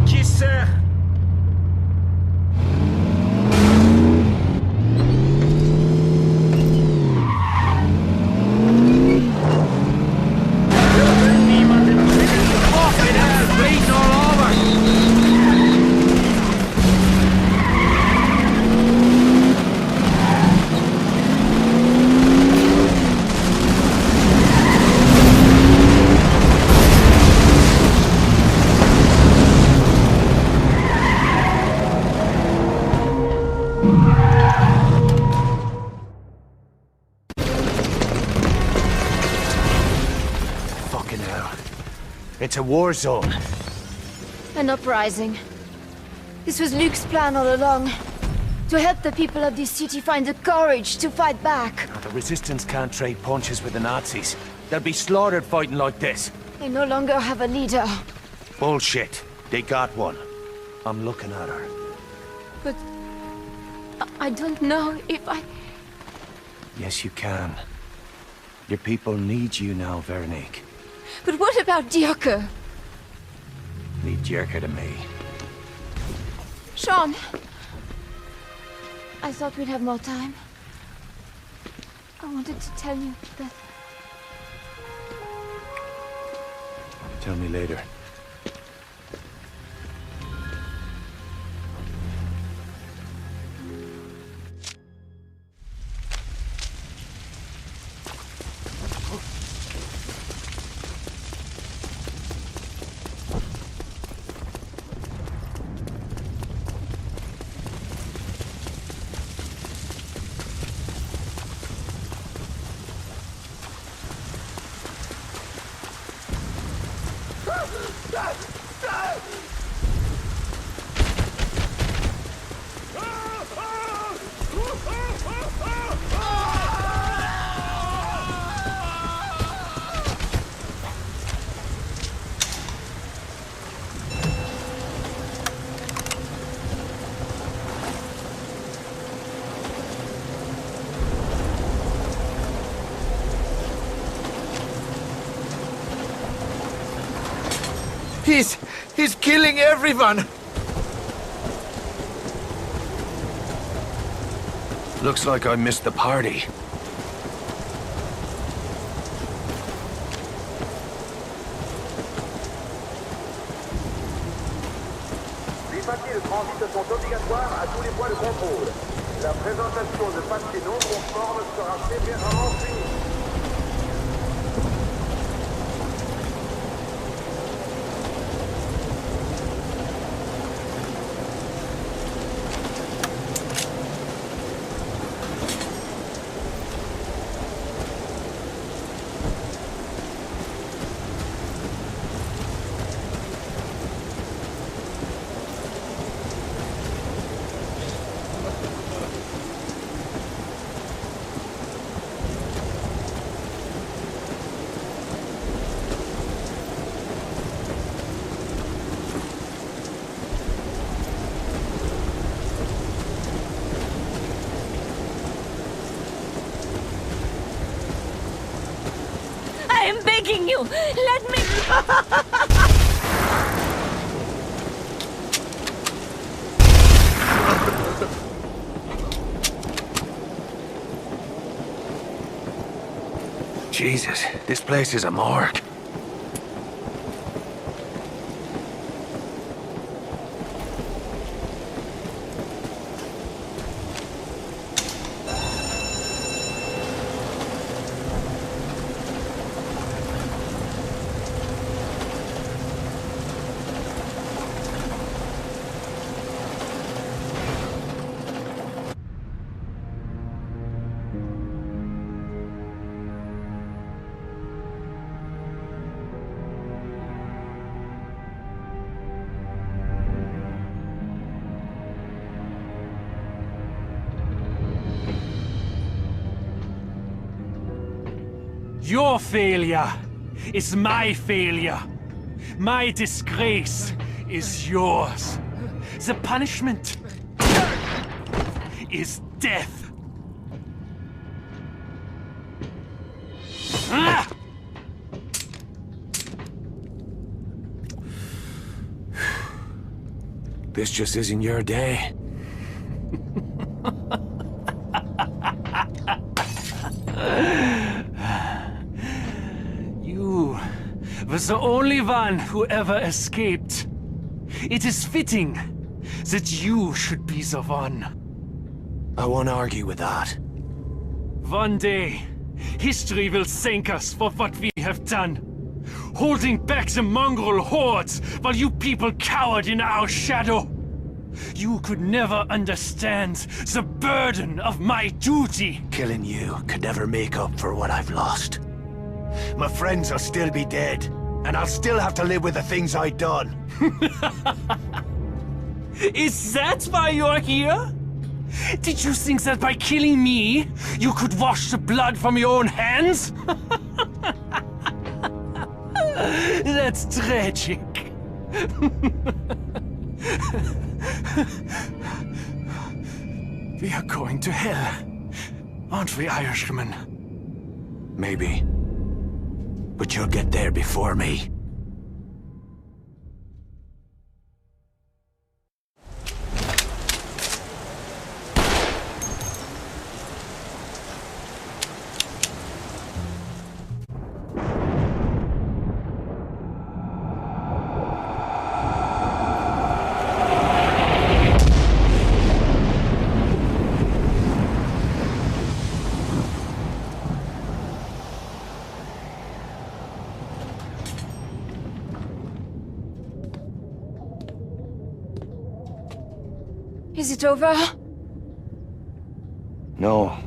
Qui sait? It's a war zone. An uprising. This was Luke's plan all along. To help the people of this city find the courage to fight back. The Resistance can't trade punches with the Nazis. They'll be slaughtered fighting like this. They no longer have a leader. Bullshit. They got one. I'm looking at her. But I don't know if I... Yes, you can. Your people need you now, Veronique. But what about Dierke? Leave Dierke to me. Sean! I thought we'd have more time. I wanted to tell you that... Tell me later. He's killing everyone! Looks like I missed the party. Les papiers de transit sont obligatoires à tous les points de contrôle. La présentation de papiers non conformes sera sévèrement punie. I am begging you! Let me... Jesus, this place is a morgue. Your failure is my failure. My disgrace is yours. The punishment is death. Ah! This just isn't your day. You was the only one who ever escaped. It is fitting that you should be the one. I won't argue with that. One day, history will thank us for what we have done. Holding back the mongrel hordes while you people cowered in our shadow. You could never understand the burden of my duty. Killing you could never make up for what I've lost. My friends will still be dead, and I'll still have to live with the things I've done. Is that why you're here? Did you think that by killing me, you could wash the blood from your own hands? That's tragic. We are going to hell, aren't we, Irishman? Maybe. But you'll get there before me. Is it over? No.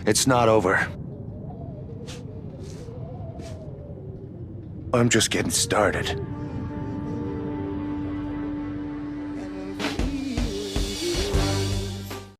It's not over. I'm just getting started.